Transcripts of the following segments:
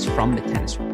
controversies from the tennis world.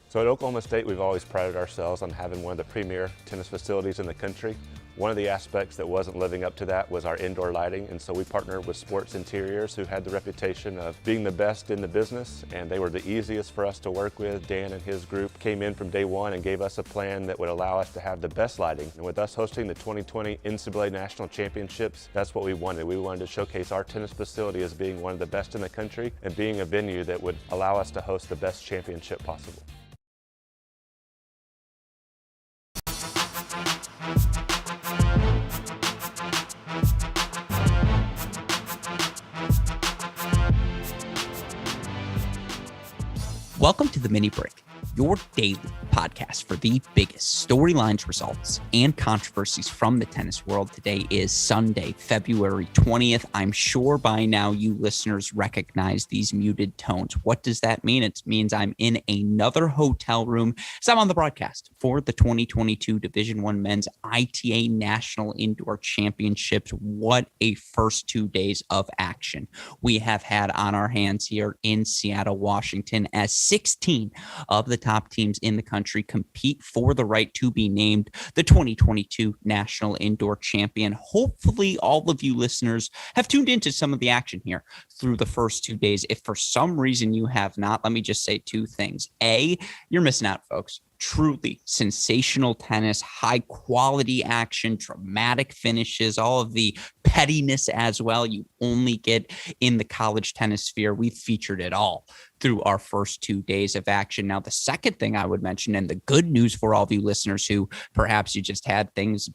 So at Oklahoma State, we've always prided ourselves on having one of the premier tennis facilities in the country. One of the aspects that wasn't living up to that was our indoor lighting, and so we partnered with Sports Interiors, who had the reputation of being the best in the business, and they were the easiest for us to work with. Dan and his group came in from day one and gave us a plan that would allow us to have the best lighting. And with us hosting the 2020 NCAA National Championships, that's what we wanted. We wanted to showcase our tennis facility as being one of the best in the country and being a venue that would allow us to host the best championship possible. Welcome to the Mini Break, your daily podcast for the biggest storylines, results, and controversies from the tennis world. Today is Sunday, February 20th. I'm sure by now you listeners recognize these muted tones. What does that mean? It means I'm in another hotel room. So I'm on the broadcast for the 2022 Division I Men's ITA National Indoor Championships. What a first 2 days of action we have had on our hands here in Seattle, Washington, as 16 of the top teams in the country compete for the right to be named the 2022 National Indoor Champion. Hopefully all of you listeners have tuned into some of the action here through the first 2 days. If for some reason you have not, let me just say two things. A, you're missing out, folks. Truly sensational tennis, high quality action, dramatic finishes, all of the pettiness as well you only get in the college tennis sphere. We've featured it all through our first 2 days of action. Now, the second thing I would mention, and the good news for all of you listeners who perhaps you just had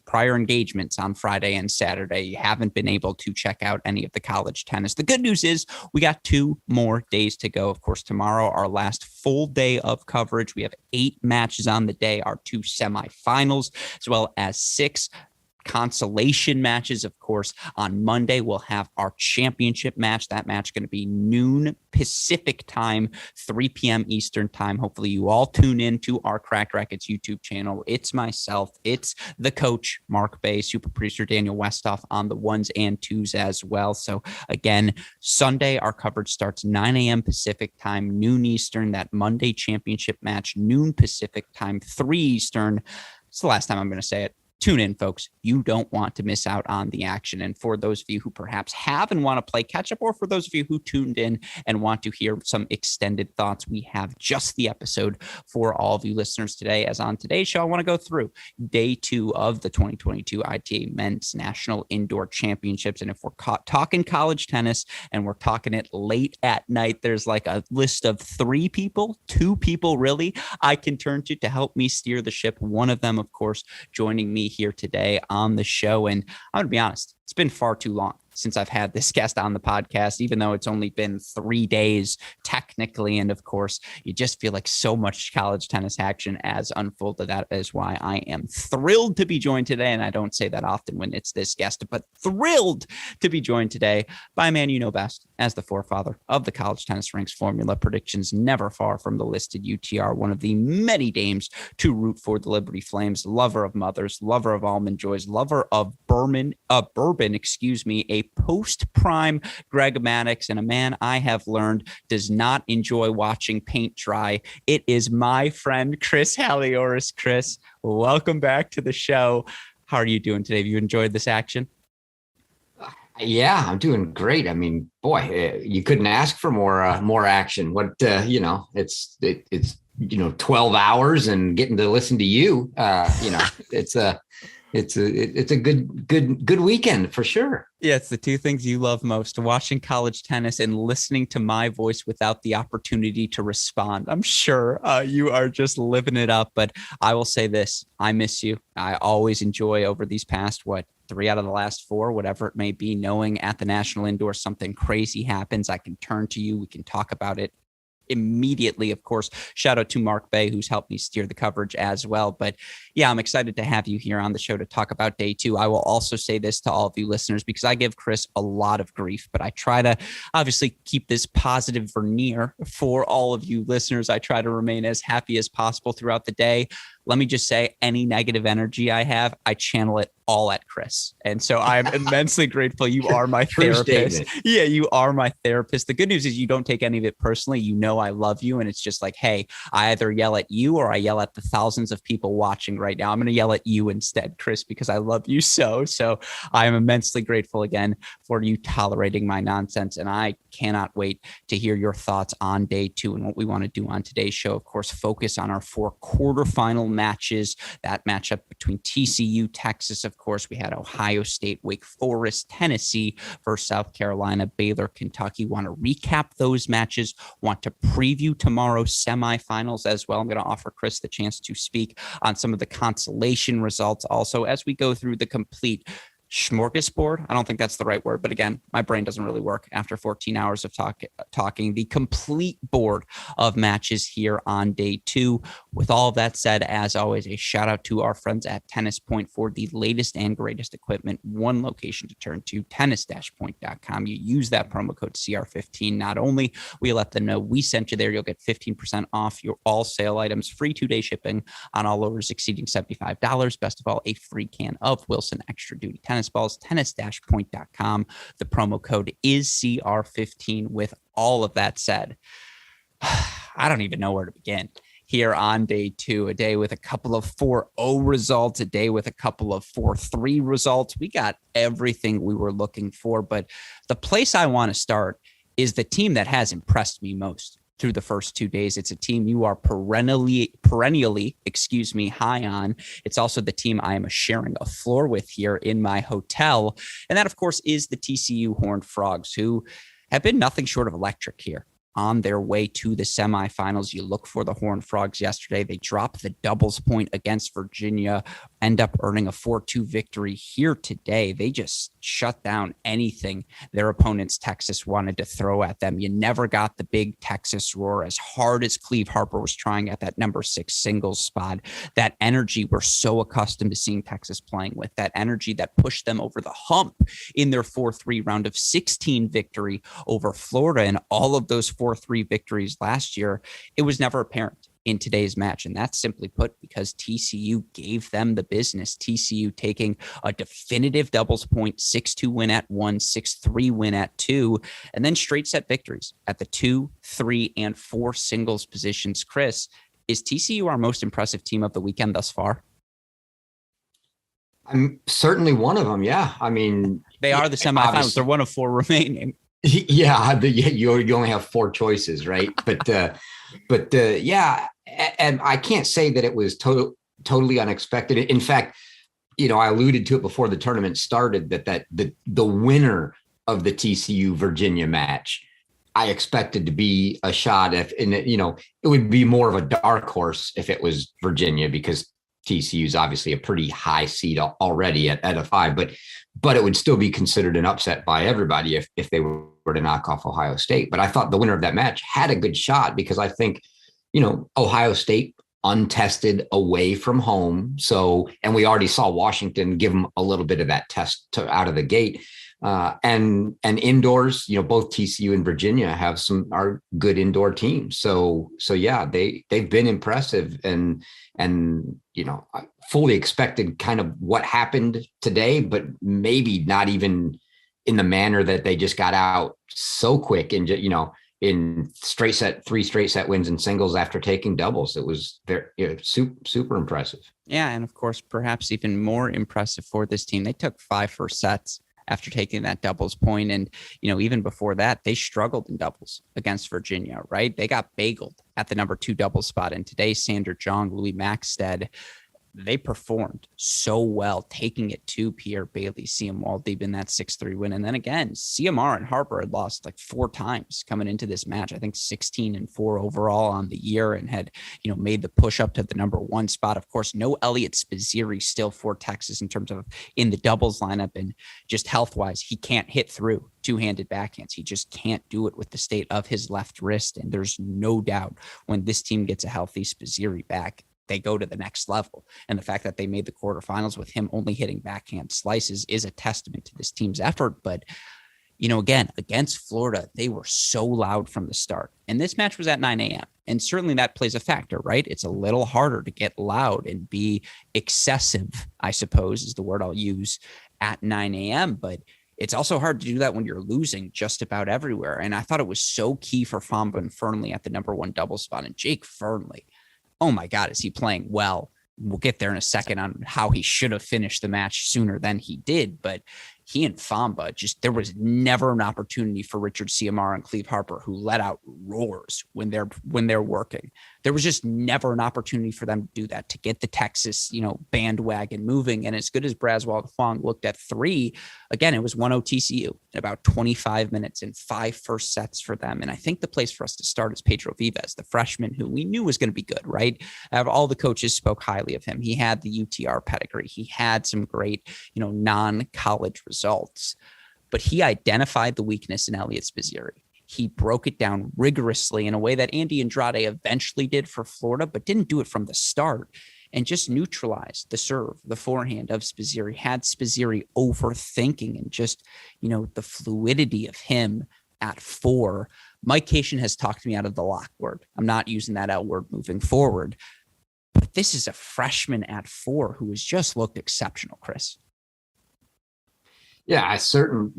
prior engagements on Friday and Saturday, you haven't been able to check out any of the college tennis. The good news is we got 2 more days to go. Of course, tomorrow, our last full day of coverage. We have 8 matches on the day, our 2 semifinals, as well as 6 consolation matches. Of course, on Monday, we'll have our championship match. That match going to be noon Pacific time, 3 p.m. Eastern time. Hopefully you all tune in to our Cracked Racquets YouTube channel. It's myself. It's the coach, Mark Bay, super producer Daniel Westoff on the 1s and 2s as well. So again, Sunday, our coverage starts 9 a.m. Pacific time, noon Eastern. That Monday championship match, noon Pacific time, 3 Eastern. It's the last time I'm going to say it. Tune in, folks. You don't want to miss out on the action. And for those of you who perhaps have and want to play catch up, or for those of you who tuned in and want to hear some extended thoughts, we have just the episode for all of you listeners today. As on today's show, I want to go through day 2 of the 2022 ITA Men's National Indoor Championships. And if we're talking college tennis and we're talking it late at night, there's like a list of 3 people, 2 people really, I can turn to help me steer the ship. One of them, of course, joining me here today on the show. And I'm going to be honest, it's been far too long since I've had this guest on the podcast, even though it's only been 3 days technically. And of course, you just feel like so much college tennis action has unfolded. That is why I am thrilled to be joined today. And I don't say that often when it's this guest, but thrilled to be joined today by a man you know best as the forefather of the college tennis ranks formula predictions, never far from the listed UTR, one of the many dames to root for the Liberty Flames, lover of mothers, lover of almond joys, lover of bourbon, a post-prime Greg Maddox, and a man I have learned does not enjoy watching paint dry. It is my friend, Chris Halioris. Chris, welcome back to the show. How are you doing today? Have you enjoyed this action? Yeah, I'm doing great. I mean, boy, you couldn't ask for more action. What, it's 12 hours and getting to listen to you, it's it's a good weekend for sure. Yeah, it's the two things you love most, watching college tennis and listening to my voice without the opportunity to respond. I'm sure you are just living it up, but I will say this, I miss you. I always enjoy over these past, 3 out of the last 4, whatever it may be, knowing at the National Indoor something crazy happens. I can turn to you. We can talk about it immediately. Of course, shout out to Mark Bay, who's helped me steer the coverage as well. But yeah, I'm excited to have you here on the show to talk about day 2. I will also say this to all of you listeners, because I give Chris a lot of grief, but I try to obviously keep this positive veneer for all of you listeners. I try to remain as happy as possible throughout the day. Let me just say, any negative energy I have, I channel it all at Chris. And so I'm immensely grateful. You are my therapist. Yeah, you are my therapist. The good news is you don't take any of it personally. You know I love you. And it's just like, hey, I either yell at you or I yell at the thousands of people watching right now. I'm going to yell at you instead, Chris, because I love you so. So I am immensely grateful again for you tolerating my nonsense. And I cannot wait to hear your thoughts on day 2 and what we want to do on today's show. Of course, focus on our 4 quarterfinal matches. That matchup between TCU, Texas, of course, we had Ohio State, Wake Forest, Tennessee versus South Carolina, Baylor, Kentucky. Want to recap those matches, want to preview tomorrow's semifinals as well. I'm going to offer Chris the chance to speak on some of the consolation results also as we go through the complete smorgasbord. I don't think that's the right word, but again, my brain doesn't really work after 14 hours of talking. The complete board of matches here on day 2. With all of that said, as always, a shout out to our friends at Tennis Point for the latest and greatest equipment. One location to turn to, tennis-point.com. You use that promo code CR15. Not only will you let them know we sent you there, you'll get 15% off your all sale items, free 2-day shipping on all orders exceeding $75. Best of all, a free can of Wilson Extra Duty tennis balls, tennis-point.com. The promo code is CR15. With all of that said, I don't even know where to begin here on day 2, a day with a couple of 4-0 results, a day with a couple of 4-3 results. We got everything we were looking for, but the place I want to start is the team that has impressed me most through the first 2 days. It's a team you are perennially, high on. It's also the team I am sharing a floor with here in my hotel. And that, of course, is the TCU Horned Frogs, who have been nothing short of electric here on their way to the semifinals. You look for the Horned Frogs yesterday. They dropped the doubles point against Virginia, end up earning a 4-2 victory here today. They just shut down anything their opponents, Texas, wanted to throw at them. You never got the big Texas roar, as hard as Cleve Harper was trying at that number 6 singles spot. That energy we're so accustomed to seeing Texas playing with, that energy that pushed them over the hump in their 4-3 round of 16 victory over Florida, and all of those 4-3 victories last year, it was never apparent in today's match. And that's simply put because TCU gave them the business. TCU taking a definitive doubles point, 6-2 win at 1, 6-3 win at 2, and then straight set victories at the 2, 3, and 4 singles positions. Chris, is TCU our most impressive team of the weekend thus far? I'm certainly one of them. Yeah. I mean, they are the semifinals. Obviously. They're one of 4 remaining. Yeah, you only have 4 choices, right? But yeah, and I can't say that it was totally unexpected. In fact, I alluded to it before the tournament started that the winner of the TCU Virginia match, I expected to be a shot it would be more of a dark horse if it was Virginia, because TCU is obviously a pretty high seed already at a 5, but it would still be considered an upset by everybody if they were to knock off Ohio State. But I thought the winner of that match had a good shot, because I think, Ohio State untested away from home. So, and we already saw Washington give them a little bit of that test out of the gate. And indoors, both TCU and Virginia are good indoor teams. So yeah, they've been impressive, and I fully expected kind of what happened today, but maybe not even in the manner that they just got out so quick and in 3 straight set wins in singles after taking doubles. It was very super impressive. Yeah, and of course, perhaps even more impressive for this team, they took 5 first sets after taking that doubles point. And, even before that, they struggled in doubles against Virginia, right? They got bageled at the number 2 doubles spot. And today, Sander Jong, Louis Maxted, they performed so well, taking it to Pierre Bailey, Siamwaldi in that 6-3 win. And then again, CMR and Harper had lost like 4 times coming into this match. I think 16-4 overall on the year, and had, made the push up to the number 1 spot. Of course, no Elliot Spizzirri still for Texas in terms of in the doubles lineup, and just health wise, he can't hit through two-handed backhands. He just can't do it with the state of his left wrist. And there's no doubt when this team gets a healthy Spizzirri back, they go to the next level. And the fact that they made the quarterfinals with him only hitting backhand slices is a testament to this team's effort. But, again, against Florida, they were so loud from the start. And this match was at 9 a.m. And certainly that plays a factor, right? It's a little harder to get loud and be excessive, I suppose, is the word I'll use, at 9 a.m. But it's also hard to do that when you're losing just about everywhere. And I thought it was so key for Famba and Fernley at the number 1 double spot. And Jake Fernley, oh my God, is he playing well? We'll get there in a second on how he should have finished the match sooner than he did. But he and Famba, there was never an opportunity for Richard CMR and Cleve Harper, who let out roars when they're working. There was just never an opportunity for them to do that, to get the Texas, bandwagon moving. And as good as Braswell Fong looked at 3, again, it was 1-0 TCU in about 25 minutes and 5 first sets for them. And I think the place for us to start is Pedro Vives, the freshman who we knew was going to be good, right? All the coaches spoke highly of him. He had the UTR pedigree. He had some great, non-college results, but he identified the weakness in Elliot Spizzirri. He broke it down rigorously in a way that Andy Andrade eventually did for Florida, but didn't do it from the start, and just neutralized the serve, the forehand of Spizzirri, had Spizzirri overthinking, and just, the fluidity of him at 4. Mike Cation has talked me out of the lock word. I'm not using that L word moving forward, but this is a freshman at 4 who has just looked exceptional, Chris. Yeah,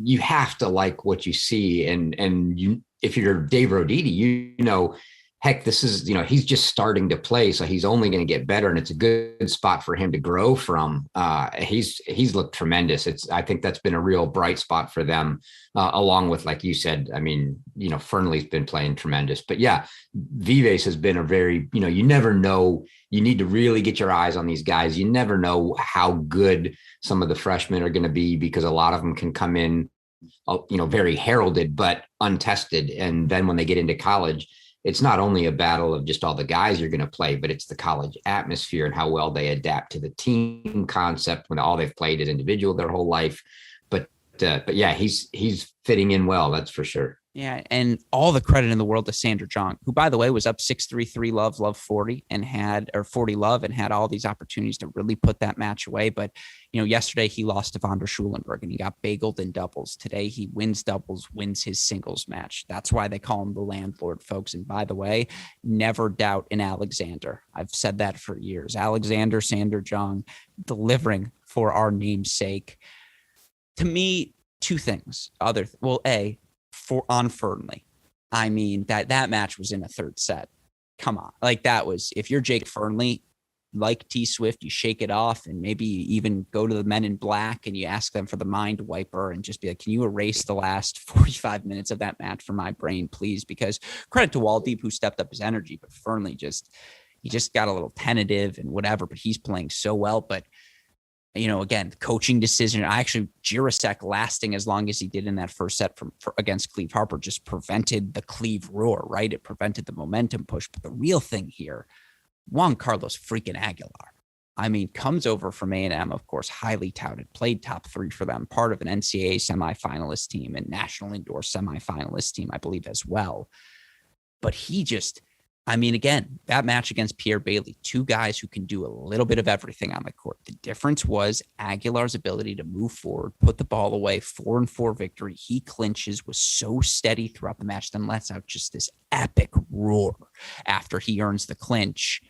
you have to like what you see. And you, if you're Dave Roditi, heck, this is, he's just starting to play, so he's only going to get better, and it's a good spot for him to grow from. He's looked tremendous. I think that's been a real bright spot for them, along with, like you said, Fernley's been playing tremendous. But yeah, Vives has been a very, you never know. You need to really get your eyes on these guys. You never know how good some of the freshmen are going to be, because a lot of them can come in, very heralded but untested, and then when they get into college, it's not only a battle of just all the guys you're going to play, but it's the college atmosphere and how well they adapt to the team concept when all they've played as individual their whole life. But yeah, he's fitting in well. That's for sure. Yeah, and all the credit in the world to Sander Jong, who, by the way, was up 6-3 love 40 and had 40 love and had all these opportunities to really put that match away. But, yesterday he lost to Vander Schulenberg and he got bageled in doubles. Today he wins doubles, wins his singles match. That's why they call him the landlord, folks. And by the way, never doubt in Alexander. I've said that for years. Alexander Sander Jong delivering for our namesake. To me, 2 things. On Fernley. I mean, that match was in a 3rd set. Come on. Like, that was, if you're Jake Fernley, like T Swift, you shake it off and maybe even go to the Men in Black and you ask them for the mind wiper and just be like, can you erase the last 45 minutes of that match from my brain, please? Because credit to Waldeep, who stepped up his energy, but Fernley he just got a little tentative and whatever, but he's playing so well. But again, coaching decision. Jirasek lasting as long as he did in that first set against Cleve Harper just prevented the Cleve roar, right? It prevented the momentum push. But the real thing here, Juan Carlos freaking Aguilar, comes over from A&M, of course, highly touted, played top 3 for them, part of an NCAA semifinalist team and national indoor semifinalist team, I believe, as well. But he just, again, that match against Pierre Bailey, 2 guys who can do a little bit of everything on the court. The difference was Aguilar's ability to move forward, put the ball away, 4-4 victory. He clinches, was so steady throughout the match, then lets out just this epic roar after he earns the clinch.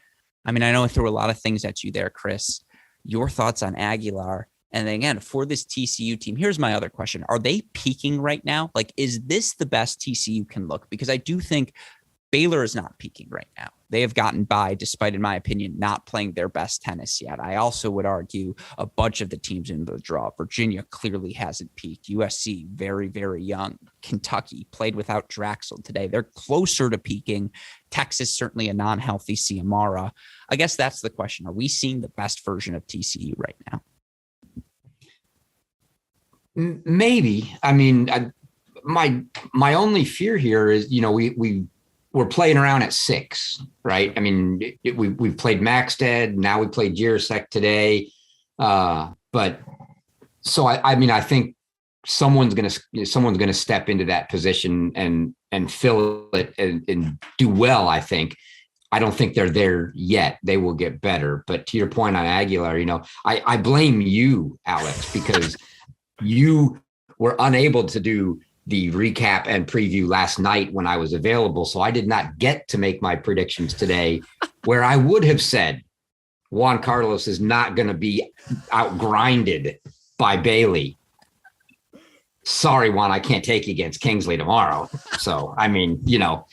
I know I threw a lot of things at you there, Chris. Your thoughts on Aguilar? And then again, for this TCU team, here's my other question. Are they peaking right now? Like, is this the best TCU can look? Because I do think Baylor is not peaking right now. They have gotten by, despite, in my opinion, not playing their best tennis yet. I also would argue a bunch of the teams in the draw. Virginia clearly hasn't peaked. USC, very, very young. Kentucky played without Draxel today. They're closer to peaking. Texas, certainly a non-healthy Ciamara. I guess that's the question. Are we seeing the best version of TCU right now? Maybe. I mean, my only fear here is, we're playing around at 6, right? I mean, we've played Maxted, now we played Jirasek today. But so I think someone's gonna step into that position and fill it and do well. I don't think they're there yet. They will get better. But to your point on Aguilar, I blame you, Alex, because you were unable to do the recap and preview last night when I was available. So I did not get to make my predictions today, where I would have said Juan Carlos is not going to be outgrinded by Bailey. Sorry, Juan, I can't take you against Kingsley tomorrow. So, I mean,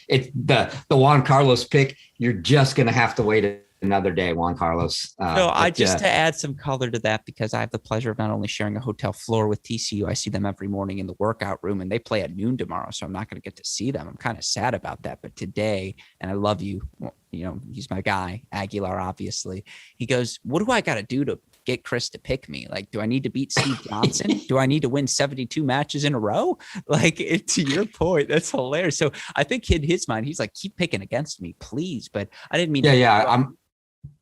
it's the Juan Carlos pick. You're just going to have to wait another day, Juan Carlos. To add some color to that, because I have the pleasure of not only sharing a hotel floor with TCU, I see them every morning in the workout room, and they play at noon tomorrow, so I'm not going to get to see them. I'm kind of sad about that. But today, and I love you, he's my guy, Aguilar, obviously. He goes, what do I got to do to get Chris to pick me? Like, do I need to beat Steve Johnson? Do I need to win 72 matches in a row? Like, to your point, that's hilarious. So I think in his mind, he's like, keep picking against me, please. But I didn't mean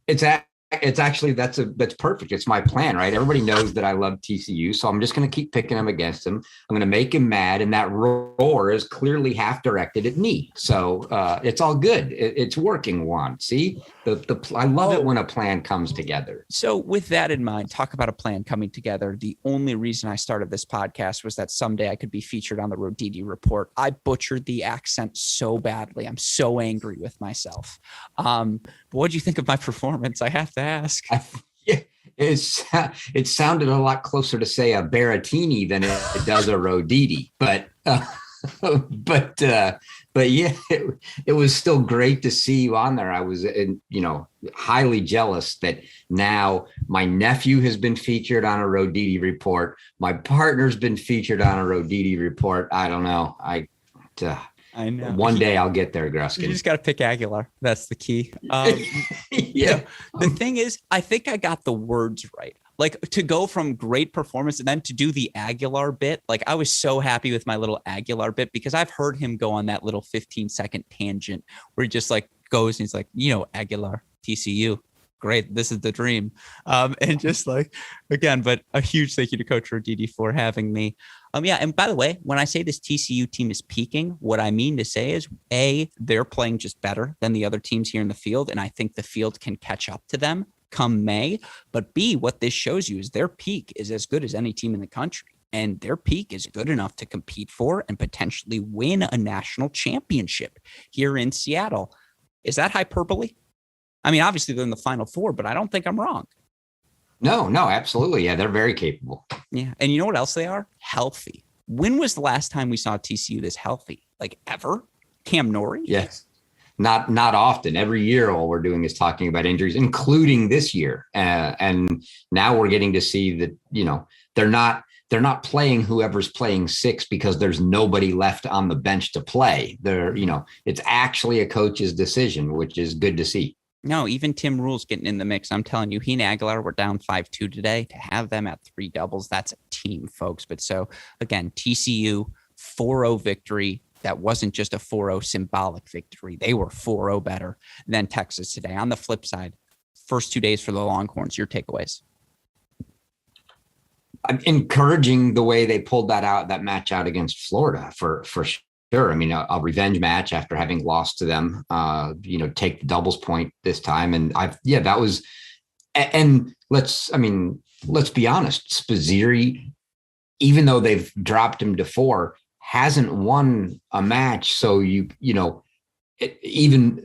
It's actually, that's perfect. It's my plan, right? Everybody knows that I love TCU, so I'm just going to keep picking him against him. I'm going to make him mad, and that roar is clearly half directed at me. So it's all good. It's working, Juan. See, I love it when a plan comes together. So with that in mind, talk about a plan coming together. The only reason I started this podcast was that someday I could be featured on the Roditi Report. I butchered the accent so badly. I'm so angry with myself. What do you think of my performance? I have to ask. It sounded a lot closer to say a Berrettini than it does a Roditi, but yeah, it was still great to see you on there. I was, highly jealous that now my nephew has been featured on a Roditi Report. My partner's been featured on a Roditi Report. I don't know. I know. One day I'll get there, Gruskin. You just got to pick Aguilar. That's the key. Yeah. The thing is, I think I got the words right. Like, to go from great performance and then to do the Aguilar bit. Like, I was so happy with my little Aguilar bit, because I've heard him go on that little 15-second tangent where he just like goes and he's like, Aguilar, TCU. Great. This is the dream. And just like, again, but a huge thank you to Coach Roditi for having me. And by the way, when I say this TCU team is peaking, what I mean to say is, A, they're playing just better than the other teams here in the field, and I think the field can catch up to them come May. But B, what this shows you is their peak is as good as any team in the country, and their peak is good enough to compete for and potentially win a national championship here in Seattle. Is that hyperbole? I mean, obviously they're in the Final Four, but I don't think I'm wrong. No, absolutely. Yeah, they're very capable. Yeah. And you know what else they are? Healthy. When was the last time we saw TCU this healthy? Like, ever? Cam Norrie? Yes. Not often. Every year, all we're doing is talking about injuries, including this year. And now we're getting to see that, they're not playing whoever's playing 6 because there's nobody left on the bench to play. It's actually a coach's decision, which is good to see. No, even Tim Rule's getting in the mix. I'm telling you, he and Aguilar were down 5-2 today. To have them at 3 doubles, that's a team, folks. But so, again, TCU, 4-0 victory. That wasn't just a 4-0 symbolic victory. They were 4-0 better than Texas today. On the flip side, first 2 days for the Longhorns, your takeaways? I'm encouraging the way they pulled that match out against Florida for sure. I mean, a revenge match after having lost to them, take the doubles point this time. And that was, and let's be honest, Spazziri, even though they've dropped him to 4, hasn't won a match. So even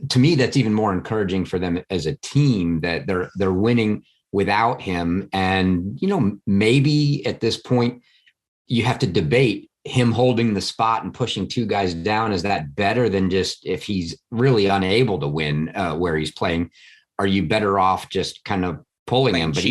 to me, that's even more encouraging for them as a team, that they're winning without him. And, maybe at this point you have to debate, him holding the spot and pushing two guys down, is that better than just if he's really unable to win where he's playing? Are you better off just kind of pulling him? But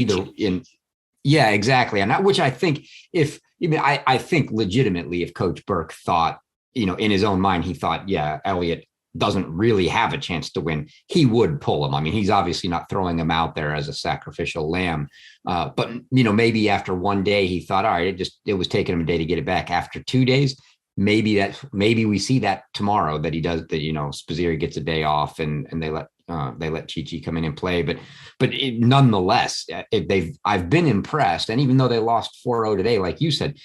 yeah, exactly. And which I think I think legitimately, if Coach Burke thought, in his own mind, he thought, yeah, Elliott doesn't really have a chance to win, he would pull him. I mean, he's obviously not throwing him out there as a sacrificial lamb. But, maybe after one day he thought, all right, it was taking him a day to get it back. After 2 days, maybe we see that tomorrow, that he does that, Spazieri gets a day off and they let Chi-Chi come in and play. But nonetheless, I've been impressed. And even though they lost 4-0 today, like you said,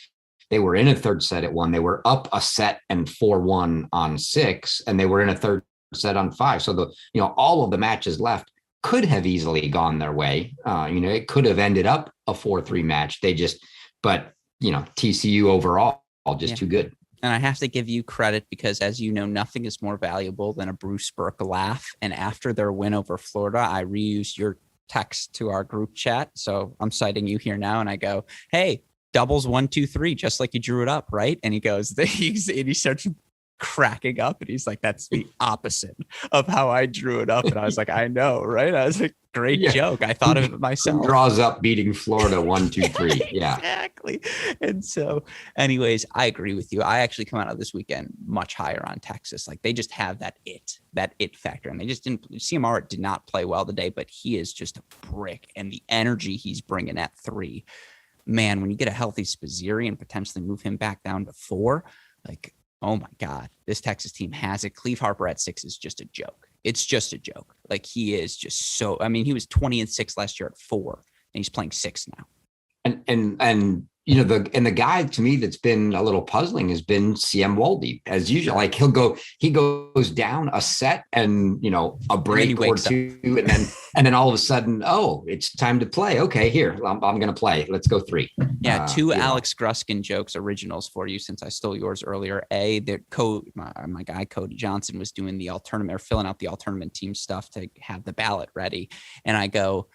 they were in a third set at 1. They were up a set and 4-1 on 6, and they were in a third set on 5. So all of the matches left could have easily gone their way. It could have ended up a 4-3 match. But TCU overall, just too good. And I have to give you credit because, as you know, nothing is more valuable than a Bruce Burke laugh. And after their win over Florida, I reused your text to our group chat. So I'm citing you here now, and I go, hey, doubles 1, 2, 3, just like you drew it up, right? And he goes, he starts cracking up, and he's like, that's the opposite of how I drew it up. And I was like, I know, right? I was like, great joke. I thought of it myself. Draws up beating Florida 1, 2, 3. Yeah, exactly. And so, anyways, I agree with you. I actually come out of this weekend much higher on Texas. Like, they just have that it factor, and they just didn't. CMR did not play well today, but he is just a brick, and the energy he's bringing at 3. Man, when you get a healthy Spazieri and potentially move him back down to 4, like, oh my God, this Texas team has it. Cleve Harper at 6 is just a joke. It's just a joke. Like, he is just so, I mean, he was 20-6 last year at 4, and he's playing 6 now. And the guy to me that's been a little puzzling has been CM Waldy, as usual. Like, he goes down a set and a break or 2, and then all of a sudden, oh, it's time to play. Okay, here I'm going to play. Let's go 3. Yeah, 2 Alex Gruskin jokes originals for you, since I stole yours earlier. My guy Cody Johnson was doing the all-tournament, or filling out the all-tournament team stuff to have the ballot ready, and I go,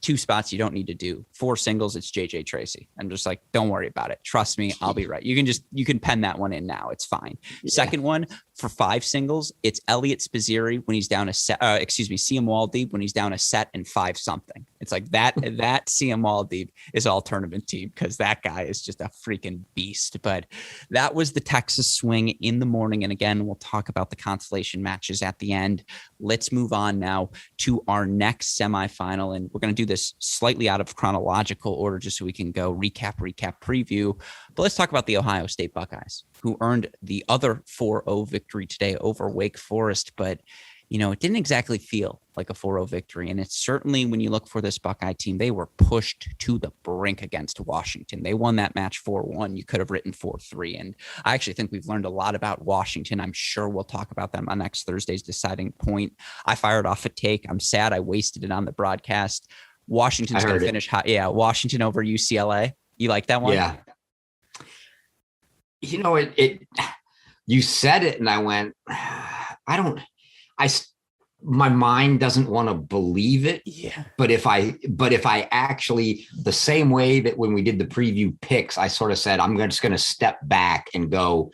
2 spots you don't need to do. 4 singles, it's JJ Tracy. I'm just like, don't worry about it. Trust me, I'll be right. You can pen that one in now. It's fine. Yeah. Second one, for 5 singles, it's Elliott Spazieri when he's down a set. CM Waldeeb when he's down a set and 5 something. It's like that CM Waldeeb is all tournament team, because that guy is just a freaking beast. But that was the Texas swing in the morning. And again, we'll talk about the consolation matches at the end. Let's move on now to our next semifinal. And we're going to do this slightly out of chronological order, just so we can go recap, preview. But let's talk about the Ohio State Buckeyes, who earned the other 4-0 victory today over Wake Forest. But, it didn't exactly feel like a 4-0 victory. And it's certainly, when you look for this Buckeye team, they were pushed to the brink against Washington. They won that match 4-1. You could have written 4-3. And I actually think we've learned a lot about Washington. I'm sure we'll talk about them on next Thursday's Deciding Point. I fired off a take. I'm sad I wasted it on the broadcast. Washington's going to finish high. Yeah, Washington over UCLA. You like that one? Yeah. You said it, and I went, my mind doesn't want to believe it. Yeah. But if I actually, the same way that when we did the preview picks, I sort of said, I'm just going to step back and go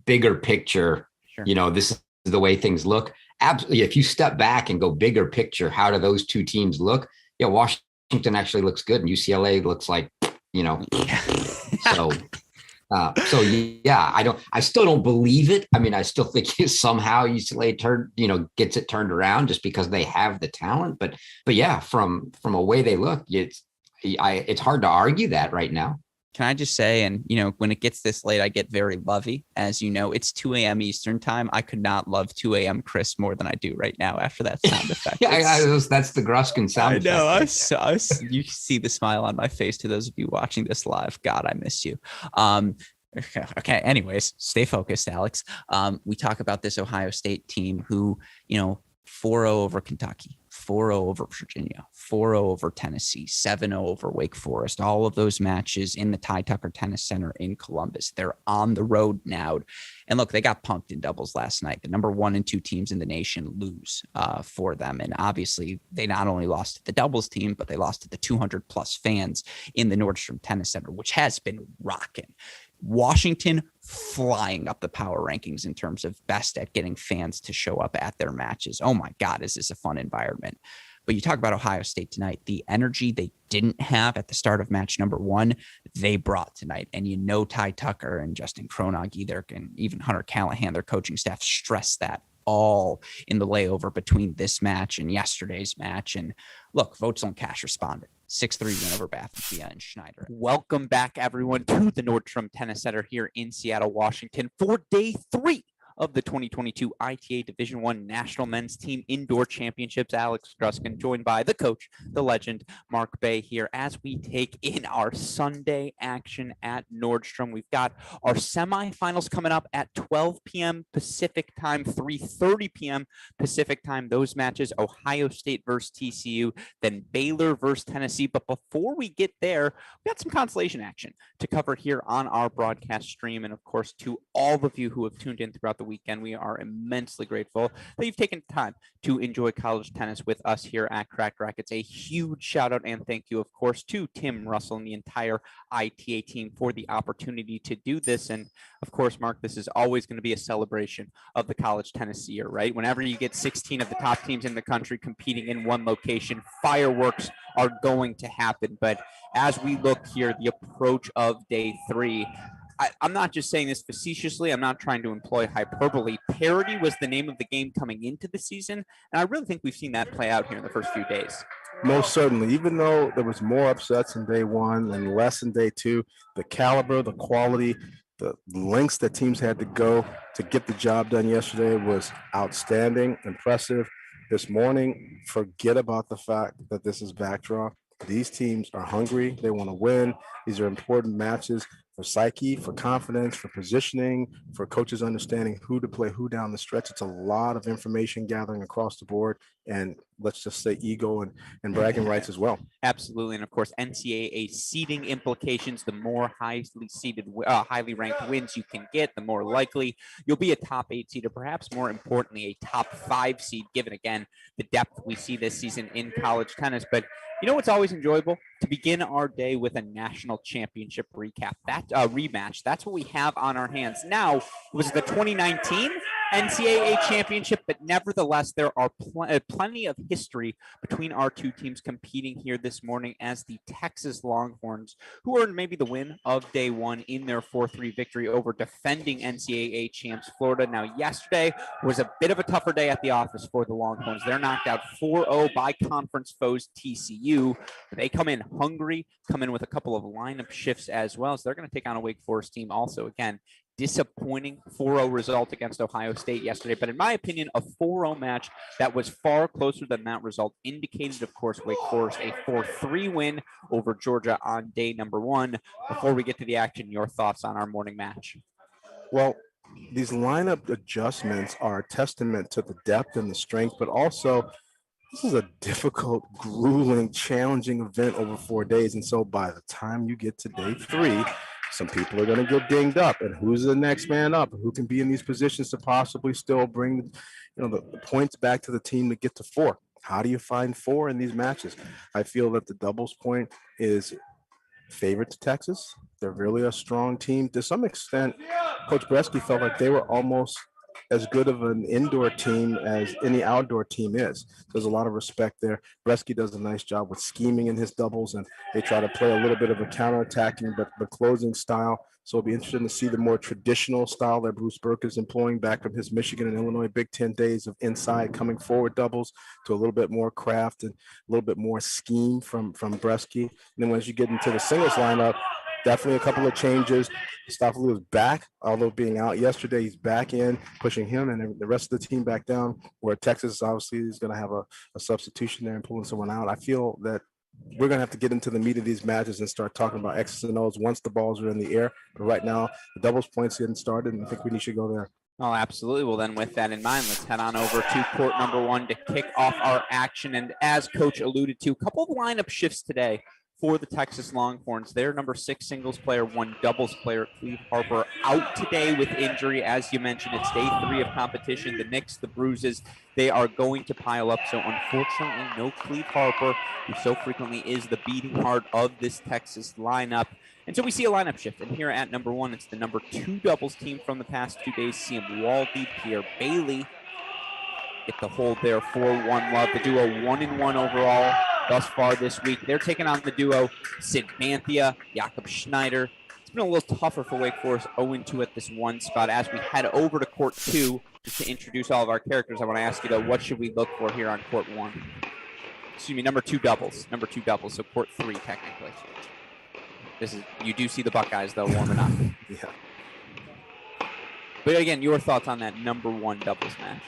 bigger picture. Sure. This is the way things look. Absolutely. If you step back and go bigger picture, how do those 2 teams look? Yeah. Washington actually looks good, and UCLA looks like, I still don't believe it. I mean, I still think somehow UCLA gets it turned around just because they have the talent. But yeah, from a way they look, it's hard to argue that right now. Can I just say, and when it gets this late, I get very lovey. As you know, it's 2 a.m. Eastern time. I could not love 2 a.m. Chris more than I do right now after that sound effect. That's the Gruskin sound effect. I know. You see the smile on my face to those of you watching this live. God, I miss you. Okay. Anyways, stay focused, Alex. We talk about this Ohio State team who, 4-0 over Kentucky, 4-0 over Virginia, 4-0 over Tennessee, 7-0 over Wake Forest, all of those matches in the Ty Tucker Tennis Center in Columbus. They're on the road now. And look, they got punked in doubles last night. The number 1 and 2 teams in the nation lose for them. And obviously, they not only lost to the doubles team, but they lost to the 200 plus fans in the Nordstrom Tennis Center, which has been rocking. Washington flying up the power rankings in terms of best at getting fans to show up at their matches. Oh my God, is this a fun environment? But you talk about Ohio State tonight, the energy they didn't have at the start of match number one, they brought tonight. And Ty Tucker and Justin Kronog either, and even Hunter Callahan, their coaching staff, stressed that all in the layover between this match and yesterday's match. And look, Vogtsel Cash responded. 6-3 win over Baptist and Schneider. Welcome back, everyone, to the Nordstrom Tennis Center here in Seattle, Washington for day 3 of the 2022 ITA Division I National Men's Team Indoor Championships. Alex Gruskin, joined by the coach, the legend, Mark Bay, here as we take in our Sunday action at Nordstrom. We've got our semifinals coming up at 12 p.m. Pacific time, 3:30 p.m. Pacific time. Those matches, Ohio State versus TCU, then Baylor versus Tennessee. But before we get there, we got some consolation action to cover here on our broadcast stream. And of course, to all of you who have tuned in throughout the weekend, we are immensely grateful that you've taken time to enjoy college tennis with us here at Cracked Racquets. A huge shout out and thank you, of course, to Tim Russell and the entire ITA team for the opportunity to do this. And of course, Mark, this is always going to be a celebration of the college tennis year, right? Whenever you get 16 of the top teams in the country competing in one location, fireworks are going to happen. But as we look here, the approach of day 3, I'm not just saying this facetiously. I'm not trying to employ hyperbole. Parity was the name of the game coming into the season, and I really think we've seen that play out here in the first few days. Most certainly. Even though there was more upsets in day 1 and less in day 2, the caliber, the quality, the lengths that teams had to go to get the job done yesterday was outstanding, impressive. This morning, forget about the fact that this is backdraw. These teams are hungry. They want to win. These are important matches for psyche, for confidence, for positioning, for coaches understanding who to play who down the stretch. It's a lot of information gathering across the board, and let's just say ego and bragging rights as well. Absolutely. And of course, NCAA seeding implications. The more highly ranked wins you can get, the more likely you'll be a top 8 seed, or perhaps more importantly, a top 5 seed, given again the depth we see this season in college tennis. But you know what's always enjoyable? To begin our day with a national championship recap, that rematch. That's what we have on our hands now. It was the 2019 NCAA championship, but nevertheless, there are plenty of history between our two teams competing here this morning, as the Texas Longhorns, who earned maybe the win of day 1 in their 4-3 victory over defending NCAA champs Florida. Now, yesterday was a bit of a tougher day at the office for the Longhorns. They're knocked out 4-0 by conference foes TCU. They come in hungry, come in with a couple of lineup shifts as well. So they're going to take on a Wake Forest team also. Again, disappointing 4-0 result against Ohio State yesterday. But in my opinion, a 4-0 match that was far closer than that result indicated, of course, Wake Forest a 4-3 win over Georgia on day number 1. Before we get to the action, your thoughts on our morning match? Well, these lineup adjustments are a testament to the depth and the strength, but also this is a difficult, grueling, challenging event over 4 days. And so by the time you get to day 3, some people are going to get dinged up, and who's the next man up, and who can be in these positions to possibly still bring, the points back to the team to get to 4. How do you find 4 in these matches? I feel that the doubles point is favorite to Texas. They're really a strong team. To some extent, Coach Bresky felt like they were almost as good of an indoor team as any outdoor team is. There's a lot of respect there. Bresky does a nice job with scheming in his doubles, and they try to play a little bit of a counterattacking but closing style. So it'll be interesting to see the more traditional style that Bruce Burke is employing back from his Michigan and Illinois Big Ten days of inside coming forward doubles to a little bit more craft and a little bit more scheme from Bresky. And then once you get into the singles lineup, definitely a couple of changes. Stoffoli was back, although being out yesterday, he's back in, pushing him and the rest of the team back down, where Texas obviously is going to have a substitution there and pulling someone out. I feel that we're going to have to get into the meat of these matches and start talking about X's and O's once the balls are in the air. But right now, the doubles points getting started, and I think we should go there. Oh, absolutely. Well, then with that in mind, let's head on over to court number 1 to kick off our action. And as Coach alluded to, a couple of lineup shifts today for the Texas Longhorns. Their number 6 singles player, 1 doubles player, Cleve Harper, out today with injury. As you mentioned, it's day 3 of competition. The nicks, the bruises, they are going to pile up. So unfortunately, no Cleve Harper, who so frequently is the beating heart of this Texas lineup. And so we see a lineup shift. And here at number 1, it's the number 2 doubles team from the past 2 days. See him, Waldy, Pierre Bailey. Get the hold there for One Love. The duo 1-1 overall thus far this week. They're taking on the duo Sid Manthia, Jakob Schneider. It's been a little tougher for Wake Forest, 0-2 at this 1 spot. As we head over to court 2, just to introduce all of our characters, I want to ask you, though, what should we look for here on court 1? Excuse me, number 2 doubles. Number 2 doubles, so court 3 technically. You do see the Buckeyes, though, warming up. Yeah. But again, your thoughts on that number 1 doubles match?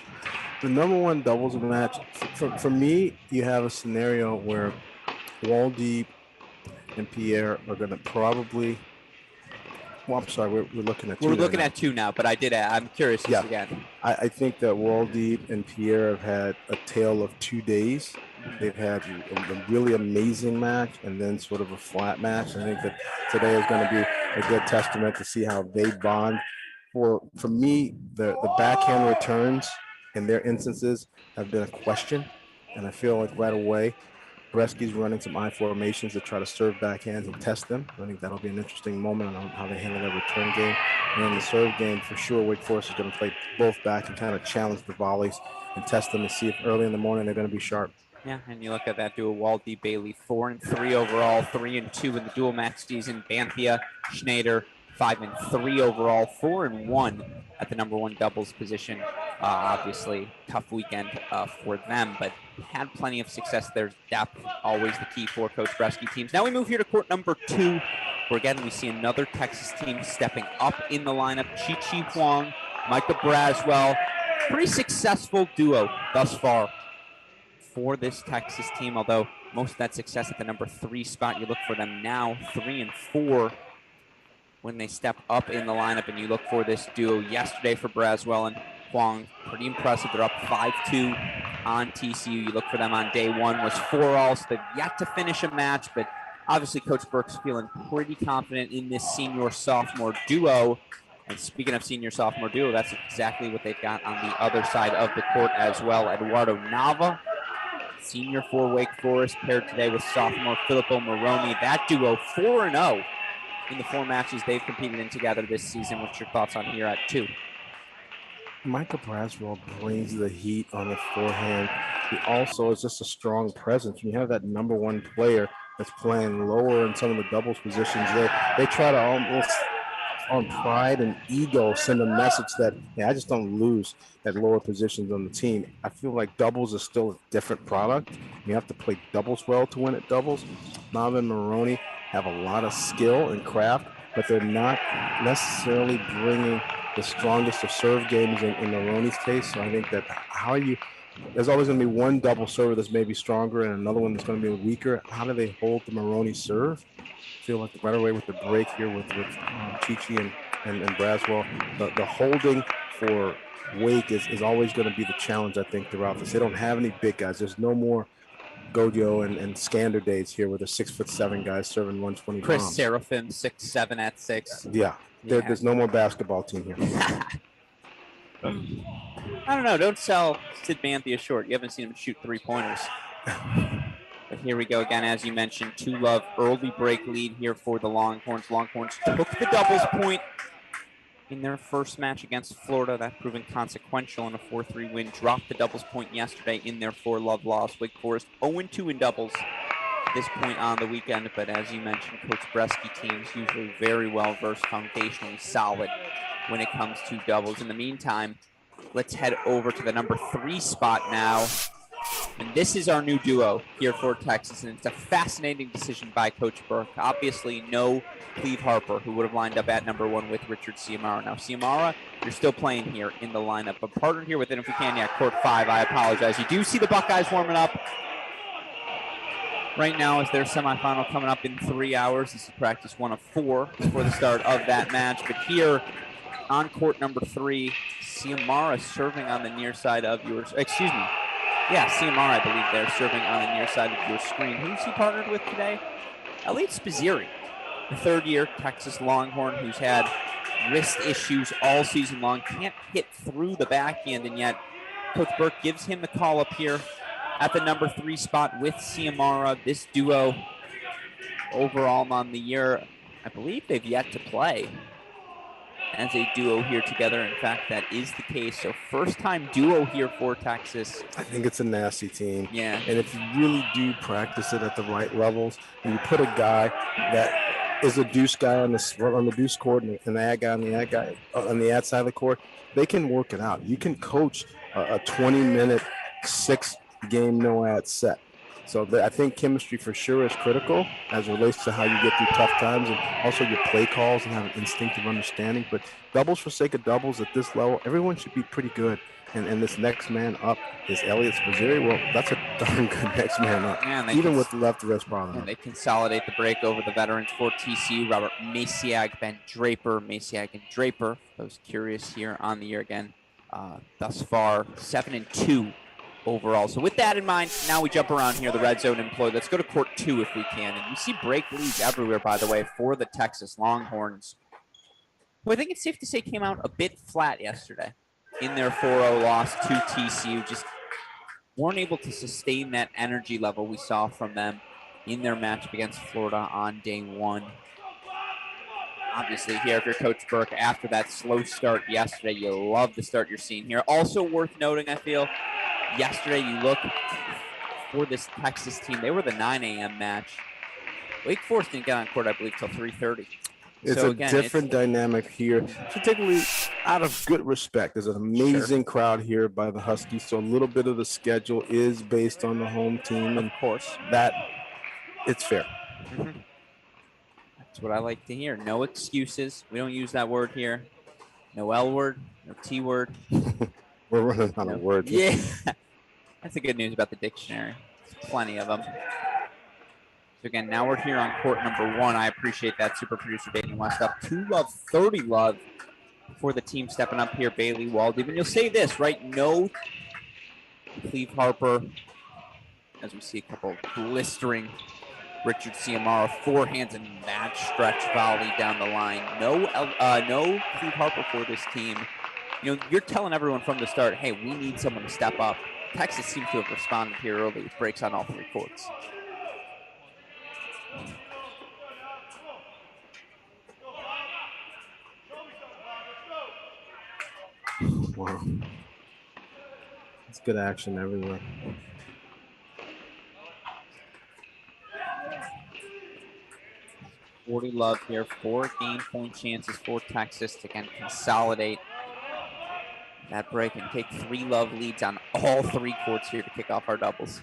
The number 1 doubles match, for me, you have a scenario where Waldy and Pierre are going to probably. Well, I'm sorry, we're looking at 2. We're looking at 2 now, but I'm curious again. I think that Waldy and Pierre have had a tale of 2 days. They've had a really amazing match and then sort of a flat match. I think that today is going to be a good testament to see how they bond. For me, the backhand returns in their instances have been a question, and I feel like right away Bresky's running some I formations to try to serve backhands and test them. I think that'll be an interesting moment on how they handle their return game. And in the serve game, for sure, Wake Forest is going to play both back and kind of challenge the volleys and test them to see if early in the morning they're going to be sharp. Yeah, and you look at that duo, Waldy Bailey, 4-3 overall, 3-2 in the dual match season. Banthia, Schneider, 5-3 overall, 4-1 at the number 1 doubles position. Obviously, tough weekend for them, but had plenty of success. There's depth, always the key for Coach Bresky teams. Now we move here to court number 2, where again we see another Texas team stepping up in the lineup. Chi Huang, Micah Braswell, pretty successful duo thus far for this Texas team, although most of that success at the number 3 spot. You look for them now 3-4 when they step up in the lineup, and you look for this duo yesterday for Braswell and Huang. Pretty impressive. They're up 5-2 on TCU. You look for them on day 1 was 4-all, so they've yet to finish a match, but obviously Coach Burke's feeling pretty confident in this senior-sophomore duo. And speaking of senior-sophomore duo, that's exactly what they've got on the other side of the court as well. Eduardo Nava, senior for Wake Forest, paired today with sophomore Filippo Moroni. That duo 4-0 in the 4 matches they've competed in together this season. What's your thoughts on here at 2? Micah Braswell brings the heat on the forehand. He also is just a strong presence. When you have that number 1 player that's playing lower in some of the doubles positions, they try to almost on pride and ego send a message that, hey, I just don't lose at lower positions on the team. I feel like doubles is still a different product. You have to play doubles well to win at doubles. Nava and Moroni have a lot of skill and craft, but they're not necessarily bringing the strongest of serve games in Moroni's case. So I think that there's always going to be one double server that's maybe stronger and another one that's going to be weaker. How do they hold the Moroni serve? I feel like right away with the break here with Chi and Braswell, the holding for Wake is always going to be the challenge, I think, throughout this. They don't have any big guys. There's no more Gojo and Skander days here where the 6'7" guys serving 120 Chris bombs. Seraphin, 6'7" at 6. Yeah. There's no more basketball team here. I don't know. Don't sell Sid Banthia short. You haven't seen him shoot 3-pointers. But here we go again, as you mentioned, 2-love early break lead here for the Longhorns. Longhorns took the doubles point in their first match against Florida. That proving consequential in a 4-3 win. Dropped the doubles point yesterday in their 4-love loss. Wake Forest 0-2 in doubles at this point on the weekend. But as you mentioned, Coach Bresky teams usually very well versed, foundationally solid when it comes to doubles. In the meantime, let's head over to the number 3 spot now. And this is our new duo here for Texas, and it's a fascinating decision by Coach Burke. Obviously, no Cleve Harper, who would have lined up at number 1 with Richard Ciamara. Now, Ciamara, you're still playing here in the lineup, but partnered here with it, if we can, court 5, I apologize. You do see the Buckeyes warming up right now as their semifinal coming up in 3 hours. This is practice 1 of 4 before the start of that match. But here on court number 3, Ciamara serving on the near side of yours. Excuse me. Yeah, Ciamara, I believe they're serving on the near side of your screen. Who's he partnered with today? Elliot Spizzirri, the third-year Texas Longhorn who's had wrist issues all season long, can't hit through the backhand, and yet Coach Burke gives him the call up here at the number 3 spot with Ciamara. This duo overall on the year, I believe they've yet to play as a duo here together. In fact, that is the case. So first time duo here for Texas. I think it's a nasty team. Yeah. And if you really do practice it at the right levels, and you put a guy that is a deuce guy on the deuce court and an ad guy on the ad guy on the ad side of the court, they can work it out. You can coach a 20-minute, 6-game no ad set. So I think chemistry for sure is critical as it relates to how you get through tough times and also your play calls and have an instinctive understanding. But doubles for sake of doubles at this level, everyone should be pretty good. And this next man up is Elliot Spizzirri. Well, that's a darn good next man up, even with the left wrist problem. And they consolidate the break over the veterans for TCU. Robert Masiag, Ben Draper, Masiag and Draper. Those curious here on the year again. Thus far, 7-2 overall. So with that in mind, now we jump around here, the red zone employed. Let's go to court 2 if we can. And you see break leads everywhere, by the way, for the Texas Longhorns, who I think it's safe to say came out a bit flat yesterday in their 4-0 loss to TCU. Just weren't able to sustain that energy level we saw from them in their matchup against Florida on day 1. Obviously, here, if you're Coach Burke, after that slow start yesterday, you love the start you're seeing here. Also worth noting, I feel, yesterday you look for this Texas team, they were the 9 a.m. match. Wake Forest didn't get on court, I believe, till 3:30. It's a different dynamic here, particularly out of good respect. There's an amazing crowd here by the Huskies, so a little bit of the schedule is based on the home team, and of course, that it's fair. Mm-hmm. That's what I like to hear. No excuses. We don't use that word here. No L word, no T word. We're running out of words. Yeah, that's the good news about the dictionary. There's plenty of them. So again, now we're here on court number 1. I appreciate that, super producer Bailey West up 2 love, 30 love for the team stepping up here, Bailey Waldeman. You'll say this, right? No Cleve Harper, as we see a couple blistering Richard Ciamara forehands and match stretch volley down the line. No Cleve Harper for this team. You know, you're telling everyone from the start, hey, we need someone to step up. Texas seems to have responded here early with breaks on all 3 courts. Wow. It's good action everywhere. $40 love here, 4 game point chances for Texas to again consolidate that break and take 3 love leads on all 3 courts here to kick off our doubles.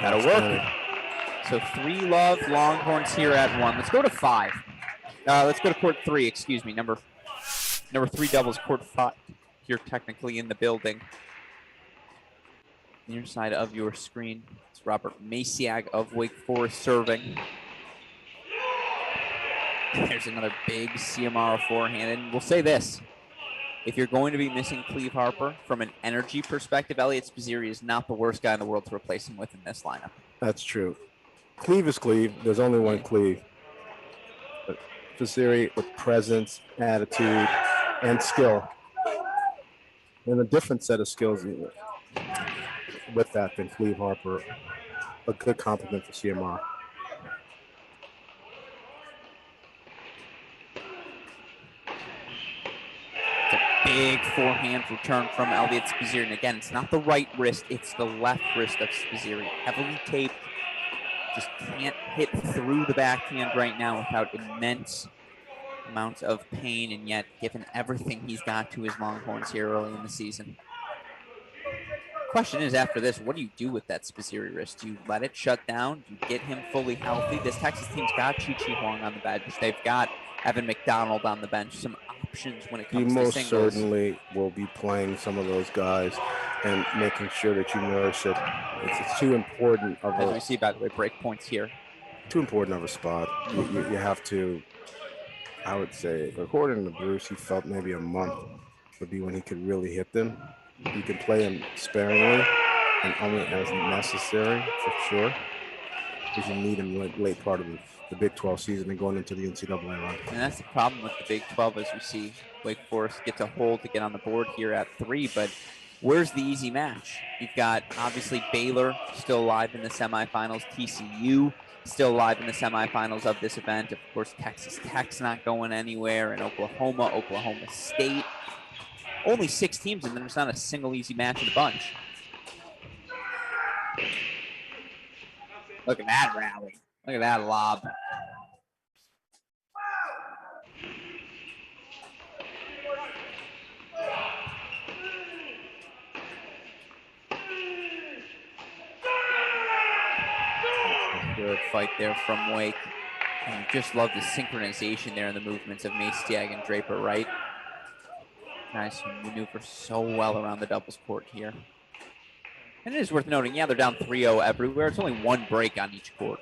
That'll work. So 3 love, Longhorns here at 1. Let's go to 5. Let's go to court 3, excuse me. Number 3 doubles, court 5 here technically in the building. Near side of your screen, it's Robert Masiag of Wake Forest serving. There's another big Ciamara forehand. And we'll say this. If you're going to be missing Cleve Harper from an energy perspective, Elliot Spizzirri is not the worst guy in the world to replace him with in this lineup. That's true. Cleve is Cleve. There's only one Cleve. But Spizzirri with presence, attitude, and skill. And a different set of skills with that than Cleve Harper. A good compliment for Ciamara. Big forehand return from Elliot Spizzirri. And again, it's not the right wrist, it's the left wrist of Spizzirri. Heavily taped. Just can't hit through the backhand right now without immense amounts of pain, and yet given everything he's got to his Longhorns here early in the season. Question is, after this, what do you do with that Spizzirri wrist? Do you let it shut down? Do you get him fully healthy? This Texas team's got Chi Huang on the bench. They've got Evan McDonald on the bench. Some options when it comes to singles. You most certainly will be playing some of those guys and making sure that you nourish it. It's too important of as we see, by the way, break points here. Too important of a spot. You have to, I would say, according to Bruce, he felt maybe a month would be when he could really hit them. You can play him sparingly and only as necessary for sure, because you need him late part of the Big 12 season and going into the NCAA run. And that's the problem with the Big 12, as we see Wake Forest get to hold to get on the board here at 3. But where's the easy match? You've got obviously Baylor still alive in the semifinals, TCU still alive in the semifinals of this event. Of course, Texas Tech's not going anywhere, and Oklahoma State. Only 6 teams, and there's not a single easy match in the bunch. Look at that rally. Look at that lob. Good fight there from Wake. And you just love the synchronization there in the movements of Maciag and Draper, right? Guys who maneuver so well around the doubles court here. And it is worth noting, yeah, they're down 3-0 everywhere. It's only 1 break on each court.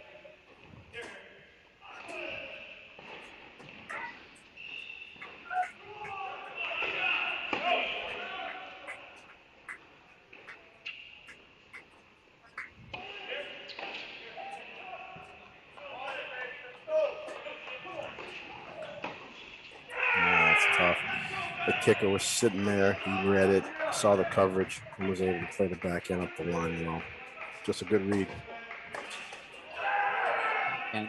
Tough. The kicker was sitting there. He read it, saw the coverage, and was able to play the backhand up the line well. Just a good read. And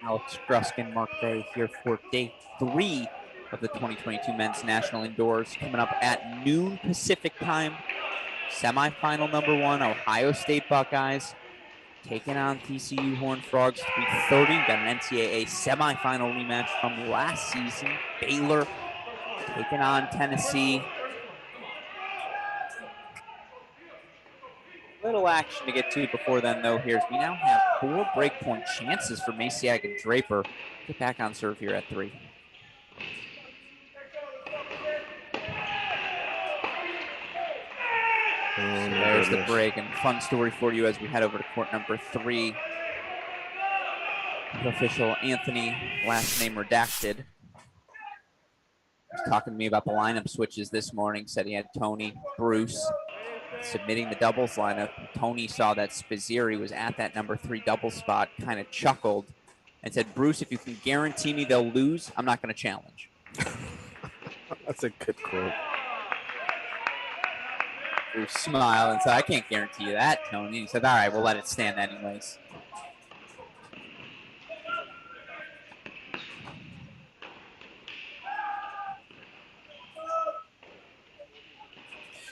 Alex Gruskin, Mark Bay here for day 3 of the 2022 Men's National Indoors. Coming up at noon Pacific time. Semifinal number 1, Ohio State Buckeyes taking on TCU Horned Frogs, 3:30. Got an NCAA semifinal rematch from last season. Baylor taking on Tennessee. Little action to get to before then, though. We now have 4 breakpoint chances for Maciag and Draper. Get back on serve here at 3. So there's the break, and fun story for you as we head over to court number 3. The official Anthony, last name redacted, was talking to me about the lineup switches this morning. Said he had Tony, Bruce submitting the doubles lineup. Tony saw that Spizzeri was at that number 3 double spot, kind of chuckled and said, "Bruce, if you can guarantee me they'll lose, I'm not going to challenge." That's a good quote. Bruce smiled and said, "I can't guarantee you that, Tony." He said, "All right, we'll let it stand anyways."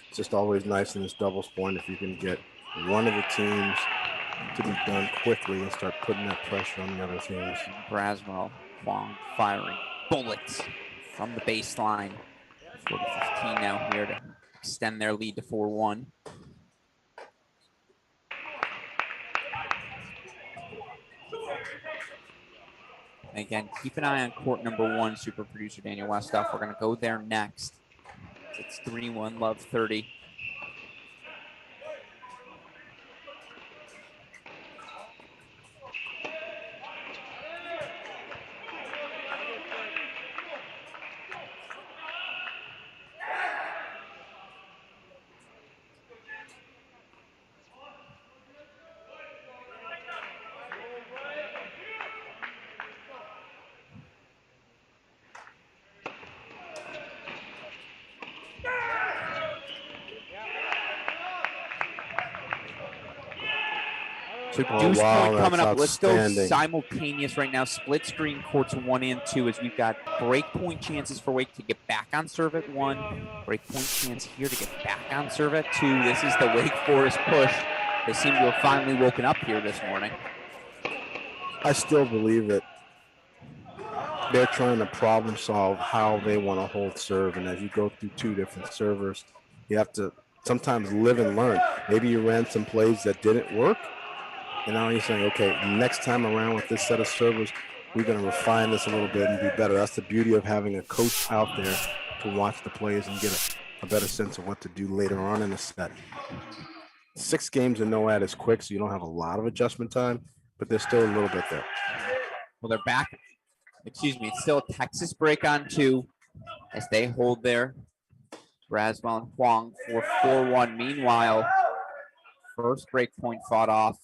It's just always nice in this doubles point if you can get one of the teams to be done quickly and start putting that pressure on the other teams. Braswell, Huang firing bullets from the baseline. 40-15 now here to extend their lead to 4-1. Again, keep an eye on court number 1, super producer Daniel Westoff. We're going to go there next. It's 3-1, love 30. So deuce point coming up. Let's go simultaneous right now. Split screen courts 1 and 2 as we've got break point chances for Wake to get back on serve at 1. Break point chance here to get back on serve at 2. This is the Wake Forest push. They seem to have finally woken up here this morning. I still believe that they're trying to problem solve how they want to hold serve. And as you go through 2 different servers, you have to sometimes live and learn. Maybe you ran some plays that didn't work. And now you're saying, okay, next time around with this set of servers, we're going to refine this a little bit and be better. That's the beauty of having a coach out there to watch the plays and get a better sense of what to do later on in the set. 6 games and no ad is quick, so you don't have a lot of adjustment time, but there's still a little bit there. Well, they're back. Excuse me. It's still a Texas break on 2 as they hold there. Braswell and Huang for 4-1. Meanwhile, First break point fought off.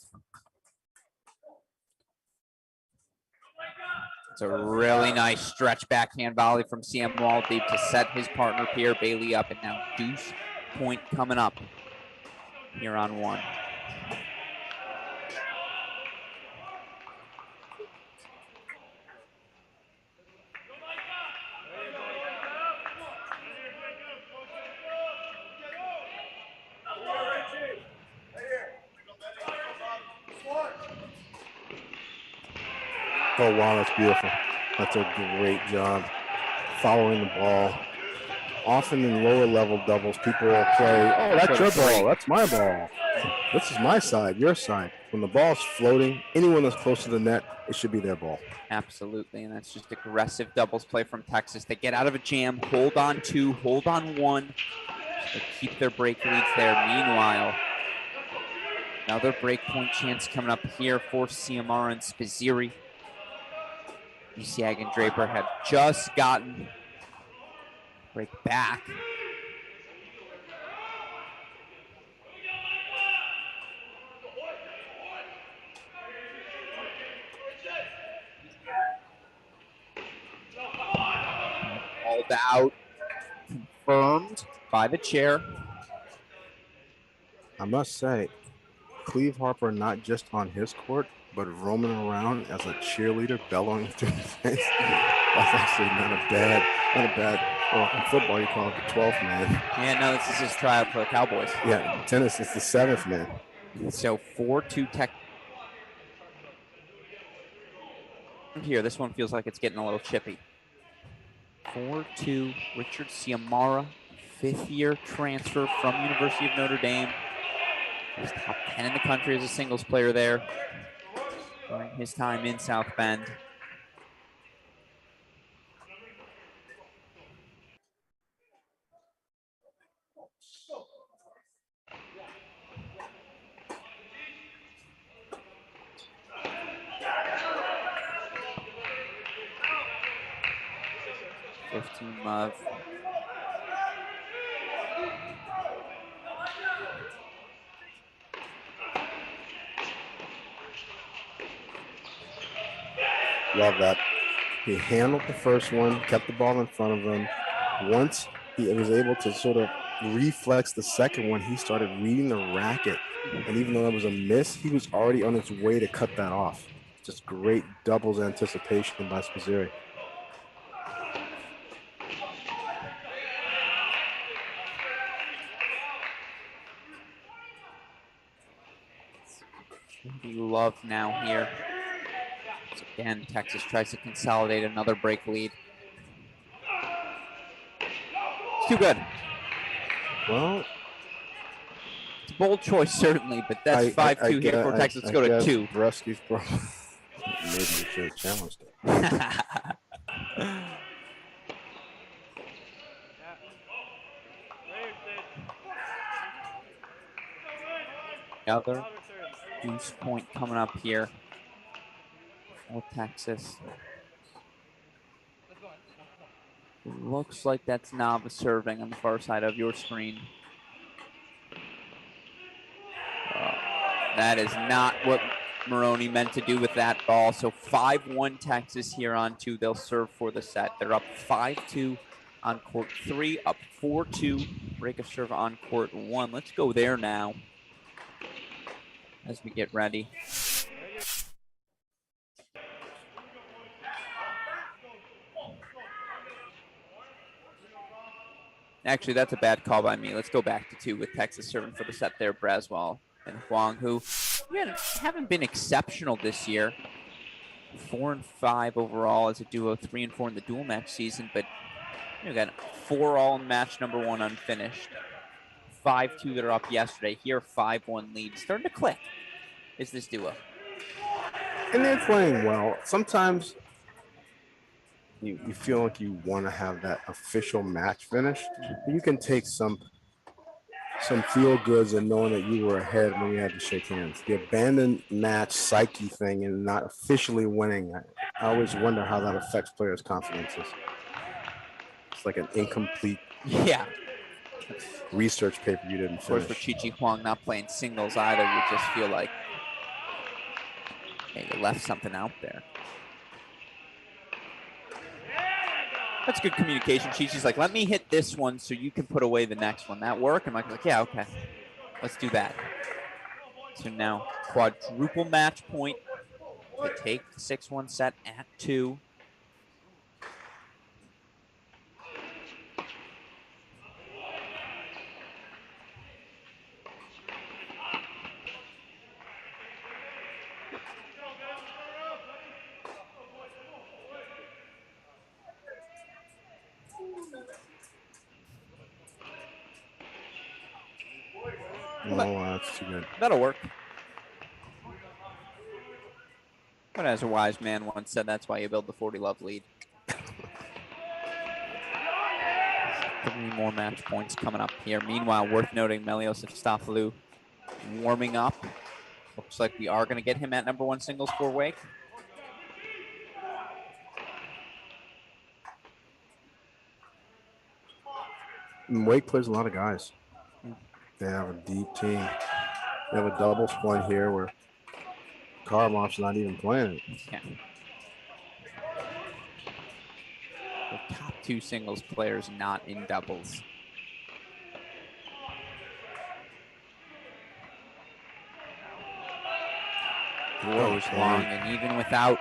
It's a really nice stretch backhand volley from CM Waldeep to set his partner Pierre Bailey up, and now deuce point coming up here on one. Oh, wow, that's beautiful. That's a great job following the ball. Often in lower level doubles, people will play, oh, that's your ball, that's my ball. This is my side, your side. When the ball's floating, anyone that's close to the net, it should be their ball. Absolutely, and that's just aggressive doubles play from Texas. They get out of a jam, hold on two, hold on one. They keep their break leads there. Meanwhile, another break point chance coming up here for CMR and Spizzirri. UCAG and Draper have just gotten break back. Called out, confirmed by the chair. I must say, Cleve Harper not just on his court, but roaming around as a cheerleader, bellowing through the face. That's actually not a bad. Well, in football, you call it the 12th man. Yeah, no, this is his tryout for the Cowboys. Yeah, in tennis, it's the 7th man. So 4-2 Tech. Here, this one feels like it's getting a little chippy. 4-2, Richard Ciamara, fifth-year transfer from University of Notre Dame. He's top 10 in the country as a singles player there during his time in South Bend. Love. Love that. He handled the first one, kept the ball in front of him. Once he was able to sort of reflex the second one, he started reading the racket. And even though that was a miss, he was already on his way to cut that off. Just great doubles anticipation by Spizzirri. Be Love now here. So again, Texas tries to consolidate another break lead. It's too good. Well, it's a bold choice, certainly, but that's 5-2 here for Texas. Let's go to 2. Bresky's problem. Maybe you should have challenged it. Other deuce point coming up here for Texas. Looks like that's Nava serving on the far side of your screen. That is not what Maroney meant to do with that ball. So 5-1 Texas here on 2. They'll serve for the set. They're up 5-2 on court 3, up 4-2. Break of serve on court 1. Let's go there now as we get ready. Actually, that's a bad call by me. Let's go back to 2 with Texas serving for the set there. Braswell and Huang, who haven't been exceptional this year. 4-5 overall as a duo, 3-4 in the dual match season, but you got 4 all in match number 1 unfinished. 5-2 that are up yesterday. Here, 5-1 lead. Starting to click is this duo. And they're playing well. Sometimes you feel like you want to have that official match finish. You can take some feel goods and knowing that you were ahead when you had to shake hands. The abandoned match psyche thing and not officially winning. I always wonder how that affects players' confidences. It's like an incomplete. Yeah. research paper you didn't Of course, finish. for Chi Chi Huang not playing singles either, you just feel like, hey, you left something out there. That's good communication. Chi Chi's like, let me hit this one so you can put away the next one. That work? And Michael's like, yeah, okay. Let's do that. So now quadruple match point to take the 6-1 set at 2. Oh, that's too good. That'll work. But as a wise man once said, that's why you build the 40 love lead. 3 more match points coming up here. Meanwhile, worth noting, Melios Efstafalu warming up. Looks like we are going to get him at number 1 singles for Wake. And Wake plays a lot of guys. They have a deep team. They have a doubles point here where Karamov's not even playing it. Yeah. The top 2 singles players not in doubles. Goes long, and even without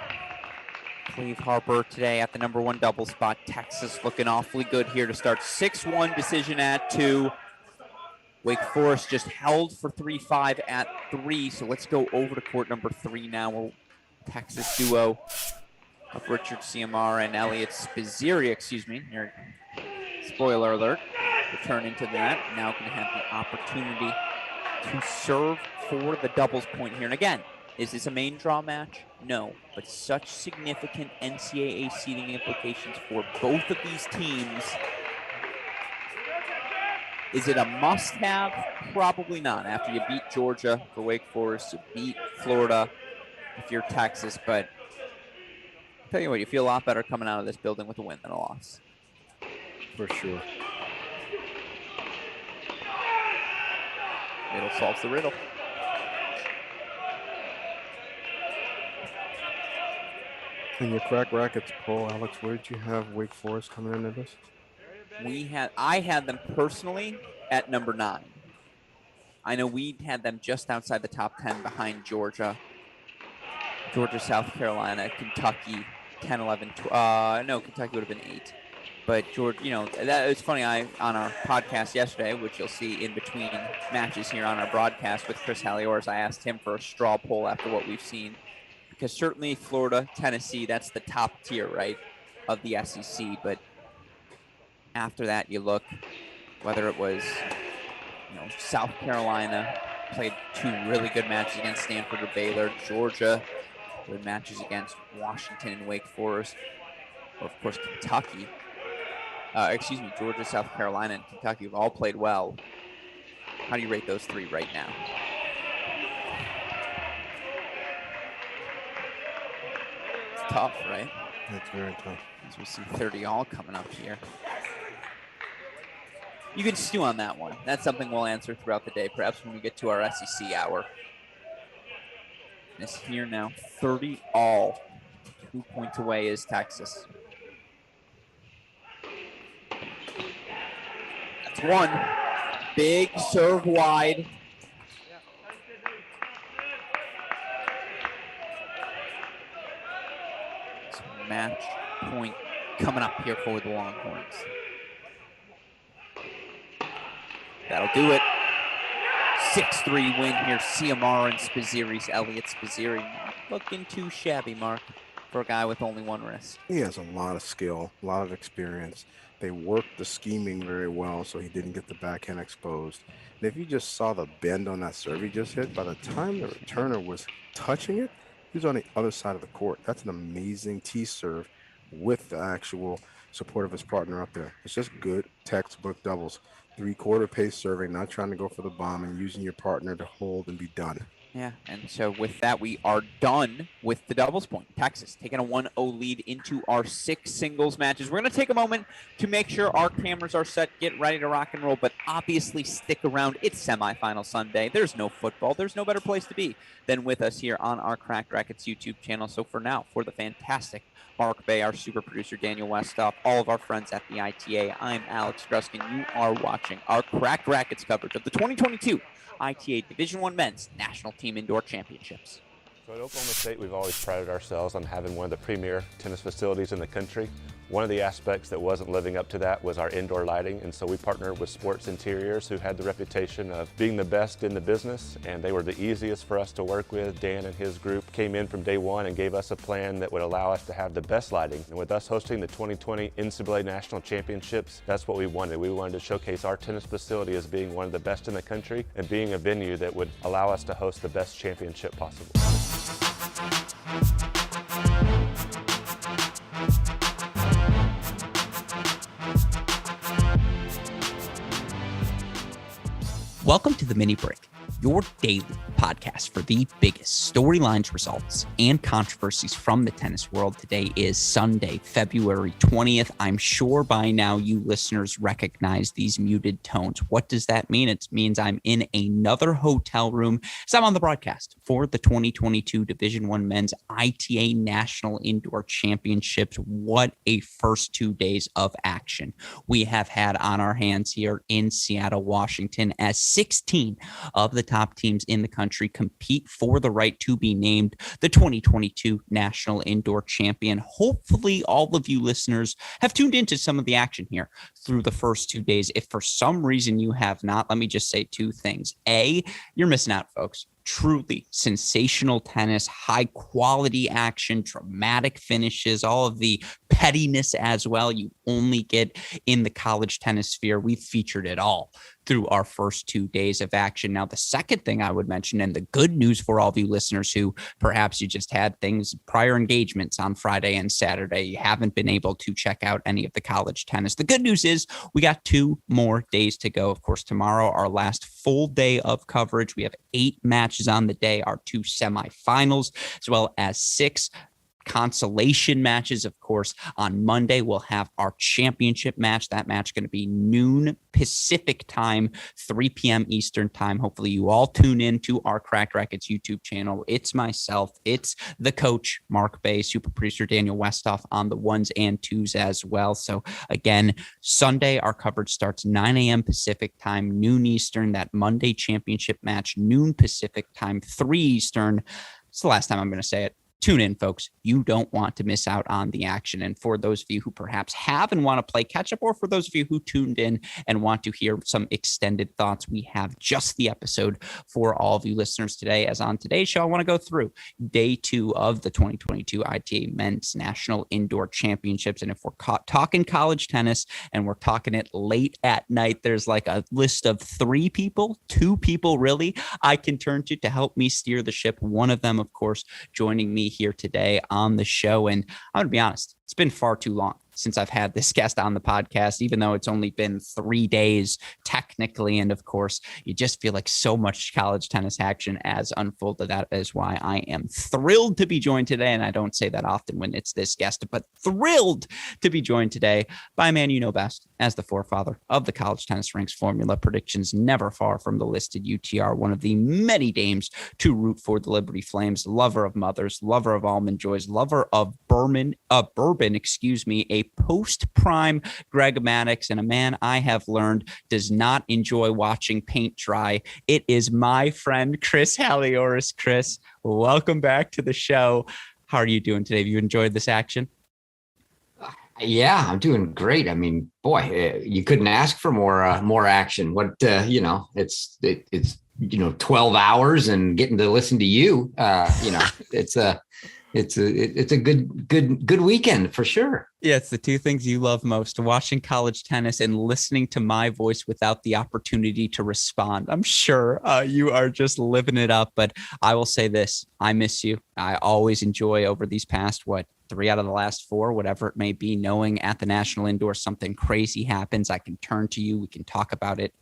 Cleve Harper today at the number 1 double spot, Texas looking awfully good here to start. 6-1 decision at 2. Wake Forest just held for 3-5 at 3. So let's go over to court number 3 now. Where Texas duo of Richard CMR and Elliot Spizzeri, excuse me. Here, spoiler alert. Return into that. Now going to have the opportunity to serve for the doubles point here. And again, is this a main draw match? No, but such significant NCAA seeding implications for both of these teams. Is it a must-have? Probably not. After you beat Georgia for Wake Forest, you beat Florida if you're Texas, but I'll tell you what, you feel a lot better coming out of this building with a win than a loss. For sure. Middle solves the riddle. In your Crack Rackets poll, Alex, where did you have Wake Forest coming into this? I had them personally at number 9. I know we had them just outside the top 10 behind Georgia, South Carolina, Kentucky, 10, 11, no, Kentucky would have been 8. But Georgia, that it's funny. On our podcast yesterday, which you'll see in between matches here on our broadcast with Chris Halliors, I asked him for a straw poll after what we've seen, because certainly Florida, Tennessee, that's the top tier, right, of the SEC. But after that, you look, whether it was, South Carolina played 2 really good matches against Stanford or Baylor, Georgia, good matches against Washington and Wake Forest, or of course Kentucky. Georgia, South Carolina, and Kentucky have all played well. How do you rate those 3 right now? It's tough, right? It's very tough. As we see 30 all coming up here. You can stew on that one. That's something we'll answer throughout the day, perhaps when we get to our SEC hour. It's here now, 30 all. 2 points away is Texas. That's 1. Big serve wide. So match point coming up here for the Longhorns. That'll do it. 6-3 win here. CMR and Spizzeri's Elliot Spizzeri. Not looking too shabby, Mark, for a guy with only 1 wrist. He has a lot of skill, a lot of experience. They worked the scheming very well, so he didn't get the backhand exposed. And if you just saw the bend on that serve he just hit, by the time the returner was touching it, he was on the other side of the court. That's an amazing tee serve with the actual support of his partner up there. It's just good textbook doubles. 3/4 pace serving, not trying to go for the bomb and using your partner to hold and be done. Yeah, and so with that, we are done with the doubles point. Texas taking a 1-0 lead into our 6 singles matches. We're going to take a moment to make sure our cameras are set, get ready to rock and roll, but obviously stick around. It's semifinal Sunday. There's no football. There's no better place to be than with us here on our Cracked Racquets YouTube channel. So for now, for the fantastic Mark Bay, our super producer Daniel Westoff, all of our friends at the ITA, I'm Alex Gruskin. You are watching our Cracked Racquets coverage of the 2022 ITA Division I Men's National Team Indoor Championships. So at Oklahoma State, we've always prided ourselves on having one of the premier tennis facilities in the country. One of the aspects that wasn't living up to that was our indoor lighting, and so we partnered with Sports Interiors, who had the reputation of being the best in the business, and they were the easiest for us to work with. Dan and his group came in from day one and gave us a plan that would allow us to have the best lighting. And with us hosting the 2020 NCAA National Championships, that's what we wanted. We wanted to showcase our tennis facility as being one of the best in the country and being a venue that would allow us to host the best championship possible. Welcome to the Mini Break, your daily podcast for the biggest storylines, results, and controversies from the tennis world. Today is Sunday, February 20th. I'm sure by now you listeners recognize these muted tones. What does that mean? It means I'm in another hotel room as I'm on the broadcast for the 2022 Division I Men's ITA National Indoor Championships. What a first 2 days of action we have had on our hands here in Seattle, Washington, as 16 of the top teams in the country compete for the right to be named the 2022 National Indoor Champion. Hopefully, all of you listeners have tuned into some of the action here through the first 2 days. If for some reason you have not, let me just say two things. A, you're missing out, folks. Truly sensational tennis, high quality action, dramatic finishes, all of the pettiness as well you only get in the college tennis sphere. We've featured it all through our first 2 days of action. Now, the second thing I would mention, and the good news for all of you listeners who perhaps you just had prior engagements on Friday and Saturday, you haven't been able to check out any of the college tennis. The good news is we got 2 more days to go. Of course, tomorrow, our last full day of coverage. We have 8 matches on the day, our 2 semifinals, as well as 6 consolation matches. Of course, on Monday, we'll have our championship match. That match going to be noon Pacific time, 3 p.m. Eastern time. Hopefully you all tune in to our Cracked Racquets YouTube channel. It's myself. It's the coach, Mark Bay, super producer Daniel Westoff on the 1s and 2s as well. So again, Sunday, our coverage starts 9 a.m. Pacific time, noon Eastern. That Monday championship match, noon Pacific time, 3 Eastern. It's the last time I'm going to say it. Tune in, folks. You don't want to miss out on the action. And for those of you who perhaps have and want to play catch up, or for those of you who tuned in and want to hear some extended thoughts, we have just the episode for all of you listeners today. As on today's show, I want to go through day 2 of the 2022 ITA Men's National Indoor Championships. And if we're talking college tennis and we're talking it late at night, there's like a list of 3 people, 2 people really, I can turn to help me steer the ship. One of them, of course, joining me here today on the show. And I'm going to be honest, it's been far too long since I've had this guest on the podcast, even though it's only been 3 days technically. And of course, you just feel like so much college tennis action has unfolded. That is why I am thrilled to be joined today. And I don't say that often when it's this guest, but thrilled to be joined today by a man you know best as the forefather of the college tennis ranks formula predictions, never far from the listed UTR, one of the many dames to root for the Liberty Flames, lover of mothers, lover of almond joys, lover of bourbon, a post-prime Greg Maddox, and a man I have learned does not enjoy watching paint dry. It is my friend, Chris Halioris. Chris, welcome back to the show. How are you doing today? Have you enjoyed this action? Yeah, I'm doing great. I mean, boy, you couldn't ask for more action. What it's 12 hours and getting to listen to you. It's a good weekend for sure. Yeah, it's the 2 things you love most: watching college tennis and listening to my voice without the opportunity to respond. I'm sure you are just living it up, but I will say this: I miss you. I always enjoy over these past 3 out of the last 4, whatever it may be, knowing at the National Indoor something crazy happens, I can turn to you. We can talk about it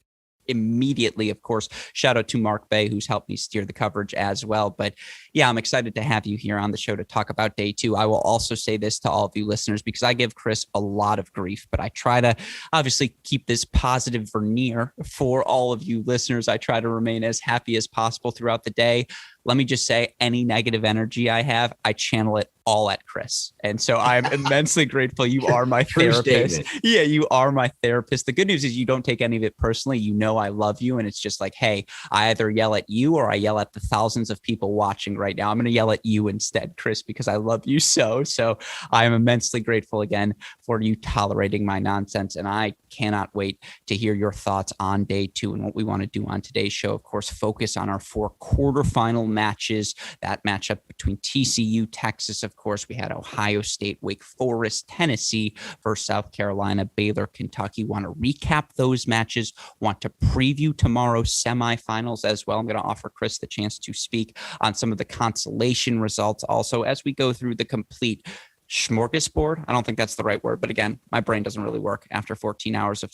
immediately. Of course, shout out to Mark Bay, who's helped me steer the coverage as well. But yeah, I'm excited to have you here on the show to talk about day two. I will also say this to all of you listeners, because I give Chris a lot of grief, but I try to obviously keep this positive veneer for all of you listeners. I try to remain as happy as possible throughout the day. Let me just say, any negative energy I have, I channel it all at Chris. And so I'm immensely grateful. You are my therapist. Yeah, you are my therapist. The good news is you don't take any of it personally. You know I love you. And it's just like, hey, I either yell at you or I yell at the thousands of people watching right now. I'm going to yell at you instead, Chris, because I love you so. So I am immensely grateful again for you tolerating my nonsense. And I cannot wait to hear your thoughts on day two. And what we want to do on today's show, of course, focus on our 4 quarterfinal matches. That matchup between TCU, Texas, of course, we had Ohio State, Wake Forest, Tennessee versus South Carolina, Baylor, Kentucky. Want to recap those matches, want to preview tomorrow's semifinals as well. I'm going to offer Chris the chance to speak on some of the consolation results also as we go through the complete smorgasbord. I don't think that's the right word, but again, my brain doesn't really work after 14 hours of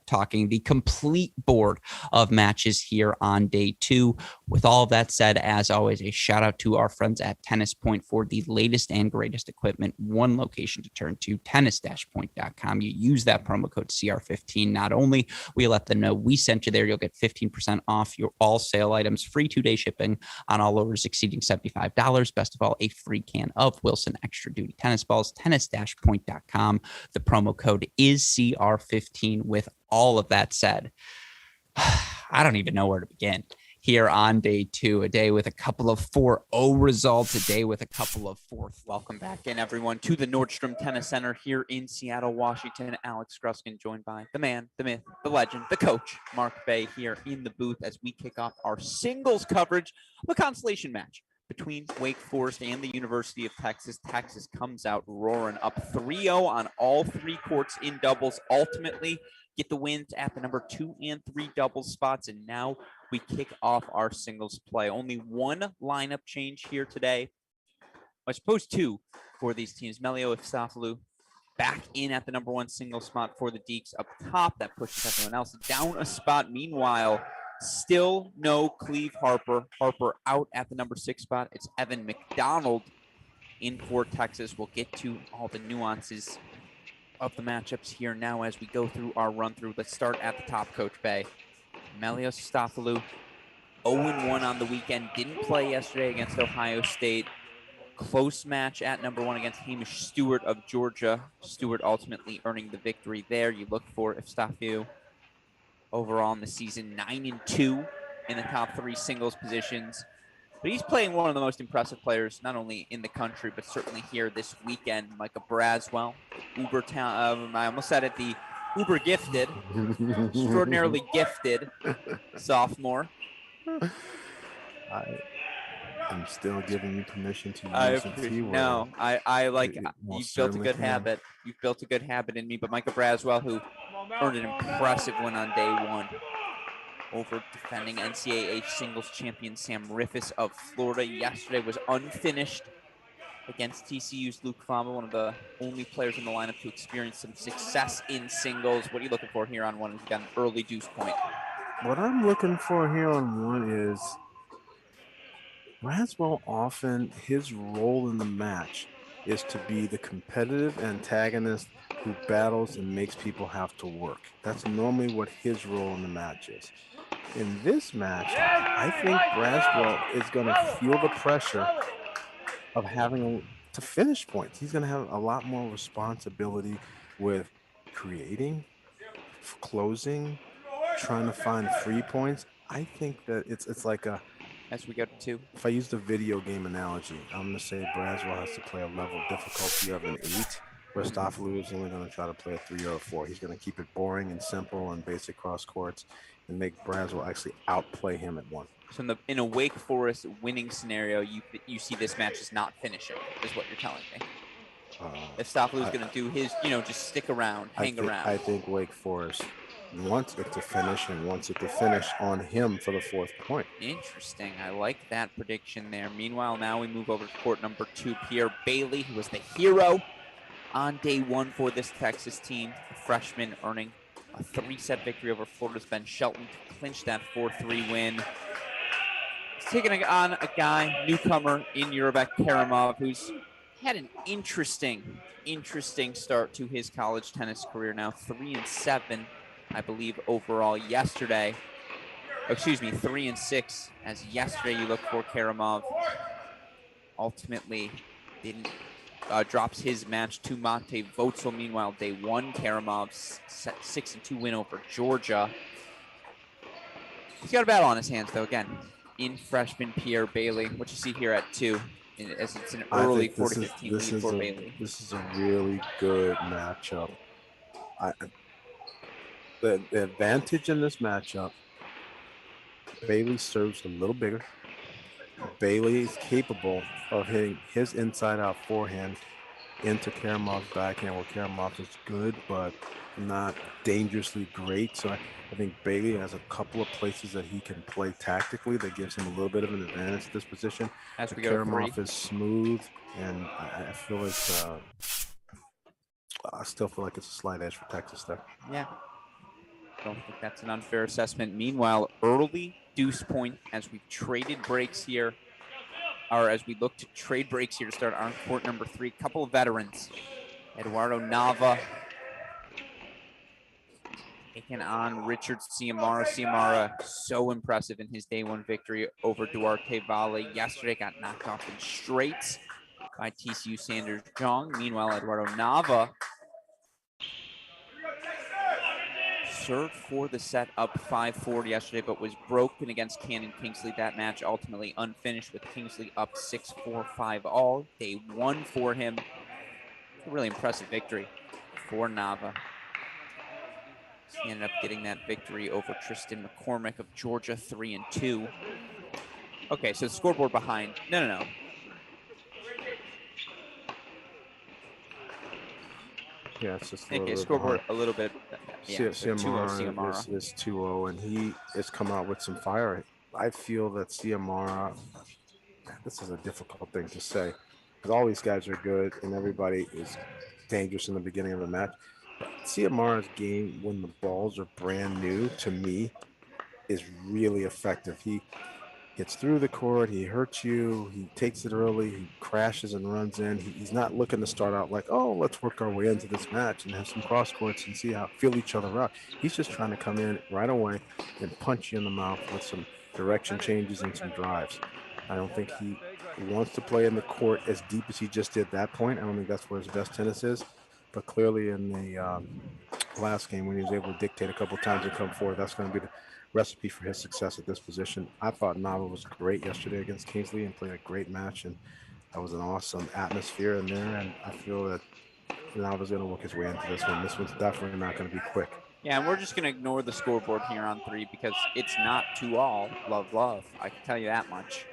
talking. The complete board of matches here on day two. With all of that said, as always, a shout out to our friends at Tennis Point for the latest and greatest equipment. One location to turn to, tennis-point.com. You use that promo code CR15. Not only will you let them know we sent you there, you'll get 15% off your all sale items, free 2-day shipping on all orders exceeding $75. Best of all, a free can of Wilson Extra Duty tennis balls, tennis-point.com. The promo code is CR15. With all of that said, I don't even know where to begin here on day two, a day with a couple of 4-0 results, a day with a couple of fourth. Welcome back in, everyone, to the Nordstrom Tennis Center here in Seattle, Washington. Alex Gruskin joined by the man, the myth, the legend, the coach, Mark Bay, here in the booth as we kick off our singles coverage of a consolation match between Wake Forest and the University of Texas. Texas comes out roaring up 3-0 on all 3 courts in doubles. Ultimately, get the wins at the number 2 and 3 doubles spots. And now we kick off our singles play. Only one lineup change here today. I suppose 2 for these teams. Melio Ifsafalou back in at the number 1 single spot for the Deeks up top. That pushes everyone else down a spot. Meanwhile, still no Cleve Harper. Harper out at the number 6 spot. It's Evan McDonald in for Texas. We'll get to all the nuances of the matchups here now as we go through our run through. Let's start at the top, Coach Bay. Melios Stafalou, 0-1 on the weekend. Didn't play yesterday against Ohio State. Close match at number 1 against Hamish Stewart of Georgia. Stewart ultimately earning the victory there. You look for Stafalou overall in the season, 9-2 in the top 3 singles positions. But he's playing one of the most impressive players, not only in the country, but certainly here this weekend. Micah Braswell, I almost said it, the uber gifted, extraordinarily gifted sophomore. I'm still giving you permission to use the T word. No, I like, you've built a good habit. You've built a good habit in me. But Micah Braswell, who earned an impressive win on day 1 over defending NCAA singles champion Sam Riffis of Florida. Yesterday was unfinished against TCU's Luke Fama, one of the only players in the lineup to experience some success in singles. What are you looking for here on 1? He's got an early deuce point. What I'm looking for here on 1 is Braswell often, his role in the match is to be the competitive antagonist who battles and makes people have to work. That's normally what his role in the match is. In this match, I think Braswell is going to feel the pressure of having to finish points. He's going to have a lot more responsibility with creating, closing, trying to find free points. I think that it's like a, as we go to 2. if I use the video game analogy, I'm going to say Braswell has to play a level of difficulty of an 8, where Stafalou is only going to try to play a 3 or a 4. He's going to keep it boring and simple and basic cross courts and make Braswell actually outplay him at 1. So in a Wake Forest winning scenario, you see this match is not finishing, is what you're telling me. If Stafalou is going to do his, just stick around, hang around. I think Wake Forest wants it to finish and wants it to finish on him for the 4th point. Interesting. I like that prediction there. Meanwhile, now we move over to court number 2. Pierre Bailey, who was the hero on day 1 for this Texas team, a freshman earning a 3-set victory over Florida's Ben Shelton to clinch that 4-3 win. He's taking on a guy, newcomer in Europe, Karamov, who's had an interesting start to his college tennis career now. 3-7, I believe, overall yesterday. Excuse me, 3-6, as yesterday you look for Karamov. Ultimately, didn't drops his match to Mate Votzel. Meanwhile, day one, Karamov's 6-2 win over Georgia. He's got a battle on his hands, though. Again, in freshman Pierre Bailey, what you see here at 2, as it's an early 4-15 lead for Bailey. This is a really good matchup. The advantage in this matchup, Bailey serves a little bigger. Bailey is capable of hitting his inside-out forehand into Karamov's backhand, where Karamov is good, but not dangerously great. So I think Bailey has a couple of places that he can play tactically that gives him a little bit of an advantage at this position. As we go to 3. Karamov is smooth, and I feel like I still feel like it's a slight edge for Texas there. Yeah. Don't think that's an unfair assessment. Meanwhile, early deuce point as we've traded breaks here, or as we look to trade breaks here to start on court number 3. A couple of veterans. Eduardo Nava taking on Richard Ciamara. Ciamara, so impressive in his day 1 victory over Duarte Valle. Yesterday got knocked off in straights by TCU Sanders Jong. Meanwhile, Eduardo Nava served for the set up 5-4 yesterday, but was broken against Cannon Kingsley. That match ultimately unfinished with Kingsley up 6-4, 5-all. Day 1 for him. A really impressive victory for Nava. He ended up getting that victory over Tristan McCormick of Georgia, 3-2. Okay, so the scoreboard behind. No. Yeah, it's just Okay, scoreboard a little bit. Yeah, Ciamara is 2-0, and he has come out with some fire. I feel that Ciamara, this is a difficult thing to say, because all these guys are good, and everybody is dangerous in the beginning of the match. But Ciamara's game, when the balls are brand new, to me, is really effective. He gets through the court, he hurts you, he takes it early, he crashes and runs in. He's not looking to start out like, oh, let's work our way into this match and have some cross courts and see how feel each other out. He's just trying to come in right away and punch you in the mouth with some direction changes and some drives. I don't think he wants to play in the court as deep as he just did that point. I don't think that's where his best tennis is. But clearly in the last game, when he was able to dictate a couple times and come forward, that's going to be the recipe for his success at this position. I thought Nava was great yesterday against Kingsley and played a great match, and that was an awesome atmosphere in there, and I feel that Nava's going to work his way into this one. This one's definitely not going to be quick. Yeah, and we're just going to ignore the scoreboard here on 3 because it's not 2-all. Love. I can tell you that much.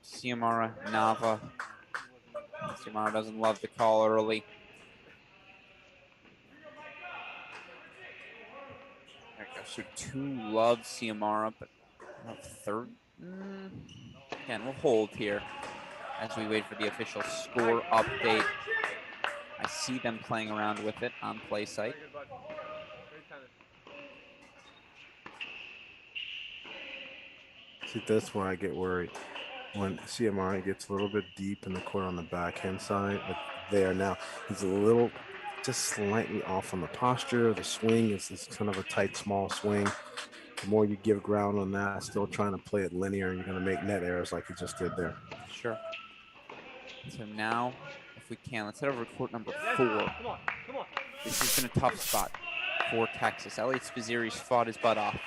Ciamara, Nava. Ciamara doesn't love the call early. So 2 loves Ciamara, but third. Again, we'll hold here as we wait for the official score update. I see them playing around with it on play site. See, that's where I get worried. When Ciamara gets a little bit deep in the court on the backhand side, but there now, he's a little just slightly off on the posture. The swing is kind of a tight, small swing. The more you give ground on that, still trying to play it linear, you're going to make net errors like he just did there. Sure. So now, if we can, let's head over to court number 4. This has been a tough spot for Texas. Elliot Spizzirri's fought his butt off.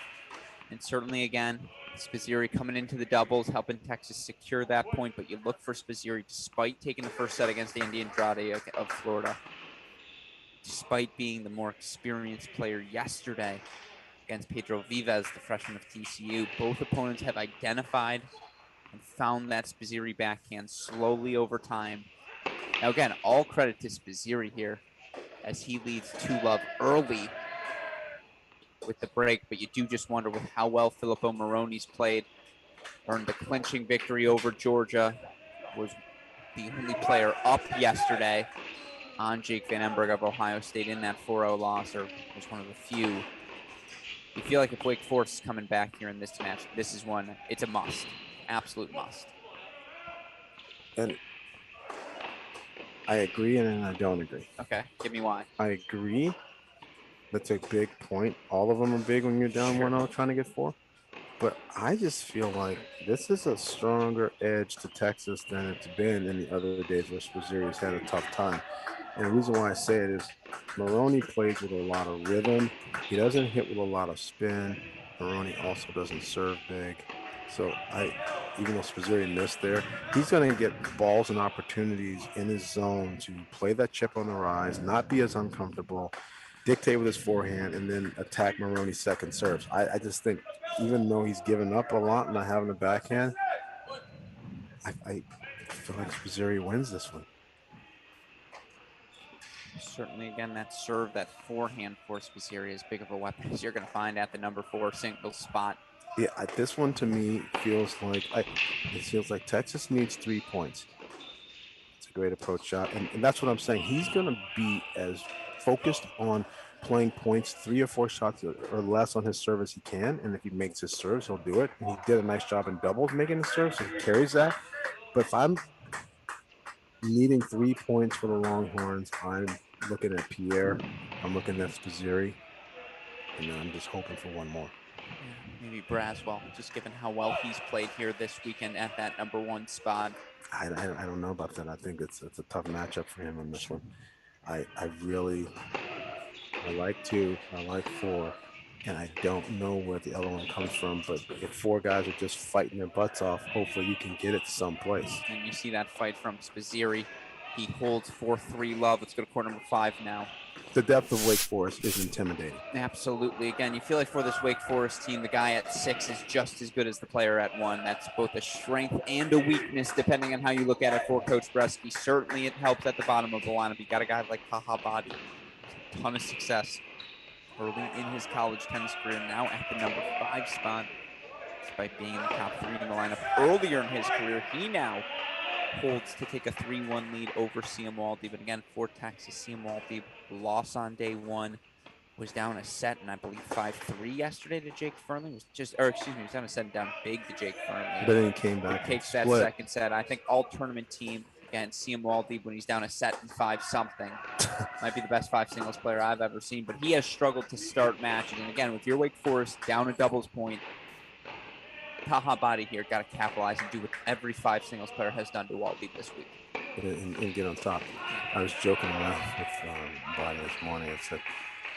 And certainly, again, Spizzirri coming into the doubles, helping Texas secure that point. But you look for Spizzirri, despite taking the first set against Andy Andrade of Florida, despite being the more experienced player yesterday against Pedro Vives, the freshman of TCU. Both opponents have identified and found that Spizzirri backhand slowly over time. Now, again, all credit to Spizzirri here as he leads 2-love early with the break, but you do just wonder with how well Filippo Moroni's played. Earned the clinching victory over Georgia, was the only player up yesterday on Jake Van Emberg of Ohio State in that 4-0 loss, or was one of the few. You feel like if Wake Forest is coming back here in this match, this is one, it's a must, absolute must. And I agree and I don't agree. Okay, give me why. I agree. That's a big point. All of them are big when you're down Sure. 1-0 trying to get 4. But I just feel like this is a stronger edge to Texas than it's been in the other days where Sposiri's had a tough time. And the reason why I say it is Maroney plays with a lot of rhythm. He doesn't hit with a lot of spin. Maroney also doesn't serve big. So even though Sposiri missed there, he's going to get balls and opportunities in his zone to play that chip on the rise, not be as uncomfortable, dictate with his forehand, and then attack Maroney's second serves. I just think even though he's given up a lot, not having a backhand, I feel like Sposiri wins this one. Certainly, again, that serve, that forehand for Sposiri is big of a weapon as you're going to find at the number 4 single spot. Yeah, this one to me feels like Texas needs 3 points. It's a great approach shot, and that's what I'm saying. He's going to be as focused on playing points 3 or 4 shots or less on his serve as he can, and if he makes his serves, he'll do it. And he did a nice job in doubles making his serve, so he carries that. But if I'm needing 3 points for the Longhorns, I'm looking at Pierre, I'm looking at Sposiri, and then I'm just hoping for one more. Maybe Braswell, just given how well he's played here this weekend at that number 1 spot. I don't know about that. I think it's a tough matchup for him in this one. I like 2, I like 4, and I don't know where the other one comes from. But if 4 guys are just fighting their butts off, hopefully you can get it someplace. And you see that fight from Sposiri. He holds 4-3 love. Let's go to court number 5 now. The depth of Wake Forest is intimidating. Absolutely. Again, you feel like for this Wake Forest team, the guy at 6 is just as good as the player at 1. That's both a strength and a weakness, depending on how you look at it for Coach Bresky. Certainly it helps at the bottom of the lineup. You got a guy like Taha Badi. A ton of success early in his college tennis career, now at the number 5 spot. Despite being in the top 3 in the lineup earlier in his career, he now holds to take a 3-1 lead over Siamwaldi. But again, for Texas, Siamwaldi loss on day 1, was down a set, and I believe 5-3 yesterday to Jake Fernley. Was down a set and down big to Jake Fernley. But then he came back. Takes that second set. I think all tournament team against Siamwaldi when he's down a set in 5-something might be the best 5 singles player I've ever seen. But he has struggled to start matches. And again, with your Wake Forest down a doubles point, Taha Badi here got to capitalize and do what every 5 singles player has done to Waldy this week. And get on top. I was joking around with Badi this morning. I said,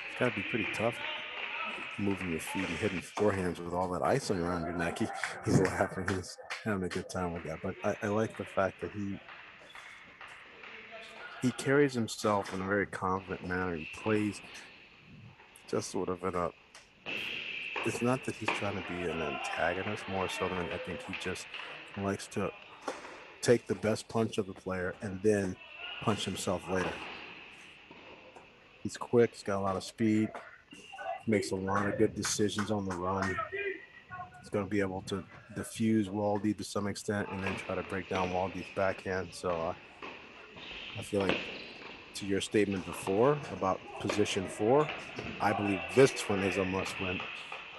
it's got to be pretty tough moving your feet and hitting forehands with all that icing around your neck. He's laughing. He's having a good time with that. But I like the fact that he carries himself in a very confident manner. He plays just sort of in a – it's not that he's trying to be an antagonist more so than I think he just likes to take the best punch of the player and then punch himself later. He's quick. He's got a lot of speed. Makes a lot of good decisions on the run. He's going to be able to diffuse Waldy to some extent and then try to break down Waldy's backhand. So I feel like to your statement before about position 4, I believe this one is a must-win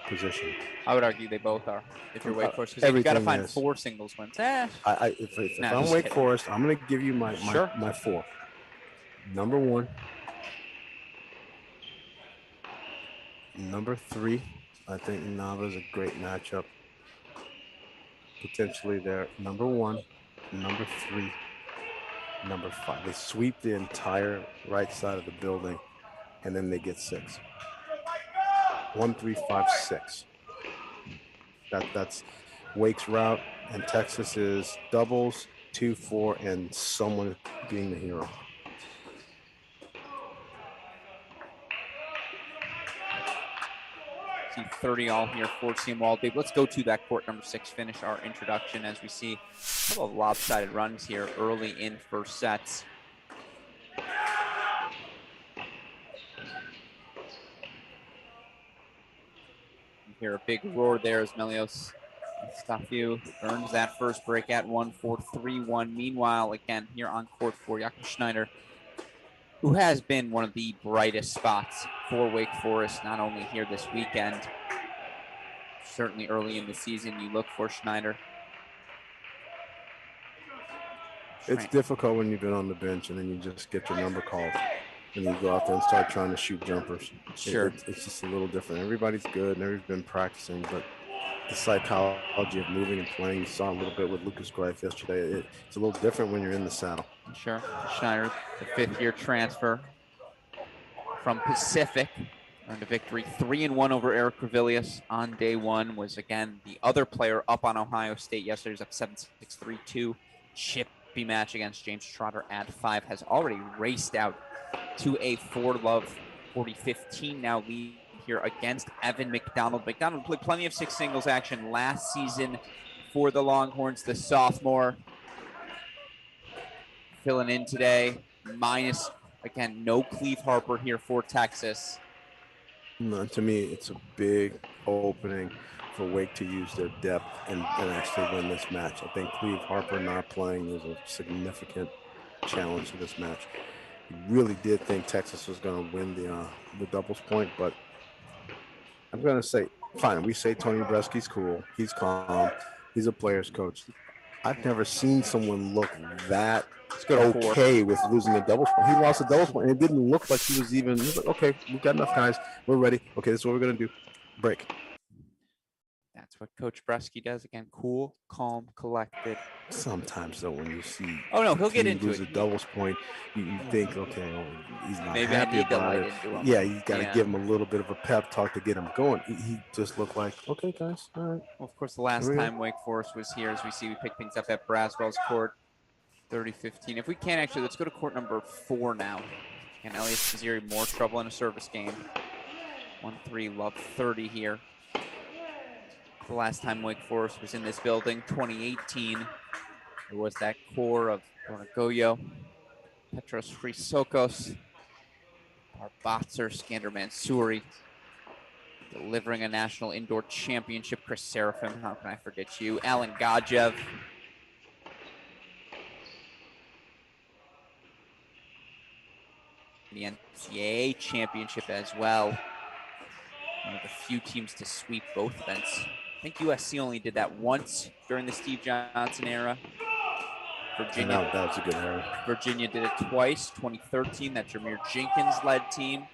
position. I would argue they both are. If you're Wake Forest, because you've got to find 4 singles wins. If I'm Wake Forest, I'm going to give you my 4. Number 1. Number 3, I think Nava's a great matchup. Potentially there. Number 1, number 3, number 5. They sweep the entire right side of the building, and then they get 6. 1, 3, 5, 6. That's Wake's route, and Texas is doubles, 2, 4, and someone being the hero. See 30 all here for Siamwaldi. Let's go to that court number 6, finish our introduction as we see a couple of lopsided runs here early in first sets. You hear a big roar there as Melios Stafiu earns that first break at 1-4, 3-1. Meanwhile, again, here on court for Jakob Schneider, who has been one of the brightest spots for Wake Forest, not only here this weekend, certainly early in the season. You look for Schneider. It's difficult when you've been on the bench and then you just get your number called and you go out there and start trying to shoot jumpers. Sure. It's just a little different. Everybody's good and everybody's been practicing, but the psychology of moving and playing, you saw a little bit with Lucas Greif yesterday. It's a little different when you're in the saddle. Sure. Schneider, the fifth-year transfer from Pacific, earned a victory 3-1 over Eric Revilius on day one. Was again the other player up on Ohio State yesterday. He was up 7-6, 3-2. Chippy match against James Trotter at 5. Has already raced out to a 4-love 40-15 now lead here against Evan McDonald. McDonald played plenty of 6 singles action last season for the Longhorns. The sophomore filling in today, minus, again, no Cleve Harper here for Texas. No, to me, it's a big opening for Wake to use their depth and actually win this match. I think Cleve Harper not playing is a significant challenge to this match. He really did think Texas was going to win the doubles point, but I'm going to say, fine, we say Tony Bresky's cool. He's calm. He's a player's coach. I've never seen someone look that okay with losing a doubles point. He lost a doubles point, and it didn't look like he was even, like, okay, we've got enough guys. We're ready. Okay, this is what we're going to do. Break. That's what Coach Bresky does. Again, cool, calm, collected. Sometimes, though, when you see he'll get into lose it. a doubles point, you think, okay, well, he's not Maybe happy I need about to it. light into him. Yeah, you got to give him a little bit of a pep talk to get him going. He just looked like, okay, guys, all right. Well, of course, the last time Wake Forest was here, as we see, we pick things up at Braswell's court, 30-15. If we can, actually, let's go to court number 4 now. And Elias Kaziri, more trouble in a service game. 1-3, love 30 here. The last time Wake Forest was in this building, 2018, there was that core of Bornagoyo, Petros Chrysokos, Barbatzer, Skander Mansouri, delivering a national indoor championship. Chris Serafim, how can I forget you? Alan Gajev. The NCAA championship as well. One of the few teams to sweep both events. I think USC only did that once during the Steve Johnson era. Virginia, that was a good era. Virginia did it twice. 2013, that Jameer Jenkins-led team.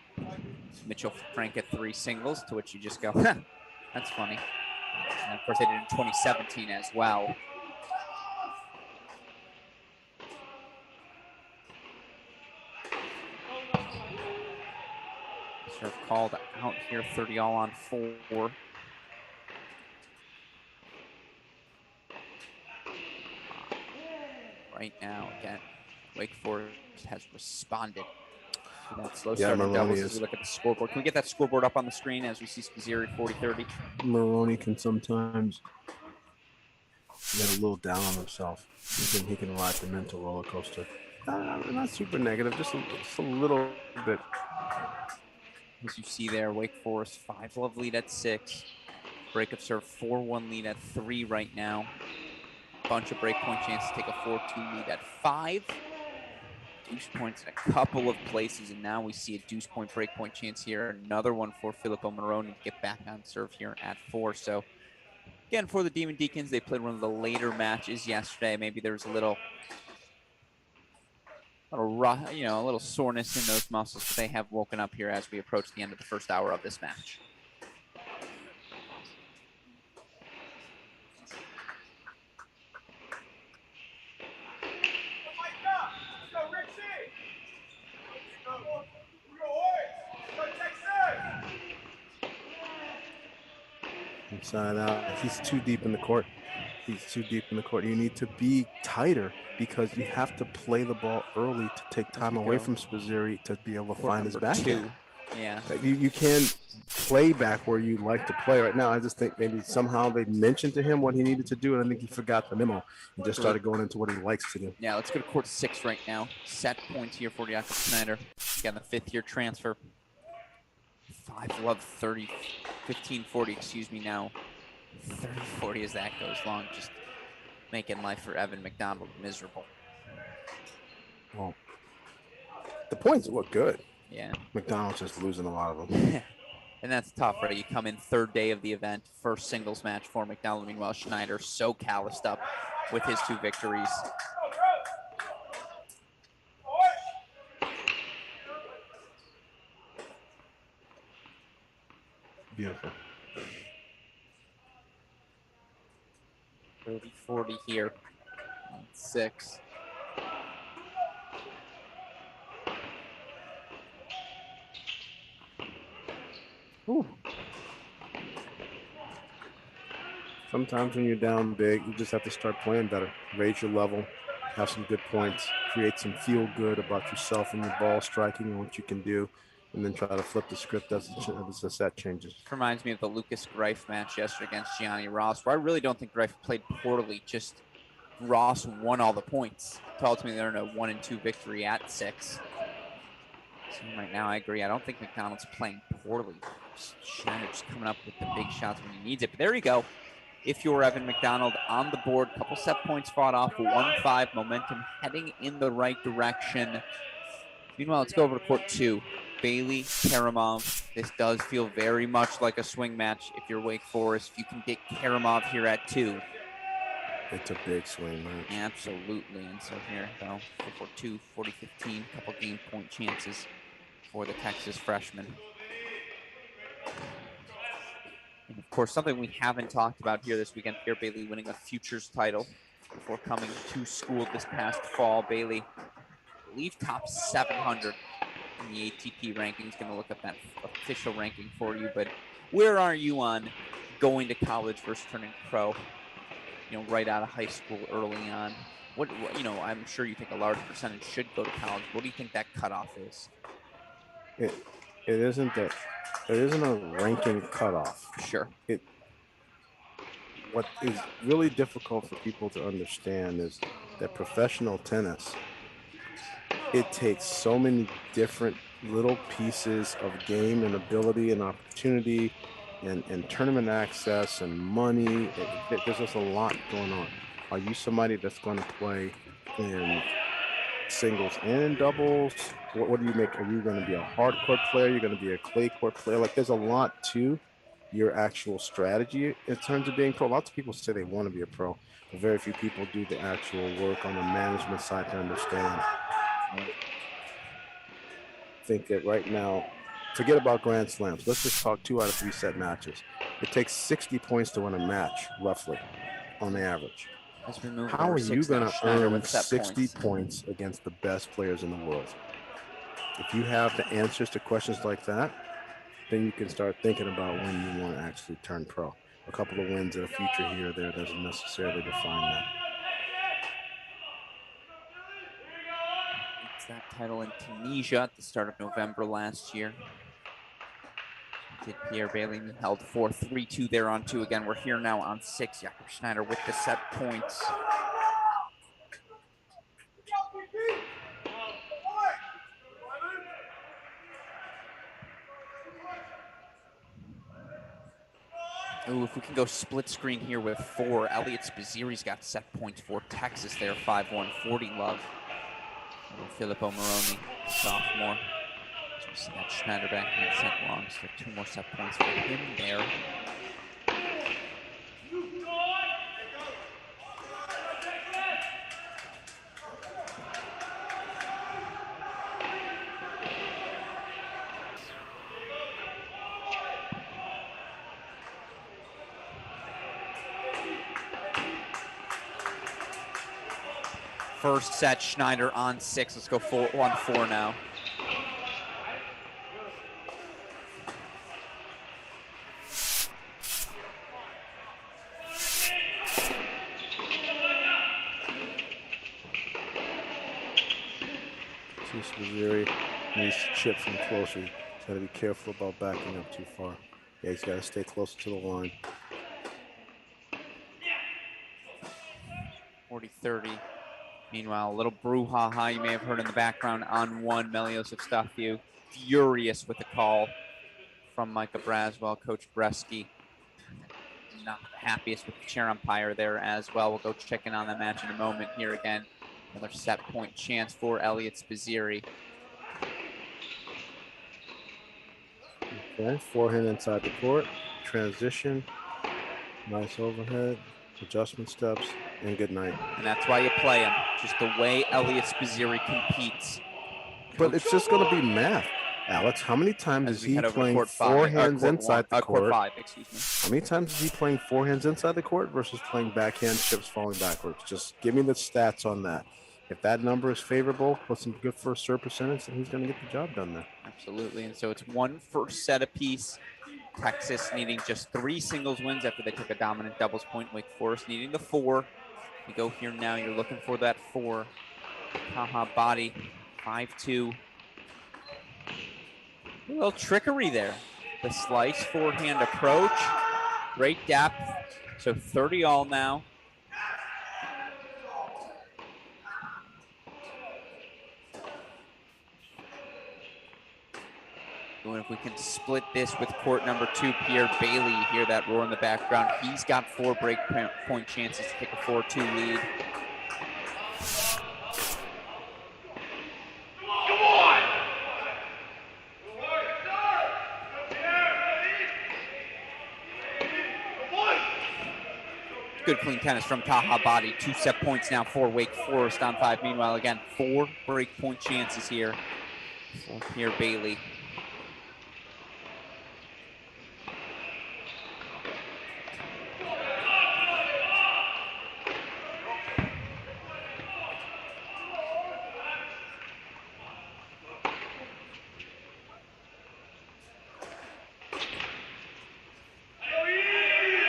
Mitchell Frank at 3 singles, to which you just go, that's funny. And of course, they did it in 2017 as well. Serve called out here, 30 all on 4. Right now, again, Wake Forest has responded to that slow start in doubles as we look at the scoreboard. Can we get that scoreboard up on the screen as we see Scazzeri 40-30? Maroney can sometimes get a little down on himself. He can ride the mental roller coaster. Not super negative, just a little bit. As you see there, Wake Forest 5-love lead at 6. Break of serve 4-1 lead at 3 right now. Bunch of break point chances to take a 4-2 lead at 5. Deuce points in a couple of places, and now we see a deuce point break point chance here. Another one for Filippo Maroney to get back on serve here at 4. So again, for the Demon Deacons, they played one of the later matches yesterday. Maybe there was a little soreness in those muscles, but they have woken up here as we approach the end of the first hour of this match. Inside out. He's too deep in the court. He's too deep in the court. You need to be tighter because you have to play the ball early to take time away from Scazzeri to be able to find his backhand. Yeah. You can't play back where you like to play right now. I just think maybe somehow they mentioned to him what he needed to do, and I think he forgot the memo and just started going into what he likes to do. Yeah, let's go to court 6 right now. Set points here for Jakob Schneider. Again, the 5th-year transfer. 5-love 30, 15-40, excuse me now. 30-40 as that goes long, just making life for Evan McDonald miserable. Well, The points look good. Yeah. McDonald's just losing a lot of them. And that's tough, right? You come in third day of the event, first singles match for McDonald. Meanwhile, Schneider so calloused up with his 2 victories. Beautiful. 30-40 here. 6. Ooh. Sometimes when you're down big, you just have to start playing better. Raise your level, have some good points, create some feel good about yourself and your ball striking and what you can do, and then try to flip the script as the set changes. Reminds me of the Lucas Greif match yesterday against Gianni Ross, where I really don't think Greif played poorly. Just Ross won all the points. Tells me they're in a 1-2 victory at 6. So right now, I agree. I don't think McDonald's playing poorly. Schneider just coming up with the big shots when he needs it. But there you go. If you're Evan McDonald on the board, couple set points fought off, 1-5, momentum heading in the right direction. Meanwhile, let's go over to court 2. Bailey, Karamov. This does feel very much like a swing match if you're Wake Forest. If you can get Karamov here at 2. It's a big swing match. Absolutely. And so here, though, for court 2, 40-15, couple game point chances for the Texas freshman. And of course, something we haven't talked about here this weekend, Pierre Bailey winning a futures title before coming to school this past fall. Bailey, I believe, top 700 in the ATP rankings. Going to look up that official ranking for you. But where are you on going to college versus turning pro? You know, right out of high school early on. What you know, I'm sure you think a large percentage should go to college. What do you think that cutoff is? It isn't that. It isn't a ranking cutoff. Sure. What is really difficult for people to understand is that professional tennis, it takes so many different little pieces of game and ability and opportunity and tournament access and money. There's just a lot going on. Are you somebody that's going to play in singles and in doubles? What do you make? Are you going to be a hard court player? You're going to be a clay court player? Like, there's a lot to your actual strategy in terms of being pro. Lots of people say they want to be a pro, but very few people do the actual work on the management side to understand. I think that right now, forget about Grand Slams. Let's just talk 2 out of 3 set matches. It takes 60 points to win a match, roughly, on the average. How are you going to earn 60 points against the best players in the world? If you have the answers to questions like that, then you can start thinking about when you want to actually turn pro. A couple of wins in the future here or there doesn't necessarily define that. It's that title in Tunisia at the start of November last year. Did Pierre Bailey held 4-3-2 there on 2 again. We're here now on 6. Jakob Schneider with the set points. Ooh, if we can go split screen here with 4. Elliot Spaziri's got set points for Texas there, 5-1, 40 love. Filippo Moroni, sophomore. So we see that Schneider back in set long. So 2 more set points for him there. First set, Schneider on 6. Let's go 1-4 now. Spaziri needs to chip from closer. He's got to be careful about backing up too far. Yeah, he's got to stay closer to the line. 40-30. Meanwhile, a little brouhaha you may have heard in the background on 1. Melios Evstafiou furious with the call from Micah Braswell, Coach Bresky. Not the happiest with the chair umpire there as well. We'll go check in on the match in a moment here again. Another set point chance for Elliot Spaziri. Okay, forehand inside the court, transition, nice overhead, adjustment steps, and good night. And that's why you play him. Just the way Elliot Spizzirri competes. But it's just going to be math. Alex, how many times As is we he head over to playing court five, forehands court inside the court court? five, excuse me. How many times is he playing forehands inside the court versus playing backhand chips falling backwards? Just give me the stats on that. If that number is favorable with some good first serve percentage, then he's going to get the job done there. Absolutely. And so it's one first set apiece. Texas needing just 3 singles wins after they took a dominant doubles point. Wake Forest needing the 4. You go here now. You're looking for that 4. Taha body 5-2. A little trickery there. The slice forehand approach. Great depth. So 30 all now. And if we can split this with court number 2, Pierre Bailey, you hear that roar in the background. He's got 4 break point chances to take a 4-2 lead. Good clean tennis from Taha Badi. 2 set points now for Wake Forest on 5. Meanwhile, again, 4 break point chances here for Pierre Bailey.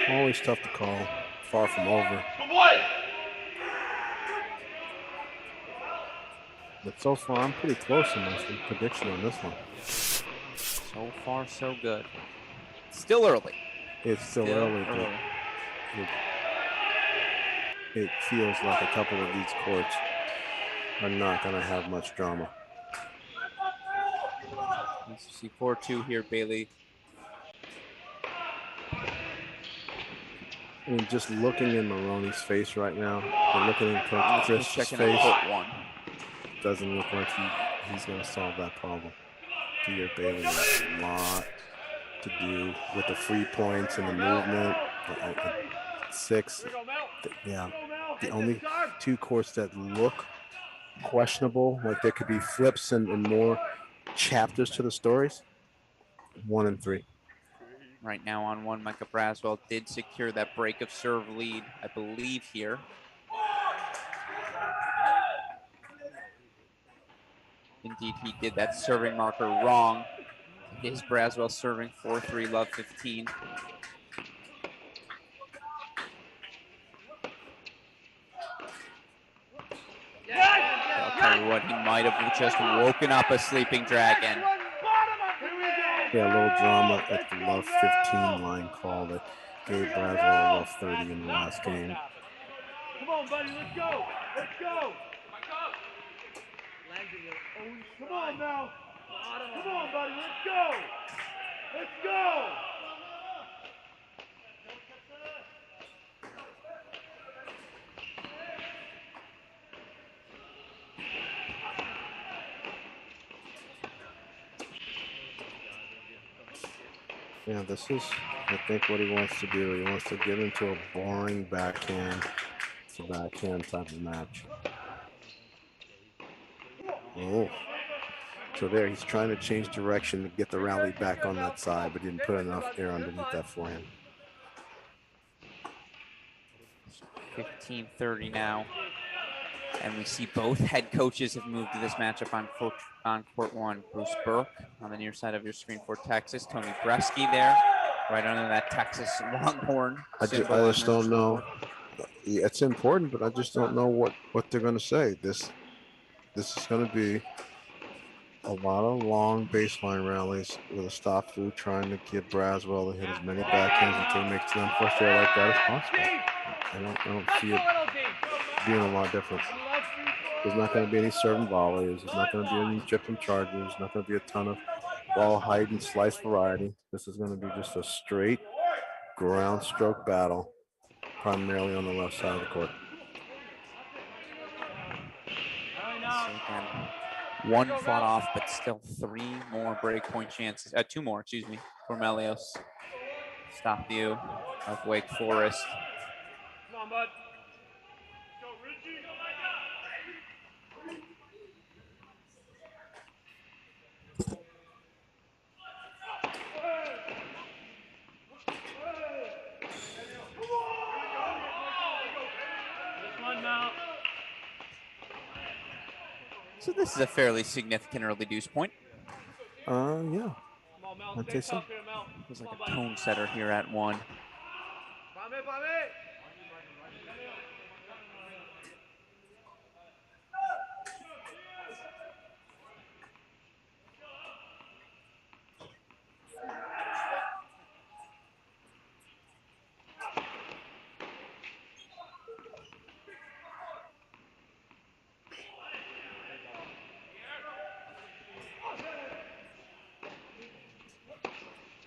Always tough to call. Far from over. But so far, I'm pretty close in my prediction on this one. So far, so good. Still early. It's still early, but it feels like a couple of these courts are not going to have much drama. Let's see 4-2 here, Bailey. I mean, just looking in Maroney's face right now, and looking in Coach Chris's face, doesn't look like he's going to solve that problem. Pierre Bailey has a lot to do with the free points and the movement. At 6, yeah, the only 2 courts that look questionable, like there could be flips and more chapters to the stories, 1 and 3. Right now on 1, Micah Braswell did secure that break of serve lead, I believe, here. Indeed, he did that serving marker wrong. It is Braswell serving 4-3, love 15. I'll tell you what, he might have just woken up a sleeping dragon. Yeah, a little drama at the love 15 line call that gave Braswell a love 30 in the last game. Come on, buddy, let's go. Let's go. Come on now. Come on, buddy, let's go. Let's go. Yeah, this is, I think, what he wants to do. He wants to get into a boring backhand to backhand type of match. Oh, so there he's trying to change direction to get the rally back on that side, but didn't put enough air underneath that forehand. 15-30 now. And we see both head coaches have moved to this matchup on court 1. Bruce Burke on the near side of your screen for Texas. Tony Bresky there, right under that Texas Longhorn. I just don't know. Yeah, it's important, but I just don't know what they're going to say. This is going to be a lot of long baseline rallies with a stop through trying to get Braswell to hit as many backhands until he makes an unforced error like that as possible. I don't see it being a lot different. There's not going to be any serving volleys. There's not going to be any chips and charges. There's not going to be a ton of ball height and slice variety. This is going to be just a straight ground stroke battle, primarily on the left side of the court. One fought off, but still 3 more breakpoint chances. 2 more, excuse me, for Melios. Stop you of Wake Forest. Come on, bud. Go, Richie. This one now. So this is a fairly significant early deuce point. Yeah. Come on, Mel. I'd Stay say so. tough here, Mel. Feels like a tone setter here at 1. Pame.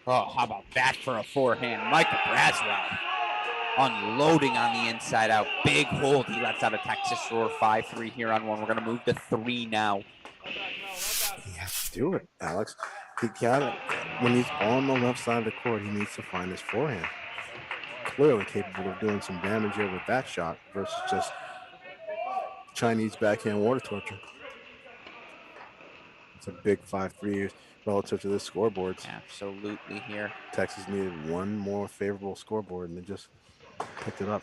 Oh, how about that for a forehand? Michael Braswell unloading on the inside out. Big hold. He lets out a Texas roar. 5-3 here on 1. We're going to move to 3 now. He has to do it, Alex. He got it. When he's on the left side of the court, he needs to find his forehand. Clearly capable of doing some damage here with that shot versus just Chinese backhand water torture. It's a big 5-3 relative to this scoreboards. Absolutely here. Texas needed one more favorable scoreboard, and they just picked it up.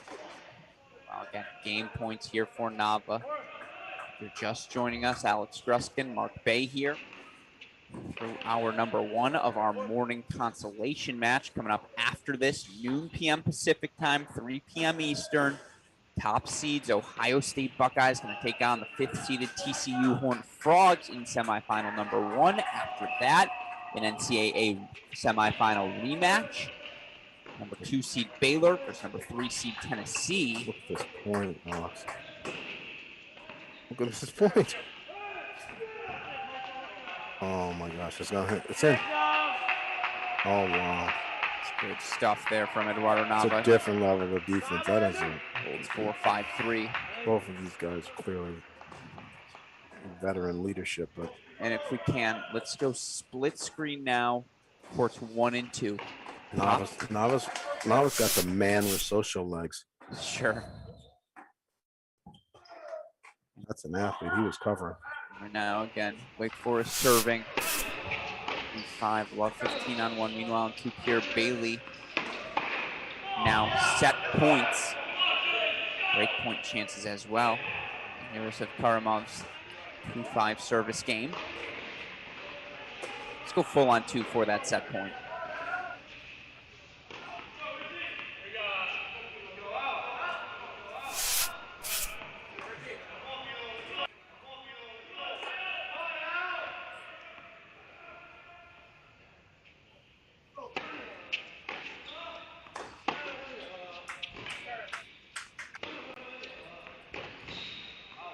Well, again, game points here for Nava. If you're just joining us, Alex Gruskin, Mark Bay here through our number 1 of our morning consolation match coming up after this, noon p.m. Pacific time, 3 p.m. Eastern. Top seeds, Ohio State Buckeyes going to take on the 5th-seeded TCU Horned Frogs in semifinal number 1. After that, an NCAA semifinal rematch. Number 2 seed Baylor versus number 3 seed Tennessee. Look at this point, Alex. Look at this point. Oh my gosh, it's not hit. It's in. Oh wow. It's good stuff there from Eduardo It's a Nava. different level of defense. That is it. Holds 4-5-3. Both of these guys are clearly veteran leadership, but And if we can, let's go split screen now. Courts 1 and 2. Nava's got the man with social legs. Sure. That's an athlete. He was covering. Right now, again, Wake Forest serving. 5, love 15 on 1. Meanwhile, in 2 here, Bailey now set points. Break point chances as well. Here's of Karamov's 2-5 service game. Let's go full on 2 for that set point.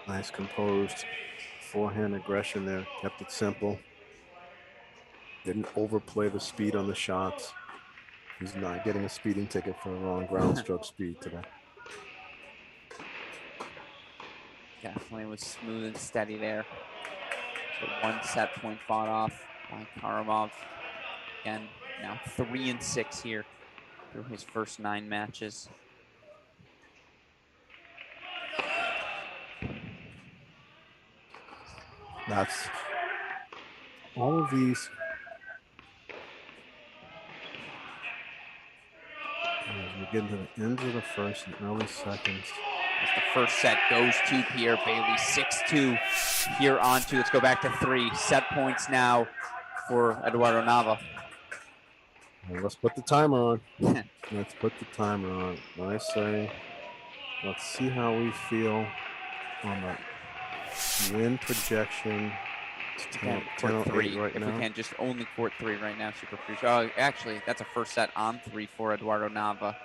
Nice composed forehand aggression there. Kept it simple. Didn't overplay the speed on the shots. He's not getting a speeding ticket for a wrong ground stroke speed today. Definitely was smooth and steady there. So 1 set point fought off by Karamov. Again, now 3 and 6 here through his first 9 matches. That's all of these. As we get into the ends of the first and early seconds. As the first set goes to Pierre Bailey, 6-2 here on 2. Let's go back to 3. Set points now for Eduardo Nava. Well, let's put the timer on. Let's put the timer on. I say, let's see how we feel on the win projection. It's 10, Court 3 right if now. we can, just only court 3 right now. Super crucial. Oh, actually, that's a first set on 3 for Eduardo Nava.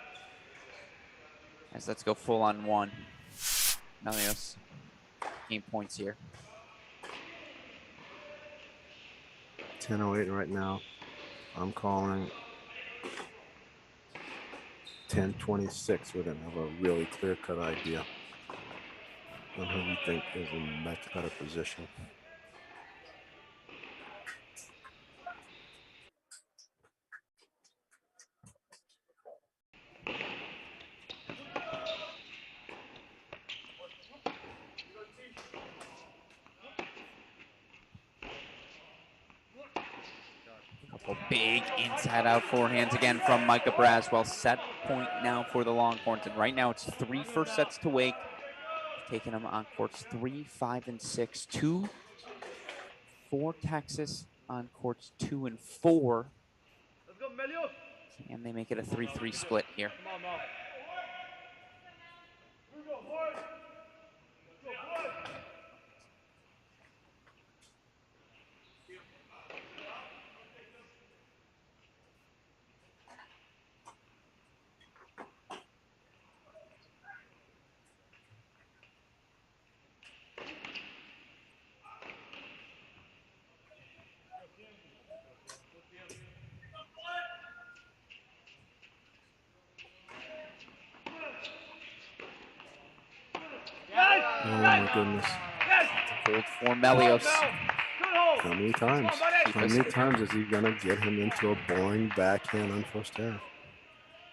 As let's go full on 1. Melios, game points here. 10:08 right now. I'm calling 10:26 with him. I have a really clear-cut idea on who we think is in much better position. Couple big inside-out forehands again from Micah Braswell. Set point now for the Longhorns, and right now it's 3 first sets to Wake. Taking them on courts 3, 5, and 6. 2 for Texas on courts 2 and 4. Let's go, Melios. Can they make it a 3-3 split here? Come on now. Here we go, boys. Let's go, boys. Oh my goodness. Hold for Melios. How many times? How many times is he gonna get him into a boring backhand unforced error?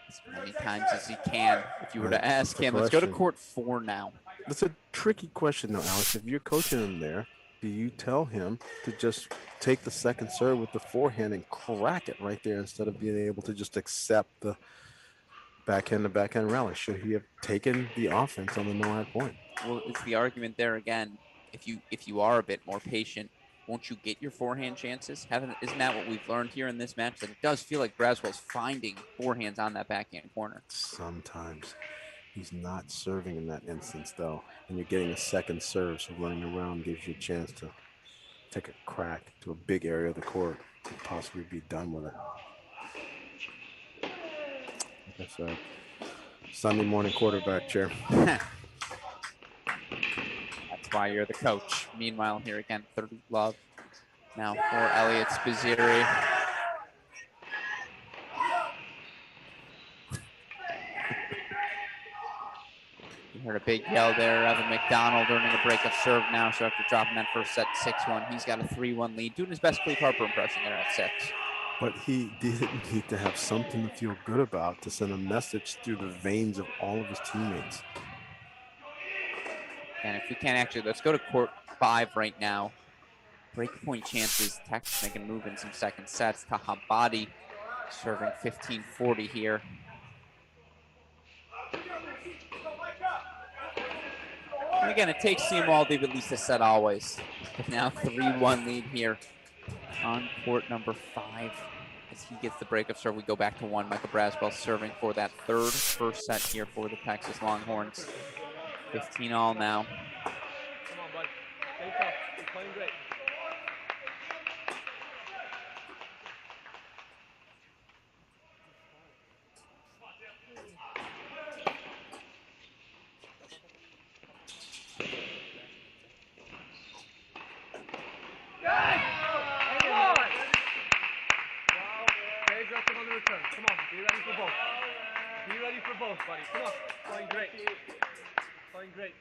As many times as he can. If you were to Right, ask that's the him, let's go to question. court 4 now. That's a tricky question though, Alex. If you're coaching him there, do you tell him to just take the second serve with the forehand and crack it right there instead of being able to just accept the backhand to backhand rally? Should he have taken the offense on the no-ad point? Well, it's the argument there again. If you are a bit more patient, won't you get your forehand chances? Isn't that what we've learned here in this match? That it does feel like Braswell's finding forehands on that backhand corner. Sometimes he's not serving in that instance though, and you're getting a second serve, so running around gives you a chance to take a crack to a big area of the court and possibly be done with it. Like I said, Sunday morning quarterback chair. That's why you're the coach. Meanwhile, here again, 30 love now for Elliot Spizzeri. You heard a big yell there. Evan McDonald earning a break of serve now. So after dropping that first set 6-1, he's got a 3-1 lead. Doing his best Cleve Harper impression there at 6. But he didn't need to have something to feel good about to send a message through the veins of all of his teammates. And if we can actually, let's go to court 5 right now. Breakpoint chances. Texas making a move in some second sets. Tahabadi serving 15-40 here. And again, it takes Team Aldi at least a set always. But now 3-1 lead here on court number 5. As he gets the break of serve, we go back to 1. Michael Braswell serving for that third first set here for the Texas Longhorns. 15 all now. Come on, bud. Stay tough. You're playing great. Come on. Stay aggressive on the return. Come on. Be ready for both. Be ready for both, buddy. Come on. Playing great. Playing great.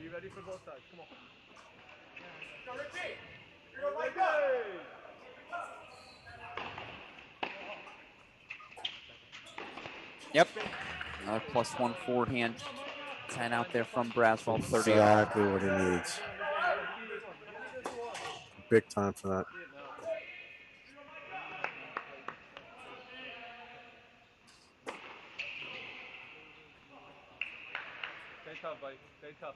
Be ready for both sides. Come on. Yep. Another +1 forehand. 10 out there from Braswell. 30 all. Exactly what he needs. Big time for that. Stay tough, buddy. Stay tough.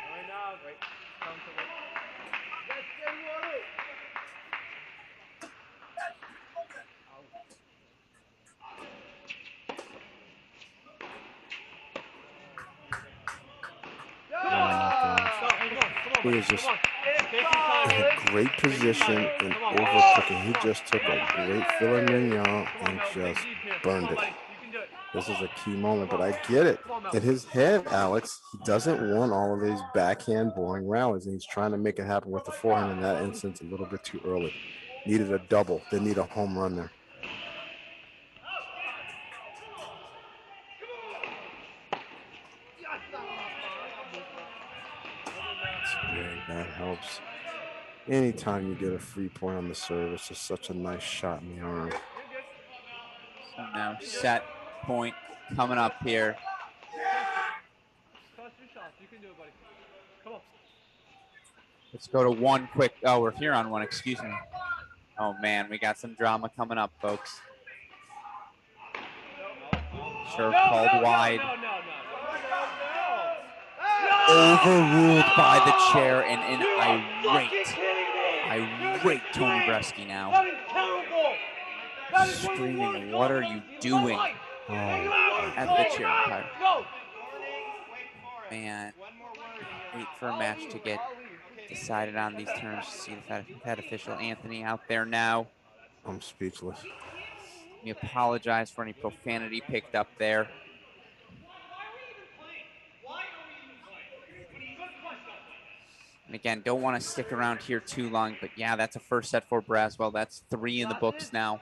Right now, right. Come to the. Let's get water. He is just in a great position and overcooking. He just took a great filet mignon and just burned it. This is a key moment, but I get it. In his head, Alex, he doesn't want all of these backhand boring rallies, and he's trying to make it happen with the forehand in that instance a little bit too early. Needed a double. They need a home run there. That's big. That helps. Anytime you get a free point on the serve, it's just such a nice shot in the arm. So now set point coming up here. Toss your shots. You can do it, buddy. Come on. Let's go to one quick. Oh, we're here on one. Excuse me. Oh, man. We got some drama coming up, folks. Serve called wide. Overruled by the chair and an irate Tony Bresky now. Screaming, what are you doing? At the chair umpire. Man, wait for a match to get decided on these terms. See that official Anthony out there now. I'm speechless. We apologize for any profanity picked up there. And again, don't want to stick around here too long, but yeah, that's a first set for Braswell. That's 3 in the books now.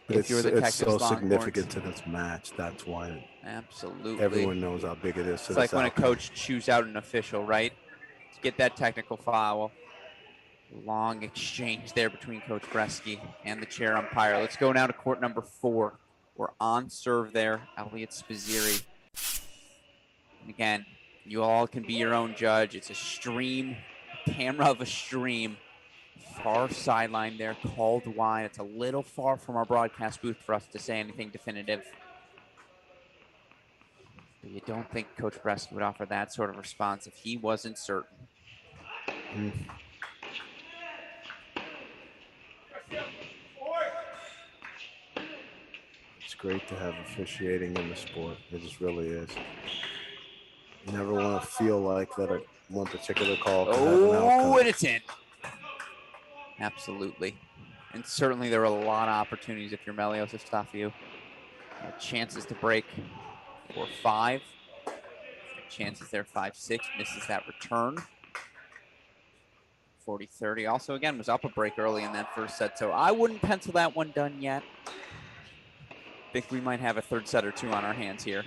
But If you're the it's Texas so Longhorns. significant to this match. That's why Absolutely. everyone knows how big it is. It's like when a coach chews out an official, right? To get that technical foul. Long exchange there between Coach Bresky and the chair umpire. Let's go now to court number 4. We're on serve there, Elliot Spizzirri. And again, you all can be your own judge. It's a stream, camera of a stream. Far sideline there, called wide. It's a little far from our broadcast booth for us to say anything definitive. But you don't think Coach Bresky would offer that sort of response if he wasn't certain. It's great to have officiating in the sport. It just really is. You never want to feel like that one particular call can have an outcome. And it's in. Absolutely. And certainly there were a lot of opportunities if you're Melios Estafiou. Chances to break 4-5. Chances there 5-6. Misses that return. 40-30. Also, again, was up a break early in that first set. So I wouldn't pencil that one done yet. Think we might have a third set or 2 on our hands here.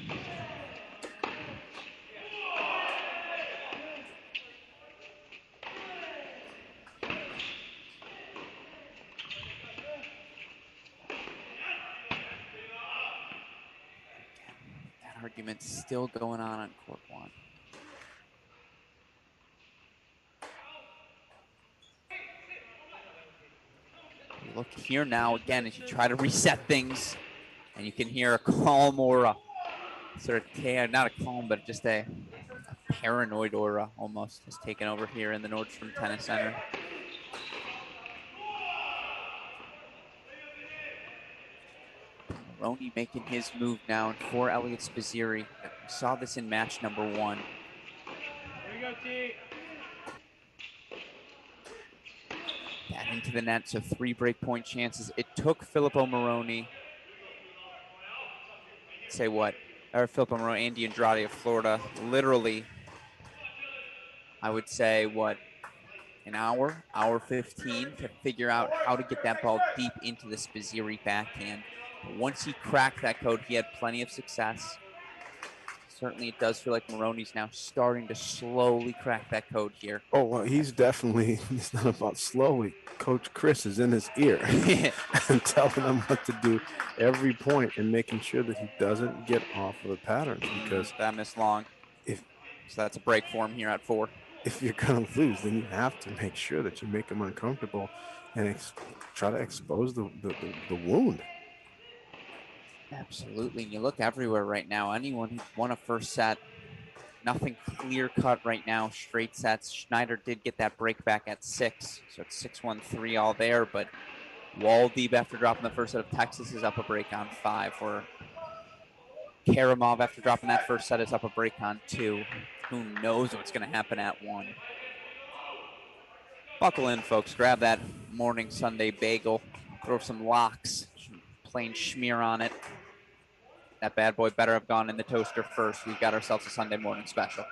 That argument's still going on court 1. Look here now again as you try to reset things, and you can hear a calm aura, sort of not a calm, but just a paranoid aura almost has taken over here in the Nordstrom Tennis Center. Maroney making his move now for Elliot Spizzirri. We saw this in match number 1. Here we go, T. That into the net, so 3 break point chances. It took Filippo Maroney, Filippo Maroney, Andy Andrade of Florida, literally, I would say, an hour 15 to figure out how to get that ball deep into the Spizzirri backhand. But once he cracked that code, he had plenty of success. Certainly it does feel like Maroney's now starting to slowly crack that code here. Oh, well, he's not about slowly. Coach Chris is in his ear and telling him what to do every point and making sure that he doesn't get off of the pattern, because that missed long. So that's a break for him here at 4. If you're going to lose, then you have to make sure that you make him uncomfortable and try to expose the wound. Absolutely. And you look everywhere right now. Anyone who won a first set, nothing clear cut right now. Straight sets. Schneider did get that break back at 6. So it's 6-1-3 all there. But Waldeep, after dropping the first set of Texas, is up a break on 5. Or Karamov, after dropping that first set, is up a break on 2. Who knows what's going to happen at 1. Buckle in, folks. Grab that morning Sunday bagel. Throw some lox, plain schmear on it. That bad boy better have gone in the toaster first. We've got ourselves a Sunday morning special.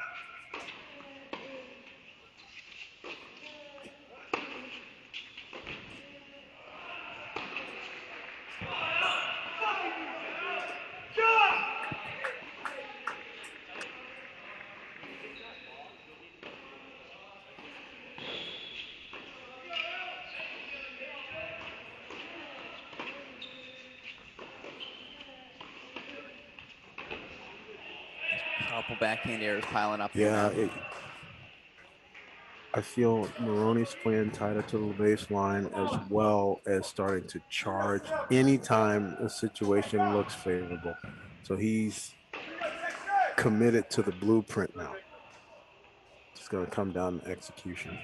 Couple backhand errors piling up. Yeah, I feel Maroney's playing tighter to the baseline as well as starting to charge anytime a situation looks favorable. So he's committed to the blueprint now. It's going to come down to execution.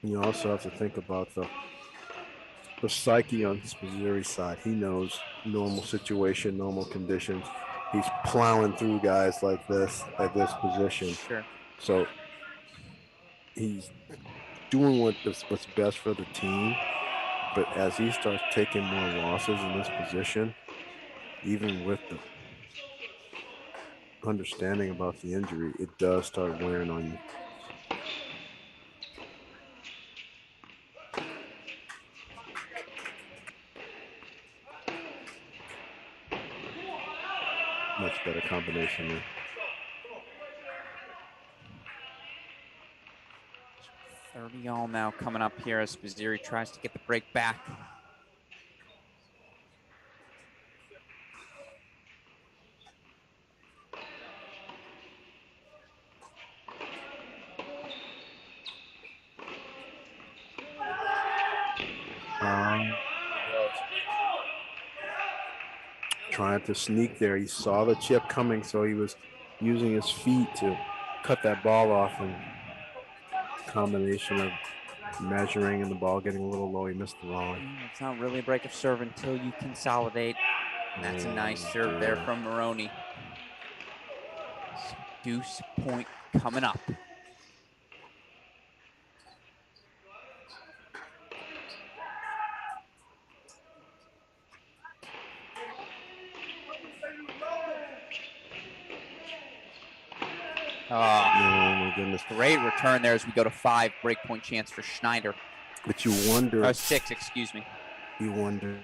You also have to think about the psyche on Missouri's side. He knows normal situation, normal conditions. He's plowing through guys like this at this position. Sure. So he's doing what's best for the team. But as he starts taking more losses in this position, even with the understanding about the injury, it does start wearing on you. Much better combination there. 30 all now coming up here as Spizzirri tries to get the break back. Trying to sneak there. He saw the chip coming, so he was using his feet to cut that ball off, and combination of measuring and the ball getting a little low, he missed the volley. It's not really a break of serve until you consolidate. And that's a nice serve there from Maroney. Deuce point coming up. Oh my goodness. Great return there as we go to 5. Breakpoint chance for Schneider. But you wonder. 6, excuse me. You wonder.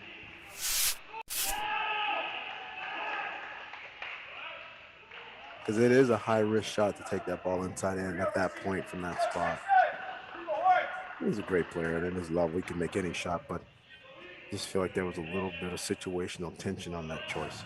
Because it is a high-risk shot to take that ball inside in at that point from that spot. He's a great player, and at his level, he can make any shot, but I just feel like there was a little bit of situational tension on that choice.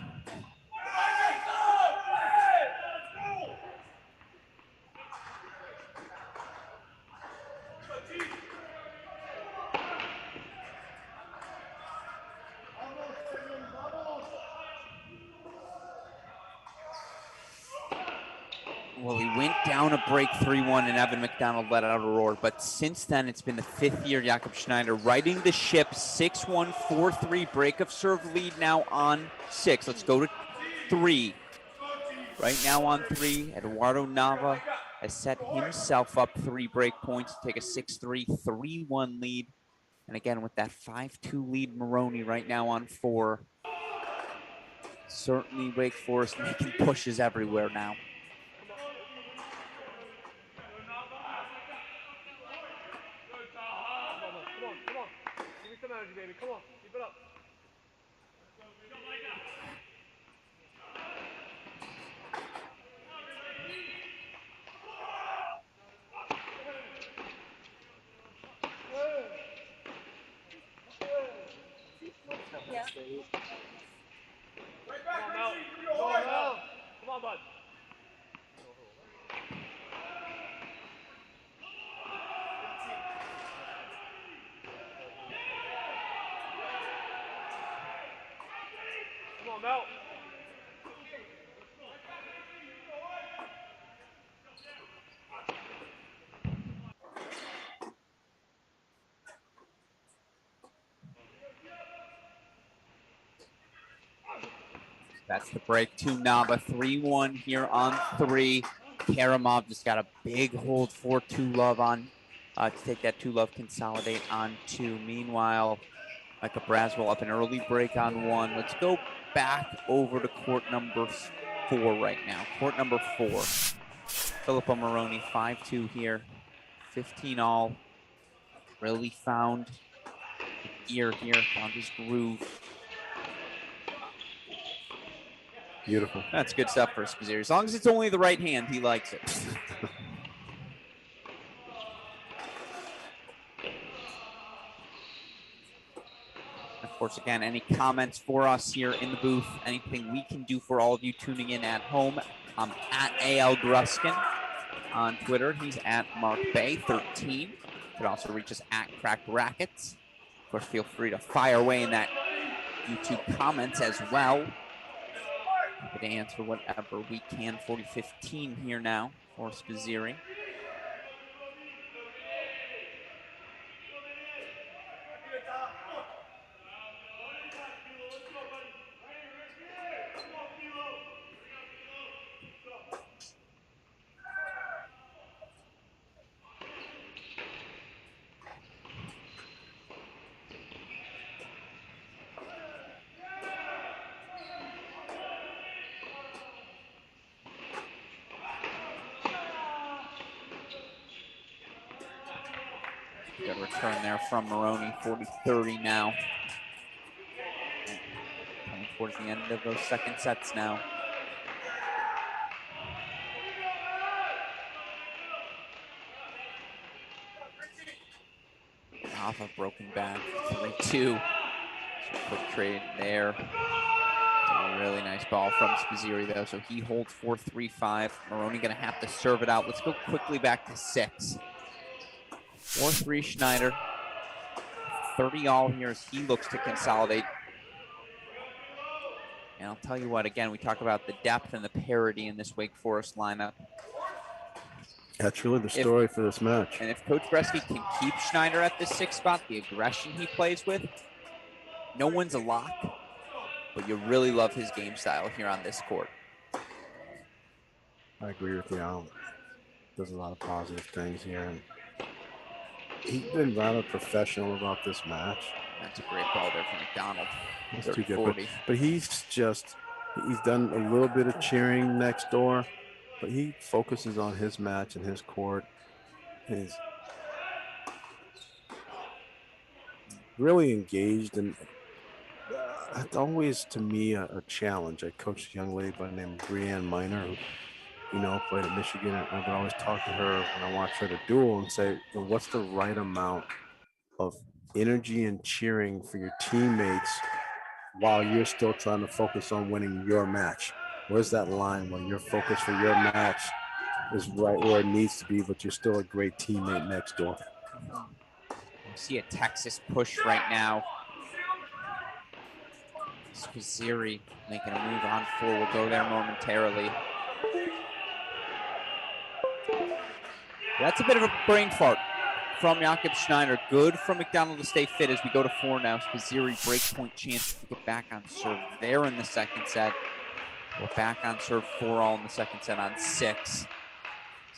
Well, he went down a break 3-1 and Evan McDonald let out a roar. But since then, it's been the 5th year Jakob Schneider riding the ship. 6-1, 4-3 break of serve lead now on 6. Let's go to 3. Right now on 3, Eduardo Nava has set himself up 3 break points to take a 6-3, 3-1 lead. And again, with that 5-2 lead, Maroney right now on 4. Certainly Wake Forest making pushes everywhere now. Come on. Give me some energy, baby. Come on. Keep it up. Come on, Mel. Come on, bud. Come on, Mel. That's the break to Nava. 3-1 here on 3. Karamov just got a big hold for 2-Love on to take that 2-Love consolidate on 2. Meanwhile, Michael Braswell up an early break on 1. Let's go back over to court number 4 right now. Court number 4. Filippo Maroney, 5-2 here. 15 all. Really found the gear here, found his groove. Beautiful. That's good stuff for Spizzeri. As long as it's only the right hand, he likes it. Of course, again, any comments for us here in the booth, anything we can do for all of you tuning in at home, I'm at AL Gruskin on Twitter. He's at MarkBay13. You could also reach us at Cracked Racquets. Of course, feel free to fire away in that YouTube comments as well. Happy to answer whatever we can. 40-15 here now for Spizzeri. Good return there from Maroney, 40-30 now. Coming towards the end of those second sets now. Off a broken back, 3-2. Quick trade there. It's a really nice ball from Spizzeri though, so he holds 4-3-5. Maroney gonna have to serve it out. Let's go quickly back to 6. 4-3 Schneider. 30 all here as he looks to consolidate. And I'll tell you what, again, we talk about the depth and the parity in this Wake Forest lineup. That's really the story for this match. And if Coach Bresky can keep Schneider at the 6th spot, the aggression he plays with, no one's a lock, but you really love his game style here on this court. I agree with you, Alan. Does a lot of positive things here. And he's been rather professional about this match. That's a great ball there from McDonald. That's too good. But he's done a little bit of cheering next door, but he focuses on his match and his court. He's really engaged, and it's always, to me, a challenge. I coached a young lady by the name of Brianne Miner, who, played at Michigan. And I would always talk to her when I watched her to duel and say, well, what's the right amount of energy and cheering for your teammates while you're still trying to focus on winning your match? Where's that line where your focus for your match is right where it needs to be, but you're still a great teammate next door? We see a Texas push right now. Spizzeri making a move on 4. We'll go there momentarily. That's a bit of a brain fart from Jakob Schneider. Good from McDonald to stay fit as we go to 4 now. Spizzeri break point chance to get back on serve there in the second set. We're back on serve 4-all in the second set on 6.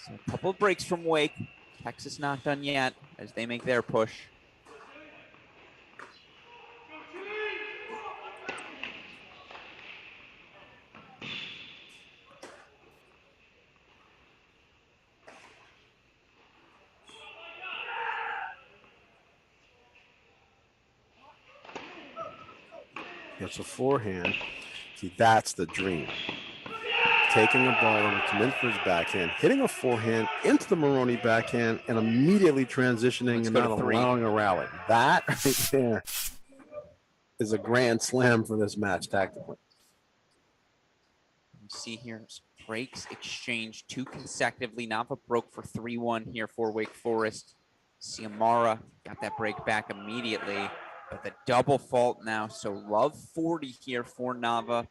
So a couple of breaks from Wake. Texas not done yet as they make their push. It's a forehand. See, that's the dream. Taking the ball over to Minford's backhand, hitting a forehand into the Maroney backhand, and immediately transitioning and not allowing a rally. That right there is a grand slam for this match tactically. You see here, breaks exchange 2 consecutively. Nava broke for 3-1 here for Wake Forest. Ciamara got that break back immediately, but the double fault now. So love 40 here for Nava.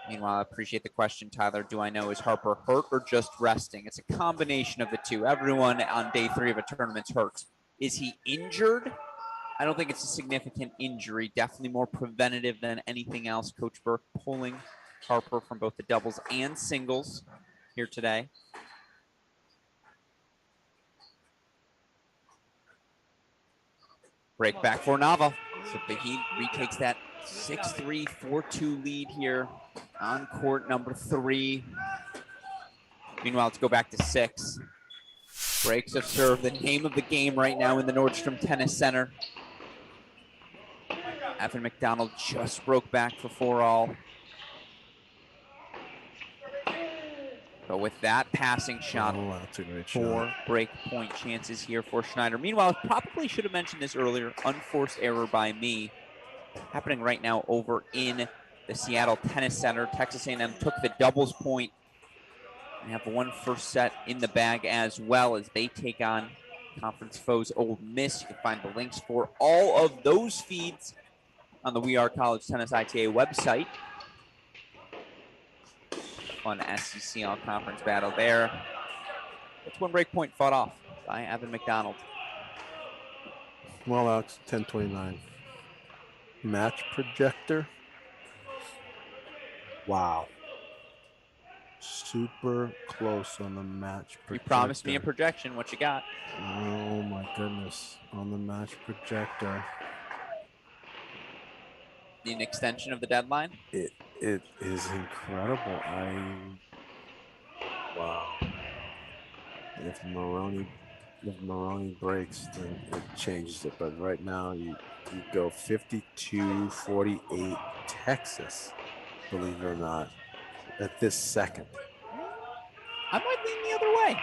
Meanwhile, I appreciate the question, Tyler. Do I know, is Harper hurt or just resting? It's a combination of the two. Everyone on day 3 of a tournament's hurt. Is he injured? I don't think it's a significant injury. Definitely more preventative than anything else. Coach Burke pulling Harper from both the doubles and singles here today. Break back for Nava. So he retakes that 6-3, 4-2 lead here on court number 3. Meanwhile, let's go back to 6. Breaks of serve, the name of the game right now in the Nordstrom Tennis Center. Evan McDonald just broke back for 4-all. But with that passing shot, Oh, that's a great 4 shot. break point chances here for Schneider. Meanwhile, I probably should have mentioned this earlier. Unforced error by me. Happening right now over in the Seattle Tennis Center. Texas A&M took the doubles point and have one first set in the bag as well as they take on conference foes Ole Miss. You can find the links for all of those feeds on the We Are College Tennis ITA website. Fun SEC all-conference battle there. That's one break point fought off by Evan McDonald. Well, Alex, 10:29. Match projector. Wow. Super close on the match projector. You promised me a projection. What you got? Oh my goodness. On the match projector. Need an extension of the deadline? It is incredible. Wow. If Maroney breaks, then it changes it. But right now you go 52-48 Texas, believe it or not, at this second. I might lean the other way.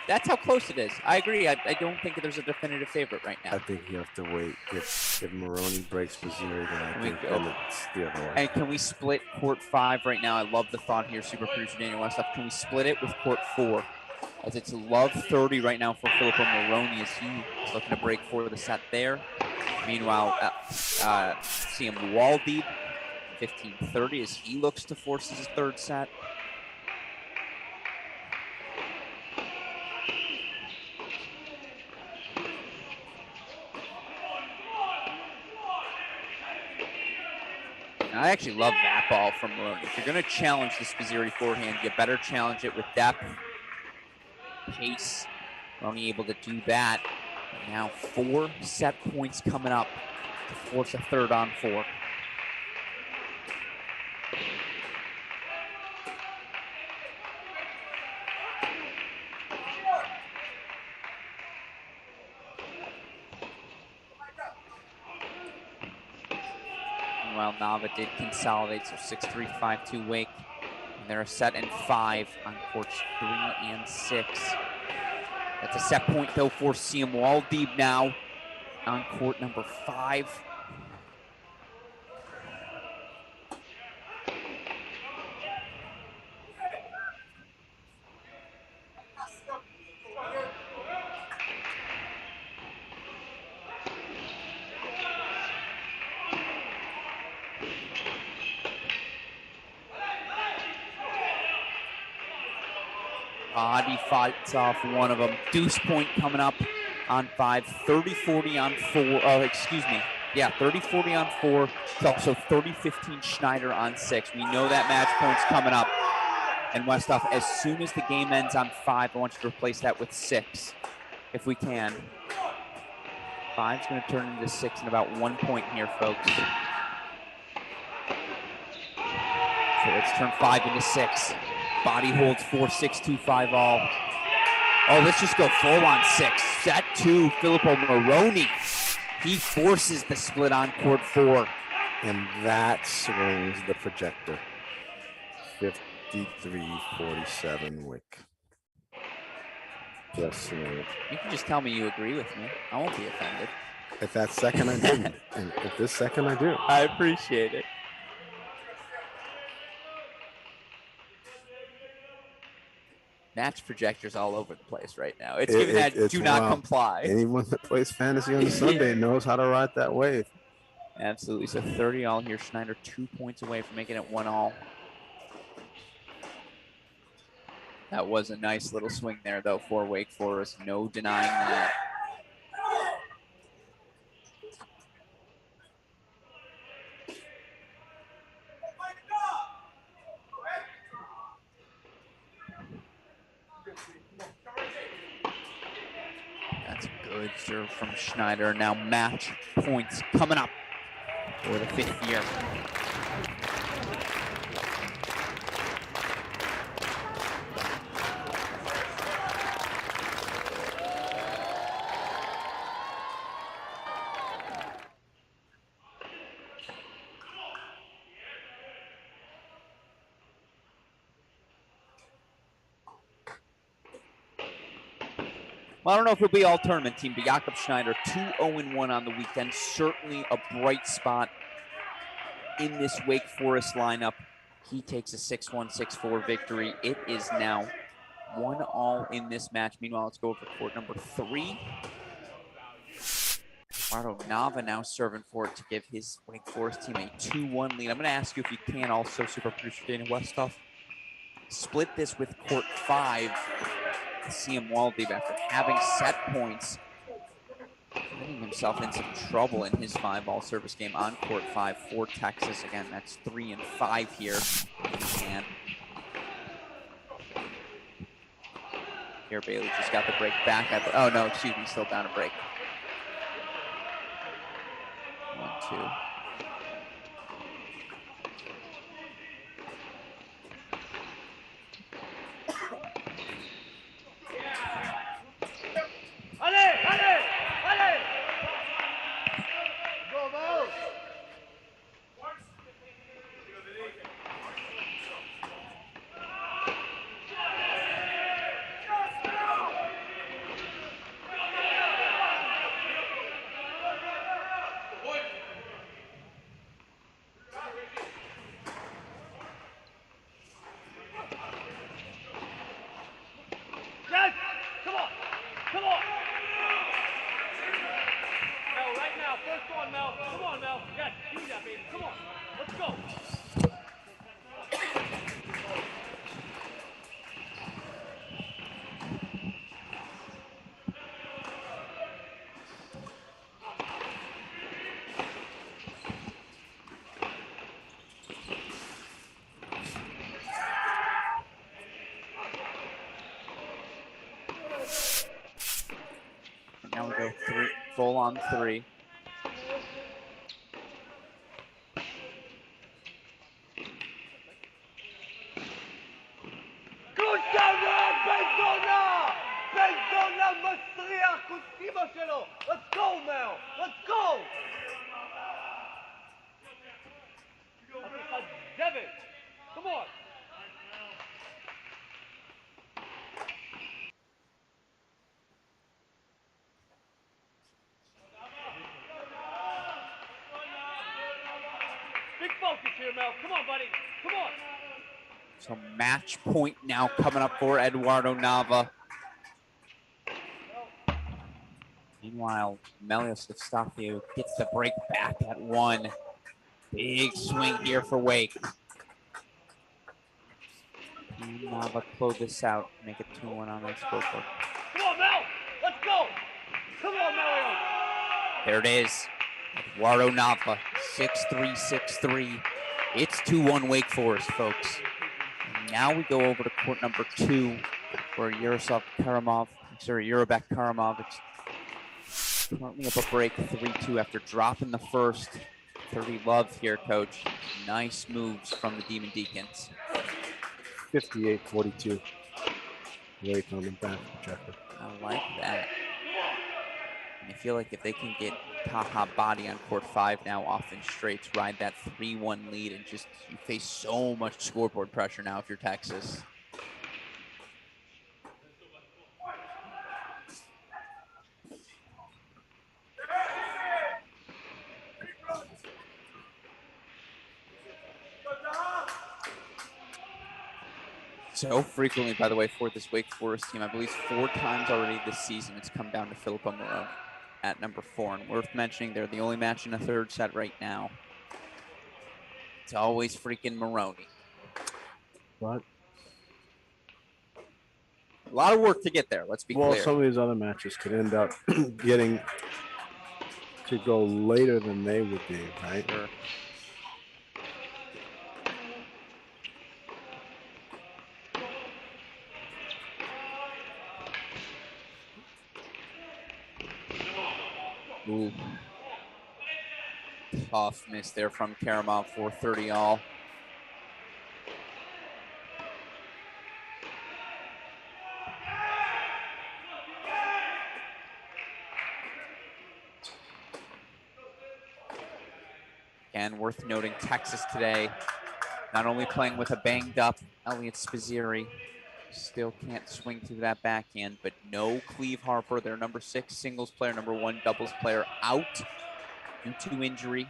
That's how close it is. I agree. I don't think there's a definitive favorite right now. I think you have to wait. If Maroney breaks Missouri, then I think then it's the other way. And can we split court 5 right now? I love the thought here, super producer Daniel Westhoff. Can we split it with court 4? As it's love 30 right now for Filippo Maroney as he is looking to break for the set there. Meanwhile, Siam Waldeep 15-30 as he looks to force his third set. I actually love that ball from Maroney. If you're going to challenge this Missouri forehand, you better challenge it with depth, pace. Maroney able to do that. And now 4 set points coming up to force a third on 4. Meanwhile, Nava did consolidate, so 6-3, 5-2 Wake. And they're a set and 5 on courts 3 and 6. That's a set point, though, for Siam Waldeep now on court number 5. He fights off one of them. Deuce point coming up on 5. 30-40 on 4. Oh, excuse me. Yeah, 30-40 on 4. It's also 30-15 Schneider on 6. We know that match point's coming up. And Westhoff, as soon as the game ends on 5, I want you to replace that with 6, if we can. 5's going to turn into 6 in about 1 point here, folks. So let's turn 5 into 6. Body holds 4-6-2-5 all. Oh, let's just go full on 6. Set 2, Filippo Maroney. He forces the split on court 4. And that swings the projector. 53-47 Wick. Just You can just tell me you agree with me. I won't be offended. At that second, I didn't. And at this second, I do. I appreciate it. Match projectors all over the place right now. It's giving that do not comply. Anyone that plays fantasy on a Sunday knows how to ride that wave. Absolutely. So 30 all here. Schneider 2 points away from making it 1 all. That was a nice little swing there, though, for Wake Forest. No denying that. That's a good serve from Schneider. Now match points coming up for the 5th year. Well, I don't know if he'll be all tournament team, but Jakob Schneider, 2-0-1 on the weekend. Certainly a bright spot in this Wake Forest lineup. He takes a 6-1, 6-4 victory. It is now 1-all in this match. Meanwhile, let's go over to court number 3. Eduardo Nava now serving for it to give his Wake Forest team a 2-1 lead. I'm going to ask you if you can also, super producer Dana Westhoff, split this with court 5. CM Waldeep, after having set points, getting himself in some trouble in his 5-ball service game on court 5 for Texas. Again, that's 3 and 5 here. And here Bailey just got the break back at the, oh no, excuse me, still down a break. 1-2. Yes! Come on! Come on! Mel, right now, first one, Mel. Come on, Mel. Yes, do that, baby. Come on. Let's go. Now we go full on 3. Let's go, Mel. Let's go. Devin, come on. Big focus here, Mel. Come on, buddy. Come on. So match point now coming up for Eduardo Nava. Meanwhile, Melios Eustachio gets the break back at 1. Big swing here for Wake. Can Nava close this out, make it 2-1 on that scoreboard. Come on, Mel. Let's go. Come on, Melio. There it is. Eduardo Nava, 6-3, 6-3. It's 2-1 Wake Forest, folks. And now we go over to court number 2, where Yaroslavl Karamov, Eurobek Karamov, it's currently up a break 3-2 after dropping the first. 30 love here, coach. Nice moves from the Demon Deacons. 58-42. Wake on the back checker. I like that. And I feel like if they can get Taha Body on court 5 now off in straights, ride that 3-1 lead, and just you face so much scoreboard pressure now if you're Texas. So frequently, by the way, for this Wake Forest team, I believe 4 times already this season, it's come down to Philippa Marone at number 4. And worth mentioning, they're the only match in a third set right now. It's always freaking Maroney. But a lot of work to get there, let's be clear. Well, some of these other matches could end up getting to go later than they would be, right? Sure. Ooh. Tough miss there from Karamov, 430 all. And worth noting, Texas today, not only playing with a banged up Elliot Spizzeri, Still can't swing through that backhand, but no Cleve Harper, their number 6 singles player, number 1 doubles player, out due to injury.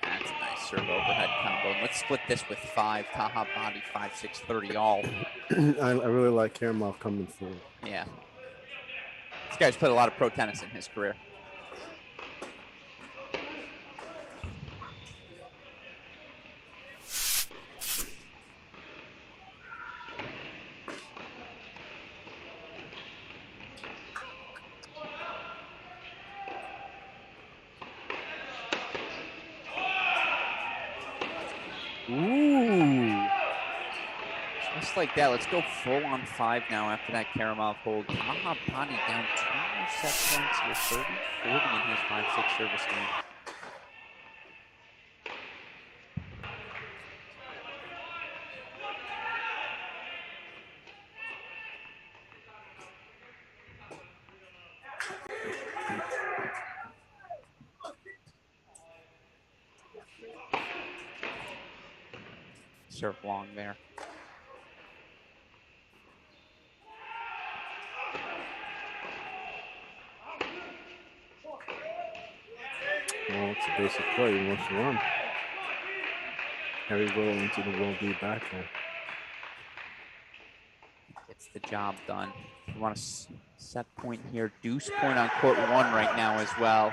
That's a nice serve overhead combo. And let's split this with 5. Taha body 5-6 30 all. I really like Karamov coming forward. Yeah. This guy's played a lot of pro tennis in his career. Ooh. Just like that. Let's go full on 5 now after that Karamov hold. Taha Bani down 2 more set points here. 30-40 in his 5-6 service game. Serve long there. Well, it's a basic play. He wants to run. Heavy roll into the roll D backhand. Gets the job done. We want to set point here. Deuce point on court 1 right now as well.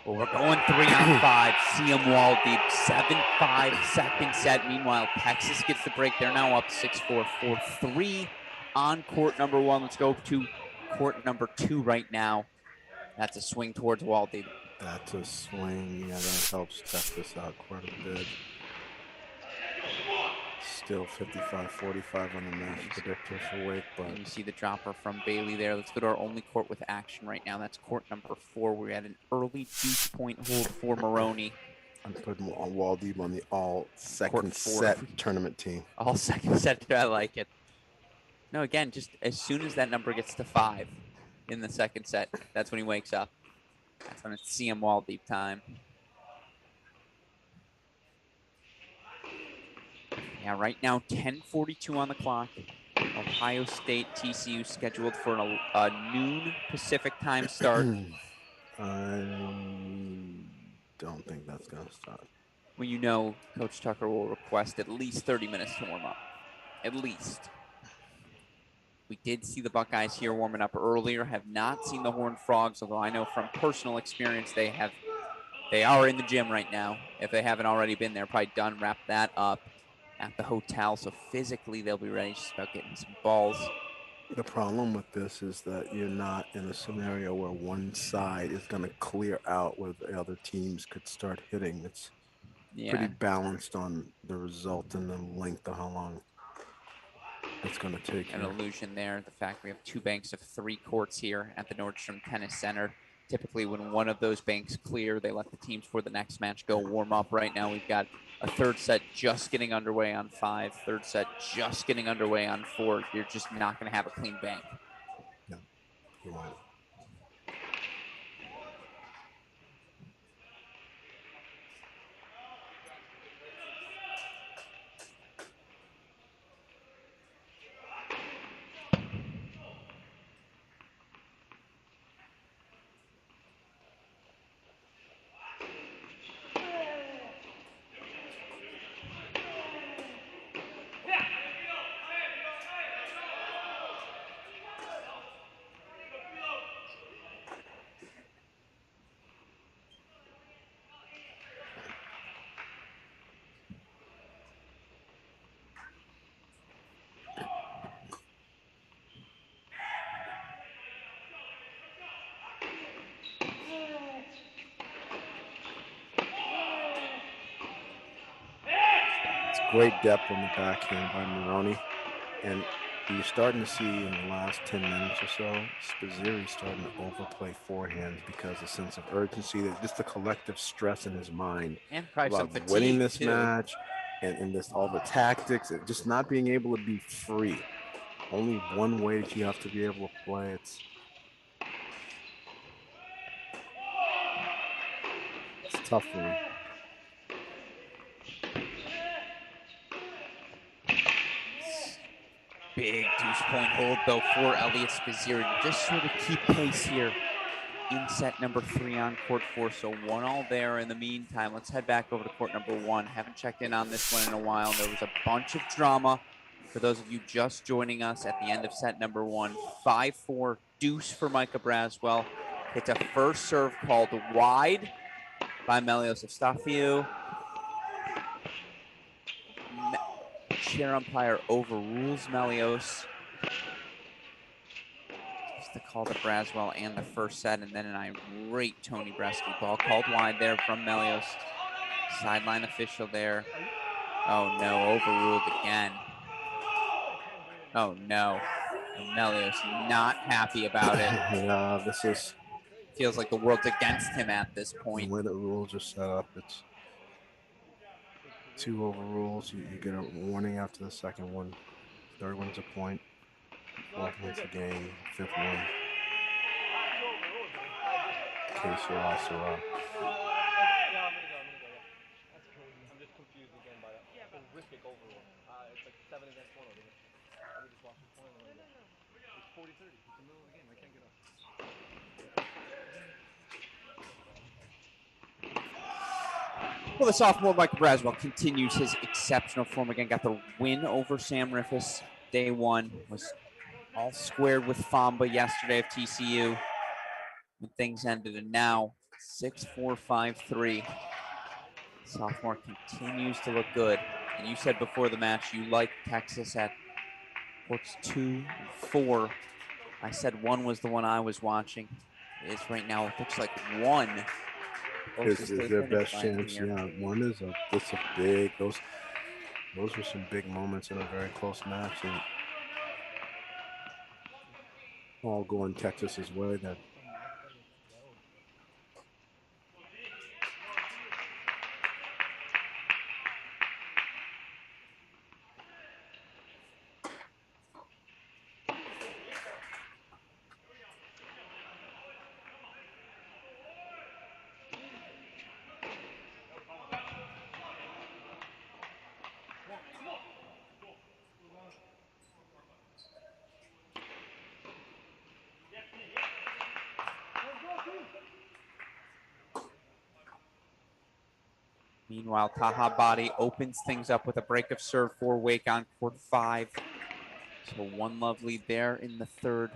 Well, we're going 3 on 5. CM wall deep. 7-5 second set. Meanwhile, Texas gets the break. They're now up 6-4, 4-3 on court number 1. Let's go to court number 2 right now. That's a swing towards wall deep. That's a swing. Yeah, that helps Texas out quite a bit. Still 55-45 on the match predictor for Wake, but And you see the dropper from Bailey there. Let's go to our only court with action right now. That's court number 4. We had an early deuce point hold for Maroney. I'm putting on wall deep on the all second Court 4. set tournament team. All second set. I like it. No, again, just as soon as that number gets to 5 in the second set, that's when he wakes up. That's when it's CM wall deep time. Yeah, right now 10:42 on the clock. Ohio State TCU scheduled for a noon Pacific time start. I don't think that's going to start. Well, you know Coach Tucker will request at least 30 minutes to warm up. At least. We did see the Buckeyes here warming up earlier. Have not seen the Horned Frogs, although I know from personal experience they are in the gym right now. If they haven't already been there, probably done, wrap that up at the hotel. So physically they'll be ready, just about getting some balls. The problem with this is that you're not in a scenario where one side is going to clear out where the other teams could start hitting. It's pretty balanced on the result and the length of how long it's going to take. An illusion there. The fact we have 2 banks of 3 courts here at the Nordstrom Tennis Center. Typically when one of those banks clear, they let the teams for the next match go warm up. Right now we've got a third set just getting underway on 5, third set just getting underway on 4. You're just not going to have a clean bank. No, you won't. Great depth on the backhand by Maroney. And you're starting to see in the last 10 minutes or so, Spazzeri starting to overplay forehands because of sense of urgency, that just the collective stress in his mind And probably some about fatigue winning this too. match and this all the tactics and just not being able to be free. Only one way that you have to be able to play. It's tough for him. Big deuce point hold though for Elliot Spazzeri. Just sort of keep pace here in set number 3 on court 4. So 1-1 there. In the meantime, let's head back over to court number 1. Haven't checked in on this one in a while. There was a bunch of drama for those of you just joining us at the end of set number 1. 5-4 deuce for Micah Braswell. It's a first serve called wide by Melios Eustafiou. Chair umpire overrules Melios. Just to call the Braswell and the first set, and then an irate Tony Bresky. Ball called wide there from Melios. Sideline official there. Oh no, overruled again. Oh no. And Melios not happy about it. Yeah, this is Feels like the world's against him at this the point. way the rules are set up. It's 2 overrules. You get a warning after the second one. Third one's a point. Fourth one's a game. Fifth one. Que sera, sera. That's crazy. I'm just confused again by that horrific overrule. It's like 7 against 1 over here. Let me just watch this one. It's 40-30. It's the middle of the game. I can't get up. Well, the sophomore Michael Braswell continues his exceptional form. Again, got the win over Sam Riffis. Day 1 was all squared with Famba yesterday of TCU when things ended, and now 6-4, 5-3. Sophomore continues to look good. And you said before the match you like Texas at courts 2 and 4. I said 1 was the one I was watching. It is right now. It looks like 1 Is their best chance. here. Yeah, one is that's a big. Those were some big moments in a very close match, and all going Texas's way. That Meanwhile, Taha Body opens things up with a break of serve for Wake on court 5. So 1 love lead there in the third.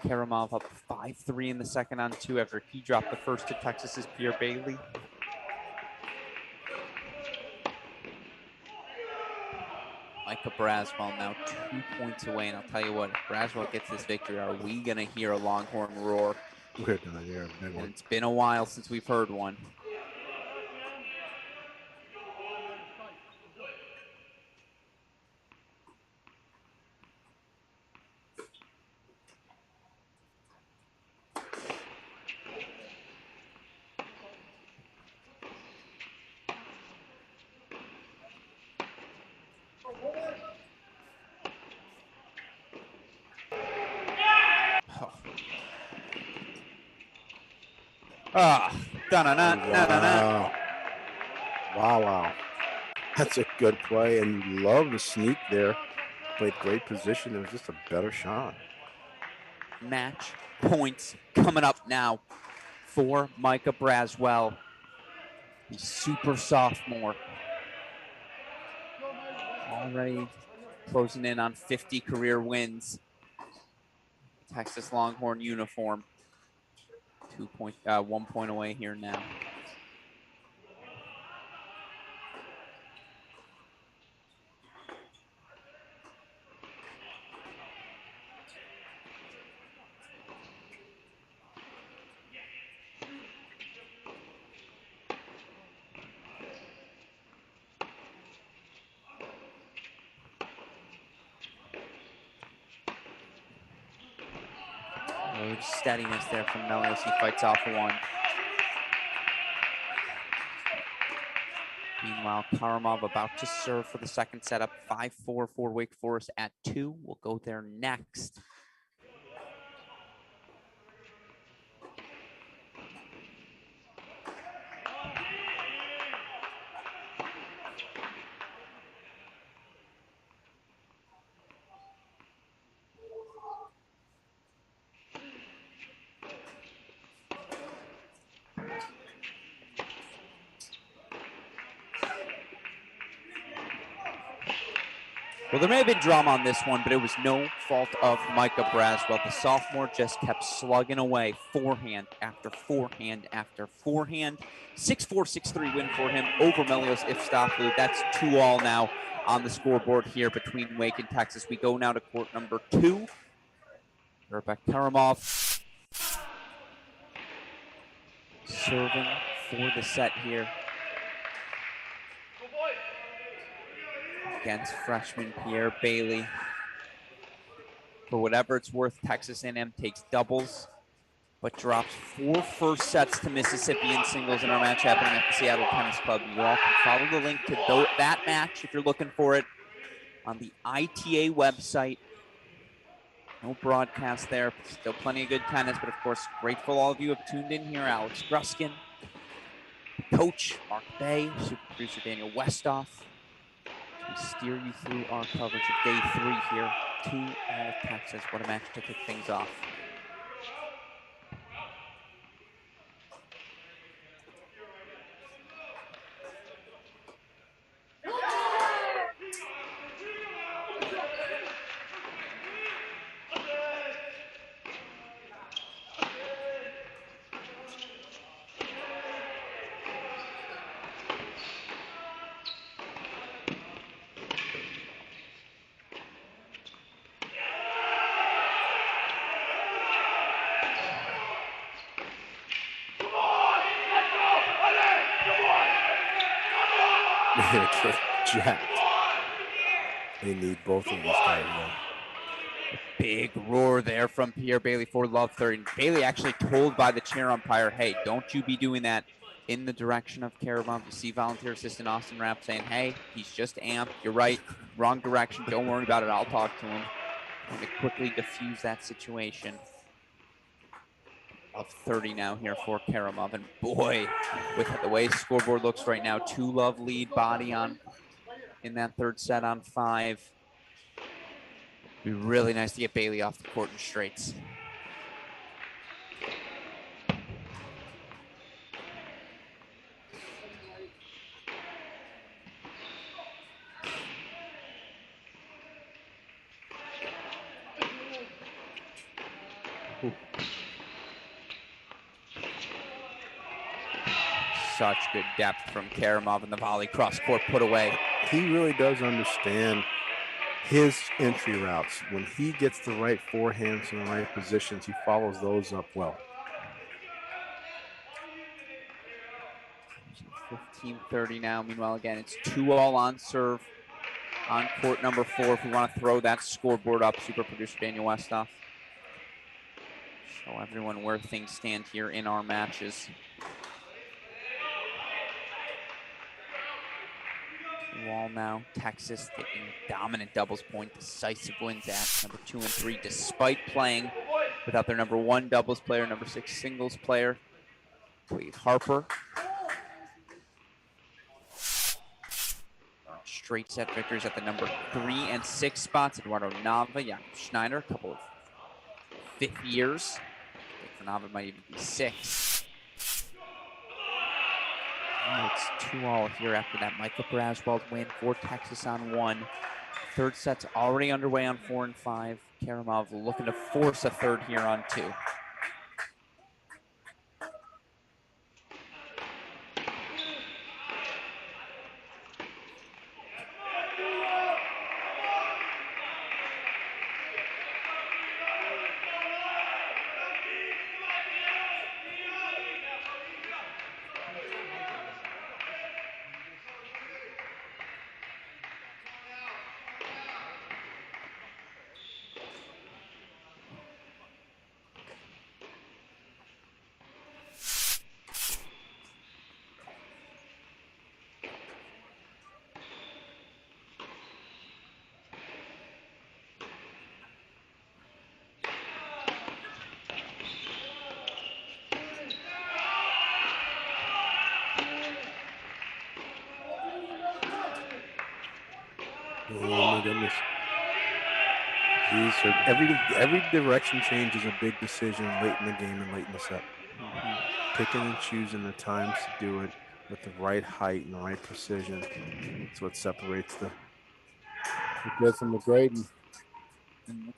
Karamov up 5-3 in the second on 2 after he dropped the first to Texas's Pierre Bailey. Micah Braswell now 2 points away, and I'll tell you what, if Braswell gets this victory, are we going to hear a Longhorn roar? we're gonna hear a big And one. it's been a while since we've heard one. Ah, Wow. Wow. That's a good play, and you love the sneak there. Played great position. It was just a better shot. Match points coming up now for Micah Braswell, the super sophomore. Already closing in on 50 career wins. Texas Longhorn uniform. 1 point away here now. Good steadiness there from Melios. He fights off one. Meanwhile, Karamov about to serve for the second setup. 5-4 for Wake Forest at 2. We'll go there next. Well, there may have been drama on this one, but it was no fault of Micah Braswell. The sophomore just kept slugging away, forehand after forehand after forehand. 6-4, 6-3 win for him over Melios Ifstaflu. That's 2-all now on the scoreboard here between Wake and Texas. We go now to court number 2. Rebecca Karamov serving for the set here against freshman Pierre Bailey. For whatever it's worth, Texas A&M takes doubles, but drops 4 first sets to Mississippi in singles in our match happening at the Seattle Tennis Club. You all can follow the link to that match if you're looking for it on the ITA website. No broadcast there, still plenty of good tennis, but of course, grateful all of you have tuned in here. Alex Gruskin, coach Mark Bay, super producer Daniel Westoff. We steer you through our coverage of day 3 here. 2-all Texas. What a match to kick things off. Get jacked. They need both of these guys now. Big roar there from Pierre Bailey for love third. And Bailey actually told by the chair umpire, hey, don't you be doing that in the direction of Karamov. You see volunteer assistant Austin Rapp saying, hey, he's just amped. You're right. Wrong direction. Don't worry about it. I'll talk to him. Trying to quickly diffuse that situation. Of 30 now here for Karamov. And boy, with the way scoreboard looks right now, 2-love lead body on in that third set on 5. It'd be really nice to get Bailey off the court in straights. Ooh. Such good depth from Karamov in the volley cross court put away. He really does understand his entry routes. When he gets the right forehands in the right positions, he follows those up well. 15-30 now. Meanwhile, again, it's 2-all on serve on court number 4. If we want to throw that scoreboard up, super producer Daniel Westoff. Show everyone where things stand here in our matches. 2-all now. Texas taking dominant doubles point, decisive wins at number 2 and 3, despite playing without their number 1 doubles player, number 6 singles player, Wade Harper. Straight set victories at the number 3 and 6 spots. Eduardo Nava, Jakob Schneider, a couple of 5th years. I think for Nava might even be 6. It's 2-all here after that Micah Braswell win for Texas on 1. Third set's already underway on 4 and 5. Karamov looking to force a third here on 2. Oh my goodness. These are every direction change is a big decision late in the game and late in the set. Picking and choosing the times to do it with the right height and the right precision. That's what separates the good from the great. And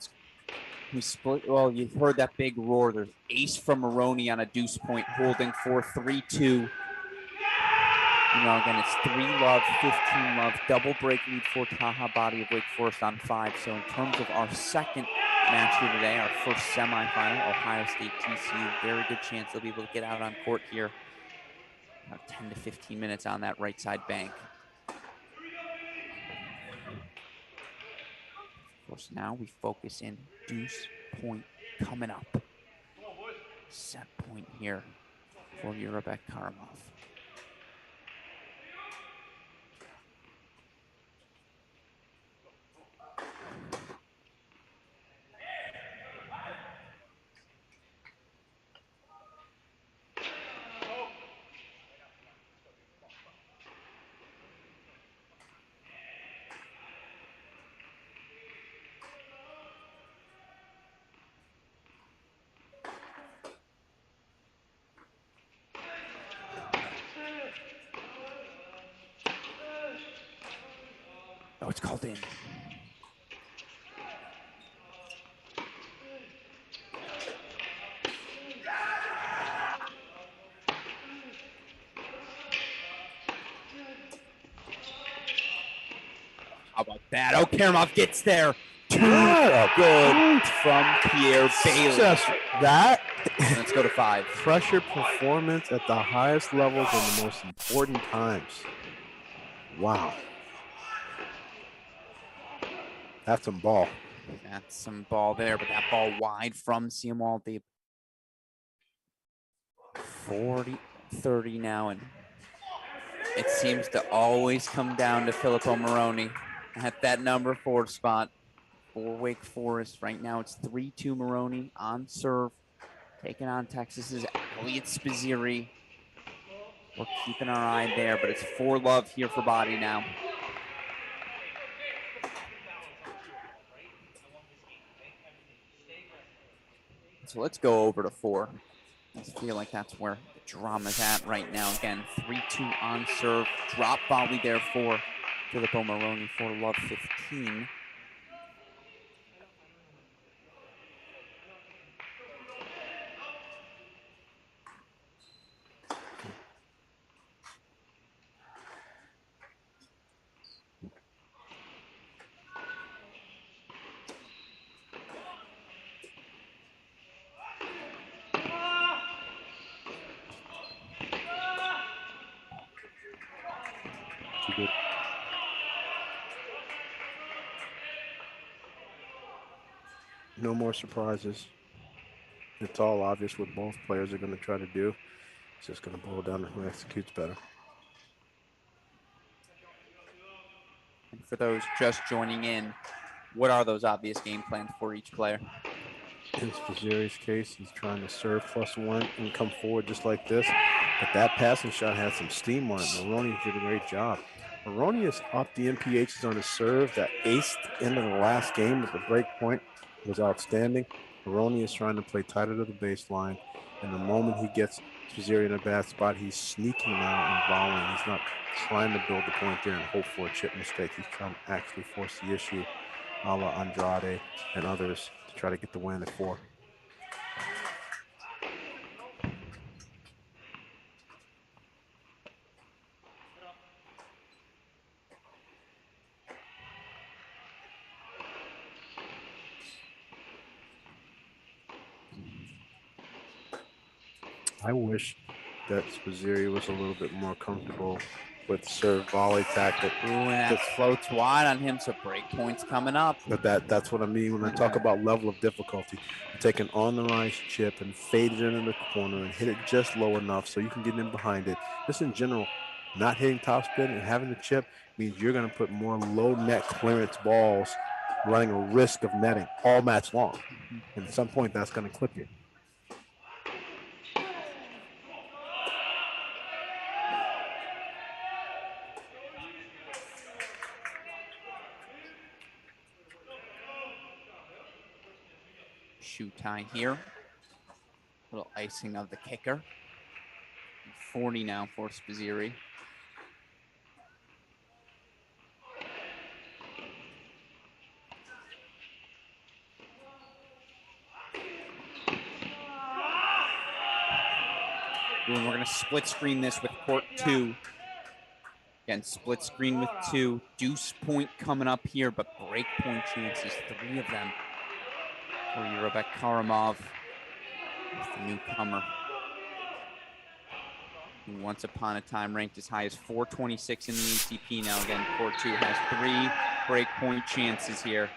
we split. Well, you heard that big roar. There's ace from Maroney on a deuce point, holding for 3-2. Again, it's 3-love, 15-love, double break lead for Taha Body of Wake Forest on 5. So in terms of our second match here today, our first semifinal, Ohio State TCU, very good chance they'll be able to get out on court here. About 10 to 15 minutes on that right side bank. Of course, now we focus in deuce point coming up. Set point here for Urabek Karamov. Oh, it's called in. How about that? Oh, Karamov gets there. Too good from Pierre Baylor. Just that. Let's go to 5. Pressure performance at the highest levels and the most important times. Wow. That's some ball. That's some ball there, but that ball wide from Siamwald. 40-30 now, and it seems to always come down to Filippo Maroney at that number 4 spot for Wake Forest. Right now it's 3-2 Maroney on serve, taking on Texas's Elliot Spizzirri. We're keeping our eye there, but it's 4-love here for Body now. So let's go over to 4. I feel like that's where the drama's at right now. Again, 3-2 on serve. Drop volley there for Filippo Maroney for love 15. Good. No more surprises. It's all obvious what both players are going to try to do. It's just going to boil down to who executes better. And for those just joining in, what are those obvious game plans for each player? In Spizzirri's case, he's trying to serve +1 and come forward just like this. But that passing shot had some steam on it. Maroney did a great job. Maroney has upped the MPHs on his serve. That ace end of the last game with the break point was outstanding. Maroney is trying to play tighter to the baseline. And the moment he gets Spizzirri in a bad spot, he's sneaking out and volleying. He's not trying to build the point there and hope for a chip mistake. He's trying to actually force the issue, a la Andrade and others, to try to get the win at 4. I wish that Spizzirri was a little bit more comfortable with serve volley tactic. Ooh, and that floats wide on him, so break points coming up. But that's what I mean when I talk about level of difficulty. You take an on-the-rise chip and fade it into the corner and hit it just low enough so you can get in behind it. Just in general, not hitting topspin and having the chip means you're going to put more low net clearance balls running a risk of netting all match long. And at some point, that's going to clip you. shoe tie here. Little icing of the kicker. 40 now for Spazzeri. And we're going to split screen this with court 2. Again, split screen with 2. Deuce point coming up here, but break point chances, 3 of them for Rebek Karamov, the newcomer, who once upon a time ranked as high as 426 in the ATP. Now again, court 2 has 3 break point chances here.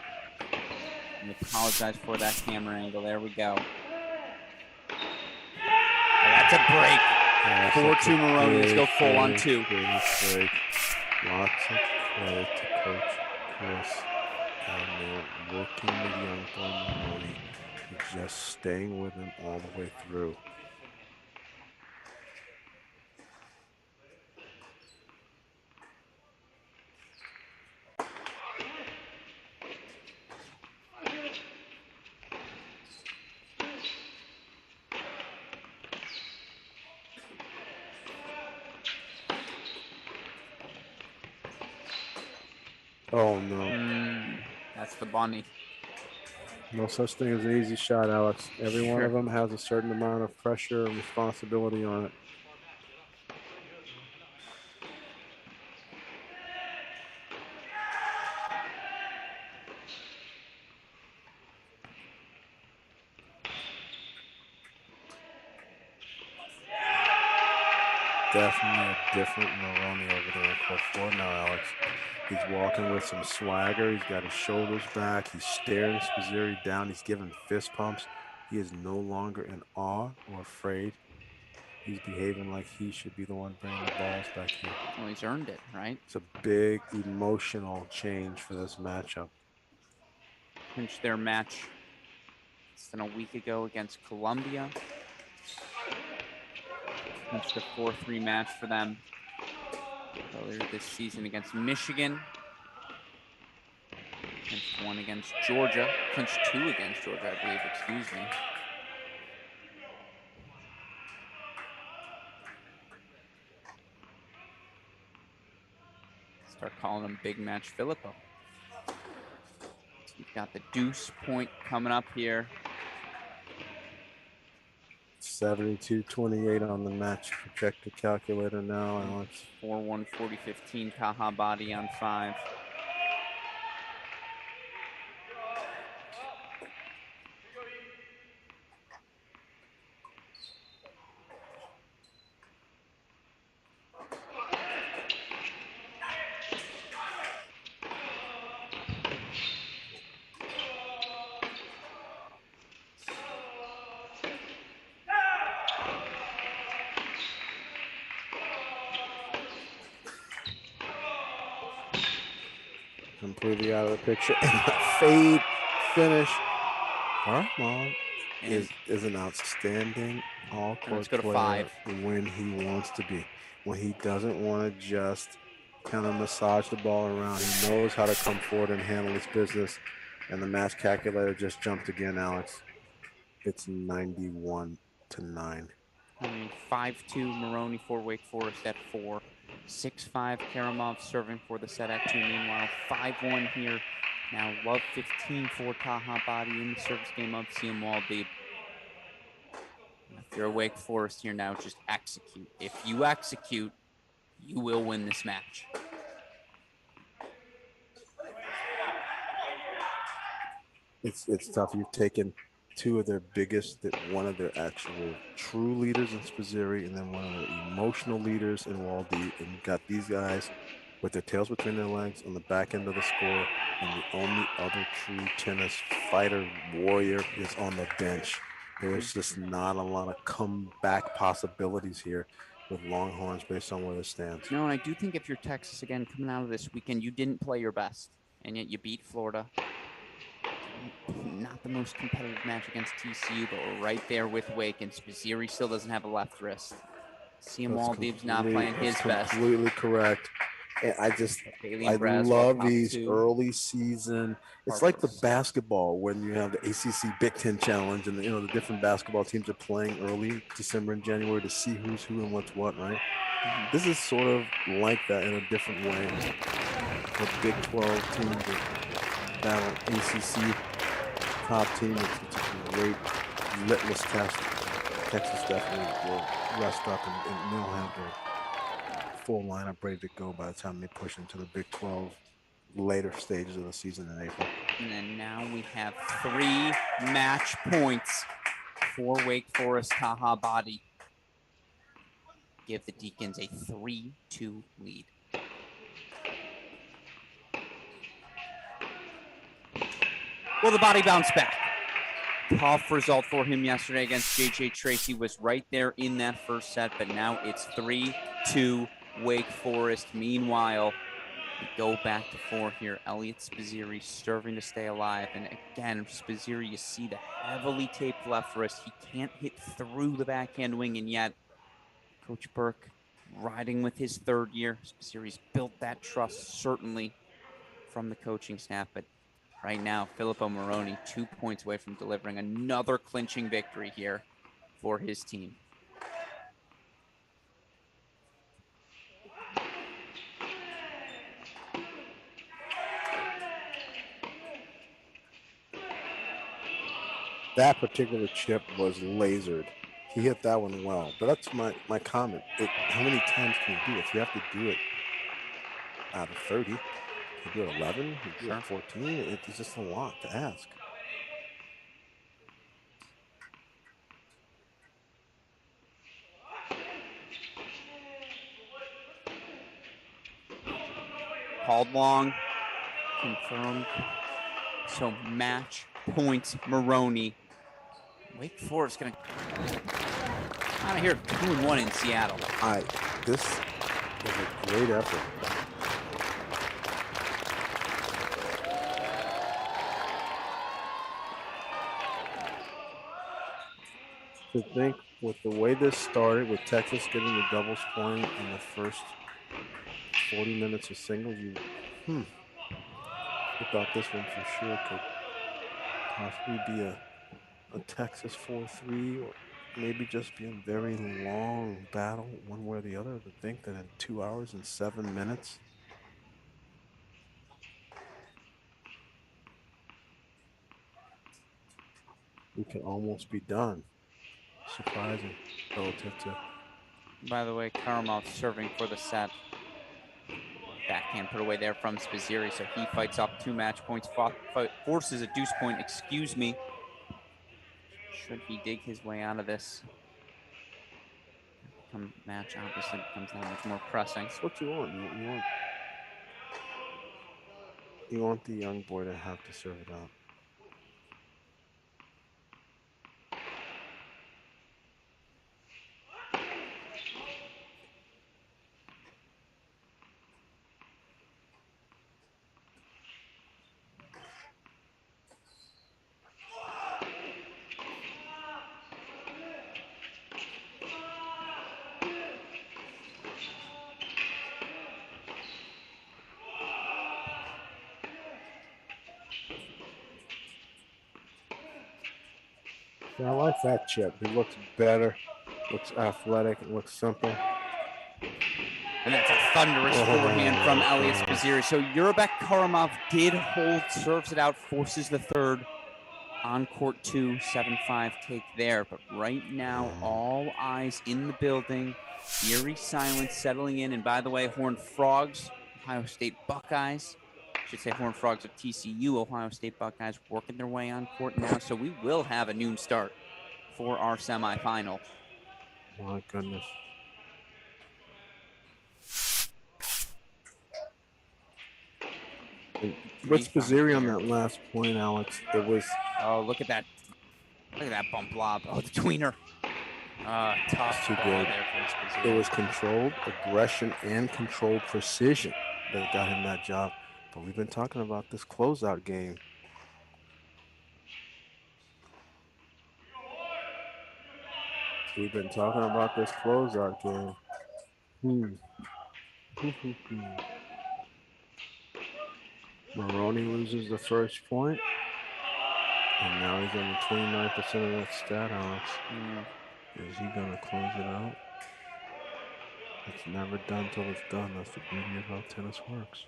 And apologize for that camera angle. There we go. Oh, that's a break. 4-2 Maroney. Let's go full on 2. Break. Lots of credit to Coach Chris down there, working with young boy Maroney, and just staying with him all the way through. Oh, no. That's the bunny. No such thing as an easy shot, Alex. Every one of them has a certain amount of pressure and responsibility on it. Definitely a different Maroney over there in court 4 now, Alex. He's walking with some swagger. He's got his shoulders back. He's staring Spazzeri down. He's giving fist pumps. He is no longer in awe or afraid. He's behaving like he should be the one bringing the balls back here. Well, he's earned it, right? It's a big emotional change for this matchup. Clinched their match less than a week ago against Columbia. Clinched a 4-3 match for them earlier this season against Michigan. Clinched 1 against Georgia. Clinched 2 against Georgia, I believe, excuse me. Start calling him Big Match Filippo. So we've got the deuce point coming up here. 72-28 on the match projector calculator now, Alex. 4-1, 40-15, Kaha body on 5. Completely out of the picture. And the fade finish. Karamov is an outstanding all-court go to player 5. when he wants to be. When he doesn't want to just kind of massage the ball around. He knows how to come forward and handle his business. And the match calculator just jumped again, Alex. It's 91-9. 5-2 Maroney for Wake Forest at 4. 6-5 Karamov serving for the set at 2. Meanwhile, 5-1 here. Now love 15 for Taha Badi in the service game of Siem Waldib. If you're a Wake Forest here now, just execute. If you execute, you will win this match. It's tough. You've taken 2 of their biggest, one of their actual true leaders in Spazzeri, and then one of their emotional leaders in Waldie. And you've got these guys with their tails between their legs on the back end of the score. And the only other true tennis fighter warrior is on the bench. There's just not a lot of comeback possibilities here with Longhorns based on where it stands. No, and I do think if you're Texas, again, coming out of this weekend, you didn't play your best, and yet you beat Florida. Not the most competitive match against TCU, but we're right there with Wake, and Spazzeri still doesn't have a left wrist. Siem Waldib's not playing his best. Completely correct. And Bailey I and Braswell, love top these two. early season. It's like the basketball when you have the ACC Big Ten Challenge, and the different basketball teams are playing early December and January to see who's who and what's what, right? This is sort of like that in a different way. The Big 12 teams that battle ACC top team. It's a great litmus test. Texas definitely will rest up and they'll have their full lineup ready to go by the time they push into the Big 12 later stages of the season in April. And then now we have 3 match points for Wake Forest. Taha Badi give the Deacons a 3-2 lead. Will the Body bounce back? Tough result for him yesterday against J.J. Tracy. Was right there in that first set, but now it's 3-2 Wake Forest. Meanwhile, we go back to 4 here. Elliot Spazzeri serving to stay alive. And again, Spazzeri, you see the heavily taped left wrist. He can't hit through the backhand wing, and yet Coach Burke riding with his 3rd year. Spazzeri's built that trust, certainly, from the coaching staff. But right now, Filippo Moroni 2 points away from delivering another clinching victory here for his team. That particular chip was lasered. He hit that one well. But that's my comment. How many times can you do it? You have to do it out of 30. You do it 11. You do it 14. It's just a lot to ask. Called long, confirmed. So match points Moroni. Wake Forest gonna out of here 2-1 in Seattle. This was a great effort. To think with the way this started, with Texas getting the doubles point in the first 40 minutes of singles, you thought this one for sure could possibly be a Texas 4-3, or maybe just be a very long battle one way or the other. To think that in 2 hours and 7 minutes, we could almost be done. Surprising relative to. By the way, Karamov serving for the set. Backhand put away there from Spazzeri, so he fights off 2 match points, forces a deuce point, excuse me. Should he dig his way out of this? Match obviously becomes that much more pressing. That's what you want. You want the young boy to have to serve it out. Yeah, I like that chip. It looks better, looks athletic, it looks simple. And that's a thunderous forehand from Elliot Spazzeri. So Jurabek Karamov did hold, serves it out, forces the 3rd on court 2, 7-5 take there. But right now, all eyes in the building. Eerie silence settling in. And by the way, Horned Frogs, Ohio State Buckeyes, I should say Horned Frogs of TCU, Ohio State Buckeyes, working their way on court now. So we will have a noon start for our semifinal. My goodness. What's Spazzeri on that last point, Alex? It was. Oh, look at that. Look at that bump lob. Oh, the tweener. Tough. Too good. It was controlled aggression and controlled precision that got him that job. But we've been talking about this closeout game. We've been talking about this closeout game. Maroney loses the first point, and now he's on the 29% of that stat, Alex. Is he going to close it out? It's never done till it's done. That's the beauty of how tennis works.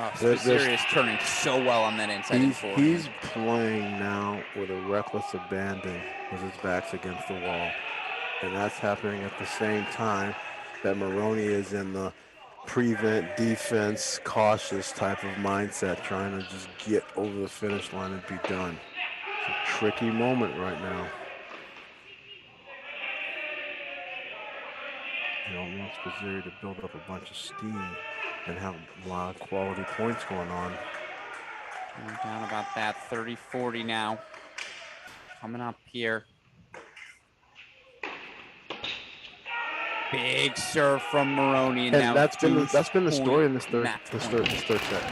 Oh, Spazeri is turning so well on that inside and forehand. He's playing now with a reckless abandon with his back's against the wall. And that's happening at the same time that Maroney is in the prevent, defense, cautious type of mindset, trying to just get over the finish line and be done. It's a tricky moment right now. You don't want Spazeri to build up a bunch of steam and have a lot of quality points going on. We're down about that 30-40 now. Coming up here. Big serve from Maroney, and now that's been the story in this third set.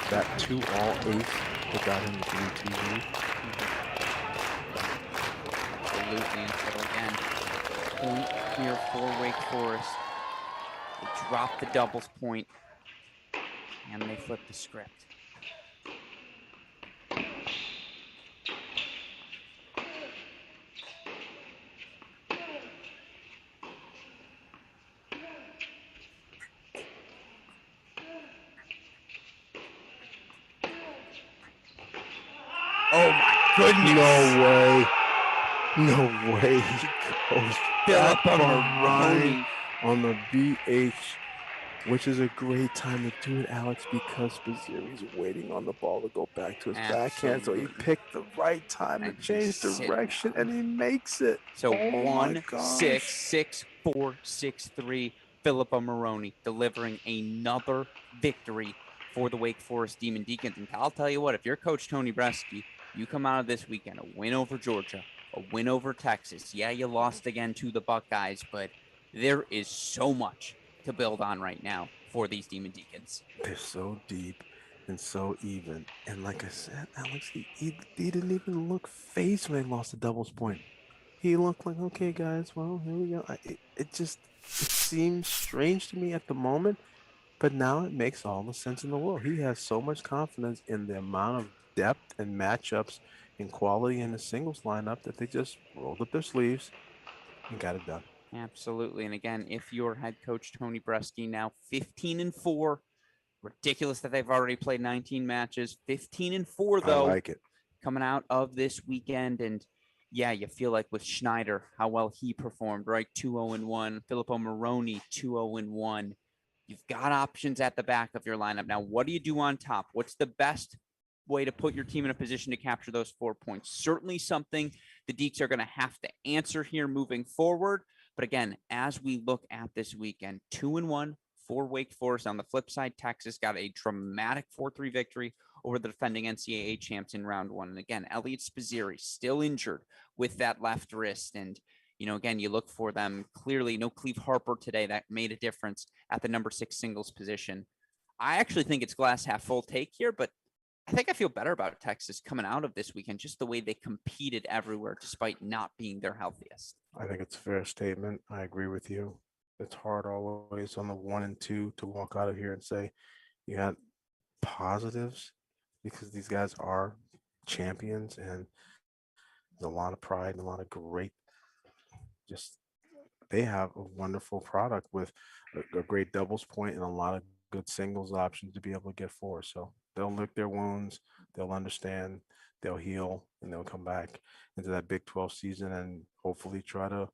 That 2-all ace that got him the 3-2 lead. Absolutely, and so again, point here for Wake Forest. They drop the doubles point, and they flip the script. Oh my goodness! No way. He goes Philip behind on the BH, which is a great time to do it, Alex, because Spazeri's waiting on the ball to go back to his backhand. So he picked the right time to change direction, and he makes it. So 1-6, 6-4, 6-3. Philippa Maroney delivering another victory for the Wake Forest Demon Deacons. And I'll tell you what, if you're Coach Tony Bresky, you come out of this weekend, a win over Georgia, a win over Texas. Yeah, you lost again to the Buckeyes, but there is so much to build on right now for these Demon Deacons. They're so deep and so even. And like I said, Alex, he didn't even look phased when they lost the doubles point. He looked like, okay, guys, well, here we go. It seems strange to me at the moment, but now it makes all the sense in the world. He has so much confidence in the amount of depth and matchups and quality in the singles lineup that they just rolled up their sleeves and got it done. Absolutely. And again, if you're head coach Tony Bresky now 15-4, ridiculous that they've already played 19 matches. 15-4 though. I like it. Coming out of this weekend, and yeah, you feel like with Schneider, how well he performed, right? 2-0-1. Filippo Maroney, 2-0-1. You've got options at the back of your lineup. Now, what do you do on top? What's the best way to put your team in a position to capture those 4 points? Certainly something the Deeks are going to have to answer here moving forward. But again, as we look at this weekend, 2-1 for Wake Forest. On the flip side, Texas got a dramatic 4-3 victory over the defending NCAA champs in round one. And again, Elliot Spazeri still injured with that left wrist. And, you know, again, you look for them. Clearly, no Cleve Harper today. That made a difference at the number 6 singles position. I actually think it's glass half full take here, but I think I feel better about Texas coming out of this weekend, just the way they competed everywhere despite not being their healthiest. I think it's a fair statement. I agree with you. It's hard always on the 1 and 2 to walk out of here and say you had positives, because these guys are champions and there's a lot of pride and a lot of great, they have a wonderful product with a great doubles point and a lot of good singles options to be able to get 4. So they'll lick their wounds, they'll understand, they'll heal, and they'll come back into that Big 12 season and hopefully try to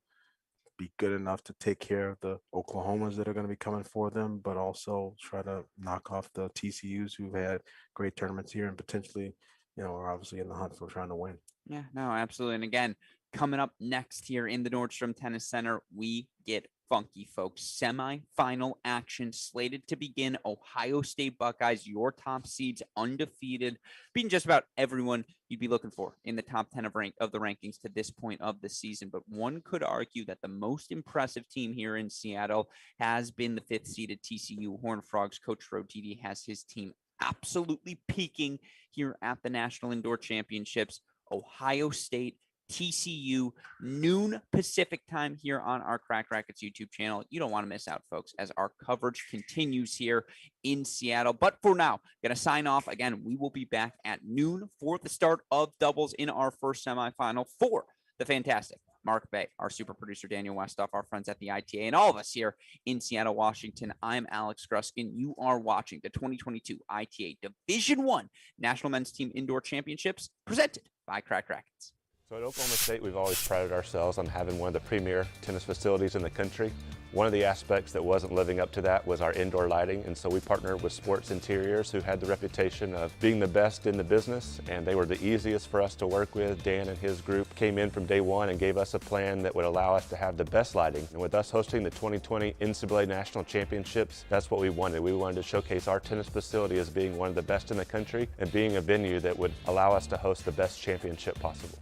be good enough to take care of the Oklahomas that are going to be coming for them, but also try to knock off the TCUs who've had great tournaments here and potentially, are obviously in the hunt for trying to win. Yeah, no, absolutely. And again, coming up next here in the Nordstrom Tennis Center, we get funky, folks. Semifinal action slated to begin. Ohio State Buckeyes, your top seeds, undefeated, beating just about everyone you'd be looking for in the top 10 of the rankings to this point of the season. But one could argue that the most impressive team here in Seattle has been the 5th-seeded TCU Horned Frogs. Coach Roditi has his team absolutely peaking here at the National Indoor Championships. Ohio State, TCU, noon Pacific time here on our Crack Racquets YouTube channel. You don't want to miss out, folks, as our coverage continues here in Seattle. But for now, going to sign off. Again, we will be back at noon for the start of doubles in our first semifinal for the fantastic Mark Bay, our super producer, Daniel Westoff, our friends at the ITA, and all of us here in Seattle, Washington. I'm Alex Gruskin. You are watching the 2022 ITA Division I National Men's Team Indoor Championships presented by Crack Racquets. So at Oklahoma State, we've always prided ourselves on having one of the premier tennis facilities in the country. One of the aspects that wasn't living up to that was our indoor lighting, and so we partnered with Sports Interiors, who had the reputation of being the best in the business, and they were the easiest for us to work with. Dan and his group came in from day one and gave us a plan that would allow us to have the best lighting. And with us hosting the 2020 NCAA National Championships, that's what we wanted. We wanted to showcase our tennis facility as being one of the best in the country and being a venue that would allow us to host the best championship possible.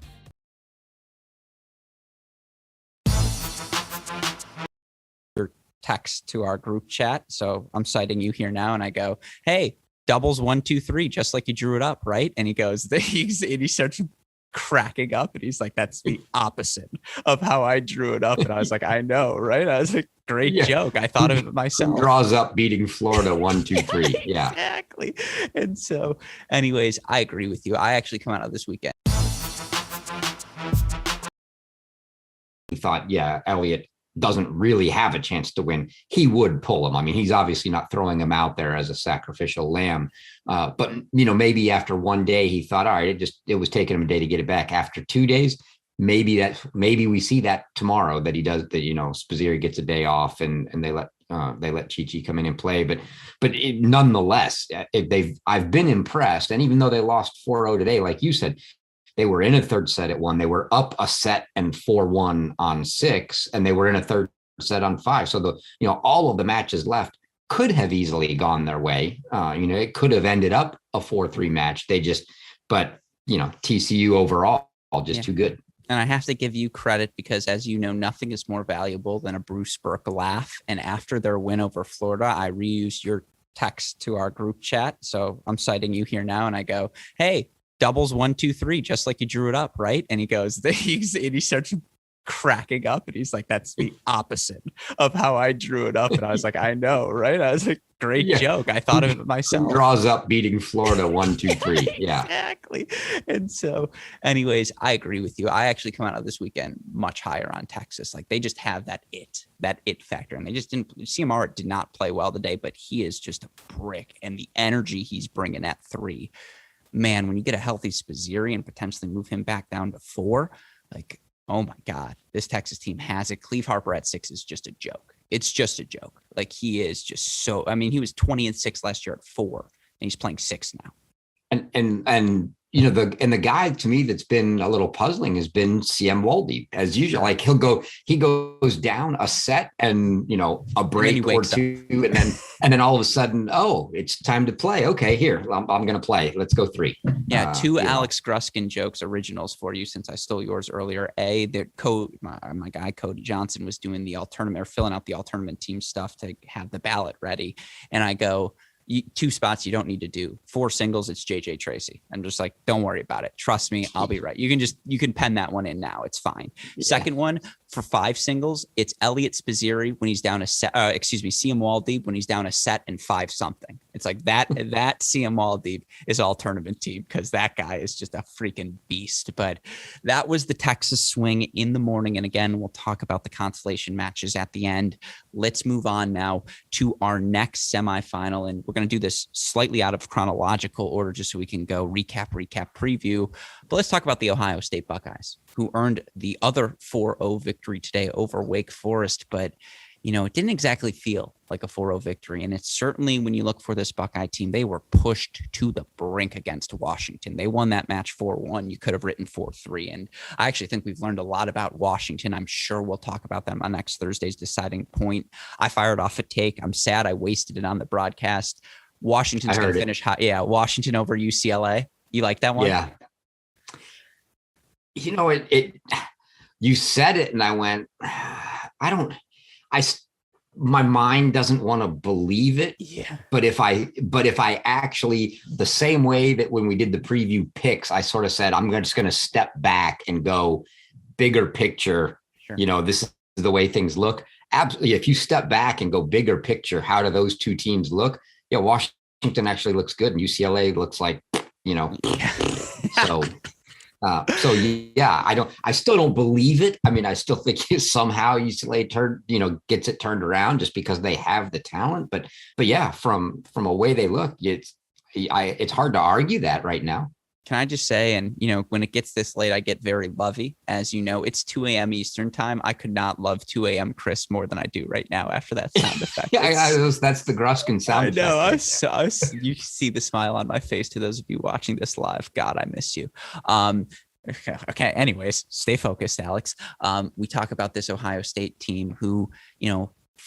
Text to our group chat. So I'm citing you here now, and I go, "Hey, doubles 1, 2, 3, just like you drew it up, right?" And he goes, and he starts cracking up, and he's like, "That's the opposite of how I drew it up." And I was like, "I know, right?" I was like, "Great joke. I thought of it myself." Draws up beating Florida 1, 2, 3. Yeah, exactly. And so, anyways, I agree with you. I actually come out of this weekend. We thought, Elliott doesn't really have a chance to win. He would pull him. I mean, he's obviously not throwing him out there as a sacrificial lamb. But maybe after one day he thought, all right, it was taking him a day to get it back. After 2 days, maybe we see that tomorrow that he does that. Spazieri gets a day off and they let Chi come in and play. But nonetheless, I've been impressed. And even though they lost 4-0 today, like you said, they were in a third set at 1. They were up a set and 4-1 on 6, and they were in a third set on 5. So all of the matches left could have easily gone their way. It could have ended up a 4-3 match. But TCU overall just too good. And I have to give you credit because, as you know, nothing is more valuable than a Bruce Burke laugh. And after their win over Florida, I reused your text to our group chat. So I'm citing you here now, and I go, "Hey, doubles 1, 2, 3, just like you drew it up, right?" And he goes, and he starts cracking up, and he's like, "That's the opposite of how I drew it up." And I was like, "I know, right?" I was like, "Great joke. I thought of it myself." Draws up beating Florida 1, 2, 3. Yeah, exactly. And so, anyways, I agree with you. I actually come out of this weekend much higher on Texas. Like, they just have that it factor, and they just didn't. CMR did not play well today, but he is just a brick, and the energy he's bringing at 3. Man, when you get a healthy Spazieri and potentially move him back down to 4, like, oh my God, this Texas team has it. Cleve Harper at 6 is just a joke. It's just a joke. Like, he is just so, I mean, he was 20-6 last year at 4, and he's playing 6 now. And the guy to me that's been a little puzzling has been CM Waldy, as usual. Like, he goes down a set and a break or two, and then all of a sudden, oh, it's time to play. Okay, here I'm going to play. Let's go 3. Yeah, 2 Alex Gruskin jokes originals for you since I stole yours earlier. My guy Cody Johnson was doing the alternate or filling out the alternate team stuff to have the ballot ready, and I go, 2 spots you don't need to do. 4 singles, it's JJ Tracy. I'm just like, don't worry about it. Trust me, I'll be right. You can pen that one in now. It's fine. Yeah. Second one for 5 singles, it's Elliott Spazieri when he's down a set. CM Waldy when he's down a set and 5 something. It's like that CM Maldeep is all tournament team because that guy is just a freaking beast. But that was the Texas swing in the morning. And again, we'll talk about the consolation matches at the end. Let's move on now to our next semifinal. And we're going to do this slightly out of chronological order just so we can go recap, preview. But let's talk about the Ohio State Buckeyes, who earned the other 4-0 victory today over Wake Forest. But it didn't exactly feel like a 4-0 victory. And it's certainly, when you look for this Buckeye team, they were pushed to the brink against Washington. They won that match 4-1. You could have written 4-3. And I actually think we've learned a lot about Washington. I'm sure we'll talk about them on next Thursday's Deciding Point. I fired off a take. I'm sad I wasted it on the broadcast. Washington's going to finish hot. Yeah, Washington over UCLA. You like that one? Yeah. You said it and I went, my mind doesn't want to believe it. Yeah. But if I actually, the same way that when we did the preview picks, I sort of said, I'm just going to step back and go bigger picture. Sure. This is the way things look. Absolutely. If you step back and go bigger picture, how do those two teams look? Yeah. Washington actually looks good and UCLA looks like, I still don't believe it. I mean, I still think somehow UCLA gets it turned around just because they have the talent. But yeah, from a way they look, it's hard to argue that right now. Can I just say, and when it gets this late, I get very lovey. As you know, it's 2 a.m. Eastern time. I could not love 2 a.m. Chris more than I do right now after that sound effect. That's the Gruskin sound. I know. You see the smile on my face to those of you watching this live. God, I miss you. Okay. Anyways, stay focused, Alex. We talk about this Ohio State team who,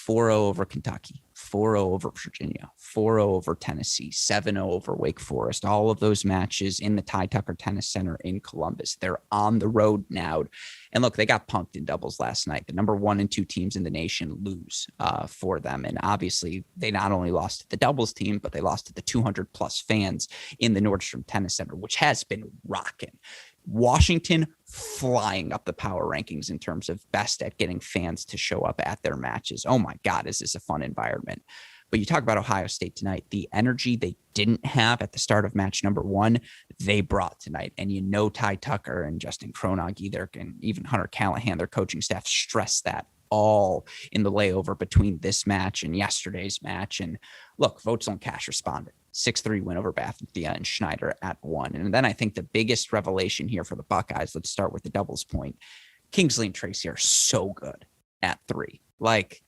4-0 over Kentucky, 4-0 over Virginia, 4-0 over Tennessee, 7-0 over Wake Forest, all of those matches in the Ty Tucker Tennis Center in Columbus. They're on the road now. And look, they got punked in doubles last night. The number 1 and 2 teams in the nation lose for them. And obviously, they not only lost to the doubles team, but they lost to the 200 plus fans in the Nordstrom Tennis Center, which has been rocking. Washington flying up the power rankings in terms of best at getting fans to show up at their matches. Oh my God, is this a fun environment? But you talk about Ohio State tonight, the energy they didn't have at the start of match number 1, they brought tonight. And Ty Tucker and Justin Kronog and even Hunter Callahan, their coaching staff, stressed that all in the layover between this match and yesterday's match. And look, Votes on Cash responded. 6-3 win over Bethia and Schneider at 1. And then I think the biggest revelation here for the Buckeyes, let's start with the doubles point. Kingsley and Tracy are so good at 3. Like,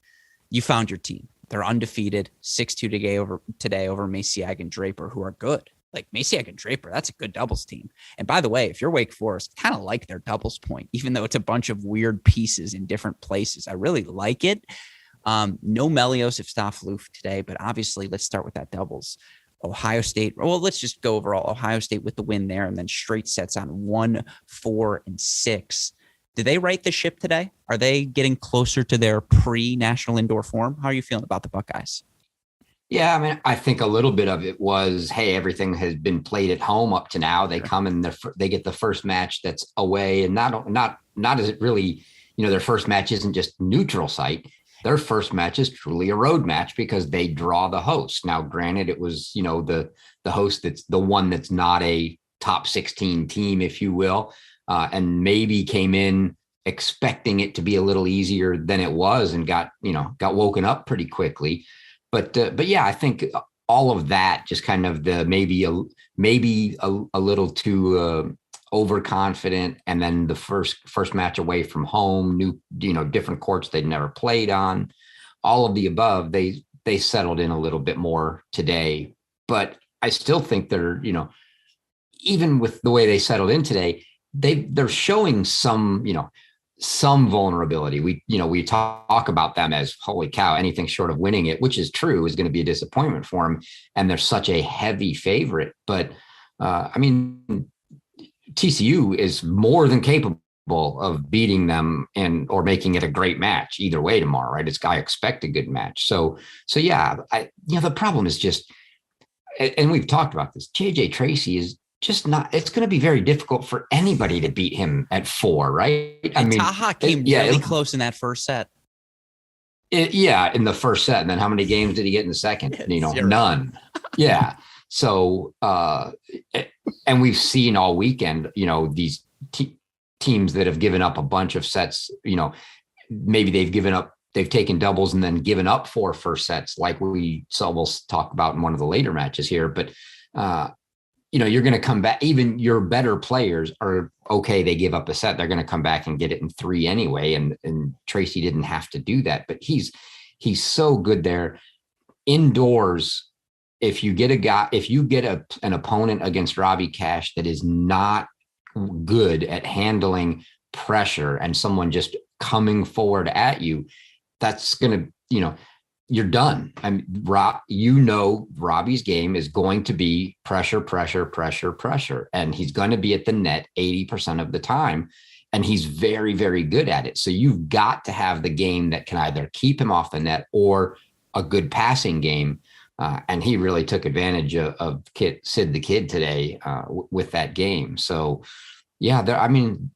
you found your team. They're undefeated, 6-2 today over Maciag and Draper, who are good. Like, Maciag and Draper, that's a good doubles team. And by the way, if you're Wake Forest, kind of like their doubles point, even though it's a bunch of weird pieces in different places. I really like it. No Melios if Stoffloof today, but obviously let's start with that doubles. Ohio State. Well, let's just go overall. Ohio State with the win there, and then straight sets on 1, 4, and 6. Did they right the ship today? Are they getting closer to their pre-national indoor form? How are you feeling about the Buckeyes? Yeah, I mean, I think a little bit of it was, hey, everything has been played at home up to now. They come and they get the first match that's away, and not as it really, their first match isn't just neutral site. Their first match is truly a road match because they draw the host. Now, granted, it was, the host that's the one that's not a top 16 team, if you will, and maybe came in expecting it to be a little easier than it was and got woken up pretty quickly. But yeah, I think all of that just kind of the maybe a little too overconfident, and then the first match away from home, new different courts they'd never played on, all of the above, they settled in a little bit more today. But I still think they're even with the way they settled in today, they're showing some vulnerability. We talk about them as, holy cow, anything short of winning it, which is true, is going to be a disappointment for them, and they're such a heavy favorite. But TCU is more than capable of beating them or making it a great match either way tomorrow, right? I expect a good match. So yeah, the problem is just, and we've talked about this, JJ Tracy is just not, it's going to be very difficult for anybody to beat him at 4, right? Taha came really close in that first set. Yeah, in the first set. And then how many games did he get in the second? Zero. None. Yeah. So, and we've seen all weekend, these teams that have given up a bunch of sets, maybe they've taken doubles and then given up 4 first sets, like we'll talk about in one of the later matches here. But, you're going to come back. Even your better players are okay. They give up a set. They're going to come back and get it in 3 anyway. And Tracy didn't have to do that, but he's so good there indoors. If you get an opponent against Robbie Cash that is not good at handling pressure and someone just coming forward at you, that's going to, you're done. I mean, Robbie's game is going to be pressure, pressure, pressure, pressure. And he's going to be at the net 80% of the time. And he's very, very good at it. So you've got to have the game that can either keep him off the net or a good passing game. And he really took advantage of Sid the Kid today with that game. So, yeah,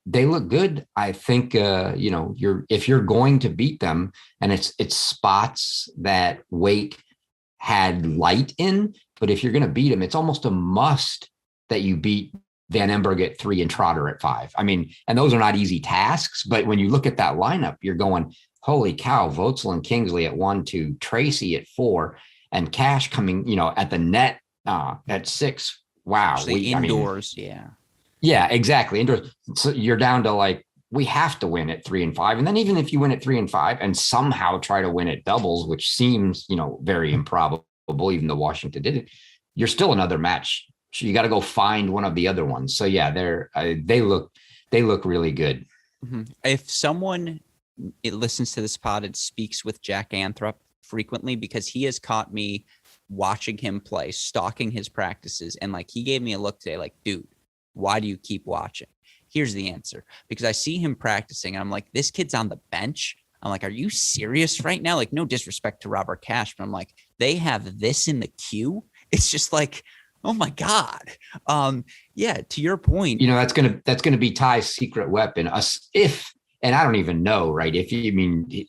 they look good. I think, if you're going to beat them, and it's spots that Wake had light in, but if you're going to beat them, it's almost a must that you beat Van Emberg at 3 and Trotter at 5. I mean, and those are not easy tasks, but when you look at that lineup, you're going, holy cow, Voetzl and Kingsley at 1, 2, Tracy at 4, and Cash coming, at the net at 6. Wow. Indoors. Yeah. Yeah, exactly. Indoors. So you're down to we have to win at 3 and 5. And then even if you win at 3 and 5 and somehow try to win at doubles, which seems, very improbable, even though Washington did it, you're still another match. So you got to go find one of the other ones. So yeah, they look really good. Mm-hmm. If someone listens to this pod and speaks with Jack Anthrop frequently, because he has caught me watching him play, stalking his practices. And he gave me a look today, dude, why do you keep watching? Here's the answer. Because I see him practicing and I'm like, this kid's on the bench. I'm like, are you serious right now? No disrespect to Robert Cash, but I'm like, they have this in the queue. It's just oh my God. Yeah, to your point. That's gonna be Ty's secret weapon. And I don't even know, right?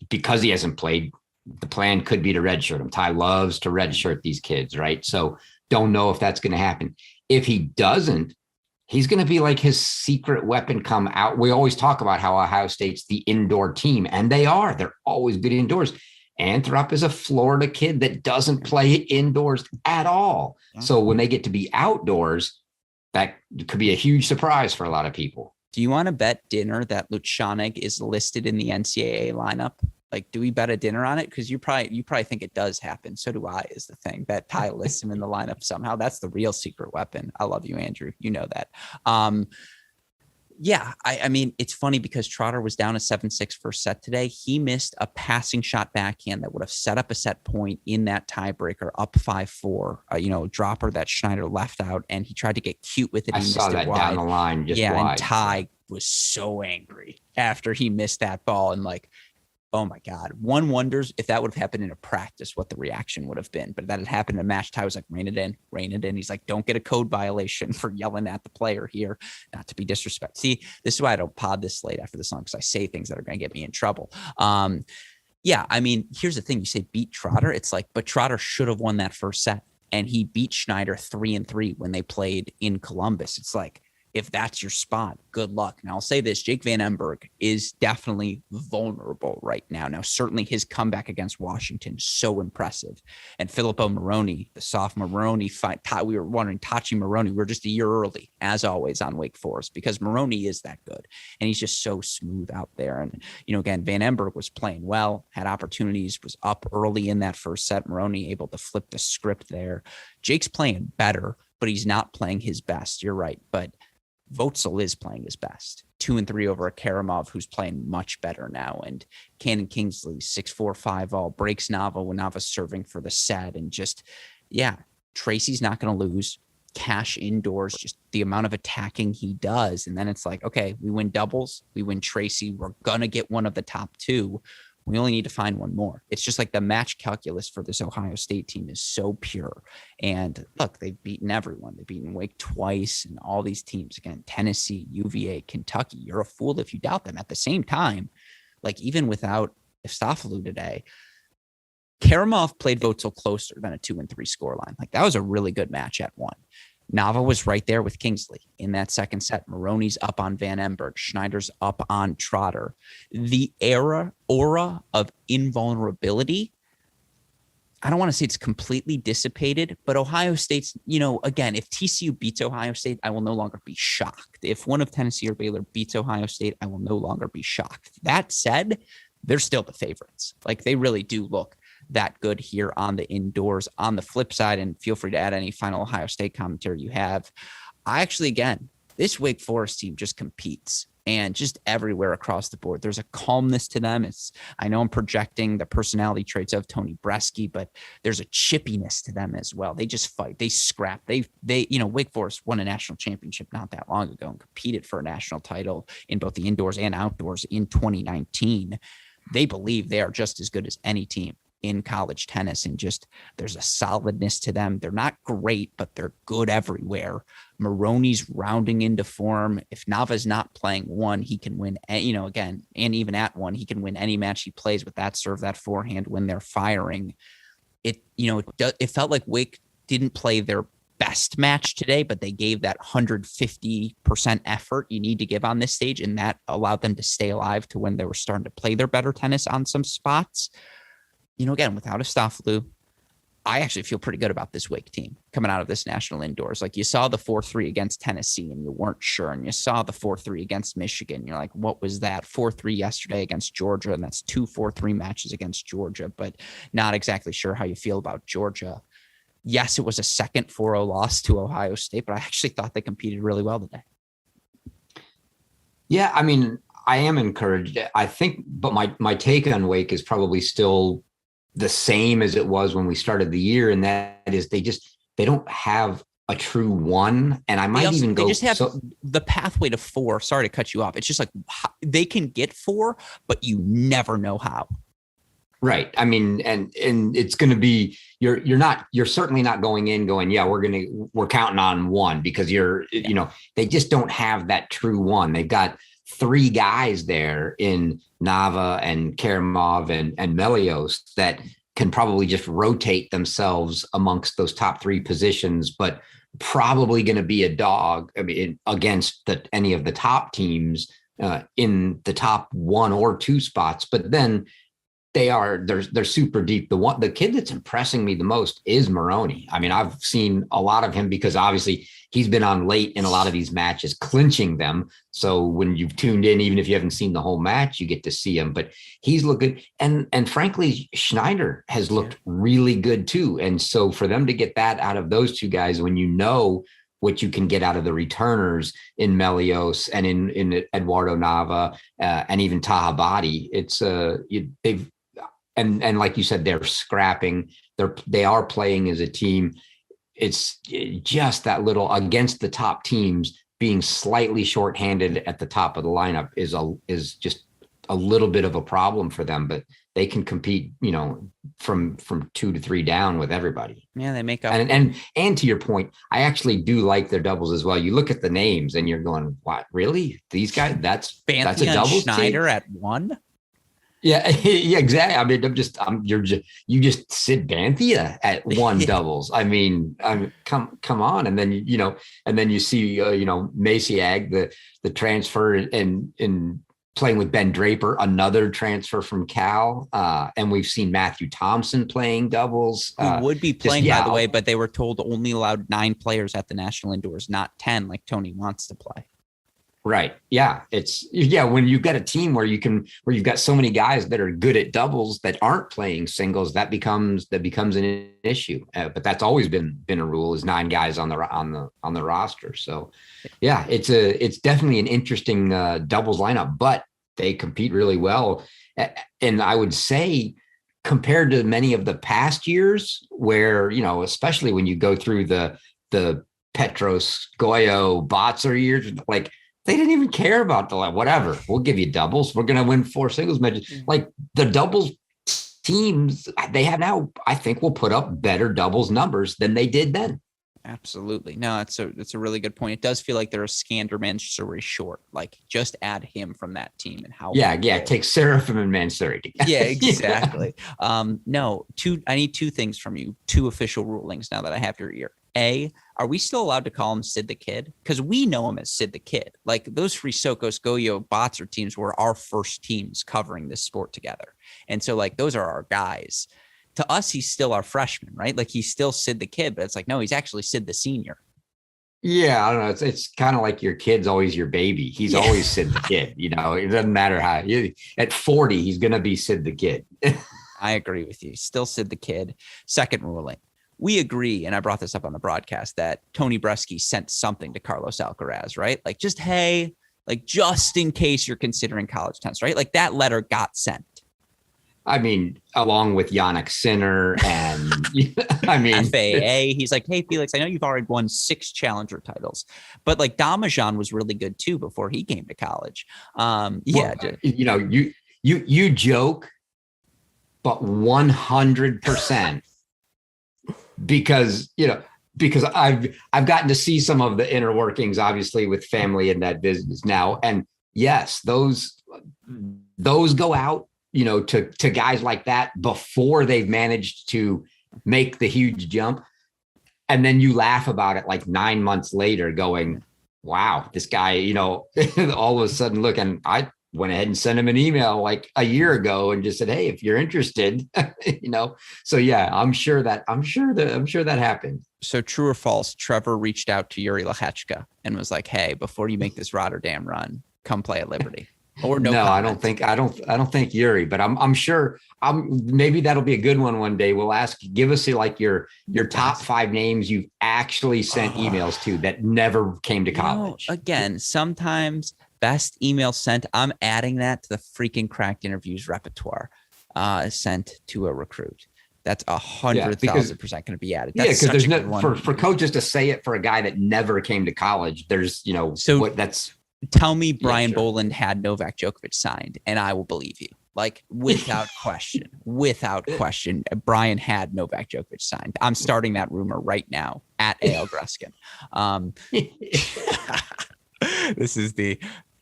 Because he hasn't played, the plan could be to redshirt him. Ty loves to redshirt these kids, right? So don't know if that's going to happen. If he doesn't, he's going to be his secret weapon come out. We always talk about how Ohio State's the indoor team, and they're always good indoors. Anthrop is a Florida kid that doesn't play indoors at all. Yeah. So when they get to be outdoors, that could be a huge surprise for a lot of people. Do you want to bet dinner that Luchanek is listed in the NCAA lineup? Do we bet a dinner on it? Because you probably think it does happen. So do I, is the thing. That Ty lists him in the lineup somehow. That's the real secret weapon. I love you, Andrew. You know that. Yeah, I mean, it's funny because Trotter was down a 7-6 first set today. He missed a passing shot backhand that would have set up a set point in that tiebreaker, up 5-4, dropper that Schneider left out, and he tried to get cute with it. I saw that down the line. Just wide. And Ty was so angry after he missed that ball. And oh my God. One wonders if that would have happened in a practice, what the reaction would have been. But that had happened in a match. Ty was like, rein it in. He's like, don't get a code violation for yelling at the player here. Not to be disrespectful. See, this is why I don't pod this late after the song, because I say things that are going to get me in trouble. Yeah, I mean, here's the thing. You say beat Trotter. It's but Trotter should have won that first set. And he beat Schneider 3-3 when they played in Columbus. It's if that's your spot, good luck. Now, I'll say this, Jake Van Emberg is definitely vulnerable right now. Now, certainly his comeback against Washington, so impressive. And Filippo Moroni, the sophomore Moroni fight, we were wondering, Tachi Moroni, we're just a year early, as always, on Wake Forest, because Moroni is that good. And he's just so smooth out there. And, again, Van Emberg was playing well, had opportunities, was up early in that first set. Moroni able to flip the script there. Jake's playing better, but he's not playing his best. You're right. But Voetzl is playing his best. 2-3 over a Karamov, who's playing much better now. And Cannon Kingsley, 6-4-5-all, breaks Nava when Nava's serving for the set. And Tracy's not going to lose. Cash indoors, just the amount of attacking he does. And then it's okay, we win doubles, we win Tracy. We're going to get one of the top 2. We only need to find one more. It's just the match calculus for this Ohio State team is so pure. And look, they've beaten everyone. They've beaten Wake twice and all these teams. Again, Tennessee, UVA, Kentucky. You're a fool if you doubt them. At the same time, even without Estofalu today, Karamov played Vogtsel closer than a 2-3 scoreline. Like, that was a really good match at 1. Nava was right there with Kingsley in that second set. Maroney's up on Van Emberg. Schneider's up on Trotter. The aura of invulnerability, I don't want to say it's completely dissipated, but Ohio State's, again, if TCU beats Ohio State, I will no longer be shocked. If one of Tennessee or Baylor beats Ohio State, I will no longer be shocked. That said, they're still the favorites. Like, they really do look that good here on the indoors. On the flip side, and feel free to add any final Ohio State commentary you have, again, this Wake Forest team just competes, and just everywhere across the board, there's a calmness to them. I know I'm projecting the personality traits of Tony Bresky, but there's a chippiness to them as well. They just fight, they scrap. Wake Forest won a national championship not that long ago and competed for a national title in both the indoors and outdoors in 2019. They believe they are just as good as any team in college tennis, and just there's a solidness to them. They're not great, but they're good everywhere. Maroney's rounding into form. If Nava's not playing 1, he can win, again, and even at 1, he can win any match he plays with that serve, that forehand when they're firing. It felt like Wake didn't play their best match today, but they gave that 150% effort you need to give on this stage, and that allowed them to stay alive to when they were starting to play their better tennis on some spots. Again, without Astaphilou, I actually feel pretty good about this Wake team coming out of this national indoors. Like, you saw the 4-3 against Tennessee and you weren't sure, and you saw the 4-3 against Michigan. You're like, what was that? 4-3 yesterday against Georgia, and that's 2 4-3 matches against Georgia, but not exactly sure how you feel about Georgia. Yes, it was a second 4-0 loss to Ohio State, but I actually thought they competed really well today. Yeah, I mean, I am encouraged, I think, but my take on Wake is probably still the same as it was when we started the year, and that is they don't have a true 1. And I might even go. They just have the pathway to 4. Sorry to cut you off. It's just like they can get 4, but you never know how. Right. I mean, and it's going to be, you're certainly not going in going, yeah, we're counting on 1, because they just don't have that true 1. They've got 3 guys there in Nava and Karamov and Melios that can probably just rotate themselves amongst those top 3 positions, but probably going to be a dog against any of the top teams in the top 1 or 2 spots. But then they're super deep. The kid that's impressing me the most is Maroney. I mean, I've seen a lot of him because obviously he's been on late in a lot of these matches, clinching them. So when you've tuned in, even if you haven't seen the whole match, you get to see him. But he's looked good. And frankly, Schneider has looked really good too. And so for them to get that out of those 2 guys, when you know what you can get out of the returners in Melios and in Eduardo Nava and even Tahabadi, they've. And like you said, they're scrapping. They are playing as a team. It's just that little against the top teams, being slightly shorthanded at the top of the lineup is just a little bit of a problem for them. But they can compete, from 2 to 3 down with everybody. Yeah, they make up. And to your point, I actually do like their doubles as well. You look at the names and you're going, "What? Really? These guys? That's a doubles Schneider team? at 1." Yeah, exactly. I mean, you just sit Banthia at 1 doubles. I mean, come on. And then, you see, Maciag, the transfer and playing with Ben Draper, another transfer from Cal. And we've seen Matthew Thompson playing doubles. Who would be playing, by the way, but they were told only allowed 9 players at the national indoors, not 10 like Tony wants to play. Right. Yeah. When you've got a team where you've got so many guys that are good at doubles that aren't playing singles, that becomes an issue. But that's always been a rule, is 9 guys on the roster. So yeah, it's definitely an interesting doubles lineup, but they compete really well. And I would say, compared to many of the past years where, especially when you go through the Petros, Goyo, Botzer years, like, they didn't even care about whatever. We'll give you doubles. We're going to win 4 singles matches. Like, the doubles teams they have now, I think, will put up better doubles numbers than they did then. Absolutely. No, it's a really good point. It does feel like they're a Scanderman story short. Like just add him from that team and how. Yeah. Take Seraphim and Mansuri. Yeah, exactly. No, I need two things from you, two official rulings now that I have your ear. A, are we still allowed to call him Sid the Kid? Because we know him as Sid the Kid. Like those Frisokos, Goyo, Botzer teams were our first teams covering this sport together. And so like those are our guys. To us, he's still our freshman, right? Like he's still Sid the Kid, but it's like, no, he's actually Sid the Senior. Yeah, I don't know. It's kind of like your kid's always your baby. He's always Sid the Kid. You know, it doesn't matter how. At 40, he's going to be Sid the Kid. I agree with you. Still Sid the Kid. Second ruling. We agree, and I brought this up on the broadcast, that Tony Bresky sent something to Carlos Alcaraz, right? Like just, hey, like just in case you're considering college tennis, right? Like that letter got sent. I mean, along with Yannick Sinner and I mean FAA, he's like, hey, Felix, I know you've already won 6 challenger titles, but like Damajan was really good too before he came to college. Yeah. Well, you know, you joke, but 100% because I've gotten to see some of the inner workings, obviously, with family in that business now. And yes, those go out, you know, to guys like that before they've managed to make the huge jump. And then you laugh about it like 9 months later going, wow, this guy, you know, all of a sudden, look, and I went ahead and sent him an email like a year ago and just said, hey, if you're interested, you know. So yeah, I'm sure that happened. So true or false, Trevor reached out to Yuri Lechechka and was like, hey, before you make this Rotterdam run, come play at Liberty. Or no, I don't think Yuri, but I'm sure maybe that'll be a good one day. We'll give us like your top 5 names you've actually sent emails to that never came to college. Again, sometimes best email sent, I'm adding that to the freaking Cracked Interviews repertoire, sent to a recruit. That's 100,000% going to be added. That's because there's for coaches to say it for a guy that never came to college. There's, you know, tell me Brian Boland had Novak Djokovic signed, and I will believe you. Like without question, Brian had Novak Djokovic signed. I'm starting that rumor right now at AL Gruskin. This is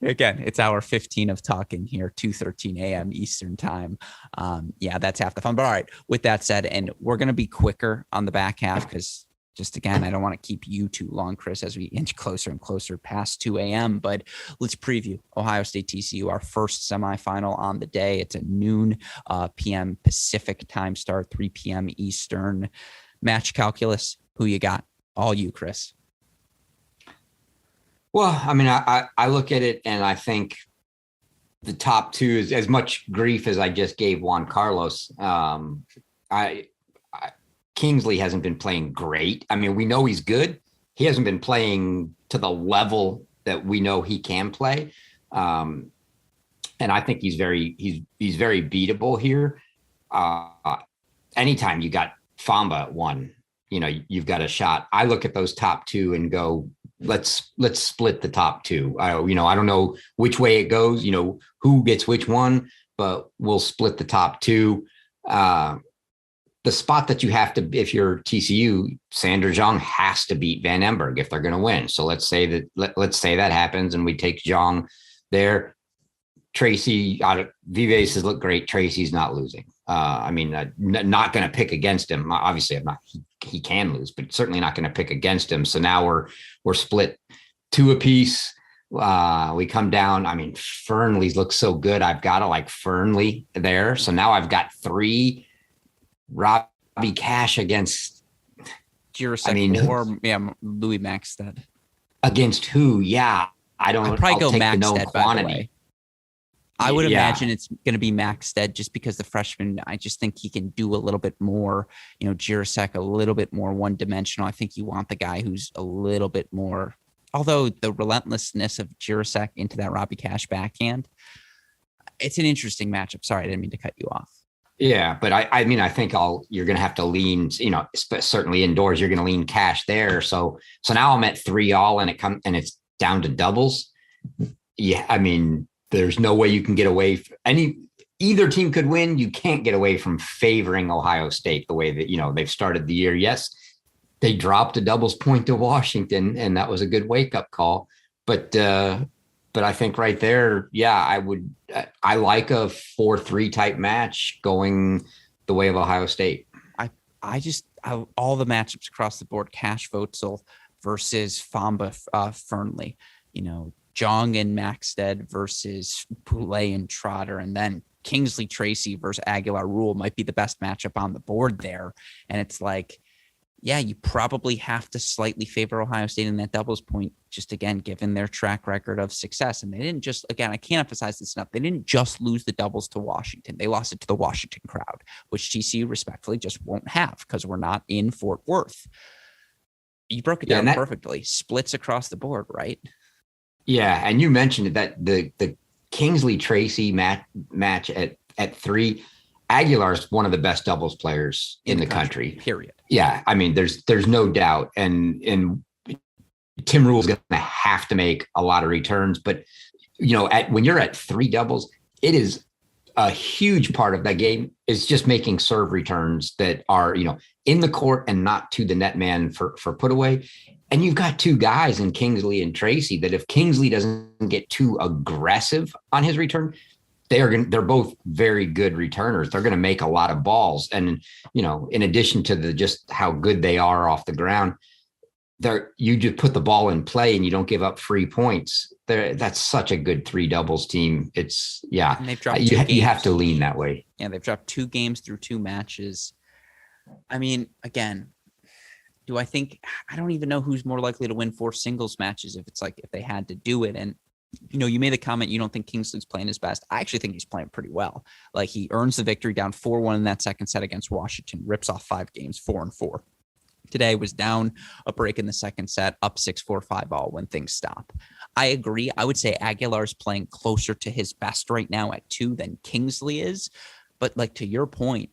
it's hour 15 of talking here, 2:13 a.m. Eastern time. Yeah, that's half the fun. But all right, with that said, and we're going to be quicker on the back half because just again, I don't want to keep you too long, Chris, as we inch closer and closer past 2 a.m. But let's preview Ohio State TCU, our first semifinal on the day. It's a noon p.m. Pacific time start, 3 p.m. Eastern. Match calculus. Who you got? All you, Chris. Well, I mean, I look at it and I think the top 2 is as much grief as I just gave Juan Carlos. Kingsley hasn't been playing great. I mean, we know he's good. He hasn't been playing to the level that we know he can play. And I think he's very beatable here. Anytime you got Famba at 1, you know, you've got a shot. I look at those top 2 and go, let's split the top 2. I don't know which way it goes, you know, who gets which one, but we'll split the top 2. The spot that you have to, if you're TCU, Sander Zhang has to beat Van Emberg if they're going to win. So let's say that happens and we take Zhang there. Tracy Vives has looked great. Tracy's not losing. I mean, not going to pick against him. Obviously, I'm not. He can lose, but certainly not going to pick against him. So now we're split 2 apiece. We come down. I mean, Fernley's looks so good. I've got to like Fernley there. So now I've got 3. Robbie Cash against Jirasek or Louis Maxted. Against who? Yeah, I'd probably go Maxted, by the way. I would imagine it's going to be Maxted just because the freshman, I just think he can do a little bit more, you know, Jirasek a little bit more one-dimensional. I think you want the guy who's a little bit more, although the relentlessness of Jirasek into that Robbie Cash backhand, it's an interesting matchup. Sorry, I didn't mean to cut you off. Yeah, but I mean, I think you're going to have to lean, you know, certainly indoors, you're going to lean Cash there. So now I'm at 3-all and it's down to doubles. Yeah, I mean, there's no way you can get away. Either team could win. You can't get away from favoring Ohio State the way that, you know, they've started the year. Yes, they dropped a doubles point to Washington, and that was a good wake-up call. But I think right there, yeah, I like a 4-3 type match going the way of Ohio State. All the matchups across the board, Cash Votzel versus Famba Fernley, Jong and Maxted versus Poulet and Trotter, and then Kingsley Tracy versus Aguilar Rule might be the best matchup on the board there. And it's like, yeah, you probably have to slightly favor Ohio State in that doubles point, just again, given their track record of success. And they didn't just, again, I can't emphasize this enough. They didn't just lose the doubles to Washington. They lost it to the Washington crowd, which TCU respectfully just won't have because we're not in Fort Worth. You broke it down perfectly. Splits across the board, right? Yeah. And you mentioned that the Kingsley Tracy match at 3, Aguilar's one of the best doubles players in the country. Period. Yeah, I mean, there's no doubt, and Tim Rule's going to have to make a lot of returns. But when you're at 3 doubles, it is a huge part of that game is just making serve returns that are in the court and not to the net man for put away. And you've got 2 guys in Kingsley and Tracy that if Kingsley doesn't get too aggressive on his return, they're both very good returners. They're going to make a lot of balls. And, in addition to just how good they are off the ground, you just put the ball in play and you don't give up free points. That's such a good 3 doubles team. It's and they've dropped you have to lean that way. Yeah. They've dropped 2 games through 2 matches. I mean, again, I don't even know who's more likely to win 4 singles matches if they had to do it. And, you made the comment you don't think Kingsley's playing his best. I actually think he's playing pretty well. Like, he earns the victory down 4-1 in that second set against Washington, rips off 5 games, 4-4. Today was down a break in the second set, up 6-4, 5-all when things stop. I agree. I would say Aguilar's playing closer to his best right now at 2 than Kingsley is. But to your point,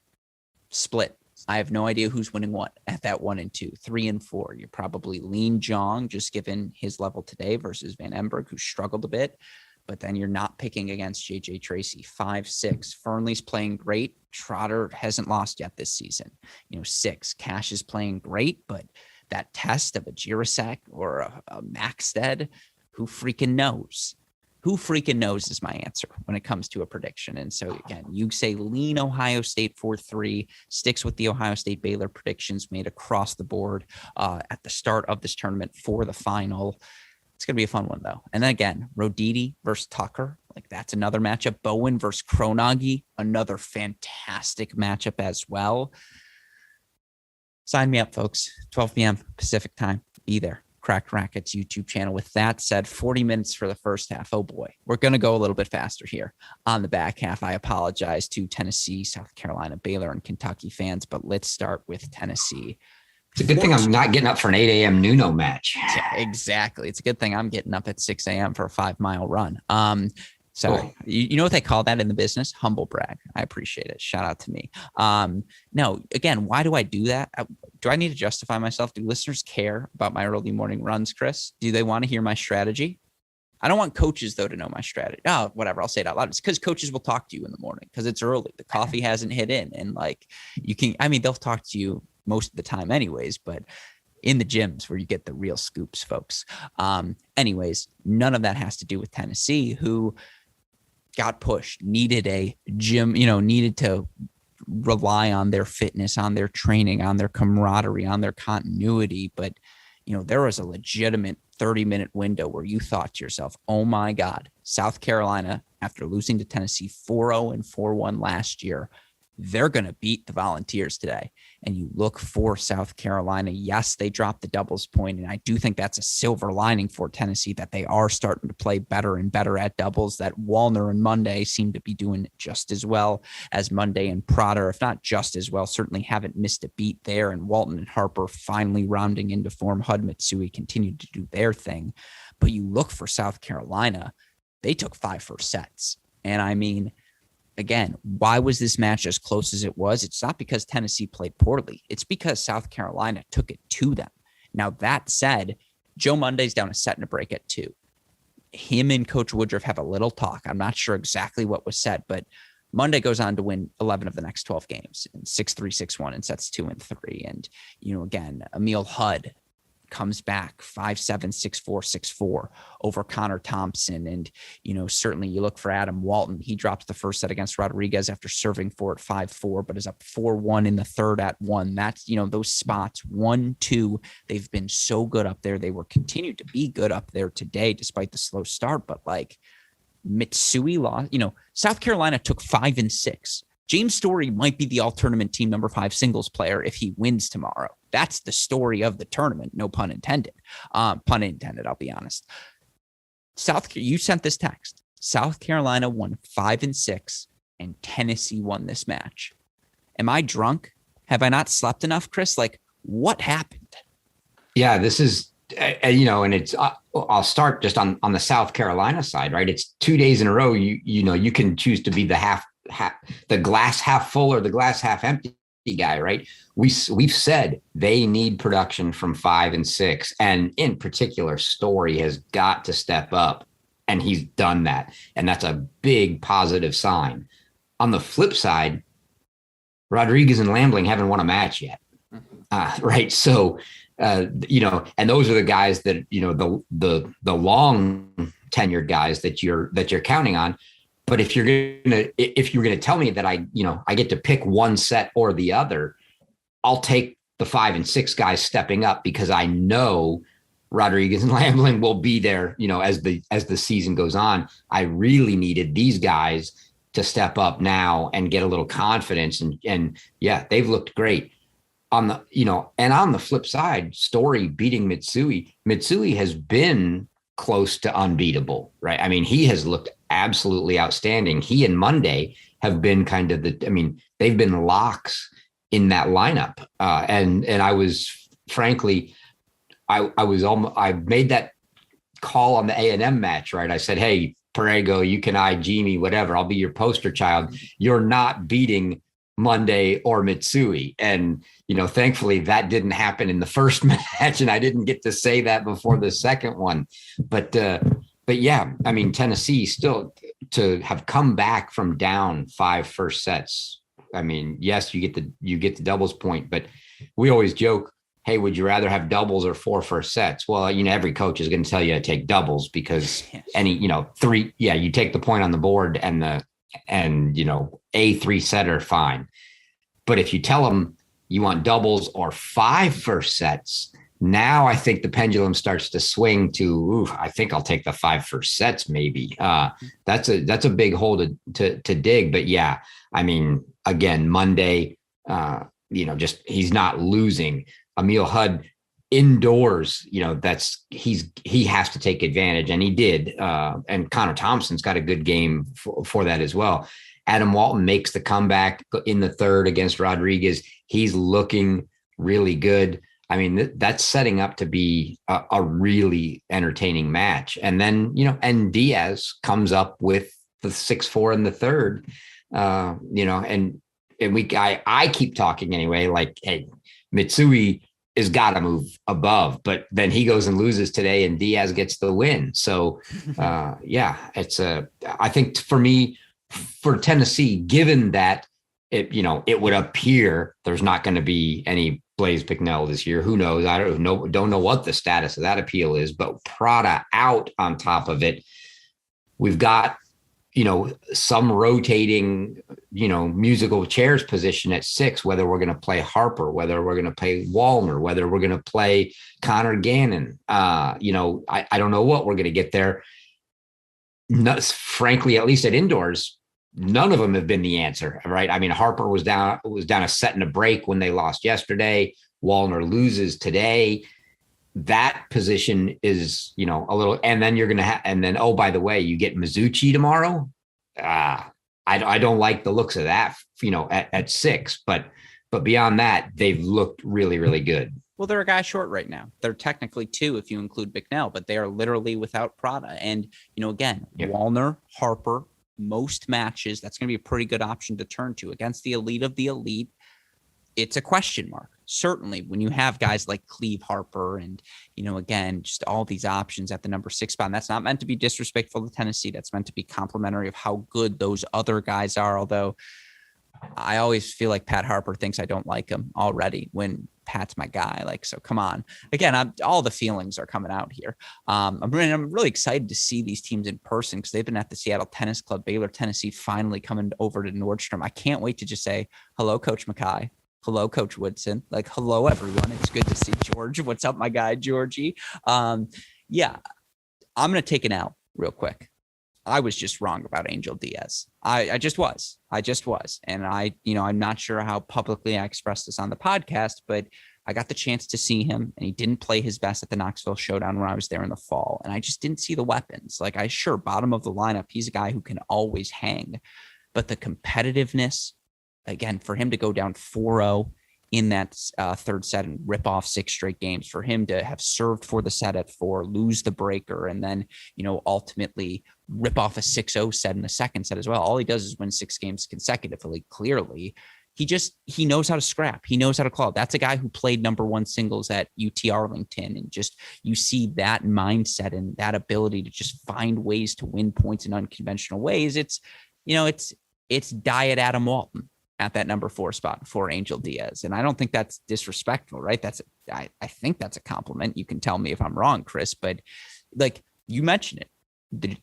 split. I have no idea who's winning what at that 1 and 2, 3 and 4. You're probably lean Jong, just given his level today versus Van Emberg, who struggled a bit. But then you're not picking against JJ Tracy. 5-6. Fernley's playing great. Trotter hasn't lost yet this season. 6. Cash is playing great, but that test of a Jirasek or a Maxted, who freaking knows? Who freaking knows is my answer when it comes to a prediction. And so, again, you say lean Ohio State 4-3, sticks with the Ohio State Baylor predictions made across the board at the start of this tournament for the final. It's going to be a fun one, though. And then, again, Roditi versus Tucker. That's another matchup. Bowen versus Kronagi, another fantastic matchup as well. Sign me up, folks. 12 p.m. Pacific time. Be there. Cracked Racquets YouTube channel. With that said, 40 minutes for the first half. Oh boy, we're going to go a little bit faster here on the back half. I apologize to Tennessee, South Carolina, Baylor, and Kentucky fans, but let's start with Tennessee. It's a good thing I'm not getting up for an 8 a.m. Nuno match. Yeah, exactly. It's a good thing I'm getting up at 6 a.m. for a 5-mile run. Sorry. Cool. You know what they call that in the business? Humble brag. I appreciate it. Shout out to me. No, again, why do I do that? Do I need to justify myself? Do listeners care about my early morning runs, Chris? Do they want to hear my strategy? I don't want coaches, though, to know my strategy. Oh, whatever. I'll say it out loud. It's because coaches will talk to you in the morning because it's early. The coffee hasn't hit in. And they'll talk to you most of the time anyways, but in the gyms where you get the real scoops, folks. Anyways, none of that has to do with Tennessee, who got pushed, needed a gym, needed to rely on their fitness, on their training, on their camaraderie, on their continuity. But, there was a legitimate 30-minute window where you thought to yourself, oh my God, South Carolina, after losing to Tennessee 4-0 and 4-1 last year, they're going to beat the Volunteers today. And you look for South Carolina. Yes, they dropped the doubles point, and I do think that's a silver lining for Tennessee, that they are starting to play better and better at doubles, that Wallner and Monday seem to be doing just as well as Monday and Prater, if not just as well. Certainly haven't missed a beat there, and Walton and Harper finally rounding into form. Hud Mitsui continued to do their thing. But you look for South Carolina, they took 5 first sets. And I mean, again, why was this match as close as it was? It's not because Tennessee played poorly. It's because South Carolina took it to them. Now, that said, Joe Monday's down a set and a break at 2. Him and Coach Woodruff have a little talk. I'm not sure exactly what was said, but Monday goes on to win 11 of the next 12 games and 6-3, 6-1 in sets 2 and 3. And, again, Emil Hudd comes back 5-7, 6-4, 6-4 over Connor Thompson. And, certainly you look for Adam Walton. He drops the first set against Rodriguez after serving for it 5-4, but is up 4-1 in the third at 1. That's, those spots 1, 2, they've been so good up there. They were continued to be good up there today, despite the slow start, but Mitsui lost, South Carolina took 5 and 6. James Story might be the all-tournament team number 5 singles player if he wins tomorrow. That's the story of the tournament. No pun intended. Pun intended, I'll be honest. You sent this text. South Carolina won 5 and 6, and Tennessee won this match. Am I drunk? Have I not slept enough, Chris? What happened? Yeah, this is, and it's, I'll start just on the South Carolina side, right? It's 2 days in a row. You can choose to be the glass half full or the glass half empty guy, right? We've said they need production from 5 and 6, and in particular, Story has got to step up, and he's done that, and that's a big positive sign. On the flip side, Rodriguez and Lambling haven't won a match yet, right? So, and those are the guys that the long tenured guys that you're counting on. But if you're gonna tell me that I get to pick one set or the other, I'll take the 5 and 6 guys stepping up, because I know Rodriguez and Lambling will be there, as the season goes on. I really needed these guys to step up now and get a little confidence, and yeah, they've looked great. On the flip side, Story beating Mitsui. Mitsui has been close to unbeatable, right? I mean, he has looked absolutely outstanding. He and Monday have been kind of they've been locks in that lineup. And I was frankly, I made that call on the A&M match, right? I said, hey, Perego, you can IG me, whatever. I'll be your poster child. You're not beating Monday or Mitsui. And, thankfully that didn't happen in the first match, and I didn't get to say that before the second one. But yeah, I mean, Tennessee still to have come back from down 5 first sets. I mean, yes, you get the doubles point, but we always joke, hey, would you rather have doubles or 4 first sets? Well, every coach is going to tell you to take doubles, because you take the point on the board and a 3 setter, fine. But if you tell them you want doubles or 5 first sets, now I think the pendulum starts to swing to, I think I'll take the 5 first sets, maybe. That's a big hole to dig. But yeah, I mean, again, Monday, just he's not losing. Emil Hudd indoors, he has to take advantage, and he did. And Connor Thompson's got a good game for that as well. Adam Walton makes the comeback in the third against Rodriguez. He's looking really good. I mean, that's setting up to be a really entertaining match. And then, and Diaz comes up with the 6-4 in the third, and I keep talking anyway, hey, Mitsui has got to move above, but then he goes and loses today and Diaz gets the win. So yeah, I think for Tennessee, given that it would appear there's not going to be any Blaise Bicknell this year. Who knows? I don't know what the status of that appeal is, but Prada out on top of it. We've got, some rotating, musical chairs position at 6, whether we're going to play Harper, whether we're going to play Wallner, whether we're going to play Connor Gannon. I don't know what we're going to get there. Frankly, at least at indoors, none of them have been the answer, right? I mean, Harper was down a set and a break when they lost yesterday. Wallner loses today. That position is, a little, and then you're going to and then, oh, by the way, you get Mizuchi tomorrow. I don't like the looks of that, at 6, but beyond that, they've looked really, really good. Well, they're a guy short right now. They're technically 2 if you include Bicknell, but they are literally without Prada. And, again, yep. Wallner, Harper, most matches, that's going to be a pretty good option to turn to against the elite of the elite. It's a question mark. certainly when you have guys like Cleve Harper and, again, just all these options at the number 6 spot, and that's not meant to be disrespectful to Tennessee. That's meant to be complimentary of how good those other guys are. Although I always feel like Pat Harper thinks I don't like him already when Pat's my guy. Like, so come on. Again, all the feelings are coming out here. I'm really excited to see these teams in person because they've been at the Seattle Tennis Club, Baylor, Tennessee, finally coming over to Nordstrom. I can't wait to just say, hello, Coach Mackay. Hello, Coach Woodson. Like, hello, everyone. It's good to see George. What's up, my guy, Georgie? Yeah, I'm going to take it out real quick. I was just wrong about Angel Diaz. I just was. And I'm not sure how publicly I expressed this on the podcast, but I got the chance to see him and he didn't play his best at the Knoxville Showdown when I was there in the fall. And I just didn't see the weapons. Like, bottom of the lineup, he's a guy who can always hang, but the competitiveness, again, for him to go down 4-0 in that third set and rip off 6 straight games, for him to have served for the set at 4, lose the breaker, and then, ultimately rip off a 6-0 set in the second set as well. All he does is win 6 games consecutively. Clearly, he knows how to scrap. He knows how to claw. That's a guy who played number 1 singles at UT Arlington. And just, you see that mindset and that ability to just find ways to win points in unconventional ways. It's diet Adam Walton at that number 4 spot for Angel Diaz. And I don't think that's disrespectful, right? I think that's a compliment. You can tell me if I'm wrong, Chris, but like you mentioned it,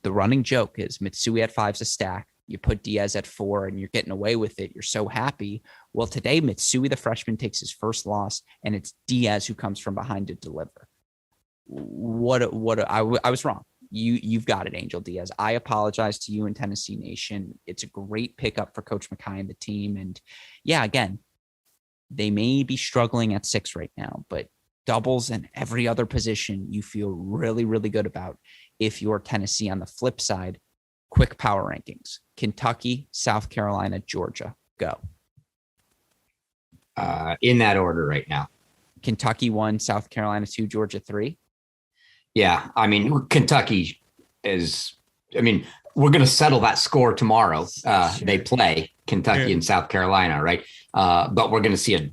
the running joke is Mitsui at 5's a stack. You put Diaz at 4 and you're getting away with it. You're so happy. Well, today, Mitsui, the freshman, takes his first loss and it's Diaz who comes from behind to deliver. I was wrong. You've got it, Angel Diaz. I apologize to you and Tennessee Nation. It's a great pickup for Coach Mackay and the team. And yeah, again, they may be struggling at 6 right now, but doubles and every other position you feel really, really good about if you're Tennessee. On the flip side, quick power rankings: Kentucky, South Carolina, Georgia. Go. In that order right now. Kentucky 1, South Carolina 2, Georgia 3. Yeah, I mean, Kentucky is, we're going to settle that score tomorrow. They play Kentucky and South Carolina, right? But we're going to see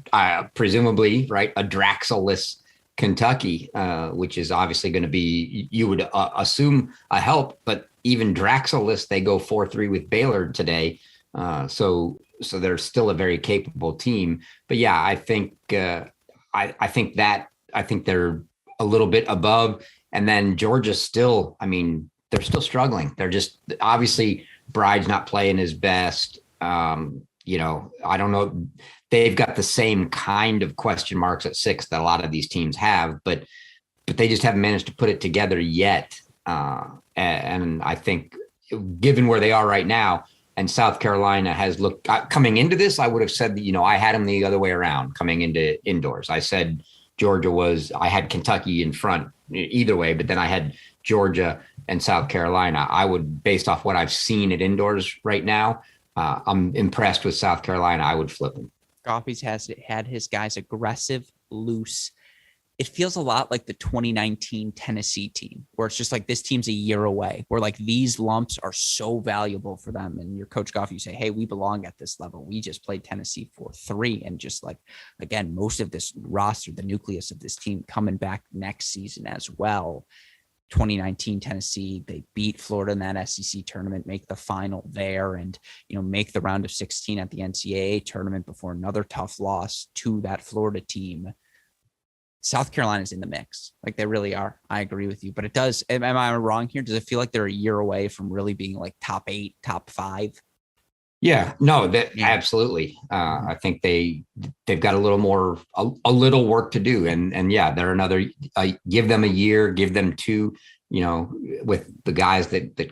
presumably, right, a Draxel-less Kentucky, which is obviously going to be, you would assume, a help. But even Draxel-less, they go 4-3 with Baylor today. So they're still a very capable team. But yeah, I think I think they're a little bit above. And then Georgia's still, they're still struggling. They're just, obviously Bride's not playing his best. I don't know. They've got the same kind of question marks at 6 that a lot of these teams have, but they just haven't managed to put it together yet. And I think given where they are right now, and South Carolina has looked, coming into this, I would have said that, I had them the other way around coming into indoors. I said I had Kentucky in front either way, but then I had Georgia and South Carolina. I would, based off what I've seen at indoors right now, I'm impressed with South Carolina. I would flip them. Goffey's had his guys aggressive, loose. It feels a lot like the 2019 Tennessee team, where it's just like this team's a year away, where like these lumps are so valuable for them. And your Coach Goff, you say, hey, we belong at this level. We just played Tennessee 4-3. And just like, again, most of this roster, the nucleus of this team coming back next season as well. 2019 Tennessee, they beat Florida in that SEC tournament, make the final there, and make the round of 16 at the NCAA tournament before another tough loss to that Florida team. South Carolina's in the mix. Like, they really are. I agree with you, but it does. Am I wrong here? Does it feel like they're a year away from really being like top 8, top 5? Yeah, no, absolutely. I think they've got a little work to do, and yeah, they're another. Give them a year, give them 2. With the guys that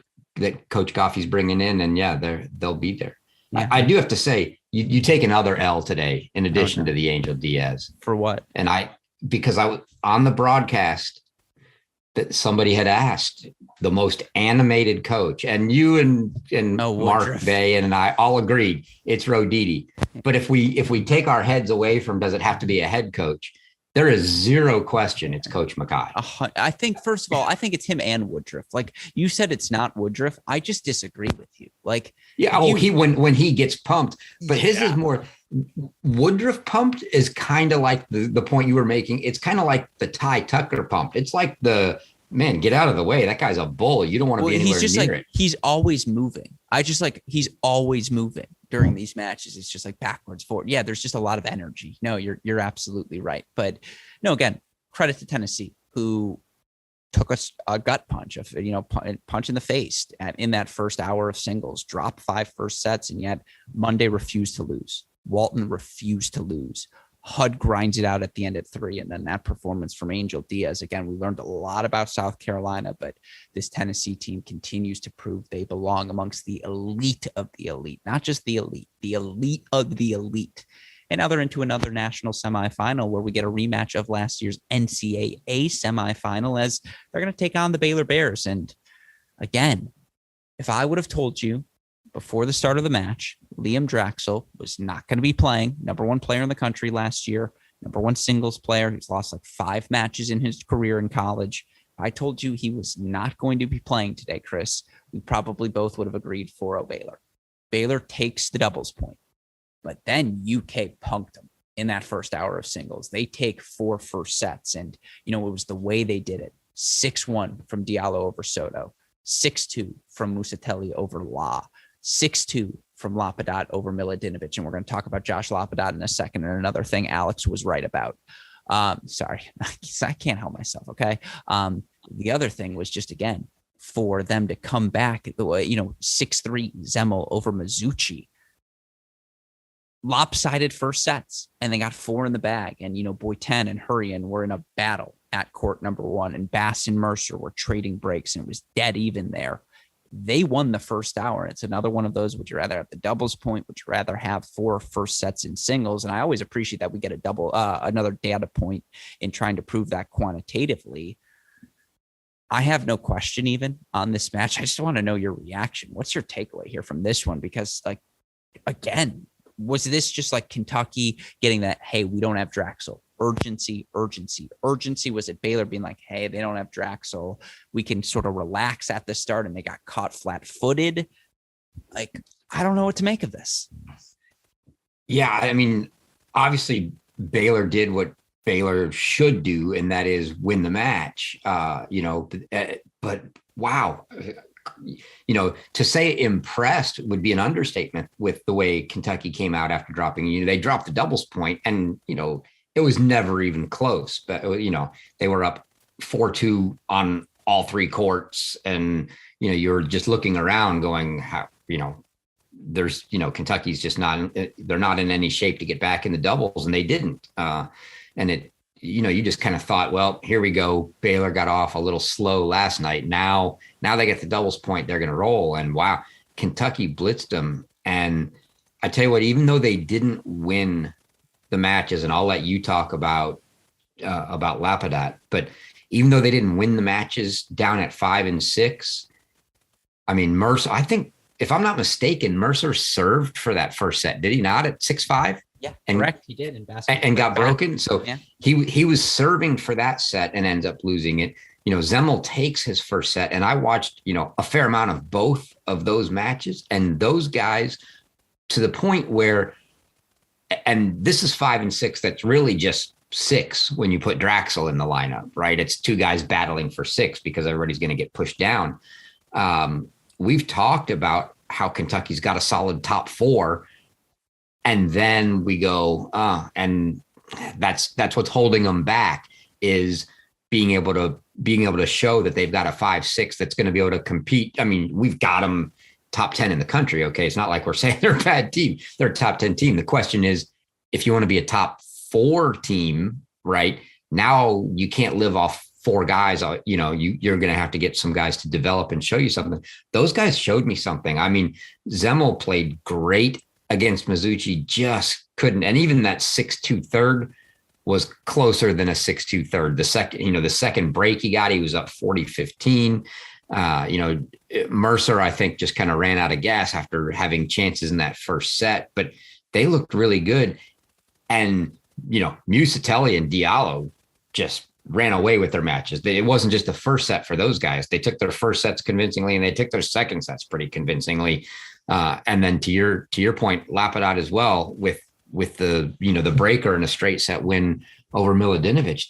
Coach Goffey's bringing in, and yeah, they'll be there. Yeah. I do have to say, you take another L today in addition to the Angel Diaz. For what? And because I was on the broadcast that somebody had asked the most animated coach, and you and Mark Bay and I all agreed it's Roditi. But if we take our heads away from, does it have to be a head coach? There is zero question it's Coach Mackay. I think, first of all, I think it's him and Woodruff. Like you said, it's not Woodruff. I just disagree with you. Like, yeah, when he gets pumped, but his is more Woodruff pumped is kind of like the point you were making. It's kind of like the Ty Tucker pumped. It's like man, get out of the way. That guy's a bull. You don't want to be anywhere near it. He's always moving. He's always moving during these matches. It's just like backwards, forward. Yeah, there's just a lot of energy. No, you're absolutely right. But no, again, credit to Tennessee, who took a gut punch, punch in the face in that first hour of singles, dropped 5 first sets, and yet Monday refused to lose. Walton refused to lose. Hud grinds it out at the end at 3. And then that performance from Angel Diaz. Again, we learned a lot about South Carolina, but this Tennessee team continues to prove they belong amongst the elite of the elite, not just the elite of the elite. And now they're into another national semifinal where we get a rematch of last year's NCAA semifinal as they're going to take on the Baylor Bears. And again, if I would have told you before the start of the match, Liam Draxel was not going to be playing, number 1 player in the country last year, number 1 singles player. He's lost like 5 matches in his career in college. If I told you he was not going to be playing today, Chris, we probably both would have agreed for Baylor. Baylor takes the doubles point, but then UK punked them in that first hour of singles. They take 4 first sets, and it was the way they did it. 6-1 from Diallo over Soto, 6-2 from Musatelli over La, 6-2 from Lapadat over Miladinovic. And we're going to talk about Josh Lapadat in a second. And another thing Alex was right about. Sorry, I can't help myself. Okay. The other thing was just, again, for them to come back the way, 6-3 Zemel over Mizuchi. Lopsided first sets, and they got 4 in the bag. And, Boyten and Hurrian were in a battle at court number 1, and Bass and Mercer were trading breaks, and it was dead even there. They won the first hour. It's another one of those. Would you rather have the doubles point? Would you rather have 4 first sets in singles? And I always appreciate that we get another data point in trying to prove that quantitatively. I have no question even on this match. I just want to know your reaction. What's your takeaway here from this one? Because, like, again, was this just like Kentucky getting that, hey, we don't have Draxel? Urgency. Was it Baylor being like, hey, they don't have Draxel, we can sort of relax at the start, and they got caught flat-footed? Like, I don't know what to make of this. Yeah, I mean, obviously Baylor did what Baylor should do, and that is win the match. But wow, to say impressed would be an understatement with the way Kentucky came out after dropping. They dropped the doubles point, and it was never even close. But they were up 4-2 on all 3 courts, and you're just looking around going, how there's Kentucky's just they're not in any shape to get back in the doubles, and they didn't. And it you just kind of thought, well, here we go. Baylor got off a little slow last night. Now they get the doubles point, they're going to roll. And wow, Kentucky blitzed them. And I tell you what, even though they didn't win the matches, and I'll let you talk about Lapadat, but even though they didn't win the matches down at 5 and 6, I mean, Mercer, I think, if I'm not mistaken, Mercer served for that first set. Did he not at 6-5? Yeah, correct. He did in basketball and got broken. So yeah. He was serving for that set and ends up losing it. Zemel takes his first set, and I watched, a fair amount of both of those matches, and those guys, to the point where, and this is 5 and 6, that's really just 6 when you put Draxel in the lineup, right? It's 2 guys battling for 6 because everybody's going to get pushed down. We've talked about how Kentucky's got a solid top 4, and then we go, and that's what's holding them back, is being able to show that they've got a 5-6 that's going to be able to compete. I mean, we've got them top 10 in the country. Okay. It's not like we're saying they're a bad team. They're a top 10 team. The question is, if you want to be a top 4 team, right now, you can't live off 4 guys. You're going to have to get some guys to develop and show you something. Those guys showed me something. I mean, Zemel played great against Mizuchi, just couldn't. And even that 6-2 third was closer than a 6-2 third. The second break he got, he was up 40-15. Mercer, I think, just kind of ran out of gas after having chances in that first set, but they looked really good. And Musatelli and Diallo just ran away with their matches. It wasn't just the first set for those guys. They took their first sets convincingly, and they took their second sets pretty convincingly. And then to your point, Lapidot as well with the the breaker and a straight set win over Milodinovic.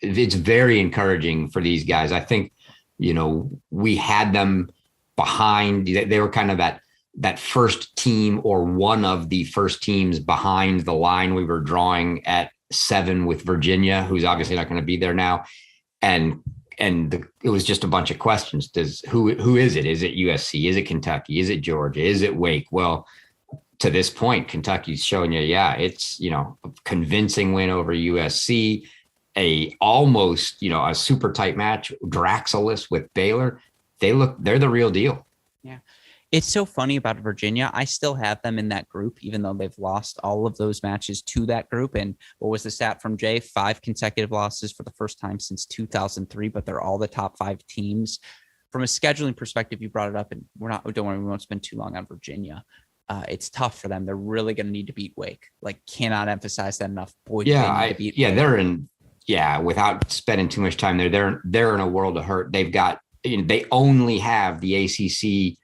It's very encouraging for these guys. I think we had them behind. They were kind of that first team or one of the first teams behind the line we were drawing at 7 with Virginia, who's obviously not going to be there now. And it was just a bunch of questions. Who is it? Is it USC? Is it Kentucky? Is it Georgia? Is it Wake? Well, to this point, Kentucky's showing you, it's, a convincing win over USC, almost a super tight match, Draxalis with Baylor. They're the real deal. Yeah. It's so funny about Virginia. I still have them in that group, even though they've lost all of those matches to that group. And what was the stat from Jay? 5 consecutive losses for the first time since 2003, but they're all the top 5 teams. From a scheduling perspective, you brought it up, and don't worry, we won't spend too long on Virginia. It's tough for them. They're really going to need to beat Wake. Cannot emphasize that enough. Boy, without spending too much time there, they're in a world of hurt. They've got, they only have the ACC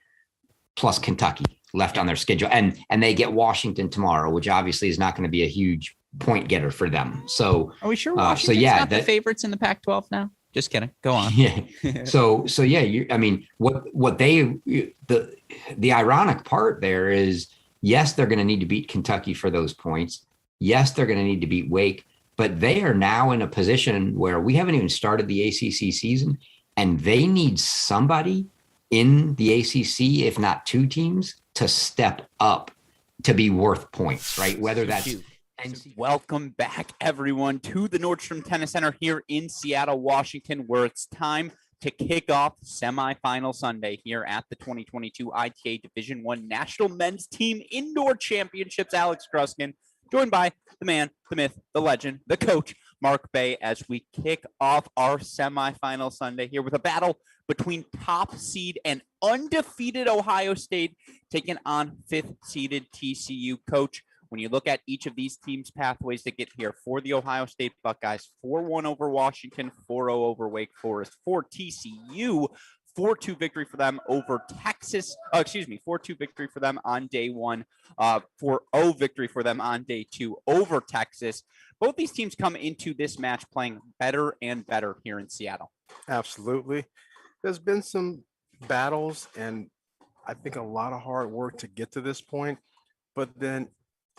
plus Kentucky left on their schedule. And they get Washington tomorrow, which obviously is not going to be a huge point getter for them. So are we sure Washington's not the favorites in the Pac-12 now? Just kidding. Go on. Yeah. So the ironic part there is, yes, they're going to need to beat Kentucky for those points. Yes, they're going to need to beat Wake, but they are now in a position where we haven't even started the ACC season, and they need somebody in the ACC, if not 2 teams, to step up to be worth points, right? Whether that's welcome back, everyone, to the Nordstrom Tennis Center here in Seattle, Washington, where it's time to kick off semifinal Sunday here at the 2022 ITA Division I National Men's Team Indoor Championships. Alex Gruskin, joined by the man, the myth, the legend, the coach, Mark Bay, as we kick off our semifinal Sunday here with a battle between top seed and undefeated Ohio State taking on 5th seeded TCU. Coach, when you look at each of these teams' pathways to get here, for the Ohio State Buckeyes, 4-1 over Washington, 4-0 over Wake Forest. For TCU, 4-2 victory for them over Texas. 4-2 victory for them on day 1. 4-0 victory for them on day 2 over Texas. Both these teams come into this match playing better and better here in Seattle. Absolutely. There's been some battles and I think a lot of hard work to get to this point, but then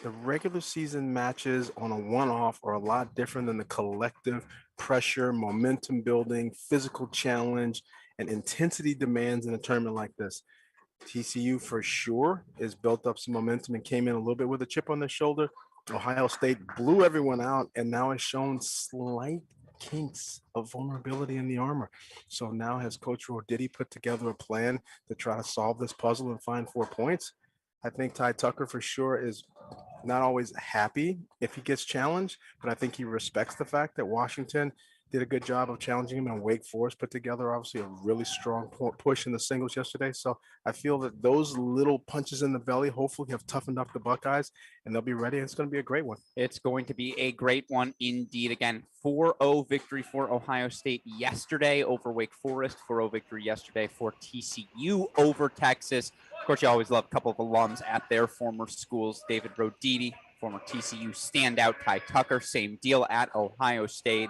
the regular season matches on a one-off are a lot different than the collective pressure, momentum building, physical challenge, and intensity demands in a tournament like this. TCU for sure has built up some momentum and came in a little bit with a chip on their shoulder. Ohio State blew everyone out and now has shown slight kinks of vulnerability in the armor. So now has Coach Roditi put together a plan to try to solve this puzzle and find 4 points. I think Ty Tucker for sure is not always happy if he gets challenged, but I think he respects the fact that Washington did a good job of challenging him, and Wake Forest put together obviously a really strong push in the singles yesterday. So I feel that those little punches in the belly hopefully have toughened up the Buckeyes and they'll be ready. It's going to be a great one. It's going to be a great one indeed. Again, 4-0 victory for Ohio State yesterday over Wake Forest, 4-0 victory yesterday for TCU over Texas. Of course, you always love a couple of alums at their former schools. David Roditi, former TCU standout. Ty Tucker, same deal at Ohio State.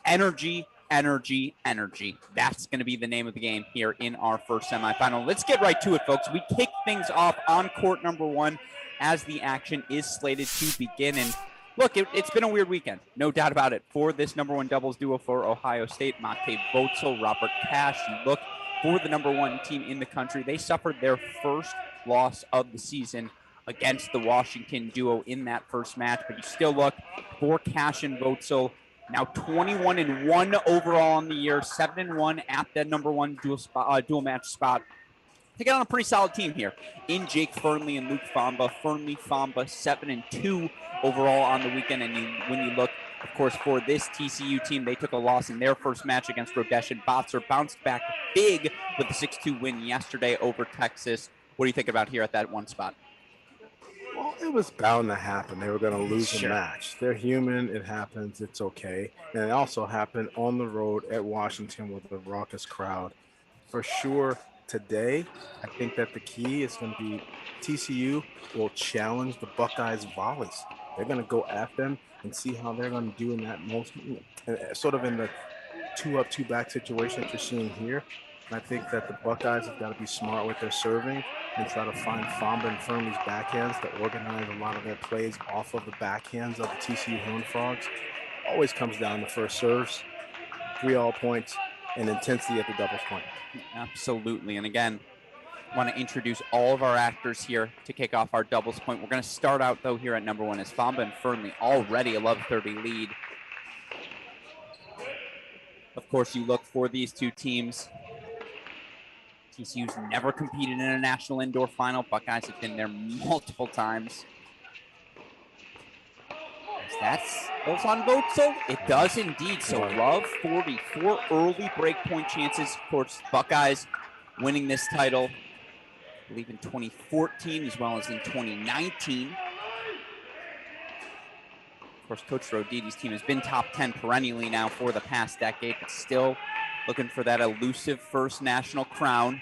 Energy, energy, energy. That's going to be the name of the game here in our first semifinal. Let's get right to it, folks. We kick things off on court number 1 as the action is slated to begin. And look, it's been a weird weekend, no doubt about it, for this number 1 doubles duo for Ohio State. Mate Votzel, Robert Cash. You look for the number 1 team in the country. They suffered their first loss of the season against the Washington duo in that first match, but you still look for Cash and Votzel. Now 21-1 overall on the year, 7-1 at that number 1 dual match spot. They got on a pretty solid team here in Jake Fernley and Luke Famba. Fernley, Famba, 7-2 overall on the weekend. And when you look, of course, for this TCU team, they took a loss in their first match against Rodesh and Botzer, bounced back big with a 6-2 win yesterday over Texas. What do you think about here at that 1 spot? Well, It was bound to happen. They were going to lose Sure. a match. They're human. It happens. It's okay. And it also happened on the road at Washington with a raucous crowd. For sure, today, I think that the key is going to be TCU will challenge the Buckeyes' volleys. They're going to go at them and see how they're going to do in that most, sort of in the 2-up, 2-back situation that you're seeing here. And I think that the Buckeyes have got to be smart with their serving and try to find Famba and Fernley's backhands to organize a lot of their plays off of the backhands of the TCU Horned Frogs. Always comes down to first serves, 3 all points, and intensity at the doubles point. Absolutely. And again, I want to introduce all of our actors here to kick off our doubles point. We're going to start out, though, here at number 1 is Famba and Fernley, already a 11-30 lead. Of course, you look for these two teams. TCU's never competed in a national indoor final. Buckeyes have been there multiple times. That's goes on Votzel. It does indeed. So love 44 early break point chances. Of course, Buckeyes winning this title, I believe in 2014 as well as in 2019. Of course, Coach Rodidi's team has been top 10 perennially now for the past decade, but still looking for that elusive first national crown.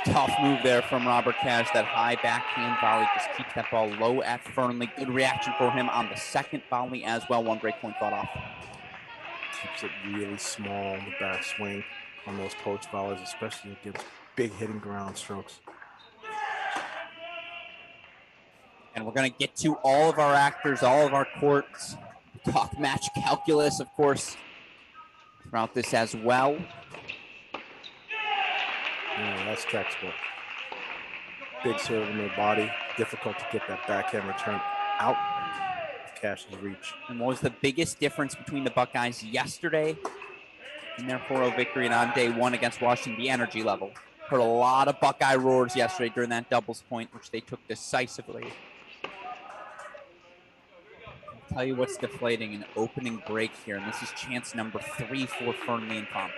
Tough move there from Robert Cash. That high backhand volley just keeps that ball low at Fernley. Good reaction for him on the second volley as well. One break point fought off. Keeps it really small in the backswing on those poach volleys, especially against big hitting ground strokes. And we're going to get to all of our actors, all of our courts. Talk match calculus, of course, throughout this as well. Yeah, that's textbook. Big serve in their body. Difficult to get that backhand return out of Cash's reach. And what was the biggest difference between the Buckeyes yesterday in their 4-0 victory and on day 1 against Washington? The energy level. Heard a lot of Buckeye roars yesterday during that doubles point, which they took decisively. I'll tell you what's deflating, an opening break here, and this is chance number 3 for Fernley and Famba.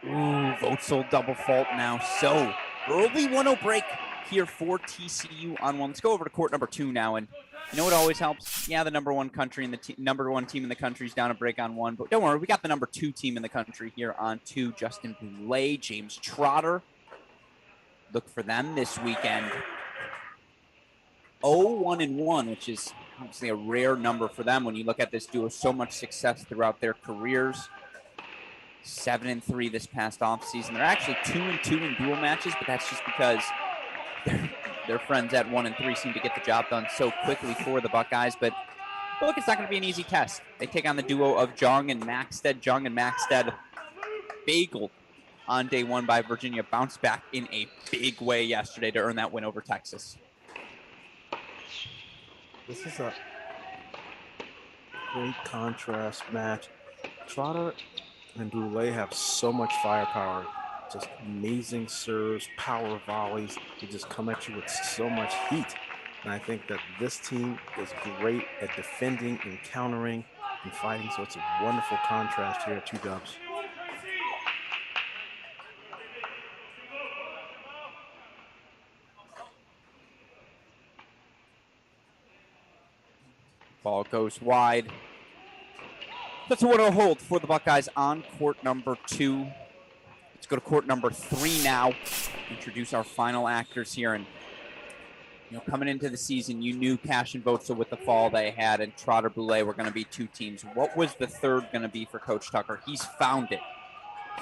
Ooh, Votzel double fault now. So early 1-0 break here for TCU on 1. Let's go over to court number 2 now. And you know what always helps? Yeah, the number 1 country and the number 1 team in the country is down a break on 1. But don't worry, we got the number 2 team in the country here on 2. Justin Boulay, James Trotter. Look for them this weekend. 0-1-1, which is obviously a rare number for them when you look at this duo. So much success throughout their careers. 7-3 this past offseason. They're actually 2-2 in dual matches, but that's just because their friends at 1-3 seem to get the job done so quickly for the Buckeyes. But look, it's not going to be an easy test. They take on the duo of Jung and Maxted. Jung and Maxted bageled on day 1 by Virginia. Bounced back in a big way yesterday to earn that win over Texas. This is a great contrast match. Trotter and Boulay have so much firepower, just amazing serves, power volleys. They just come at you with so much heat. And I think that this team is great at defending and countering and fighting. So it's a wonderful contrast here at 2 dubs. Ball goes wide. That's a 1-0 hold for the Buckeyes on court number 2. Let's go to court number 3 now. Introduce our final actors here. And coming into the season, you knew Cash and Votzel with the fall they had, and Trotter Boulay were going to be 2 teams. What was the third going to be for Coach Tucker? He's found it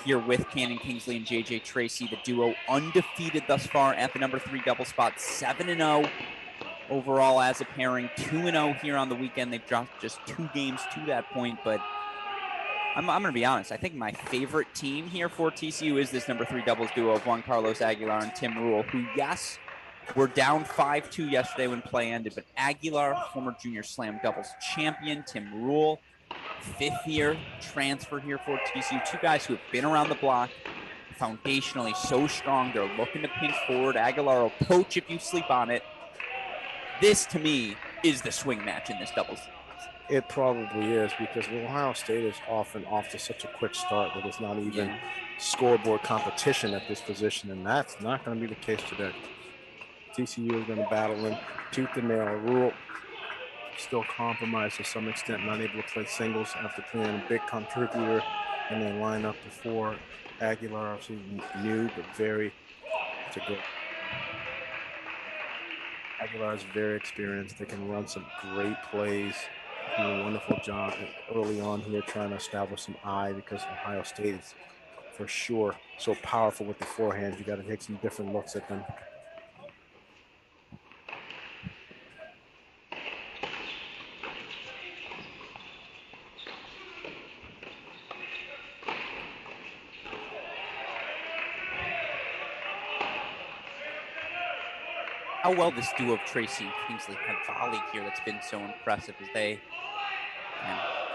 here with Cannon Kingsley and JJ Tracy, the duo undefeated thus far at the number 3 double spot, 7-0. Overall as a pairing, 2-0 here on the weekend. They've dropped just 2 games to that point, but I'm going to be honest. I think my favorite team here for TCU is this number 3 doubles duo of Juan Carlos Aguilar and Tim Rule, who, yes, were down 5-2 yesterday when play ended, but Aguilar, former junior slam doubles champion, Tim Rule, 5th-year transfer here for TCU. 2 guys who have been around the block, foundationally so strong. They're looking to pinch forward. Aguilar will poach if you sleep on it. This, to me, is the swing match in this doubles. It probably is, because Ohio State is often off to such a quick start that it's not even scoreboard competition at this position, and that's not going to be the case today. TCU is going to battle him tooth and nail. Rule still compromised to some extent, not able to play singles after playing a big contributor in their lineup before. Aguilar, obviously new, but it's a good. Aguilar is very experienced. They can run some great plays. Do a wonderful job early on here trying to establish some eye, because Ohio State is for sure so powerful with the forehand. You got to take some different looks at them. How well this duo of Tracy and Kingsley have volleyed here, that's been so impressive as they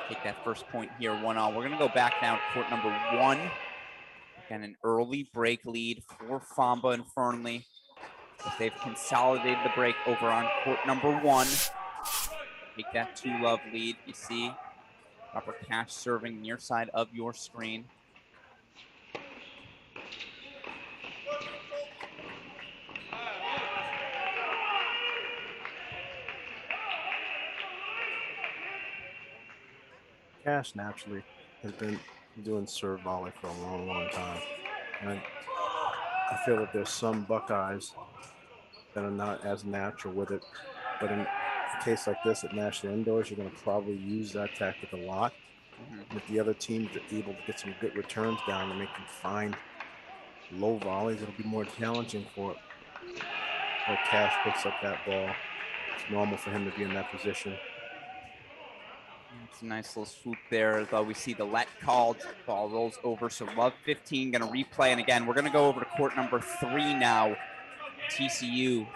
take that first point here, 1-all. We're going to go back now to court number 1. Again, an early break lead for Famba and Fernley, as they've consolidated the break over on court number 1. Take that 2-love lead. You see Robert Cash serving near side of your screen. Cash naturally has been doing serve volley for a long, long time. And I feel that there's some Buckeyes that are not as natural with it. But in a case like this at National Indoors, you're going to probably use that tactic a lot. And if the other teams are able to get some good returns down and they can find low volleys, it'll be more challenging for it. Where Cash picks up that ball, it's normal for him to be in that position. It's a nice little swoop there, though we see the let called. Ball rolls over, so love 15, going to replay. And again, we're going to go over to court number 3 now. TCU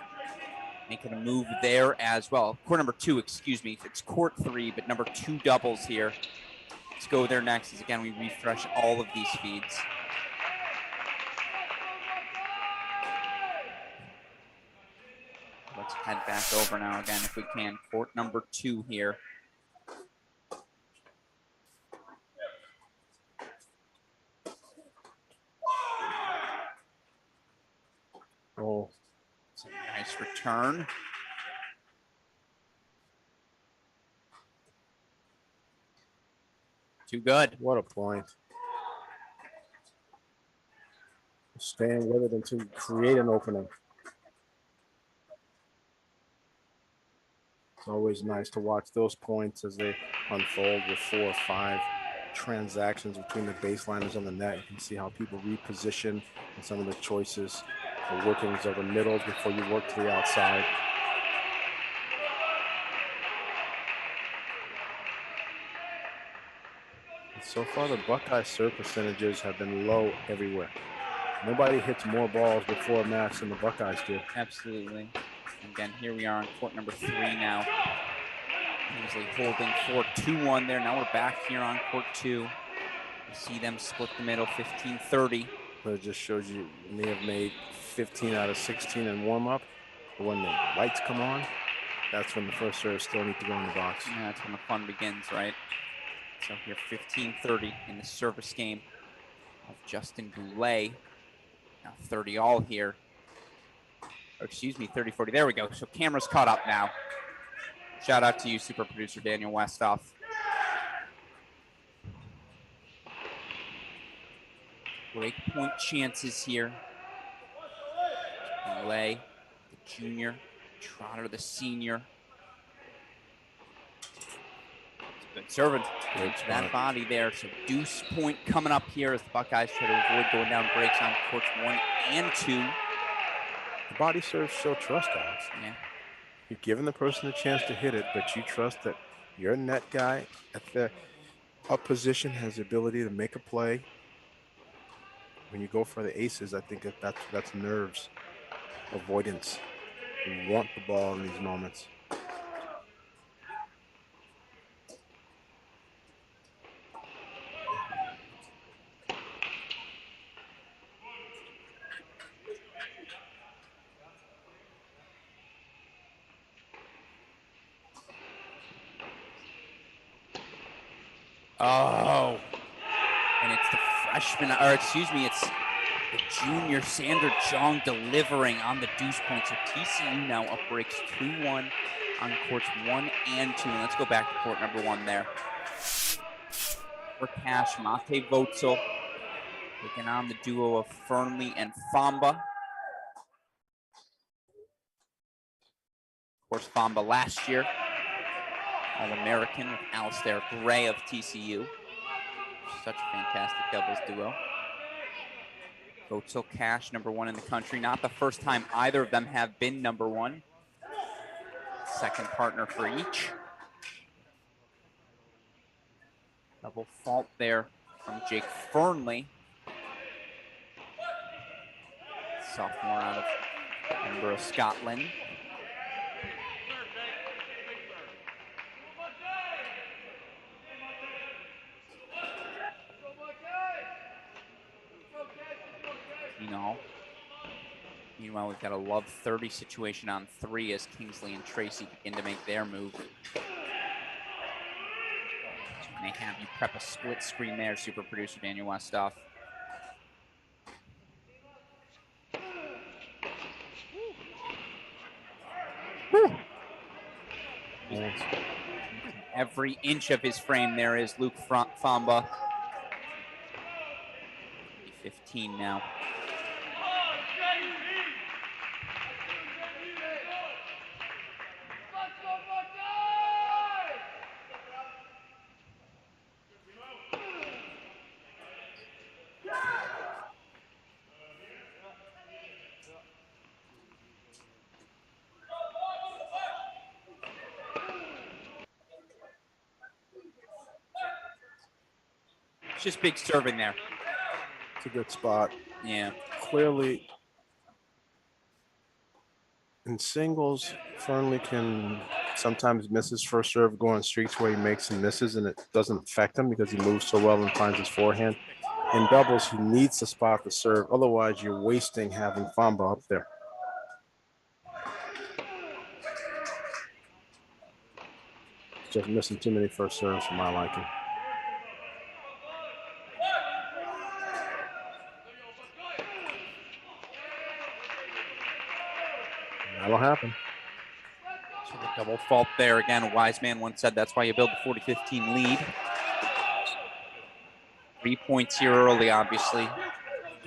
making a move there as well. Court number 2, excuse me. It's court 3, but number 2 doubles here. Let's go there next, as again, we refresh all of these feeds. Let's head back over now again, if we can. Court number 2 here. Oh, it's a nice return. Too good. What a point. Staying with it until you create an opening. It's always nice to watch those points as they unfold with 4 or 5 transactions between the baseliners and the net. You can see how people reposition and some of the choices, the workings of the middles before you work to the outside. And so far, the Buckeye serve percentages have been low everywhere. Nobody hits more balls before a match than the Buckeyes do. Absolutely. Again, here we are on court number 3 now. Kingsley holding for 2-1 there. Now we're back here on court 2. You see them split the middle, 15-30. But it just shows you may have made 15 out of 16 in warm-up. But when the lights come on, that's when the first serve still need to go in the box. Yeah, that's when the fun begins, right? So here, 15-30 in the service game of Justin Goulet. Now 30-all here. Or excuse me, 30-40. There we go. So camera's caught up now. Shout out to you, super producer Daniel Westoff. Break point chances here. Goulet, the junior. Trotter, the senior. Good serving. Great That spot. body there. So deuce point coming up here as the Buckeyes try to avoid going down breaks on courts 1 and 2. The body serves show trust, Alex. Yeah. You're giving the person a chance to hit it, but you trust that your net guy at the up position has the ability to make a play. When you go for the aces, I think that's nerves, avoidance. You want the ball in these moments. Oh, and it's the freshman, or excuse me, it's the junior Sander Jong delivering on the deuce point. So TCU now up breaks 2-1 on courts 1 and 2. And let's go back to court number 1 there. For Cash, Mate Votzel taking on the duo of Fernley and Famba. Of course, Famba last year, All-American with Alistair Gray of TCU. Such a fantastic doubles duo. Votzel, Cash, number 1 in the country. Not the first time either of them have been number 1. Second partner for each. Double fault there from Jake Fernley. Sophomore out of Edinburgh, Scotland. Meanwhile, we've got a love 30 situation on 3 as Kingsley and Tracy begin to make their move. So they have you prep a split screen there, super producer Daniel Westoff. Every inch of his frame there is Luke Famba. 15 now. Just big serving there. It's a good spot. Yeah. Clearly, in singles, Fernley can sometimes miss his first serve, go on streaks where he makes and misses, and it doesn't affect him because he moves so well and finds his forehand. In doubles, he needs to spot the serve. Otherwise, you're wasting having Famba up there. Just missing too many first serves for my liking. That'll happen. So the double fault there. Again, a wise man once said that's why you build the 40-15 lead. 3 points here early, obviously.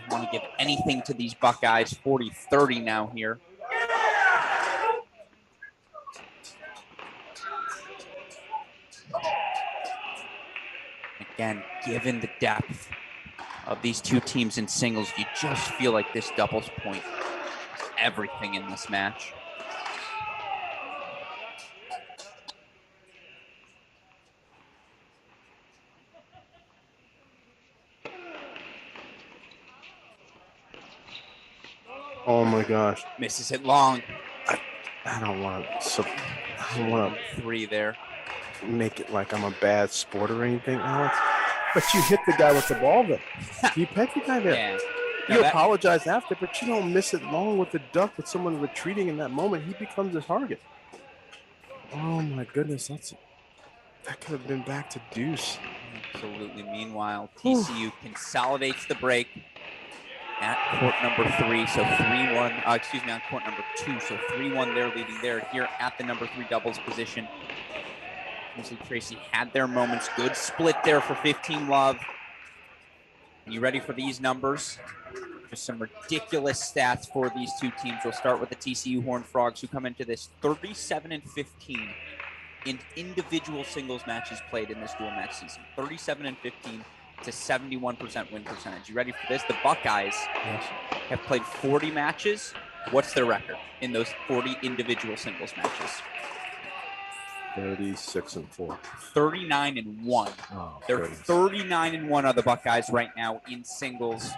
Don't want to give anything to these Buckeyes. 40-30 now here. Again, given the depth of these two teams in singles, you just feel like this doubles point is everything in this match. Oh my gosh. Misses it long. I don't want to 3 there. make it like I'm a bad sport or anything, Alex. But you hit the guy with the ball there. You pet the guy there. Yeah. You apologize after, but you don't miss it long with the duck with someone retreating in that moment. He becomes a target. Oh my goodness, that could have been back to deuce. Absolutely. Meanwhile, TCU consolidates the break at court number 3. So 3-1. On court number 2. So 3-1. They're leading there. Here at the number 3 doubles position. Kingsley Tracy had their moments. Good split there for 15 Love. Are you ready for these numbers? Just some ridiculous stats for these two teams. We'll start with the TCU Horned Frogs, who come into this 37-15 in individual singles matches played in this dual match season. 37-15 to 71% win percentage. You ready for this? The Buckeyes have played 40 matches. What's their record in those 40 individual singles matches? 36-4. 39-1. Oh, They're 39-1 are the Buckeyes right now in singles.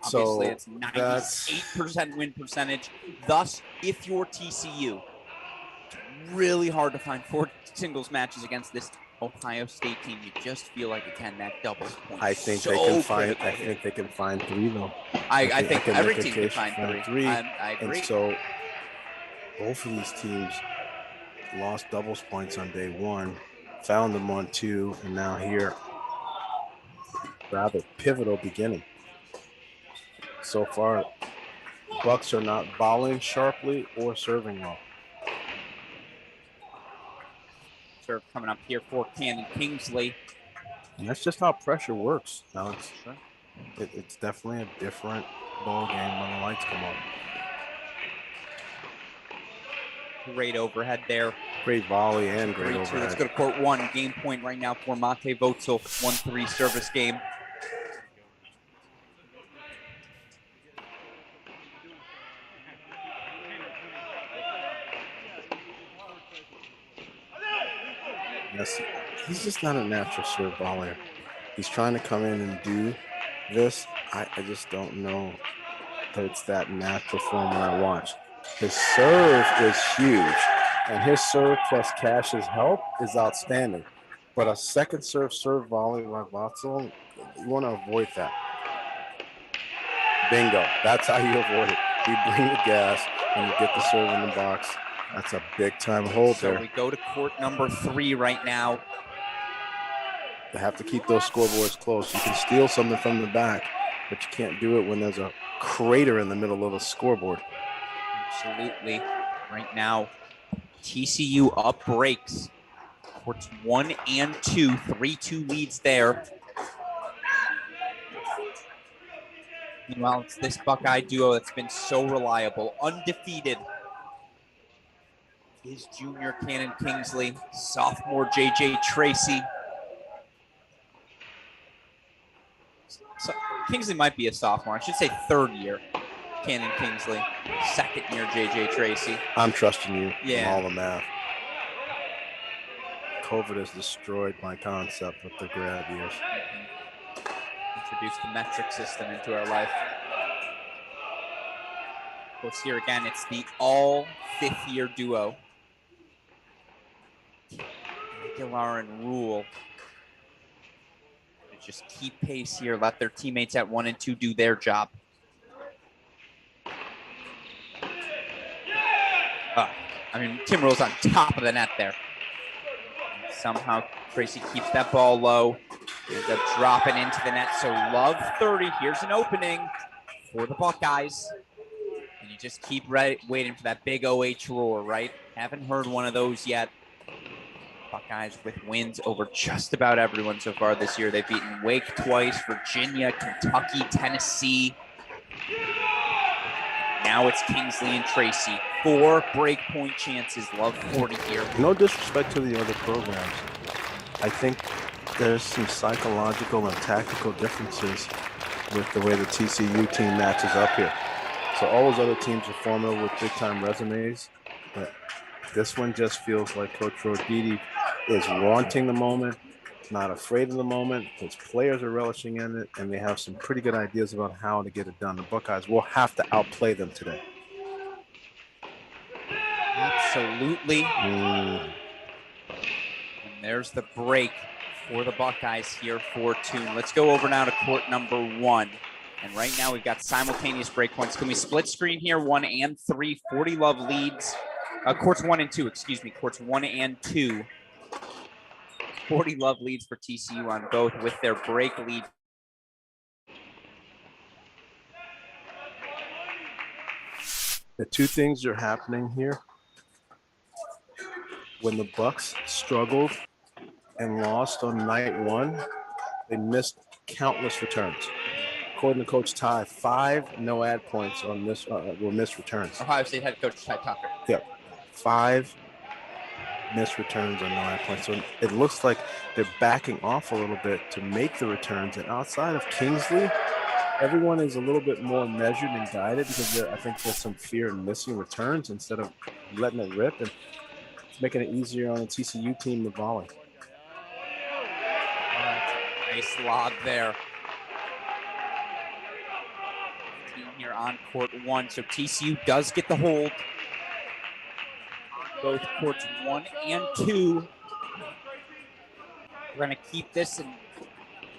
Obviously, it's 98% win percentage. Thus, if you're TCU, it's really hard to find 4 singles matches against this Ohio State team. You just feel like, again, that doubles point. I think they can find. I think they can find 3 though. I think every team can find 3. I agree. And so, both of these teams lost doubles points on day 1. found them on 2, and now here, rather pivotal beginning. So far, Bucks are not volleying sharply or serving well. Serve coming up here for Cannon Kingsley. And that's just how pressure works, Alex. Sure. It's definitely a different ball game when the lights come on. Great overhead there. Great volley and great 3-2. overhead. Let's go to court 1. Game point right now for Mate Votzel. 1-3 service game. Yes, he's just not a natural serve volleyer. He's trying to come in and do this. I just don't know that it's that natural form when I watch. His serve is huge, and his serve plus Cash's help is outstanding. But a second serve volley like Votzel, you want to avoid that. Bingo. That's how you avoid it. You bring the gas and you get the serve in the box. That's a big time hold there. So we go to court number 3 right now. They have to keep those scoreboards close. You can steal something from the back, but you can't do it when there's a crater in the middle of the scoreboard. Absolutely. Right now, TCU up breaks. Courts 1 and 2, 3-2 leads there. Meanwhile, it's this Buckeye duo that's been so reliable, undefeated. Is junior Cannon Kingsley, sophomore JJ Tracy. So Kingsley might be a sophomore. I should say third year Cannon Kingsley, second year JJ Tracy. I'm trusting you Yeah. in all the math. COVID has destroyed my concept with the grad years. Introduced the metric system into our life. Of course, here again, it's the all fifth-year duo. Aguilar and Rule. They just keep pace here, let their teammates at 1 and 2 do their job. Tim Rule's on top of the net there. Somehow Tracy keeps that ball low. Ends up dropping into the net. So Love 30. Here's an opening for the Buckeyes. And you just keep waiting for that big OH roar, right? Haven't heard one of those yet. Buckeyes with wins over just about everyone so far this year. They've beaten Wake twice, Virginia, Kentucky, Tennessee. Now it's Kingsley and Tracy. 4 breakpoint chances. Love 40 here. No disrespect to the other programs. I think there's some psychological and tactical differences with the way the TCU team matches up here. So all those other teams are formidable with big-time resumes, but this one just feels like Coach Roditi is wanting the moment, not afraid of the moment. His players are relishing in it, and they have some pretty good ideas about how to get it done. The Buckeyes will have to outplay them today. Absolutely. And there's the break for the Buckeyes here for 2. Let's go over now to court number 1. And right now we've got simultaneous break points. Can we split screen here? 1 and 3. 40 Love leads. Courts 1 and 2, excuse me. Courts 1 and 2. 40 Love leads for TCU on both with their break lead. The two things are happening here. When the Bucks struggled and lost on night 1, they missed countless returns. According to Coach Ty, 5 no-ad points on this were missed returns. Ohio State head coach Ty Tucker. Yep, 5 missed returns on no-ad points. So it looks like they're backing off a little bit to make the returns. And outside of Kingsley, everyone is a little bit more measured and guided because I think there's some fear in missing returns instead of letting it rip. And it's making it easier on the TCU team to volley. Nice lob there. Team here on court 1. So TCU does get the hold. Both courts 1 and 2. We're going to keep this in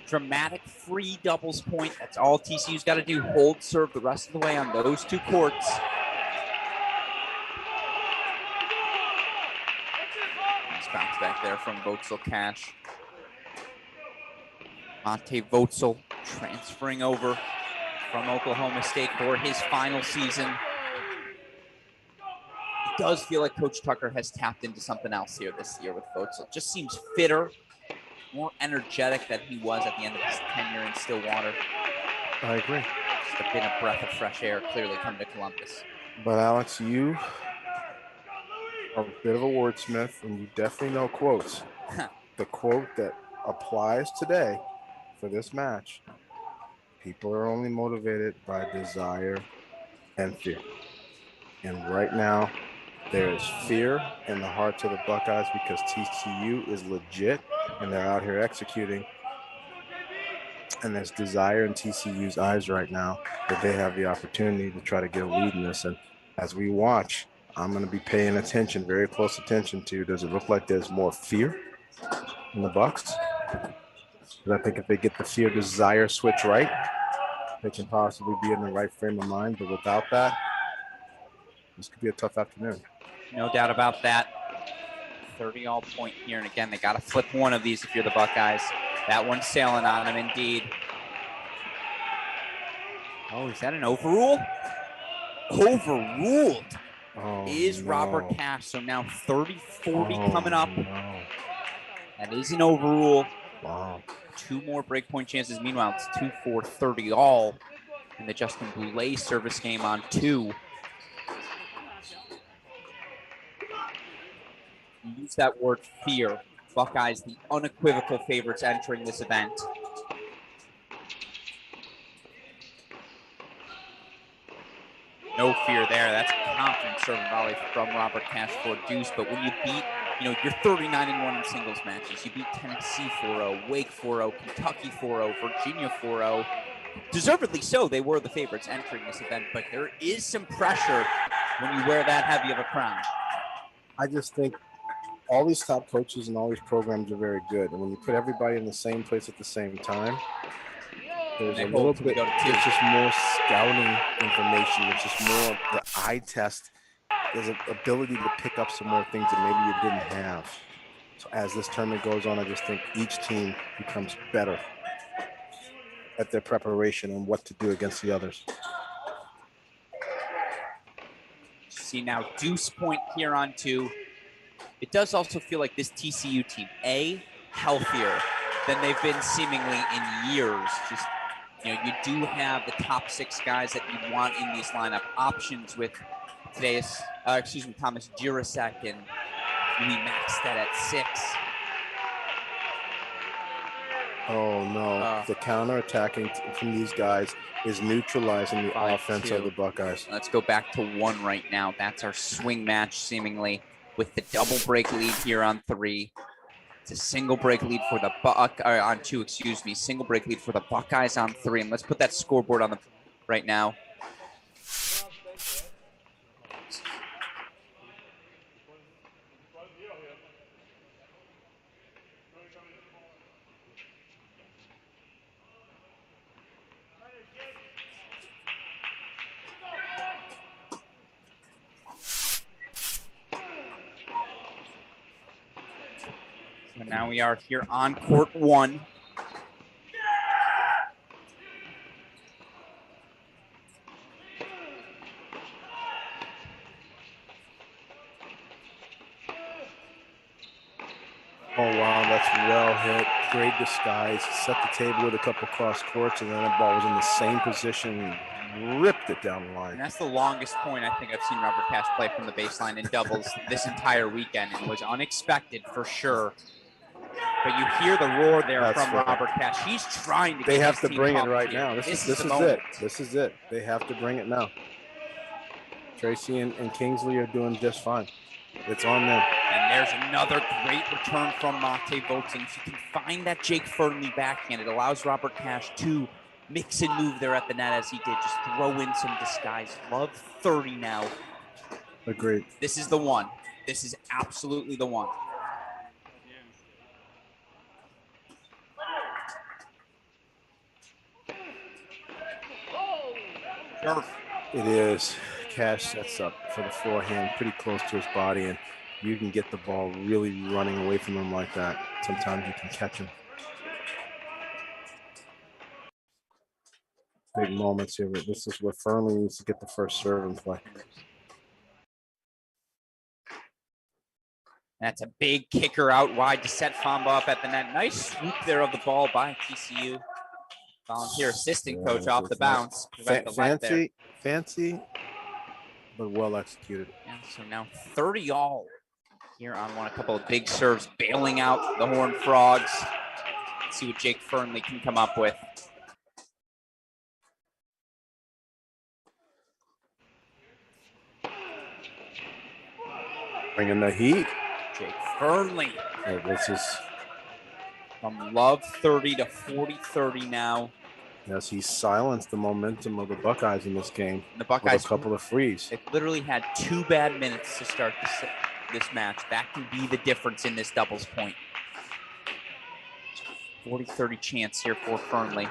dramatic free doubles point. That's all TCU's got to do. Hold serve the rest of the way on those 2 courts. bounce back there from Votzel Cash. Monte Votzel transferring over from Oklahoma State for his final season. It does feel like Coach Tucker has tapped into something else here this year with Votzel. Just seems fitter, more energetic than he was at the end of his tenure in Stillwater. I agree. Just been a breath of fresh air clearly coming to Columbus. But Alex, you are a bit of a wordsmith, and you definitely know quotes. The quote that applies today for this match: people are only motivated by desire and fear. And right now, there is fear in the hearts of the Buckeyes because TCU is legit and they're out here executing. And there's desire in TCU's eyes right now that they have the opportunity to try to get a lead in this. And as we watch, I'm going to be paying attention, very close attention to, does it look like there's more fear in the Bucks? Because I think if they get the fear desire switch right, they can possibly be in the right frame of mind. But without that, this could be a tough afternoon. No doubt about that. 30-all point here. And again, they got to flip one of these if you're the Buckeyes. That one's sailing on them indeed. Oh, is that an overrule? Overruled is Robert Cash. So now 30-40 coming up. No. That is an overrule. Wow. 2 more breakpoint chances. Meanwhile, it's 2-4, 30-all in the Justin Boulay service game on 2. Use that word fear. Buckeyes, the unequivocal favorites entering this event. No fear there. That's a confident serve and volley from Robert Cash for deuce. But when you beat, you're 39-1 in singles matches. You beat Tennessee 4-0, Wake 4-0, Kentucky 4-0, Virginia 4-0. Deservedly so, they were the favorites entering this event. But there is some pressure when you wear that heavy of a crown. I just think all these top coaches and all these programs are very good. And when you put everybody in the same place at the same time, there's a little bit, it's just more scouting information. It's just more the eye test. There's an ability to pick up some more things that maybe you didn't have. So as this tournament goes on, I just think each team becomes better at their preparation and what to do against the others. See now deuce point here on 2. It does also feel like this TCU team, healthier than they've been seemingly in years. Just, you do have the top 6 guys that you want in these lineup options with Thomas Jirasek and Louis Maxted at 6. Oh, no. The counterattacking from these guys is neutralizing the offense of the Buckeyes. Let's go back to 1 right now. That's our swing match, seemingly, with the double break lead here on 3. It's a single break lead for the on 2, single break lead for the Buckeyes on 3. And let's put that scoreboard on the right now. So now we are here on court 1. Oh, wow, that's well hit. Great disguise. Set the table with a couple cross courts, and then that ball was in the same position and ripped it down the line. And that's the longest point I think I've seen Robert Cash play from the baseline in doubles this entire weekend. It was unexpected for sure. But you hear the roar there from Robert Cash. He's trying to get They have his to bring team it right here. now. This is it. This is it. They have to bring it now. Tracy and Kingsley are doing just fine. It's on them. And there's another great return from Monte Votzel. If you can find that Jake Fernley backhand, it allows Robert Cash to mix and move there at the net as he did. Just throw in some disguise. Love 30 now. Agreed. This is the one. This is absolutely the one. It is. Cash sets up for the forehand pretty close to his body, and you can get the ball really running away from him like that. Sometimes you can catch him. Big moments here, but this is where Fernley needs to get the first serve and play. That's a big kicker out wide to set Famba up at the net. Nice swoop there of the ball by TCU. Volunteer assistant coach off the bounce. Fancy, but well executed. Yeah, so now 30 all here on one. A couple of big serves bailing out the Horned Frogs. Let's see what Jake Fernley can come up with. Bringing the heat. Jake Fernley. Yeah, this is from love 30 to 40-30 now. Yes, he silenced the momentum of the Buckeyes in this game. The Buckeyes with a couple of frees. They literally had 2 bad minutes to start this match. That can be the difference in this doubles point. 40-30 chance here for Fernley.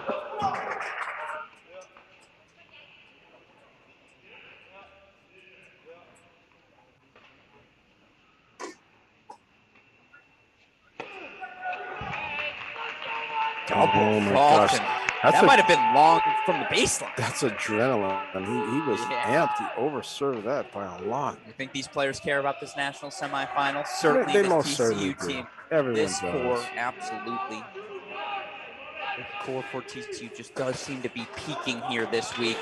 Oh my gosh. That might have been long from the baseline. That's adrenaline. He was amped. He overserved that by a lot. You think these players care about this national semifinal? Certainly they this most TCU team. Everyone this does. core, absolutely. The core for TCU just does seem to be peaking here this week.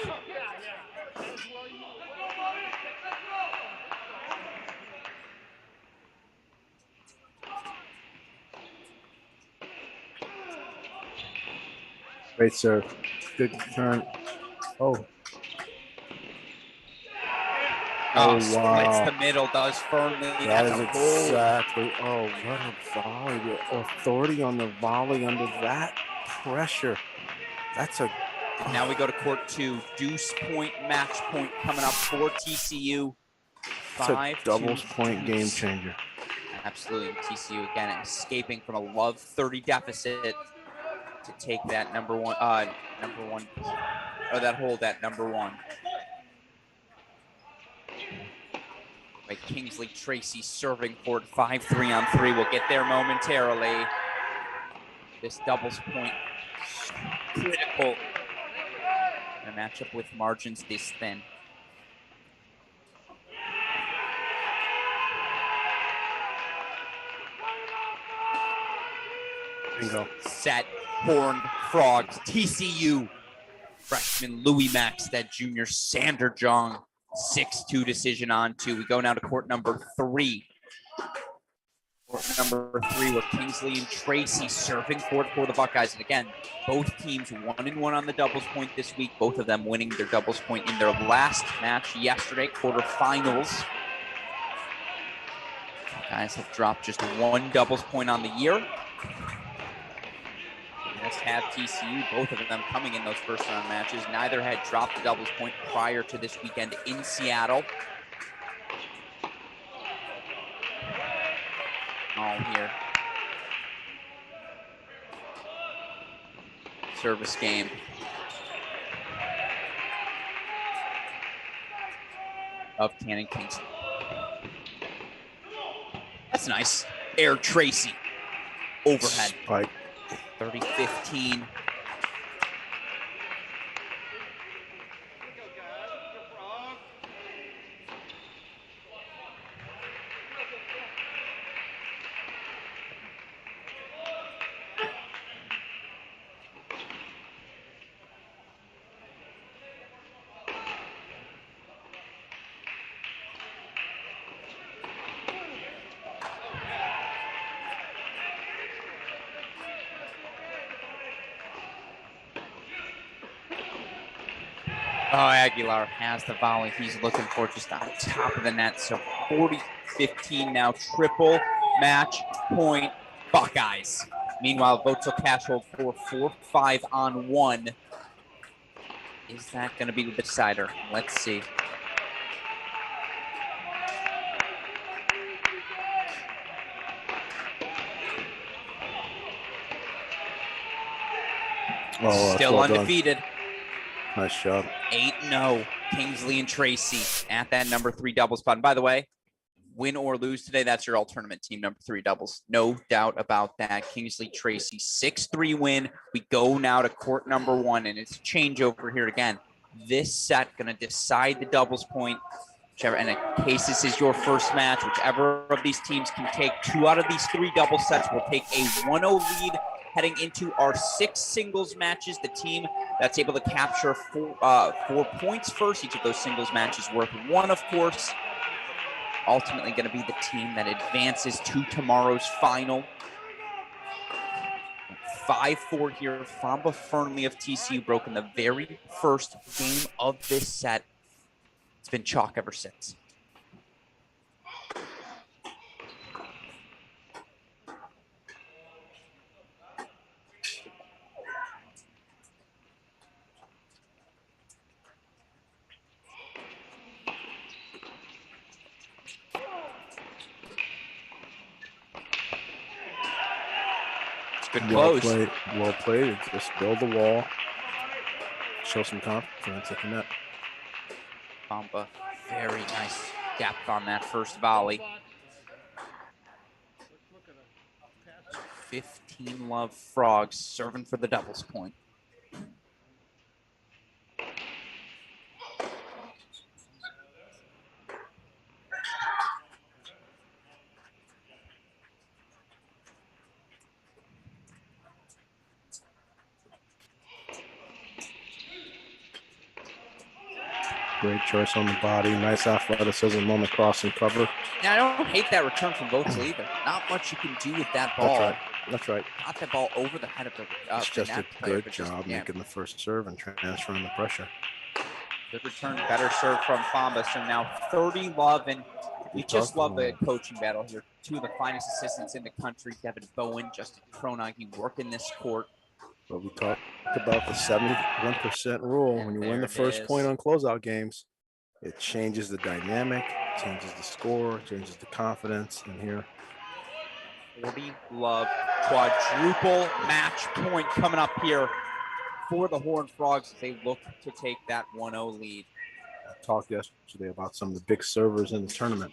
Great serve. Good turn. Oh. Oh, wow. Splits the middle, does Fernley. That is exactly. Oh, what a volley. The authority on the volley under that pressure. That's a. And now we go to court 2. Deuce point, match point coming up for TCU. It's a doubles point game changer. Absolutely. TCU again escaping from a love 30 deficit to take that number one, or that hold at number 1. By Kingsley Tracy serving for it, 5-3 on 3. We'll get there momentarily. This doubles point critical in a matchup with margins this thin. Bingo. Set, Horned Frogs, TCU. Freshman Louis Maxted, junior Sander Jong. 6-2 decision on 2. We go now to court number 3. Court number 3 with Kingsley and Tracy serving for the Buckeyes. And again, both teams 1-1 on the doubles point this week. Both of them winning their doubles point in their last match yesterday, quarterfinals. Guys have dropped just 1 doubles point on the year. Just have TCU, both of them coming in those first round matches. Neither had dropped the doubles point prior to this weekend in Seattle. All here. Service game. Of Cannon Kingston. That's nice. Air Tracy. Overhead. Spike. 30-15. Oh, Aguilar has the volley he's looking for just on top of the net. So 40-15 now, triple match point Buckeyes. Meanwhile, Votel Cash hold for 4-5 on 1. Is that going to be the decider? Let's see. Oh, still well undefeated. Done. Nice job. 8-0, Kingsley and Tracy at that number 3 double spot. And by the way, win or lose today, that's your all tournament team, number 3 doubles. No doubt about that. Kingsley Tracy, 6-3 win. We go now to court number 1, and it's a changeover here again. This set going to decide the doubles point. Whichever, and in case this is your first match, whichever of these teams can take 2 out of these 3 double sets will take a 1-0 lead heading into our 6 singles matches. The team that's able to capture 4 points first, each of those singles matches worth 1, of course. Ultimately going to be the team that advances to tomorrow's final. 5-4 here. Famba Fernley of TCU broke in the very first game of this set. It's been chalk ever since. It's good close. Well played. Just build the wall. Show some confidence at the net. Famba, very nice depth on that first volley. 15 Love Frogs serving for the doubles point. Great choice on the body. Nice athleticism on the cross and cover. Now, I don't hate that return from both either. Not much you can do with that ball. That's right. Got that ball over the head of the It's just a player, good job making the first serve and transferring the pressure. Good return, better serve from Famba. So now 30 Love, and we just love the coaching battle here. 2 of the finest assistants in the country, Devin Bowen, Justin Kronage, working this court. But we talked about the 71% rule. And when you win the first point on closeout games, it changes the dynamic, changes the score, changes the confidence. And here, 40 Love quadruple match point coming up here for the Horned Frogs as they look to take that 1-0 lead. I talked yesterday about some of the big servers in the tournament,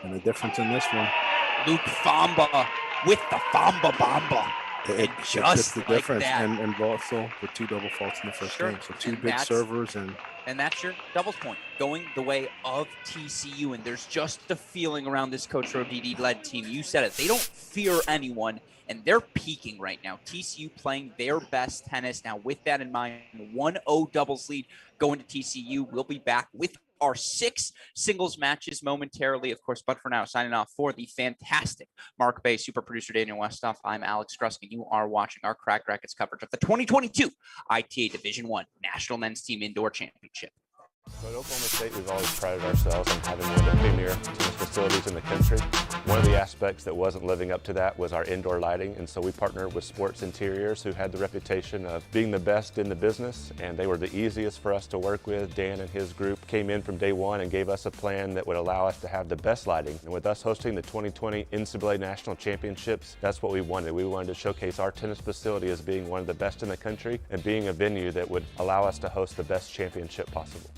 and the difference in this one. Luke Famba with the Famba Bamba. It's just the like difference, that. and also the 2 double faults in the first game. So 2 big servers, and that's your doubles point going the way of TCU. And there's just a feeling around this Coach Roditi led team. You said it. They don't fear anyone, and they're peaking right now. TCU playing their best tennis. Now, with that in mind, 1-0 doubles lead going to TCU. We'll be back with our 6 singles matches momentarily, of course. But for now, signing off for the fantastic Mark Bay, super producer Daniel Westoff. I'm Alex Gruskin. You are watching our Cracked Racquets coverage of the 2022 ITA Division I National Men's Team Indoor Championship. So at Oklahoma State, we've always prided ourselves on having one of the premier tennis facilities in the country. One of the aspects that wasn't living up to that was our indoor lighting, and so we partnered with Sports Interiors, who had the reputation of being the best in the business, and they were the easiest for us to work with. Dan and his group came in from day one and gave us a plan that would allow us to have the best lighting. And with us hosting the 2020 NCAA National Championships, that's what we wanted. We wanted to showcase our tennis facility as being one of the best in the country and being a venue that would allow us to host the best championship possible.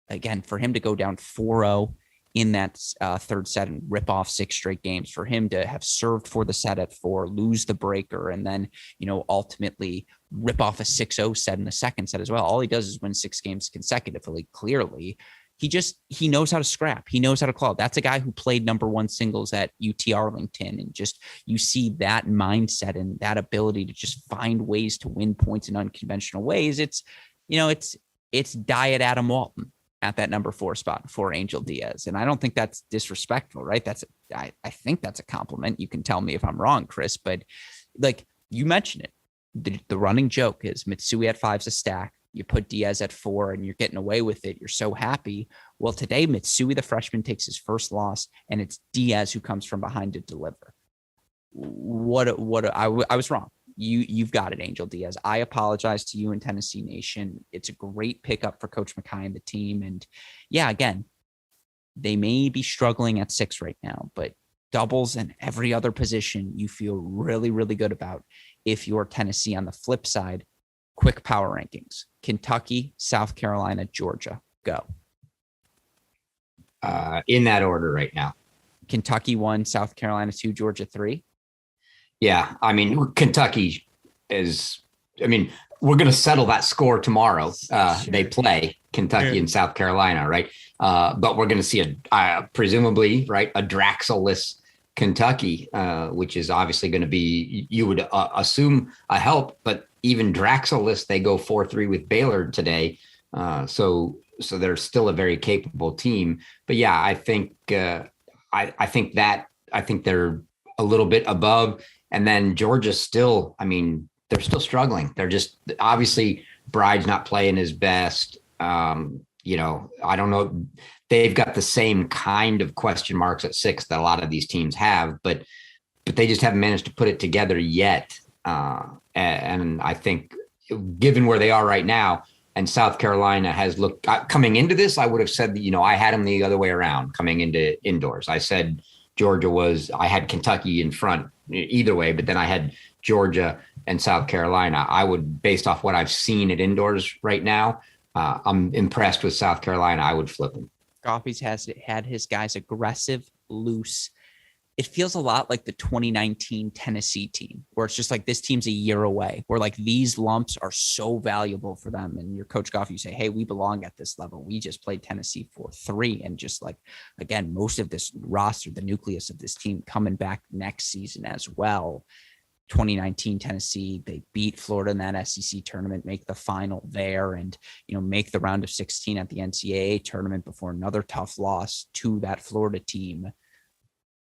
Again, for him to go down 4-0 in that third set and rip off 6 straight games, for him to have served for the set at 4, lose the breaker, and then, ultimately rip off a 6-0 set in the second set as well. All he does is win 6 games consecutively. Clearly, he knows how to scrap. He knows how to claw. That's a guy who played number 1 singles at UT Arlington, and just you see that mindset and that ability to just find ways to win points in unconventional ways. It's diet Adam Walton at that number 4 spot for Angel Diaz. And I don't think that's disrespectful, right? I think that's a compliment. You can tell me if I'm wrong, Chris, but like you mentioned it, the running joke is Mitsui at 5's a stack. You put Diaz at 4 and you're getting away with it. You're so happy. Well, today, Mitsui, the freshman, takes his first loss, and it's Diaz who comes from behind to deliver. I was wrong. You've got it, Angel Diaz. I apologize to you and Tennessee Nation. It's a great pickup for Coach Mackay and the team. And yeah, again, they may be struggling at 6 right now, but doubles and every other position you feel really, really good about if you're Tennessee. On the flip side, quick power rankings: Kentucky, South Carolina, Georgia. Go. In that order right now. Kentucky 1, South Carolina 2, Georgia 3. Yeah, I mean, Kentucky is, I mean, we're going to settle that score tomorrow. Sure. They play Kentucky and South Carolina, right? But we're going to see presumably, right, a Draxel-less Kentucky, which is obviously going to be, you would assume, a help. But even Draxel-less, they go 4-3 with Baylor today. So they're still a very capable team. But yeah, I think I think they're a little bit above. And then Georgia's still, I mean, they're still struggling. They're just, obviously Bride's not playing his best. You know, I don't know. They've got the same kind of question marks at 6 that a lot of these teams have, but they just haven't managed to put it together yet. And I think given where they are right now, and South Carolina has looked, coming into this, I would have said that, you know, I had them the other way around coming into indoors. I said I had Kentucky in front either way, but then I had Georgia and South Carolina. I would, based off what I've seen at indoors right now, I'm impressed with South Carolina. I would flip them. Goffey's had his guys aggressive, loose. It feels a lot like the 2019 Tennessee team, where it's just like this team's a year away, where like these lumps are so valuable for them. And your Coach Goff, you say, hey, we belong at this level. We just played Tennessee 4-3. And just like, again, most of this roster, the nucleus of this team coming back next season as well. 2019 Tennessee, they beat Florida in that SEC tournament, make the final there, and, you know, make the round of 16 at the NCAA tournament before another tough loss to that Florida team.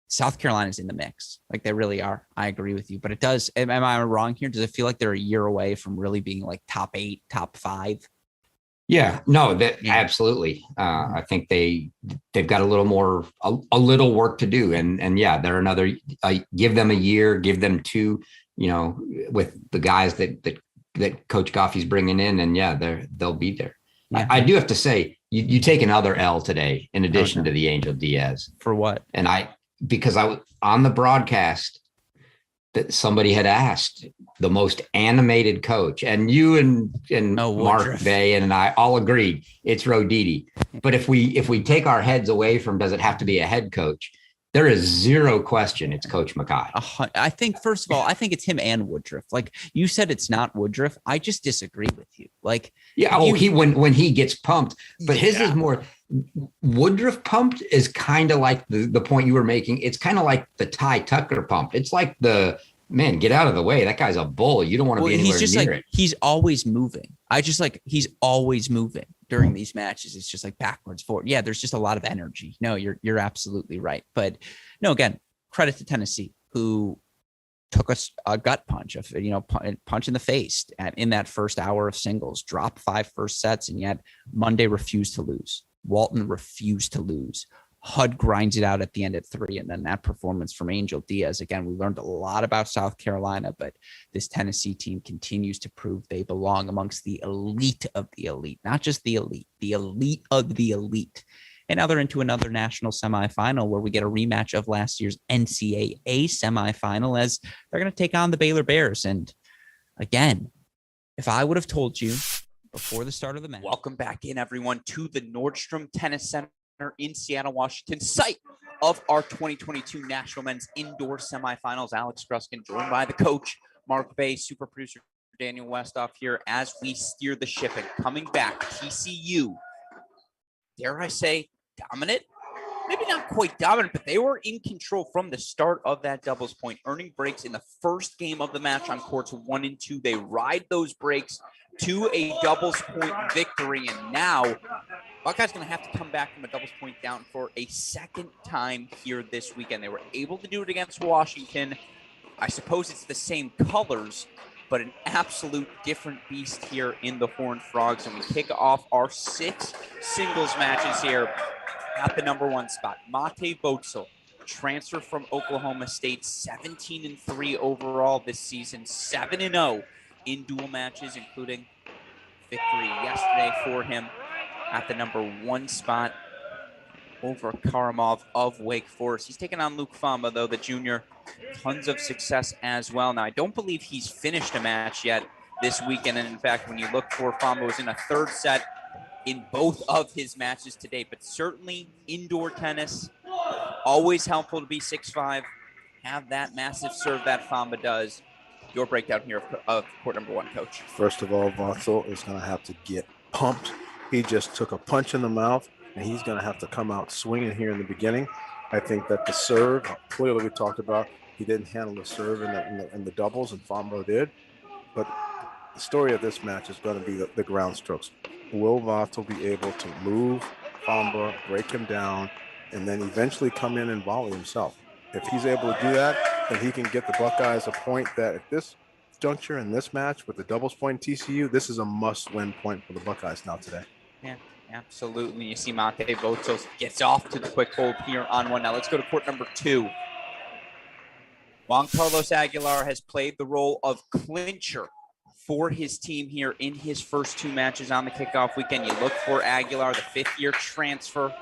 South Carolina's in the mix. Like, they really are. I agree with you, but it does. Am I wrong here? Does it feel like they're a year away from really being like top 8, top 5? Yeah, no, absolutely. I think they've got a little work to do, and yeah, they're another. Give them a year, give them 2. You know, with the guys that Coach Goffey's bringing in, and yeah, they'll be there. Yeah. I do have to say, you take another L today in addition to the Angel Diaz. For what? And because I was on the broadcast that somebody had asked the most animated coach, and you and Mark Bay and I all agreed it's Roditi. But if we take our heads away from, does it have to be a head coach? There is zero question it's Coach Mackay. I think, first of all, I think it's him and Woodruff. Like you said, it's not Woodruff. I just disagree with you. Like, yeah, when he gets pumped, but his is more. Woodruff pumped is kind of like the point you were making. It's kind of like the Ty Tucker pumped. It's like man, get out of the way. That guy's a bull. You don't want to be anywhere near it. He's always moving. He's always moving during these matches. It's just like backwards, forward. Yeah, there's just a lot of energy. No, you're absolutely right. But no, again, credit to Tennessee, who took us a gut punch, punch in the face in that first hour of singles, dropped 5 first sets, and yet Monday refused to lose. Walton refused to lose. Hud grinds it out at the end at 3. And then that performance from Angel Diaz. Again, we learned a lot about South Carolina, but this Tennessee team continues to prove they belong amongst the elite of the elite, not just the elite of the elite. And now they're into another national semifinal where we get a rematch of last year's NCAA semifinal, as they're going to take on the Baylor Bears. And again, if I would have told you before the start of the match. Welcome back in, everyone, to the Nordstrom Tennis Center in Seattle, Washington, site of our 2022 National Men's Indoor Semifinals. Alex Gruskin, joined by the coach, Mark Bay, super producer Daniel Westoff here as we steer the ship. And coming back, TCU, dare I say, dominant? Maybe not quite dominant, but they were in control from the start of that doubles point, earning breaks in the first game of the match on courts 1 and 2. They ride those breaks to a doubles point victory, and now Buckeyes going to have to come back from a doubles point down for a second time here this weekend. They were able to do it against Washington. I suppose it's the same colors, but an absolute different beast here in the Horned Frogs. And we kick off our 6 singles matches here at the number 1 spot. Mate Botzel transfer from Oklahoma State, 17-3 overall this season, 7-0 in dual matches, including victory yesterday for him at the number 1 spot over Karamov of Wake Forest. He's taken on Luke Famba, though, the junior. Tons of success as well. Now, I don't believe he's finished a match yet this weekend. And in fact, when you look for Famba, was in a 3rd set in both of his matches to date. But certainly indoor tennis, always helpful to be 6'5", have that massive serve that Famba does. Your breakdown here of court number 1, Coach. First of all, Vatsal is going to have to get pumped. He just took a punch in the mouth, and he's going to have to come out swinging here in the beginning. I think that the serve, clearly we talked about, he didn't handle the serve in the doubles, and Famba did. But the story of this match is going to be the ground strokes. Will Vatsal be able to move Famba, break him down, and then eventually come in and volley himself? If he's able to do that, then he can get the Buckeyes a point that at this juncture in this match with the doubles point TCU, this is a must-win point for the Buckeyes now today. Yeah, absolutely. You see Mate Votos gets off to the quick hold here on 1. Now let's go to court number 2. Juan Carlos Aguilar has played the role of clincher for his team here in his first 2 matches on the kickoff weekend. You look for Aguilar, the 5th-year transfer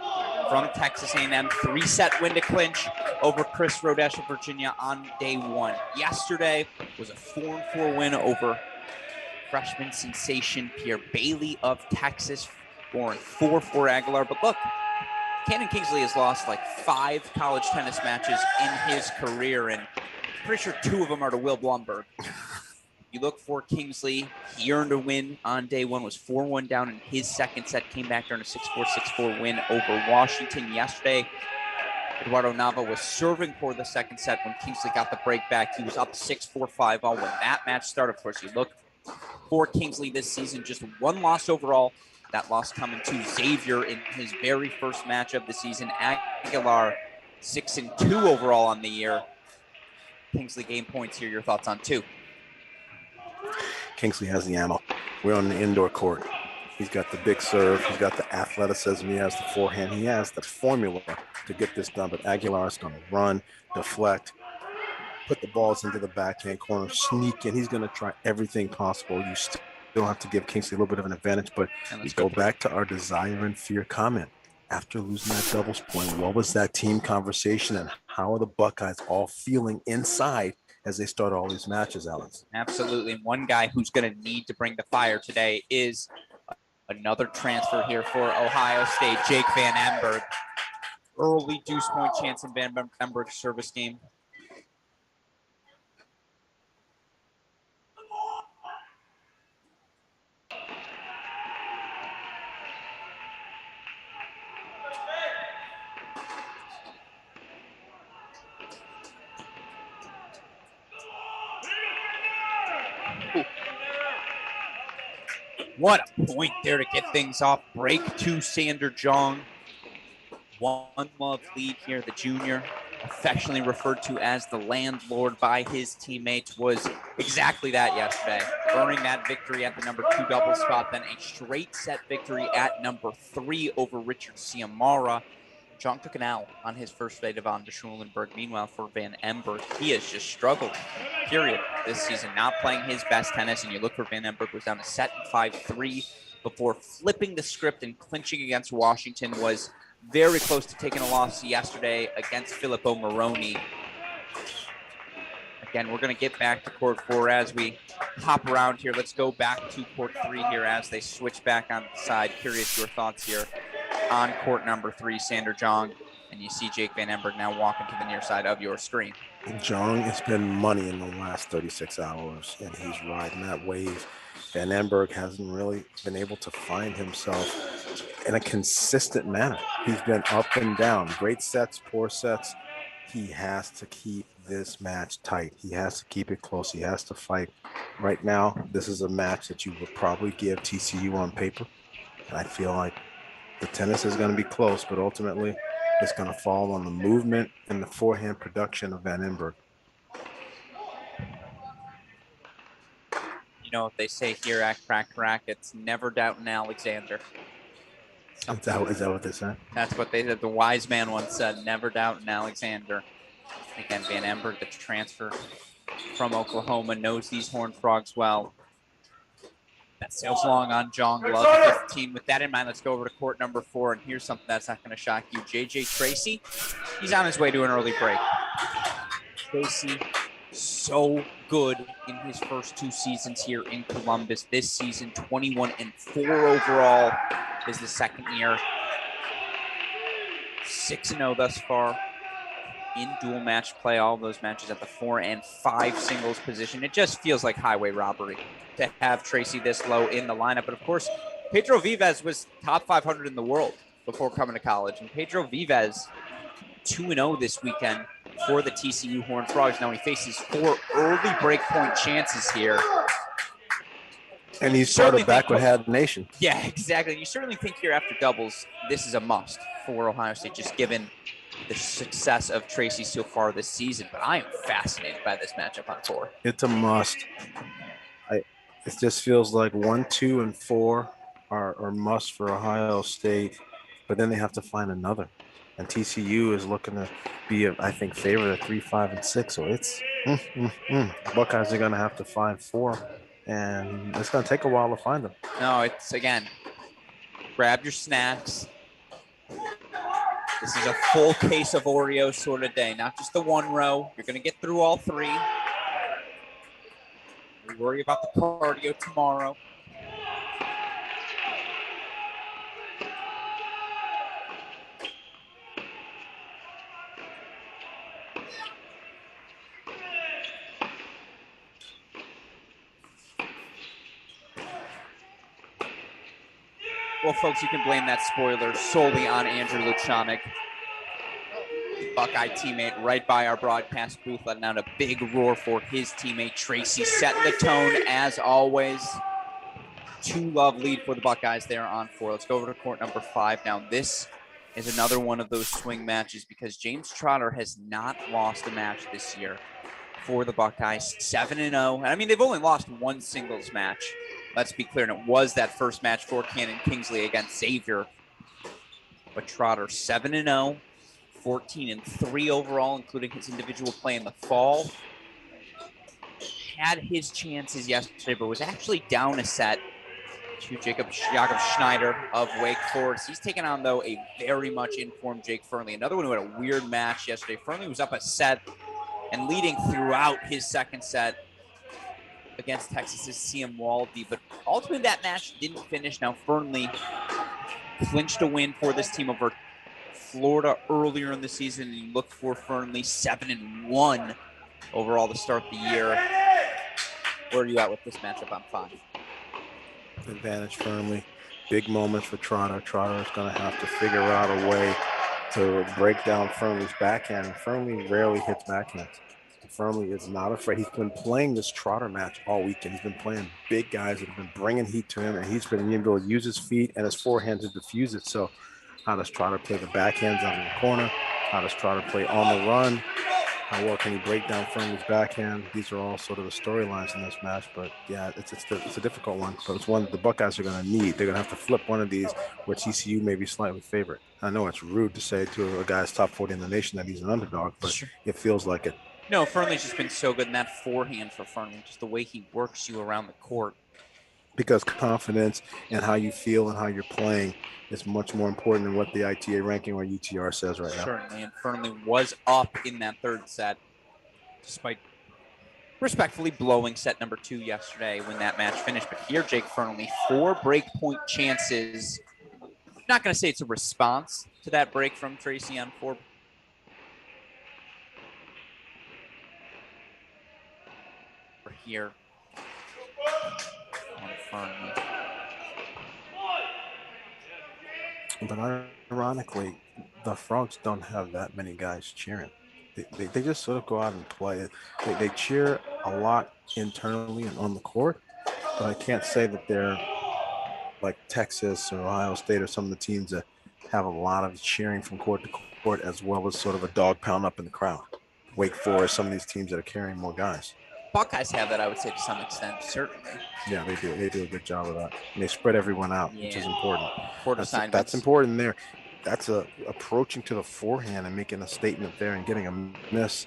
from Texas A&M, 3-set win to clinch over Chris Rodesh of Virginia on day 1. Yesterday was a 4-4 win over freshman sensation Pierre Bailey of Texas, 4-4 Aguilar. But look, Cannon Kingsley has lost like 5 college tennis matches in his career, and I'm pretty sure 2 of them are to Will Blumberg. You look for Kingsley. He earned a win on day 1, was 4-1 down in his 2nd set, came back during a 6-4, 6-4 win over Washington yesterday. Eduardo Nava was serving for the 2nd set when Kingsley got the break back. He was up 6-4, 5-0 when that match started. Of course, you look for Kingsley this season, just 1 loss overall. That loss coming to Xavier in his very first match of the season. Aguilar 6-2 overall on the year. Kingsley game points here. Your thoughts on 2? Kingsley has the ammo. We're on the indoor court. He's got the big serve. He's got the athleticism. He has the forehand. He has the formula to get this done. But Aguilar is going to run, deflect, put the balls into the backhand corner, sneak in. He's going to try everything possible. You still have to give Kingsley a little bit of an advantage. But we go back to our desire and fear comment. After losing that doubles point, what was that team conversation, and how are the Buckeyes all feeling inside as they start all these matches, Alex? Absolutely. And one guy who's going to need to bring the fire today is another transfer here for Ohio State, Jake Van Emberg. Early deuce point chance in Van Emberg's service game. Ooh. What a point there to get things off. Break to Sander Jong. 1-love lead here. The junior, affectionately referred to as the landlord by his teammates, was exactly that yesterday. Earning that victory at the number 2 double spot, then a straight set victory at number 3 over Richard Ciamara. Jong took an L on his first day to Van de Schulenburg. Meanwhile, for Van Emberg, he has just struggled, period, this season, not playing his best tennis. And you look for Van Emberg, was down a set in 5-3 before flipping the script and clinching against Washington. Was very close to taking a loss yesterday against Filippo Moroni. Again, we're going to get back to court 4 as we hop around here. Let's go back to court 3 here as they switch back on the side. Curious your thoughts here on court number 3, Sander Jong. And you see Jake Van Emberg now walking to the near side of your screen. Jong has been money in the last 36 hours, and he's riding that wave. Van Emberg hasn't really been able to find himself in a consistent manner. He's been up and down, great sets, poor sets. He has to keep this match tight. He has to keep it close. He has to fight. Right now, this is a match that you would probably give TCU on paper. And I feel like the tennis is going to be close, but ultimately it's going to fall on the movement and the forehand production of Van Emberg. You know what they say here at Crack Racquets, never doubt an Alexander. Is that what they said? That's what they said. The wise man once said, never doubt an Alexander. Again, Van Embert, the transfer from Oklahoma, knows these Horned Frogs well. That sails long on John Love, 15. With that in mind, let's go over to court number 4. And here's something that's not going to shock you. J.J. Tracy, he's on his way to an early break. Tracy, so good in his first 2 seasons here in Columbus. This season, 21-4 overall is the second year. 6-0 thus far in dual match play, all of those matches at the 4 and 5 singles position. It just feels like highway robbery to have Tracy this low in the lineup. But of course, Pedro Vives was top 500 in the world before coming to college. And Pedro Vives, 2-0 this weekend for the TCU Horned Frogs. Now he faces 4 early break point chances here. And he started back with Had Nation. Yeah, exactly. You certainly think here after doubles, this is a must for Ohio State, just given the success of Tracy so far this season. But I am fascinated by this matchup on 4. It's a must. It just feels like 1, 2, and 4 are must for Ohio State, but then they have to find another. And TCU is looking to be, I think, favorite at 3, 5, and 6. So it's Buckeyes are going to have to find 4, and it's going to take a while to find them. No, it's, again, grab your snacks. This is a full case of Oreos sort of day, not just the 1 row. You're going to get through all 3. We worry about the cardio tomorrow. Well, folks, you can blame that spoiler solely on Andrew Luchanik, Buckeye teammate right by our broadcast booth, letting out a big roar for his teammate Tracy, setting the tone as always. 2-love lead for the Buckeyes there on 4. Let's go over to court number 5. Now, this is another one of those swing matches because James Trotter has not lost a match this year for the Buckeyes. 7-0. And I mean, they've only lost 1 singles match. Let's be clear, and it was that first match for Cannon Kingsley against Xavier. But Trotter, 7-0, 14-3 overall, including his individual play in the fall. Had his chances yesterday, but was actually down a set to Jacob Schneider of Wake Forest. He's taken on, though, a very much informed Jake Fernley. Another one who had a weird match yesterday. Fernley was up a set and leading throughout his second set against Texas's CM Waldy, but ultimately that match didn't finish. Now Fernley clinched a win for this team over Florida earlier in the season, and you look for Fernley 7-1 overall to start the year. Where are you at with this matchup on 5? Advantage Fernley. Big moments for Trotter. Trotter is going to have to figure out a way to break down Fernley's backhand. Fernley rarely hits backhands. Fernley is not afraid. He's been playing this Trotter match all weekend. He's been playing big guys that have been bringing heat to him, and he's been able to use his feet and his forehand to diffuse it. So how does Trotter play the backhands out in the corner? How does Trotter play on the run? How well can he break down Fernley's backhand? These are all sort of the storylines in this match. But, yeah, it's a difficult one. But it's one that the Buckeyes are going to need. They're going to have to flip one of these where TCU may be slightly favored. I know it's rude to say to a guy's top 40 in the nation that he's an underdog, but sure, it feels like it. No, Fernley's just been so good in that forehand for Fernley, just the way he works you around the court. Because confidence and how you feel and how you're playing is much more important than what the ITA ranking or UTR says right now. Certainly, and Fernley was up in that third set, despite respectfully blowing set number 2 yesterday when that match finished. But here, Jake Fernley, 4 break point chances. I'm not going to say it's a response to that break from Tracy on 4. Here on Fernley. But ironically, the Frogs don't have that many guys cheering. They just sort of go out and play. They cheer a lot internally and on the court, but I can't say that they're like Texas or Ohio State or some of the teams that have a lot of cheering from court to court, as well as sort of a dog pound up in the crowd. Wake Forest, some of these teams that are carrying more guys. Buckeyes have that, I would say, to some extent, certainly. Yeah, they do. They do a good job of that. And they spread everyone out, which is important. Court assignments. That's important there. That's approaching to the forehand and making a statement there and getting a miss.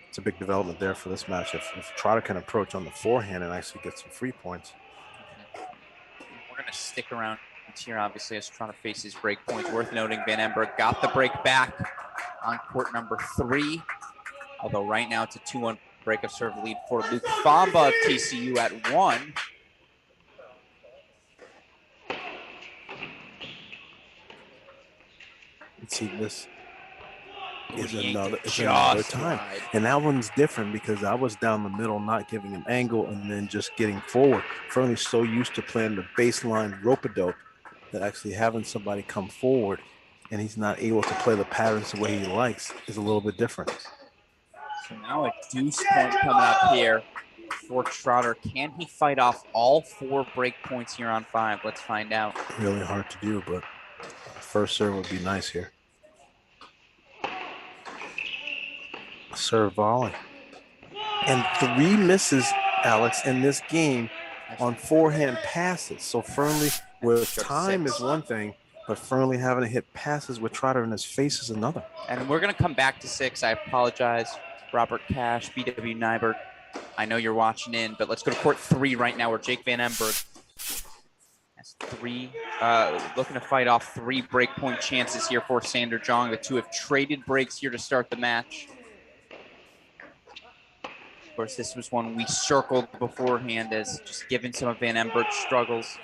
It's a big development there for this match. If Trotter can approach on the forehand and actually get some free points. We're going to stick around here, obviously, as Trotter faces break points. Worth noting, Van Emberg got the break back on court number 3. Although right now it's a 2-1 break of serve lead for Luke Famba of TCU at 1. See, this is another time. Right. And that one's different because I was down the middle, not giving an angle and then just getting forward. Fernley's so used to playing the baseline rope-a-dope that actually having somebody come forward and he's not able to play the patterns the way he likes is a little bit different. So now a deuce point coming up here for Trotter. Can he fight off all 4 break points here on 5? Let's find out. Really hard to do, but first serve would be nice here. Serve volley. And 3 misses, Alex, in this game on forehand passes. So Fernley with time is one thing, but Fernley having to hit passes with Trotter in his face is another. And we're going to come back to 6. I apologize, Robert Cash, BW Nybert. I know you're watching in, but let's go to court 3 right now where Jake Van Emberg has 3, looking to fight off 3 breakpoint chances here for Sander Jong. The two have traded breaks here to start the match. Of course, this was one we circled beforehand as just given some of Van Emberg's struggles.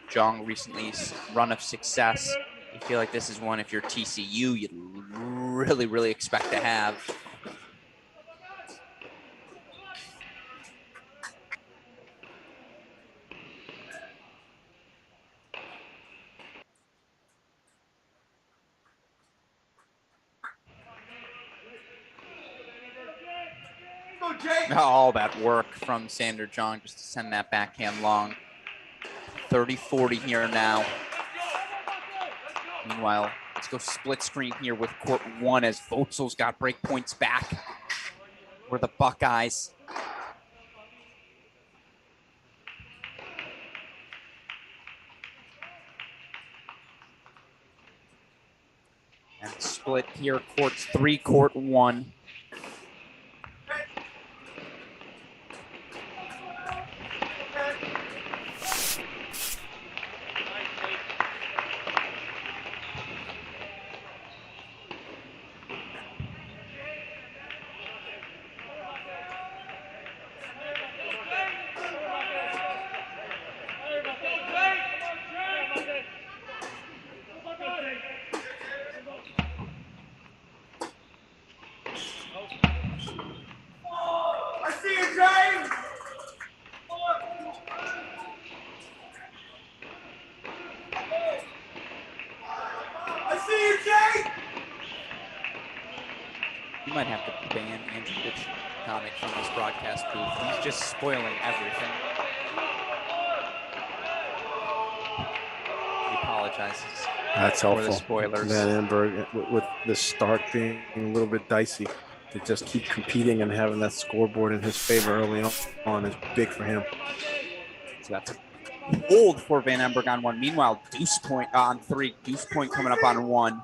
Jong recently's run of success. You feel like this is one, if you're TCU, you'd really, really expect to have. All that work from Sander Jong just to send that backhand long. 30-40 here now. Meanwhile, let's go split screen here with court 1 as Votzel's got break points back for the Buckeyes. And split here, courts 3, court 1. You might have to ban Andrew Comic from this broadcast booth. He's just spoiling everything. He apologizes. That's for helpful. the spoilers. Van Emberg, with the start being a little bit dicey, to just keep competing and having that scoreboard in his favor early on is big for him. So that's a hold for Van Emberg on 1. Meanwhile, deuce point on 3. Deuce point coming up on 1.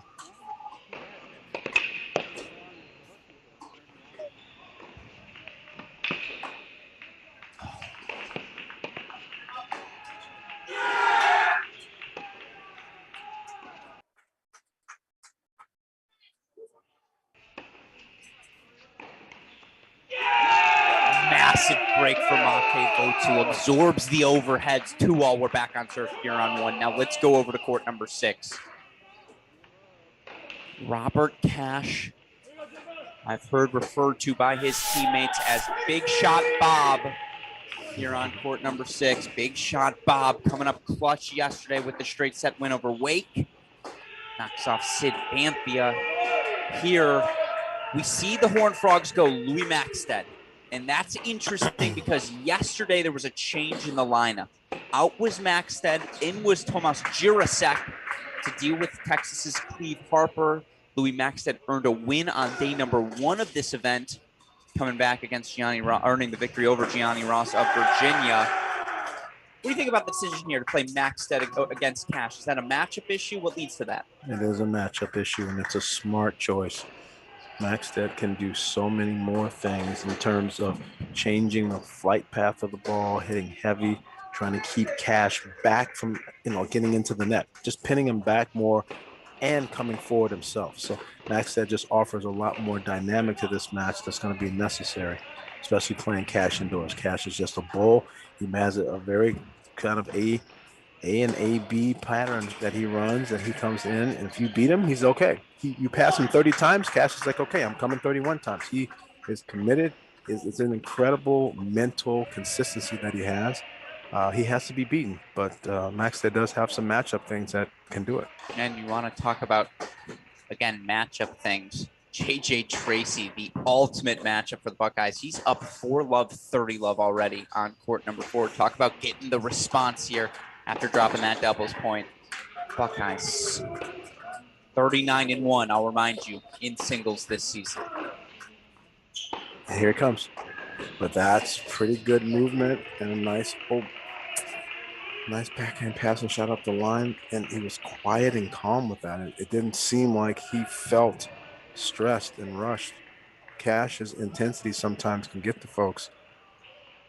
Massive break for Mate Votzel, absorbs the overheads. 2-all. We're back on serve here on 1. Now let's go over to court number 6. Robert Cash, I've heard referred to by his teammates as Big Shot Bob here on court number 6. Big Shot Bob coming up clutch yesterday with the straight set win over Wake. Knocks off Sid Banthia. Here we see the Horned Frogs go Louis Maxted. And that's interesting because yesterday there was a change in the lineup. Out was Maxted, in was Tomas Jirasek to deal with Texas's Cleve Harper. Louis Maxted earned a win on day number 1 of this event. coming back against earning the victory over Gianni Ross of Virginia. What do you think about the decision here to play Maxted against Cash? Is that a matchup issue? What leads to that? It is a matchup issue, and it's a smart choice. Maxted can do so many more things in terms of changing the flight path of the ball, hitting heavy, trying to keep Cash back from, getting into the net, just pinning him back more and coming forward himself. So Maxted just offers a lot more dynamic to this match that's going to be necessary, especially playing Cash indoors. Cash is just a bull. He has a very kind of A and A-B patterns that he runs, and he comes in, and if you beat him, he's okay. You pass him 30 times, Cash is like, okay, I'm coming 31 times. He is committed. It's an incredible mental consistency that he has. He has to be beaten, but Maxted does have some matchup things that can do it. And you want to talk about, again, matchup things. JJ Tracy, the ultimate matchup for the Buckeyes. He's up 4-love, 30-love already on court number 4. Talk about getting the response here after dropping that doubles point. Buckeyes 39-1, I'll remind you, in singles this season. And here it comes. But that's pretty good movement and a nice backhand pass and shot up the line. And he was quiet and calm with that. It didn't seem like he felt stressed and rushed. Cash's intensity sometimes can get to folks.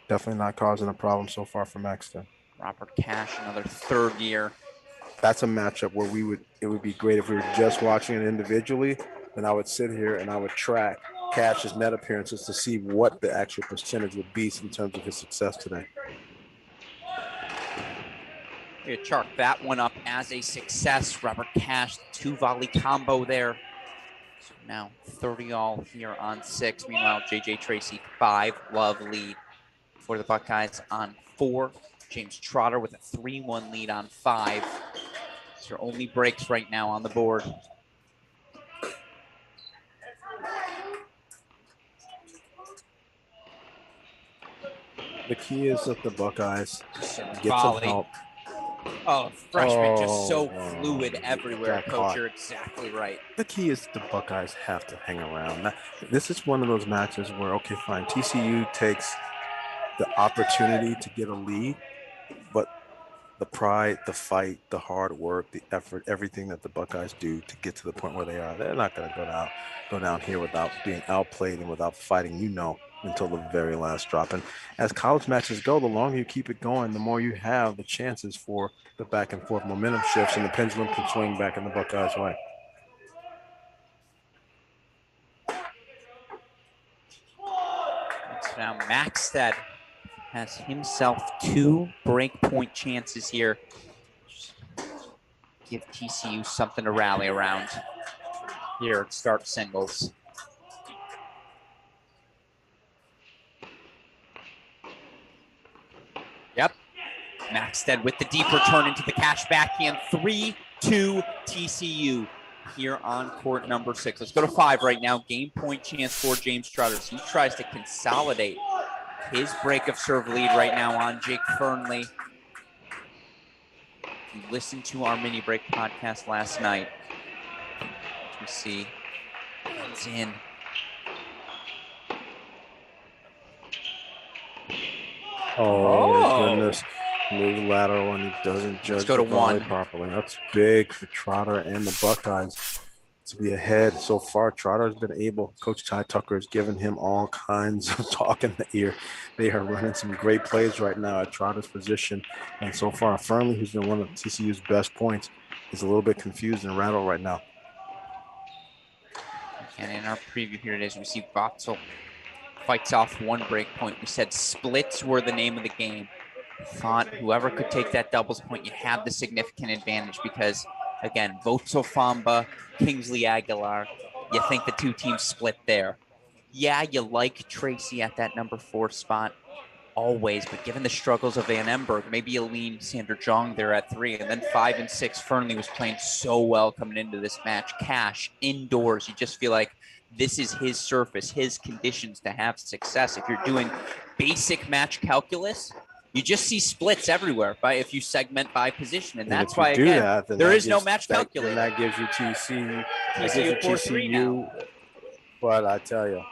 Definitely not causing a problem so far for Maxton. Robert Cash, another third year. That's a matchup where it would be great if we were just watching it individually, and I would sit here and I would track Cash's net appearances to see what the actual percentage would be in terms of his success today. We chalk that one up as a success. Robert Cash, 2-volley combo there. So now 30-all here on 6. Meanwhile, JJ Tracy, 5-love lead for the Buckeyes on 4. James Trotter with a 3-1 lead on 5. These are only breaks right now on the board. The key is that the Buckeyes get Volley. some help. Oh, freshman just so fluid everywhere, got Coach. caught. You're exactly right. The key is the Buckeyes have to hang around. This is one of those matches where, okay, fine, TCU takes the opportunity to get a lead, but the pride, the fight, the hard work, the effort, everything that the Buckeyes do to get to the point where they are, they're not going to go down here without being outplayed and without fighting, until the very last drop. And as college matches go, the longer you keep it going, the more you have the chances for the back and forth momentum shifts, and the pendulum can swing back in the Buckeyes' way. So now Maxted has himself 2 breakpoint chances here. Just give TCU something to rally around here at start singles. Yep. Maxted with the deep return into the Cash backhand. 3-2 TCU here on court number 6. Let's go to 5 right now. Game point chance for James Trotter. He tries to consolidate his break of serve lead right now on Jake Fernley. If you listened to our mini break podcast last night, you see it's in. Oh, goodness. Move lateral, and he doesn't judge go to the volley 1 properly. That's big for Trotter and the Buckeyes to be ahead. So far, Trotter's been able. Coach Ty Tucker has given him all kinds of talk in the ear. They are running some great plays right now at Trotter's position. And so far, Fernley, who's been one of TCU's best points, is a little bit confused and rattled right now. And in our preview here today, we see Botzel fights off 1 break point. We said splits were the name of the game. Thought whoever could take that doubles point, you have the significant advantage because, again, Votso Famba, Kingsley Aguilar, you think the 2 teams split there. Yeah, you like Tracy at that number 4 spot always, but given the struggles of Van Emberg, maybe you lean Sander Jong there at 3. And then 5 and 6, Fernley was playing so well coming into this match. Cash, indoors, you just feel like this is his surface, his conditions to have success. If you're doing basic match calculus, you just see splits everywhere if you segment by position. And that's why, again, there is no match calculator. That gives you TCU. TCU 4-3 now. But I tell you,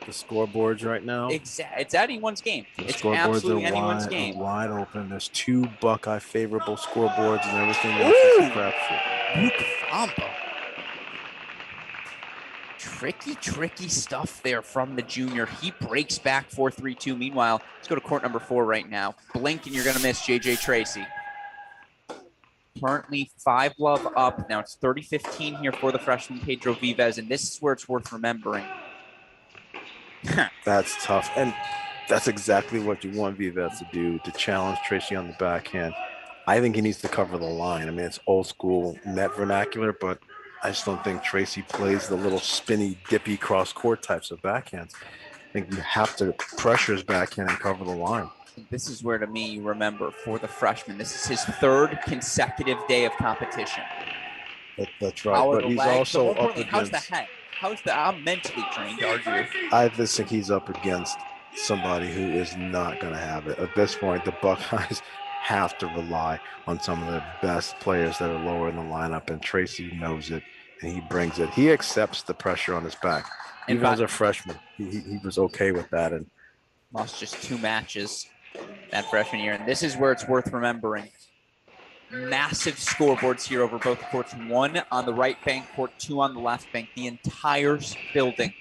the scoreboards right now. It's anyone's game. The It's scoreboards absolutely are anyone's game. wide open. There's 2 Buckeye favorable scoreboards, and everything else is a crapshoot. Luke Famba. Tricky stuff there from the junior. He breaks back 4-3-2. Meanwhile, let's go to court number 4 right now. Blink and you're going to miss JJ Tracy. Currently 5-love up. Now it's 30-15 here for the freshman Pedro Vives, and this is where it's worth remembering. That's tough. And that's exactly what you want Vives to do, to challenge Tracy on the backhand. I think he needs to cover the line. I mean, it's old school net vernacular, but I just don't think Tracy plays the little spinny, dippy cross-court types of backhands. I think you have to pressure his backhand and cover the line. This is where, to me, you remember for the freshman, this is his 3rd consecutive day of competition. That's right. But he's also up against. How's the head? I'm mentally trained, argue. I just think he's up against somebody who is not going to have it. At this point, the Buckeyes have to rely on some of the best players that are lower in the lineup, and Tracy knows it, and he brings it. He accepts the pressure on his back. Even as a freshman, he was okay with that. And lost just 2 matches that freshman year, and this is where it's worth remembering. Massive scoreboards here over both courts. 1 on the right bank court, 2 on the left bank. The entire building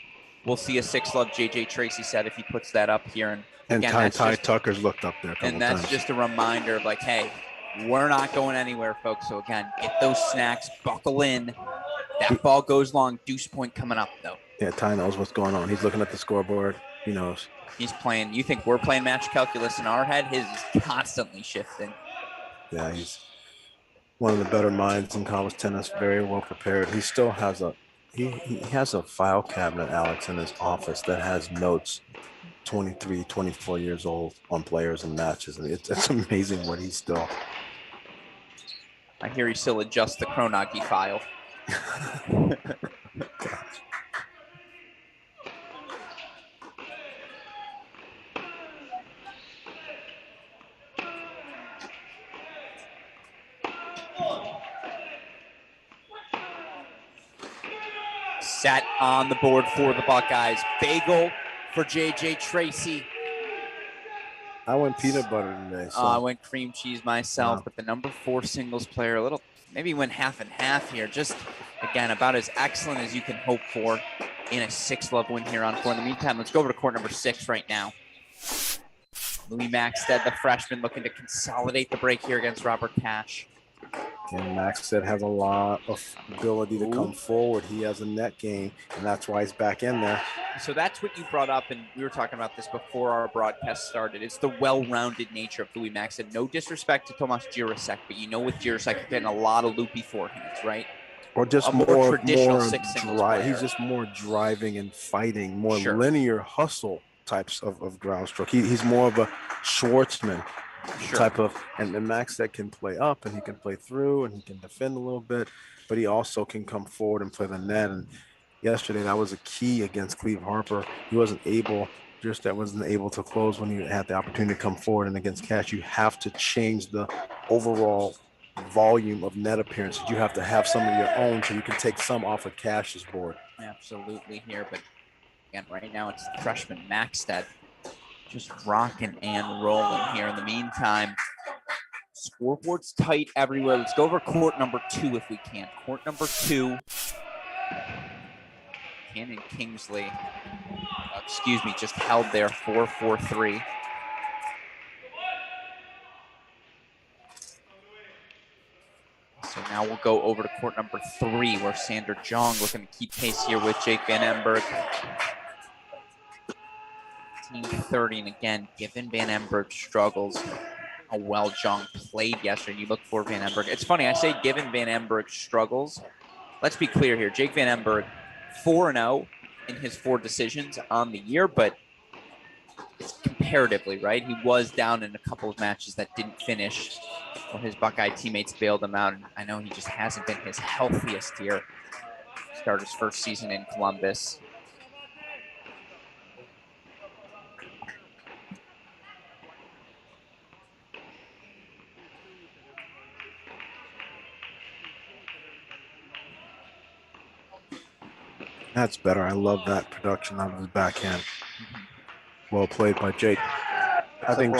will see a 6-love JJ Tracy set if he puts that up here. And again, Ty Tucker's looked up there a couple times. And that's times. just a reminder of like, hey, we're not going anywhere, folks. So again, get those snacks, buckle in. That ball goes long. Deuce point coming up, though. Yeah, Ty knows what's going on. He's looking at the scoreboard. He knows. He's playing. You think we're playing match calculus in our head? His is constantly shifting. Yeah, he's one of the better minds in college tennis, very well prepared. He still has he has a file cabinet, Alex, in his office that has notes 23, 24 years old on players and matches. And it's amazing what he's still. I hear he still adjusts the Chronagi file. Set on the board for the Buckeyes. Bagel for JJ Tracy. I went peanut butter today. So. I went cream cheese myself, but the number 4 singles player, a little, maybe went half and half here. Just, again, about as excellent as you can hope for in a 6-love win here on 4. In the meantime, let's go over to court number 6 right now. Louis Maxted, the freshman, looking to consolidate the break here against Robert Cash. And Maxted has a lot of ability to come forward. He has a net game, and that's why he's back in there. So that's what you brought up, and we were talking about this before our broadcast started. It's the well-rounded nature of Louis Maxted. No disrespect to Tomas Jirasek, but you know with Jirasek, you're getting a lot of loopy forehands, right? Or just more traditional 6-singles player. He's just more driving and fighting, more linear hustle types of ground stroke. He's more of a Schwartzman type of, and Max that can play up and he can play through and he can defend a little bit, but he also can come forward and play the net. And yesterday that was a key against Cleve Harper. He wasn't able to close when he had the opportunity to come forward. And against Cash, you have to change the overall volume of net appearances. You have to have some of your own so you can take some off of Cash's board. Absolutely here, but again, right now it's the freshman Maxted just rocking and rolling here. In the meantime, scoreboard's tight everywhere. Let's go over court number 2 if we can. Court number 2. Cannon Kingsley, just held there 4-4-3. So now we'll go over to court number 3 where Sander Jong looking to keep pace here with Jake Van Emberg. 30, and again, given Van Emberg struggles, how well Jong played yesterday, you look for Van Emberg. It's funny, I say given Van Emberg struggles. Let's be clear here. Jake Van Emberg, 4-0 in his 4 decisions on the year, but it's comparatively, right? He was down in a couple of matches that didn't finish, or his Buckeye teammates bailed him out. And I know he just hasn't been his healthiest here. Started his first season in Columbus. That's better. I love that production out of his backhand. Well played by Jake. I think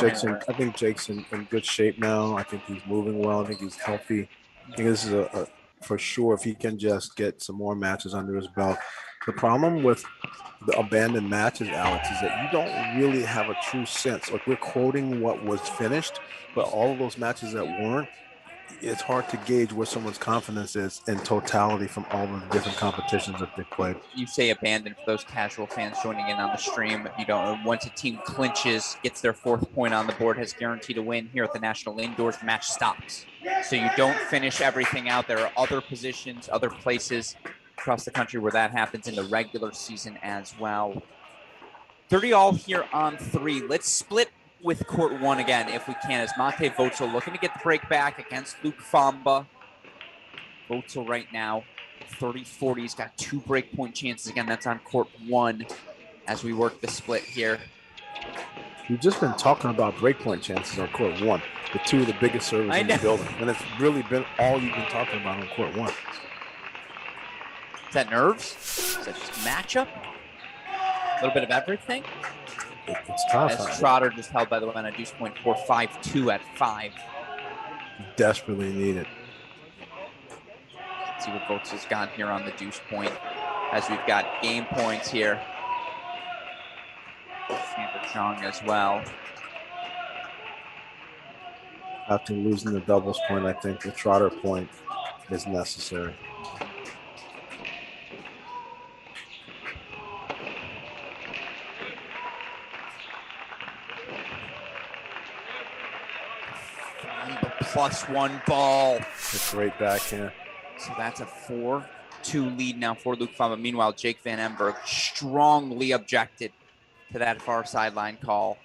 Jake's in good shape now. I think he's moving well. I think he's healthy. I think this is a for sure if he can just get some more matches under his belt. The problem with the abandoned matches, Alex, is that you don't really have a true sense. Like we're quoting what was finished, but all of those matches that weren't, it's hard to gauge where someone's confidence is in totality from all the different competitions that they played. You say abandoned for those casual fans joining in on the stream. If you don't know, once a team clinches, gets their 4th point on the board, has guaranteed a win here at the National Indoors, the match stops. So you don't finish everything out. There are other positions, other places across the country where that happens in the regular season as well. 30 all here on 3. Let's split with court 1 again if we can, as Mate Votzel looking to get the break back against Luke Famba. Votzel right now 30-40. He's got 2 break point chances. Again, that's on court 1 as we work the split here. We've just been talking about breakpoint chances on court 1, the 2 of the biggest servers in the building. And it's really been all you've been talking about on court 1. Is that nerves? Is that just matchup? A little bit of everything? It's tough. As Trotter just held, by the way, on a deuce point 4-5-2 at 5. Desperately needed. Let's see what Votzel's got here on the deuce point as we've got game points here. Sandra Chong as well. After losing the doubles point, I think the Trotter point is necessary. +1 ball. It's right back here. So that's a 4-2 lead now for Luke Famba. Meanwhile, Jake Van Emberg strongly objected to that far sideline call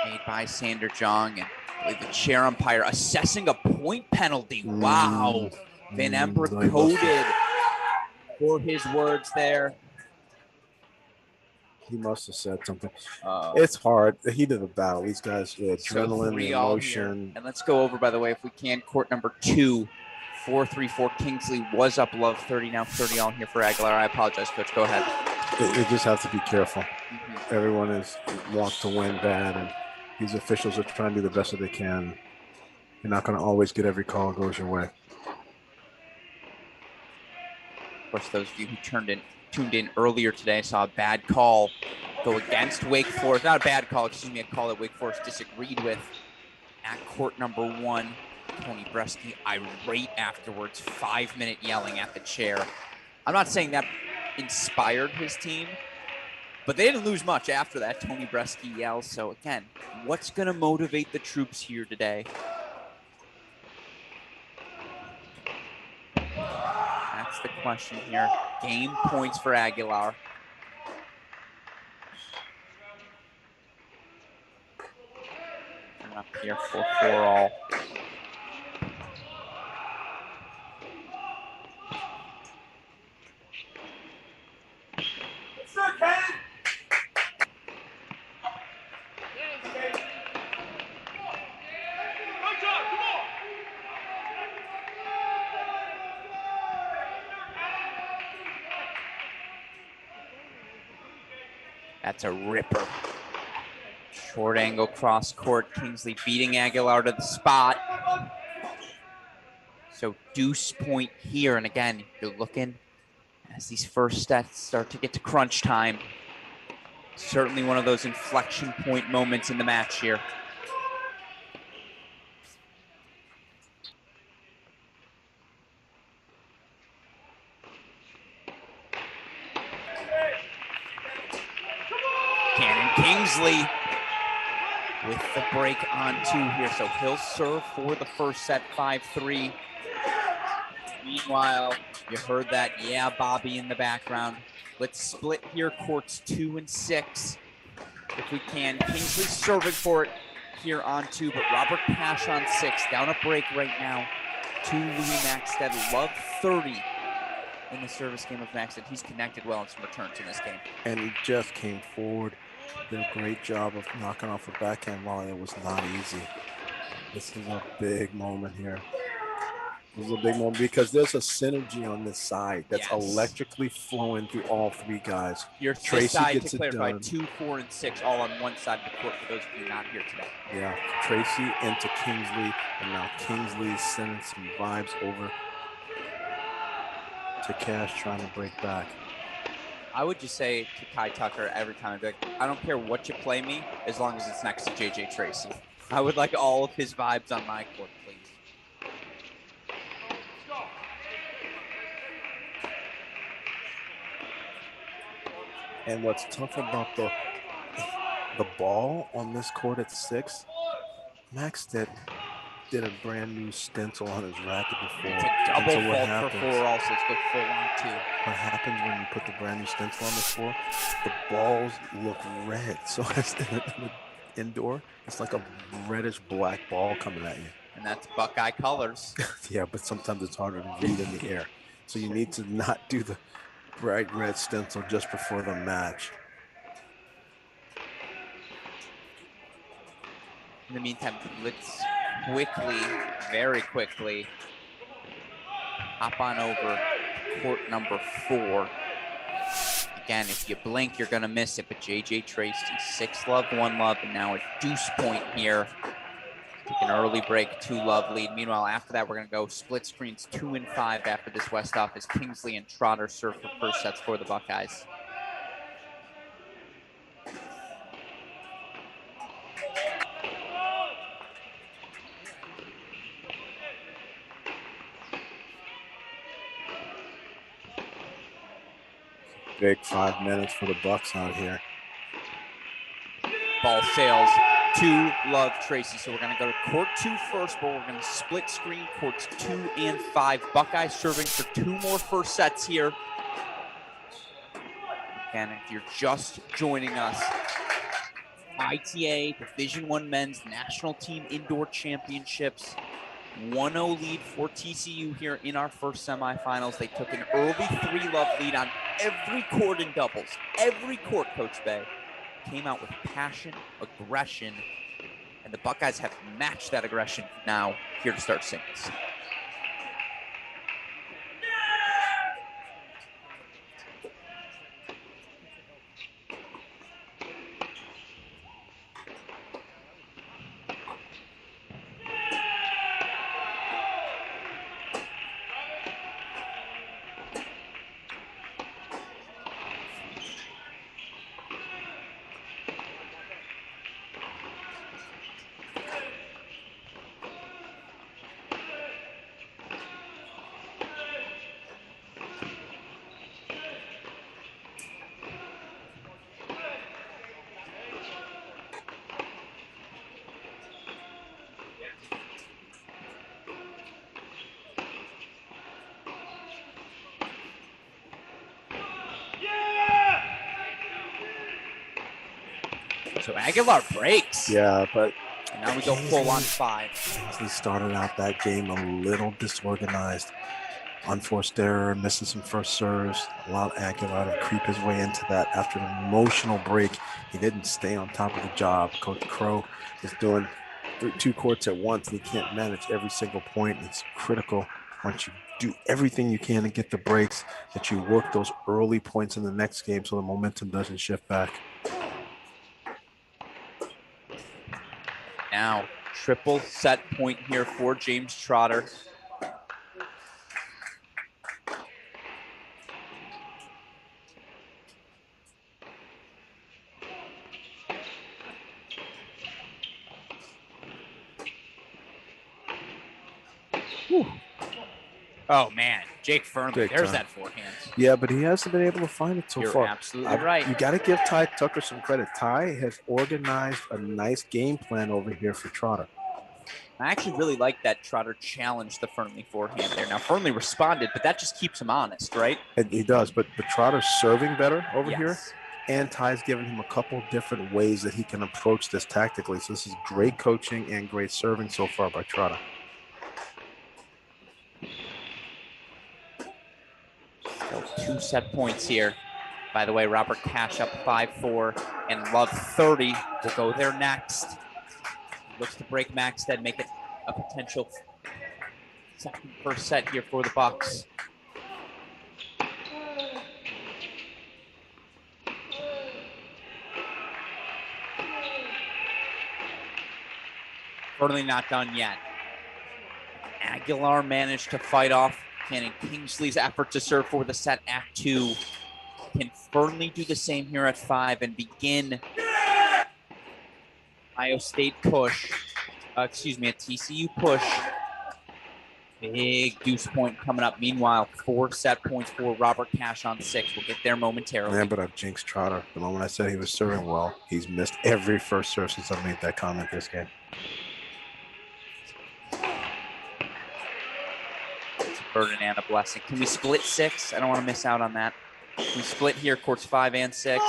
made by Sander Jong, and I believe the chair umpire assessing a point penalty. Wow. Van Emberg coded for his words there. He must have said something. It's hard. The heat of the battle. These guys, the adrenaline, So the emotion. And let's go over, by the way, if we can, court number 2. 4-3-4. Kingsley was up above 30, now 30 all here for Aguilar. I apologize, Coach. Go ahead. They just have to be careful. Everyone wants to win bad, and these officials are trying to do the best that they can. You're not going to always get every call that goes your way. Of course, those of you who tuned in earlier today saw a bad call go against Wake Forest. Not a bad call, excuse me, a call that Wake Forest disagreed with at court number 1. Tony Bresky irate afterwards, 5-minute yelling at the chair. I'm not saying that inspired his team, but they didn't lose much after that. Tony Bresky yells. So again, what's going to motivate the troops here today? That's the question here. Game points for Aguilar. Up here for 4 all. That's a ripper. Short angle cross court. Kingsley beating Aguilar to the spot. So deuce point here. And again, you're looking as these first sets start to get to crunch time. Certainly one of those inflection point moments in the match here. Cannon Kingsley with the break on 2 here. So he'll serve for the first set, 5-3. Meanwhile, you heard that, yeah, Bobby in the background. Let's split here, courts 2 and 6. If we can, Kingsley serving for it here on 2, but Robert Pash on 6. Down a break right now to Louis Maxted. Love 30 in the service game of Maxted. He's connected well in some returns in this game. And he just came forward. Did a great job of knocking off a backhand volley. It was not easy. This is a big moment here. This is a big moment because there's a synergy on this side that's Yes. electrically flowing through all three guys. Your Tracy side, gets to it clarify, done. 2, 4, and 6 all on one side of the court for those of you not here today. Yeah, Tracy into Kingsley, and now Kingsley is sending some vibes over to Cash trying to break back. I would just say to Kai Tucker every time, I'd be like, I don't care what you play me as long as it's next to JJ Tracy. I would like all of his vibes on my court, please. And what's tough about the ball on this court at 6, Max did a brand new stencil on his racket before. It's a double And so what fault for 4 also. Let's go full on 2. What happens when you put the brand new stencil on the floor? The balls look red. So it's in the indoor, it's like a reddish black ball coming at you. And that's Buckeye colors. Yeah, but sometimes it's harder to read in the air. So you need to not do the bright red stencil just before the match. In the meantime, let's quickly, very quickly, hop on over court number 4. Again, if you blink, you're going to miss it. But JJ Tracy, 6 love, 1 love, and now a deuce point here. Take an early break, 2 love lead. Meanwhile, after that, we're going to go split screens 2 and 5 after this West off as Kingsley and Trotter serve for first sets for the Buckeyes. Big 5 minutes for the Bucks out here. Ball sails to Love Tracy. So we're going to go to court 2 first, but we're going to split screen courts 2 and 5. Buckeyes serving for 2 more first sets here. And if you're just joining us, ITA Division I Men's National Team Indoor Championships. 1-0 lead for TCU here in our first semifinals. They took an early 3-love lead on every court in doubles. Every court, Coach Bay. Came out with passion, aggression, and the Buckeyes have matched that aggression now here to start singles. So Aguilar breaks. Yeah, but and now we go full on 5. He started out that game a little disorganized. Unforced error, missing some first serves, allowed Aguilar to creep his way into that. After an emotional break, he didn't stay on top of the job. Coach Crow is doing 2 courts at once, and he can't manage every single point. It's critical once you do everything you can to get the breaks that you work those early points in the next game so the momentum doesn't shift back. Now, triple set point here for James Trotter. Whew. Oh, man. Jake Fernley, there's that forehand. Yeah, but he hasn't been able to find it so far. You're absolutely right. You got to give Ty Tucker some credit. Ty has organized a nice game plan over here for Trotter. I actually really like that Trotter challenged the Fernley forehand there. Now, Fernley responded, but that just keeps him honest, right? And he does, but Trotter's serving better over Yes. here. And Ty's given him a couple different ways that he can approach this tactically. So this is great coaching and great serving so far by Trotter. So 2 set points here. By the way, Robert Cash up 5-4 and Love 30 will go there next. Looks to break Maxted, make it a potential First set here for the Bucks. Certainly not done yet. Aguilar managed to fight off Cannon Kingsley's effort to serve for the set at 2. Can Fernley do the same here at 5 and begin Ohio State push? A TCU push. Big deuce point coming up. Meanwhile, 4 set points for Robert Cash on 6. We'll get there momentarily. Man, but I've jinxed Trotter. The moment I said he was serving well, he's missed every first serve since I made that comment this game. It's a burden and a blessing. Can we split 6? I don't want to miss out on that. Can we split here, courts 5 and 6?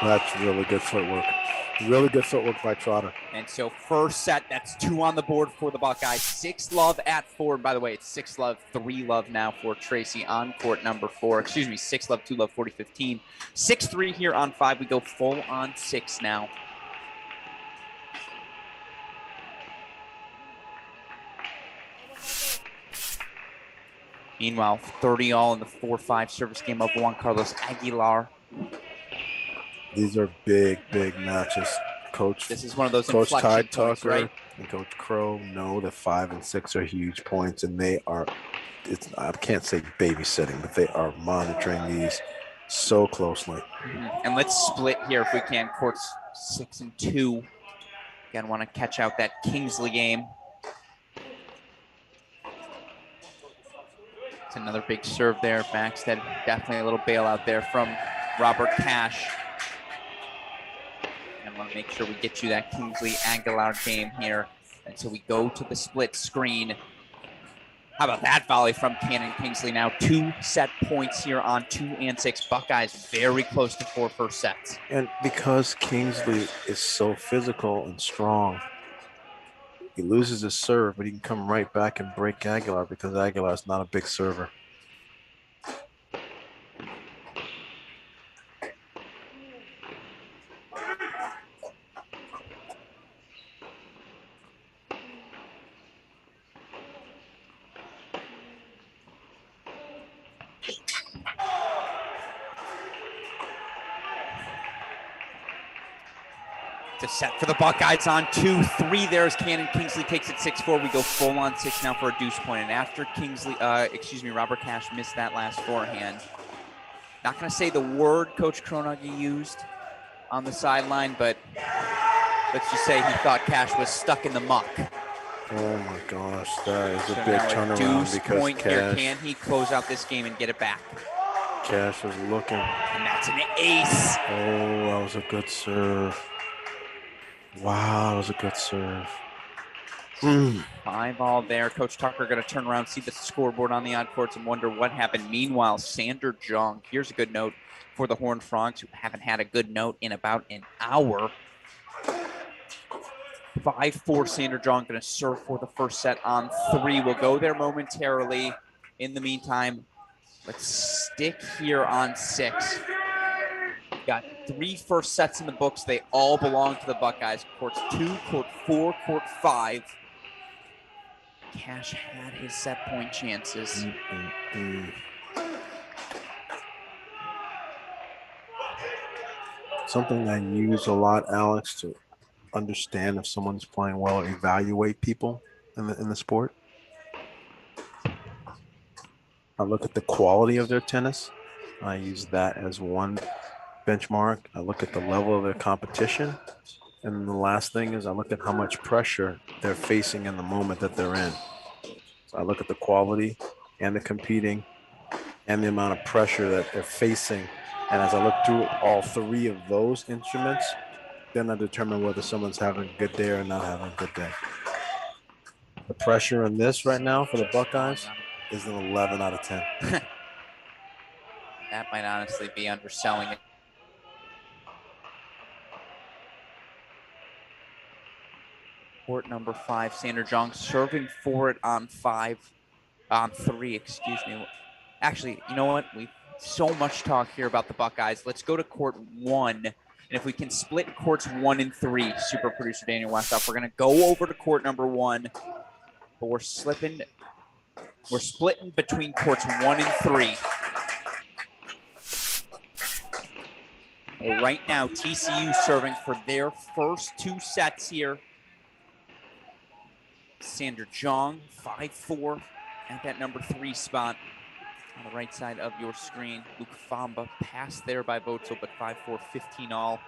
That's really good footwork. Really good footwork by Trotter. And so first set, that's 2 on the board for the Buckeyes. 6-love at 4. By the way, it's 6-love, 3-love now for Tracy on court number 4. 6-love, 2-love, 40-15. 6-3 here on 5. We go full on 6 now. Meanwhile, 30-all in the 4-5 service game of Juan Carlos Aguilar. These are big, big matches. Coach, this is one of those Coach Ty inflection points, Tucker right? and Coach Crow know that 5 and 6 are huge points, and they are, I can't say babysitting, but they are monitoring these so closely. And let's split here if we can. Courts 6 and 2. Again, want to catch out that Kingsley game. It's another big serve there. Backstead, definitely a little bailout there from Robert Cash. And want to make sure we get you that Kingsley Aguilar game here. And so we go to the split screen. How about that volley from Cannon Kingsley? Now 2 set points here on 2 and 6. Buckeyes very close to 4 first sets. And because Kingsley is so physical and strong, he loses his serve, but he can come right back and break Aguilar because Aguilar is not a big server. To set for the Buckeyes on 2-3. There's Cannon Kingsley takes it 6-4. We go full on 6 now for a deuce point. And after Kingsley, Robert Cash missed that last forehand. Not going to say the word Coach Kronage used on the sideline, but let's just say he thought Cash was stuck in the muck. Oh my gosh, that is a So big now a turnaround deuce because point here. Cash, Can he close out this game and get it back? Cash was looking. And that's an ace. Oh, that was a good serve. Wow, that was a good serve. 5-all there. Coach Tucker going to turn around, see the scoreboard on the odd courts, and wonder what happened. Meanwhile, Sander Jung, here's a good note for the Horned Frogs, who haven't had a good note in about an hour. 5-4, Sander Jung going to serve for the first set on 3. We'll go there momentarily. In the meantime, let's stick here on 6. Got 3 first sets in the books. They all belong to the Buckeyes. Courts 2, court 4, court 5. Cash had his set point chances. Something I use a lot, Alex, to understand if someone's playing well or evaluate people in the sport. I look at the quality of their tennis. I use that as one benchmark. I look at the level of their competition. And the last thing is I look at how much pressure they're facing in the moment that they're in. So I look at the quality and the competing and the amount of pressure that they're facing. And as I look through all 3 of those instruments, then I determine whether someone's having a good day or not having a good day. The pressure in this right now for the Buckeyes is an 11 out of 10. That might honestly be underselling it. court number 5. Sander Jong serving for it on 3, excuse me. Actually, you know what? We've so much talk here about the Buckeyes. Let's go to court 1. And if we can split courts 1 and 3, super producer Daniel Westhoff, we're going to go over to court number 1. But we're splitting between courts 1 and 3. Well, right now, TCU serving for their first 2 sets here. Sander Jong, 5'4", at that number 3 spot on the right side of your screen. Luke Famba passed there by Voetzel, but 5'4", 15 all.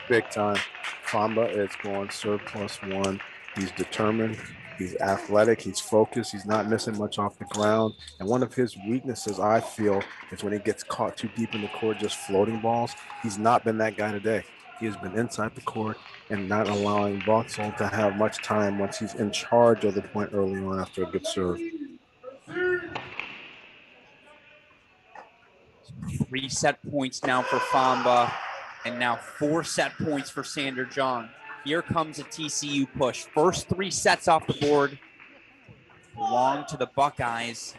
Big time. Famba is going serve +1. He's determined. He's athletic. He's focused. He's not missing much off the ground. And one of his weaknesses, I feel, is when he gets caught too deep in the court, just floating balls. He's not been that guy today. He has been inside the court and not allowing Voetzel to have much time once he's in charge of the point early on after a good serve. 3 set points now for Famba, and now 4 set points for Sander Jong. Here comes a TCU push. First 3 sets off the board belong to the Buckeyes.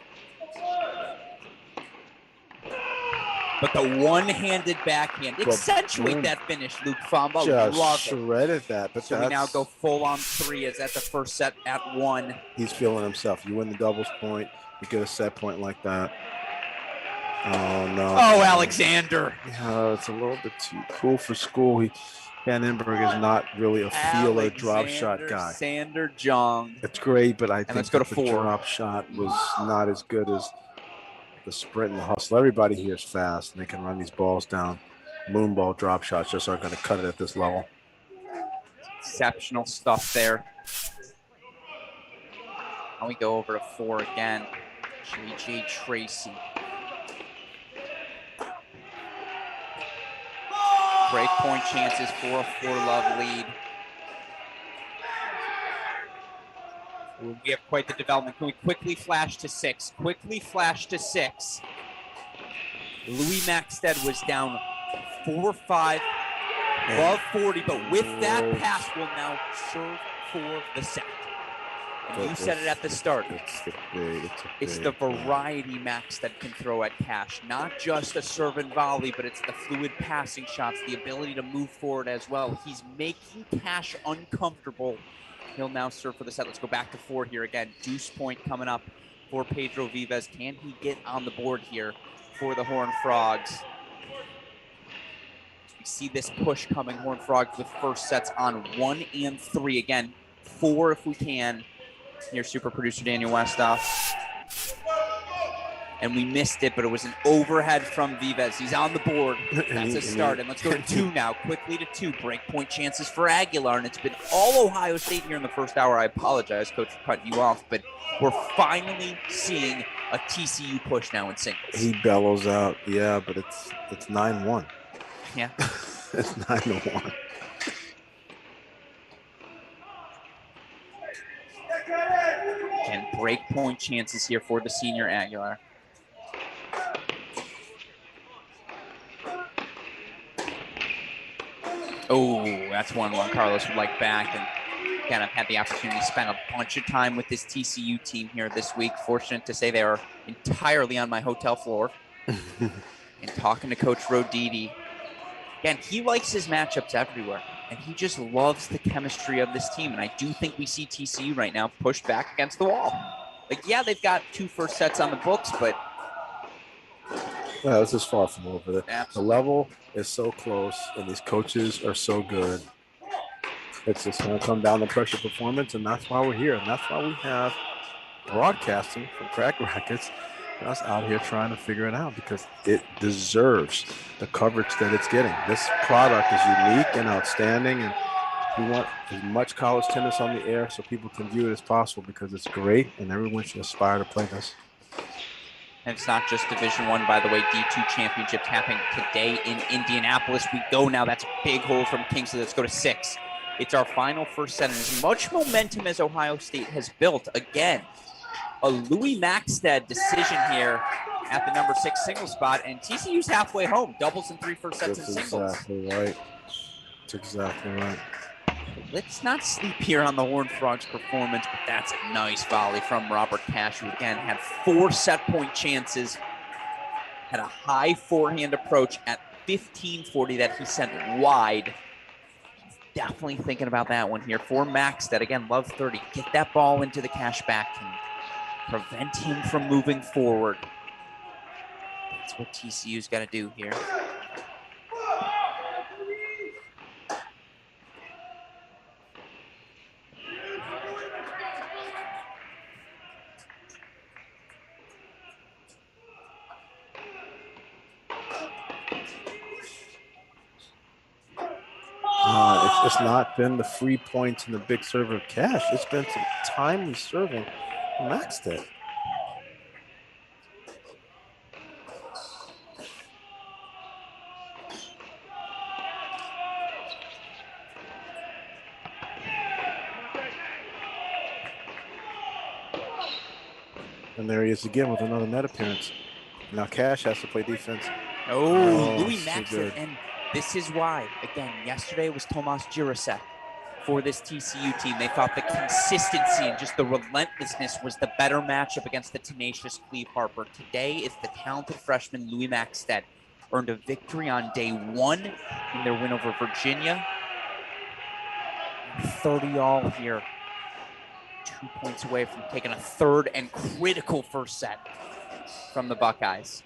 But the one-handed backhand accentuate that finish, Luke Famba. Just shredded that. But so we now go full-on 3 as at the first set at 1. He's feeling himself. You win the doubles point, you get a set point like that. Oh, no. Oh, Alexander. Yeah, it's a little bit too cool for school. Van Enberg is not really a feeler drop shot guy. Sander Jong. It's great, but I think let's go to the 4. drop shot was not as good as the sprint and the hustle. Everybody here is fast, and they can run these balls down. Moonball drop shots just aren't going to cut it at this level. Exceptional stuff there. Now we go over to 4 again. J.J. Tracy. Break point chances for a 4-love lead. We have quite the development. Can we quickly flash to 6? Quickly flash to 6. Louis Maxted was down 4-5, above 40, but with that pass will now serve for the set. And you said it at the start. It's the variety Max that can throw at Cash. Not just a serve and volley, but it's the fluid passing shots, the ability to move forward as well. He's making Cash uncomfortable. He'll now serve for the set. Let's go back to 4 here again. Deuce point coming up for Pedro Vives. Can he get on the board here for the Horned Frogs? We see this push coming. Horned Frogs with first sets on 1 and 3. Again, 4 if we can. Here, super producer Daniel Westhoff. And we missed it, but it was an overhead from Vives. He's on the board. That's a start. And let's go to 2 now. Quickly to 2. Break point chances for Aguilar. And it's been all Ohio State here in the first hour. I apologize, Coach, for cutting you off. But we're finally seeing a TCU push now in singles. He bellows out. Yeah, but it's 9-1. Yeah. It's 9-1. And break point chances here for the senior Aguilar. Oh, that's one Carlos would like back, and kind of had the opportunity to spend a bunch of time with this TCU team here this week. Fortunate to say they are entirely on my hotel floor. And talking to Coach Roditi. Again, he likes his matchups everywhere, and he just loves the chemistry of this team. And I do think we see TCU right now pushed back against the wall. Like, yeah, they've got 2 first sets on the books, but No, this is far from over. The Absolutely. level is so close, and these coaches are so good. It's just going to come down to pressure performance, and that's why we're here. And that's why we have broadcasting from Crack Rackets, and us out here trying to figure it out because it deserves the coverage that it's getting. This product is unique and outstanding, and we want as much college tennis on the air so people can view it as possible because it's great, and everyone should aspire to play this. And it's not just Division One, by the way. D2 championships happening today in Indianapolis. We go now. That's a big hold from Kingsley. Let's go to 6. It's our final first set. And as much momentum as Ohio State has built, again, a Louis Maxted decision here at the number 6 single spot. And TCU's halfway home. Doubles and 3 first sets That's in singles. exactly right. That's exactly right. Let's not sleep here on the Horned Frogs' performance, but that's a nice volley from Robert Cash, who again had 4 set point chances, had a high forehand approach at 1540 that he sent wide. He's definitely thinking about that one here for Max that again, love 30. Get that ball into the Cash back and prevent him from moving forward. That's what TCU's got to do here. It's not been the free points and the big server Cash. It's been some timely serving Maxted. And there he is again with another net appearance. Now Cash has to play defense. Oh, Louis so Maxted, good. and this is why. Again, yesterday was Tomas Jirasek for this TCU team. They thought the consistency and just the relentlessness was the better matchup against the tenacious Cleve Harper. Today, it's the talented freshman Louis Maxted. Earned a victory on day 1 in their win over Virginia. 30-all here. 2 points away from taking a third and critical first set from the Buckeyes.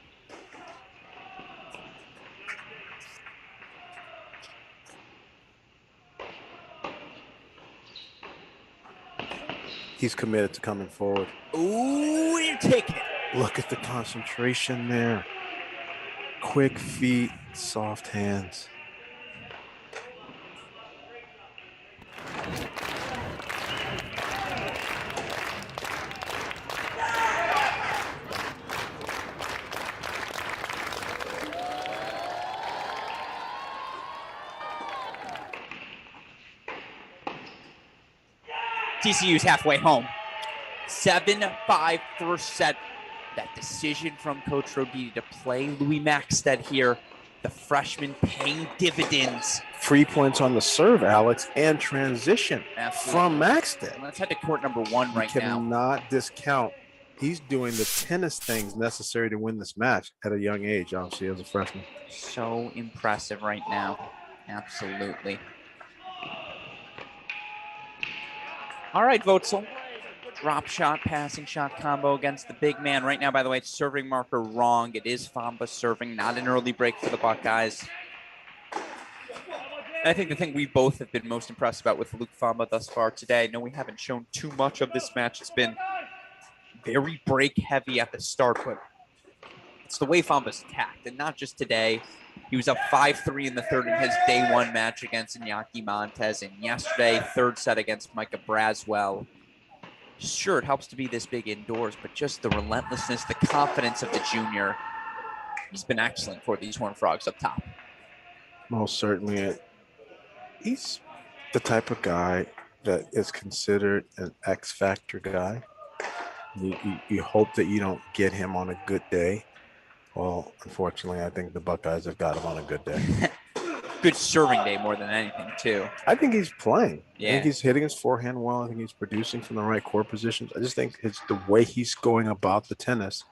He's committed to coming forward. Ooh, you're taking it. Look at the concentration there. Quick feet, soft hands. TCU's halfway home. 7-5 first set. That decision from Coach Roditi to play Louis Maxted here. The freshman paying dividends. Free points on the serve, Alex, and transition from Maxted. Let's head to court number 1 right now. You cannot discount. He's doing the tennis things necessary to win this match at a young age, obviously, as a freshman. So impressive right now. Absolutely. All right, Votzel. Drop shot, passing shot combo against the big man. Right now, by the way, serving marker wrong. It is Famba serving, not an early break for the Buckeyes. And I think the thing we both have been most impressed about with Luke Famba thus far today, I know we haven't shown too much of this match. It's been very break heavy at the start, but it's the way Famba's attacked, and not just today. He was up 5-3 in the third in his day 1 match against Iñaki Montes, and yesterday, third set against Micah Braswell. Sure, it helps to be this big indoors, but just the relentlessness, the confidence of the junior. He's been excellent for these Horned Frogs up top. Most certainly. He's the type of guy that is considered an X factor guy. You hope that you don't get him on a good day. Well, unfortunately, I think the Buckeyes have got him on a good day. Good serving day more than anything, too. I think he's playing. Yeah. I think he's hitting his forehand well. I think he's producing from the right court positions. I just think it's the way he's going about the tennis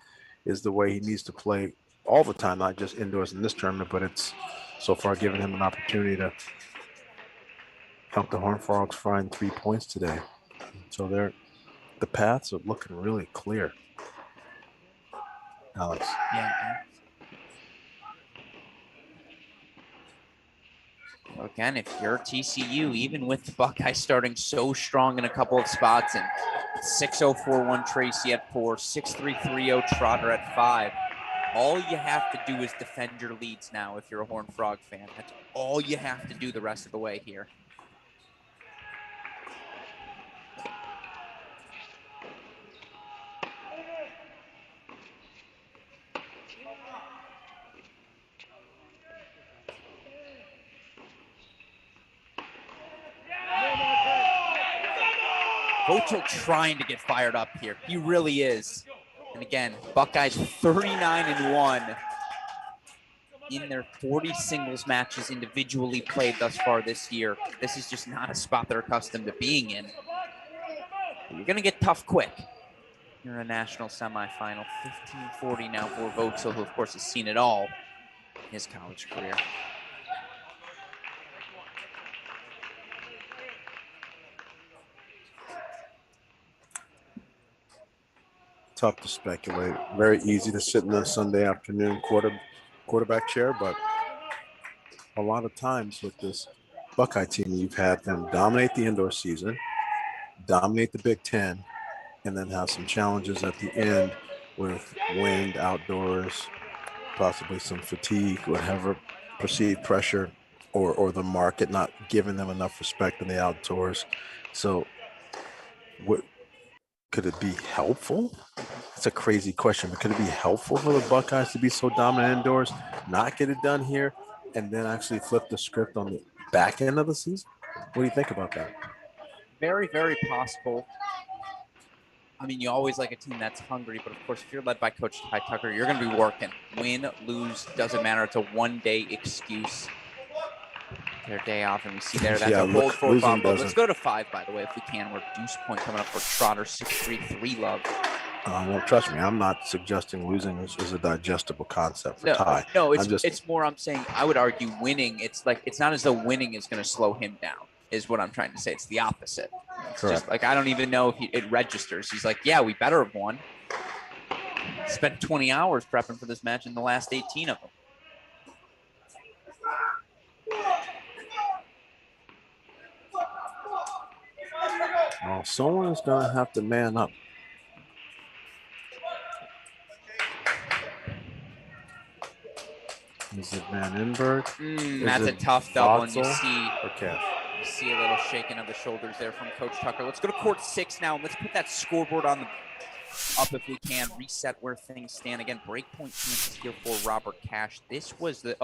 is the way he needs to play all the time, not just indoors in this tournament, but it's so far given him an opportunity to help the Horned Frogs find 3 points today. So the paths are looking really clear. Alex. Yeah. Again, if you're TCU, even with the Buckeyes starting so strong in a couple of spots, and 6-0-4-1 Tracy at 4, 6-3-3-0 Trotter at 5, all you have to do is defend your leads now if you're a Horned Frog fan. That's all you have to do the rest of the way here. Votel trying to get fired up here. He really is. And again, Buckeyes 39-1 in their 40 singles matches individually played thus far this year. This is just not a spot they're accustomed to being in. You're going to get tough quick. You're in a national semifinal. 15-40 now for Votel, who of course has seen it all in his college career. Tough to speculate. Very easy to sit in the Sunday afternoon quarterback chair, but a lot of times with this Buckeye team, you've had them dominate the indoor season, dominate the Big Ten, and then have some challenges at the end with wind outdoors, possibly some fatigue, whatever, perceived pressure, or the market not giving them enough respect in the outdoors. So what could it be helpful? It's a crazy question, but could it be helpful for the Buckeyes to be so dominant indoors, not get it done here, and then actually flip the script on the back end of the season? What do you think about that? Very, very possible. I mean, you always like a team that's hungry, but of course, if you're led by Coach Ty Tucker, you're going to be working. Win, lose, doesn't matter. It's a one-day excuse. Their day off, and we see there that's a hold for Bob. Let's go to 5, by the way, if we can. We're deuce point coming up for Trotter, 6-3-3 love. Well, trust me, I'm not suggesting losing is a digestible concept for Ty. No, it's more. I'm saying I would argue winning. It's like it's not as though winning is going to slow him down. Is what I'm trying to say. It's the opposite. It's Correct. just like I don't even know if it registers. He's like, yeah, we better have won. Spent 20 hours prepping for this match in the last 18 of them. Oh, someone is going to have to man up. Is it Van Inberg? That's a tough double, and you Okay. see a little shaking of the shoulders there from Coach Tucker. Let's go to court 6 now, and let's put that scoreboard on up if we can. Reset where things stand. Again, break point chances here for Robert Cash. This was the,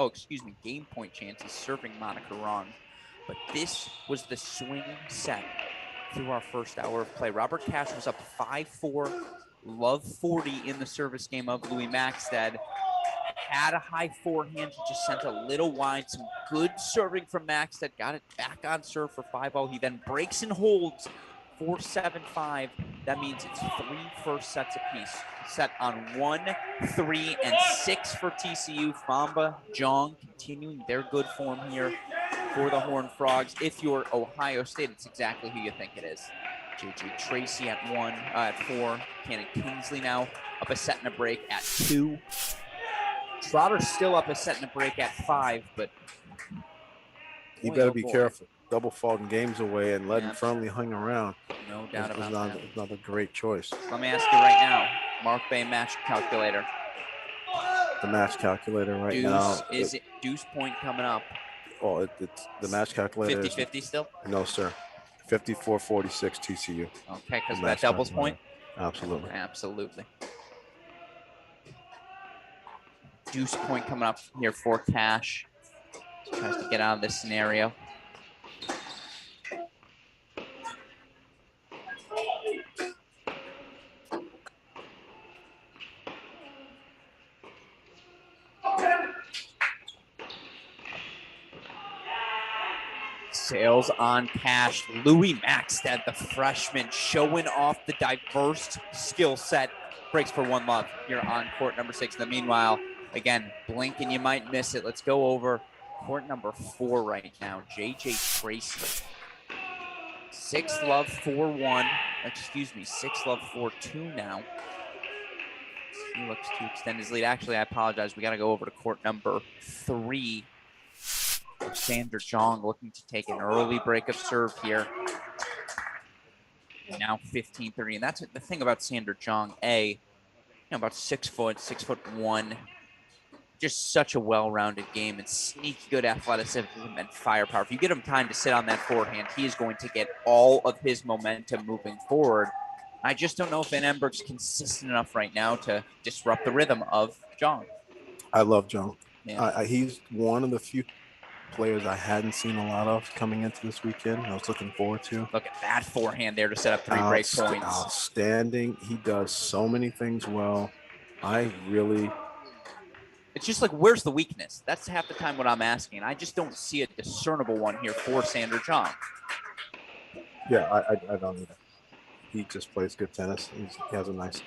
game point chances, serving Monica wrong. But this was the swing set through our first hour of play. Robert Cash was up 5-4, love 40 in the service game of Louis Maxted. Had a high forehand, he just sent a little wide. Some good serving from Maxted, got it back on serve for 5-0. He then breaks and holds 4-7-5. That means it's 3 first sets apiece. Set on 1, 3, and 6 for TCU. Famba, Jong continuing their good form here for the Horned Frogs. If you're Ohio State, it's exactly who you think it is. JJ Tracy at 4. Cannon Kingsley now up a set and a break at 2. Trotter's still up a set and a break at 5, but you better be careful. Double faulting games away and letting firmly hung around. No doubt about that. It's not a great choice. Let me ask you right now, Mark Bay match calculator. The match calculator right now. Is it deuce point coming up? Oh, it's the match calculator. 50-50 still? No, sir. 54-46 TCU. Okay, because of that doubles point? Absolutely. Absolutely. Deuce point coming up here for Cash. Tries to get out of this scenario. Sails on Cash. Louis Maxted, the freshman, showing off the diverse skill set. Breaks for 1 love here on court number 6. In the meanwhile, again, blink and you might miss it. Let's go over court number 4 right now. JJ Tracy. 6 love 4-1. 6 love 4-2 now. He looks to extend his lead. Actually, I apologize. We got to go over to court number 3. Sander Jong looking to take an early break of serve here. And now 15-30. And that's the thing about Sander Jong. About 6 foot, 6'1". Just such a well-rounded game and sneaky good athleticism and firepower. If you get him time to sit on that forehand, he is going to get all of his momentum moving forward. I just don't know if Van Emberg's consistent enough right now to disrupt the rhythm of Jong. I love Jong. Yeah. He's one of the few players I hadn't seen a lot of coming into this weekend. I was looking forward to. Look at that forehand there to set up 3 break points. Outstanding. He does so many things well. It's just like, where's the weakness? That's half the time what I'm asking. I just don't see a discernible one here for Sander Jong. Yeah, I don't either. He just plays good tennis. He has a nice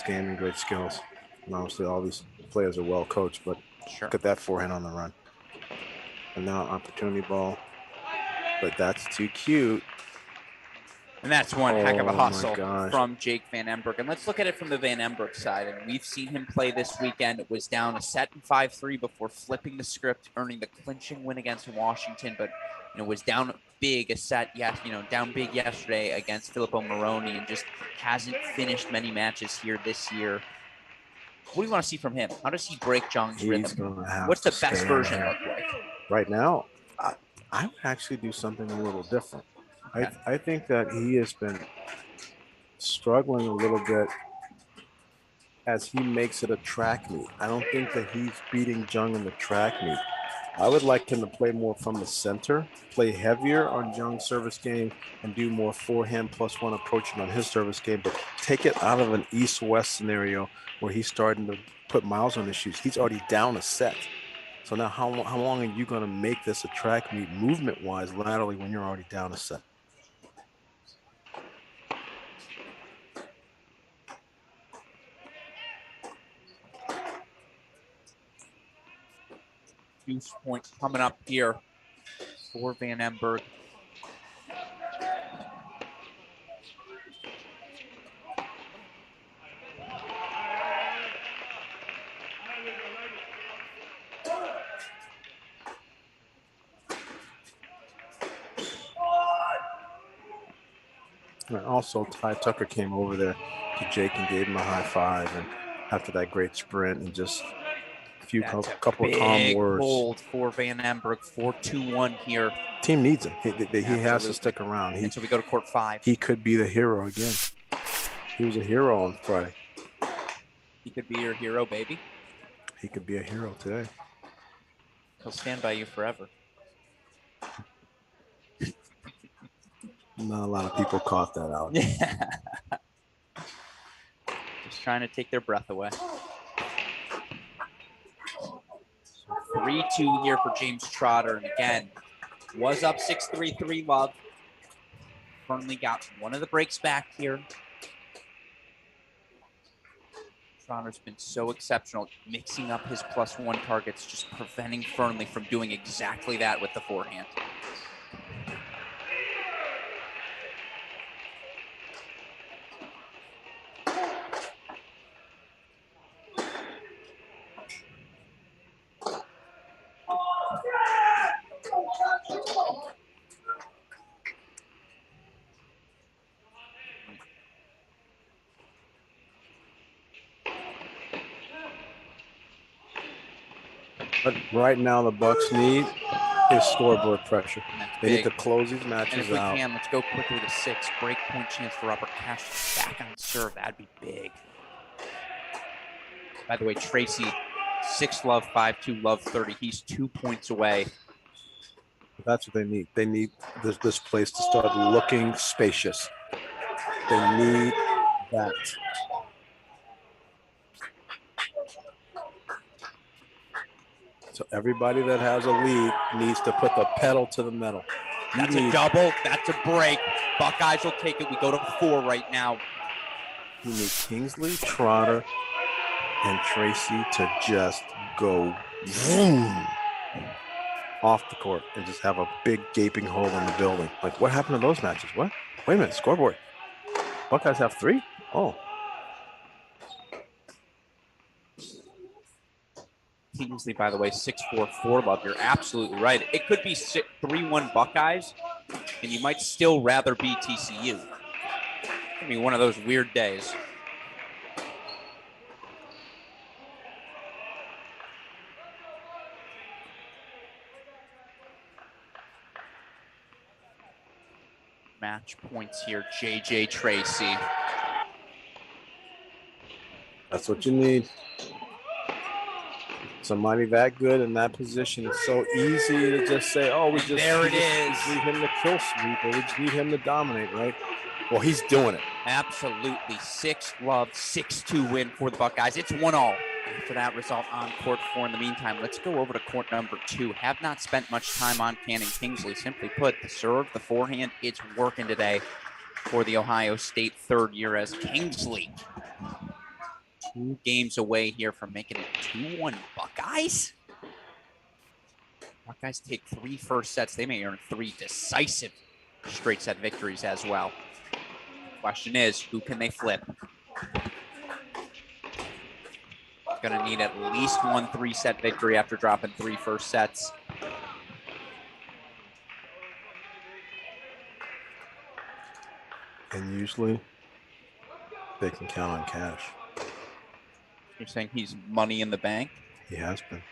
game and great skills. And obviously all these players are well coached, but Sure. look at that forehand on the run. And now opportunity ball. But that's too cute. And that's one heck of a hustle gosh. from Jake Van Emberg. And let's look at it from the Van Emberg side. And we've seen him play this weekend. It was down a set in 5-3 before flipping the script, earning the clinching win against Washington. But was down big down big yesterday against Filippo Moroni, and just hasn't finished many matches here this year. What do you want to see from him? How does he break Jong's rhythm? What's the best version look like? Right now, I would actually do something a little different. Okay. I think that he has been struggling a little bit as he makes it a track meet. I don't think that he's beating Jung in the track meet. I would like him to play more from the center, play heavier on Jung's service game, and do more forehand +1 approaching on his service game, but take it out of an east-west scenario where he's starting to put miles on his shoes. He's already down a set. So now how long are you going to make this a track meet movement-wise laterally when you're already down a set? Deuce point coming up here for Van Emberg. And also, Ty Tucker came over there to Jake and gave him a high five, and after that great sprint and just couple of calm words. Hold for Van Emberg, 4-2-1 here. Team needs him. He has to stick around. And so we go to court 5. He could be the hero again. He was a hero on Friday. He could be your hero, baby. He could be a hero today. He'll stand by you forever. Not a lot of people caught that out. Yeah. Just trying to take their breath away. 3-2 here for James Trotter. And again, was up 6-3, 3-love. Currently got one of the breaks back here. Trotter's been so exceptional, mixing up his +1 targets, just preventing Fernley from doing exactly that with the forehand. But right now, the Bucks need is scoreboard pressure. They need to close these And matches if we out. can, let's go quickly to 6. Break point chance for Robert Cash back on serve. That'd be big. By the way, Tracy, 6-love, 5-2, love 30. He's 2 points away. That's what they need. They need this place to start looking spacious. They need that. So everybody that has a lead needs to put the pedal to the metal. That's a double. That's a break. Buckeyes will take it. We go to 4 right now. You need Kingsley, Trotter, and Tracy to just go vroom off the court and just have a big gaping hole in the building. Like, what happened to those matches? What? Wait a minute, scoreboard. Buckeyes have 3? Oh. Kingsley, by the way, 6'4", 4-love. You're absolutely right. It could be 3-1 Buckeyes, and you might still rather be TCU. I mean, one of those weird days. Match points here, JJ Tracy. That's what you need. Somebody that good in that position. It's so easy to just say, oh, we just need him to kill sweep, or we just need him to dominate, right? Well, he's doing it. Absolutely. 6-love, 6-2 win for the Buckeyes. It's 1-all after that result on court 4. In the meantime, let's go over to court number 2. Have not spent much time on Cannon Kingsley. Simply put, the serve, the forehand, it's working today for the Ohio State third year as Kingsley 2 games away here from making it 2-1 Buckeyes. Buckeyes take 3 first sets. They may earn 3 decisive straight set victories as well. Question is, who can they flip? Going to need at least 1 3-set victory after dropping 3 first sets. And usually they can count on cash. You're saying he's money in the bank? He has been.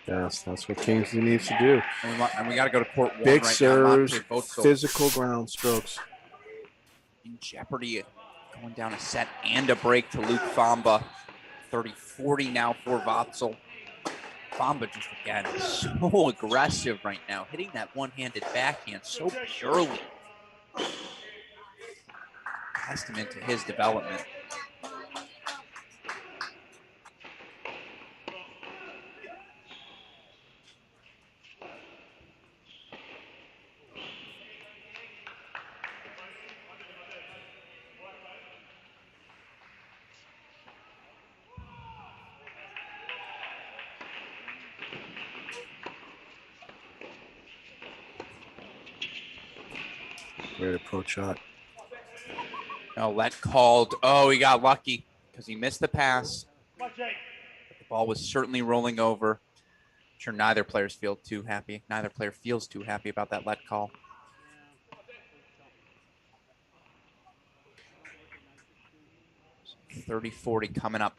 Yes, that's what Kingsley needs to do. And we got to go to court 1 Big right serves, now. physical ground strokes. In jeopardy, going down a set and a break to Luke Famba. 30-40 now for Votzel. Famba just, again, so aggressive right now, hitting that one-handed backhand so purely. Testament to his development. Great approach shot. Oh, let called. Oh, he got lucky because he missed the pass. But the ball was certainly rolling over. I'm sure neither players feel too happy. Neither player feels too happy about that let call. 30-40 coming up.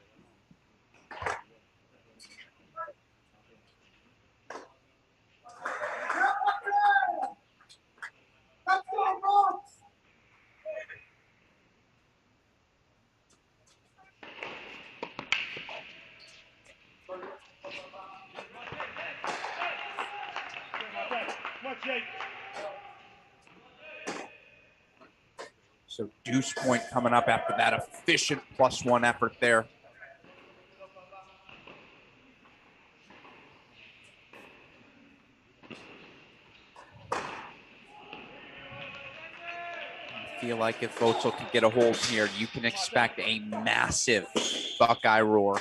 So deuce point coming up after that efficient +1 effort there. I feel like if Votzel can get a hold here, you can expect a massive Buckeye roar.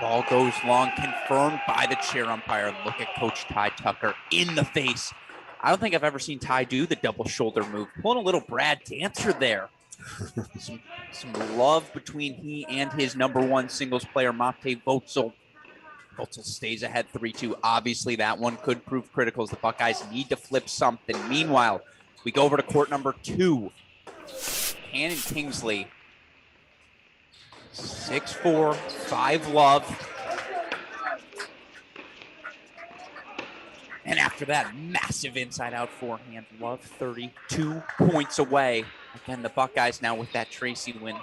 Ball goes long, confirmed by the chair umpire. Look at Coach Ty Tucker in the face. I don't think I've ever seen Ty do the double shoulder move. Pulling a little Brad Dancer there. some love between he and his #1 singles player, Mate Votzel. Votzel stays ahead 3-2. Obviously, that one could prove critical as the Buckeyes need to flip something. Meanwhile, we go over to court number 2. Cannon Kingsley. 6'4", 5-love. And after that, massive inside-out forehand. Love 32 points away. Again, the Buckeyes now with that Tracy win,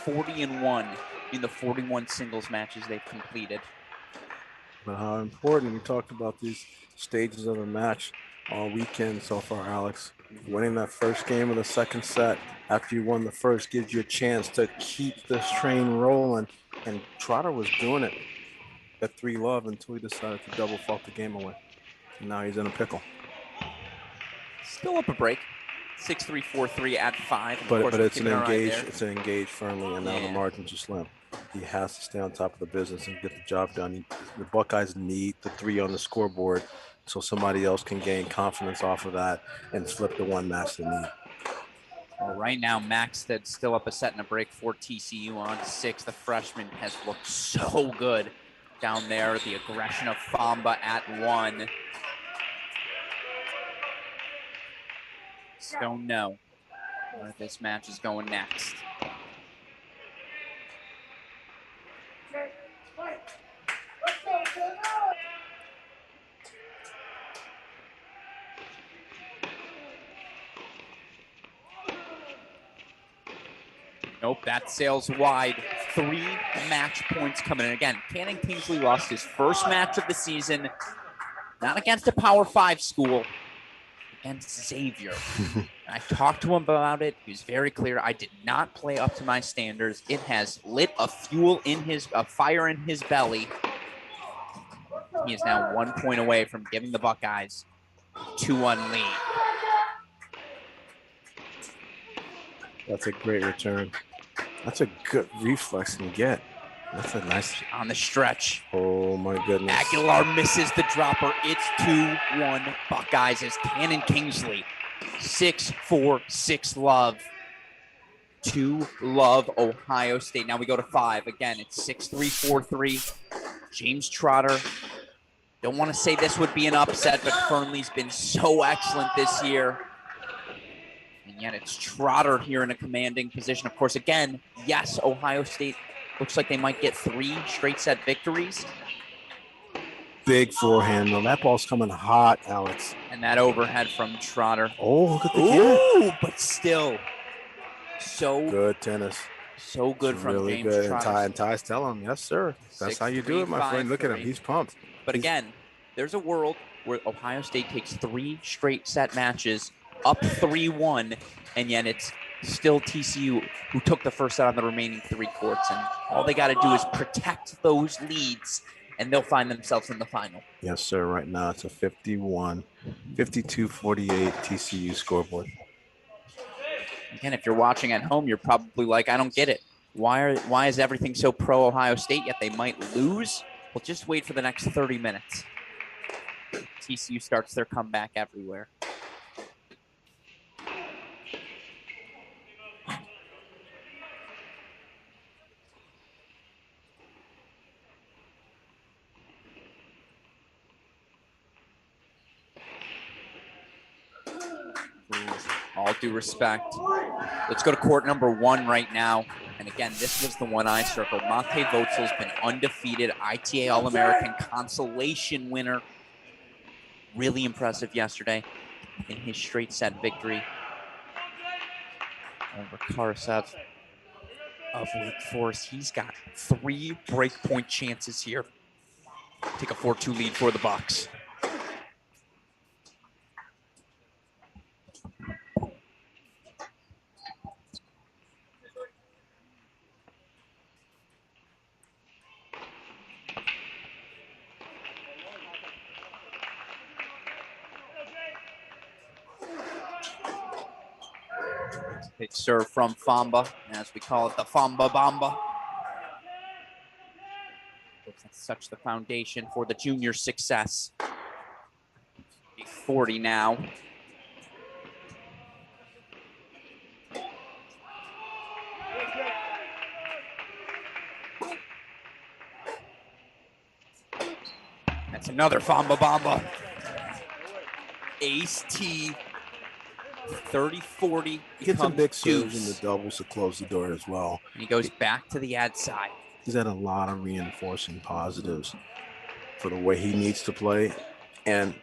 40-1 in the 41 singles matches they've completed. But how important, we talked about these stages of a match all weekend so far, Alex. Winning that first game of the second set after you won the first gives you a chance to keep this train rolling. And Trotter was doing it at 3-love until he decided to double fault the game away. And now he's in a pickle. Still up a break. 6-3, 4-3 at 5. And of course, But we're it's an keeping our eye engaged, there. it's an engaged firmly, and now the Yeah. margins are slim. He has to stay on top of the business and get the job done. The Buckeyes need the 3 on the scoreboard so somebody else can gain confidence off of that and flip the one match they need. Well, right now, Maxted still up a set and a break for TCU on 6. The freshman has looked so good down there. The aggression of Famba at 1. Just don't know where this match is going next. Nope, that sails wide. 3 match points coming in. Again, Cannon Kingsley lost his first match of the season, not against a Power 5 school, against Xavier. I talked to him about it. He was very clear. I did not play up to my standards. It has lit a fire in his belly. He is now 1 point away from giving the Buckeyes a 2-1 lead. That's a great return. That's a good reflex to get. That's a nice on the stretch. Oh my goodness. Aguilar misses the dropper. It's 2-1 Buckeyes as Cannon Kingsley 6-4, 6-love. 2-love Ohio State. Now we go to 5. Again, it's 6-3, 4-3. James Trotter. Don't want to say this would be an upset, but Fernley's been so excellent this year. And yet it's Trotter here in a commanding position. Of course, again, yes, Ohio State looks like they might get 3 straight set victories. Big forehand, though. That ball's coming hot, Alex. And that overhead from Trotter. Oh, look at the Ooh, but still. So good tennis. So good it's from really James good. Trotter. And Ty's telling him, yes, sir. That's how you do it, my friend. Look at him. He's pumped. But again, there's a world where Ohio State takes 3 straight set matches, up 3-1, and yet it's still TCU who took the first set on the remaining 3 courts. And all they got to do is protect those leads, and they'll find themselves in the final. Yes, sir. Right now it's a 52-48 TCU scoreboard. Again, if you're watching at home, you're probably like, I don't get it. Why is everything so pro Ohio State, yet they might lose? Well, just wait for the next 30 minutes. TCU starts their comeback everywhere. All due respect. Let's go to court number 1 right now. And again, this was the one I circled. Monte Votzel's been undefeated, ITA All-American consolation winner. Really impressive yesterday in his straight set victory over Karasev of Wake Forest. He's got 3 breakpoint chances here. Take a 4-2 lead for the Bucks. They serve from Famba, as we call it, the Famba Bamba. That's such the foundation for the junior success. 40 now. That's another Famba Bamba. Ace T. 30-40. Gets a big serves deuce. in the doubles to close the door as well. And he goes back to the ad side. He's had a lot of reinforcing positives for the way he needs to play and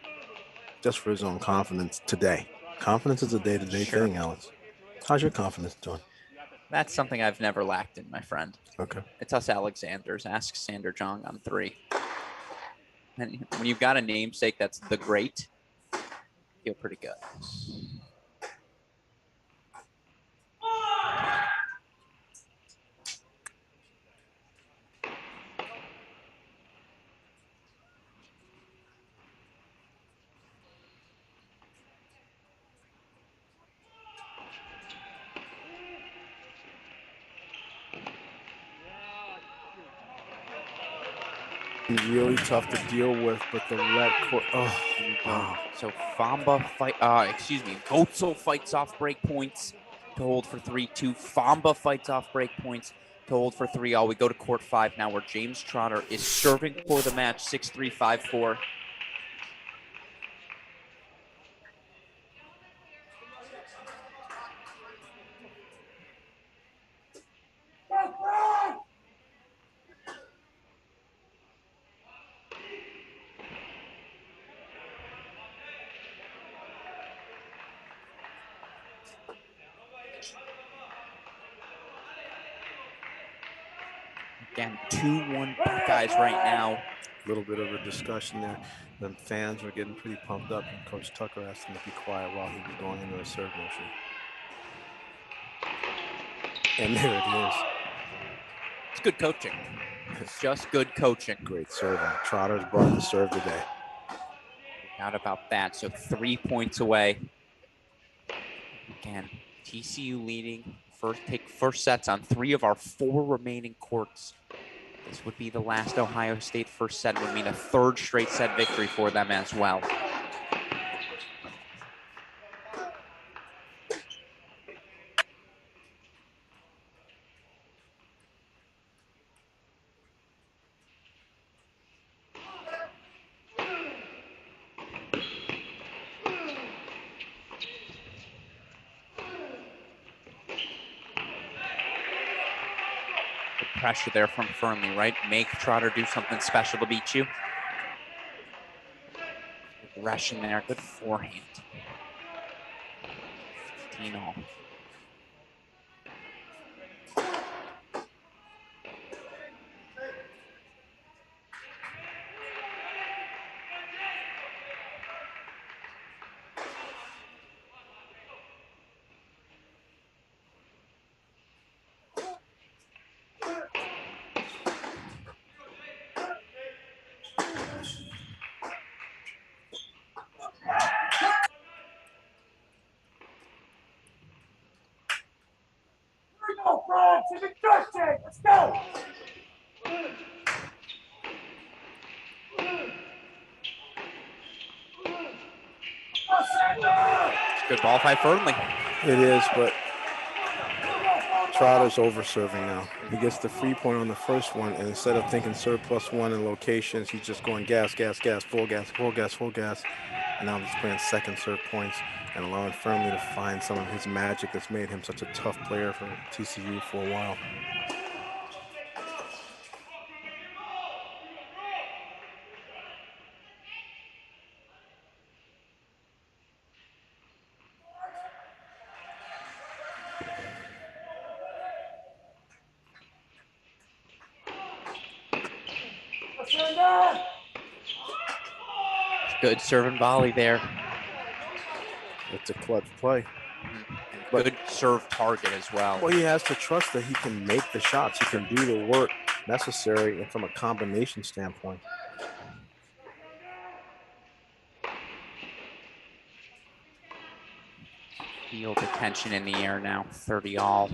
just for his own confidence today. Confidence is a day-to-day thing, Alex. How's your confidence doing? That's something I've never lacked in, my friend. Okay. It's us Alexanders. Ask Sander Jong on 3. And when you've got a namesake that's the great, feel pretty good. Really tough to deal with, but the red court. Oh, wow. So Gotzel fights off break points to hold for 3-2. Famba fights off break points to hold for 3-all. We go to court 5 now, where James Trotter is serving for the match, 6-3, 5-4. Again, 2-1 Buckeyes right now. A little bit of a discussion there. The fans were getting pretty pumped up, and Coach Tucker asked him to be quiet while he was going into a serve motion. And there it is. It's good coaching. It's just good coaching. Great serving. Trotter's brought the serve today. No doubt about that. So 3 points away. Again, TCU leading. Take first sets on 3 of our 4 remaining courts. This would be the last Ohio State first set. It would mean a 3rd straight set victory for them as well. Pressure there from Fernley, right? Make Trotter do something special to beat you. Aggression there, good forehand. 15-all. Let's go! Good ball by Fernley. It is, but Trotter's over serving now. He gets the free point on the first one, and instead of thinking serve +1 in locations, he's just going gas, gas, gas, full gas, full gas, full gas. And now he's playing second serve points and allowing Fernley to find some of his magic that's made him such a tough player for TCU for a while. Good serve and volley there. It's a clutch play. And good serve target as well. Well, he has to trust that he can make the shots. He can do the work necessary and from a combination standpoint. Feel the tension in the air now, 30-all.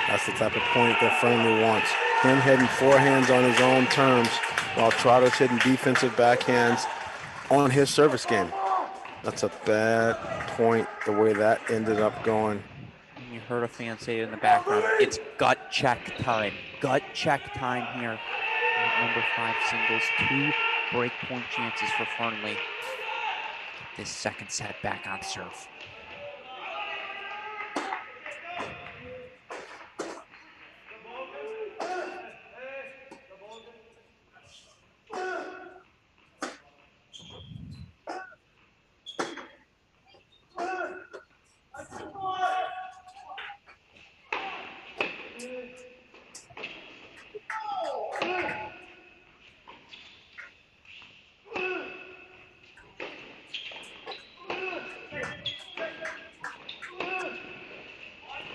That's the type of point that Fernley wants. Him hitting forehands on his own terms while Trotter's hitting defensive backhands on his service game. That's a bad point, the way that ended up going. You heard a fan say it in the background. It's gut check time. Gut check time here. Number 5 singles, 2 break point chances for Fernley. This second set back on serve.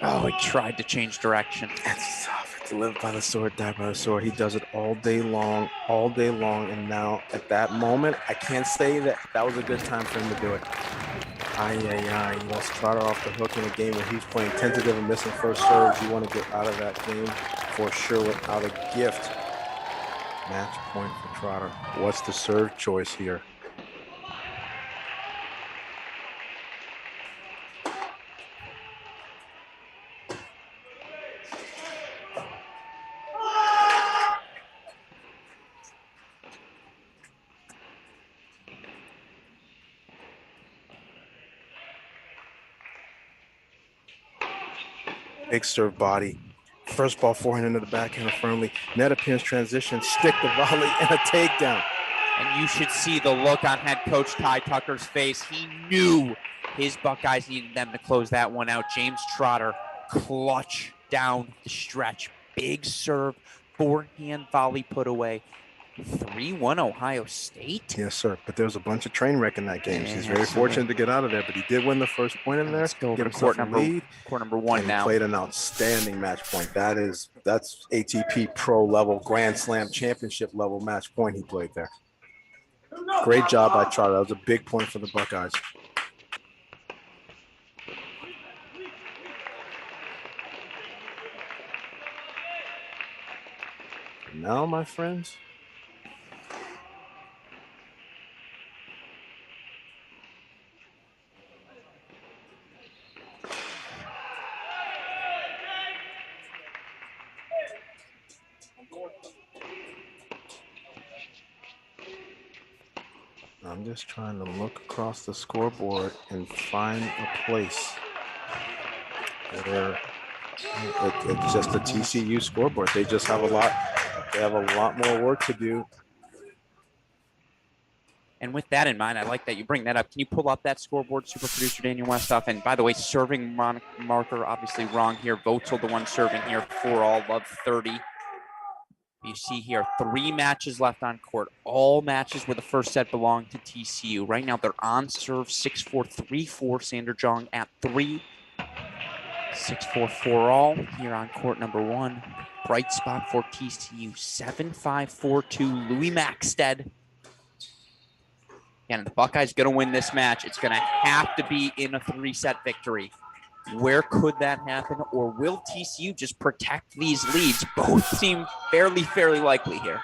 Oh, he tried to change direction. It's tough to live by the sword, die by the sword. He does it all day long. And now at that moment, I can't say that that was a good time for him to do it. He lets Trotter off the hook in a game where he's playing tentative and missing first serves. You want to get out of that game for sure without a gift. Match point for Trotter. What's the serve choice here? Big serve body. First ball forehand into the backhand firmly. Net appearance transition, stick the volley, and a takedown. And you should see the look on head coach Ty Tucker's face. He knew his Buckeyes needed them to close that one out. James Trotter, clutch down the stretch. Big serve, forehand volley put away. 3-1 Ohio State. Yes, sir. But there was a bunch of train wreck in that game. So he's very fortunate to get out of there, but he did win the first point in there. Let's go over Give to court himself a lead. number one And now. he played an outstanding match point. That's ATP pro level, Grand Slam championship level match point he played there. Great job by Trotter. That was a big point for the Buckeyes. Now, my friends, I'm just trying to look across the scoreboard and find a place where it's just a TCU scoreboard. They just have a lot more work to do. And with that in mind, I like that you bring that up. Can you pull up that scoreboard, super producer Daniel Westoff? And by the way, serving marker obviously wrong here. Votel the one serving here, 4-all, love 30. You see here, 3 matches left on court. All matches where the first set belonged to TCU. Right now, they're on serve 6-4, 3-4. Sander Jong at 3. 6-4, 4-all here on court number 1. Bright spot for TCU, 7-5, 4-2. Louis Maxted. And the Buckeyes going to win this match. It's going to have to be in a 3-set victory. Where could that happen? Or will TCU just protect these leads? Both seem fairly likely here.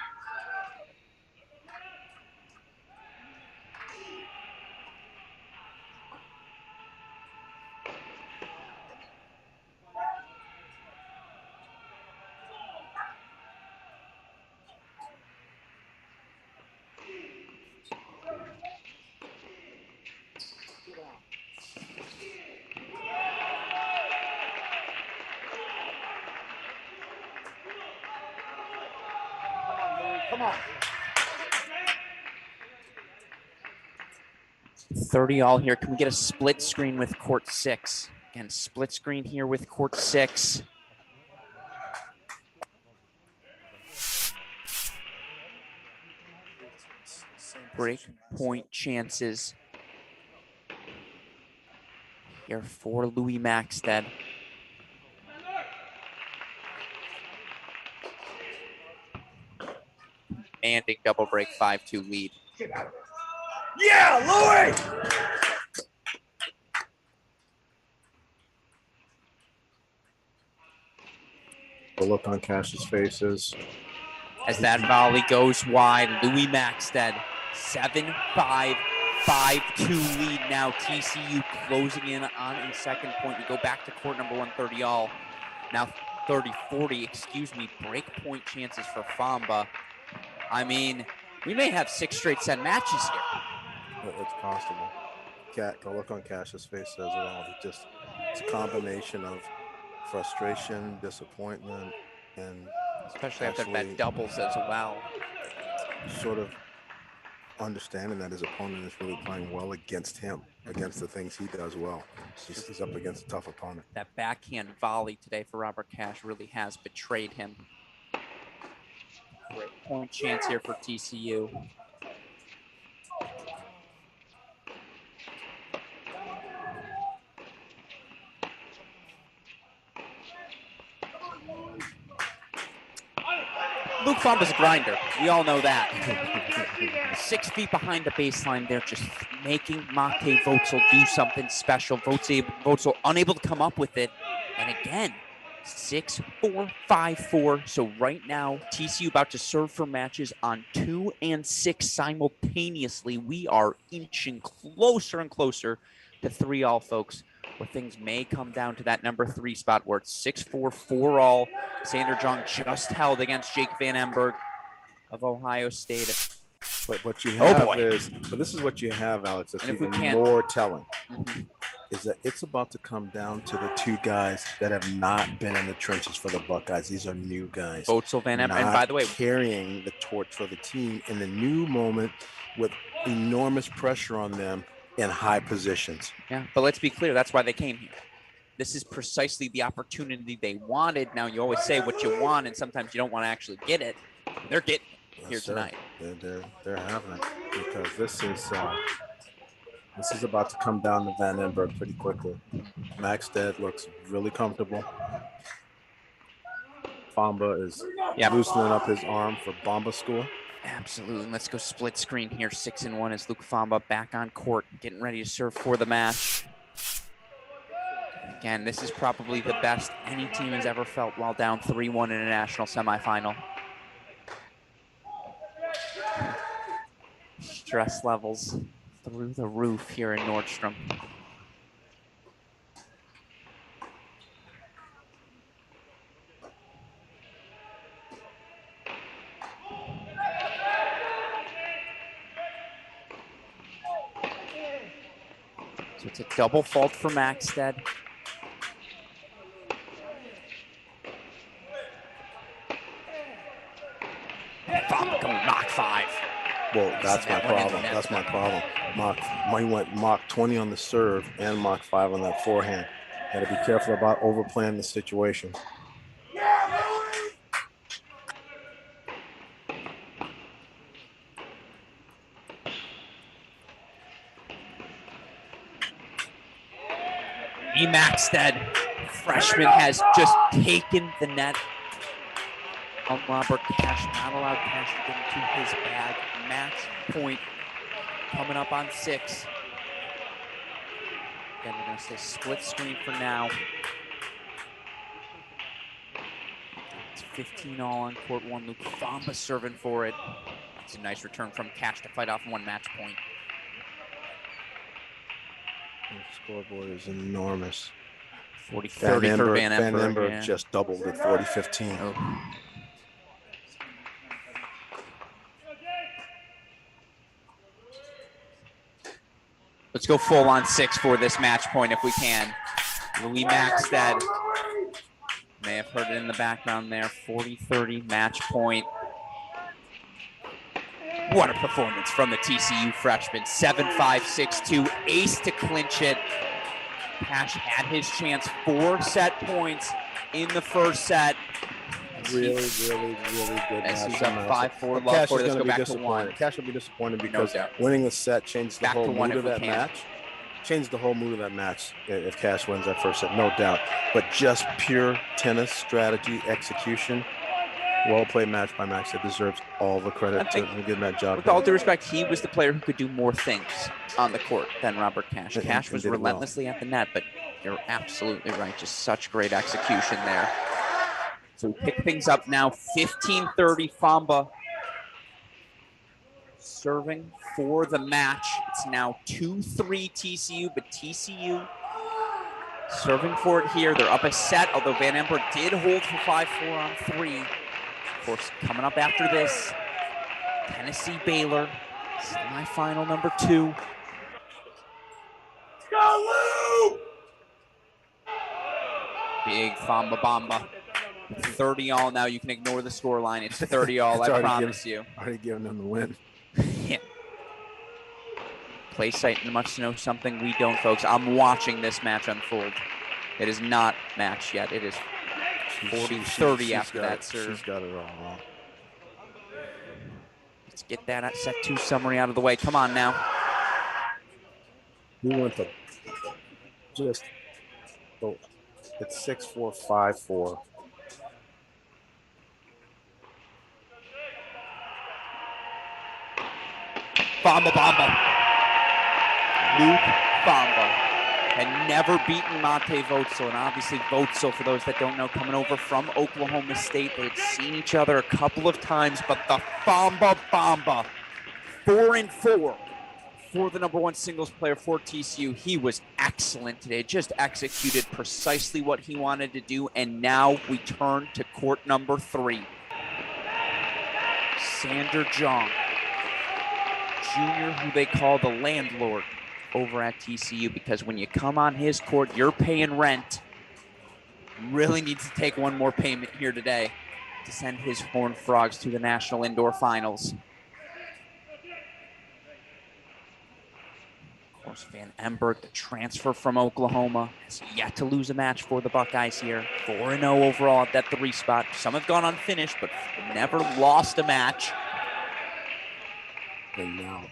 Come on. 30-all here. Can we get a split screen with court 6? Again, split screen here with court 6. Break point chances here for Louis Maxted. Commanding double break 5-2 lead. Yeah, Louis! The look on Cash's faces. As that volley goes wide, Louis Maxted, 7-5, 5-2 lead now. TCU closing in on a second point. We go back to court number 1, 30-all. Now 30-40, break point chances for Famba. I mean, we may have 6 straight set matches here. It's possible. The look on Cash's face says it all. It's a combination of frustration, disappointment, and Especially after that doubles as well. Sort of understanding that his opponent is really playing well against him, against the things he does well. He's up against a tough opponent. That backhand volley today for Robert Cash really has betrayed him. Great point chance here for TCU. Luke Famba's a grinder. We all know that. 6 feet behind the baseline there, just making Mate Votzel do something special. Votzel unable to come up with it. And again, 6-4, 5-4. So right now, TCU about to serve for matches on 2 and 6 simultaneously. We are inching closer and closer to 3-all, folks, where things may come down to that number 3 spot where it's 6-4, 4-all. Sander Jong just held against Jake Van Emberg of Ohio State. But what you have but this is what you have, Alex, that's And if we even can't- more telling, is that it's about to come down to the 2 guys that have not been in the trenches for the Buckeyes. These are new guys. Votzel, Van Emberg, and not by the way, carrying the torch for the team in the new moment with enormous pressure on them in high positions. yeah, but let's be clear, that's why they came here. This is precisely the opportunity they wanted. Now, you always say what you want, and sometimes you don't want to actually get it. They're getting it here tonight. They're having it, because this is about to come down to Van Emberg pretty quickly. Maxted looks really comfortable. Famba is loosening up his arm for Bomba school. Absolutely. Let's go split screen here. 6-1 as Luke Famba back on court, getting ready to serve for the match. Again, this is probably the best any team has ever felt while down 3-1 in a national semifinal. Stress levels through the roof here in Nordstrom. So it's a double fault for Maxted. Famba going Mach 5. Well, that's my problem. That's my problem. He went Mach 20 on the serve and Mach 5 on that forehand. Got to be careful about overplaying the situation. E. Maxted, freshman, has just taken the net on Robert Cash. Not allowed Cash to get into his bag. Match point coming up on 6. Again, we're going to stay split screen for now. It's 15-all on court 1. Luke Famba serving for it. It's a nice return from Cash to fight off 1 match point. The scoreboard is enormous. 40-30 for Van Emberg. Van Emberg just doubled at 40-15. Oh. Let's go full on 6 for this match point if we can. Louis Maxted may have heard it in the background there. 40-30 match point. What a performance from the TCU freshman. 7-5, 6-2, ace to clinch it. Cash had his chance. 4 set points in the first set. Really good As he's national up 5-4. Cash Let's is going go to be back to disappointed. 1. Cash will be disappointed because doubt. winning the set changed the Back whole to 1 mood if of we that can. match. Changed the whole mood of that match if Cash wins that first set, no doubt. But just pure tennis strategy, execution, well played match by Max. It deserves all the credit to getting that job. With all due respect, he was the player who could do more things on the court than Robert Cash. Cash was relentlessly at the net, but you're absolutely right. Just such great execution there. So we pick things up now. 15-30 Famba serving for the match. It's now 2-3 TCU, but TCU serving for it here. They're up a set, although Van Emberg did hold for 5-4 on 3. Of course, coming up after this, Tennessee Baylor, semifinal number 2. Go, Lou! Big Famba Bamba. 30-all now. You can ignore the scoreline. It's 30-all, I promise you. Already giving them the win. Yeah. Play site must know something we don't, folks. I'm watching this match unfold. It is not matched yet. It is 40-30 after that serve. She's got it all wrong. Let's get that at set 2 summary out of the way. Come on now. He went to just, oh, it's 6-4, 5-4. Famba Bamba. Luke Famba had never beaten Mate Votso, and obviously Votso, for those that don't know, coming over from Oklahoma State, they had seen each other a couple of times, but the Famba Bamba, 4-4 for the number one singles player for TCU. He was excellent today, just executed precisely what he wanted to do, and now we turn to court number 3. Sander Jong, Jr., who they call the landlord over at TCU, because when you come on his court, you're paying rent. Really needs to take one more payment here today to send his Horned Frogs to the National Indoor Finals. Of course, Van Emberg, the transfer from Oklahoma, has yet to lose a match for the Buckeyes here. 4-0 overall at that 3 spot. Some have gone unfinished, but never lost a match. And now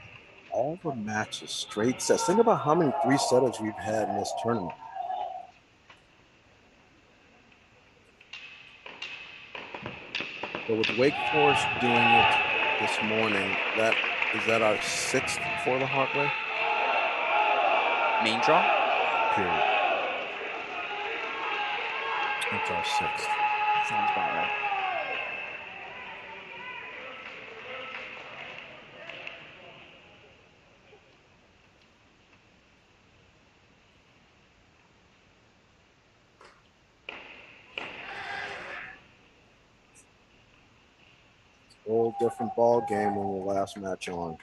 all the matches, straight sets. Think about how many 3-setters we've had in this tournament. But with Wake Forest doing it this morning, is that our 6th for the hard way? Main draw? Period. That's our 6th. Sounds about right. Whole different ball game when the last match on.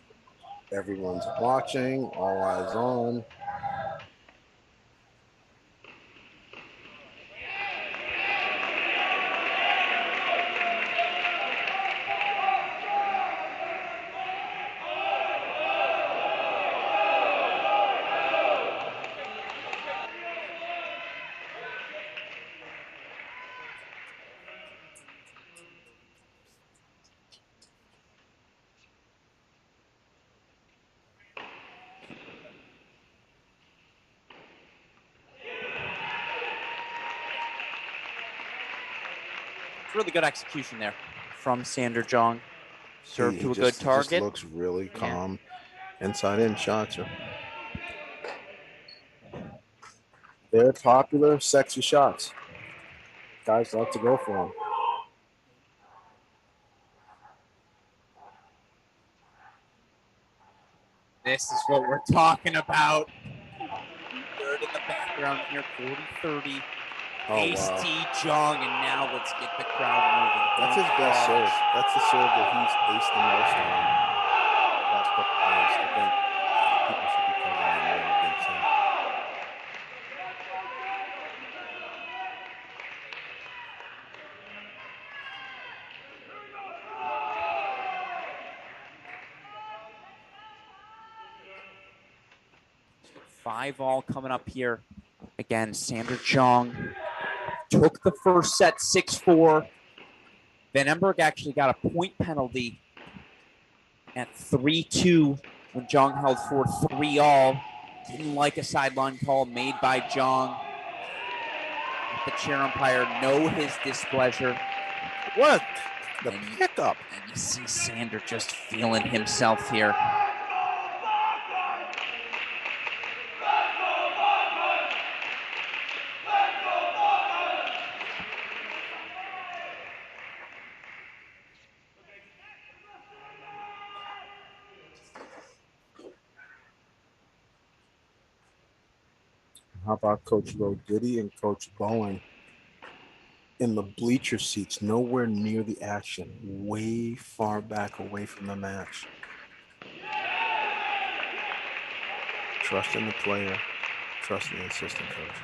Everyone's watching, all eyes on. Really good execution there from Sander Jong. Served to a good He target. just looks really calm. Inside in shots. They're popular, sexy shots. Guys like to go for them. This is what we're talking about. Third in the background here, 40-30. Hasty Jong, and now let's get the crowd moving. That's his best serve. That's the serve that he's aced the most on last couple of days. I think people should be covering that more against him. Five all coming up here. Again, Sander Jong took the first set 6-4. Van Emberg actually got a point penalty at 3-2 when Jong held for 3-all. Didn't like a sideline call made by Jong. Let the chair umpire know his displeasure. What? The pickup. And you see Sander just feeling himself here. How about Coach Roditi and Coach Bowen in the bleacher seats, nowhere near the action, way far back away from the match? Trusting the player, trusting the assistant coach.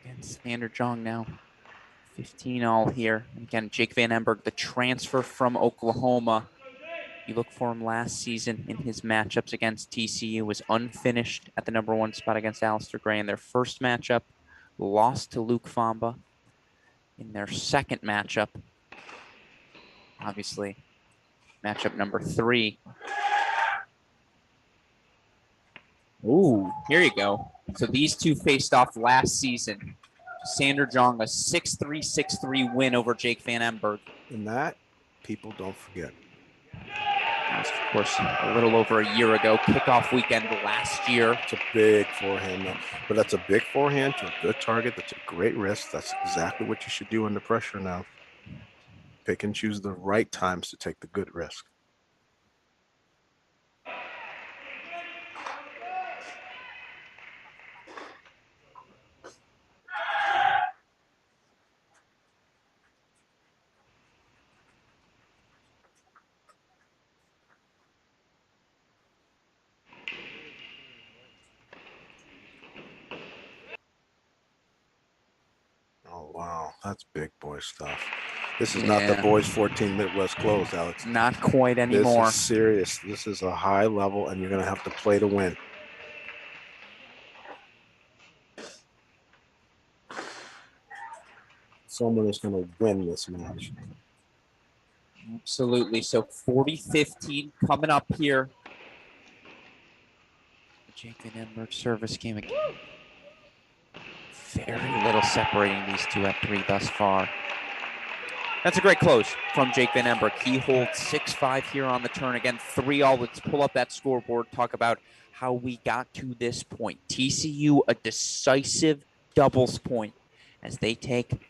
Again, Sander Jong now 15-all here. And again, Jake Van Emberg, the transfer from Oklahoma. You look for him last season in his matchups against TCU, was unfinished at the number one spot against Alistair Gray in their first matchup, lost to Luke Famba in their second matchup. Obviously, matchup number 3. Ooh, here you go. So these two faced off last season. Sander Jong, a 6-3, 6-3 win over Jake Van Emberg. And that people don't forget. That was, of course, a little over a year ago, kickoff weekend last year. It's a big forehand, though. But that's a big forehand to a good target. That's a great risk. That's exactly what you should do under pressure now. Pick and choose the right times to take the good risk. Oh, wow. That's big boy stuff. This is not the boys 14 Midwest close, Alex. Not quite anymore. This is serious. This is a high level, and you're going to have to play to win. Someone is going to win this match. Absolutely. So 40-15 coming up here. Jake Van Emberg service game again. Very little separating these two at 3 thus far. That's a great close from Jake Van Emberg. He holds 6-5 here on the turn. Again, 3-all. Let's pull up that scoreboard, talk about how we got to this point. TCU, a decisive doubles point as they take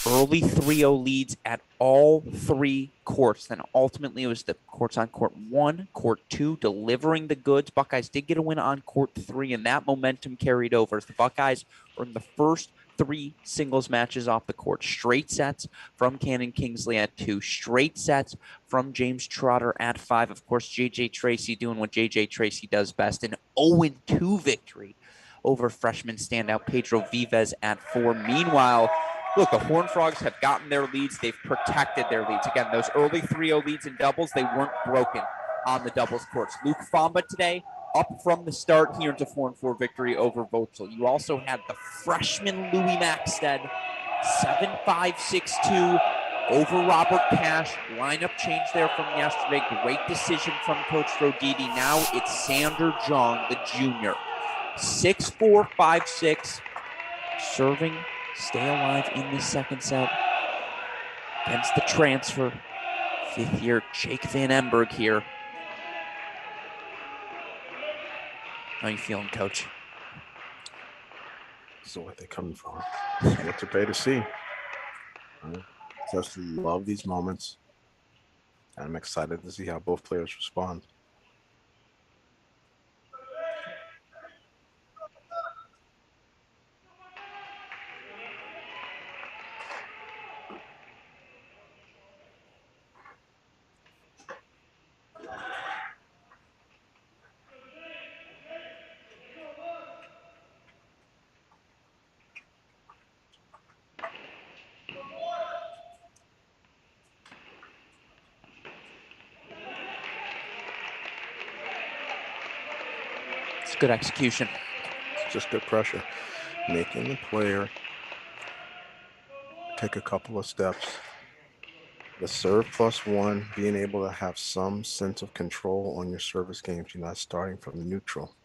early 3-0 leads at all 3 courts. Then ultimately it was the courts on court 1, court 2, delivering the goods. Buckeyes did get a win on court 3, and that momentum carried over as the Buckeyes were in the first 3 singles matches off the court. Straight sets from Cannon Kingsley at 2, straight sets from James Trotter at 5. Of course, J.J. Tracy doing what J.J. Tracy does best, an 0-2 victory over freshman standout Pedro Vives at 4. Meanwhile, look, the Horned Frogs have gotten their leads. They've protected their leads. Again, those early 3-0 leads in doubles, they weren't broken on the doubles courts. Luke Famba today, up from the start, he earns a 4-4 victory over Vogtsel. You also had the freshman Louis Maxted, 7-5, 6-2 over Robert Cash. Lineup change there from yesterday. Great decision from Coach Roditi. Now it's Sander Jong, the junior. 6-4, 5-6, serving, stay alive in the second set against the transfer. 5th year Jake Van Emberg here. How you feeling, Coach? So what they coming for? What to pay to see. Just love these moments. And I'm excited to see how both players respond. It's good execution. It's just good pressure. Making the player take a couple of steps. The serve +1, being able to have some sense of control on your service games. You're not starting from neutral.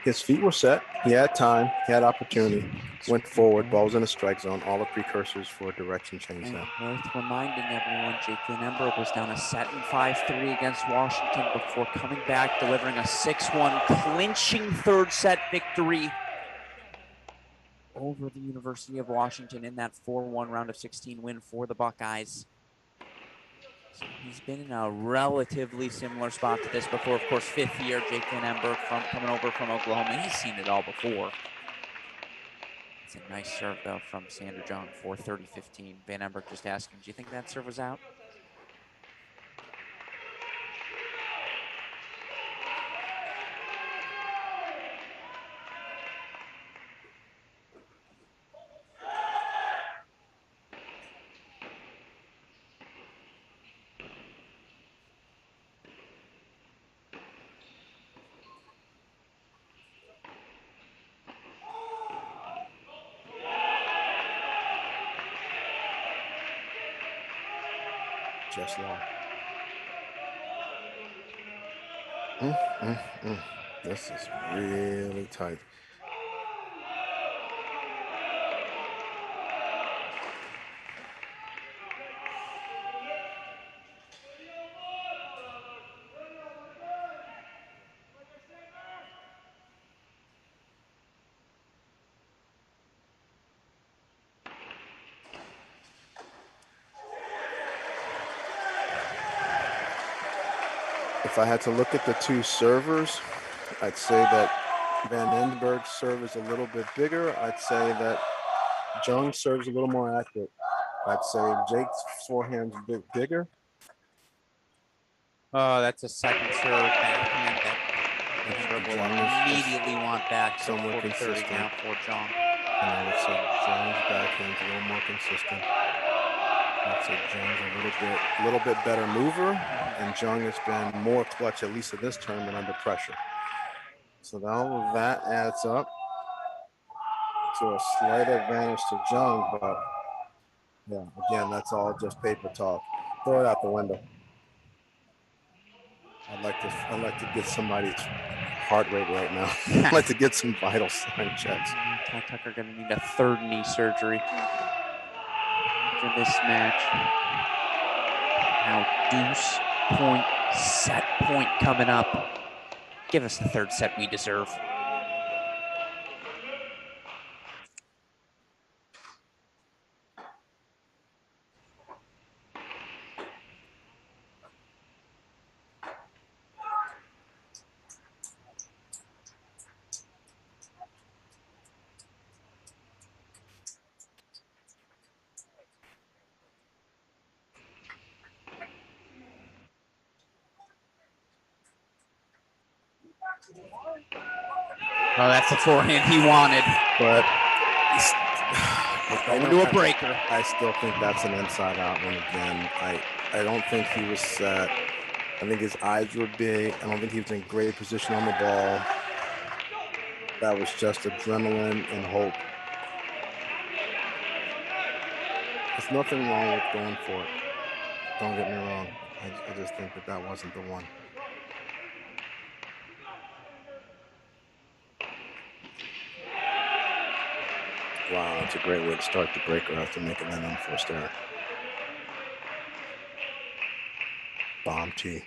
His feet were set. He had time. He had opportunity. Went forward. Ball was in the strike zone. All the precursors for a direction change now. Worth reminding everyone, Jake Van Emberg was down a set in 5-3 against Washington before coming back, delivering a 6-1 clinching 3rd set victory over the University of Washington in that 4-1 round of 16 win for the Buckeyes. So he's been in a relatively similar spot to this before. Of course, 5th year, Jake Van Emberg coming over from Oklahoma. He's seen it all before. It's a nice serve, though, from Sander Jong for 30-15. Van Emberg just asking, do you think that serve was out? Just long. This is really tight. If I had to look at the two servers, I'd say that Van Enberg's serve is a little bit bigger. I'd say that Jung's serve is a little more accurate. I'd say Jake's forehand's a bit bigger. Oh, that's a second serve backhand that Enberg will immediately want back. So somewhat 40-30 consistent. now for Jung. And I would say Jung's backhand's a little more consistent. I'd say Jung's a little bit better mover, and Jung has been more clutch, at least at this tournament, under pressure. So all of that adds up to a slight advantage to Jung, but yeah, again, that's all just paper talk. Throw it out the window. I'd like to get somebody's heart rate right now. I'd like to get some vital sign checks. Ty Tucker going to need a third knee surgery for this match. Now deuce point, set point coming up. Give us the third set we deserve. Oh, that's the forehand he wanted. But Going to a breaker. I still think that's an inside out one again. I don't think he was set. I think his eyes were big. I don't think he was in great position on the ball. That was just adrenaline and hope. There's nothing wrong with going for it. Don't get me wrong. I just think that wasn't the one. Wow, that's a great way to start the breaker after making that unforced error. Bomb T.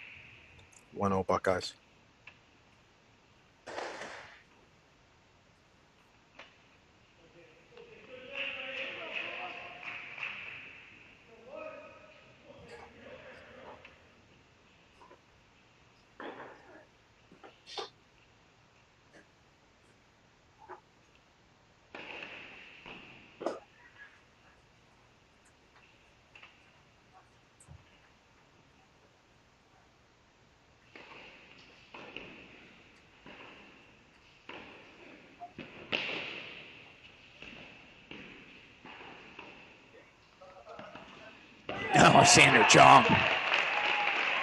1-0 Buckeyes. Oh, Sander Jung.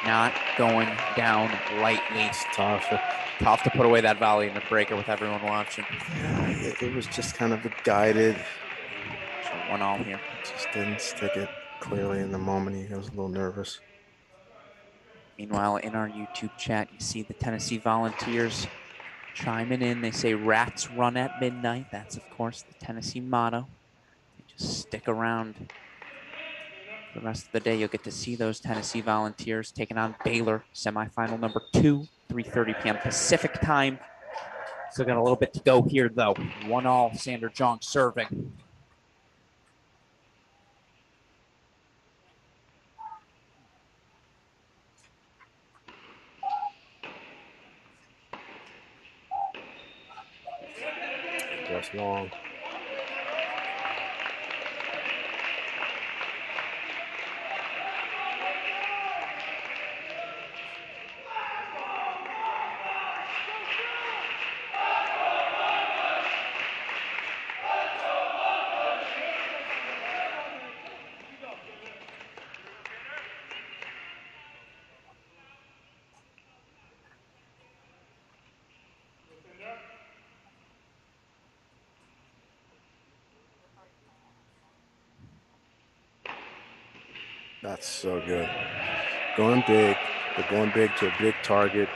Not going down lightly. It's tough. Tough to put away that volley in the breaker with everyone watching. It was just kind of a guided. So 1-1 here. Just didn't stick it clearly in the moment. He was a little nervous. Meanwhile, in our YouTube chat, you see the Tennessee Volunteers chiming in. They say rats run at midnight. That's, of course, the Tennessee motto. They just stick around. The rest of the day, you'll get to see those Tennessee Volunteers taking on Baylor, semifinal number 2, 3:30 p.m. Pacific time. Still got a little bit to go here, though. 1-1, Sander Jung serving. Just long. That's so good. Going big, but going big to a big target.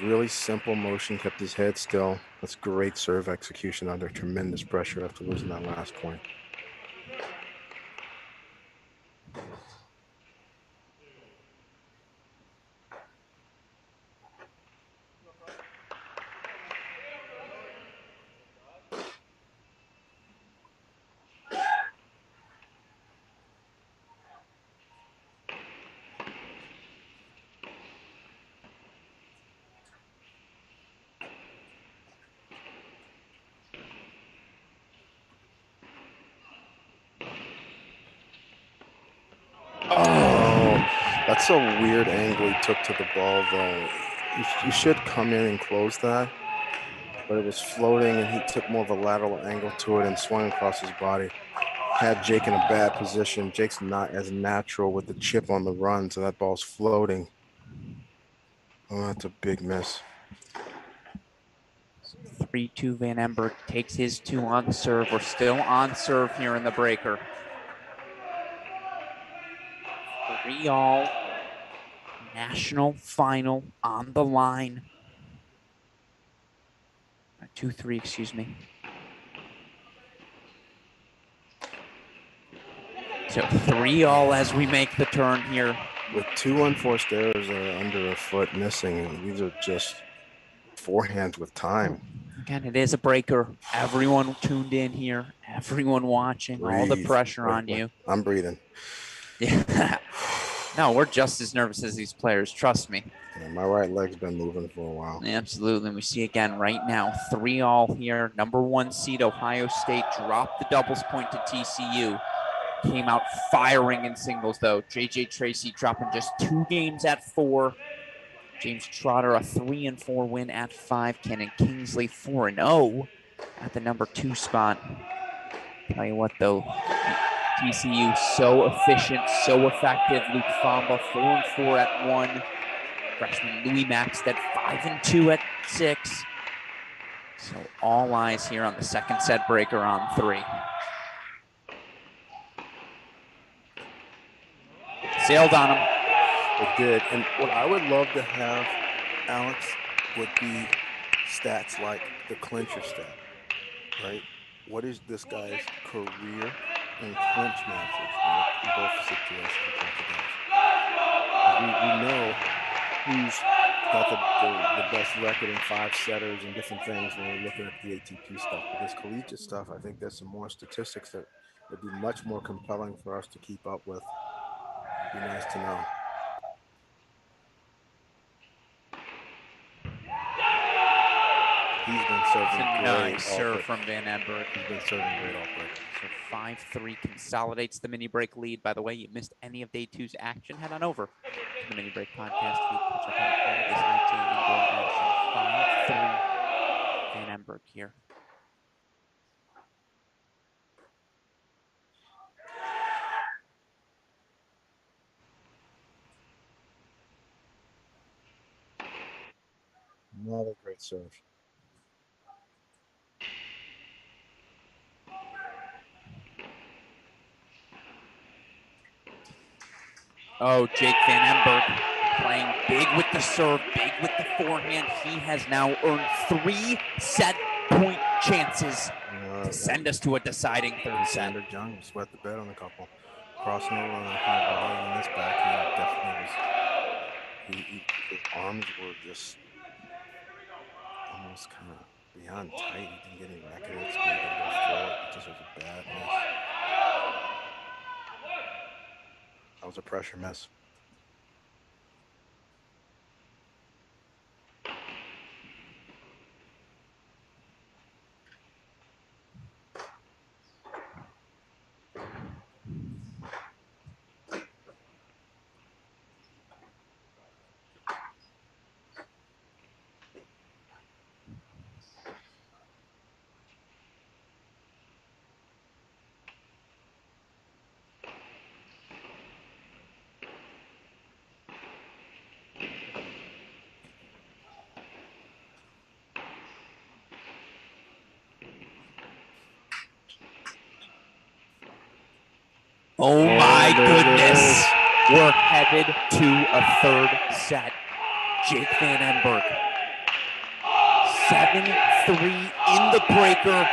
Really simple motion, kept his head still. That's great serve execution under tremendous pressure after losing that last point. Oh, that's a weird angle he took to the ball, though. You should come in and close that, but it was floating, and he took more of a lateral angle to it and swung across his body. Had Jake in a bad position. Jake's not as natural with the chip on the run, so that ball's floating. Oh, that's a big miss. 3-2 Van Emberg takes his 2 on the serve. We're still on serve here in the breaker. 3-all. National final on the line. 2-3, excuse me. So 3-all as we make the turn here. With 2 unforced errors that are under a foot missing, these are just forehands with time. Again, it is a breaker. Everyone tuned in here. Everyone watching. All the Breathe. pressure Wait, on you. I'm breathing. Yeah. No, we're just as nervous as these players. Trust me. Yeah, my right leg's been moving for a while. Absolutely. And we see again right now, 3-all here. Number 1 seed, Ohio State, dropped the doubles point to TCU. Came out firing in singles, though. JJ Tracy dropping just 2 games at 4. James Trotter, a 3-4 win at 5. Cannon Kingsley, 4-0 at the number 2 spot. Tell you what, though, TCU so efficient, so effective. Luke Famba, 4-4 at 1. Freshman Louis Maxted, 5-2 at 6. So all eyes here on the second set breaker on 3. Sailed on him. It did. And what I would love to have, Alex, would be stats like the clincher stat, right? What is this guy's career in clinch matches, right? In both situations he comes against. We know who's got the best record in 5 setters and different things when we're looking at the ATP stuff. But this collegiate stuff, I think there's some more statistics that would be much more compelling for us to keep up with. Be nice to know. He's been serving great. Nice serve from Van Emberg. He's been serving great all break. So 5-3 consolidates the mini break lead. By the way, you missed any of day 2's action, head on over to the mini break podcast feed. Catch up on all this ITA indoor action. 5-3 Van Emberg here. Another great serve. Oh, Jake Van Emberg playing big with the serve, big with the forehand. He has now earned 3 set point chances to send us to a deciding third set. Xander Jung sweat the bed on a couple. Crossing over on a high volley in this backhand definitely was. His arms were just almost kind of beyond tight. He didn't get any racket at speed to go forward. It just was a bad miss. That was a pressure miss. Oh my goodness. We're headed to a third set. Jake Van Emberg. 7-3 in the breaker.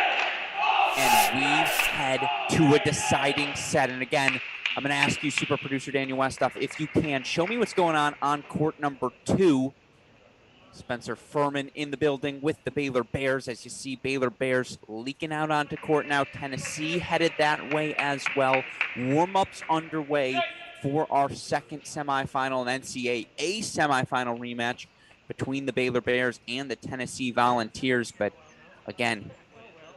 And we head to a deciding set. And again, I'm going to ask you, super producer Daniel Westoff, if you can, show me what's going on court number 2. Spencer Furman in the building with the Baylor Bears. As you see, Baylor Bears leaking out onto court now. Tennessee headed that way as well. Warm-ups underway for our second semifinal and NCAA semifinal rematch between the Baylor Bears and the Tennessee Volunteers. But again,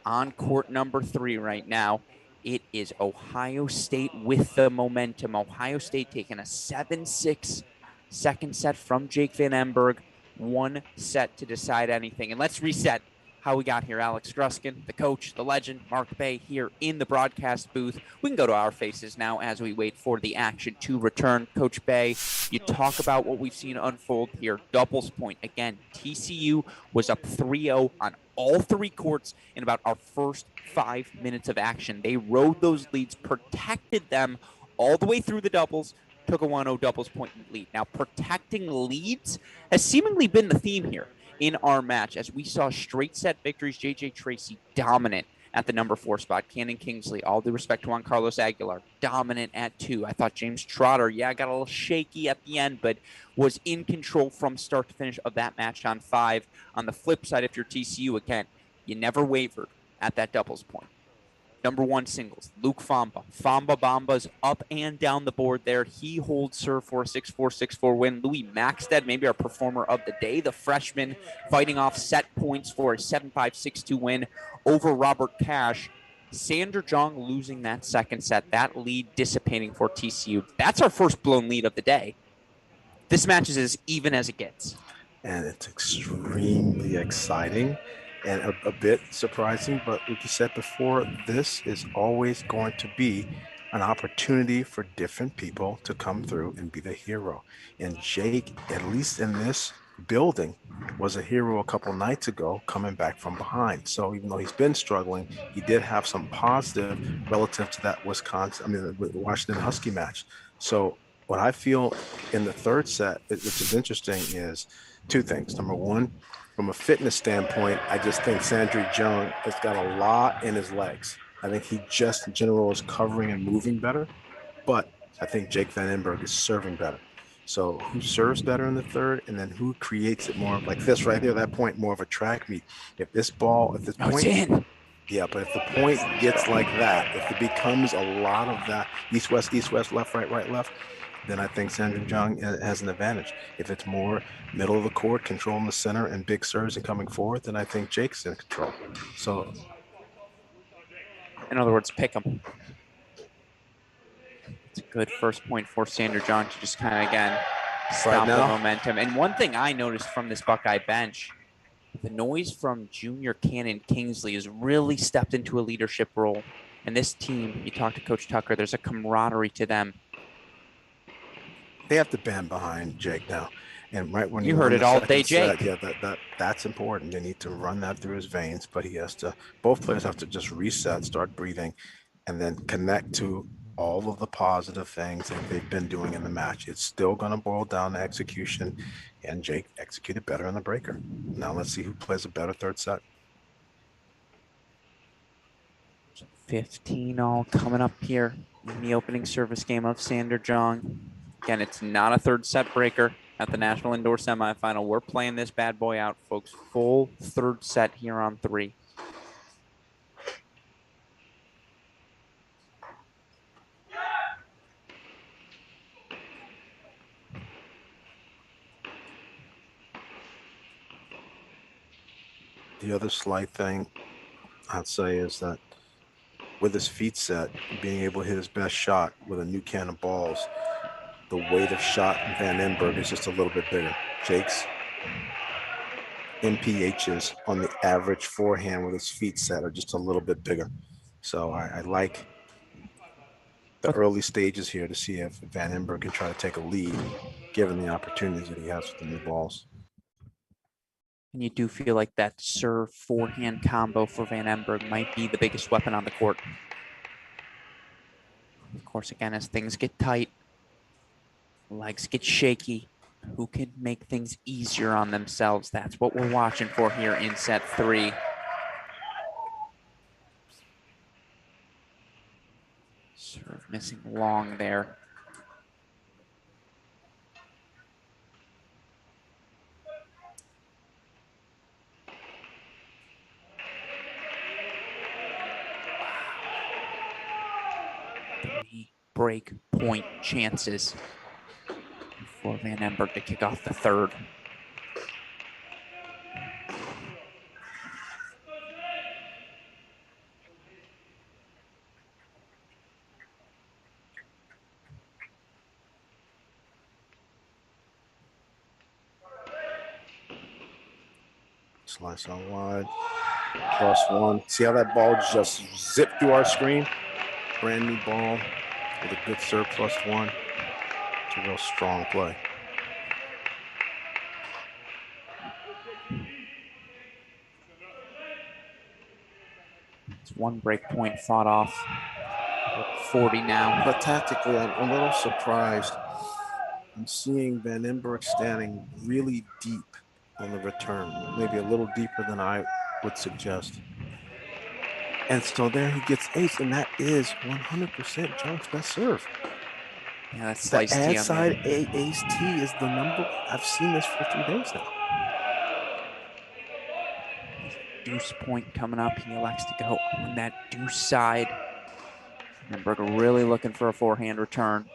on court number 3 right now, it is Ohio State with the momentum. Ohio State taking a 7-6 second set from Jake Van Emberg. 1 set to decide anything. And let's reset how we got here. Alex Gruskin, the coach, the legend, Mark Bay here in the broadcast booth. We can go to our faces now as we wait for the action to return. Coach Bay, you talk about what we've seen unfold here. Doubles point. Again, TCU was up 3-0 on all 3 courts in about our first 5 minutes of action. They rode those leads, protected them all the way through the doubles, took a 1-0 doubles point lead. Now, protecting leads has seemingly been the theme here in our match, as we saw straight set victories. JJ Tracy dominant at the number 4 spot. Cannon Kingsley, all due respect to Juan Carlos Aguilar, dominant at 2. I thought James Trotter, got a little shaky at the end, but was in control from start to finish of that match on 5. On the flip side, if you're TCU, again, you never wavered at that doubles point. Number 1 singles, Luke Famba. Famba Bamba's up and down the board there. He holds serve for a 6-4, 6-4 win. Louis Maxted, maybe our performer of the day, the freshman, fighting off set points for a 7-5, 6-2 win over Robert Cash. Sander Jong losing that second set, that lead dissipating for TCU. That's our first blown lead of the day. This match is as even as it gets. And it's extremely exciting and a bit surprising, but like you said before, this is always going to be an opportunity for different people to come through and be the hero. And Jake, at least in this building, was a hero a couple nights ago coming back from behind. So even though he's been struggling, he did have some positive relative to that Washington Husky match. So what I feel in the third set, which is interesting, is 2 things. Number 1, from a fitness standpoint, I just think Sandry Jung has got a lot in his legs. I think he just in general is covering and moving better, but I think Jake Van Emberg is serving better. So who serves better in the third, and then who creates it more like this right there, that point, more of a track meet. If this point, it's in. Yeah, but if the point gets like that, if it becomes a lot of that east-west, left, right, left, then I think Sandra Jung has an advantage. If it's more middle of the court, controlling the center and big serves and coming forward, then I think Jake's in control. So, in other words, pick him. It's a good first point for Sandra Jung to just kind of, again, stop the momentum. And one thing I noticed from this Buckeye bench, the noise from junior Cannon Kingsley has really stepped into a leadership role. And this team, you talk to Coach Tucker, there's a camaraderie to them. They have to band behind Jake now. And right when you heard it all day, Jake. That's important. They need to run that through his veins, but both players have to just reset, start breathing, and then connect to all of the positive things that they've been doing in the match. It's still going to boil down to execution, and Jake executed better in the breaker. Now let's see who plays a better third set. 15 all coming up here in the opening service game of Sander Jong. Again, it's not a third set breaker at the National Indoor Semifinal. We're playing this bad boy out, folks. Full third set here on 3. The other slight thing I'd say is that with his feet set, being able to hit his best shot with a new can of balls, the weight of shot in Van Emberg is just a little bit bigger. Jake's MPHs on the average forehand with his feet set are just a little bit bigger. So I like the early stages here to see if Van Emberg can try to take a lead, given the opportunities that he has with the new balls. And you do feel like that serve forehand combo for Van Emberg might be the biggest weapon on the court. Of course, again, as things get tight, Legs get shaky. Who can make things easier on themselves? That's what we're watching for here in set 3. Serve missing long there. Break point chances for Van Emberg to kick off the third. Slice on wide. +1. See how that ball just zipped through our screen? Brand new ball with a good serve, +1. It's a real strong play. It's one break point fought off. 40 now. But tactically, I'm a little surprised. I'm seeing Van Emberg standing really deep on the return, maybe a little deeper than I would suggest. And so there he gets ace, and that is 100% John's best serve. Yeah, that's The slice ad T on side the ace T is the number. I've seen this for 3 days now. deuce point coming up. He elects to go on that deuce side. Emberg really looking for a forehand return.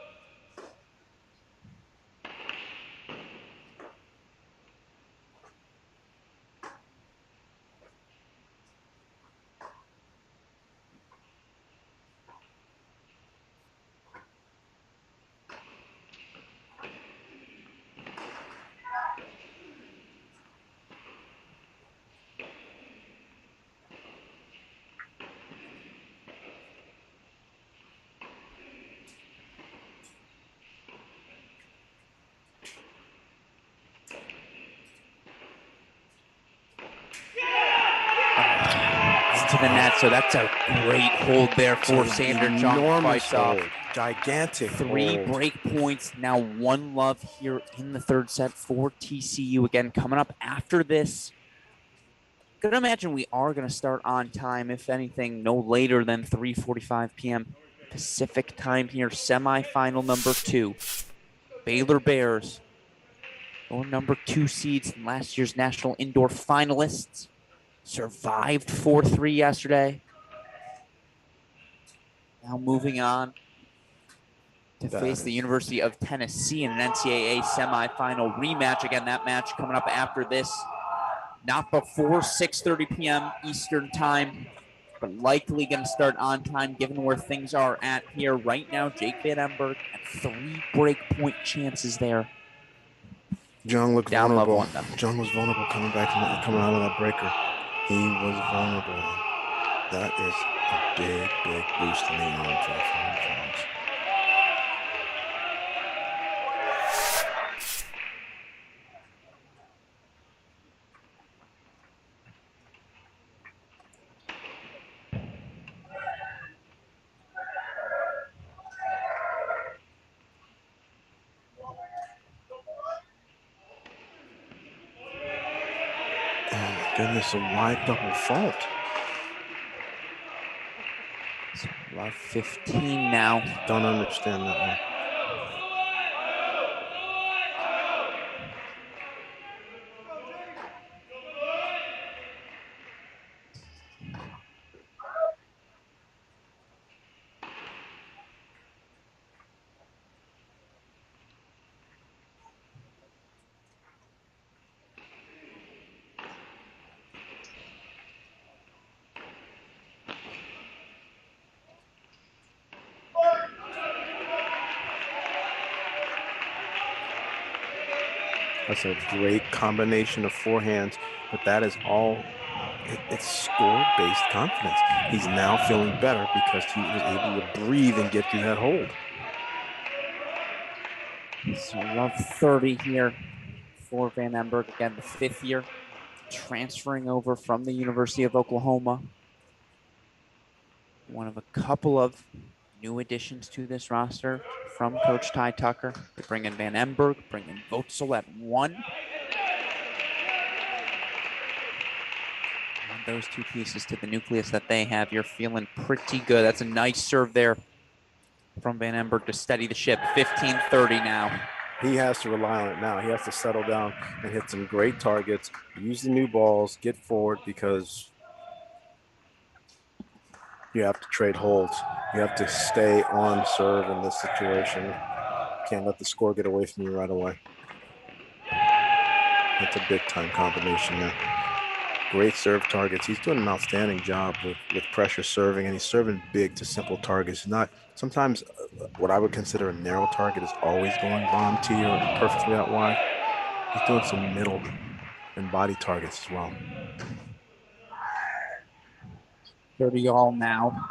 To the net, so that's a great hold there for Sander Jung. Enormous Fights off. hold. Gigantic 3 hold. break points, now 1 love here in the third set for TCU. Again, coming up after this. Gonna imagine we are gonna start on time, if anything, no later than 3:45 p.m. Pacific time here. Semifinal number 2. Baylor Bears, or number 2 seeds in last year's national indoor finalists, survived 4-3 yesterday. Now moving on to face the University of Tennessee in an NCAA semifinal rematch. Again, that match coming up after this. Not before 6:30 p.m. Eastern time, but likely going to start on time given where things are at here. Right now, Jake Van Emberg at 3 break point chances there. Jung looked Down love vulnerable. 1, though. Jung was vulnerable coming out of that breaker. He was vulnerable. That is a big, big boost in the arm for the Frogs. Oh my goodness, a wide double fault. So love 15 now. Don't understand that one. That's a great combination of forehands, but that is all, it's score-based confidence. He's now feeling better because he was able to breathe and get through that hold. So love 30 here for Van Emberg. Again, the 5th year, transferring over from the University of Oklahoma. One of a couple of new additions to this roster from Coach Ty Tucker. They bring in Van Emberg, bring in Votzel at 1. Add those two pieces to the nucleus that they have. You're feeling pretty good. That's a nice serve there from Van Emberg to steady the ship. 15-30 now. He has to rely on it now. He has to settle down and hit some great targets, use the new balls, get forward, because you have to trade holds. You have to stay on serve in this situation. Can't let the score get away from you right away. That's a big time combination there. Great serve targets. He's doing an outstanding job with pressure serving, and he's serving big to simple targets. Not sometimes what I would consider a narrow target is always going bomb tee or perfectly out wide. He's doing some middle and body targets as well. 30 all now.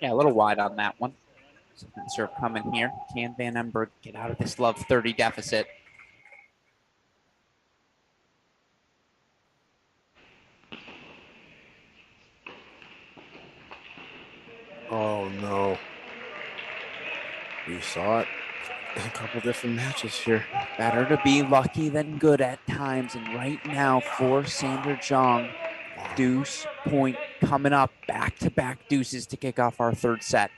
Yeah, a little wide on that one. Serve coming here. Can Van Emberg get out of this love 30 deficit? Oh no. We saw it in a couple different matches here. Better to be lucky than good at times. And right now for Sander Jong, deuce point coming up. Back-to-back deuces to kick off our third set.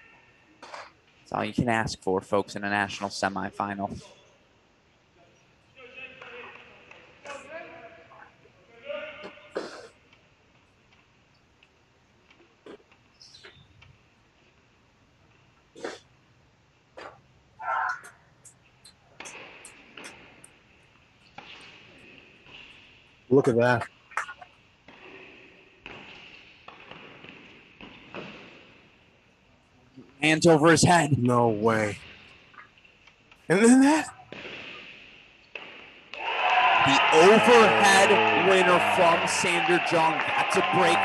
That's all you can ask for, folks, in a national semifinal. Look at that. Hands over his head. No way. And then that. The overhead winner from Sander Jong. That's a break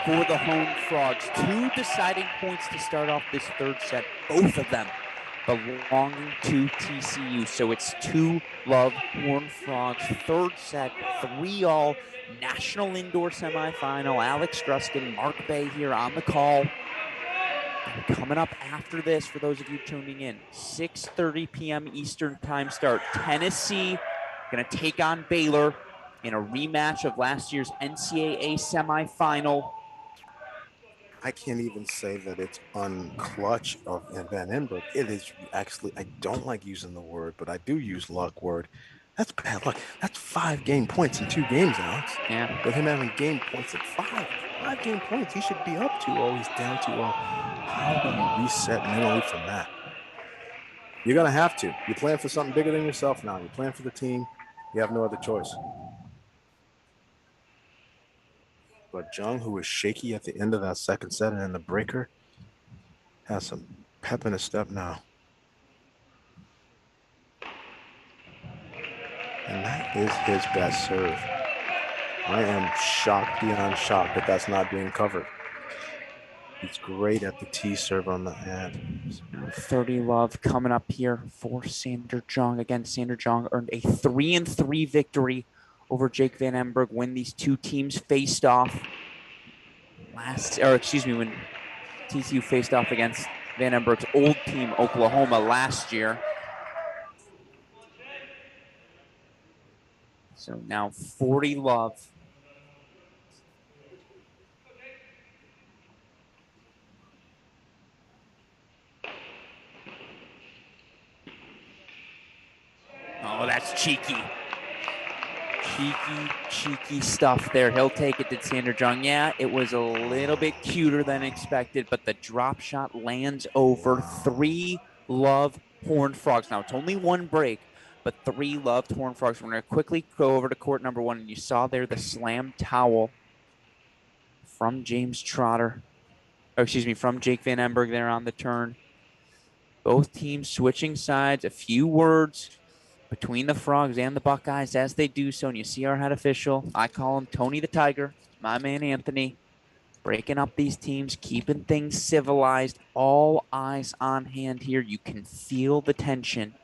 for the Home Frogs. 2 deciding points to start off this third set. Both of them belonging to TCU. So it's 2-love Horned Frogs. Third set, 3-all. National Indoor Semifinal. Alex Gruskin, Mark Bay here on the call. And coming up after this, for those of you tuning in, 6:30 p.m. Eastern time start. Tennessee going to take on Baylor in a rematch of last year's NCAA semifinal. I can't even say that it's unclutch of Van Emberg. It is actually, I don't like using the word, but I do use luck word. That's bad luck. That's 5 game points in 2 games, Alex. Yeah. With him having game points at 5 game points, he should be up 2-0. He's down 2-0. How do you reset mentally from that? You're going to have to. You're playing for something bigger than yourself now. You're playing for the team. You have no other choice. But Jung, who was shaky at the end of that second set and in the breaker, has some pep in his step now. And that is his best serve. I am shocked beyond shocked that that's not being covered. He's great at the T serve on the hand. 30-love coming up here for Sander Jong. Again, Sander Jong earned a 3-3 victory over Jake Van Emberg when these two teams faced off when TCU faced off against Van Emberg's old team, Oklahoma, last year. So now 40-love. Oh, that's cheeky. Cheeky stuff there. He'll take it to Sander Jong. Yeah, it was a little bit cuter than expected, but the drop shot lands over. 3 love Horned Frogs. Now, it's only one break, but 3 loved Horned Frogs. We're going to quickly go over to court number 1, and you saw there the slam towel from James Trotter. Oh, excuse me, from Jake Van Emberg there on the turn. Both teams switching sides, a few words between the Frogs and the Buckeyes as they do so. And you see our head official. I call him Tony the Tiger, my man Anthony, breaking up these teams, keeping things civilized, all eyes on hand here. You can feel the tension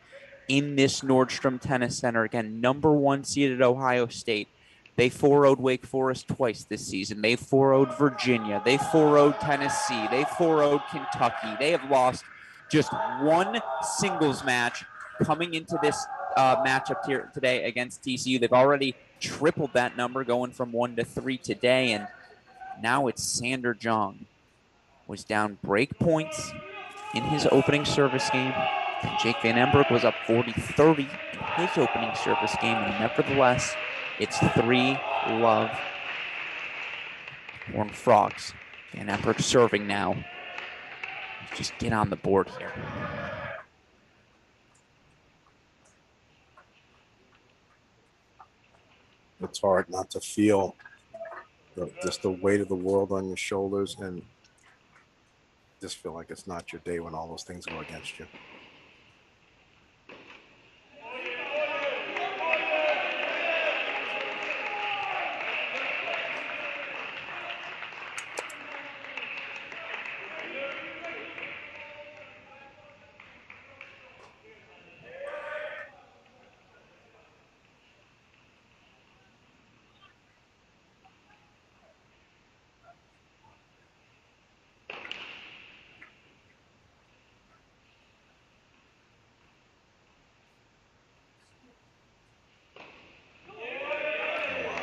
in this Nordstrom Tennis Center. Again, number 1 seeded Ohio State. They 4-0'd Wake Forest twice this season. They 4-0'd Virginia. They 4-0'd Tennessee. They 4-0'd Kentucky. They have lost just one singles match coming into this matchup here today against TCU. They've already tripled that number, going from 1 to 3 today. And now it's Sander Jong, was down break points in his opening service game. And Jake Van Emberg was up 40-30 in his opening service game. And nevertheless, it's 3-love Horned Frogs. Van Emberg serving now. Let's just get on the board here. It's hard not to feel just the weight of the world on your shoulders and just feel like it's not your day when all those things go against you.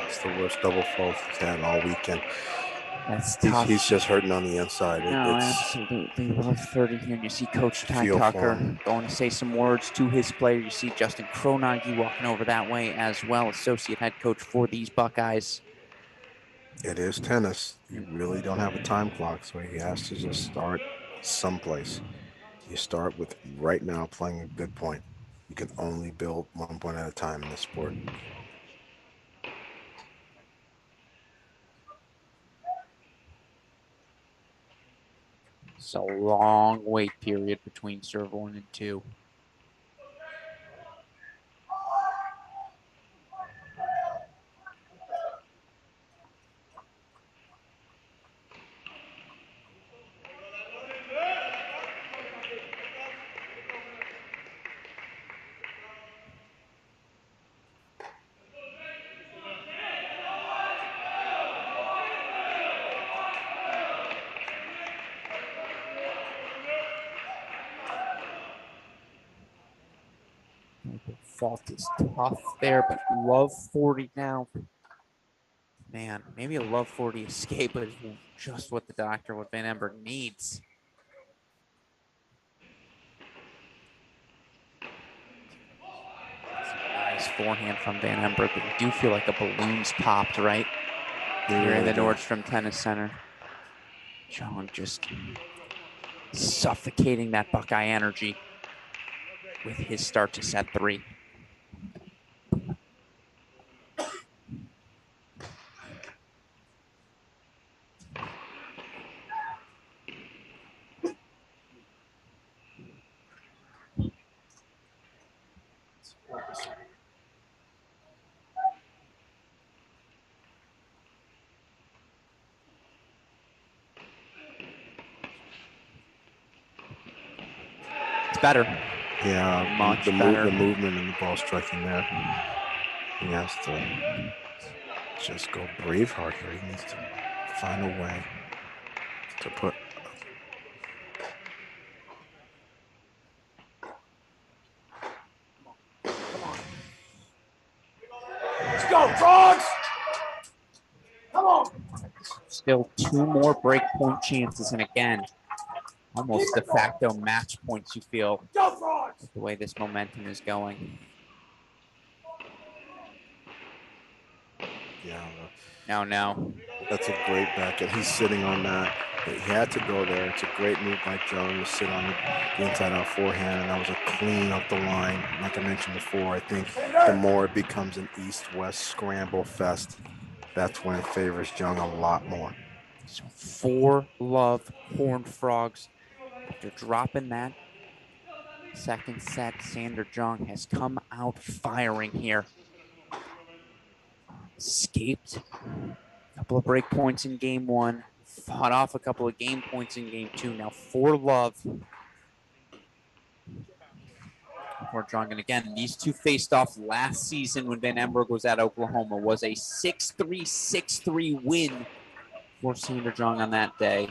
It's the worst double fault he's had all weekend. That's tough. He's just hurting on the inside. No, absolutely. Love 30 here. And you see Coach Ty Feel Tucker fun. going to say some words to his player. You see Justin Kronagi walking over that way as well, associate head coach for these Buckeyes. It is tennis. You really don't have a time clock, so he has to just start someplace. You start with right now playing a good point. You can only build 1 point at a time in this sport. It's a long wait period between serve 1 and 2. Fault is tough there, but love 40 now. Man, maybe a love 40 escape is just what what Van Emberg needs. Nice forehand from Van Emberg, but you do feel like a balloon's popped, right? Here in the Nordstrom Tennis Center. John just suffocating that Buckeye energy with his start to set 3. It's better. Yeah, Much the better. movement and the ball striking there. He has to just go Braveheart here. He needs to find a way to put. Let's go, Frogs! Come on! Still 2 more break point chances, and again, almost de facto match points, you feel, Go, Frogs! with the way this momentum is going. Yeah, No. that's a great backhand. He's sitting on that, He had to go there. It's a great move by Jung to sit on the inside out forehand, and that was a clean up the line. Like I mentioned before, I think the more it becomes an east-west scramble fest, that's when it favors Jung a lot more. So 4-love Horned Frogs. After dropping that second set, Sander Jung has come out firing here. Escaped a couple of break points in game one, fought off a couple of game points in game two. Now 4-love for Jung. And again, these two faced off last season when Van Emberg was at Oklahoma. Was a 6-3, 6-3 win for Sander Jung on that day.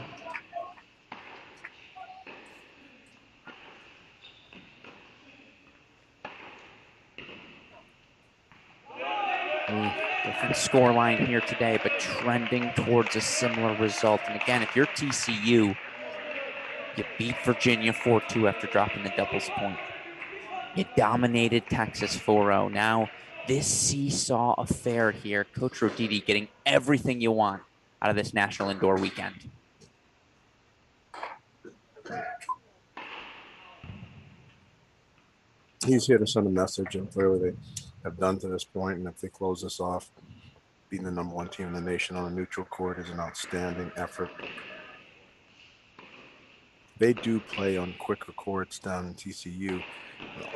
Different scoreline here today, but trending towards a similar result. And again, if you're TCU, you beat Virginia 4-2 after dropping the doubles point. You dominated Texas 4-0. Now, this seesaw affair here, Coach Roditi getting everything you want out of this National Indoor Weekend. He's here to send a message, and clearly they have done to this point. And if they close this off, beating the number one team in the nation on a neutral court is an outstanding effort. They do play on quicker courts down in TCU.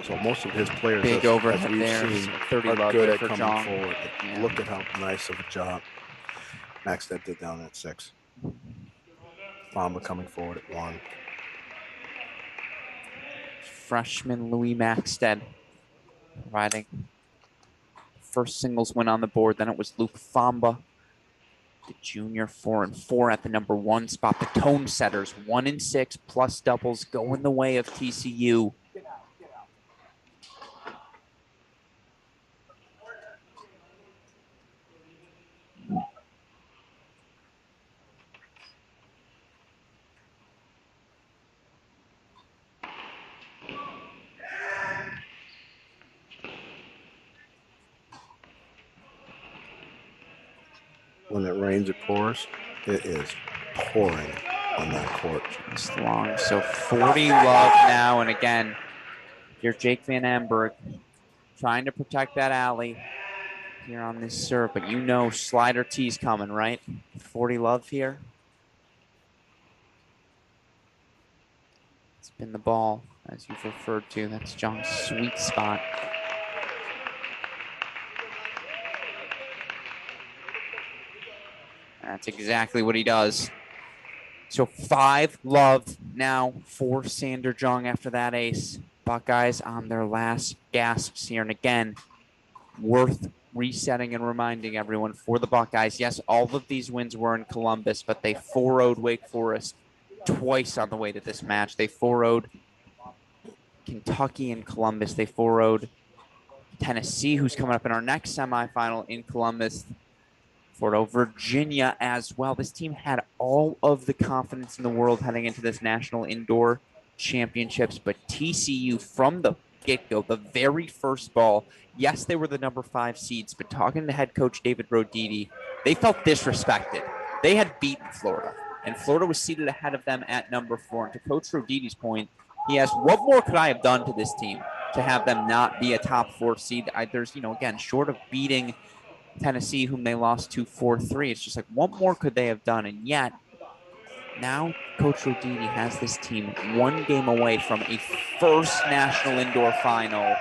So most of his players, Big overhead as we've there, seen, 30 are love good there at for coming Jong. forward. Yeah. Look at how nice of a job Maxted did down at 6. Famba coming forward at 1. Freshman Louis Maxted providing first singles win on the board. Then it was Luke Famba, the junior, 4-4 at the number 1 spot. The tone setters, 1-6 plus doubles, going the way of TCU. When it rains, it pours. It is pouring on that court. It's long. So 40 love now. And again, if you're Jake Van Amberg, trying to protect that alley here on this serve, but you know slider T's coming, right? 40 love here. Spin the ball, as you've referred to. That's John's sweet spot. That's exactly what he does. So 5 love now for Sander Jung after that ace. Buckeyes on their last gasps here. And again, worth resetting and reminding everyone for the Buckeyes. Yes, all of these wins were in Columbus, but they 4-0'd Wake Forest twice on the way to this match. They 4-0'd Kentucky and Columbus. They 4-0'd Tennessee, who's coming up in our next semifinal in Columbus. 4-0 Virginia as well. This team had all of the confidence in the world heading into this National Indoor Championships, but TCU from the get-go, the very first ball, yes, they were the number 5 seeds, but talking to head coach David Roditi, they felt disrespected. They had beaten Florida, and Florida was seated ahead of them at number 4. And to Coach Roditi's point, he asked, what more could I have done to this team to have them not be a top 4 seed? There's, again, short of beating Tennessee, whom they lost to 4-3, it's just like, what more could they have done? And yet, now Coach Roditi has this team 1 game away from a first National Indoor Final.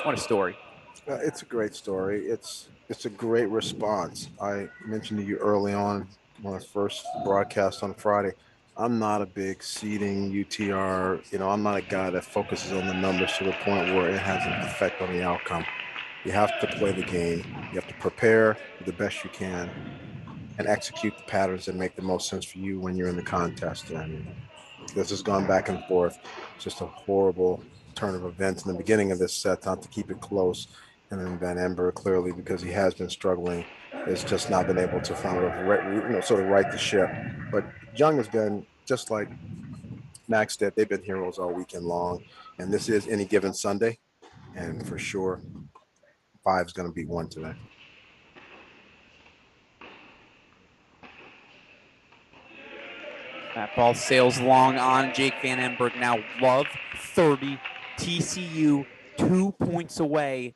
What a story. It's a great story. It's a great response. I mentioned to you early on when I first broadcast on Friday, I'm not a big seeding UTR. I'm not a guy that focuses on the numbers to the point where it has an effect on the outcome. You have to play the game. You have to prepare the best you can and execute the patterns that make the most sense for you when you're in the contest. And this has gone back and forth. It's just a horrible turn of events in the beginning of this set, not to keep it close. And then Van Ember, clearly, because he has been struggling, has just not been able to sort of right the ship. But Jung has been, just like Max did, they've been heroes all weekend long. And this is any given Sunday. And for sure, 5 is going to beat 1 today. That ball sails long on Jake Van Emberg. Now Love 30, TCU 2 points away.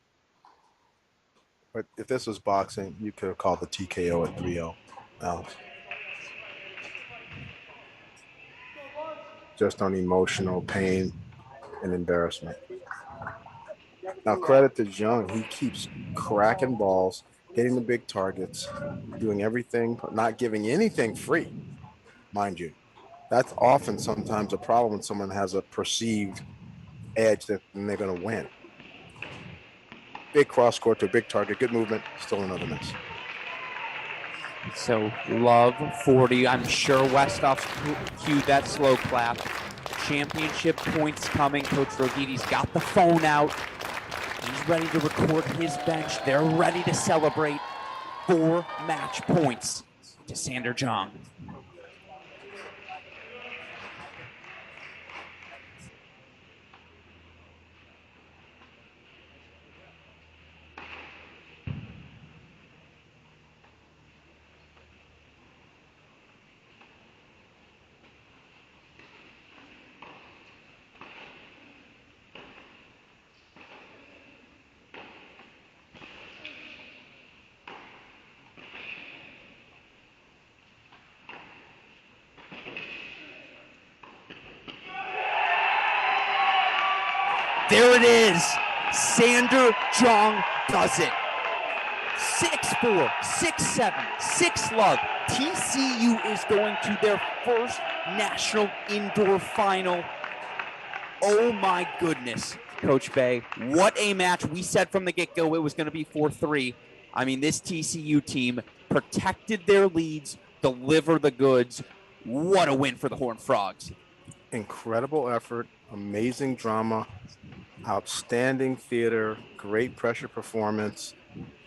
But if this was boxing, you could have called the TKO at 3-0. Alex. Just on emotional pain and embarrassment. Now, credit to Jung. He keeps cracking balls, hitting the big targets, doing everything, not giving anything free, mind you. That's often sometimes a problem when someone has a perceived edge that they're going to win. Big cross court to a big target, good movement, still another miss. So Love 40. I'm sure Westhoff's cued that slow clap. Championship points coming. Coach Roditi's got the phone out. He's ready to record his bench. They're ready to celebrate 4 match points to Sander Jong. There it is. Sander Jong does it. 6-4, 6-7, 6-love. TCU is going to their first national indoor final. Oh my goodness, Coach Bay. What a match. We said from the get-go it was going to be 4-3. I mean, this TCU team protected their leads, delivered the goods. What a win for the Horned Frogs. Incredible effort, amazing drama, outstanding theater, great pressure performance.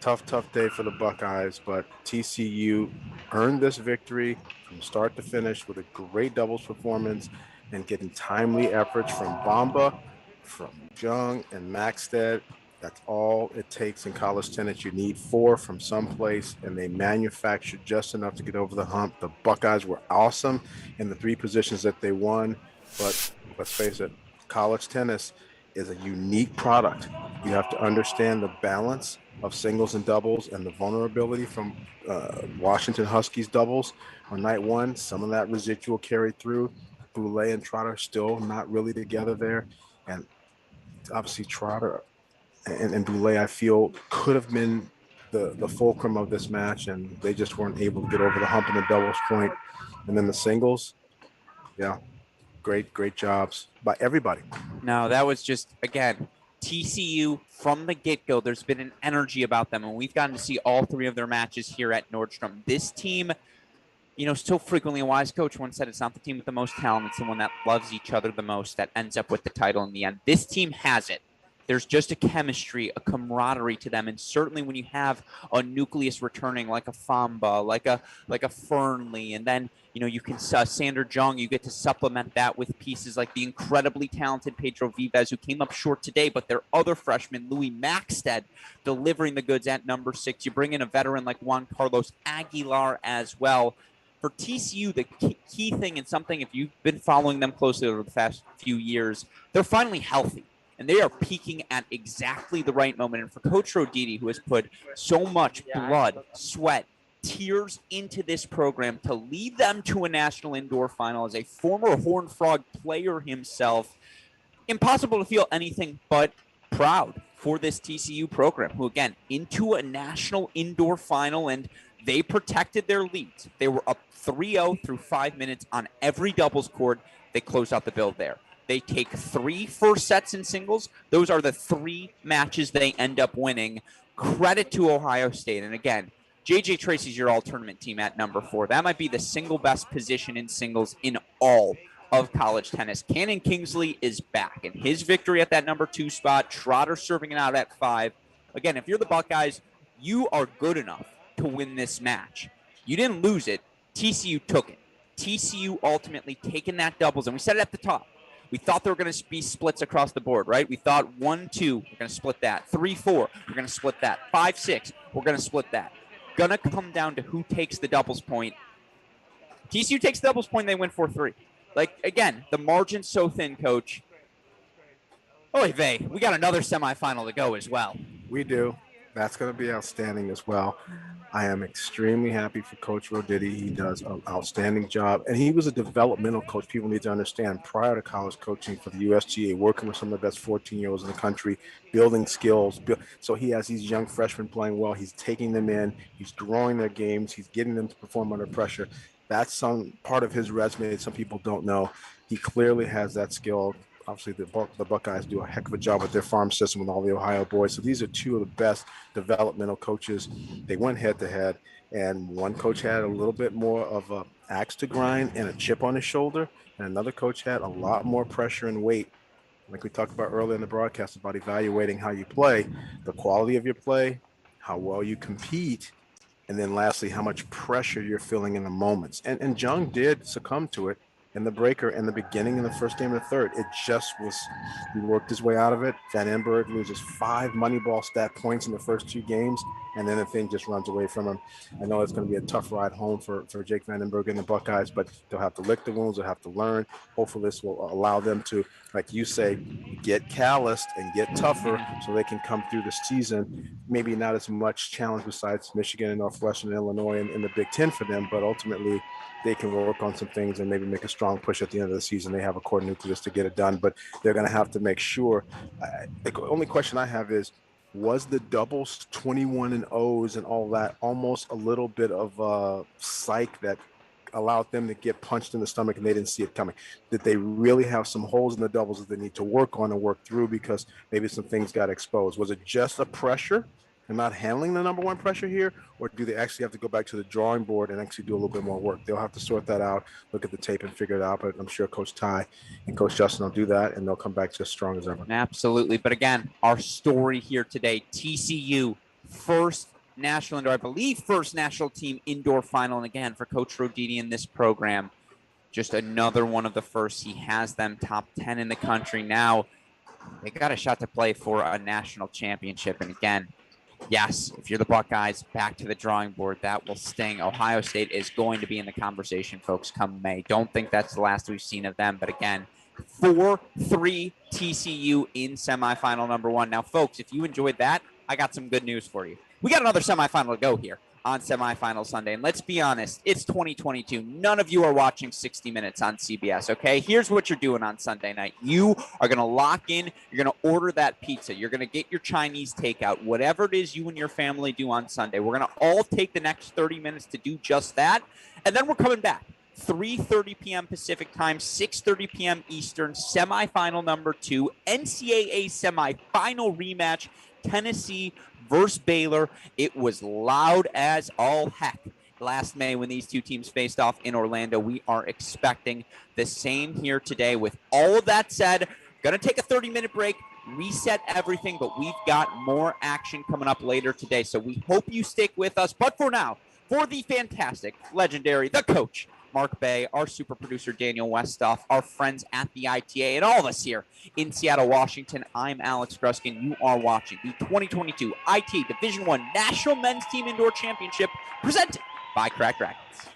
Tough day for the Buckeyes, but TCU earned this victory from start to finish with a great doubles performance and getting timely efforts from Bamba, from Jung and Maxted. That's all it takes in college tennis. You need 4 from someplace, and they manufactured just enough to get over the hump. The Buckeyes were awesome in the 3 positions that they won, but let's face it, college tennis is a unique product. You have to understand the balance of singles and doubles and the vulnerability from Washington Huskies doubles on night 1. Some of that residual carried through. Boulay and Trotter still not really together there. And obviously Trotter and Boulay, I feel, could have been the fulcrum of this match, and they just weren't able to get over the hump in the doubles point. And then the singles, yeah, great jobs by everybody. No, that was just, again, TCU from the get-go. There's been an energy about them, and we've gotten to see all 3 of their matches here at Nordstrom. This team, you know, so frequently a wise coach once said it's not the team with the most talent, it's the one that loves each other the most that ends up with the title in the end. This team has it. There's just a chemistry, a camaraderie to them, and certainly when you have a nucleus returning like a Famba, like a Fernley, and then you know you can Sander Jong, you get to supplement that with pieces like the incredibly talented Pedro Vives, who came up short today, but their other freshman Louis Maxted delivering the goods at number 6. You bring in a veteran like Juan Carlos Aguilar as well. For TCU, the key thing, and something if you've been following them closely over the past few years, they're finally healthy. And they are peaking at exactly the right moment. And for Coach Roditi, who has put so much blood, sweat, tears into this program to lead them to a national indoor final as a former Horned Frog player himself, impossible to feel anything but proud for this TCU program, who, again, into a national indoor final, and they protected their leads. They were up 3-0 through 5 minutes on every doubles court. They closed out the build there. They take 3 first sets in singles. Those are the 3 matches they end up winning. Credit to Ohio State. And again, J.J. Tracy's your all-tournament team at number 4. That might be the single best position in singles in all of college tennis. Cannon Kingsley is back, and his victory at that number 2 spot, Trotter serving it out at 5. Again, if you're the Buckeyes, you are good enough to win this match. You didn't lose it. TCU took it. TCU ultimately taking that doubles, and we said it at the top. We thought there were going to be splits across the board, right? We thought 1-2, we're going to split that. 3-4, we're going to split that. 5-6, we're going to split that. Going to come down to who takes the doubles point. TCU takes the doubles point, they win 4-3. Like, again, the margin's so thin, Coach. Oy vey, we got another semifinal to go as well. We do. That's going to be outstanding as well. I am extremely happy for Coach Roditi. He does an outstanding job. And he was a developmental coach. People need to understand, prior to college coaching for the USGA, working with some of the best 14-year-olds in the country, building skills. So he has these young freshmen playing well. He's taking them in. He's growing their games. He's getting them to perform under pressure. That's some part of his resume that some people don't know. He clearly has that skill. Obviously, the Buckeyes do a heck of a job with their farm system with all the Ohio boys. So these are two of the best developmental coaches. They went head-to-head, and one coach had a little bit more of an axe to grind and a chip on his shoulder, and another coach had a lot more pressure and weight. Like we talked about earlier in the broadcast about evaluating how you play, the quality of your play, how well you compete, and then lastly, how much pressure you're feeling in the moments. And Jung did succumb to it in the breaker in the beginning in the first game of the third. It just was, he worked his way out of it. Van Emberg loses 5 Moneyball stat points in the first 2 games, and then the thing just runs away from him. I know it's going to be a tough ride home for Jake Van Emberg and the Buckeyes, but they'll have to lick the wounds, they'll have to learn. Hopefully this will allow them to, like you say, get calloused and get tougher so they can come through the season. Maybe not as much challenge besides Michigan and Northwestern and Illinois in the Big Ten for them, but ultimately they can work on some things and maybe make a strong push at the end of the season. They have a core nucleus to get it done, but they're going to have to make sure. The only question I have is, was the doubles 21 and O's and all that almost a little bit of a psych that allowed them to get punched in the stomach and they didn't see it coming? Did they really have some holes in the doubles that they need to work on and work through because maybe some things got exposed? Was it just a pressure and not handling the number one pressure here, or do they actually have to go back to the drawing board and actually do a little bit more work? They'll have to sort that out, look at the tape and figure it out, but I'm sure Coach Ty and Coach Justin will do that, and they'll come back just strong as ever. Absolutely. But again, our story here today, TCU, first national indoor, I believe first national team indoor final, and again, for Coach Roditi in this program, just another one of the first. He has them top 10 in the country. Now they got a shot to play for a national championship, and again, yes, if you're the Buckeyes, back to the drawing board. That will sting. Ohio State is going to be in the conversation, folks, come May. Don't think that's the last we've seen of them. But again, 4-3 TCU in semifinal number 1. Now, folks, if you enjoyed that, I got some good news for you. We got another semifinal to go here on Semifinal Sunday. And let's be honest, it's 2022. None of you are watching 60 Minutes on CBS, okay? Here's what you're doing on Sunday night. You are going to lock in. You're going to order that pizza. You're going to get your Chinese takeout. Whatever it is you and your family do on Sunday, we're going to all take the next 30 minutes to do just that. And then we're coming back. 3:30 p.m. Pacific time, 6:30 p.m. Eastern, semifinal number 2, NCAA semifinal rematch, Tennessee versus Baylor. It was loud as all heck last May when these two teams faced off in Orlando. We are expecting the same here today. With all of that said, going to take a 30-minute break, reset everything, but we've got more action coming up later today. So we hope you stick with us. But for now, for the fantastic, legendary, the coach, Mark Bay, our super producer, Daniel Westoff, our friends at the ITA, and all of us here in Seattle, Washington, I'm Alex Gruskin. You are watching the 2022 ITA Division I National Men's Team Indoor Championship presented by Cracked Racquets.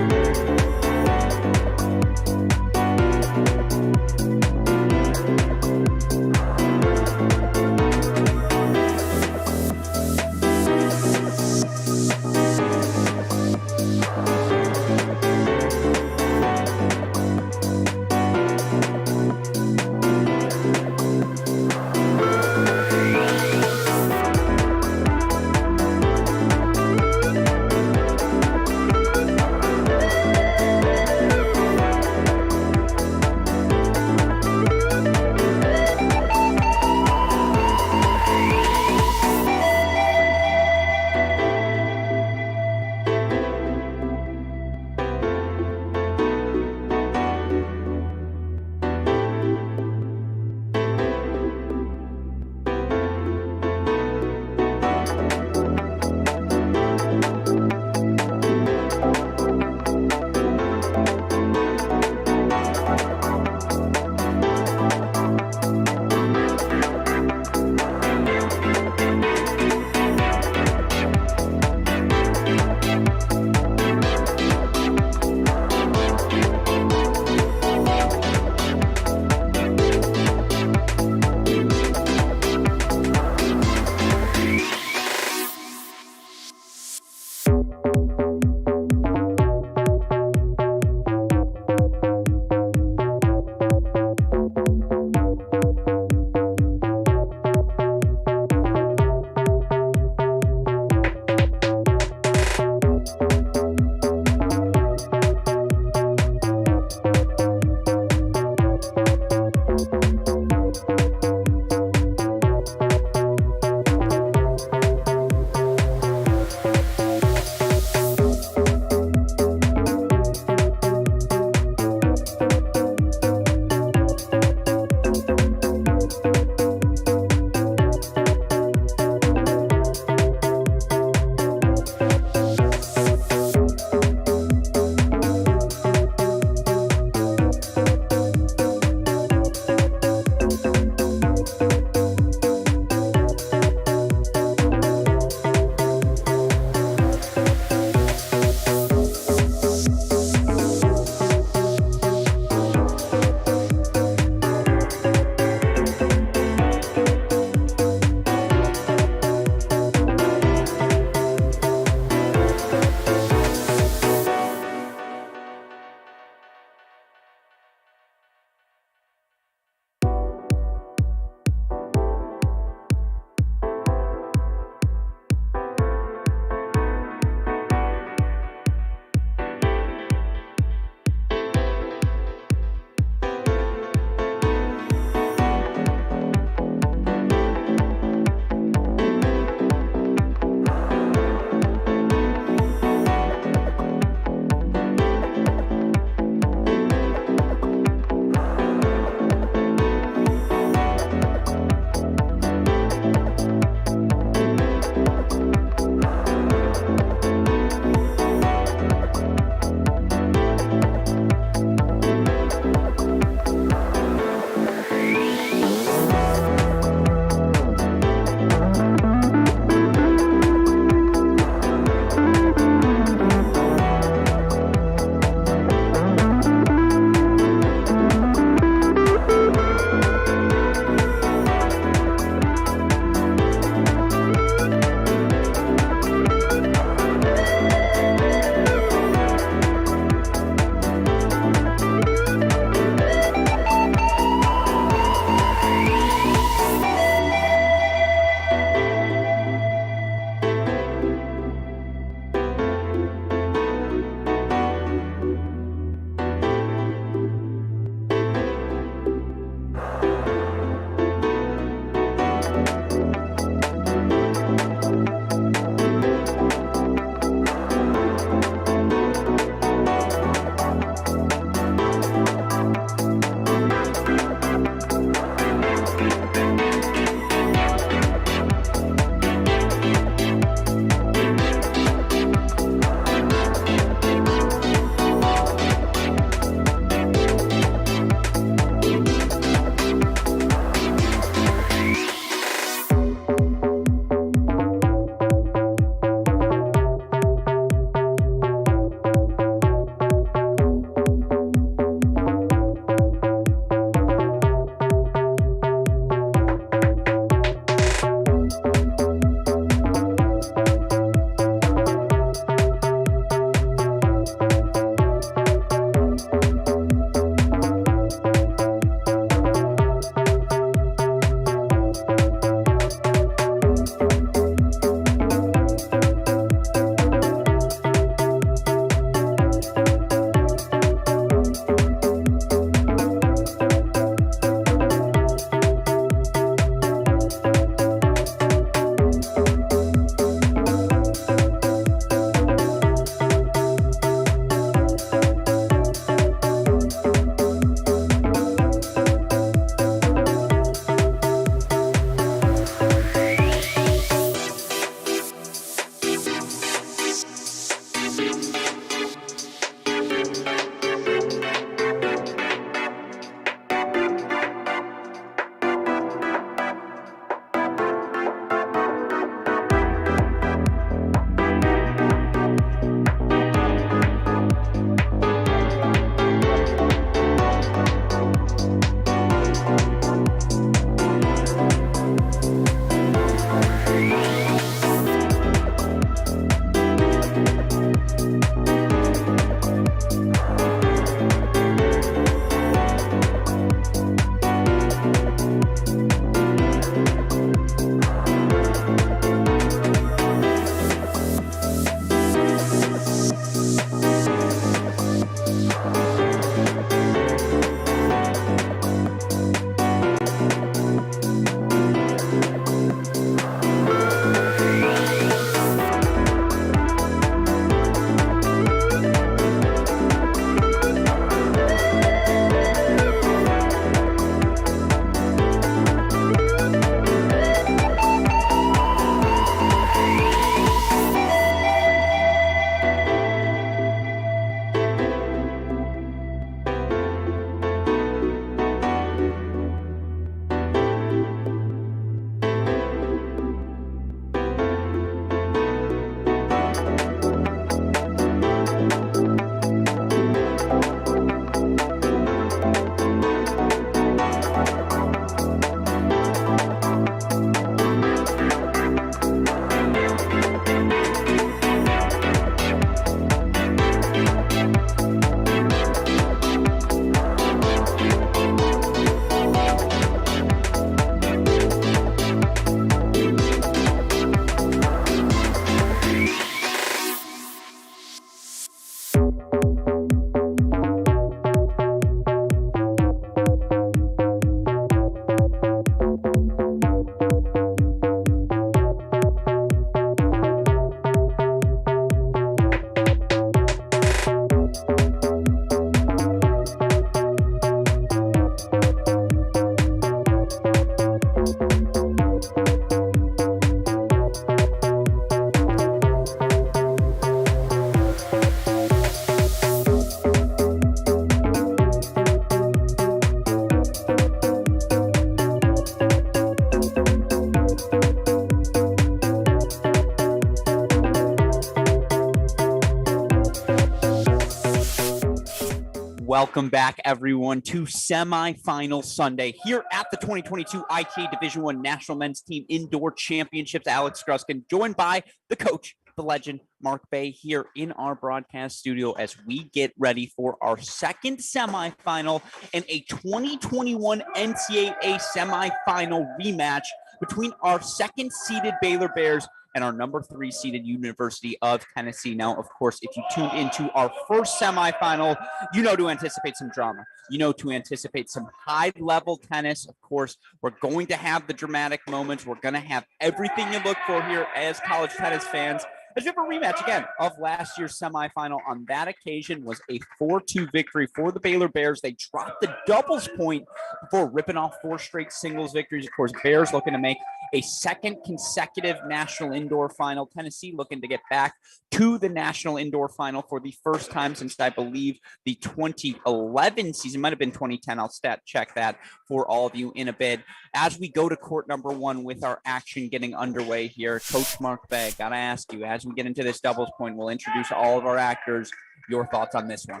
Welcome back, everyone, to Semifinal Sunday here at the 2022 ITA Division I National Men's Team Indoor Championships. Alex Gruskin, joined by the coach, the legend, Mark Bay, here in our broadcast studio as we get ready for our second semifinal and a 2021 NCAA semifinal rematch between our second-seeded Baylor Bears and our number 3-seeded University of Tennessee. Now, of course, if you tuned into our first semifinal, you know to anticipate some drama. You know to anticipate some high-level tennis. Of course, we're going to have the dramatic moments. We're going to have everything you look for here as college tennis fans. As we have a rematch again of last year's semifinal. On that occasion was a 4-2 victory for the Baylor Bears. They dropped the doubles point before ripping off 4 straight singles victories. Of course, Bears looking to make a second consecutive national indoor final. Tennessee looking to get back to the national indoor final for the first time since, I believe, the 2011 season. Might have been 2010. I'll stat check that for all of you in a bit. As we go to court number 1 with our action getting underway here, Coach Mark Bay, got to ask you, as we get into this doubles point, we'll introduce all of our actors. Your thoughts on this one?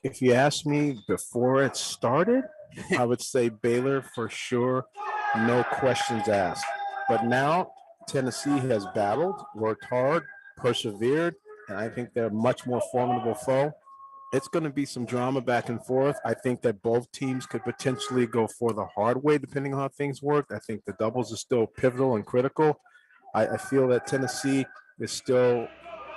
If you asked me before it started, I would say Baylor for sure, no questions asked. But now Tennessee has battled, worked hard, persevered, and I think they're a much more formidable foe. It's going to be some drama back and forth. I think that both teams could potentially go for the hard way depending on how things work. I think the doubles are still pivotal and critical. I feel that Tennessee is still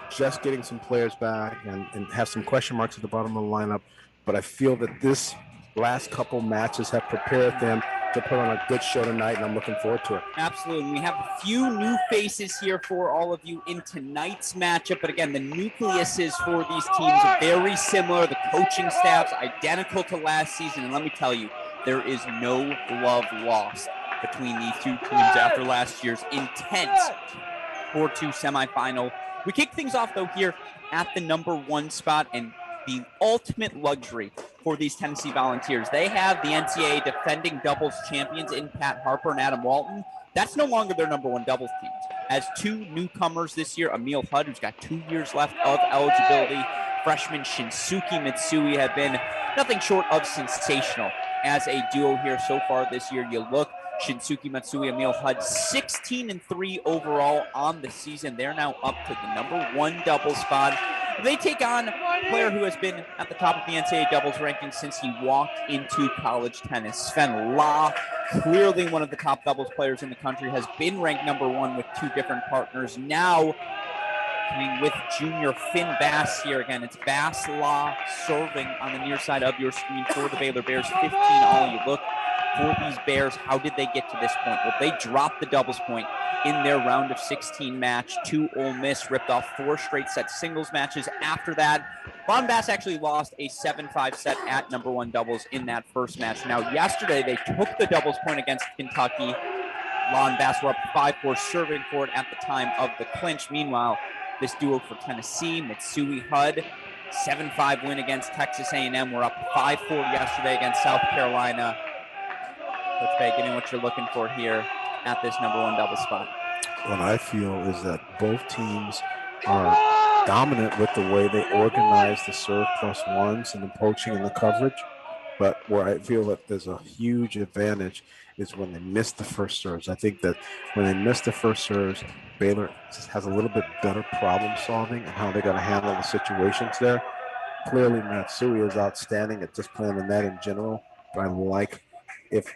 just getting some players back and have some question marks at the bottom of the lineup. But I feel that this last couple matches have prepared them to put on a good show tonight, and I'm looking forward to it. Absolutely. We have a few new faces here for all of you in tonight's matchup. But again, the nucleuses for these teams are very similar. The coaching staffs identical to last season. And let me tell you, there is no love lost between these two teams after last year's intense 4-2 semifinal. We kick things off, though, here at the number 1 spot, and the ultimate luxury for these Tennessee Volunteers. They have the NCAA defending doubles champions in Pat Harper and Adam Walton. That's no longer their number 1 doubles team. As 2 newcomers this year, Emil Hudd, who's got 2 years left of eligibility, freshman Shinsuke Mitsui, have been nothing short of sensational as a duo here so far this year. You look, Shinsuke Matsui, Emil Hudd, 16-3 overall on the season. They're now up to the number 1 double spot. They take on a player who has been at the top of the NCAA doubles ranking since he walked into college tennis. Sven La, clearly one of the top doubles players in the country, has been ranked number 1 with 2 different partners. Now, coming with junior Finn Bass here again. It's Bass La serving on the near side of your screen for the Baylor Bears. 15 all. You look for these Bears, how did they get to this point? Well, they dropped the doubles point in their round of 16 match to Ole Miss, ripped off 4 straight set singles matches. After that, Von Bass actually lost a 7-5 set at number 1 doubles in that first match. Now, yesterday, they took the doubles point against Kentucky. Lon Bass were up 5-4, serving for it at the time of the clinch. Meanwhile, this duo for Tennessee, Mitsui Hudd, 7-5 win against Texas A&M. We're up 5-4 yesterday against South Carolina. Coach Bay, give me what you're looking for here at this number 1 double spot. What I feel is that both teams are dominant with the way they organize the serve plus ones and the poaching and the coverage. But where I feel that there's a huge advantage is when they miss the first serves. I think that when they miss the first serves, Baylor has a little bit better problem solving and how they're going to handle the situations there. Clearly, Matsui is outstanding at just playing the net in general. But I like if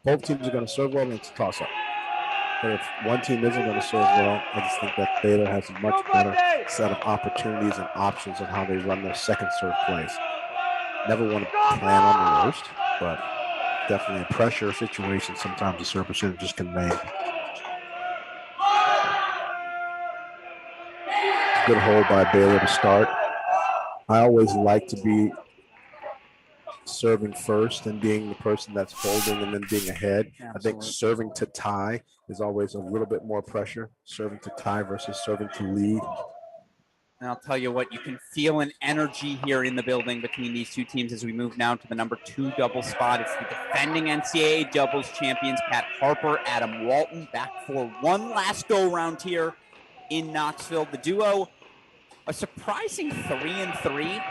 both teams are going to serve well, it's a toss-up. But if one team isn't going to serve well, I just think that Baylor has a much better set of opportunities and options on how they run their second serve plays. Never want to plan on the worst, but definitely in pressure situations, sometimes the serve percentages can vary. Good hold by Baylor to start. I always like to be serving first and being the person that's holding and then being ahead. Absolutely. I think serving to tie is always a little bit more pressure, serving to tie versus serving to lead. And I'll tell you what, you can feel an energy here in the building between these two teams as we move now to the number 2 double spot. It's the defending NCAA doubles champions, Pat Harper, Adam Walton, back for one last go-round here in Knoxville. The duo, a surprising 3-3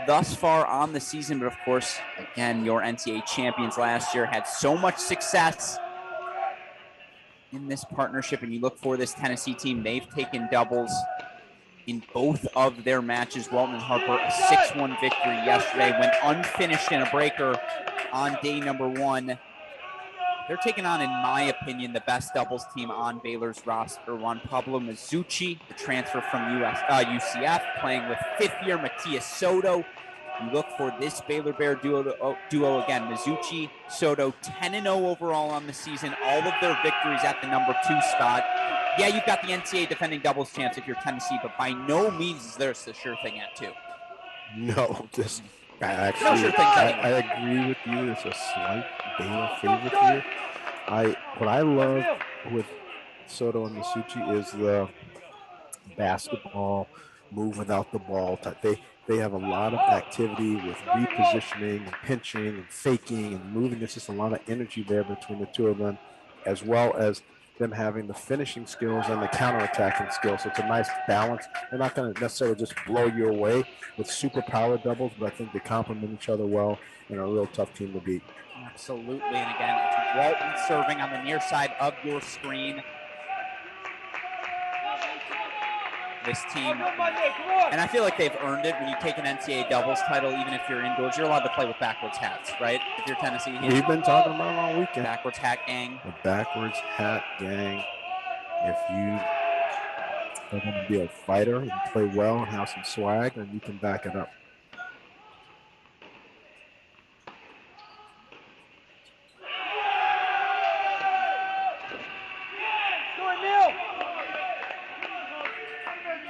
thus far on the season. But of course, again, your NCAA champions last year had so much success in this partnership, and you look for this Tennessee team. They've taken doubles in both of their matches. Walton and Harper, a 6-1 victory yesterday, went unfinished in a breaker on day number 1. They're taking on, in my opinion, the best doubles team on Baylor's roster. Juan Pablo Mazzucci, the transfer from UCF, playing with fifth-year Matias Soto. You look for this Baylor Bear duo again. Mazzucci, Soto, 10-0 overall on the season. All of their victories at the number 2 spot. Yeah, you've got the NCAA defending doubles champs if you're Tennessee, but by no means is there a sure thing at 2. No, just I agree with you. It's a slight Baylor favorite here. What I love with Soto and Masucci is the basketball move without the ball. They have a lot of activity with repositioning and pinching and faking and moving. There's just a lot of energy there between the two of them, as well as them having the finishing skills and the counterattacking skills. So it's a nice balance. They're not going to necessarily just blow you away with super power doubles, but I think they complement each other well and are a real tough team to beat. Absolutely. And again, it's Walton serving on the near side of your screen. This team, and I feel like they've earned it when you take an NCAA doubles title, even if you're indoors. You're allowed to play with backwards hats, right? If you're Tennessee. We've been talking about it all weekend. Backwards hat gang. The backwards hat gang. If you are going to be a fighter and play well and have some swag, then you can back it up.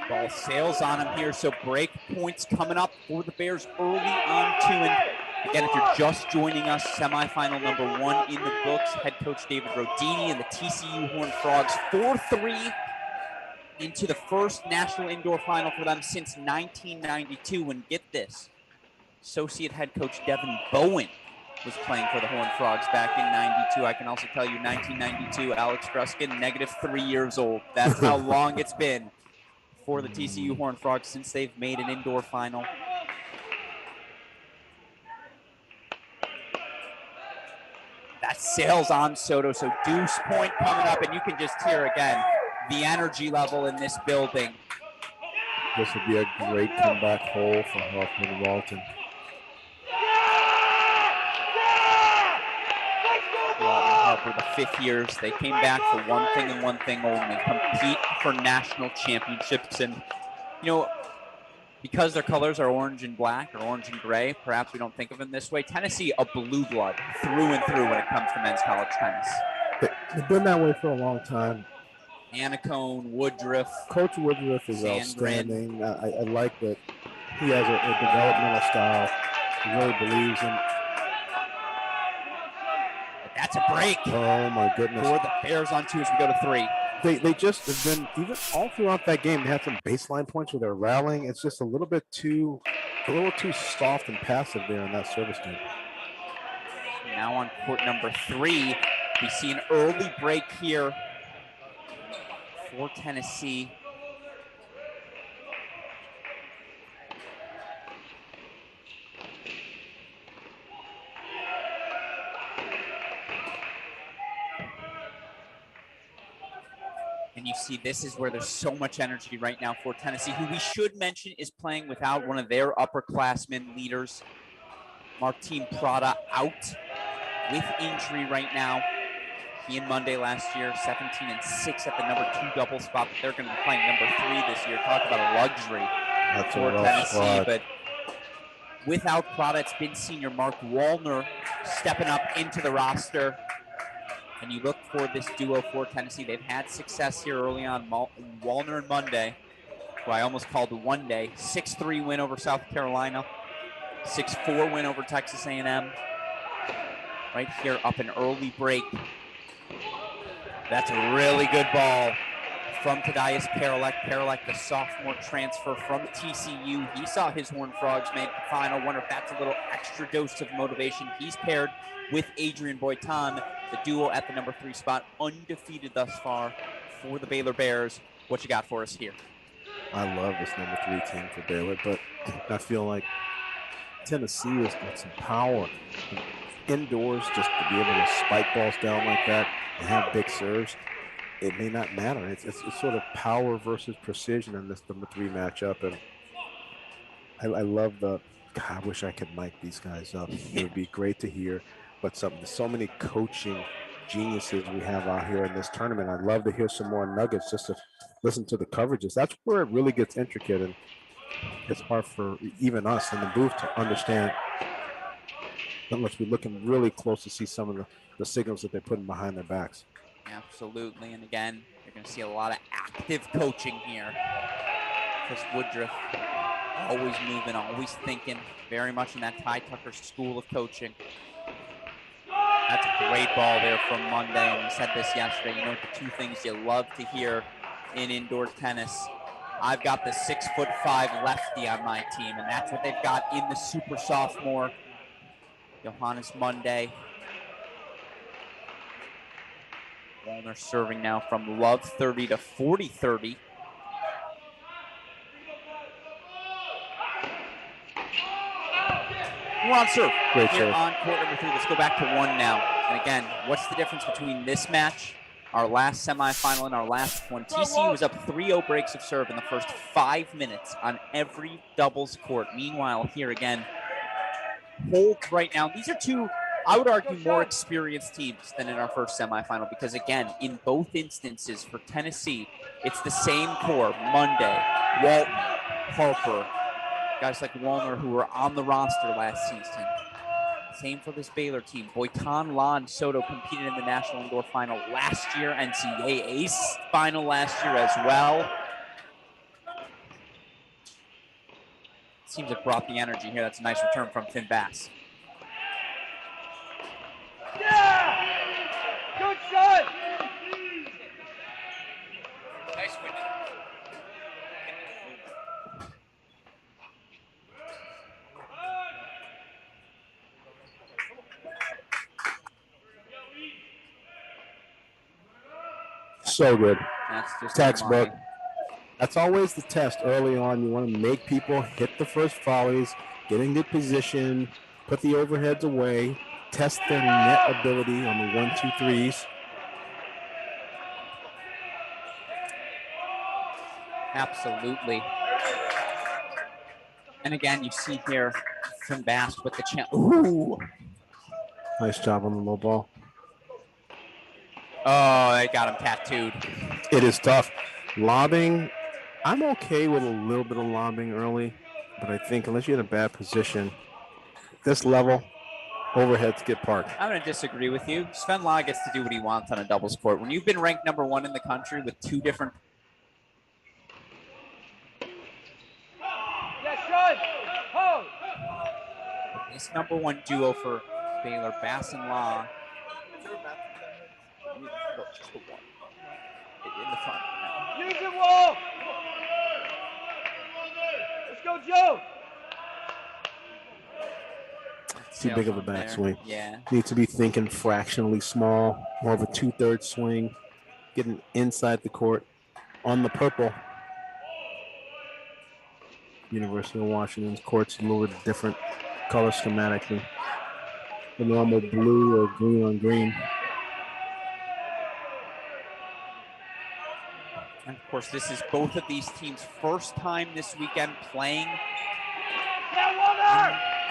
Ball sails on him here, so break points coming up for the Bears early on 2. And again, if you're just joining us, semifinal number 1 in the books. Head coach David Rodini and the TCU Horned Frogs 4-3 into the first national indoor final for them since 1992. And get this, associate head coach Devin Bowen was playing for the Horned Frogs back in 92. I can also tell you 1992, Alex Gruskin, -3 years old. That's how long it's been for the TCU Horned Frogs since they've made an indoor final. That sails on Soto, so deuce point coming up, and you can just hear again the energy level in this building. This would be a great comeback hole for Hoffman and Walton. Harper, the 5th years, they came back for one thing and one thing only: compete for national championships. And you know, because their colors are orange and black or orange and gray, perhaps we don't think of them this way. Tennessee, a blue blood through and through when it comes to men's college tennis. They've been that way for a long time. Annacone, Woodruff. Coach Woodruff is outstanding. I like that he has a developmental style. He really believes in. That's a break. Oh my goodness. For the Bears on 2 as we go to 3. They just have been, even all throughout that game, they had some baseline points where they're rallying. It's just a little too soft and passive there in that service game. Now on court number 3, we see an early break here for Tennessee. And you see, this is where there's so much energy right now for Tennessee, who we should mention is playing without one of their upperclassmen leaders, Martin Prada, out with injury right now. He and Monday last year, 17-6 at the number 2 double spot, but they're going to be playing number 3 this year. Talk about a luxury for Tennessee. But without Prada, it's been senior Mark Wallner stepping up into the roster. And you look for this duo for Tennessee. They've had success here early on. Wallner and Monday, who I almost called one day. 6-3 win over South Carolina. 6-4 win over Texas A&M. Right here up an early break. That's a really good ball from Thaddeus Paralek. Paralek, the sophomore transfer from TCU. He saw his Horned Frogs make the final. Wonder if that's a little extra dose of motivation. He's paired with Adrian Boitan, the duo at the number 3 spot, undefeated thus far for the Baylor Bears. What you got for us here? I love this number 3 team for Baylor, but I feel like Tennessee has got some power indoors, just to be able to spike balls down like that and have big serves. It may not matter. It's sort of power versus precision in this number 3 matchup, and I love the. God, I wish I could mic these guys up. It would be great to hear. But so many coaching geniuses we have out here in this tournament. I'd love to hear some more nuggets just to listen to the coverages. That's where it really gets intricate, and it's hard for even us in the booth to understand unless we're looking really close to see some of the signals that they're putting behind their backs. Absolutely. And again, you're going to see a lot of active coaching here. Chris Woodruff, always moving, always thinking, very much in that Ty Tucker school of coaching. That's a great ball there from Monday. And we said this yesterday. You know what the two things you love to hear in indoor tennis? I've got the 6'5" lefty on my team, and that's what they've got in the super sophomore, Johannes Monday. Wallner serving now from love 30 to 40-30. We're on serve. Great here serve. on court number 3. Let's go back to 1 now. And again, what's the difference between this match, our last semifinal, and our last one? TCU was up 3-0 breaks of serve in the first 5 minutes on every doubles court. Meanwhile, here again, holds right now. These are two, I would argue, more experienced teams than in our first semifinal because, again, in both instances for Tennessee, it's the same core. Monday, Walton, Harper, guys like Wallner who were on the roster last season. Same for this Baylor team. Boykan, La, and Soto competed in the National Indoor Final last year, NCAA Ace Final last year as well. Seems it brought the energy here. That's a nice return from Finn Bass. Yeah! Good shot! Nice win. So good. That's just Textbook. That's always the test early on. You want to make people hit the first volleys, get in good position, put the overheads away, test their net ability on the 1, 2, 3s. Absolutely. And again, you see here Finn Bass with the chance. Ooh. Nice job on the low ball. Oh, they got him tattooed. It is tough. Lobbing, I'm okay with a little bit of lobbing early, but I think unless you're in a bad position, this level, overheads get parked. I'm going to disagree with you. Sven Law gets to do what he wants on a doubles court. When you've been ranked number 1 in the country with 2 different. Yeah, shot! Hold! This number 1 duo for Baylor, Bass and Law. Just the one. In the front. Use it, Wall! Let's go, Joe! Too big of a backswing. Yeah. Need to be thinking fractionally small, more of a 2/3 swing, getting inside the court on the purple. University of Washington's court's a little bit different color schematically. The normal blue or green on green. And of course, this is both of these teams' first time this weekend playing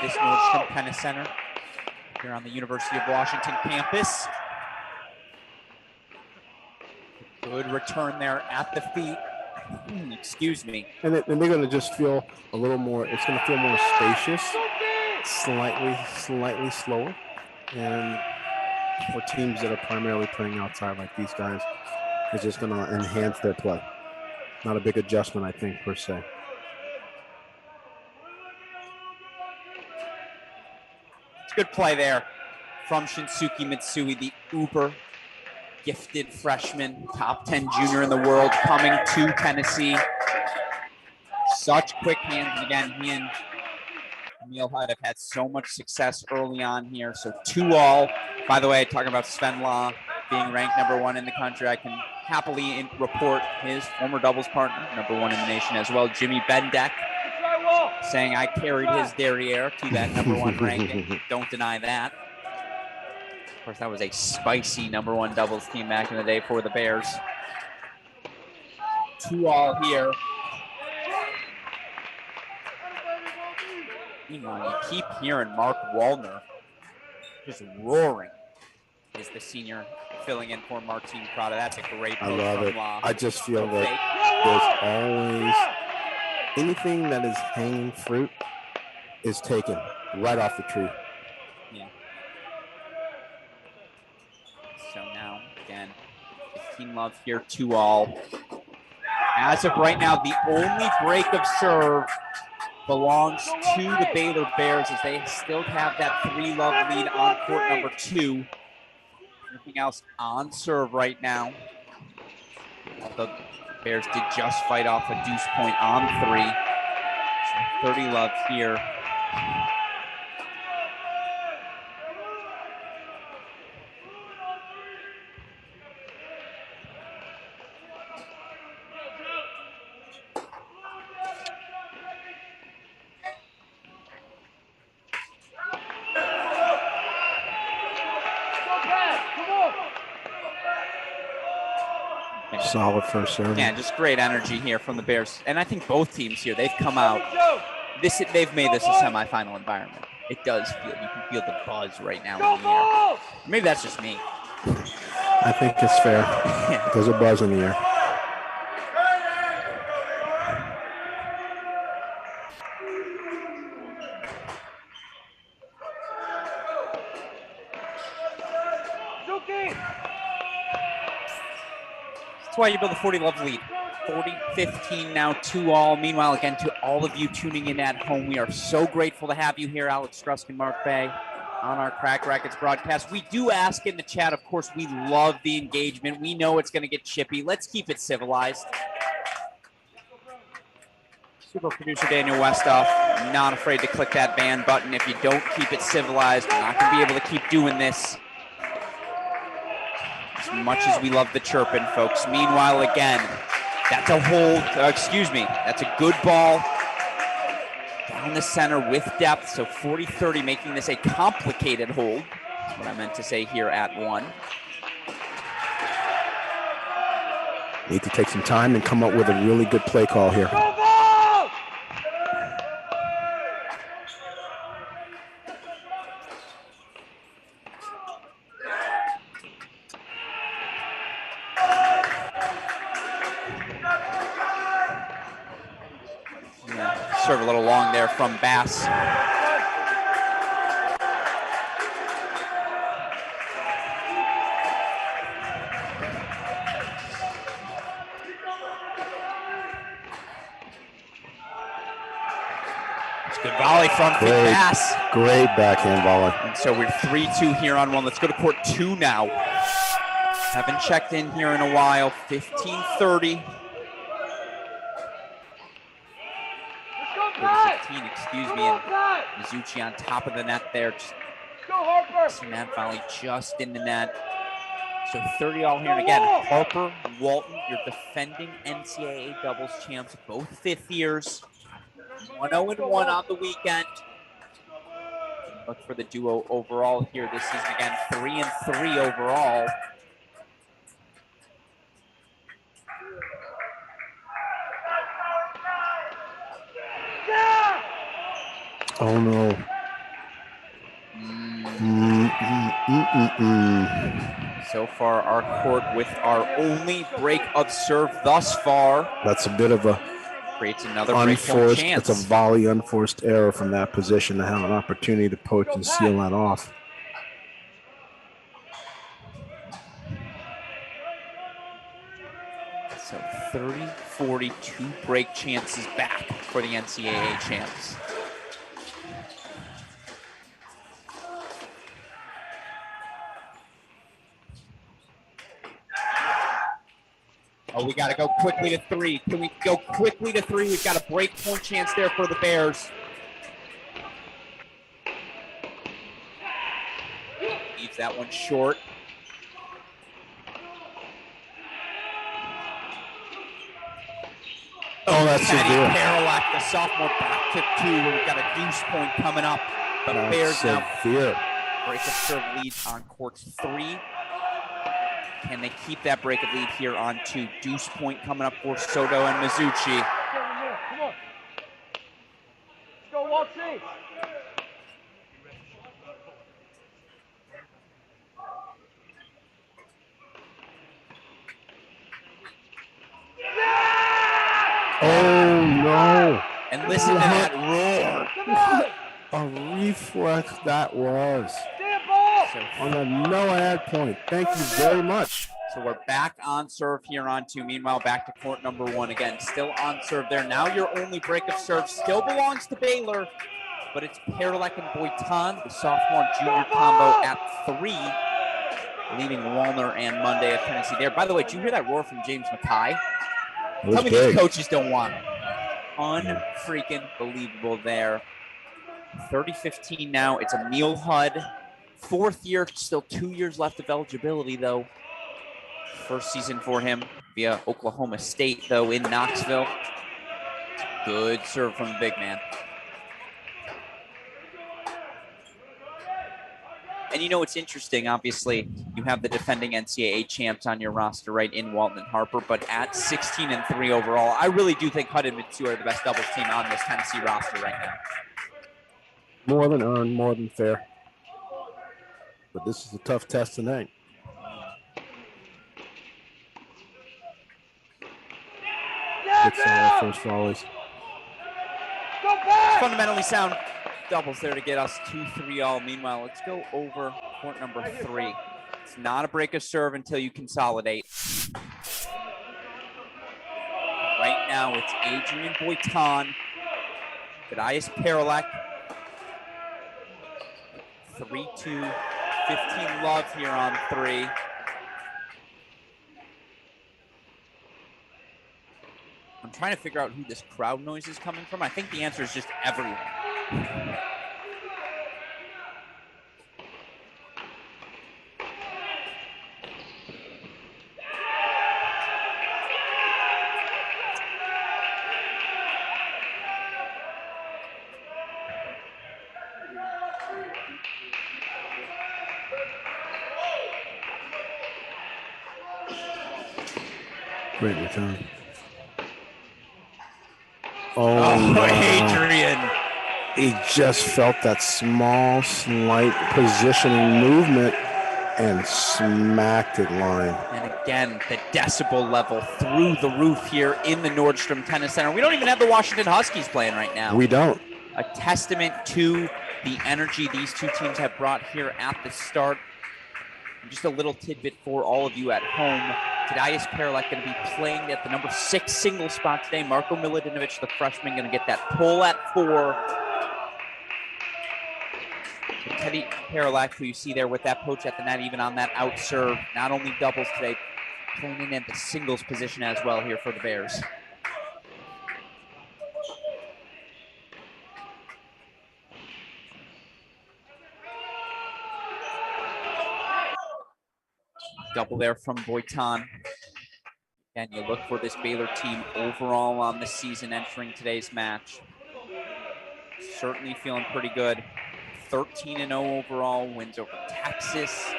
this Nordstrom Tennis Center here on the University of Washington campus. Good return there at the feet. Excuse me. And they're going to just feel a little more, it's going to feel more spacious, slightly slower. And for teams that are primarily playing outside like these guys, it's just going to enhance their play. Not a big adjustment, I think, per se. It's good play there from Shinsuke Mitsui, the uber gifted freshman, top 10 junior in the world, coming to Tennessee. Such quick hands. And again, he and Emil Hutt have had so much success early on here. So 2-all. By the way, talking about Sven Law being ranked number 1 in the country, I can happily report his former doubles partner, number 1 in the nation as well, Jimmy Bendeck. Try, Wall! saying I carried his derriere to that #1 ranking. Don't deny that. Of course, that was a spicy #1 doubles team back in the day for the Bears. 2-all here. Meanwhile, you keep hearing Mark Wallner just roaring. Is the senior filling in for Martin Prada. That's a great I poke love from it. La. I just feel No that fake. there's always anything that is hanging fruit is taken right off the tree. Yeah. So now, again, 15 love here, 2-all. As of right now, the only break of serve belongs to the Baylor Bears as they still have that 3-love lead on court #2. Everything else on serve right now. The Bears did just fight off a deuce point on 3. So 30 love here. Solid first serve. Yeah, just great energy here from the Bears. And I think both teams here, they've come out. They've made this a semifinal environment. It does feel, you can feel the buzz right now in the air. Maybe that's just me. I think it's fair. There's a buzz in the air. That's why you build a 40-love lead. 40-15 now, 2-all. Meanwhile, again, to all of you tuning in at home, we are so grateful to have you here, Alex Strusk and Mark Bay, on our Crack Rackets broadcast. We do ask in the chat, of course, we love the engagement. We know it's going to get chippy. Let's keep it civilized. Super producer Daniel Westoff, not afraid to click that ban button. If you don't keep it civilized, we're not going to be able to keep doing this. As much as we love the chirping, folks. Meanwhile, again, that's a hold, that's a good ball down the center with depth. So 40-30, making this a complicated hold. That's what I meant to say here at 1. Need to take some time and come up with a really good play call here. Serve a little long there from Bass. It's a good volley from Bass. Great backhand volley. And so we're 3-2 here on 1. Let's go to court 2 now. Haven't checked in here in a while. 15-30. 15, excuse me, and Mizuchi on top of the net there. Seeing that volley just in the net. So 30-all here, and again, Harper, Walton, your defending NCAA doubles champs, both 5th years. 1-0-1 on the weekend. Look for the duo overall here this season. Again, 3-3 overall. Oh no. So far, our court with our only break of serve thus far. That's a bit of a creates another break point chance. It's a volley unforced error from that position to have an opportunity to poach and seal that off. So 30-40, 2 break chances back for the NCAA champs. Oh, we got to go quickly to 3. Can we go quickly to 3? We've got a break point chance there for the Bears. Leaves that one short. Oh, that's Patty severe. Paralak, the sophomore, back to 2. We've got a deuce point coming up. But Bears now Severe. break of serve lead on court 3. Can they keep that break of lead here on 2? Deuce point coming up for Soto and Mizuchi. Come on. Let's go, Waltzy. Oh, no. And listen to that roar. A reflex that was. Stand ball. So, On a no ad point. Thank you very much. so we're back on serve here on 2. Meanwhile, back to court number 1 again. Still on serve there. Now your only break of serve still belongs to Baylor, but it's Paralek and Boitan, the sophomore junior combo at 3, leaving Wallner and Monday of Tennessee there. By the way, did you hear that roar from James Mackay? Tell me these coaches don't want it. Unfreaking believable there. 30-15 now. It's Emil Hudd. 4th year, still 2 years left of eligibility, though. First season for him via Oklahoma State, though, in Knoxville. Good serve from the big man. And you know, it's interesting, obviously, you have the defending NCAA champs on your roster, right, in Walton and Harper, but at 16-3 overall, I really do think Hudd and Mitsu are the best doubles team on this Tennessee roster right now. More than earned, more than fair. But this is a tough test tonight. Good solid first volleys. Go back. Fundamentally sound doubles there to get us 2-3 all. Meanwhile, let's go over court number 3. It's not a break of serve until you consolidate. Right now, it's Adrian Boitan, Gadias Paralek. 3-2, 15 love here on 3. I'm trying to figure out who this crowd noise is coming from. I think the answer is just everyone. Great return. Oh, no. Adrian. He just felt that small, slight positioning movement and smacked it line. And again, the decibel level through the roof here in the Nordstrom Tennis Center. We don't even have the Washington Huskies playing right now. We don't. A testament to the energy these two teams have brought here at the start. And just a little tidbit for all of you at home. Gadias Paralek going to be playing at the number 6 single spot today. Marko Milutinovic, the freshman, going to get that pull at 4. So Teddy Paralek, who you see there with that poach at the net, even on that out serve, not only doubles today, playing in at the singles position as well here for the Bears. Double there from Boitan. And you look for this Baylor team overall on the season entering today's match. Certainly feeling pretty good. 13-0 overall, wins over Texas,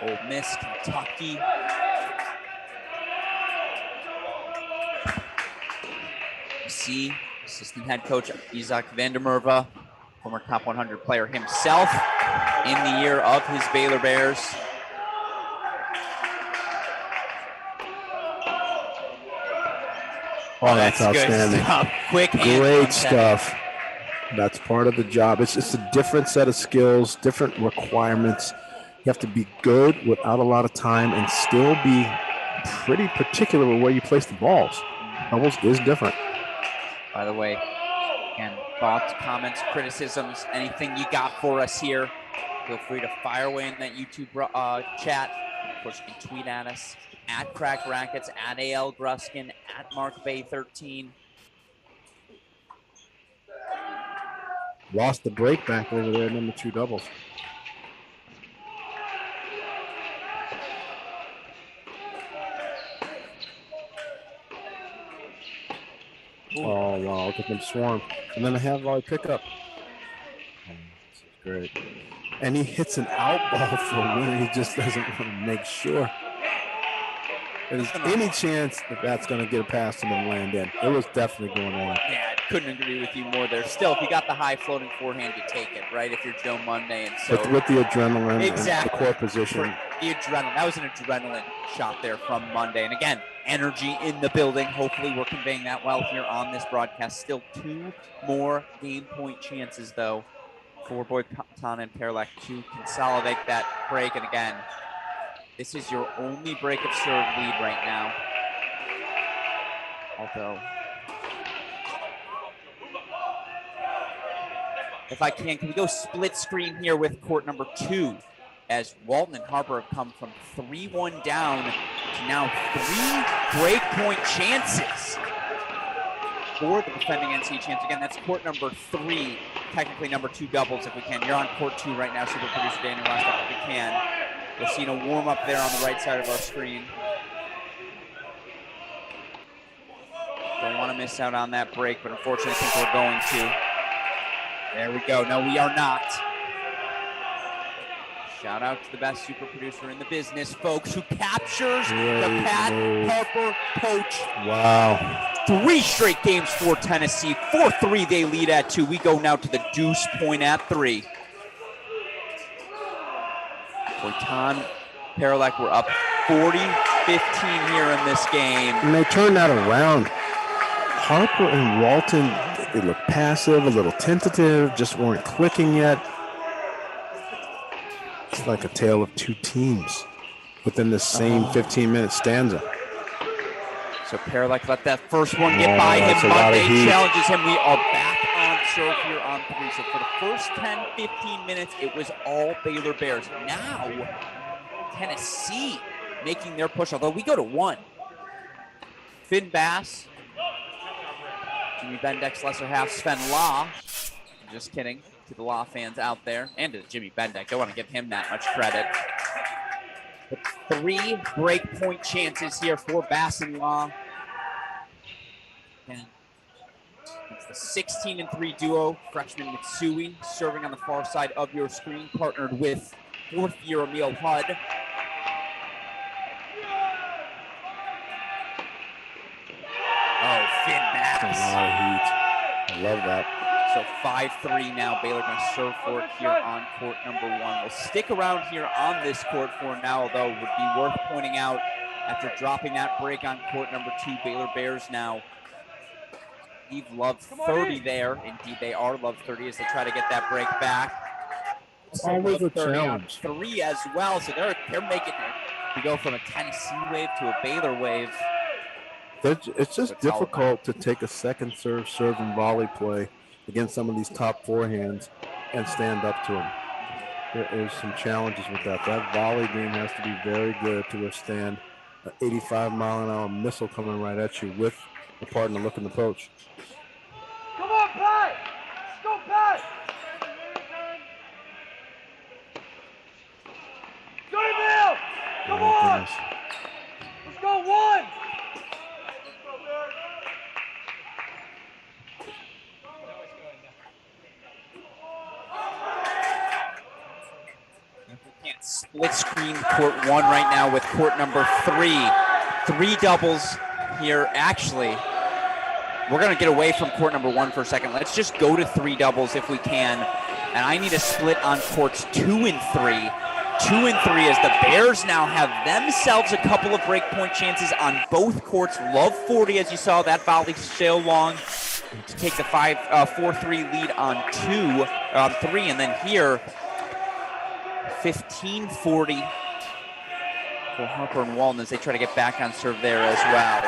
Ole Miss, Kentucky. You see assistant head coach Isaac Vandermerve, former top 100 player himself in the year of his Baylor Bears. Oh, that's outstanding. Good stuff. Quick hands Great on stuff. That's part of the job. It's a different set of skills, different requirements. You have to be good without a lot of time and still be pretty particular with where you place the balls. Doubles is different. By the way, again, thoughts, comments, criticisms, anything you got for us here, feel free to fire away in that YouTube chat. Of course, you can tweet at us at Crack Racquets, at AL Gruskin, at Mark Bay 13. Lost the break back over there, number 2 doubles. Oh, wow. Look at them swarm. And then a half volley pickup. This is great. And he hits an out ball for a winner. He just doesn't want to make sure there's any chance that that's going to get past him and land in. It was definitely going on. Yeah, couldn't agree with you more there. Still, if you got the high floating forehand, you take it, right? If you're Joe Monday. And so With the adrenaline exactly. and the core position. The adrenaline. That was an adrenaline shot there from Monday. And again, energy in the building. Hopefully we're conveying that well here on this broadcast. Still 2 more game point chances, though, for Boyton and Perlak to consolidate that break. And again, this is your only break of serve lead right now. Although, if I can we go split screen here with court number 2, as Walton and Harper have come from 3-1 down to now 3 break point chances for the defending NC champs. Again, that's court number 3, technically number 2 doubles if we can. You're on court 2 right now, super producer Daniel, last up if we can. We're seeing a warm up there on the right side of our screen. Don't want to miss out on that break, but unfortunately I think we're going to. There we go. No, we are not. Shout out to the best super producer in the business, folks, who captures the Pat Harper coach. Wow. 3 straight games for Tennessee. 4-3 they lead at 2. We go now to the deuce point at 3. Boyton, Perlak were up 40-15 here in this game. And they turned that around. Harper and Walton, they looked passive, a little tentative, just weren't clicking yet. It's like a tale of 2 teams within the same 15-minute stanza. So Perlak let that first one get by him. Monday challenges him. We are back on serve here on 3. So for the first 10-15 minutes, it was all Baylor Bears. Now, Tennessee making their push, although we go to 1. Finn Bass, Jimmy Bendek's lesser half, Sven Law. Just kidding to the Law fans out there, and to Jimmy Bendek. Don't want to give him that much credit. But 3 break point chances here for Bass and Law. And it's the 16-3 duo, freshman Mitsui, serving on the far side of your screen, partnered with 4th-year Emil Hudd. Oh, Finn Bass. That's a lot of heat. I love that. So 5-3 now. Baylor going to serve for it here on court number 1. We'll stick around here on this court for now, although it would be worth pointing out after dropping that break on court number 2, Baylor Bears now leave love 30 there. Indeed, they are love 30 as they try to get that break back. Always a challenge. 3 as well, so they're making it to go from a Tennessee wave to a Baylor wave. It's just difficult to take a second serve and volley play against some of these top forehands and stand up to them. There is some challenges with that. That volley game has to be very good to withstand an 85-mile-an-hour missile coming right at you with a partner looking to poach. Come on, Pat! Let's go, Pat! Go, Emil! Come on! Goodness. Let's go, 1! Split screen court 1 right now with court number 3. 3 doubles here. Actually, we're going to get away from court number 1 for a second. Let's just go to 3 doubles if we can. And I need a split on courts 2 and 3. 2 and 3 as the Bears now have themselves a couple of breakpoint chances on both courts. Love 40 as you saw that volley so long to take the 4-3 lead on 3. And then here, 15-40 for Harper and Walton as they try to get back on serve there as well.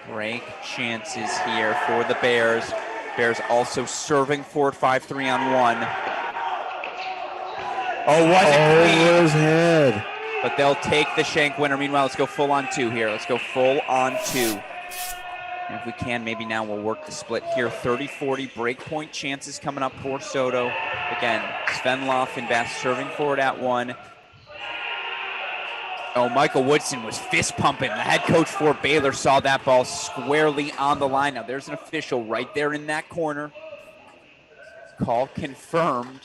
Break chances here for the Bears. Bears also serving for it, 5-3 on 1. Oh, wasn't clean. Over his head. But they'll take the shank winner. Meanwhile, let's go full on 2 here. Let's go full on 2. And if we can, maybe now we'll work the split here. 30-40 break point chances coming up for Soto. Again, Svenloff and Bass serving forward at 1. Oh, Michael Woodson was fist pumping. The head coach for Baylor saw that ball squarely on the line. Now there's an official right there in that corner. Call confirmed.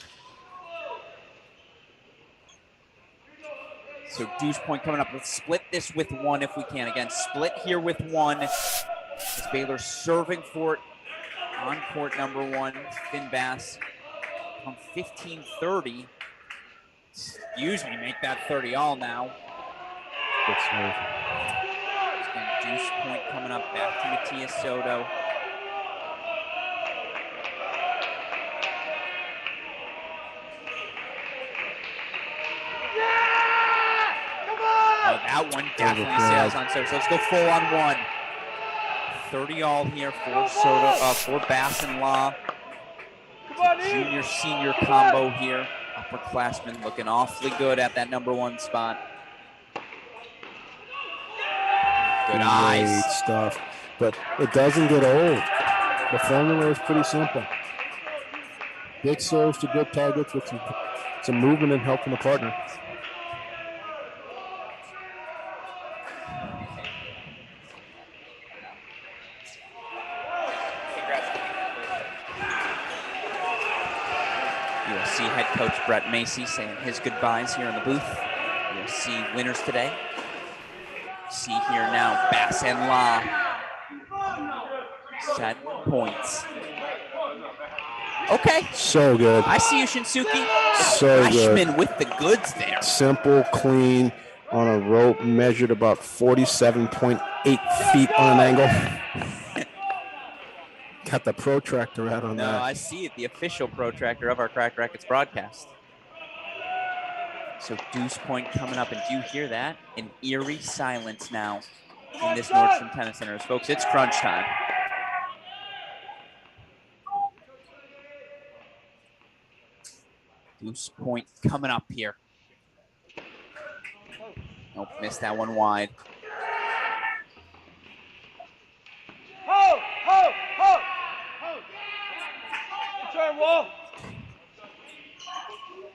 So deuce point coming up. Let's split this with 1 if we can. Again, split here with 1. As Baylor serving for it on court number 1. Finn Bass on 15-30. Excuse me, make that 30 all now. Good serve. Again, deuce point coming up back to Matias Soto. Oh, that one definitely sails on Soto. So let's go full on 1. 30 all here for Soto, for Bass and Law. Junior senior combo here. Upperclassmen looking awfully good at that number 1 spot. Good eyes. Great stuff. But it doesn't get old. The formula is pretty simple. Big serves to good targets with some movement and help from the partner. USC head coach Brett Macy saying his goodbyes here in the booth. USC winners today. See here now, Bass and Law. Set points. Okay. So good. I see you, Shinsuke. So Freshman good. with the goods there. Simple, clean, on a rope, measured about 47.8 feet on an angle. Got the protractor out on No, that. I see it, the official protractor of our Cracked Racquets broadcast. So deuce point coming up, and do you hear that? An eerie silence now in this Nordstrom Tennis Center. Folks, it's crunch time. Deuce point coming up here. Nope, missed that one wide. Ho! Ho! Ho! Ho! Good turn, Walt.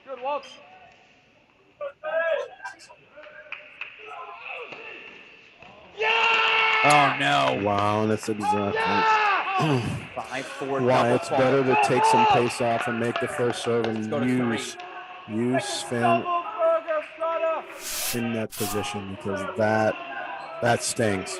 Good, Walt. Oh, no. Wow, that's exactly 5-4 why double it's fault. better to take some pace off and make the first serve and go to use Sven Double burger, brother. in that position, because that stings.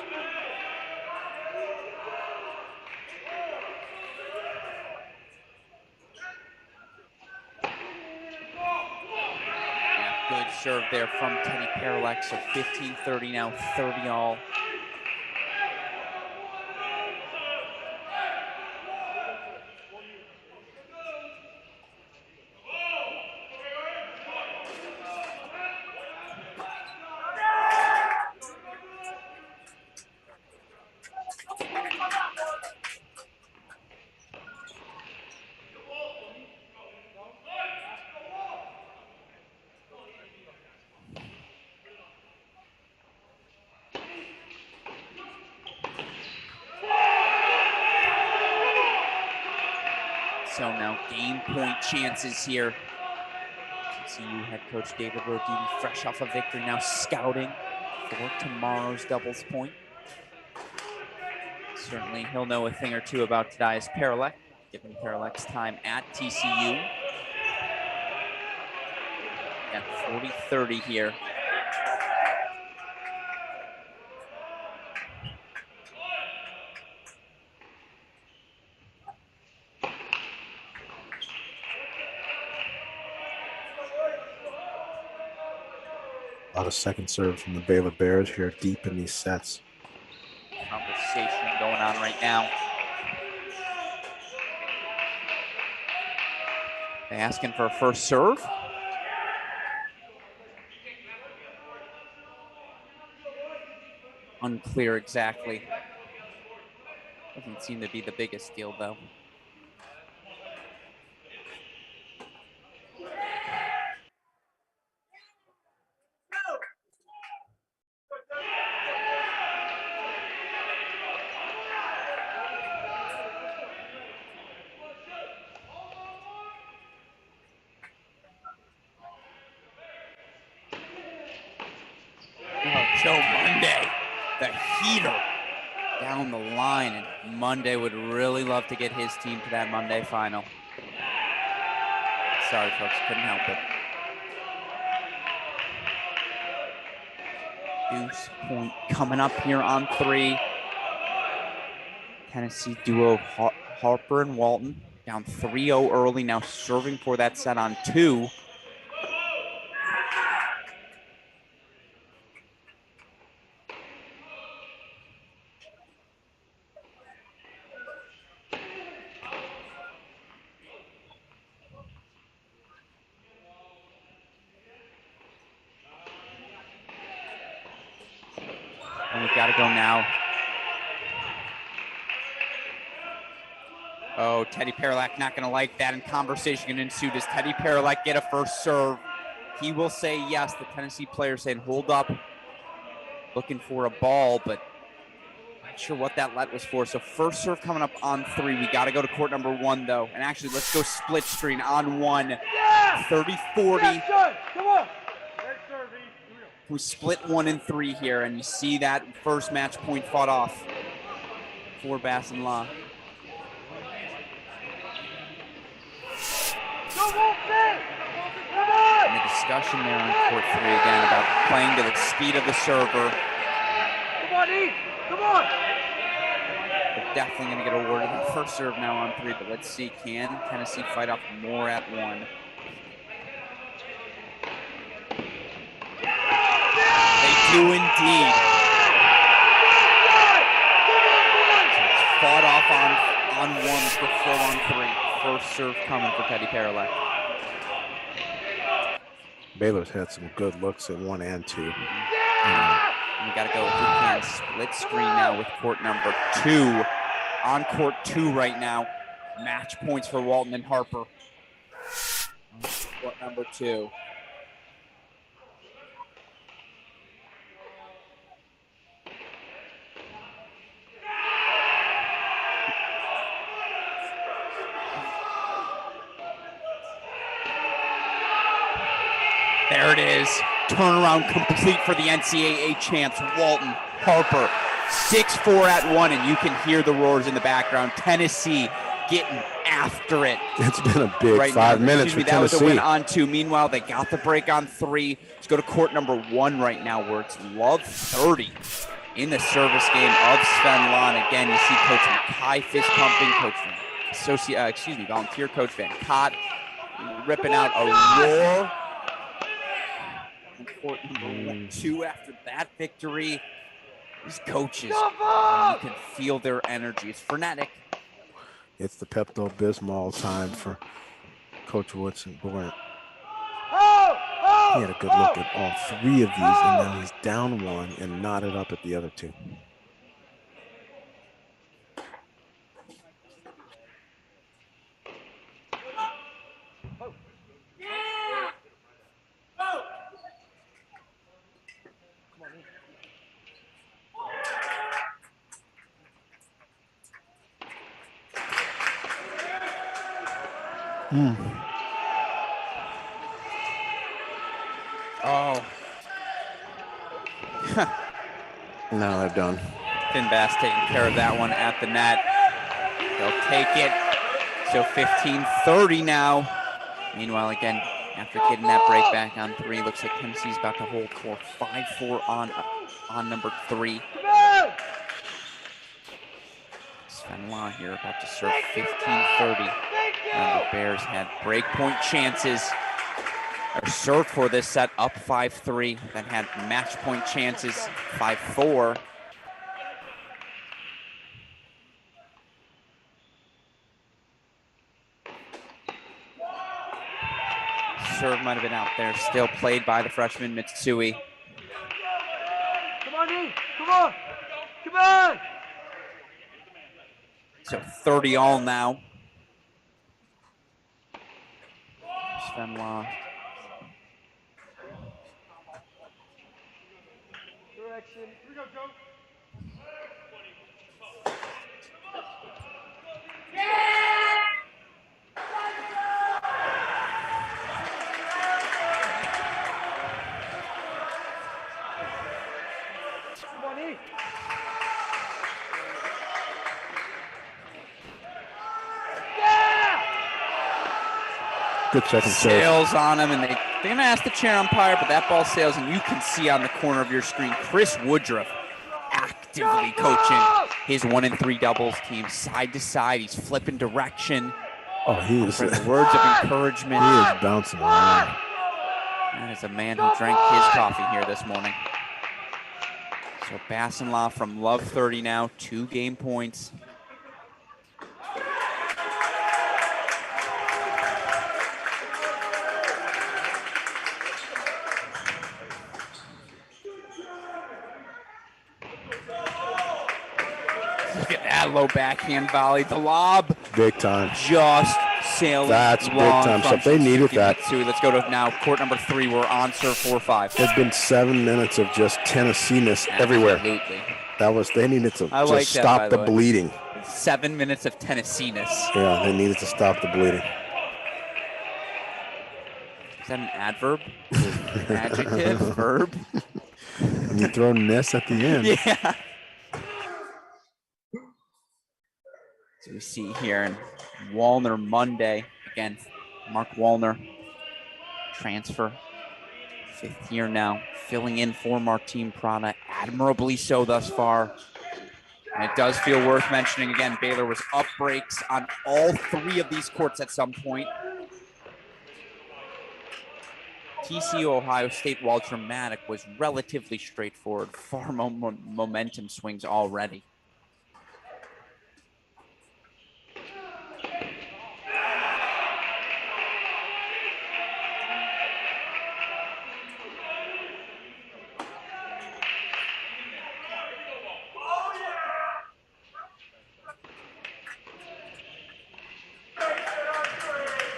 Yeah, good serve there from Teddy Paralek. So 15-30 now, 30 all. So now game point chances here. TCU head coach David Roditi, fresh off a victory, now scouting for tomorrow's doubles point. Certainly he'll know a thing or two about Tadeusz Paralek, given Paralek's time at TCU. At 40-30 here. A lot of second serves from the Baylor Bears here deep in these sets. Conversation going on right now. They asking for a first serve. Unclear exactly. Doesn't seem to be the biggest deal though. down the line, and Monday would really love to get his team to that Monday final. Sorry, folks, couldn't help it. Deuce point coming up here on 3. Tennessee duo Harper and Walton down 3-0 early, now serving for that set on 2. And we've got to go now. Oh, Teddy Paralak not going to like that, and conversation can ensue. Does Teddy Paralak get a first serve? He will say yes. The Tennessee player saying, hold up, looking for a ball, but not sure what that let was for. So first serve coming up on 3. We got to go to court number 1, though. And actually, let's go split screen on 1. 30-40. Come on. We split 1 and 3 here, and you see that first match point fought off for Bass and Law. And the discussion there on court 3 again about playing to the speed of the server. Come on, E. Come on. They're definitely going to get awarded the first serve now on 3, but let's see, can Tennessee fight off more at 1? They do indeed. So it's fought off on 1 with full on 3. First serve coming for Teddy Paralak. Baylor's had some good looks at 1 and 2. We got to go if we can. Split screen now with court number 2. On court 2 right now. Match points for Walton and Harper. Court number 2. There it is. Turnaround complete for the NCAA champs. Walton, Harper, 6-4 at 1, and you can hear the roars in the background. Tennessee getting after it. It's been a big right 5 now. minutes Excuse me, for that was a Tennessee. win on 2. Meanwhile, they got the break on 3. Let's go to court number 1 right now, where it's love 30 in the service game of Sven Lon. Again, you see Coach Mackay fist pumping, volunteer coach Van Cott ripping out a roar. And court number 2 after that victory. These coaches, you can feel their energy. It's frenetic. It's the Pepto-Bismol time for Coach Woodson. Boy, he had a good look at all 3 of these, and now he's down 1 and knotted up at the other 2. Oh. Now they're done. Finn Bass taking care of that one at the net. They'll take it. So 15-30 now. Meanwhile, again, after getting that break back on 3, looks like Tennessee's about to hold for 5-4 on number 3. Sven Law here about to serve 15-30. And the Bears had breakpoint chances. Or served for this set up 5-3. Then had match point chances 5-4. Serve might have been out there. Still played by the freshman Mitsui. Come on, E. Come on. Come on. So 30 all now. Sven Law. Direction. Here we go, Joe. Come on, E. Good second serve. Sails on him, and they're going to ask the chair umpire, but that ball sails, and you can see on the corner of your screen Chris Woodruff actively coaching his 1-3 doubles team side to side. He's flipping direction. Oh, he is. Words of encouragement. He is bouncing around. That is a man who drank his coffee here this morning. So Bassenlaw from Love 30 now, 2 game points. Look at that low backhand volley. The lob. Big time. Just sailing. That's big time stuff. They needed that. Let's go to now court number 3. We're on serve 4-5. It's been 7 minutes of just Tennessee-ness everywhere. Absolutely. They needed to I like just that, stop by the way. bleeding. 7 minutes of Tennessee-ness. Yeah, they needed to stop the bleeding. Is that an adverb? Adjective? Verb? And you throw ness at the end. Yeah. So we see here in Wallner Monday. Again, Mark Wallner, transfer. 5th year now, filling in for Martin Prada. Admirably so thus far. And it does feel worth mentioning again, Baylor was up breaks on all 3 of these courts at some point. TCU Ohio State, while dramatic, was relatively straightforward. Far more momentum swings already.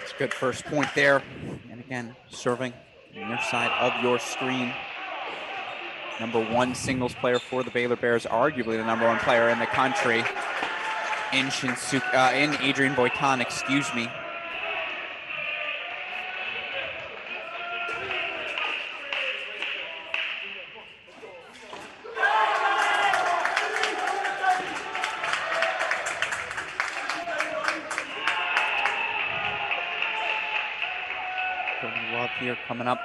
It's a good first point there. And again, serving on your side of your screen. Number 1 singles player for the Baylor Bears, arguably the number 1 player in the country. In Adrian Boitan, excuse me. Love here coming up.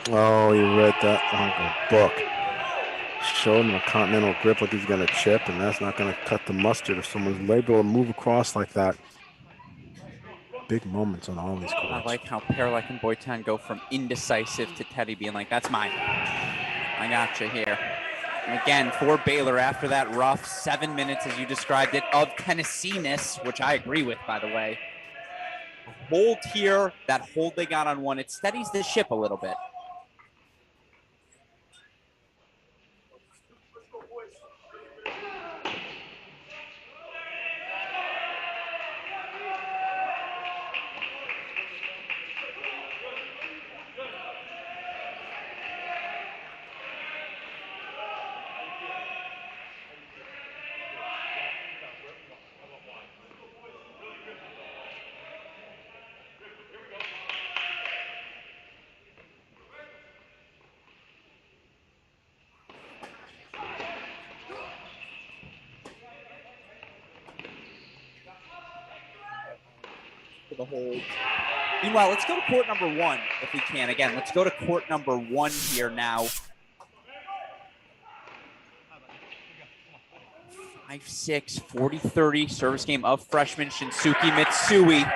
Oh, he read that like a book. Showed him a continental grip like he's going to chip, and that's not going to cut the mustard if someone's able to move across like that. Big moments on all these courts. I like how Perlak and Boitan go from indecisive to Teddy being like, that's mine. I got you here. And again, for Baylor, after that rough 7 minutes, as you described it, of Tennessee-ness, which I agree with, by the way. Hold here, that hold they got on 1, it steadies the ship a little bit. For the hold. Meanwhile, let's go to court number 1 if we can. Again, let's go to court number 1 here now. 5-6, 40-30 service game of freshman Shinsuke Mitsui.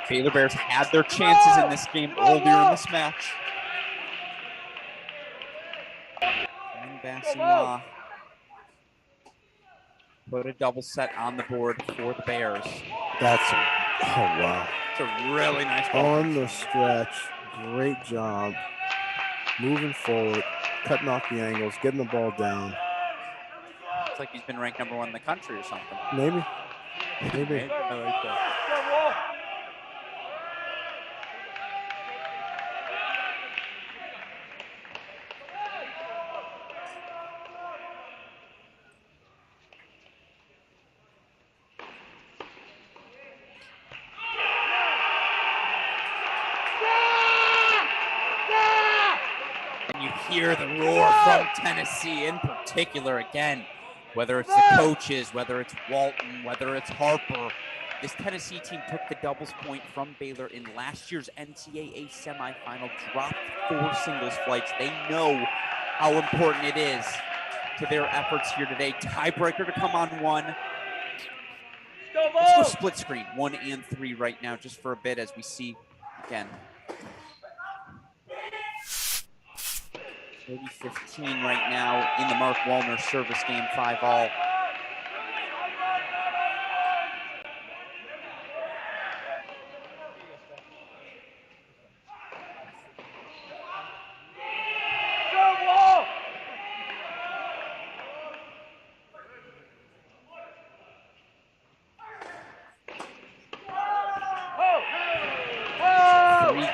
Baylor Bears had their chances in this game earlier in this match. And Bassenlaw put a double set on the board for the Bears. That's oh wow. It's a really nice ball. On the stretch, great job. Moving forward, cutting off the angles, getting the ball down. It's like he's been ranked number 1 in the country or something. Maybe. I like that. And you hear the roar from Tennessee, in particular, again, whether it's the coaches, whether it's Walton, whether it's Harper, this Tennessee team took the doubles point from Baylor in last year's NCAA semifinal, dropped 4 singles flights. They know how important it is to their efforts here today. Tiebreaker to come on 1. Let's go split screen, 1 and 3 right now, just for a bit as we see again. 30-15 right now in the Mark Wallner service game, 5-all.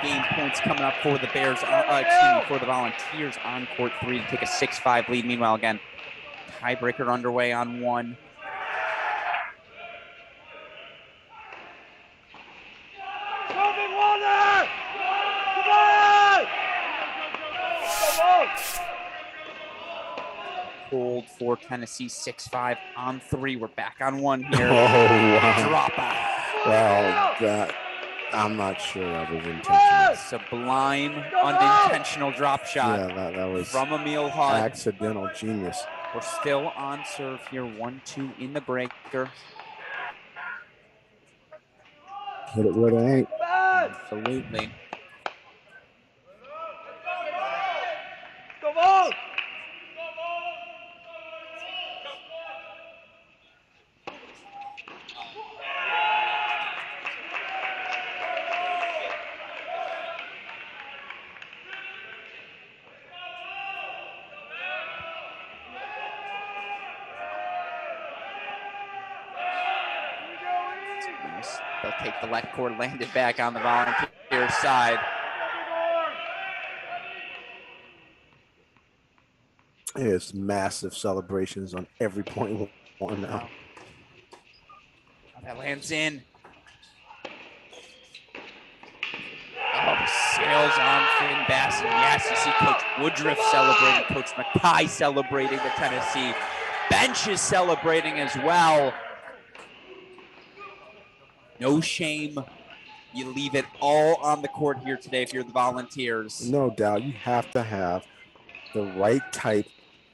Game points coming up for the Bears, for the Volunteers on court 3 to take a 6-5 lead. Meanwhile, again, tiebreaker underway on 1. Hold for Tennessee, 6-5 on 3. We're back on 1 here. Oh, wow. Drop out. Well, I'm not sure that was intentional. Sublime, unintentional drop shot. Yeah, that was from Emil Hudd. Accidental genius. We're still on serve here, 1-2 in the breaker. Hit it where they ain't. Absolutely. Come on! They'll take the left court, landed back on the Volunteer side. It's massive celebrations on every point one now. That lands in. Oh, sails on Finn Bassett. Yes, you see Coach Woodruff celebrating, Coach Mackay celebrating, the Tennessee bench is celebrating as well. No shame. You leave it all on the court here today if you're the Volunteers. No doubt. You have to have the right type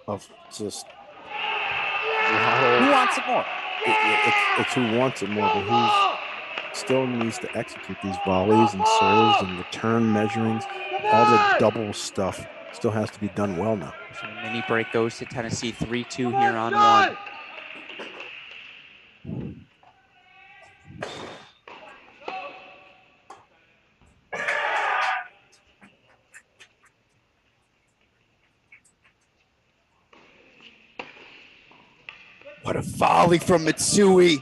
of just. Who wants it more? It's who wants it more, but who still needs to execute these volleys and serves and return measurings. All the double stuff still has to be done well now. So the mini break goes to Tennessee, 3-2 here on 1. What a volley from Mitsui.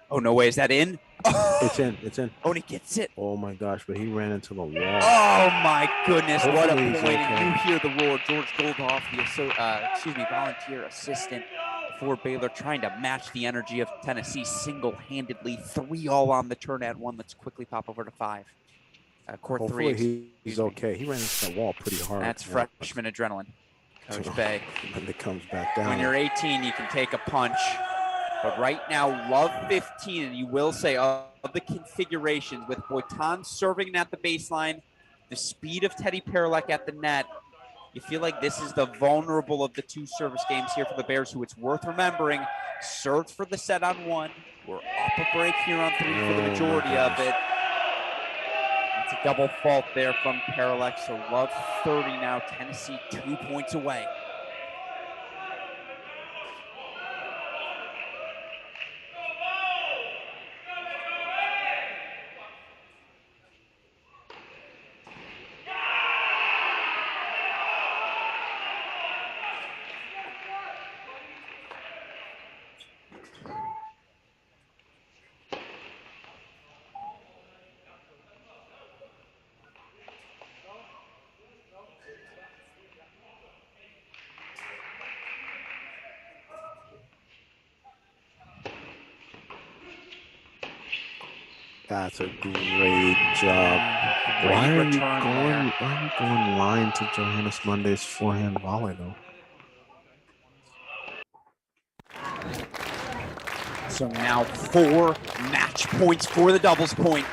Oh, no way. Is that in? It's in. It's in. Oh, and he gets it. Oh, my gosh. But he ran into the wall. Oh, my goodness. What a Hopefully he's point. okay. You hear the roar. George Goldhoff, the volunteer assistant for Baylor, trying to match the energy of Tennessee single-handedly. 3-all on the turn at 1. Let's quickly pop over to 5. Court Hopefully 3. he's okay. He ran into that wall pretty hard. That's freshman adrenaline. Coach Bay. And it comes back down. When you're 18, you can take a punch. But right now, love 15, and you will say of the configurations with Boitan serving at the baseline, the speed of Teddy Paralek at the net, you feel like this is the vulnerable of the 2 service games here for the Bears, who it's worth remembering. Served for the set on 1. We're up a break here on 3 for the majority of it. It's a double fault there from Paralek, so love 30 now. Tennessee 2 points away. That's a great job. Why are you going line to Johannes Monday's forehand volley, though? So now 4 match points for the doubles point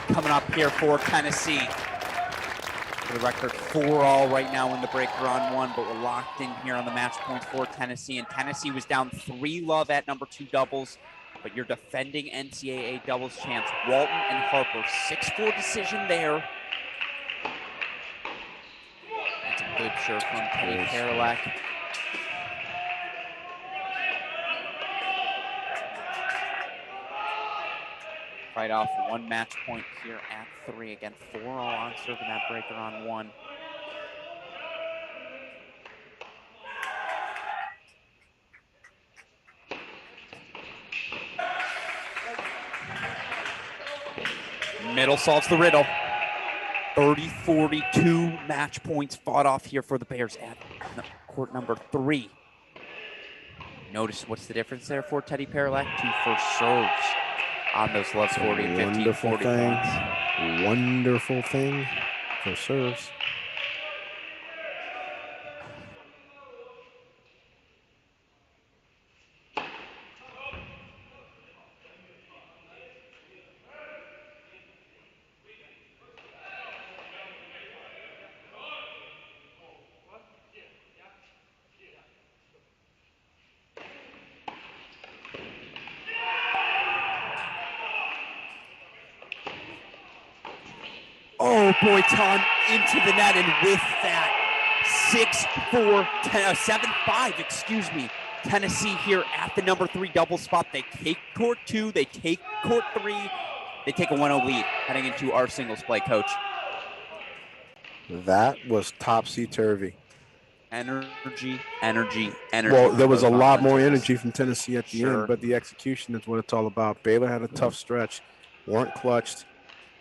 coming up here for Tennessee. For the record, 4-all right now in the breaker on 1, but we're locked in here on the match points for Tennessee. And Tennessee was down 3-love at number 2 doubles, but your defending NCAA doubles champs, Walton and Harper, 6-4 decision there. That's a good serve from Teddy Karolak. Right off 1 match point here at 3. Again, 4-all on serve in that breaker on 1. Middle solves the riddle. 30-42 match points fought off here for the Bears at court number 3. Notice what's the difference there for Teddy Karolak? 2 first serves on those love 40 and 15, 40 points. Wonderful thing for serves. Oh boy, Tom into the net, and with that, 6-4, 7-5, excuse me. Tennessee here at the number 3 double spot. They take court 2, they take court 3, they take a 1-0 lead heading into our singles play, Coach. That was topsy-turvy. Energy. Well, there was a lot more energy from Tennessee at the end, but the execution is what it's all about. Baylor had a tough stretch, weren't clutched,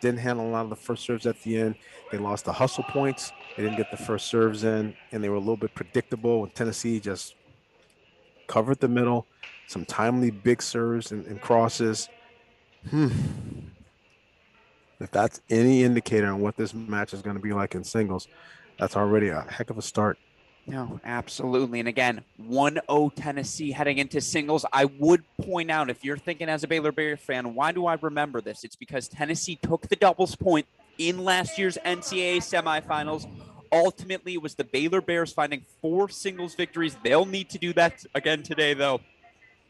didn't handle a lot of the first serves at the end. They lost the hustle points. They didn't get the first serves in, and they were a little bit predictable. And Tennessee just covered the middle, some timely big serves and crosses. If that's any indicator on what this match is going to be like in singles, that's already a heck of a start. No, absolutely. And again, 1-0 Tennessee heading into singles. I would point out, if you're thinking as a Baylor Bear fan, why do I remember this? It's because Tennessee took the doubles point in last year's NCAA semifinals. Ultimately, it was the Baylor Bears finding 4 singles victories. They'll need to do that again today, though.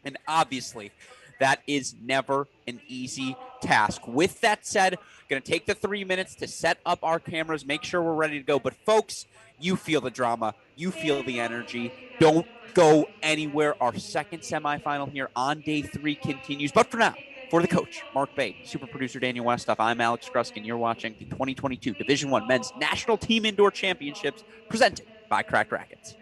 And obviously, that is never an easy task. With that said, going to take the 3 minutes to set up our cameras, make sure we're ready to go. But folks, you feel the drama. You feel the energy. Don't go anywhere. Our second semifinal here on day 3 continues. But for now, for the coach, Mark Bay, super producer Daniel Westoff, I'm Alex Gruskin. You're watching the 2022 Division I Men's National Team Indoor Championships presented by Cracked Racquets.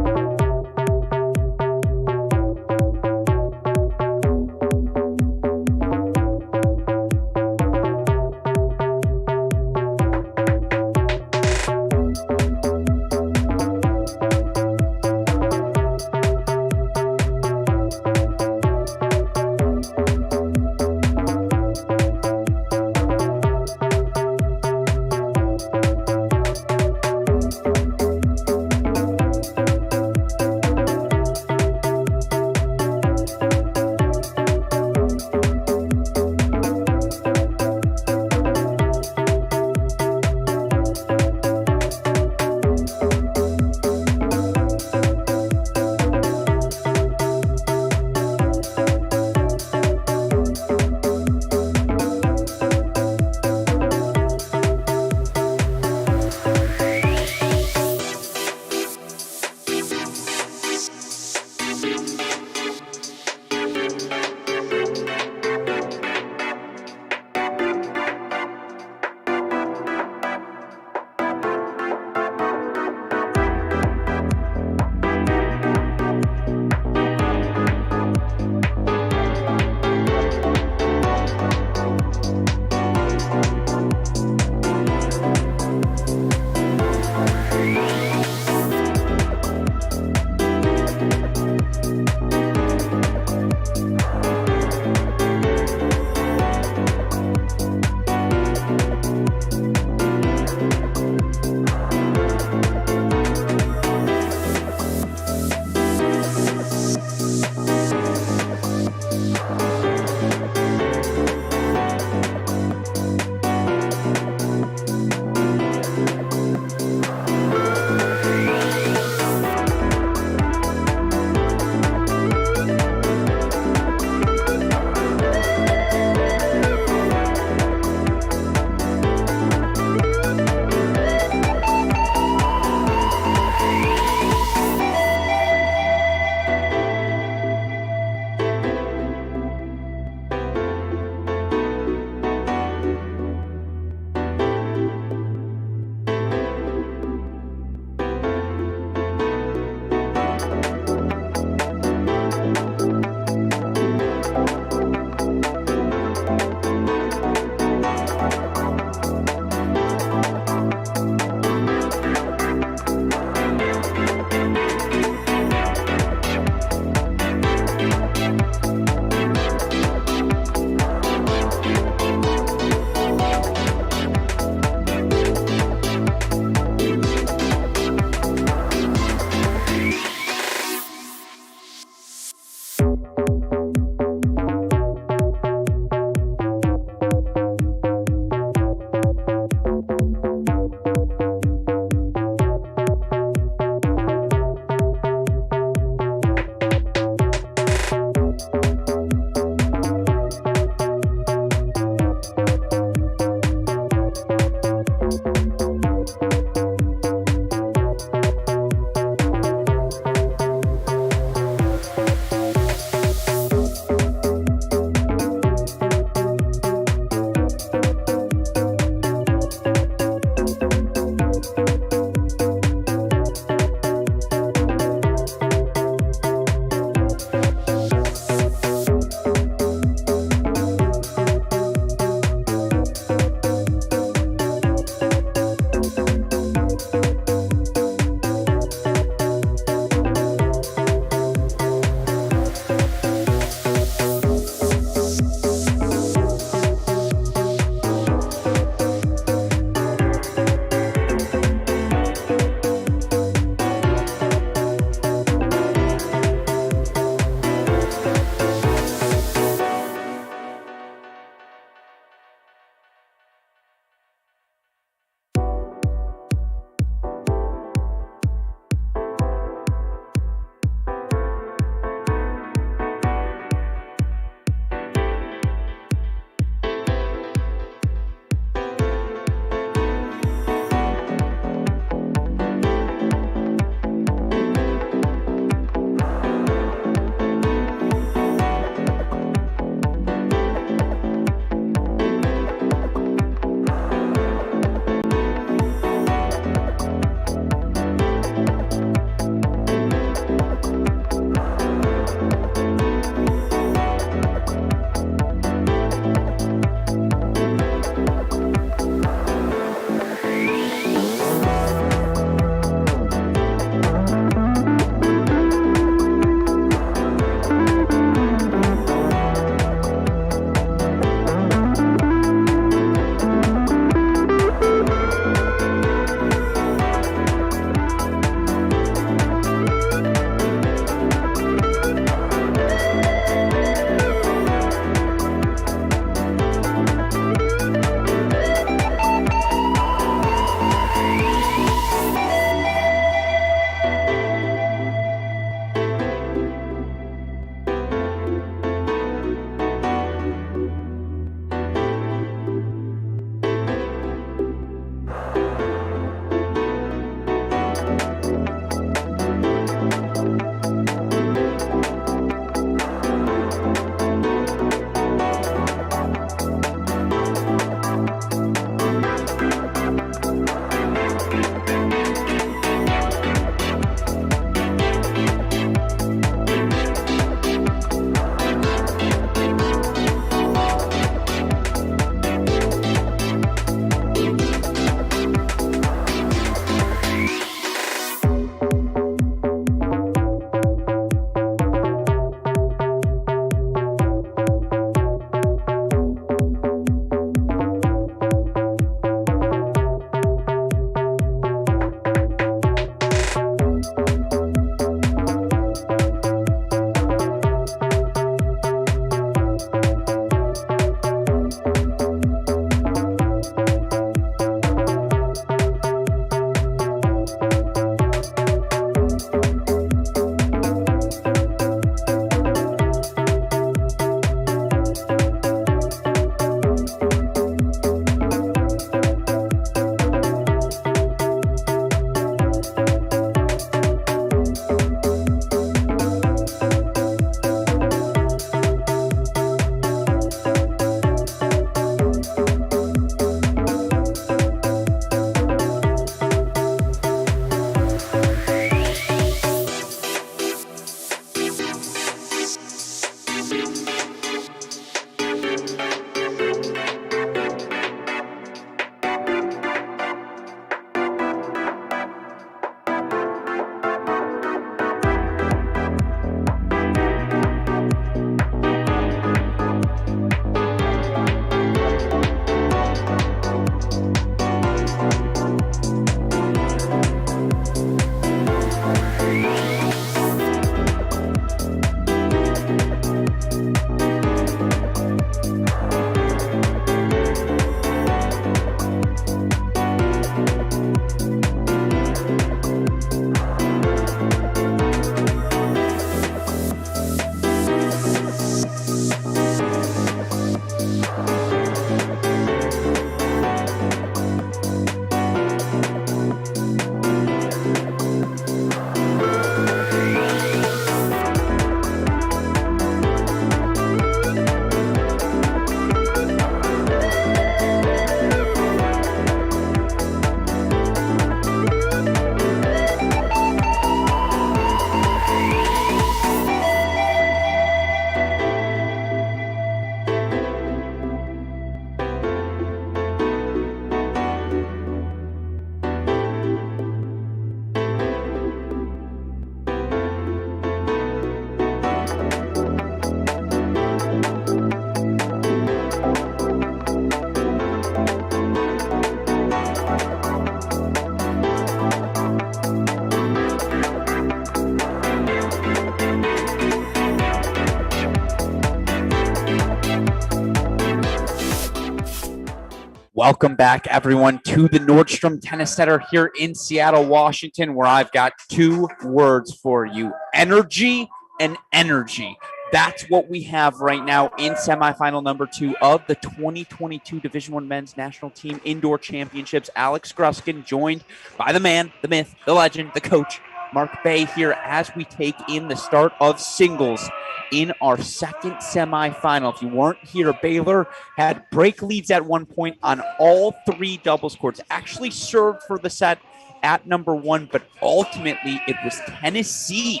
Welcome back, everyone, to the Nordstrom Tennis Center here in Seattle, Washington, where I've got 2 words for you: energy and energy. That's what we have right now in semifinal number 2 of the 2022 Division I Men's National Team Indoor Championships. Alex Gruskin joined by the man, the myth, the legend, the coach, Mark Bay, here as we take in the start of singles in our second semifinal. If you weren't here, Baylor had break leads at one point on all 3 doubles courts. Actually served for the set at number 1, but ultimately it was Tennessee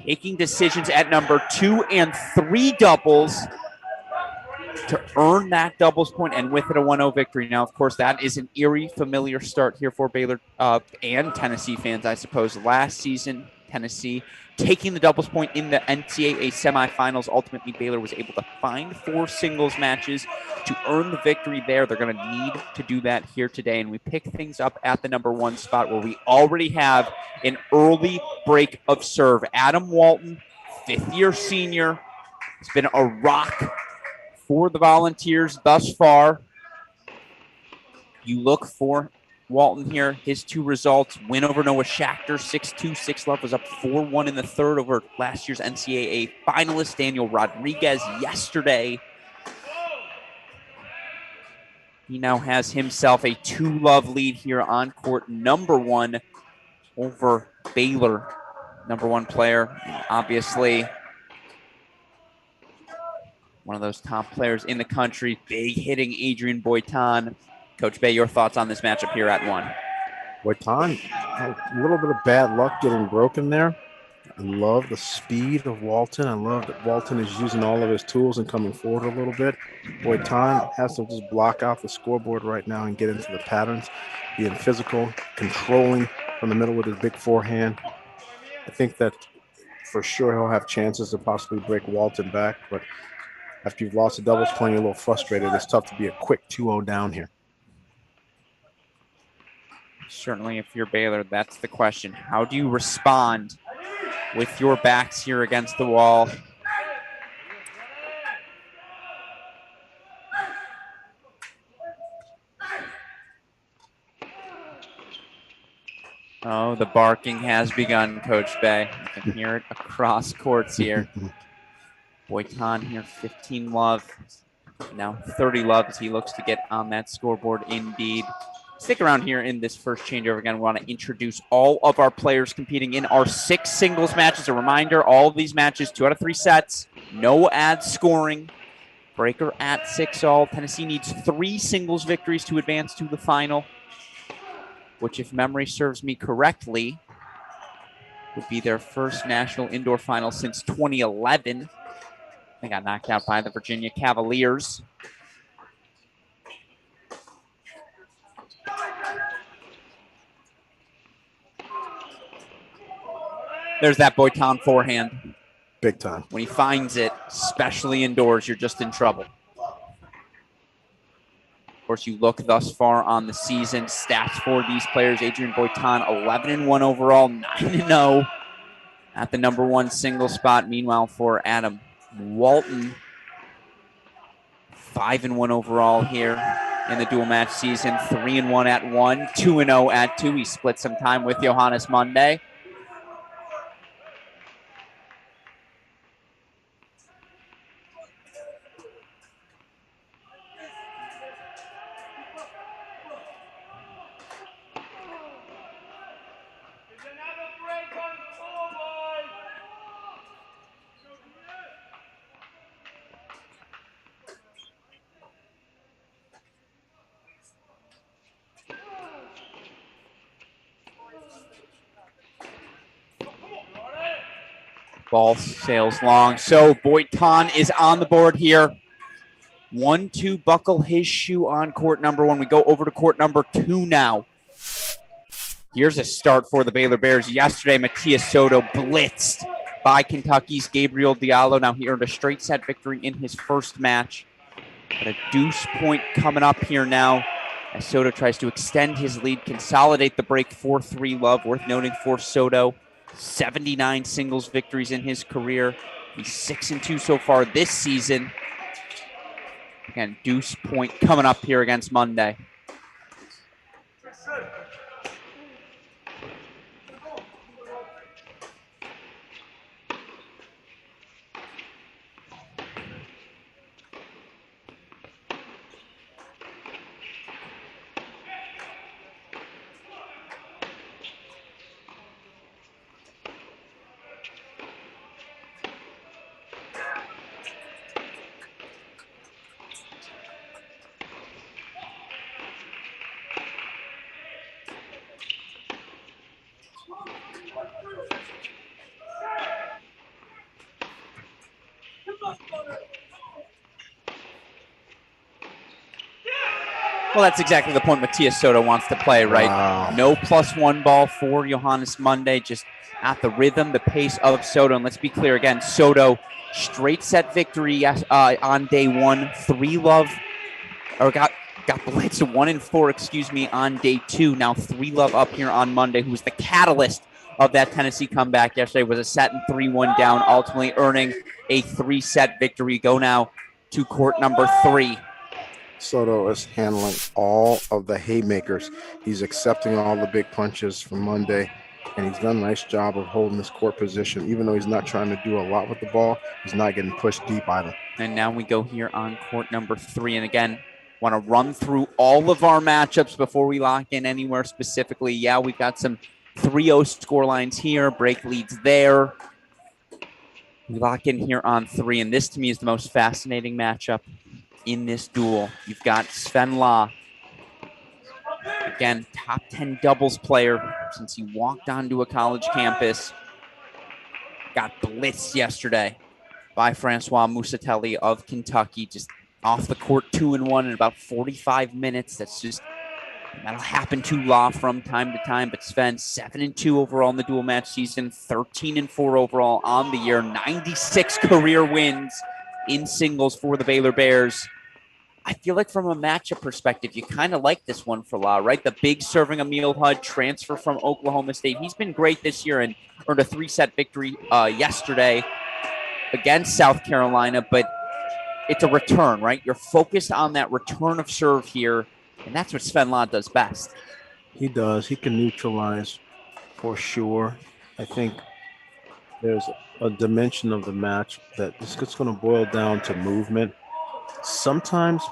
taking decisions at number 2 and 3 doubles to earn that doubles point, and with it a 1-0 victory. Now, of course, that is an eerie, familiar start here for Baylor and Tennessee fans, I suppose. Last season, Tennessee taking the doubles point in the NCAA semifinals. Ultimately, Baylor was able to find 4 singles matches to earn the victory there. They're going to need to do that here today, and we pick things up at the number 1 spot where we already have an early break of serve. Adam Walton, 5th-year senior. It's been a rock for the Volunteers thus far. You look for Walton here. His 2 results: win over Noah Schachter, 6-2, 6-love, was up 4-1 in the third over last year's NCAA finalist Daniel Rodriguez yesterday. He now has himself a 2-love lead here on court number 1 over Baylor. Number 1 player, obviously one of those top players in the country, big hitting Adrian Boitan. Coach Bay, your thoughts on this matchup here at 1? Boitan had a little bit of bad luck getting broken there. I love the speed of Walton. I love that Walton is using all of his tools and coming forward a little bit. Boitan has to just block out the scoreboard right now and get into the patterns, being physical, controlling from the middle with his big forehand. I think that for sure he'll have chances to possibly break Walton back, but after you've lost a doubles point, you're a little frustrated. It's tough to be a quick 2-0 down here. Certainly, if you're Baylor, that's the question. How do you respond with your backs here against the wall? Oh, the barking has begun, Coach Bay. You can hear it across courts here. Boitan here, 15-love. Now 30-love as he looks to get on that scoreboard indeed. Stick around here in this first changeover. Again, we want to introduce all of our players competing in our 6 singles matches. A reminder, all of these matches, 2 out of 3 sets, no ad scoring. Breaker at 6-all. Tennessee needs 3 singles victories to advance to the final, which, if memory serves me correctly, would be their first national indoor final since 2011. They got knocked out by the Virginia Cavaliers. There's that Boitan forehand. Big time. When he finds it, especially indoors, you're just in trouble. Of course, you look thus far on the season. Stats for these players: Adrian Boitan, 11-1 overall, 9-0 at the number 1 single spot. Meanwhile, for Adam Walton, 5-1 overall here in the dual match season, 3-1 at 1, 2-0 at 2. He split some time with Johannes Monday. Ball sails long. So Boitan is on the board here. 1-2, buckle his shoe on court number 1. We go over to court number 2 now. Here's a start for the Baylor Bears. Yesterday, Matias Soto blitzed by Kentucky's Gabriel Diallo. Now he earned a straight set victory in his first match. But a deuce point coming up here now as Soto tries to extend his lead, consolidate the break, 4-3 love. Worth noting for Soto, 79 singles victories in his career. He's 6-2 so far this season. Again, deuce point coming up here against Monday. Well, that's exactly the point Matias Soto wants to play, right? Wow. No +1 ball for Johannes Monday, just at the rhythm, the pace of Soto. And let's be clear again, Soto, straight set victory on day one, got blitzed 1-4, on day two. Now 3-love up here on Monday, who was the catalyst of that Tennessee comeback yesterday, was a set and 3-1 down, ultimately earning a 3-set victory. Go now to court number 3. Soto is handling all of the haymakers. He's accepting all the big punches from Monday, and he's done a nice job of holding his court position. Even though he's not trying to do a lot with the ball, he's not getting pushed deep either. And now we go here on court number 3. And again, want to run through all of our matchups before we lock in anywhere specifically. Yeah, we've got some 3-0 score lines here, break leads there. We lock in here on 3, and this to me is the most fascinating matchup in this duel. You've got Sven Law, again, top 10 doubles player since he walked onto a college campus. Got blitzed yesterday by Francois Musatelli of Kentucky, just off the court 2-1 in about 45 minutes. That'll happen to Law from time to time, but Sven 7-2 overall in the dual match season, 13-4 overall on the year, 96 career wins in singles for the Baylor Bears. I feel like from a matchup perspective, you kind of like this one for Law, right? The big serving Emil Hud transfer from Oklahoma State. He's been great this year and earned a 3-set victory yesterday against South Carolina, but it's a return, right? You're focused on that return of serve here, and that's what Sven Law does best. He does. He can neutralize for sure. I think there's a dimension of the match that it's just going to boil down to movement. Sometimes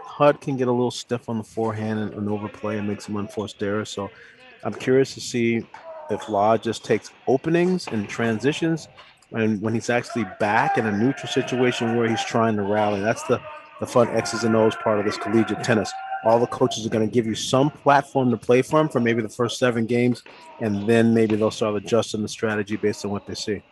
Hud can get a little stiff on the forehand and overplay and make some unforced errors. So I'm curious to see if Law just takes openings and transitions, and when he's actually back in a neutral situation where he's trying to rally. That's the fun X's and O's part of this collegiate tennis. All the coaches are going to give you some platform to play from for maybe the first 7 games, and then maybe they'll start adjusting the strategy based on what they see.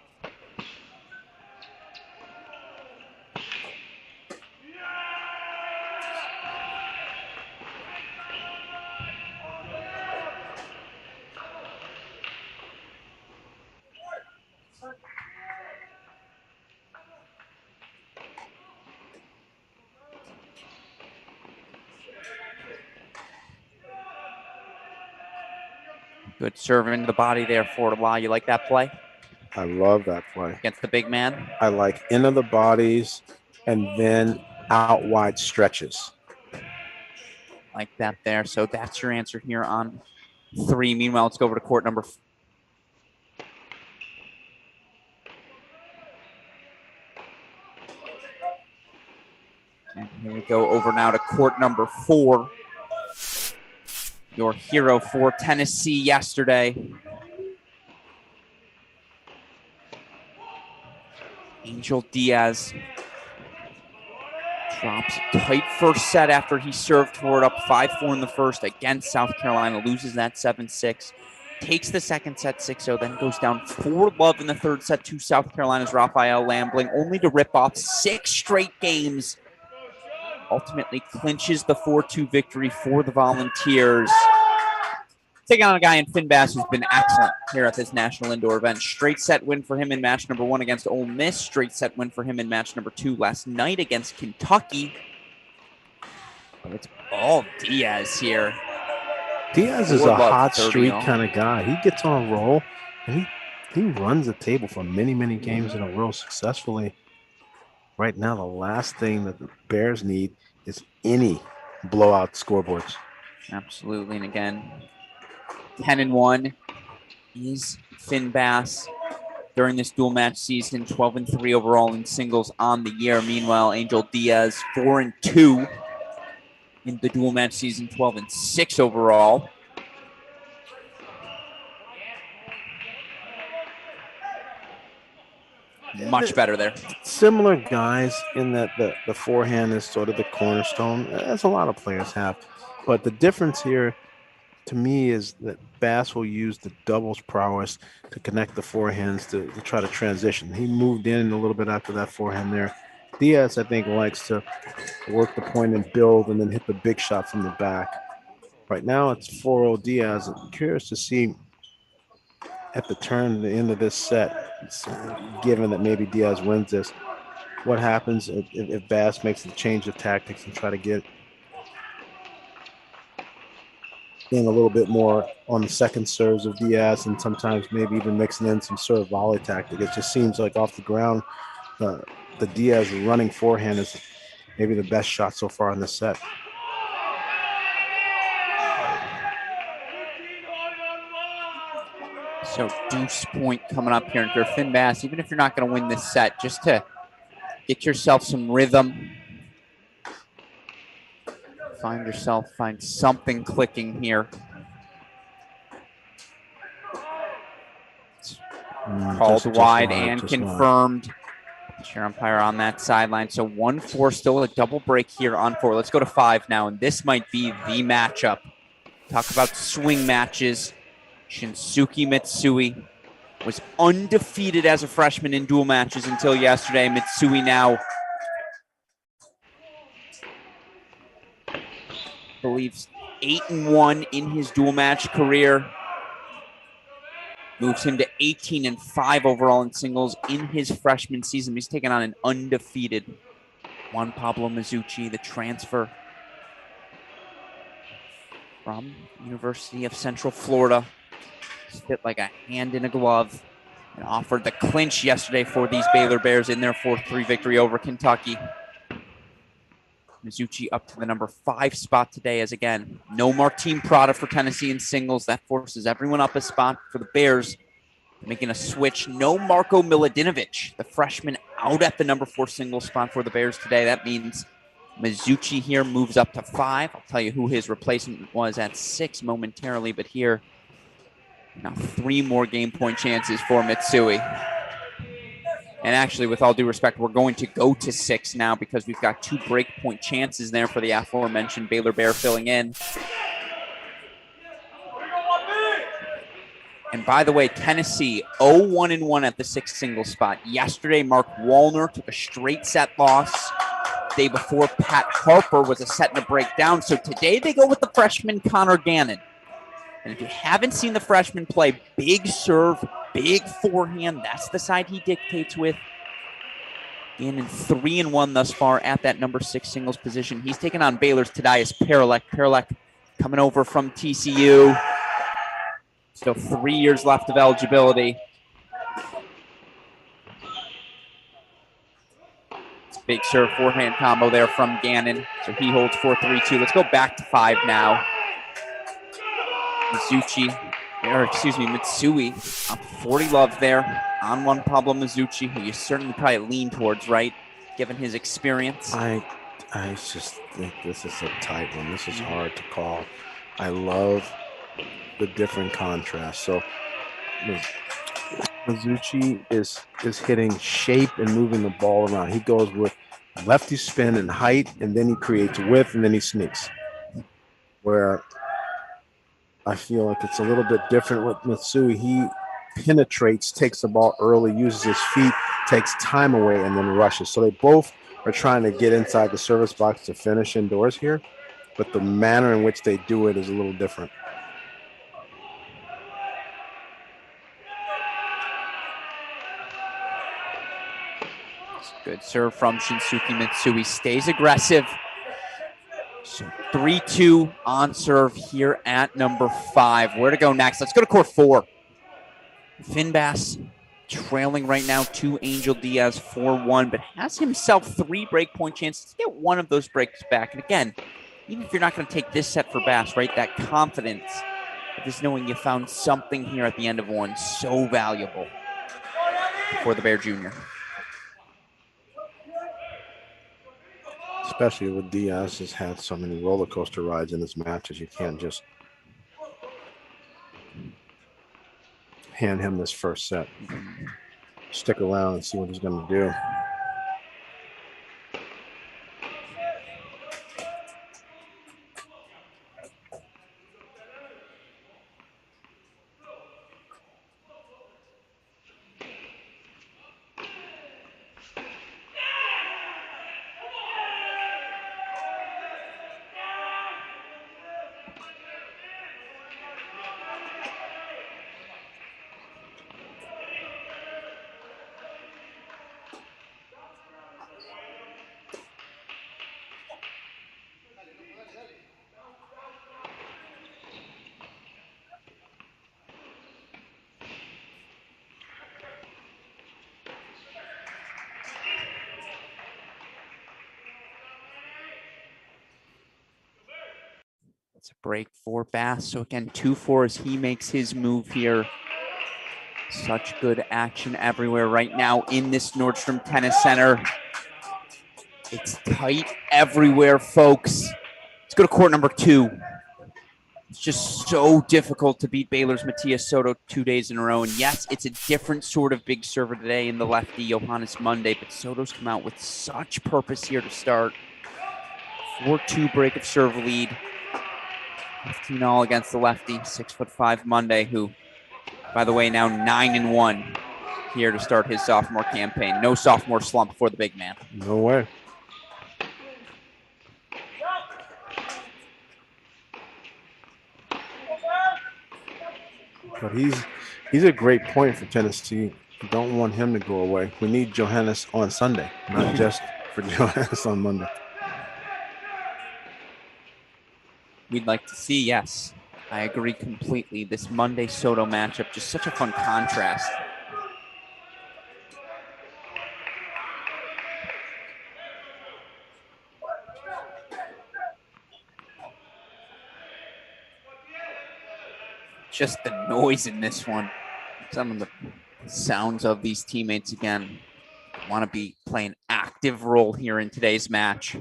Good serve into the body there for Law. You like that play I love that play. against the big man? I like into the bodies and then out wide stretches. Like that there. So that's your answer here on 3. Meanwhile, let's go over to court number 4. And here we go over now to court number 4. Your hero for Tennessee yesterday. Angel Diaz drops a tight first set after he served for it up 5-4 in the first against South Carolina, loses that 7-6, takes the second set 6-0, then goes down 4-love in the third set to South Carolina's Raphael Lambling, only to rip off 6 straight games. Ultimately clinches the 4-2 victory for the Volunteers. Taking on a guy in Finn Bass who's been excellent here at this national indoor event. Straight set win for him in match number 1 against Ole Miss. Straight set win for him in match number 2 last night against Kentucky. But it's all Diaz here. Diaz is a hot streak kind of guy. He gets on a roll, and he runs the table for many, many games in a row successfully. Right now, the last thing that the Bears need any blowout scoreboards. Absolutely. And again, 10-1 is Finn Bass during this dual match season, 12-3 overall in singles on the year. Meanwhile, Angel Diaz 4-2 in the dual match season, 12-6 overall. Much better there. Similar guys in that the forehand is sort of the cornerstone, as a lot of players have. But the difference here to me is that Bass will use the doubles prowess to connect the forehands to try to transition. He moved in a little bit after that forehand there. Diaz, I think, likes to work the point and build and then hit the big shot from the back. Right now it's 4-0 Diaz. I'm curious to see at the turn, the end of this set, given that maybe Diaz wins this, what happens if Bass makes the change of tactics and try to get in a little bit more on the second serves of Diaz, and sometimes maybe even mixing in some serve volley tactic. It just seems like off the ground, the Diaz running forehand is maybe the best shot so far in the set. So deuce point coming up here. And if you're Finn Bass, even if you're not going to win this set, just to get yourself some rhythm, find something clicking here. Called wide and confirmed. Chair umpire on that sideline. So 1-4, still a double break here on 4. Let's go to 5 now, and this might be the matchup. Talk about swing matches. Shinsuke Mitsui was undefeated as a freshman in dual matches until yesterday. Mitsui now believes 8-1 in his dual match career. Moves him to 18-5 overall in singles in his freshman season. He's taken on an undefeated Juan Pablo Mizuchi, the transfer from University of Central Florida. Fit like a hand in a glove and offered the clinch yesterday for these Baylor Bears in their 4-3 victory over Kentucky. Mizuchi up to the number 5 spot today, as again, no Martin Prada for Tennessee in singles. That forces everyone up a spot for the Bears. Making a switch. No Marko Milutinovic, the freshman, out at the number 4 singles spot for the Bears today. That means Mizuchi here moves up to 5. I'll tell you who his replacement was at 6 momentarily, but here, now 3 more game point chances for Mitsui. And actually, with all due respect, we're going to go to 6 now because we've got 2 break point chances there for the aforementioned Baylor Bear filling in. And by the way, Tennessee 0-1-1 at the 6 singles spot. Yesterday, Mark Wallner took a straight set loss. Day before, Pat Harper was a set and a breakdown. So today they go with the freshman Connor Gannon. And if you haven't seen the freshman play, big serve, big forehand, that's the side he dictates with. In 3-1 thus far at that number 6 singles position. He's taken on Baylor's Tadeusz Paralek. Paralek coming over from TCU. Still 3 years left of eligibility. It's a big serve forehand combo there from Gannon. So he holds 4-3-2. Let's go back to 5 now. Mitsui up 40 love there on Juan Pablo Mizuchi, who you certainly probably lean towards, right, given his experience. I just think this is a tight one. This is hard to call. I love the different contrasts. So Mizuchi is hitting shape and moving the ball around. He goes with lefty spin and height, and then he creates width, and then he sneaks. Where I feel like it's a little bit different with Mitsui. He penetrates, takes the ball early, uses his feet, takes time away, and then rushes. So they both are trying to get inside the service box to finish indoors here, but the manner in which they do it is a little different. Good serve from Shinsuke Mitsui. Stays aggressive. So 3-2 on serve here at number 5. Where to go next? Let's go to court 4. Finn Bass trailing right now to Angel Diaz 4-1, but has himself 3 breakpoint chances to get one of those breaks back. And again, even if you're not going to take this set for Bass, right, that confidence of just knowing you found something here at the end of one, so valuable for the Bear Jr. Especially with Diaz has had so many roller coaster rides in his matches, you can't just hand him this first set. Stick around and see what he's going to do. It's a break for Bass. So again, 2-4 as he makes his move here. Such good action everywhere right now in this Nordstrom Tennis Center. It's tight everywhere, folks. Let's go to court number 2. It's just so difficult to beat Baylor's Matias Soto 2 days in a row. And yes, it's a different sort of big server today in the lefty, Johannes Monday, but Soto's come out with such purpose here to start. 4-2 break of serve lead. 15-all against the lefty, 6'5" Monday, who, by the way, now 9-1 here to start his sophomore campaign. No sophomore slump for the big man. No way. But he's a great point for Tennessee. You don't want him to go away. We need Johannes on Sunday, not just for Johannes on Monday. We'd like to see, yes. I agree completely. This Monday Soto matchup, just such a fun contrast. Just the noise in this one. Some of the sounds of these teammates again want to be playing active role here in today's match.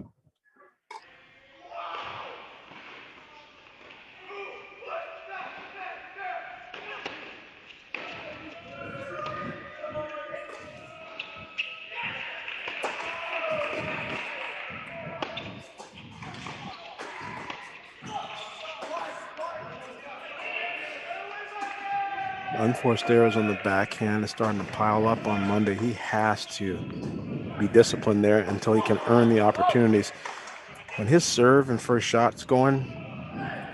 Unforced errors on the backhand is starting to pile up on Monday. He has to be disciplined there until he can earn the opportunities. When his serve and first shot's going,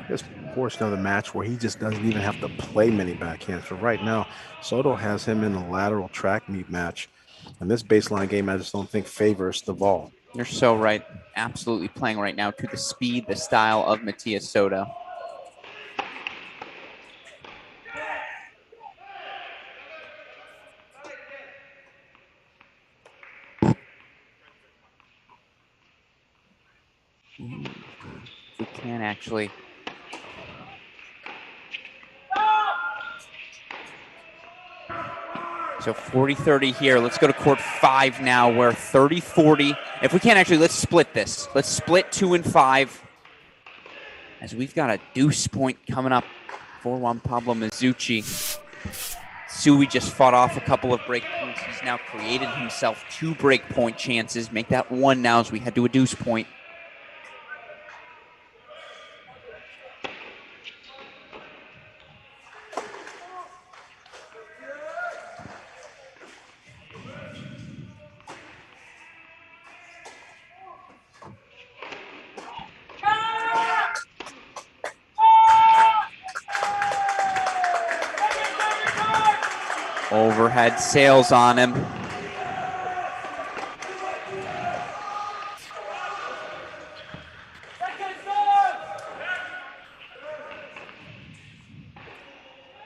just force another match where he just doesn't even have to play many backhands. So right now, Soto has him in a lateral track meet match. And this baseline game, I just don't think favors the ball. You're so right. Absolutely playing right now to the speed, the style of Matias Soto. We can actually. So 40-30 here. Let's go to court 5 now. We're 30-40. If we can actually, let's split this. Let's split 2 and 5. As we've got a deuce point coming up for Juan Pablo Mizuchi. Sui just fought off a couple of break points. He's now created himself 2 break point chances. Make that 1 now as we head to a deuce point. Overhead sails on him.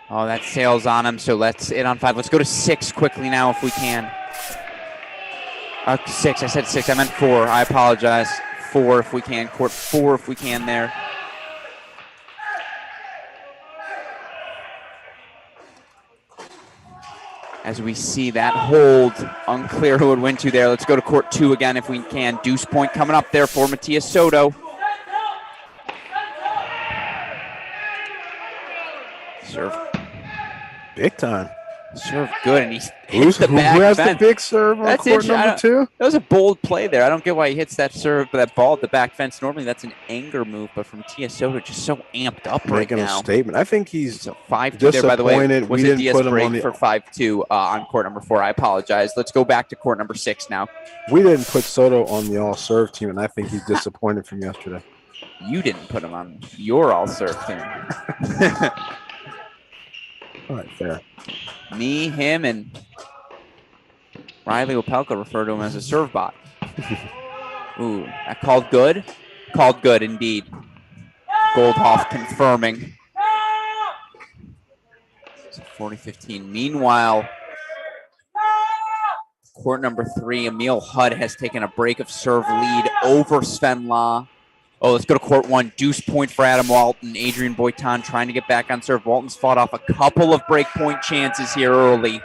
Oh, that sails on him, so let's hit on 5. Let's go to 6 quickly now if we can. 6, I said 6, I meant 4. I apologize. 4 if we can, court 4 if we can there. As we see that hold, unclear who would win to there. Let's go to court 2 again if we can. Deuce point coming up there for Matias Soto. Serve. Big time. Serve good, and he hits the back Who has fence. the big serve on court number 2? That was a bold play there. I don't get why he hits that serve, that ball at the back fence. Normally that's an anger move, but from Matias Soto, just so amped up Making right now. a statement. I think he's So 5-2 there, by the way. disappointed Was we it didn't Diaz put him break on the. for 5-2 on court number 4? I apologize. Let's go back to court number 6 now. We didn't put Soto on the all-serve team, and I think he's disappointed from yesterday. You didn't put him on your all-serve team. All right, fair. Me, him, and Riley Opelka refer to him as a serve bot. Ooh, that called good? Called good indeed. Goldhoff confirming. So 40-15. Meanwhile, court number 3, Emil Hudd has taken a break of serve lead over Sven Law. Oh, let's go to court 1. Deuce point for Adam Walton. Adrian Boitan trying to get back on serve. Walton's fought off a couple of break point chances here early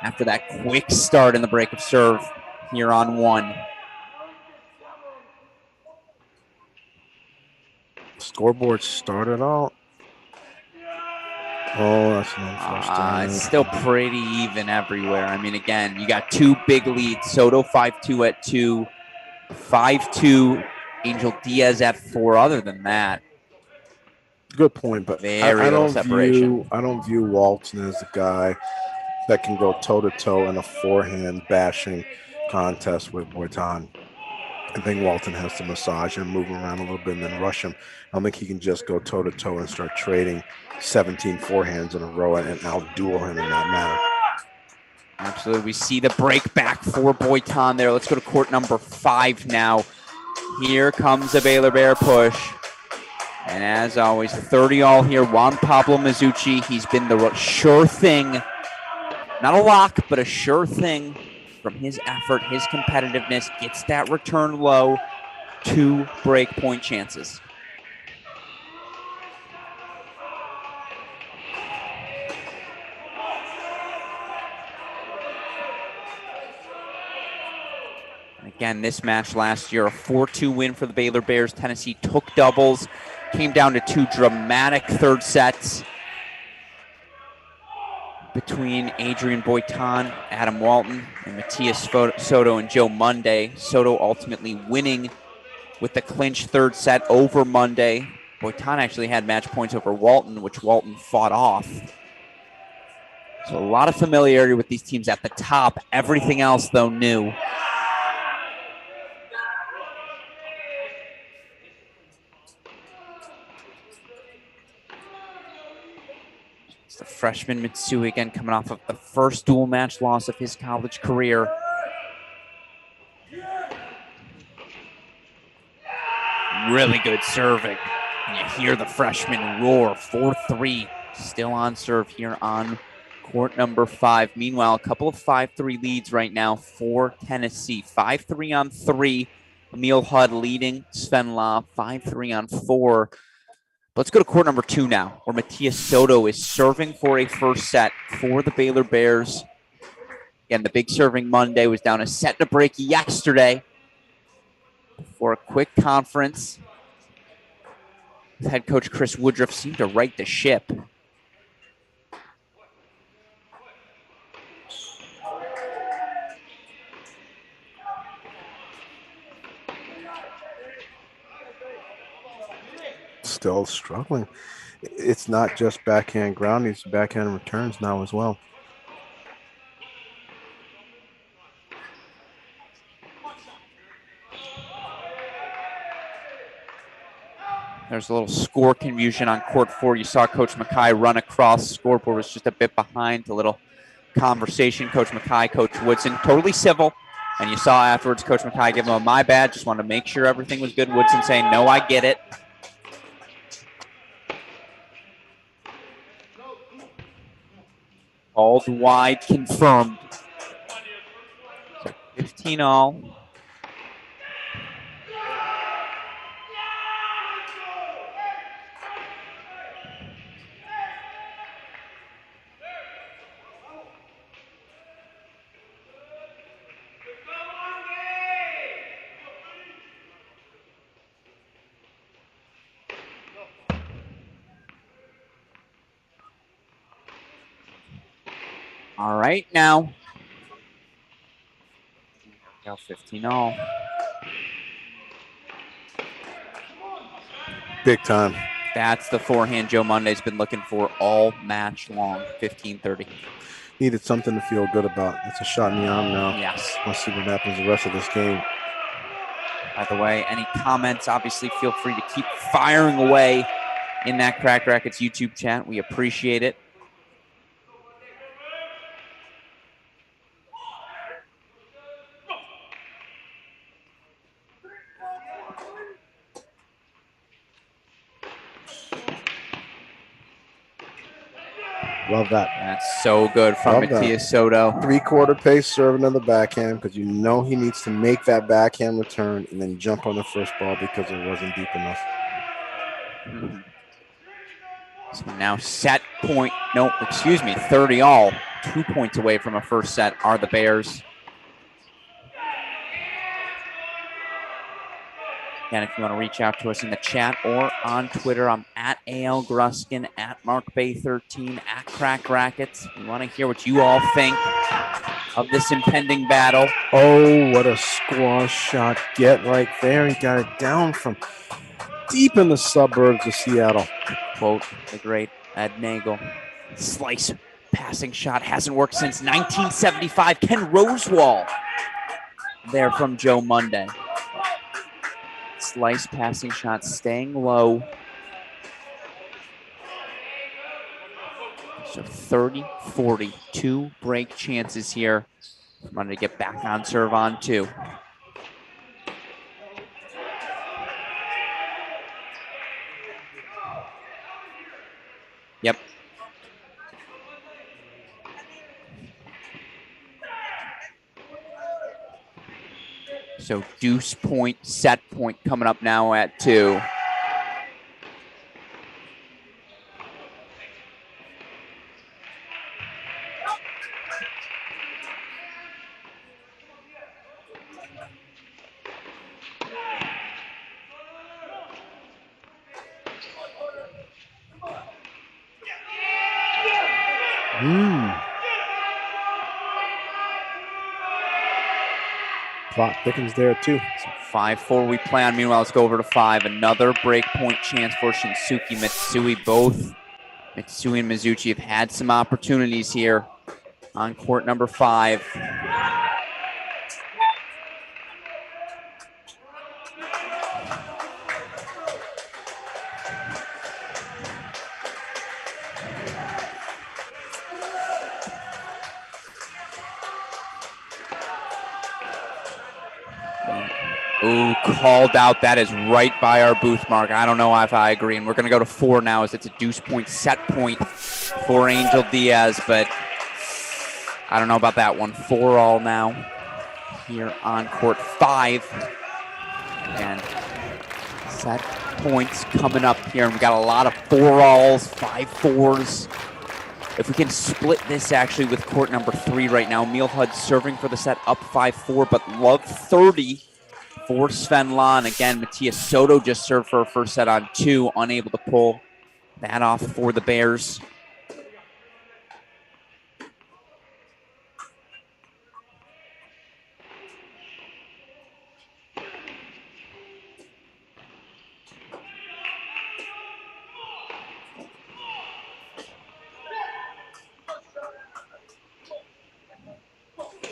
after that quick start in the break of serve here on 1. Scoreboard started out. Oh, that's an unfortunate. It's still pretty even everywhere. I mean, again, you got 2 big leads. Soto 5-2 at 2. 5-2, Angel Diaz at 4. Other than that, Good point, but Very I little don't separation. view Walton as a guy that can go toe-to-toe in a forehand bashing contest with Boitan. I think Walton has to massage him, move him around a little bit, and then rush him. I don't think he can just go toe-to-toe and start trading 17 forehands in a row and out-duel him in that manner. absolutely. We see the break back for Boitan there. Let's go to court number 5 now. Here comes a Baylor Bear push. And as always, 30-all here. Juan Pablo Mizuchi. He's been the sure thing. Not a lock, but a sure thing from his effort, his competitiveness. Gets that return low. 2 break point chances. Again, this match last year, a 4-2 win for the Baylor Bears. Tennessee took doubles, came down to 2 dramatic third sets between Adrian Boitan, Adam Walton, and Matias Soto and Joe Monday. Soto ultimately winning with the clinch third set over Monday. Boitan actually had match points over Walton, which Walton fought off. So a lot of familiarity with these teams at the top. Everything else, though, new. It's the freshman Mitsui again coming off of the first dual match loss of his college career. Really good serving. And you hear the freshman roar. 4-3 still on serve here on court number 5. Meanwhile, a couple of 5-3 leads right now for Tennessee. 5-3 on 3. Emil Hudd leading Sven Law. 5-3 on 4. Let's go to court number 2 now, where Matias Soto is serving for a first set for the Baylor Bears. Again, the big serving Monday was down a set and a break yesterday for a quick conference. Head coach Chris Woodruff seemed to right the ship. Still struggling. It's not just backhand ground, it's backhand returns now as well. There's a little score confusion on court 4. You saw Coach Mackay run across. Scoreboard was just a bit behind. A little conversation. Coach Mackay, Coach Woodson, totally civil. And you saw afterwards Coach Mackay give him a my bad. Just wanted to make sure everything was good. Woodson saying, no, I get it. Called wide, confirmed. 15 all. All right, now 15 all. Big time. That's the forehand Joe Monday's been looking for all match long. 15-30. Needed something to feel good about. It's a shot in the arm now. Yes. Let's see what happens the rest of this game. By the way, any comments, obviously feel free to keep firing away in that Crack Rackets YouTube chat. We appreciate it. Love that. That's so good from Love that. Matthias Soto. 3/4 pace serving on the backhand because you know he needs to make that backhand return and then jump on the first ball because it wasn't deep enough. Mm-hmm. So now set point, no, excuse me, 30 all. 2 points away from a first set are the Bears. Again, if you want to reach out to us in the chat or on Twitter, I'm at AL Gruskin, at MarkBay13, at Crack Rackets. We want to hear what you all think of this impending battle. Oh, what a squash shot get right there. He got it down from deep in the suburbs of Seattle. Quote the great Ed Nagel. Slice passing shot hasn't worked since 1975. Ken Rosewall there from Joe Monday. Slice passing shot staying low. So 30-40, 2 break chances here. Monday to get back on serve on 2. Yep. So deuce point, set point coming up now at 2. Plot thickens there too. So 5-4 we play on. Meanwhile, let's go over to 5. Another break point chance for Shinsuke Mitsui. Both Mitsui and Mizuchi have had some opportunities here on court number 5. Ooh, called out. That is right by our booth mark. I don't know if I agree. And we're going to go to 4 now as it's a deuce point, set point for Angel Diaz. But I don't know about that one. 4 all now here on court 5. And set points coming up here. And we got a lot of 4 alls, 5-4s. If we can split this actually with court number 3 right now. Emil Hud serving for the set up 5-4, but love 30 for Sven Lon. Again, Matthias Soto just served for a first set on 2, unable to pull that off for the Bears.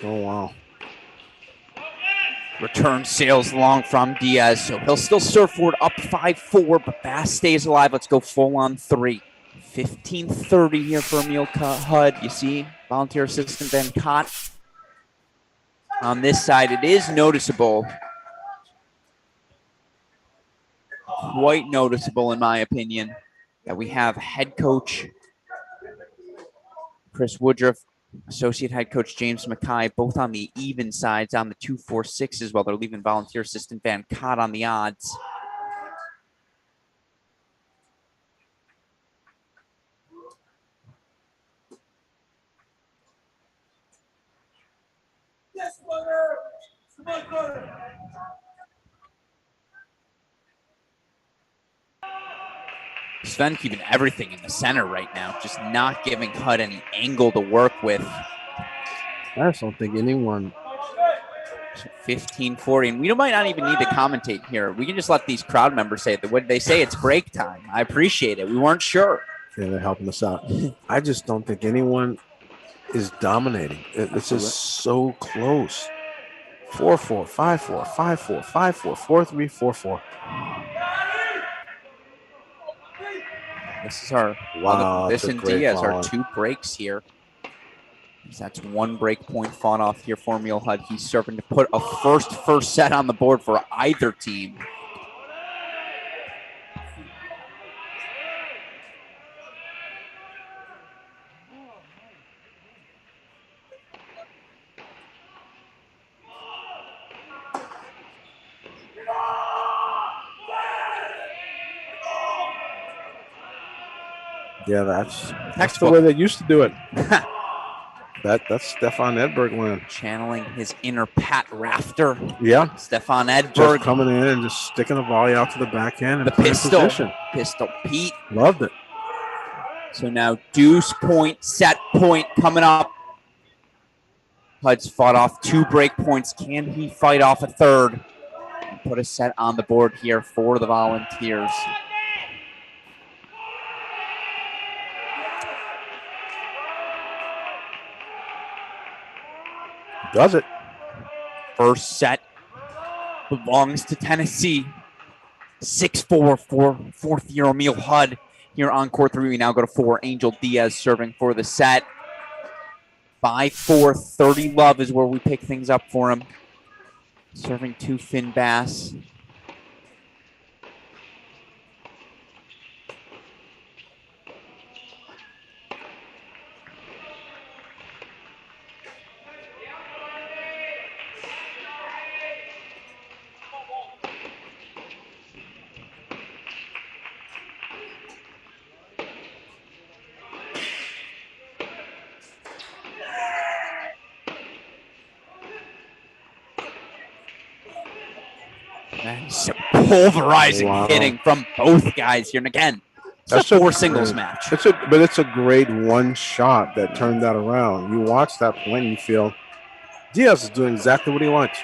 Oh, wow. Return sails long from Diaz, so he'll still serve forward up 5-4, but Bass stays alive. Let's go full on 3. 15-30 here for Emil Hud. You see volunteer assistant Ben Cott on this side. It is noticeable, quite noticeable in my opinion, that we have head coach Chris Woodruff, associate head coach James Mackay, both on the even sides on the 2-4-6s, while they're leaving volunteer assistant Van Cott on the odds. Sven keeping everything in the center right now, just not giving HUD any angle to work with. I just don't think anyone. 15-40, and we might not even need to commentate here. We can just let these crowd members say it. What they say, it's break time. I appreciate it. We weren't sure. Yeah, they're helping us out. I just don't think anyone is dominating. It's just so close. 4-4, 5-4, 5-4, 5-4, 4-3, 4-4. This is our this and Diaz are 2 breaks here. That's 1 break point fought off here for Emil HUD. He's serving to put a first set on the board for either team. Yeah, that's the way they used to do it. That's Stefan Edberg winning. Channeling his inner Pat Rafter. Yeah. Stefan Edberg. Just coming in and just sticking the volley out to the backhand. The pistol. Pistol Pete. Loved it. So now deuce point, set point coming up. HUD's fought off 2 break points. Can he fight off a third and put a set on the board here for the Volunteers? Does it. First set belongs to Tennessee. 6-4 for fourth-year Emil HUD here on court 3. We now go to 4. Angel Diaz serving for the set. 5-4, 30 love is where we pick things up for him. Serving to Finn Bass. Some pulverizing hitting from both guys here. And again, it's a 4 singles match. But it's a great one shot that turned that around. You watch that point and you feel Diaz is doing exactly what he wants.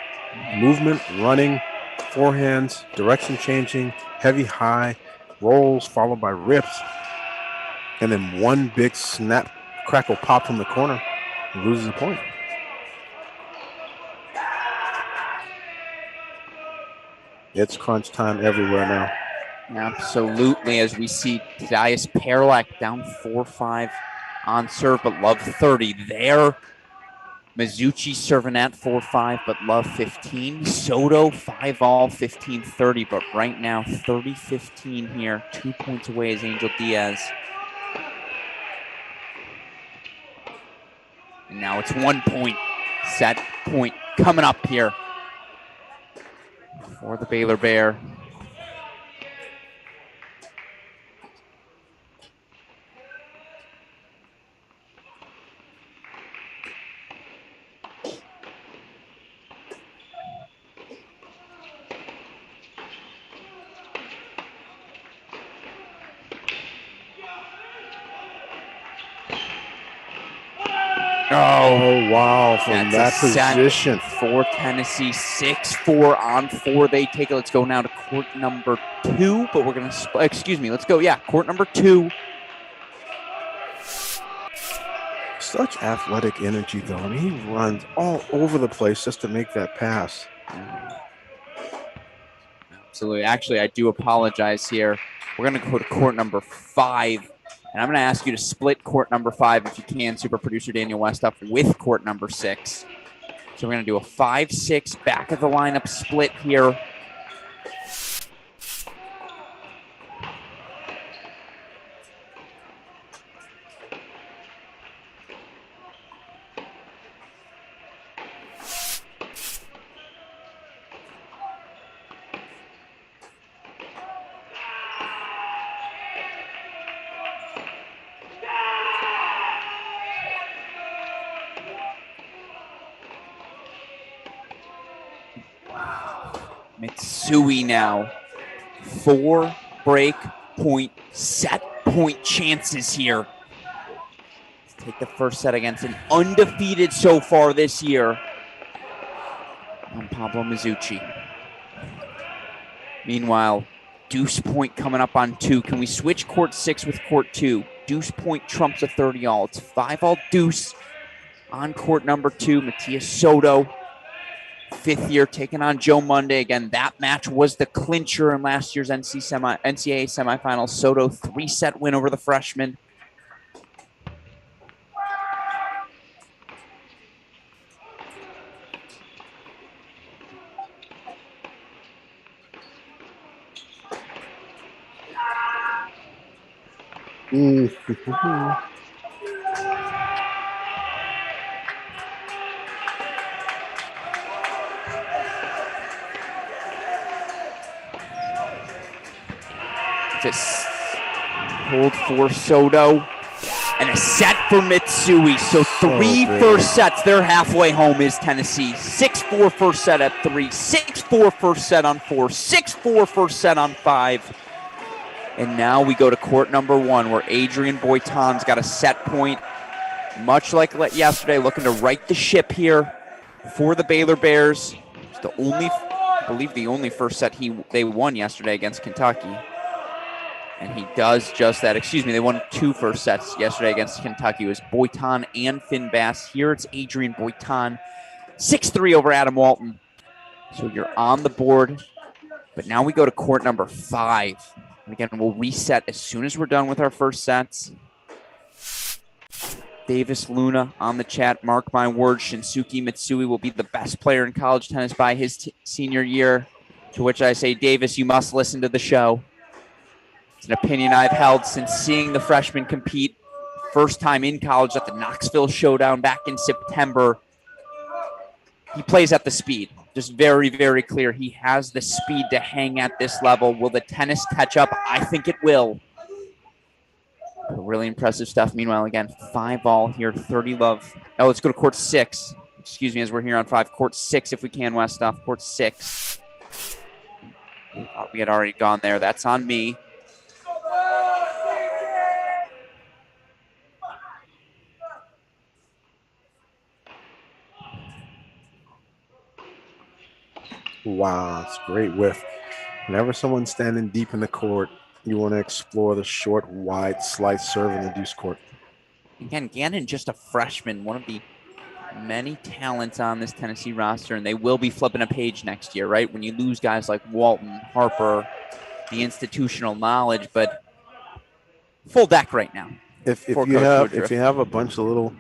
Movement, running, forehands, direction changing, heavy high, rolls followed by rips. And then one big snap, crackle pop from the corner and loses a point. It's crunch time everywhere now. Absolutely, as we see Thaddeus Perlak down 4-5 on serve, but love 30 there. Mizuchi serving at 4-5, but love 15. Soto 5-all, 15-30, but right now 30-15 here. 2 points away is Angel Diaz. And now it's 1 point, set point coming up here for the Baylor Bear. Oh, wow. From that position. For Tennessee, 6-4 on 4. They take it. Let's go now to court number 2, but we're going to, excuse me, let's go. Yeah, court number 2. Such athletic energy, though. I mean, he runs all over the place just to make that pass. Absolutely. Actually, I do apologize here. We're going to go to court number 5. And I'm going to ask you to split court number 5 if you can, super producer Daniel Westoff, with court number 6. So we're going to do a 5-6 back of the lineup split here. Mitsui now. 4 break point set point chances here. Let's take the first set against an undefeated so far this year on Pablo Mizuchi. Meanwhile, deuce point coming up on 2. Can we switch court 6 with court 2? Deuce point trumps a 30-all. It's 5-all deuce on court number 2. Matias Soto, 5th year, taking on Joe Monday. Again, that match was the clincher in last year's NCAA semifinal. Soto 3-set win over the freshman. Just hold for Soto. And a set for Mitsui. So 3 first sets. They're halfway home is Tennessee. 6-4 first set at 3. 6-4 first set on 4. 6-4 first set on 5. And now we go to court number 1 where Adrian Boitan's got a set point. Much like yesterday, looking to right the ship here for the Baylor Bears. It's the only, I believe the only first set they won yesterday against Kentucky. And he does just that. Excuse me, they won 2 first sets yesterday against Kentucky. It was Boitan and Finn Bass. Here it's Adrian Boitan. 6-3 over Adam Walton. So you're on the board. But now we go to court number 5. And again, we'll reset as soon as we're done with our first sets. Davis Luna on the chat. Mark my words, Shinsuke Mitsui will be the best player in college tennis by his senior year. To which I say, Davis, you must listen to the show. It's an opinion I've held since seeing the freshman compete first time in college at the Knoxville Showdown back in September. He plays at the speed. Just very, very clear. He has the speed to hang at this level. Will the tennis catch up? I think it will. Really impressive stuff. Meanwhile, again, 5-all here, 30 love. Oh, let's go to court 6. Excuse me, as we're here on 5. Court 6 if we can, Westhoff. Court 6. We had already gone there. That's on me. Wow, it's great width. Whenever someone's standing deep in the court, you want to explore the short, wide slice serve in the deuce court. Again, Gannon, just a freshman, one of the many talents on this Tennessee roster, and they will be flipping a page next year, right? When you lose guys like Walton, Harper, the institutional knowledge, but full deck right now. If you have a bunch of little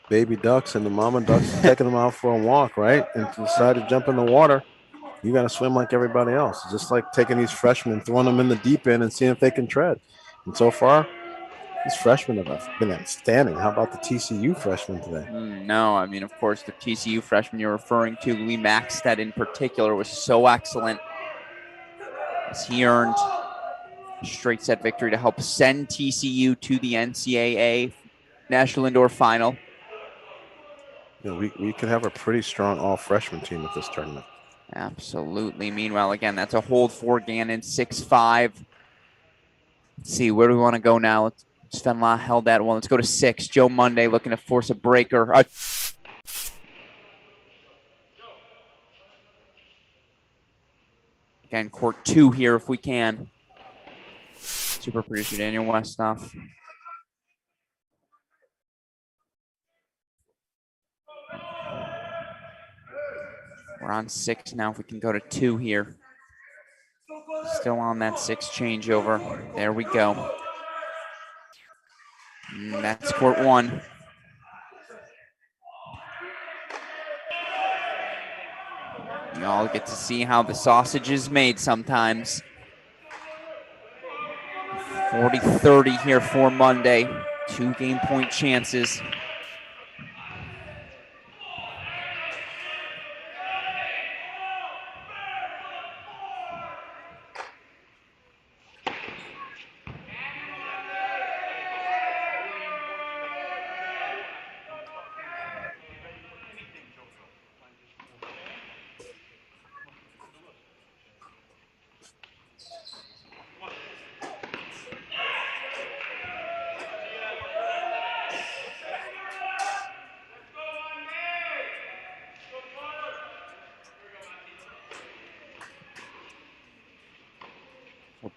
baby ducks and the mama ducks taking them out for a walk, right, and decide to jump in the water, you got to swim like everybody else. It's just like taking these freshmen, throwing them in the deep end and seeing if they can tread. And so far, these freshmen have been outstanding. How about the TCU freshmen today? No, I mean, of course, the TCU freshman you're referring to, Lee Maxted in particular, was so excellent as he earned a straight set victory to help send TCU to the NCAA National Indoor Final. You know, we could have a pretty strong all-freshman team at this tournament. Absolutely. Meanwhile, again, that's a hold for Gannon, 6-5. Let's see, where do we want to go now? Svenla held that one. Let's go to 6. Joe Monday looking to force a breaker. Again, court 2 here if we can. Super producer Daniel Westhoff. We're on 6 now if we can go to 2 here. Still on that 6 changeover. There we go. And that's court 1. You all get to see how the sausage is made sometimes. 40-30 here for Monday. 2 game point chances.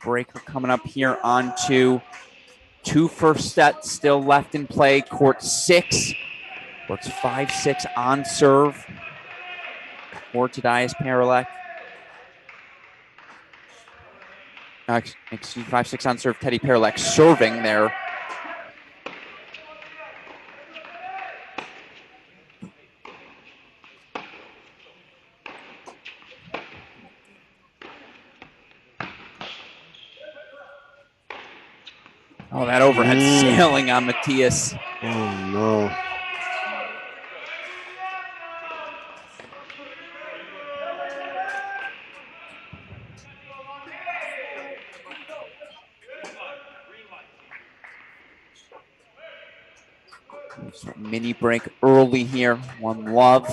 breaker coming up here on two. 2 first sets still left in play. Court 6. Court's 5-6 on serve for Tadeusz Paralek. Excuse me, 5-6 on serve. Teddy Paralek serving there. Oh, that overhead sailing on Matthias. Oh, no. So mini break early here. 1-love.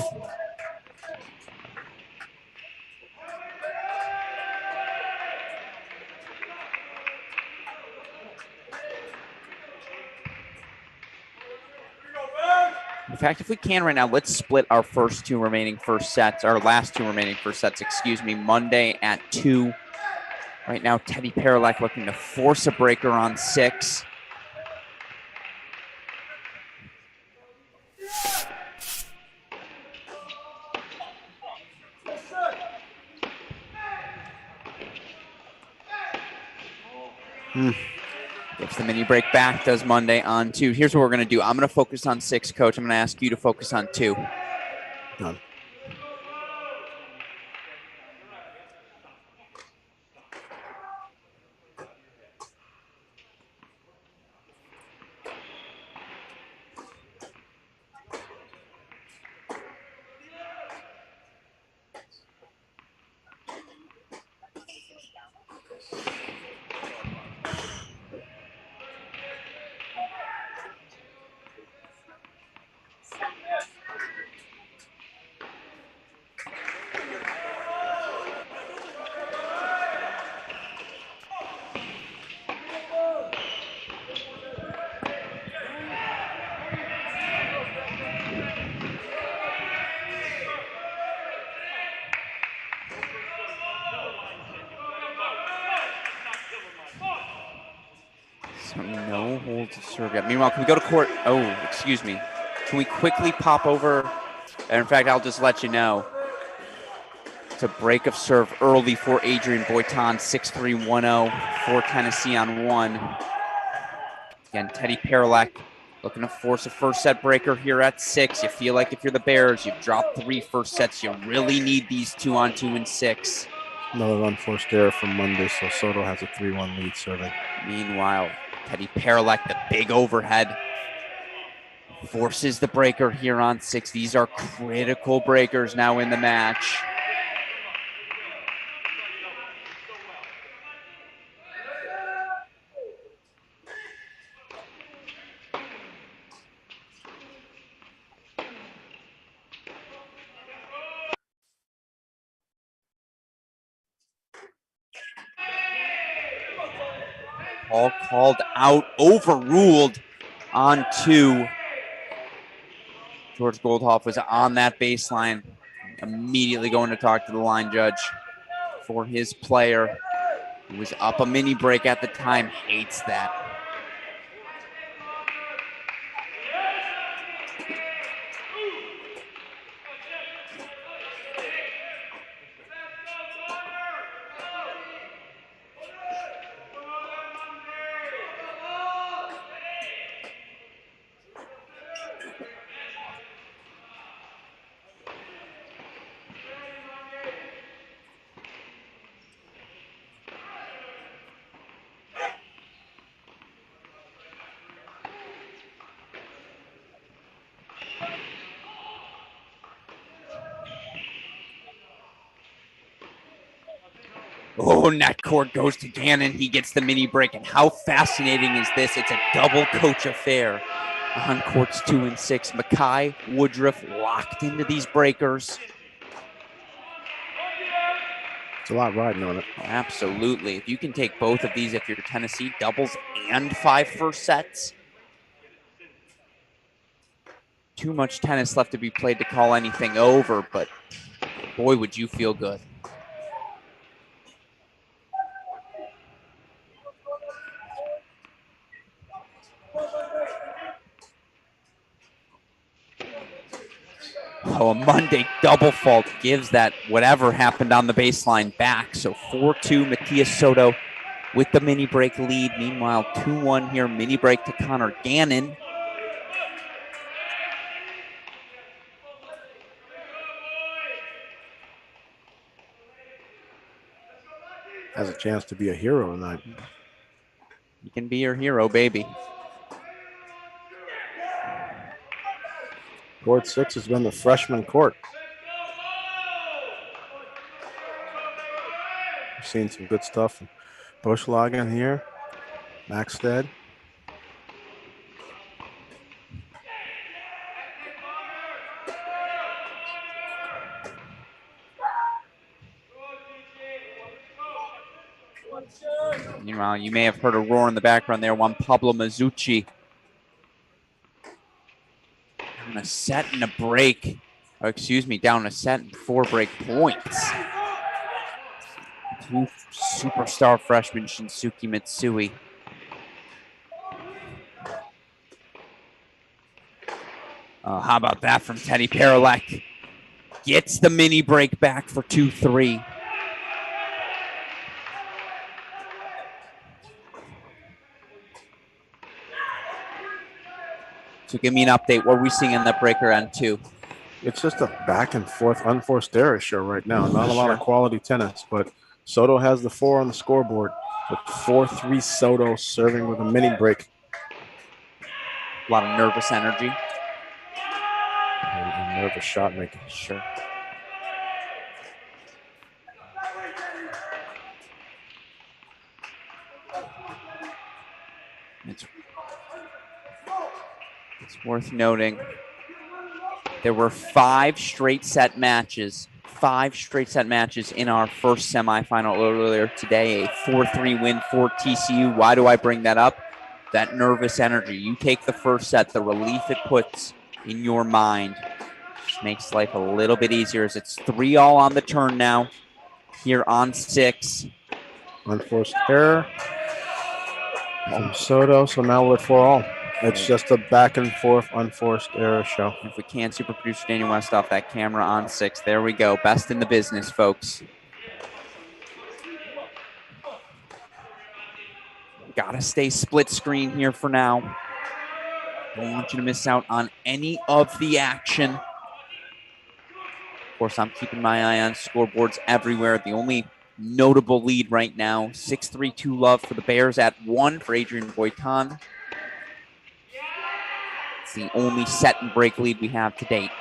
In fact, if we can right now, let's split our last two remaining first sets, excuse me, Monday at 2. Right now, Teddy Paralek looking to force a breaker on 6. Gives the mini break back, does Monday on 2. Here's what we're going to do. I'm going to focus on 6, Coach. I'm going to ask you to focus on 2. Done. So no hold to serve yet. Meanwhile, can we go to court? Oh, excuse me. Can we quickly pop over? And in fact, I'll just let you know. It's a break of serve early for Adrian Boitan, 6-3-1-0 for Tennessee on 1. Again, Teddy Paralek looking to force a first set breaker here at 6. You feel like if you're the Bears, you've dropped 3 first sets. You really need these 2-on-2 and 6. Another unforced error from Monday, so Soto has a 3-1 lead serving. Meanwhile, Teddy Paralek, the big overhead, forces the breaker here on 6. These are critical breakers now in the match. All called out, overruled on 2. George Goldhoff was on that baseline, immediately going to talk to the line judge for his player, who was up a mini break at the time. Hates that. Oh, net court goes to Gannon. He gets the mini break. And how fascinating is this? It's a double coach affair on courts 2 and 6. Mackay, Woodruff locked into these breakers. It's a lot riding on it. Oh, absolutely. If you can take both of these, if you're Tennessee, doubles and 5 first sets. Too much tennis left to be played to call anything over, but boy, would you feel good. Oh, a Monday double fault gives that whatever happened on the baseline back. So 4-2, Matthias Soto with the mini break lead. Meanwhile, 2-1 here, mini break to Connor Gannon. Has a chance to be a hero tonight. You can be your hero, baby. Court 6 has been the freshman court. We've seen some good stuff from Buschlagen here. Maxted. Meanwhile, you may have heard a roar in the background there. Juan Pablo Mazzucci. Down a set and a break. Oh, excuse me, down a set and 4 break points. 2 superstar freshmen, Shinsuke Mitsui. How about that from Teddy Paralek? Gets the mini break back for 2-3. So give me an update. What are we seeing in that breaker end 2? It's just a back and forth unforced error show right now. Not a lot of quality tennis, but Soto has the 4 on the scoreboard with 4-3 Soto serving with a mini break. A lot of nervous energy. And nervous shot making. Sure. It's worth noting there were 5 straight set matches. 5 straight set matches in our first semifinal earlier today. A 4-3 win for TCU. Why do I bring that up? That nervous energy. You take the first set, the relief it puts in your mind just makes life a little bit easier as it's 3-all on the turn now here on 6. Unforced error from Soto, so now we're at 4-all. It's just a back and forth unforced error show. If we can, super producer Daniel West off that camera on 6. There we go. Best in the business, folks. Gotta stay split screen here for now. Don't want you to miss out on any of the action. Of course, I'm keeping my eye on scoreboards everywhere. The only notable lead right now, 6-3-2 love for the Bears at 1 for Adrian Boitan. It's the only set and break lead we have to date.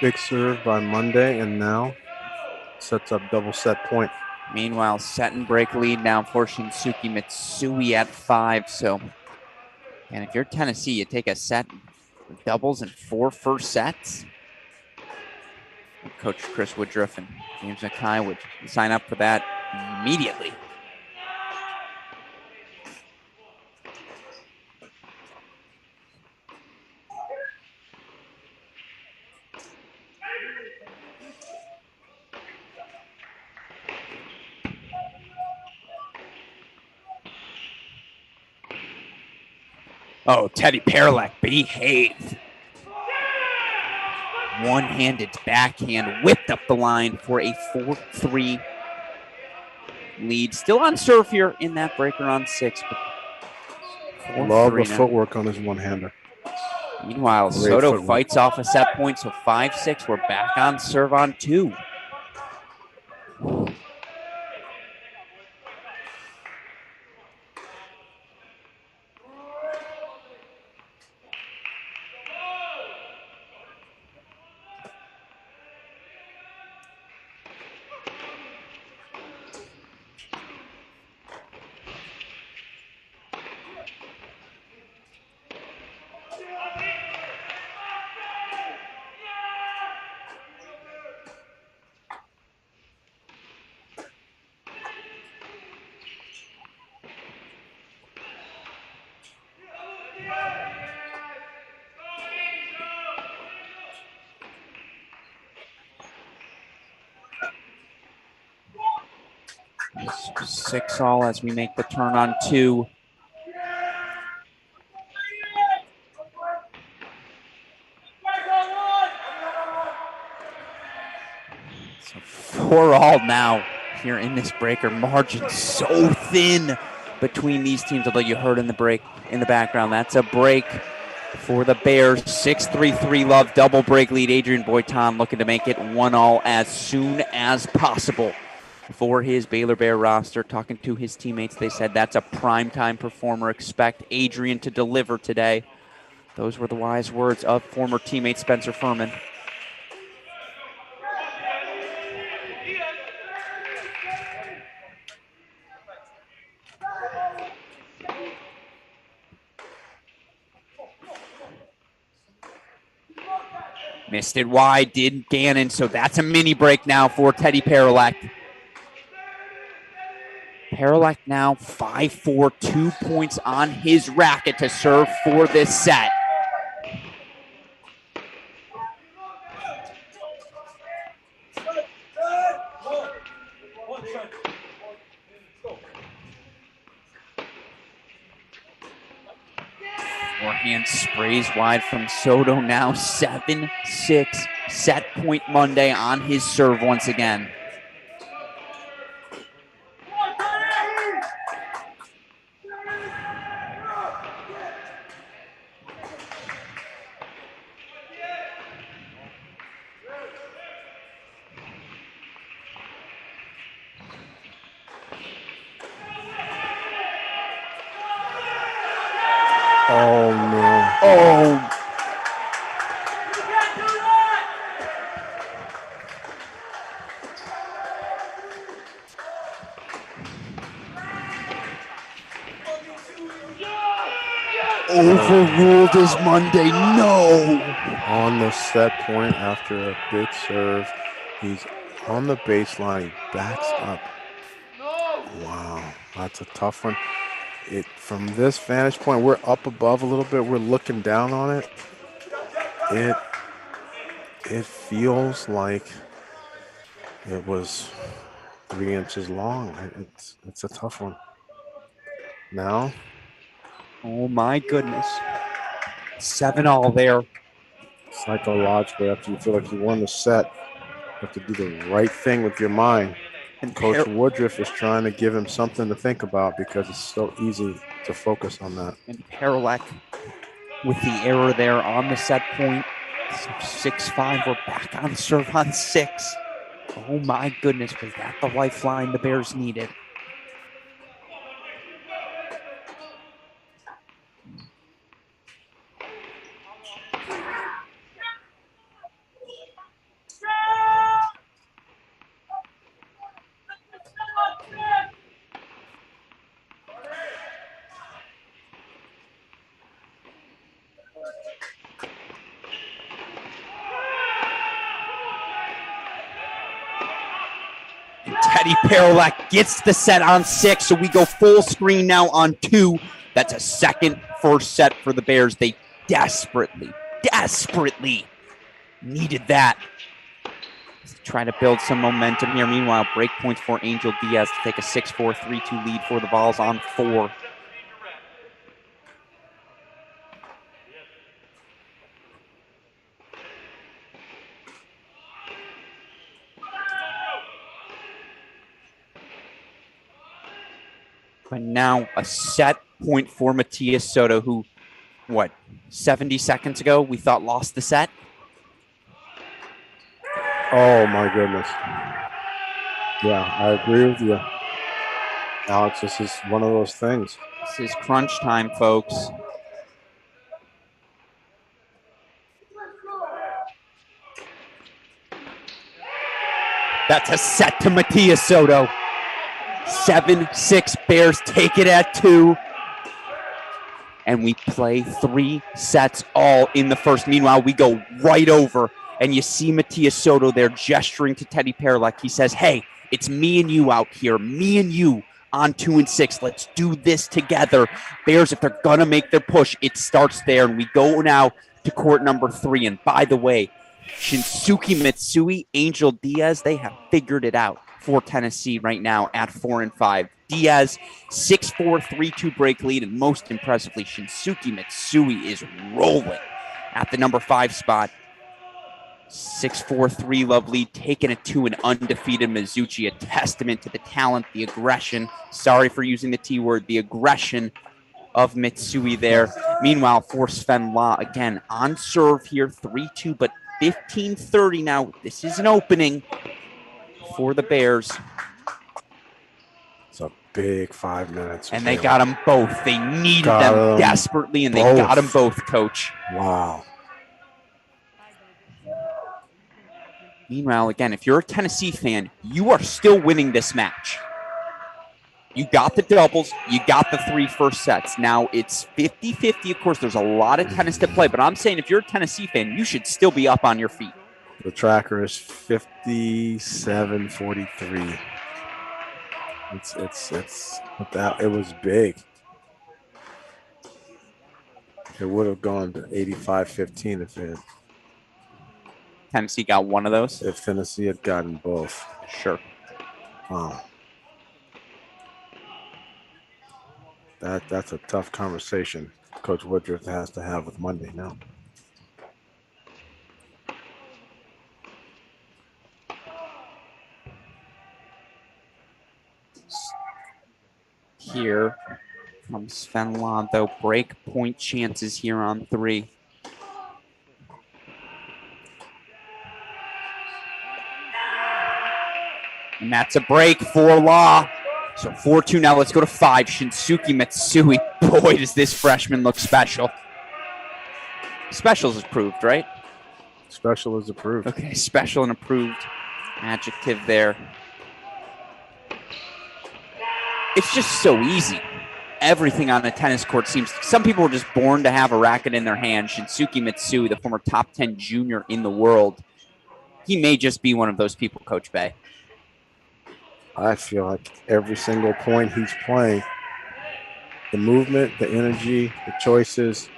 Big serve by Monday, and now sets up double set point. Meanwhile, set and break lead now for Shinsuke Mitsui at 5. So, and if you're Tennessee, you take a set doubles and 4 first sets. Coach Chris Woodruff and James McKay would sign up for that immediately. Oh, Teddy Paralek, behave. One-handed backhand whipped up the line for a 4-3 lead. Still on serve here in that breaker on 6. Love the footwork on his one-hander. Meanwhile, Great Soto footwork. fights off a set point, so 5-6. We're back on serve on 2. So 6-all as we make the turn on 2. So 4-all now here in this breaker. Margin so thin between these teams, although you heard in the break in the background. That's a break for the Bears. 6-3 love double break lead. Adrian Boyton looking to make it 1-all as soon as possible for his Baylor Bear roster. Talking to his teammates, they said that's a primetime performer. Expect Adrian to deliver today. Those were the wise words of former teammate Spencer Furman. Missed it wide, did Gannon, so that's a mini break now for Teddy Paralek. Paralek now 5-4, 2 points on his racket to serve for this set. Forehand sprays wide from Soto, now 7-6, set point Monday on his serve once again. Oh, no. Oh, overruled is Monday. No. On the set point after a big serve, he's on the baseline, he backs up. Wow, that's a tough one. From this vantage point, we're up above a little bit, we're looking down on it. It feels like it was 3 inches long. It's a tough one. Now, Oh my goodness. 7-all there. psychologically, after you feel like you won the set, you have to do the right thing with your mind. And Coach Woodruff is trying to give him something to think about because it's so easy to focus on that. And Paralek with the error there on the set point. So 6-5, we're back on serve on 6. Oh my goodness, was that the lifeline the Bears needed? And Teddy Paralek gets the set on 6, so we go full screen now on 2. That's a second first set for the Bears. They desperately needed that. Trying to build some momentum here. Meanwhile, break points for Angel Diaz to take a 6-4, 3-2 lead for the Vols on 4. But now a set point for Matias Soto, who, 70 seconds ago we thought lost the set? Oh, my goodness. Yeah, I agree with you. Alex, this is one of those things. This is crunch time, folks. That's a set to Matias Soto. 7-6, Bears take it at 2. And we play 3 sets all in the first. Meanwhile, we go right over, and you see Matias Soto there gesturing to Teddy Paralek. He says, hey, it's me and you out here. Me and you on 2 and 6. Let's do this together. Bears, if they're going to make their push, it starts there. And we go now to court number 3. And by the way, Shinsuke Mitsui, Angel Diaz, they have figured it out for Tennessee right now at 4 and 5. Diaz, 6-4, 3-2 break lead. And most impressively, Shinsuke Mitsui is rolling at the number 5 spot. 6-4, 3-love lead, taking it to an undefeated Mizuchi, a testament to the talent, the aggression. Sorry for using the T word, the aggression of Mitsui there. Meanwhile, for Sven La, again, on serve here, 3-2, but 15-30 now. This is an opening for the Bears. It's a big 5 minutes. And they got them both. They needed them desperately, and they got them both, Coach. Wow. Meanwhile, again, if you're a Tennessee fan, you are still winning this match. You got the doubles. You got the 3 first sets. Now, it's 50-50. Of course, there's a lot of tennis to play, but I'm saying if you're a Tennessee fan, you should still be up on your feet. The tracker is 57-43. It was big. It would have gone to 85-15 Tennessee got one of those. If Tennessee had gotten both. Sure. Wow. That's a tough conversation Coach Woodruff has to have with Monday now. Here from Sven La, though, break point chances here on 3. And that's a break for La. So 4-2 now. Let's go to 5. Shinsuke Mitsui. Boy, does this freshman look special. Special is approved, right? Special is approved. Okay, special and approved. Adjective there. It's just so easy. Everything on a tennis court seems... Some people are just born to have a racket in their hand. Shinsuke Mitsui, the former top 10 junior in the world. He may just be one of those people, Coach Bay. I feel like every single point he's playing, the movement, the energy, the choices.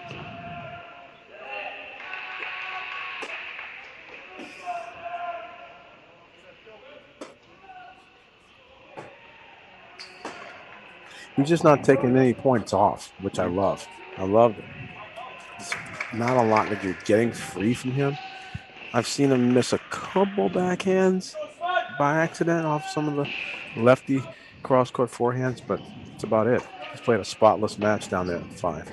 He's just not taking any points off, which I love. I love it. It's not a lot that you're getting free from him. I've seen him miss a couple backhands by accident off some of the lefty cross-court forehands, but that's about it. He's played a spotless match down there at 5.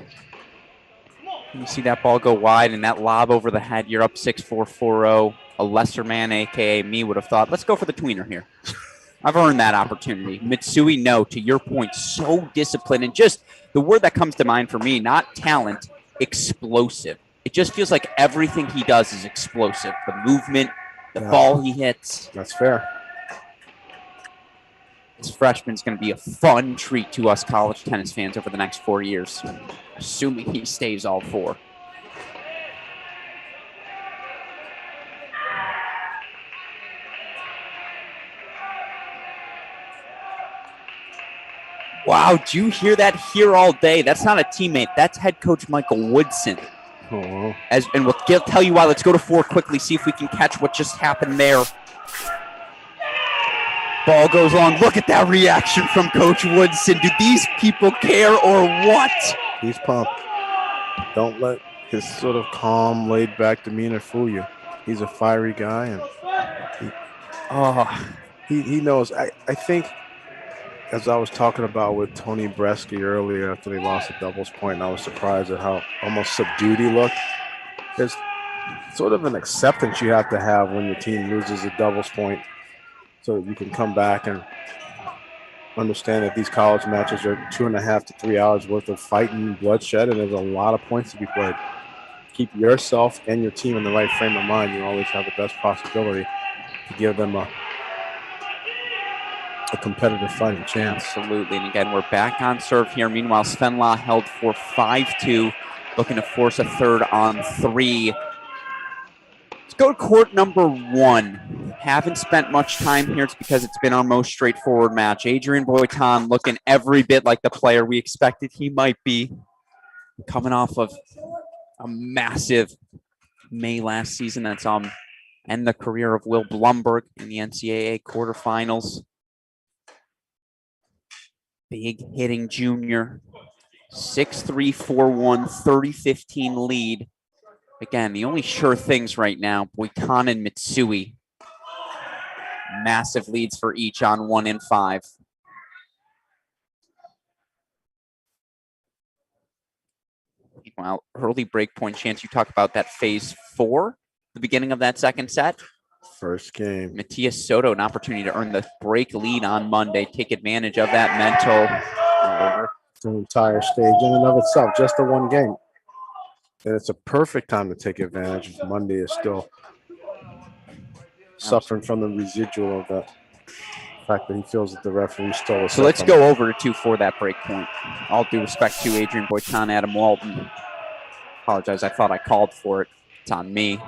You see that ball go wide and that lob over the head. You're up 6-4, 4-0. A lesser man, a.k.a. me, would have thought, let's go for the tweener here. I've earned that opportunity. Mitsui, no, to your point, so disciplined. And just the word that comes to mind for me, not talent, explosive. It just feels like everything he does is explosive. The movement, the ball he hits. That's fair. This freshman's going to be a fun treat to us college tennis fans over the next 4 years, assuming he stays all 4. Wow, did you hear that here all day? That's not a teammate. That's head coach Michael Woodson. Oh. And we'll tell you why. Let's go to 4 quickly, see if we can catch what just happened there. Ball goes long. Look at that reaction from Coach Woodson. Do these people care or what? He's pumped. Don't let his sort of calm, laid-back demeanor fool you. He's a fiery guy, and he knows. I think, as I was talking about with Tony Bresky earlier after they lost a doubles point, and I was surprised at how almost subdued he looked. There's sort of an acceptance you have to have when your team loses a doubles point, so that you can come back and understand that these college matches are 2.5 to 3 hours worth of fighting and bloodshed, and there's a lot of points to be played. Keep yourself and your team in the right frame of mind. You always have the best possibility to give them a competitive fighting chance. Absolutely. And again, we're back on serve here. Meanwhile, Sven La held for 5-2, looking to force a third on 3. Let's go to court number 1. haven't spent much time here. It's because it's been our most straightforward match. Adrien Boitan looking every bit like the player we expected he might be, coming off of a massive May last season that's end the career of Will Blumberg in the NCAA quarterfinals. Big hitting junior. 6'3", 4'1", 30-15 lead. Again, the only sure things right now, Boitan and Mitsui. Massive leads for each on 1 and 5. Meanwhile, early breakpoint chance. You talk about that phase 4, the beginning of that second set. First game. Matias Soto, an opportunity to earn the break lead on Monday. Take advantage of that mental. The entire stage in and of itself, just the one game. And it's a perfect time to take advantage. Monday is still suffering from the residual of that fact that he feels that the referee stole it. So let's go over to 2-4 that break point. All due respect to Adrien Boitan, Adam Walton. Apologize, I thought I called for it. It's on me.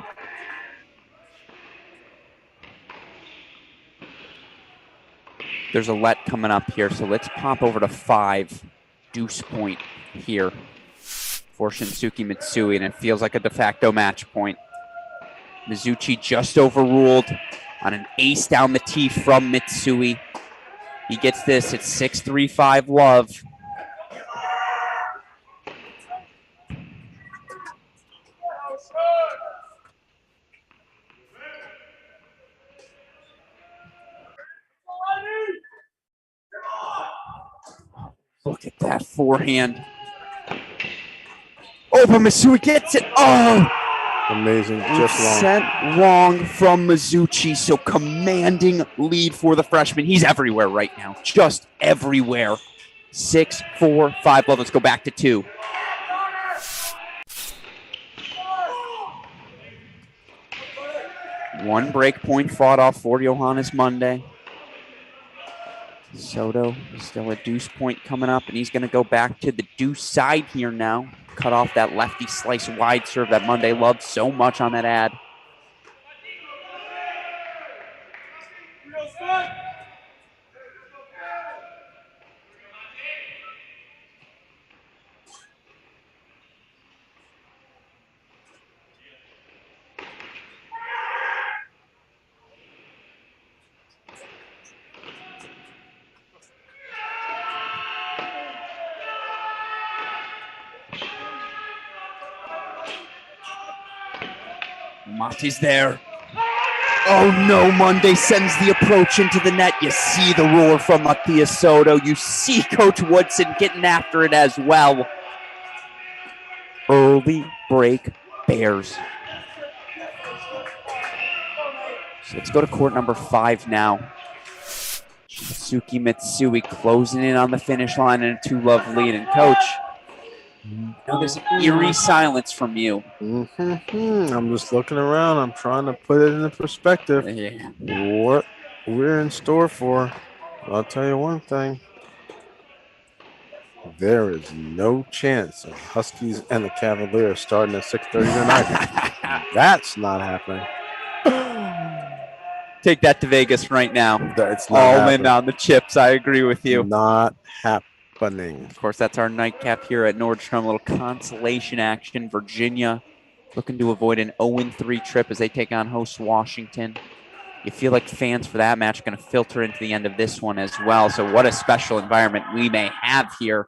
There's a let coming up here, so let's pop over to 5. Deuce point here for Shinsuke Mitsui, and it feels like a de facto match point. Mizuchi just overruled on an ace down the tee from Mitsui. He gets this at 6-3-5 love. Look at that forehand. Oh, but Mitsui gets it. Oh! Amazing, just long. Sent long from Mizuchi, so commanding lead for the freshman. He's everywhere right now, just everywhere. 6-4-5 love. Let's go back to 2. One break point fought off for Johannes Monday. Soto still a deuce point coming up, and he's going to go back to the deuce side here now. Cut off that lefty slice wide serve that Monday loved so much on that ad. Mati's there. Oh no, Monday sends the approach into the net. You see the roar from Matias Soto. You see Coach Woodson getting after it as well. Early break Bears. So let's go to court number 5 now. Shinsuke Mitsui closing in on the finish line in a 2-love lead. And Coach, now there's an eerie silence from you. I'm just looking around. I'm trying to put it into perspective. Yeah. What we're in store for. I'll tell you one thing. There is no chance of Huskies and the Cavaliers starting at 6:30 tonight. That's not happening. Take that to Vegas right now. It's not all happening. in on the chips. I agree with you. Not happening. Of course, that's our nightcap here at Nordstrom. A little consolation action. Virginia looking to avoid an 0-3 trip as they take on host Washington. You feel like fans for that match are going to filter into the end of this one as well. So what a special environment we may have here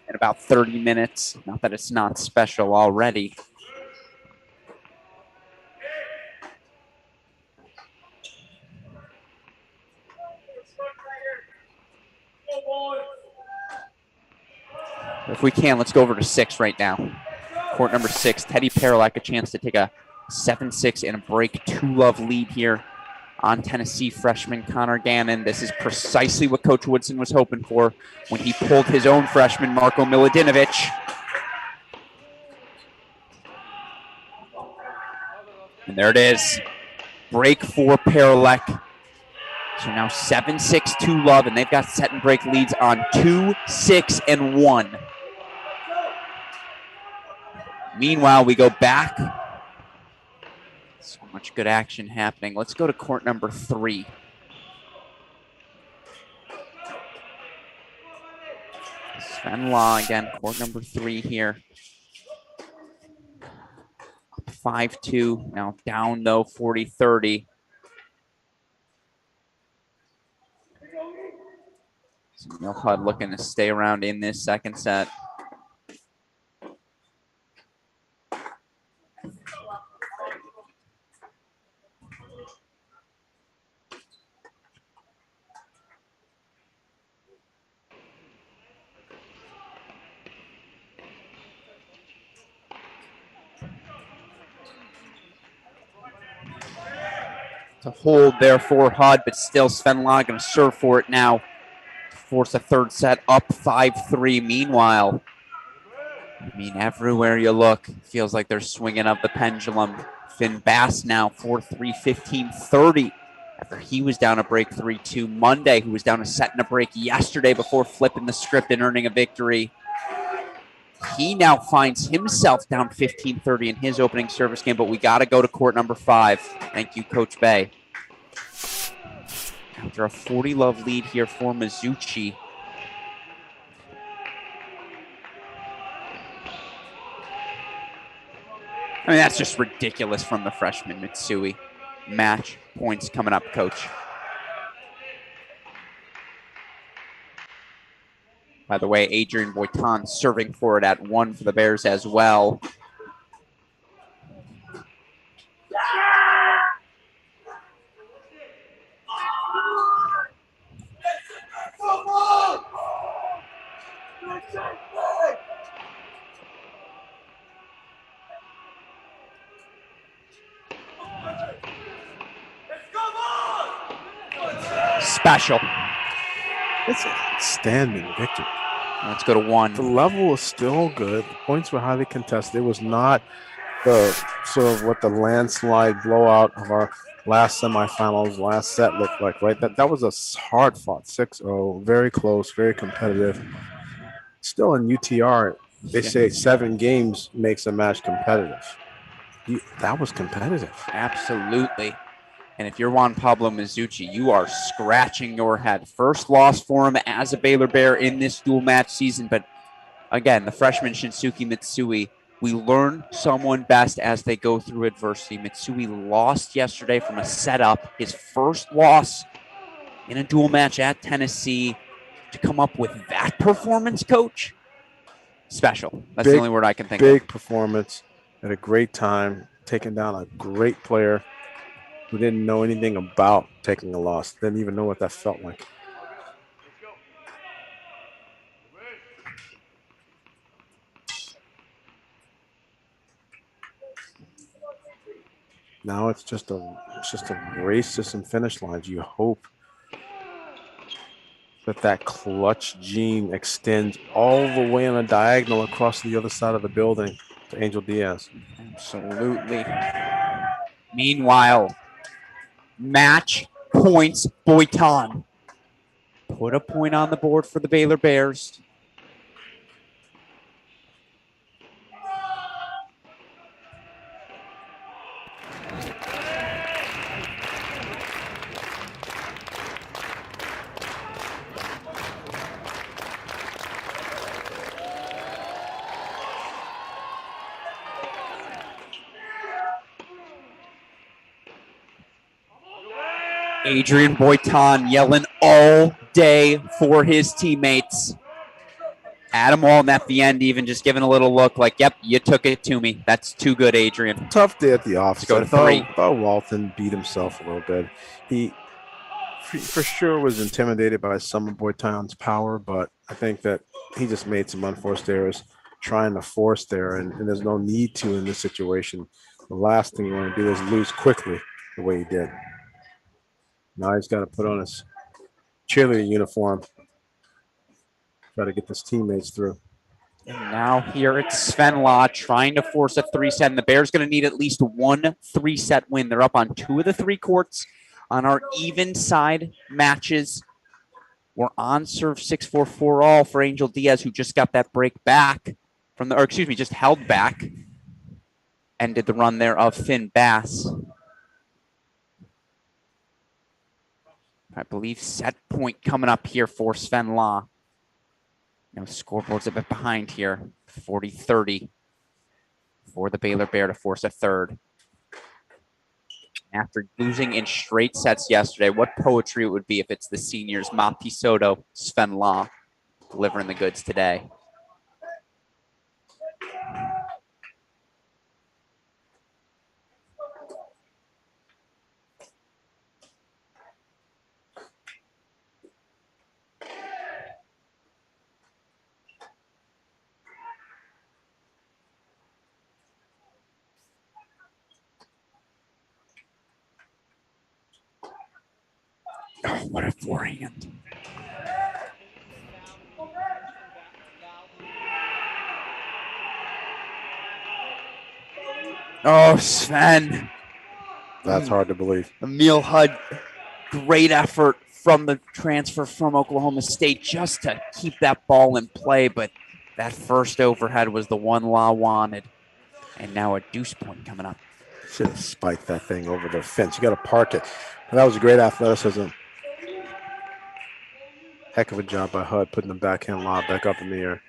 in about 30 minutes. Not that it's not special already. If we can, let's go over to 6 right now. Court number 6, Teddy Paralak, a chance to take a 7-6 and a break 2-love lead here on Tennessee freshman Connor Gannon. This is precisely what Coach Woodson was hoping for when he pulled his own freshman, Marko Milutinovic. And there it is. Break for Paralak. So now 7-6, 2-love, and they've got set and break leads on 2, 6, and 1. Meanwhile, we go back So much good action happening. Let's go to court number 3. Sven Law again, court number 3 here. 5-2, now down though, 40-30. Milhud looking to stay around in this second set. To hold there for Hud, but still Sven Law going to serve for it now. Force a third set up 5-3. Meanwhile, I mean, everywhere you look, feels like they're swinging up the pendulum. Finn Bass now 4-3, 15-30 after he was down a break 3-2 Monday, who was down a set and a break yesterday before flipping the script and earning a victory. He now finds himself down 15-30 in his opening service game, but we got to go to court number 5. Thank you, Coach Bay. After a 40-love lead here for Mizuchi. I mean, that's just ridiculous from the freshman, Mitsui. Match points coming up, Coach. By the way, Adrian Boitan serving for it at 1 for the Bears as well. Special. It's a standing victory. Let's go to 1. The level was still good. The points were highly contested. It was not the sort of what the landslide blowout of our last semifinals, last set looked like, right? That was a hard fought 6-0, very close, very competitive. Still in UTR, they say 7 games makes a match competitive. That was competitive. Absolutely. And if you're Juan Pablo Mizuchi, you are scratching your head. First loss for him as a Baylor Bear in this dual match season. But again, the freshman Shinsuke Mitsui, we learn someone best as they go through adversity. Mitsui lost yesterday from a setup, his first loss in a dual match at Tennessee. To come up with that performance, Coach, special. That's the only word I can think of. Big performance at a great time, taking down a great player who didn't know anything about taking a loss, didn't even know what that felt like. Now it's just a race to some finish lines. You hope that clutch gene extends all the way on a diagonal across the other side of the building to Angel Diaz. Absolutely. Meanwhile, match points Boitan. Put a point on the board for the Baylor Bears. Adrian Boitan yelling all day for his teammates. Adam Walton at the end even just giving a little look like, yep, you took it to me. That's too good, Adrian. Tough day at the office. Let's go to 3. I thought Walton beat himself a little bit. He for sure was intimidated by some of Boitan's power, but I think that he just made some unforced errors trying to force there, and there's no need to in this situation. The last thing you want to do is lose quickly the way he did. Now he's got to put on his cheerleading uniform, try to get his teammates through. And now here it's Sven Law trying to force a 3-set, and the Bears going to need at least 1 3-set win. They're up on 2 of the 3 courts on our even side matches. We're on serve 6-4 all for Angel Diaz, who just got that break back from the, or excuse me, just held back. Ended the run there of Finn Bass. I believe set point coming up here for Sven Law. Now scoreboard's a bit behind here. 40-30 for the Baylor Bear to force a third. After losing in straight sets yesterday, what poetry it would be if it's the seniors Mati Soto, Sven Law delivering the goods today. Oh, what a forehand. Oh, Sven. That's hard to believe. Emil Hud, great effort from the transfer from Oklahoma State just to keep that ball in play, but that first overhead was the one Law wanted. And now a deuce point coming up. Should have spiked that thing over the fence. You got to park it. And that was a great athleticism. Heck of a job by Hud putting the backhand lob back up in the air.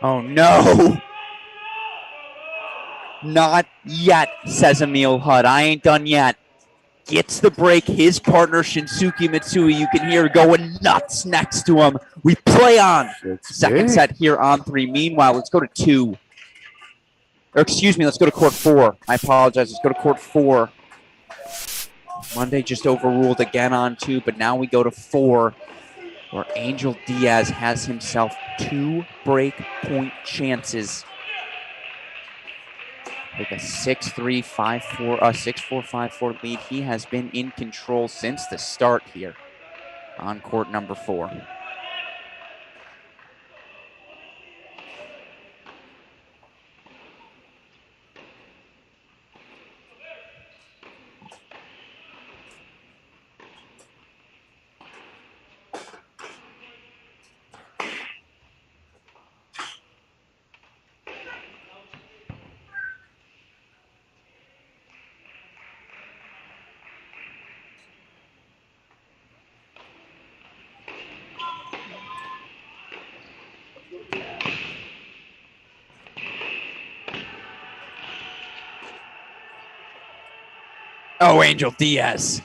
Oh, no. Not yet, says Emil Hud. I ain't done yet. Gets the break. His partner, Shinsuke Mitsui, you can hear going nuts next to him. We play on. Second set here on 3. Meanwhile, let's go to 2. Or excuse me, let's go to court 4. I apologize. Let's go to court 4. Monday just overruled again on 2, but now we go to 4, where Angel Diaz has himself 2 break point chances. With a 6-3, 5-4, 6-4, 5-4 lead. He has been in control since the start here on court number 4. Oh, Angel Diaz.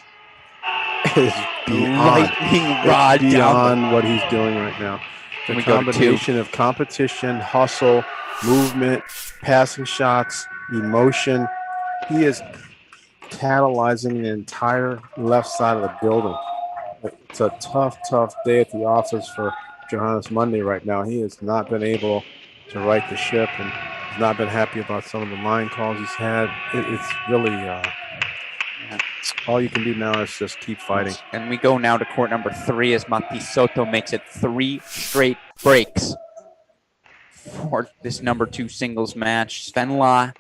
Is lightning rod beyond what he's doing right now. The go to 2. combination of competition, hustle, movement, passing shots, emotion. He is catalyzing the entire left side of the building. It's a tough, tough day at the office for Johannes Monday right now. He has not been able to right the ship and has not been happy about some of the line calls he's had. It's really all you can do now is just keep fighting. And we go now to court number 3 as Mati Soto makes it 3 straight breaks for this number 2 singles match. Sven Law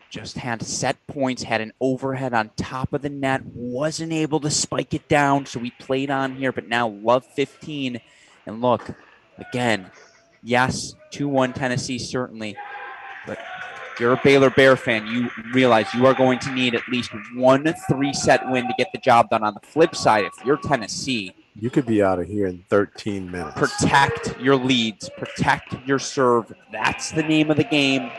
just had set points, had an overhead on top of the net, wasn't able to spike it down, so we played on here, but now love 15. And look, again, yes, 2-1 Tennessee, certainly, but if you're a Baylor Bear fan, you realize you are going to need at least 1 3-set win to get the job done. On the flip side, if you're Tennessee, you could be out of here in 13 minutes. Protect your leads, protect your serve. That's the name of the game.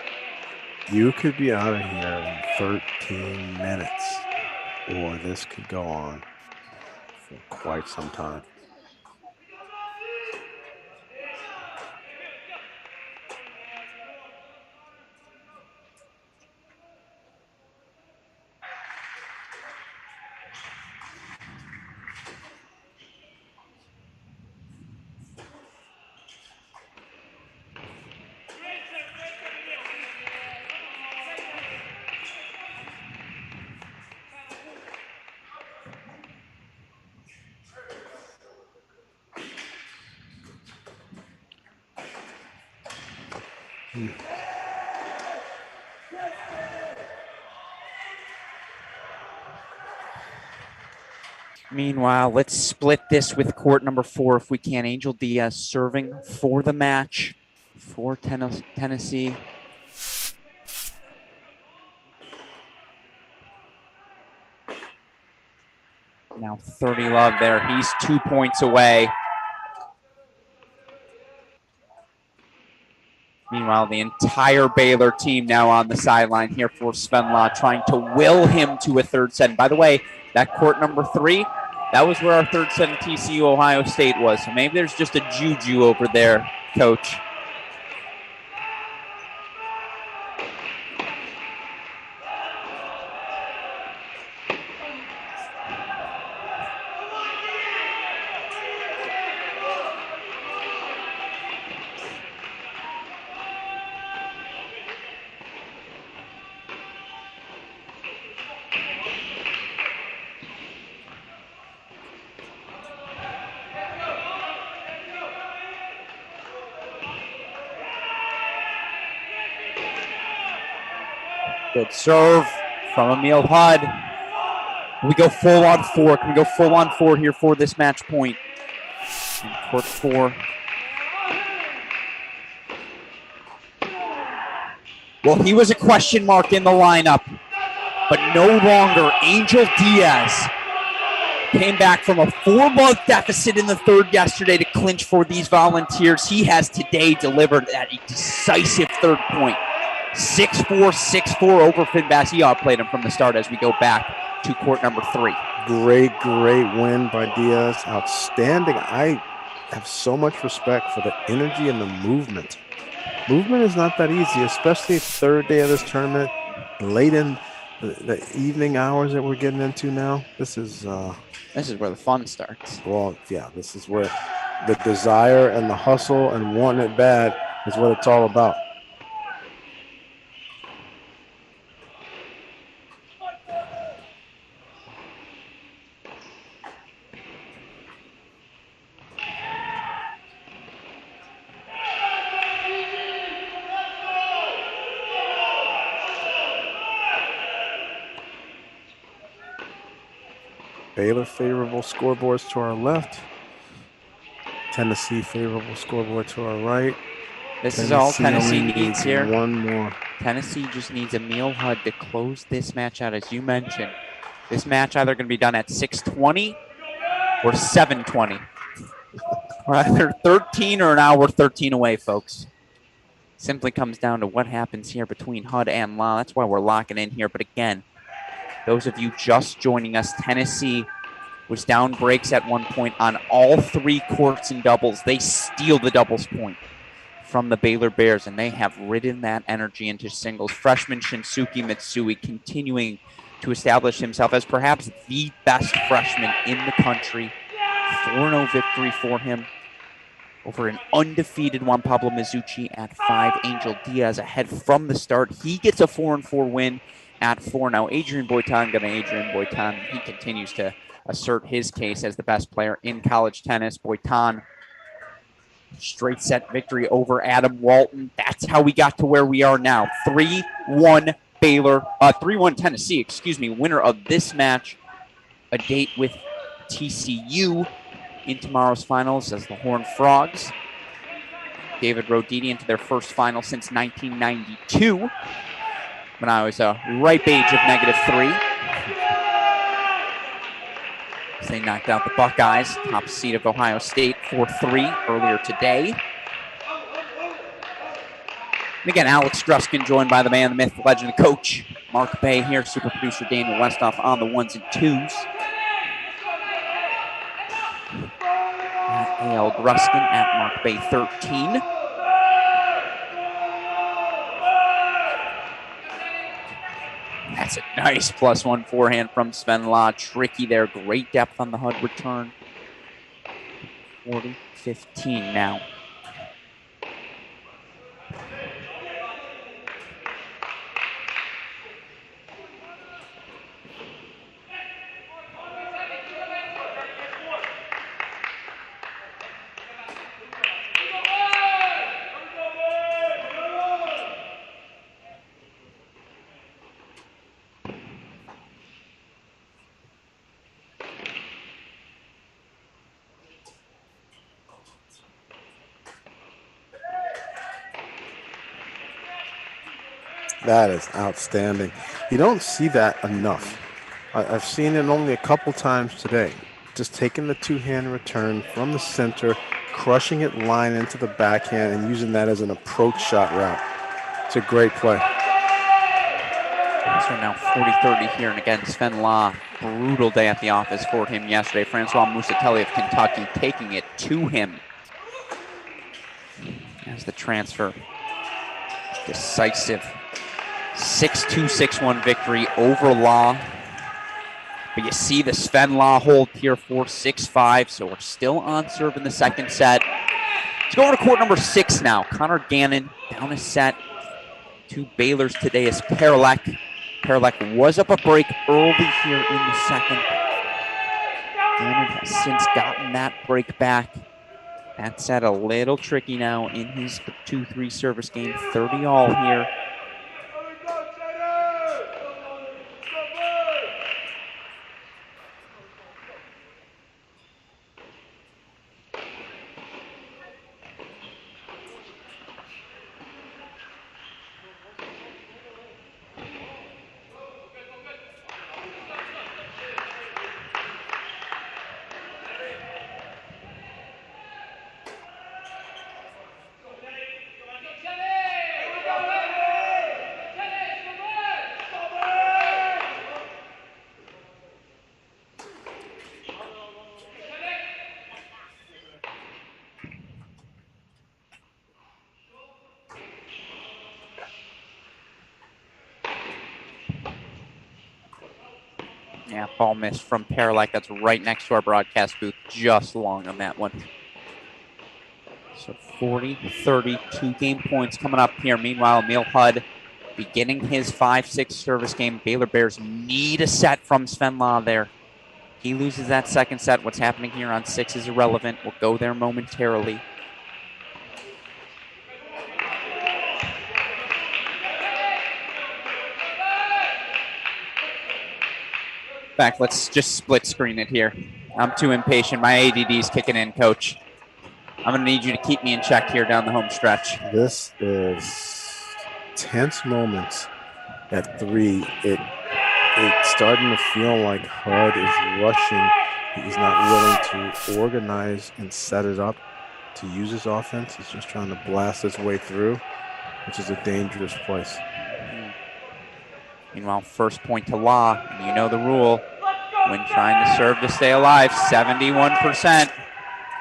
You could be out of here in 13 minutes, or this could go on for quite some time. Meanwhile, let's split this with court number 4 if we can. Angel Diaz serving for the match for Tennessee. Now 30 love there. He's 2 points away. Meanwhile, the entire Baylor team now on the sideline here for Sven Law, trying to will him to a third set. And by the way, that court number 3, that was where our third set in TCU Ohio State was. So maybe there's just a juju over there, Coach. Good serve from Emil Hud. We go full on 4. Can we go full on 4 here for this match point? And court 4. Well, he was a question mark in the lineup, but no longer. Angel Diaz came back from a 4-month deficit in the third yesterday to clinch for these Volunteers. He has today delivered at a decisive third point. 6-4, 6-4 over Finn Bass. He outplayed him from the start as we go back to court number 3. Great win by Diaz. Outstanding. I have so much respect for the energy and the movement. Movement is not that easy, especially third day of this tournament, late in the evening hours that we're getting into now. This is where the fun starts. Well, yeah, this is where the desire and the hustle and wanting it bad is what it's all about. Baylor favorable scoreboards to our left. Tennessee favorable scoreboard to our right. This is all Tennessee only needs here. One more. Tennessee just needs Emil Hud to close this match out, as you mentioned. This match either going to be done at 6:20 or 7:20. We're either 13 or an hour 13 away, folks. Simply comes down to what happens here between Hud and Law. That's why we're locking in here. But again, those of you just joining us, Tennessee was down breaks at one point on all 3 courts in doubles. They steal the doubles point from the Baylor Bears, and they have ridden that energy into singles. Freshman Shinsuke Mitsui continuing to establish himself as perhaps the best freshman in the country. 4-0 victory for him over an undefeated Juan Pablo Mizuchi at 5. Angel Diaz ahead from the start. He gets a 4-4 win at 4. Now Adrian Boitan going to Adrian Boitan. He continues to assert his case as the best player in college tennis. Boitan, straight set victory over Adam Walton. That's how we got to where we are now. 3-1 Baylor, 3-1 Tennessee, winner of this match. A date with TCU in tomorrow's finals as the Horned Frogs. David Roditi into their first final since 1992, when I was a ripe age of -3. As they knocked out the Buckeyes, top seed of Ohio State, 4-3 earlier today. And again, Alex Gruskin joined by the man, the myth, the legend, the coach, Mark Bay here, super producer Daniel Westoff on the 1s and 2s. At A.L. Gruskin at Mark Bay 13. That's a nice +1 forehand from Sven Law. Tricky there. Great depth on the HUD return. 40-15 now. That is outstanding. You don't see that enough. I've seen it only a couple times today. Just taking the two-hand return from the center, crushing it line into the backhand, and using that as an approach shot route. It's a great play. So now 40-30 here, and again, Sven Law, brutal day at the office for him yesterday. Francois Musatelli of Kentucky taking it to him as the transfer. Decisive 6-2, 6-1 victory over Law. But you see the Sven Law hold here for 6-5, so we're still on serve in the second set. Let's go over to court number 6 now. Connor Gannon down a set. 2 Baylors today is Perlek. Perlek was up a break early here in the second. Gannon has since gotten that break back. That set a little tricky now in his 2-3 service game. 30 all here. Yeah, ball miss from Perlek. That's right next to our broadcast booth. Just long on that one. So 40-30, 2 game points coming up here. Meanwhile, Emil Hudd beginning his 5-6 service game. Baylor Bears need a set from Sven Law there. He loses that second set. What's happening here on 6 is irrelevant. We'll go there momentarily. In fact, let's just split screen it here. I'm too impatient. My ADD's kicking in, Coach. I'm going to need you to keep me in check here down the home stretch. This is tense moments at 3. It's starting to feel like Hud is rushing. He's not willing to organize and set it up to use his offense. He's just trying to blast his way through, which is a dangerous place. Meanwhile, first point to Law. And you know the rule. When trying to serve to stay alive, 71%.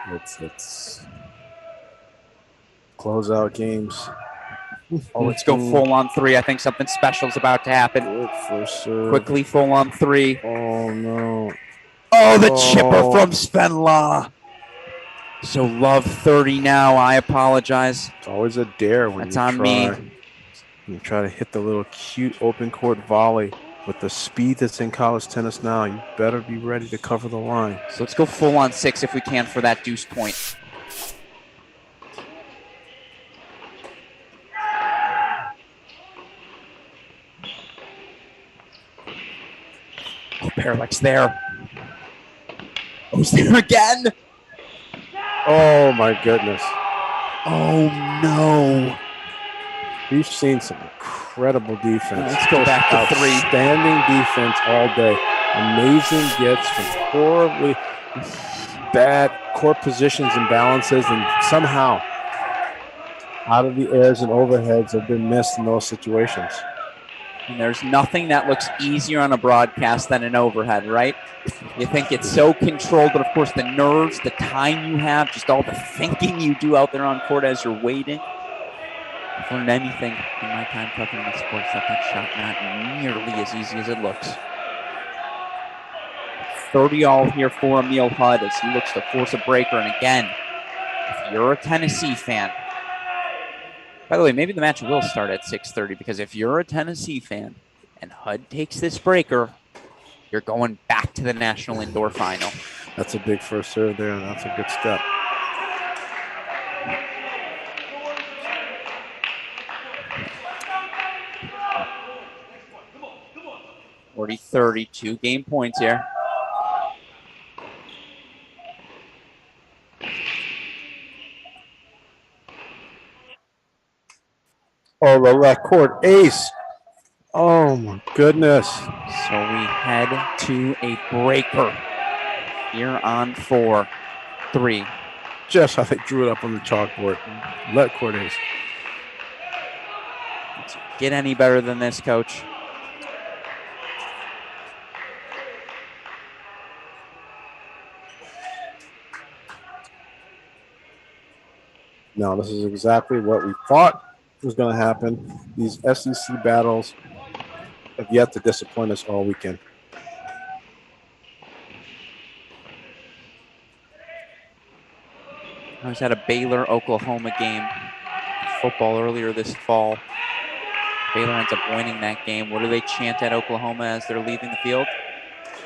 It's closeout games. Oh, let's go full on 3. I think something special is about to happen. Good first serve. Quickly full on 3. Oh, no. Oh, the chipper from Sven Law. So love 30 now. I apologize. It's always a dare when That's on me. You try to hit the little cute open court volley. With the speed that's in college tennis now, you better be ready to cover the line. So let's go full on 6 if we can for that deuce point. Oh, Perlek's there. Oh, he's there again. Oh, my goodness. Oh, no. We've seen some incredible defense. Let's go back to 3. Outstanding defense all day. Amazing gets from horribly bad court positions and balances, and somehow out of the airs and overheads have been missed in those situations. And there's nothing that looks easier on a broadcast than an overhead, right? You think it's so controlled, but of course the nerves, the time you have, just all the thinking you do out there on court as you're waiting. I've learned anything in my time covering the sports that shot not nearly as easy as it looks. 30 all here for Emil Hudd as he looks to force a breaker. And again, if you're a Tennessee fan, by the way, maybe the match will start at 6:30 because if you're a Tennessee fan and Hudd takes this breaker, you're going back to the National Indoor Final. That's a big first serve there, and that's a good step. Already 32 game points here. Oh, the left court ace Oh my goodness. So we head to a breaker here on 4-3. Just how they drew it up on the chalkboard. Let Cordays. Get any better than this, Coach? No, this is exactly what we thought was going to happen. These SEC battles have yet to disappoint us all weekend. I was at a Baylor Oklahoma game, football earlier this fall. Baylor ends up winning that game. What do they chant at Oklahoma as they're leaving the field?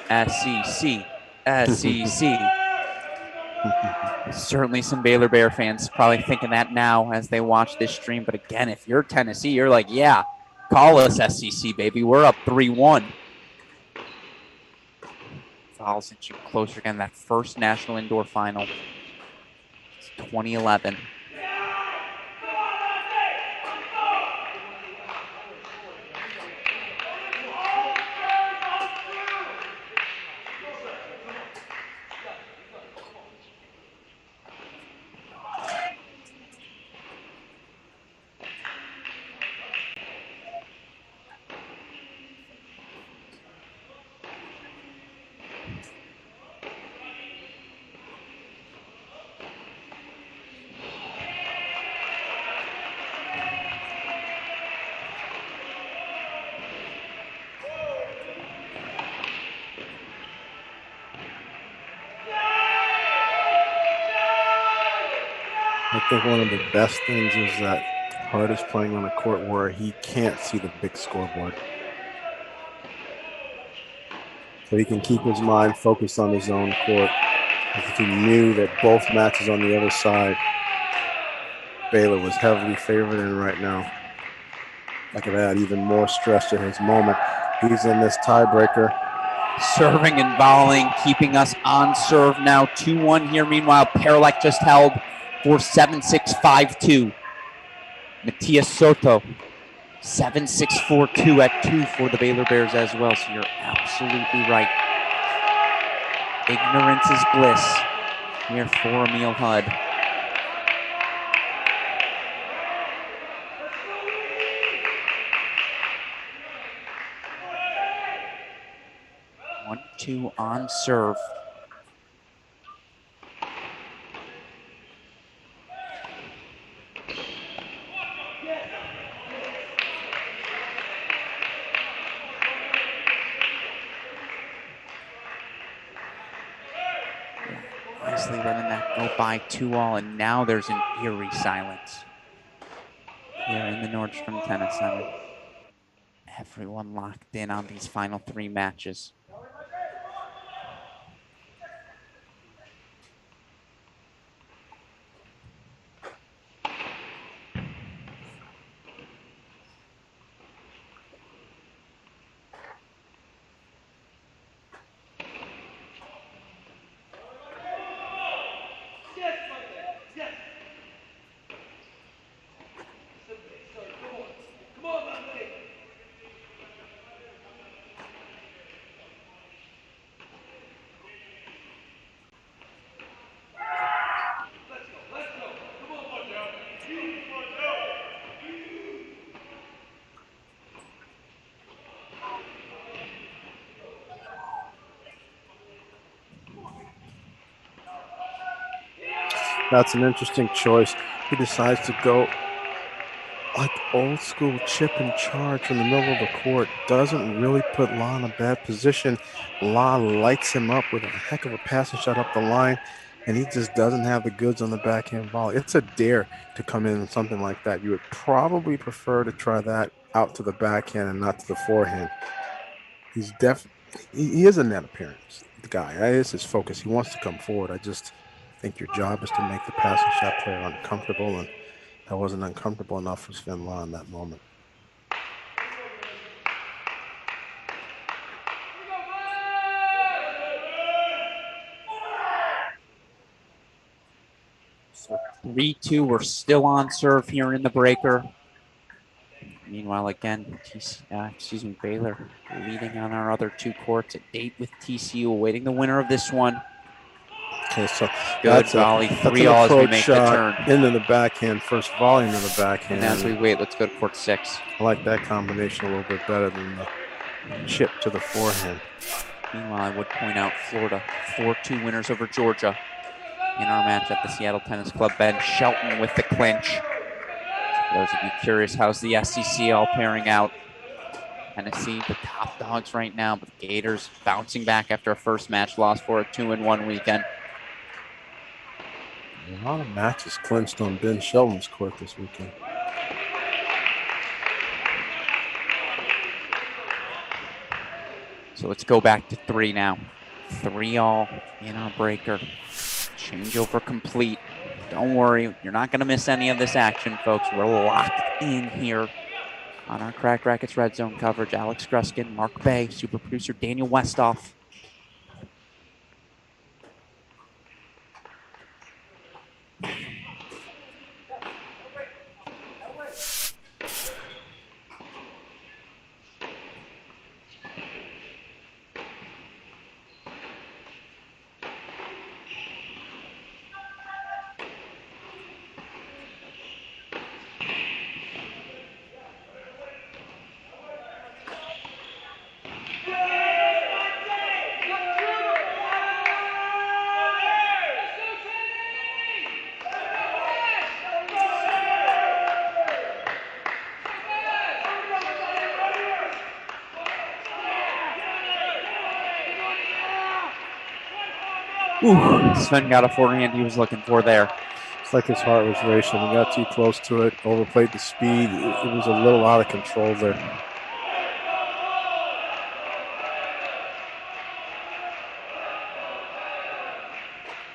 SEC, SEC. Certainly some Baylor Bear fans probably thinking that now as they watch this stream. But again, if you're Tennessee, you're like, yeah, call us SEC, baby. We're up 3-1. Fouls inching closer again. That first national indoor final, 2011. I think one of the best things is that Hart is playing on a court where he can't see the big scoreboard. So he can keep his mind focused on his own court. If he knew that both matches on the other side, Baylor was heavily favored in right now. That could add even more stress to his moment. He's in this tiebreaker. Serving and volleying, keeping us on serve now. 2-1 here. Meanwhile, Paralek just held for 7-6-5-2. Matias Soto, 7-6-4-2 at 2 for the Baylor Bears as well. So you're absolutely right. Ignorance is bliss here for Emil Hud. One, two on serve. Nicely letting that go by 2-all, and now there's an eerie silence here in the Nordstrom Tennis Center. Everyone locked in on these final 3 matches. That's an interesting choice. He decides to go like old school chip and charge from the middle of the court. Doesn't really put La in a bad position. La lights him up with a heck of a passing shot up the line, and he just doesn't have the goods on the backhand volley. It's a dare to come in with something like that. You would probably prefer to try that out to the backhand and not to the forehand. He's he is a net appearance, the guy. That is his focus. He wants to come forward. I just think your job is to make the passing shot player uncomfortable, and that wasn't uncomfortable enough for Sven La in that moment. So 3-2, we're still on serve here in the breaker. Meanwhile, again, Baylor leading on our other two courts. A date with TCU, awaiting the winner of this one. Okay, so Good volley, 3-all as we make the turn. Into the backhand, first volley into the backhand. And as we wait, let's go to court 6. I like that combination a little bit better than the chip to the forehand. Meanwhile, I would point out Florida, 4-2 winners over Georgia in our match at the Seattle Tennis Club. Ben Shelton with the clinch. For those of you curious, how's the SEC all pairing out? Tennessee, the top dogs right now, but the Gators bouncing back after a first match loss for a 2-1 weekend. A lot of matches clinched on Ben Shelton's court this weekend. So let's go back to 3 now. 3-all in our breaker. Changeover complete. Don't worry, you're not going to miss any of this action, folks. We're locked in here on our Cracked Racquets Red Zone coverage. Alex Gruskin, Mark Bay, super producer Daniel Westoff. Ooh, Sven got a forehand he was looking for there. It's like his heart was racing. He got too close to it, overplayed the speed. It was a little out of control there.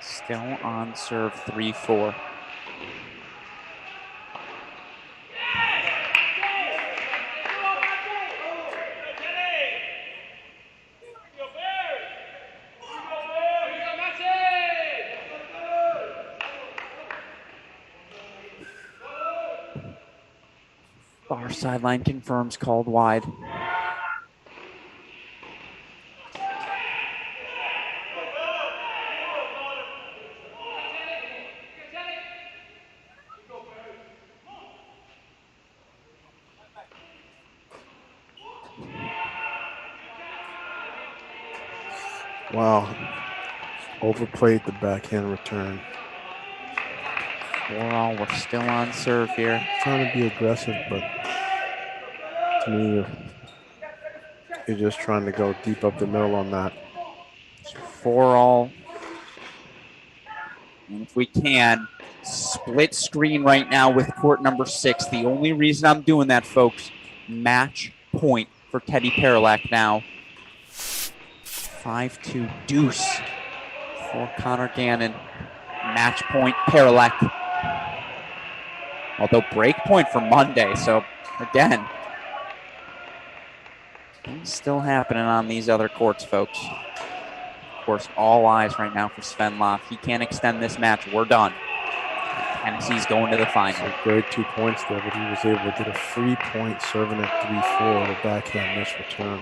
Still on serve 3-4. Far sideline confirms called wide. Wow. Overplayed the backhand return. 4-all, we're still on serve here. Trying to be aggressive, but to me, you're just trying to go deep up the middle on that. 4-all. And if we can, split screen right now with court number 6. The only reason I'm doing that, folks, match point for Teddy Paralak now. 5-2 deuce for Connor Gannon. Match point Paralak. Although break point for Monday, so again, things still happening on these other courts, folks. Of course, all eyes right now for Sven Loff. He can't extend this match. We're done. Tennessee's going to the final. So great 2 points there, but he was able to get a free point serving at 3-4 with a backhand miss return.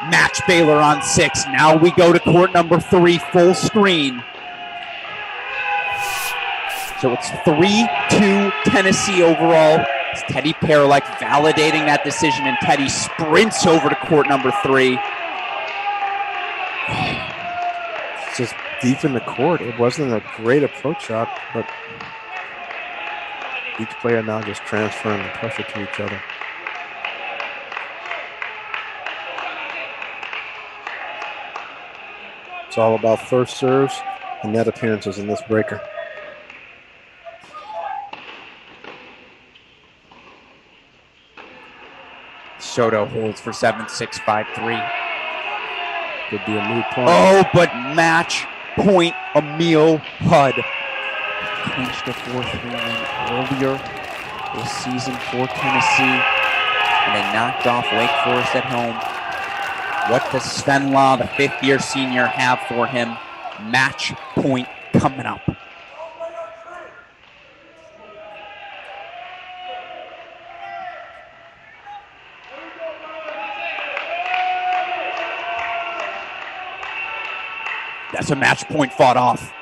Match Baylor on 6. Now we go to court number 3, full screen. So it's 3-2 Tennessee overall. It's Teddy Paralak validating that decision, and Teddy sprints over to court number 3. It's just deep in the court. It wasn't a great approach shot, but each player now just transferring the pressure to each other. It's all about first serves and net appearances in this breaker. Soto holds for 7-6, 5-3. Could be a moot point. Oh, but match point, Emil Hud. Clinched a 4-3 win earlier this season for Tennessee, and they knocked off Wake Forest at home. What does Sven Law, the fifth-year senior, have for him? Match point coming up. That's a match point fought off.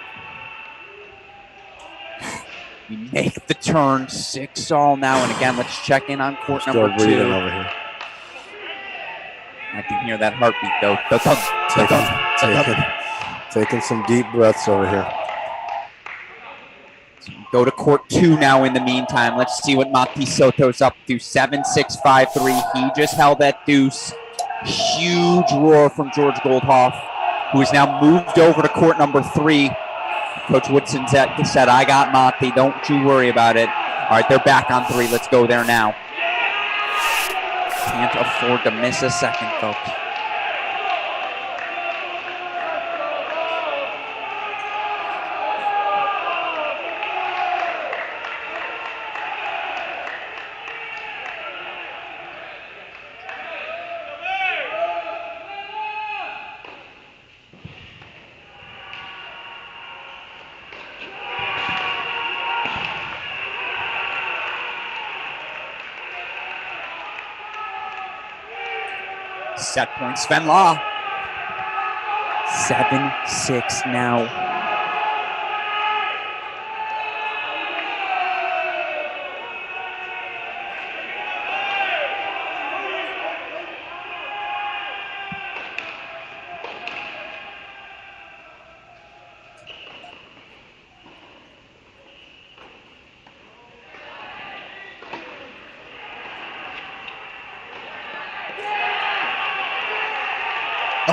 We make the turn, 6-all now, and again, let's check in on court Still number 2. breathing over here. I can hear that heartbeat, though. Taking some deep breaths over here. So we go to court 2 now in the meantime. Let's see what Mati Soto's up to. 7-6-5-3. He just held that deuce. Huge roar from George Goldhoff, who is now moved over to court number 3. Coach Woodson said, I got Mati. Don't you worry about it. All right, they're back on 3. Let's go there now. Can't afford to miss a second, folks. Set point, Sven Law. 7-6 now.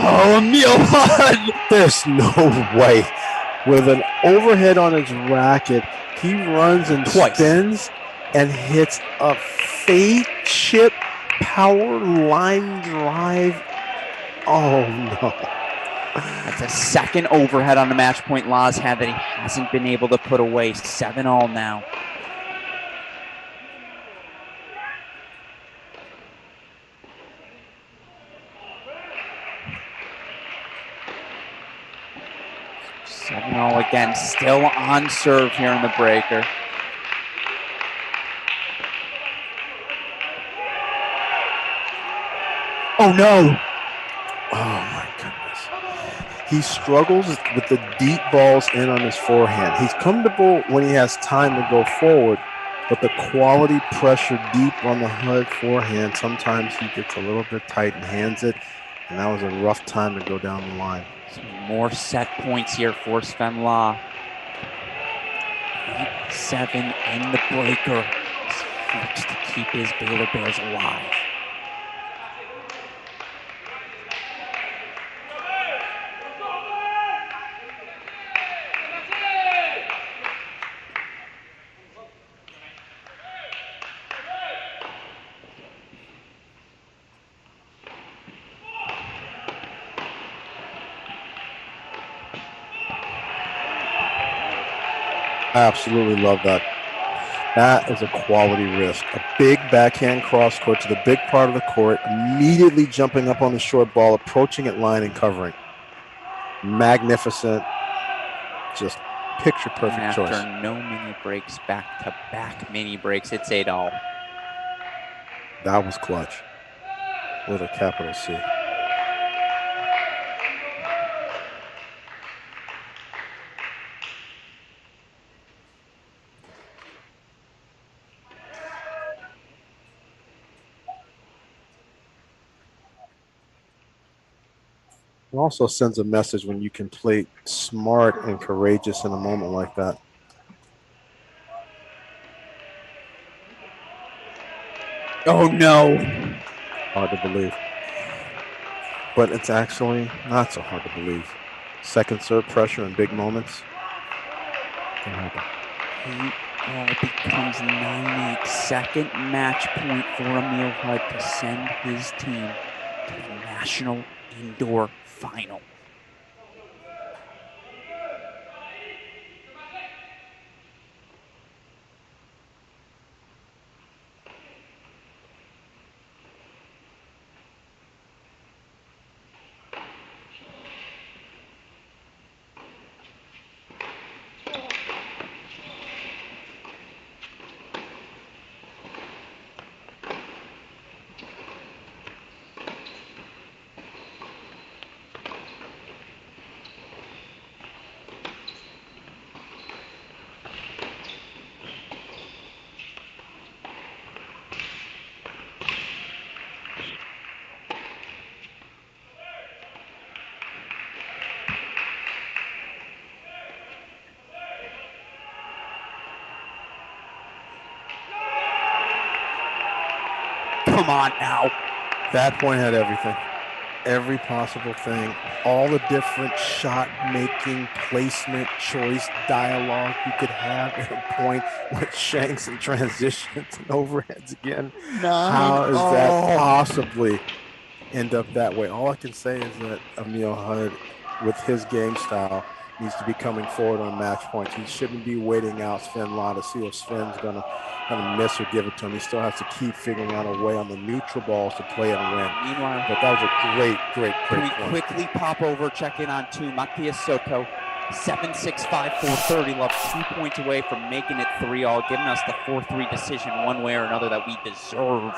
Oh, Emil Hud! There's no way. With an overhead on his racket, he runs and spins and hits a fade chip power line drive. Oh, no. That's a second overhead on the match point Law's had that he hasn't been able to put away. 7-all now. Again, still on serve here in the breaker. Oh, no. Oh, my goodness. He struggles with the deep balls in on his forehand. He's comfortable when he has time to go forward, but the quality pressure deep on the HUD forehand, sometimes he gets a little bit tight and hands it, and that was a rough time to go down the line. Some more set points here for Sven Law. 8-7 in the breaker. He looks to keep his Baylor Bears alive. I absolutely love that. That is a quality risk. A big backhand cross court to the big part of the court, immediately jumping up on the short ball, approaching at line and covering. Magnificent. Just picture perfect choice. After no mini breaks, back-to-back mini breaks, it's 8-all. That was clutch with a capital C. It also sends a message when you can play smart and courageous in a moment like that. Oh, no. Hard to believe. But it's actually not so hard to believe. Second serve pressure in big moments can happen. 8-all becomes 9-8. Second match point for Emil Hud to send his team to the National Indoor Final. come on now. That point had everything. Every possible thing, all the different shot making, placement, choice, dialogue you could have at a point with shanks and transitions and overheads again. How is that possibly end up that way? All I can say is that Emil Hud, with his game style, needs to be coming forward on match points. He shouldn't be waiting out Sven Law to see if Sven's gonna miss or give it to him. He still has to keep figuring out a way on the neutral balls to play and win. Meanwhile, But that was a great can we point. quickly pop over, check in on two? Matias Soto, 7-6-5, 430. Love 2 points away from making it 3-all, giving us the 4-3 decision one way or another that we deserve.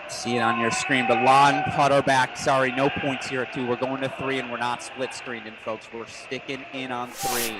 See it on your screen, but Lon putter back. Sorry, no points here at 2. We're going to 3, and we're not split screening, folks. We're sticking in on 3.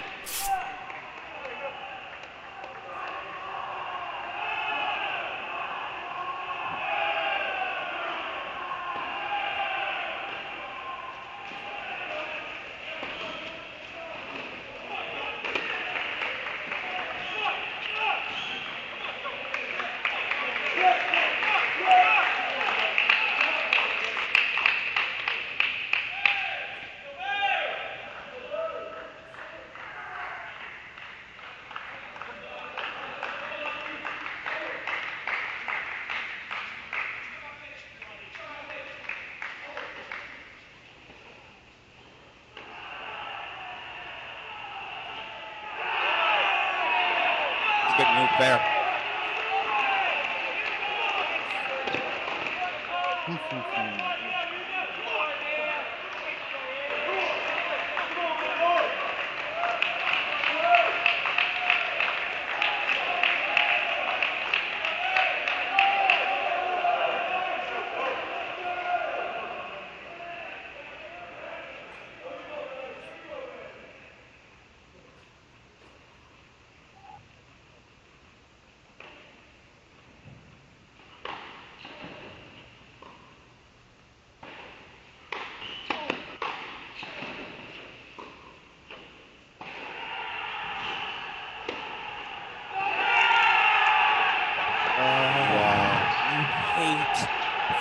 Good move there.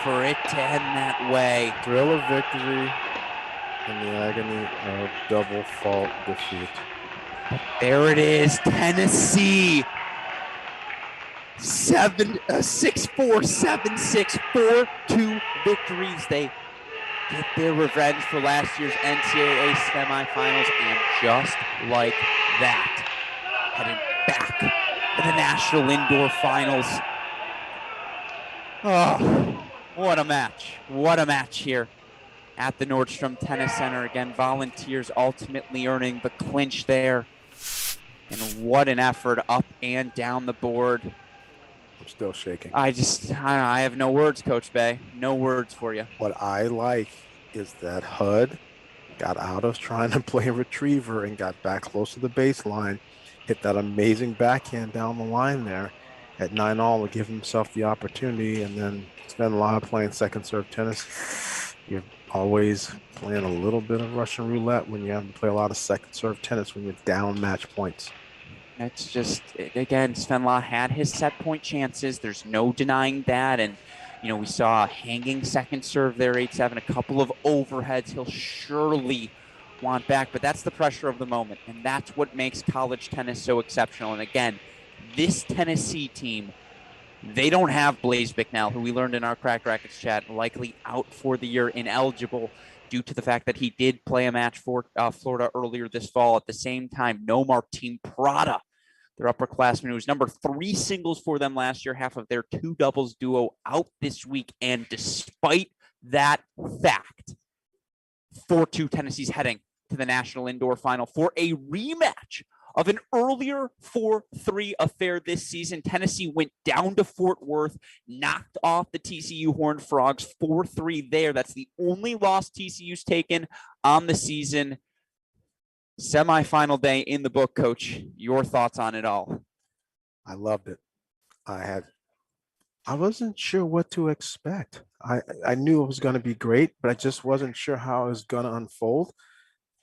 For it to end that way. Thrill of victory and the agony of double fault defeat. There it is, Tennessee. 6-4, 7-6, 4-2 victories. They get their revenge for last year's NCAA semifinals, and just like that, headed back to the National Indoor Finals. Oh, what a match. What a match here at the Nordstrom Tennis Center. Again, Volunteers ultimately earning the clinch there. And what an effort up and down the board. I'm still shaking. I have no words, Coach Bay. No words for you. What I like is that Hud got out of trying to play retriever and got back close to the baseline, hit that amazing backhand down the line there at 9-all to give himself the opportunity, and then spend a lot of playing second serve tennis. You're always playing a little bit of Russian roulette when you have to play a lot of second serve tennis when you're down match points. It's just, again, Sven Law had his set point chances. There's no denying that. And, you know, we saw a hanging second serve there, 8-7, a couple of overheads he'll surely want back. But that's the pressure of the moment. And that's what makes college tennis so exceptional. And again, this Tennessee team, they don't have Blaise Bicknell, who we learned in our Cracked Racquets chat, likely out for the year, ineligible due to the fact that he did play a match for Florida earlier this fall. At the same time, no Martin Prada, their upperclassman, who was number 3 singles for them last year, half of their 2 doubles duo, out this week. And despite that fact, 4-2 Tennessee's heading to the National Indoor Final for a rematch of an earlier 4-3 affair this season. Tennessee went down to Fort Worth, knocked off the TCU Horned Frogs 4-3 there. That's the only loss TCU's taken on the season. Semifinal day in the book, Coach. Your thoughts on it all? I loved it. I wasn't sure what to expect. I knew it was going to be great, but I just wasn't sure how it was going to unfold.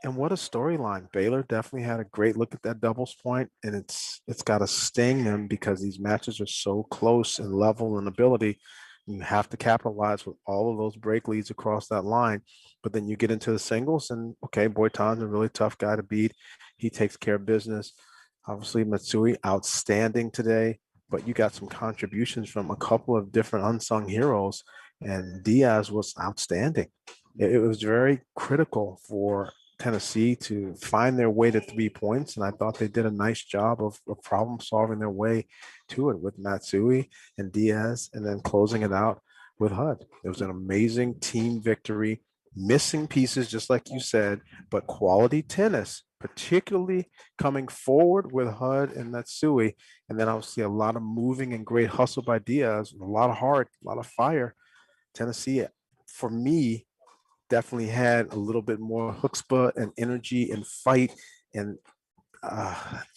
And what a storyline. Baylor definitely had a great look at that doubles point, and it's got to sting them because these matches are so close and level in ability. You have to capitalize with all of those break leads across that line. But then you get into the singles, and okay, Boitan's a really tough guy to beat. He takes care of business. Obviously, Matsui, outstanding today, but you got some contributions from a couple of different unsung heroes, and Diaz was outstanding. It was very critical for Tennessee to find their way to 3 points. And I thought they did a nice job of problem solving their way to it with Matsui and Diaz, and then closing it out with HUD. It was an amazing team victory, missing pieces, just like you said, but quality tennis, particularly coming forward with HUD and Matsui. And then obviously a lot of moving and great hustle by Diaz, a lot of heart, a lot of fire. Tennessee, for me, definitely had a little bit more chutzpah and energy and fight, and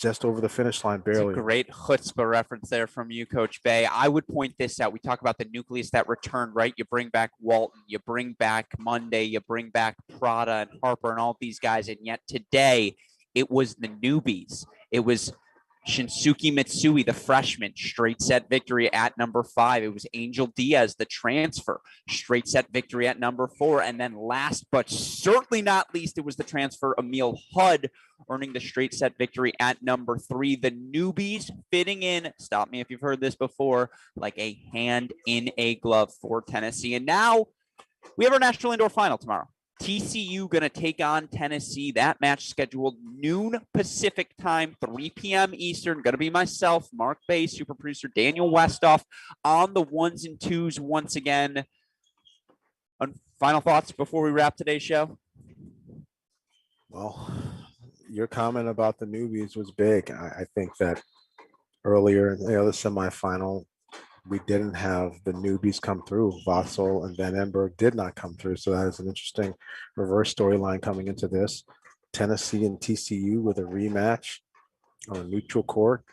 just over the finish line It's a barely. great chutzpah reference there from you, Coach Bay. I would point this out. We talk about the nucleus that returned, right? You bring back Walton, you bring back Monday, you bring back Prada and Harper and all these guys. And yet today, it was the newbies. It was Shinsuke Mitsui, the freshman, straight set victory at number 5. It was Angel Diaz, the transfer, straight set victory at number 4. And then last but certainly not least, it was the transfer Emil Hud, earning the straight set victory at number 3. The newbies fitting in, stop me if you've heard this before, like a hand in a glove for Tennessee. And now we have our National Indoor Final tomorrow. TCU going to take on Tennessee. That match scheduled noon Pacific time, 3 p.m. Eastern. Going to be myself, Mark Bay, super producer Daniel Westoff on the ones and twos once again. Final thoughts before we wrap today's show? Well, your comment about the newbies was big. I think that earlier in the semifinal, we didn't have the newbies come through. Vassal and Van Emberg did not come through. So that is an interesting reverse storyline coming into this. Tennessee and TCU with a rematch on a neutral court.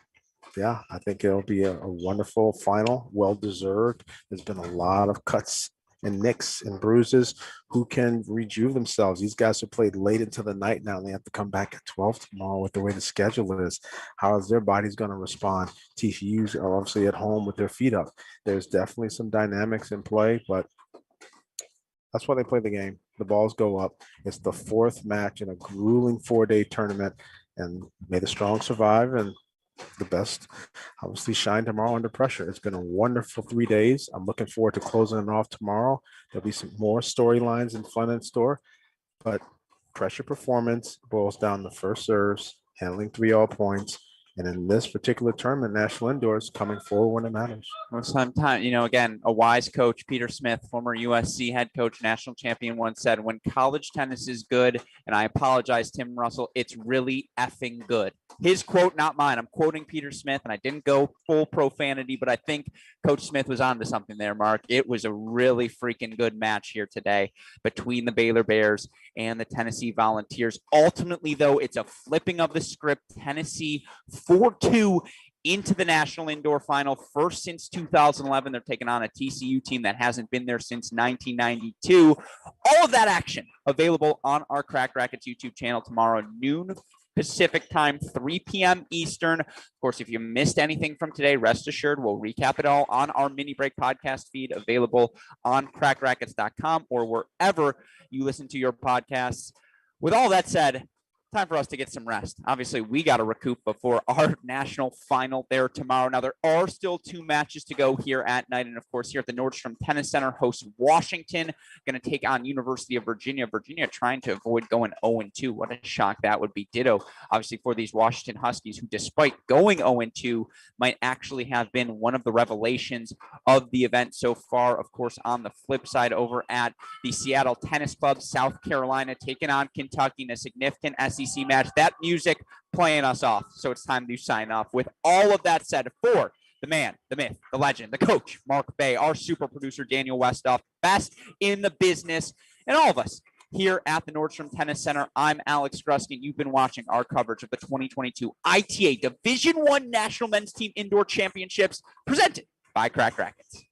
Yeah, I think it'll be a wonderful final, well-deserved. There's been a lot of cuts and nicks and bruises. Who can rejuve themselves? These guys have played late into the night now. They have to come back at 12 tomorrow with the way the schedule is. How is their bodies going to respond? TCU's are obviously at home with their feet up. There's definitely some dynamics in play, but that's why they play the game. The balls go up. It's the 4th match in a grueling 4-day tournament, and may the strong survive and the best obviously shine tomorrow under pressure. It's been a wonderful 3 days. I'm looking forward to closing it off tomorrow. There'll be some more storylines and fun in store, but pressure performance boils down to first serves, handling 3-all points, and in this particular tournament, National Indoors coming forward when it matters. Well, sometimes, again, a wise coach, Peter Smith, former USC head coach, national champion, once said, when college tennis is good, and I apologize, Tim Russell, it's really effing good. His quote, not mine. I'm quoting Peter Smith, and I didn't go full profanity, but I think Coach Smith was on to something there, Mark. It was a really freaking good match here today between the Baylor Bears and the Tennessee Volunteers. Ultimately, though, it's a flipping of the script. Tennessee 4-2 into the National Indoor Final, first since 2011. They're taking on a TCU team that hasn't been there since 1992. All of that action available on our Crack Rackets YouTube channel tomorrow, noon Pacific time, 3 p.m. Eastern. Of course, if you missed anything from today, rest assured we'll recap it all on our mini break podcast feed, available on crackrackets.com or wherever you listen to your podcasts. With all that said, time for us to get some rest. Obviously, we got to recoup before our national final there tomorrow. Now, there are still 2 matches to go here at night. And of course, here at the Nordstrom Tennis Center, hosts Washington, going to take on University of Virginia. Virginia trying to avoid going 0-2. What a shock that would be. Ditto, obviously, for these Washington Huskies, who despite going 0-2, might actually have been one of the revelations of the event so far. Of course, on the flip side, over at the Seattle Tennis Club, South Carolina taking on Kentucky in a significant SEC match. That music playing us off, so it's time to sign off. With all of that said, for the man, the myth, the legend, the coach, Mark Bay, our super producer, Daniel Westoff, best in the business, and all of us here at the Nordstrom Tennis Center, I'm Alex Gruskin. You've been watching our coverage of the 2022 ITA Division I National Men's Team Indoor Championships, presented by Crack Rackets.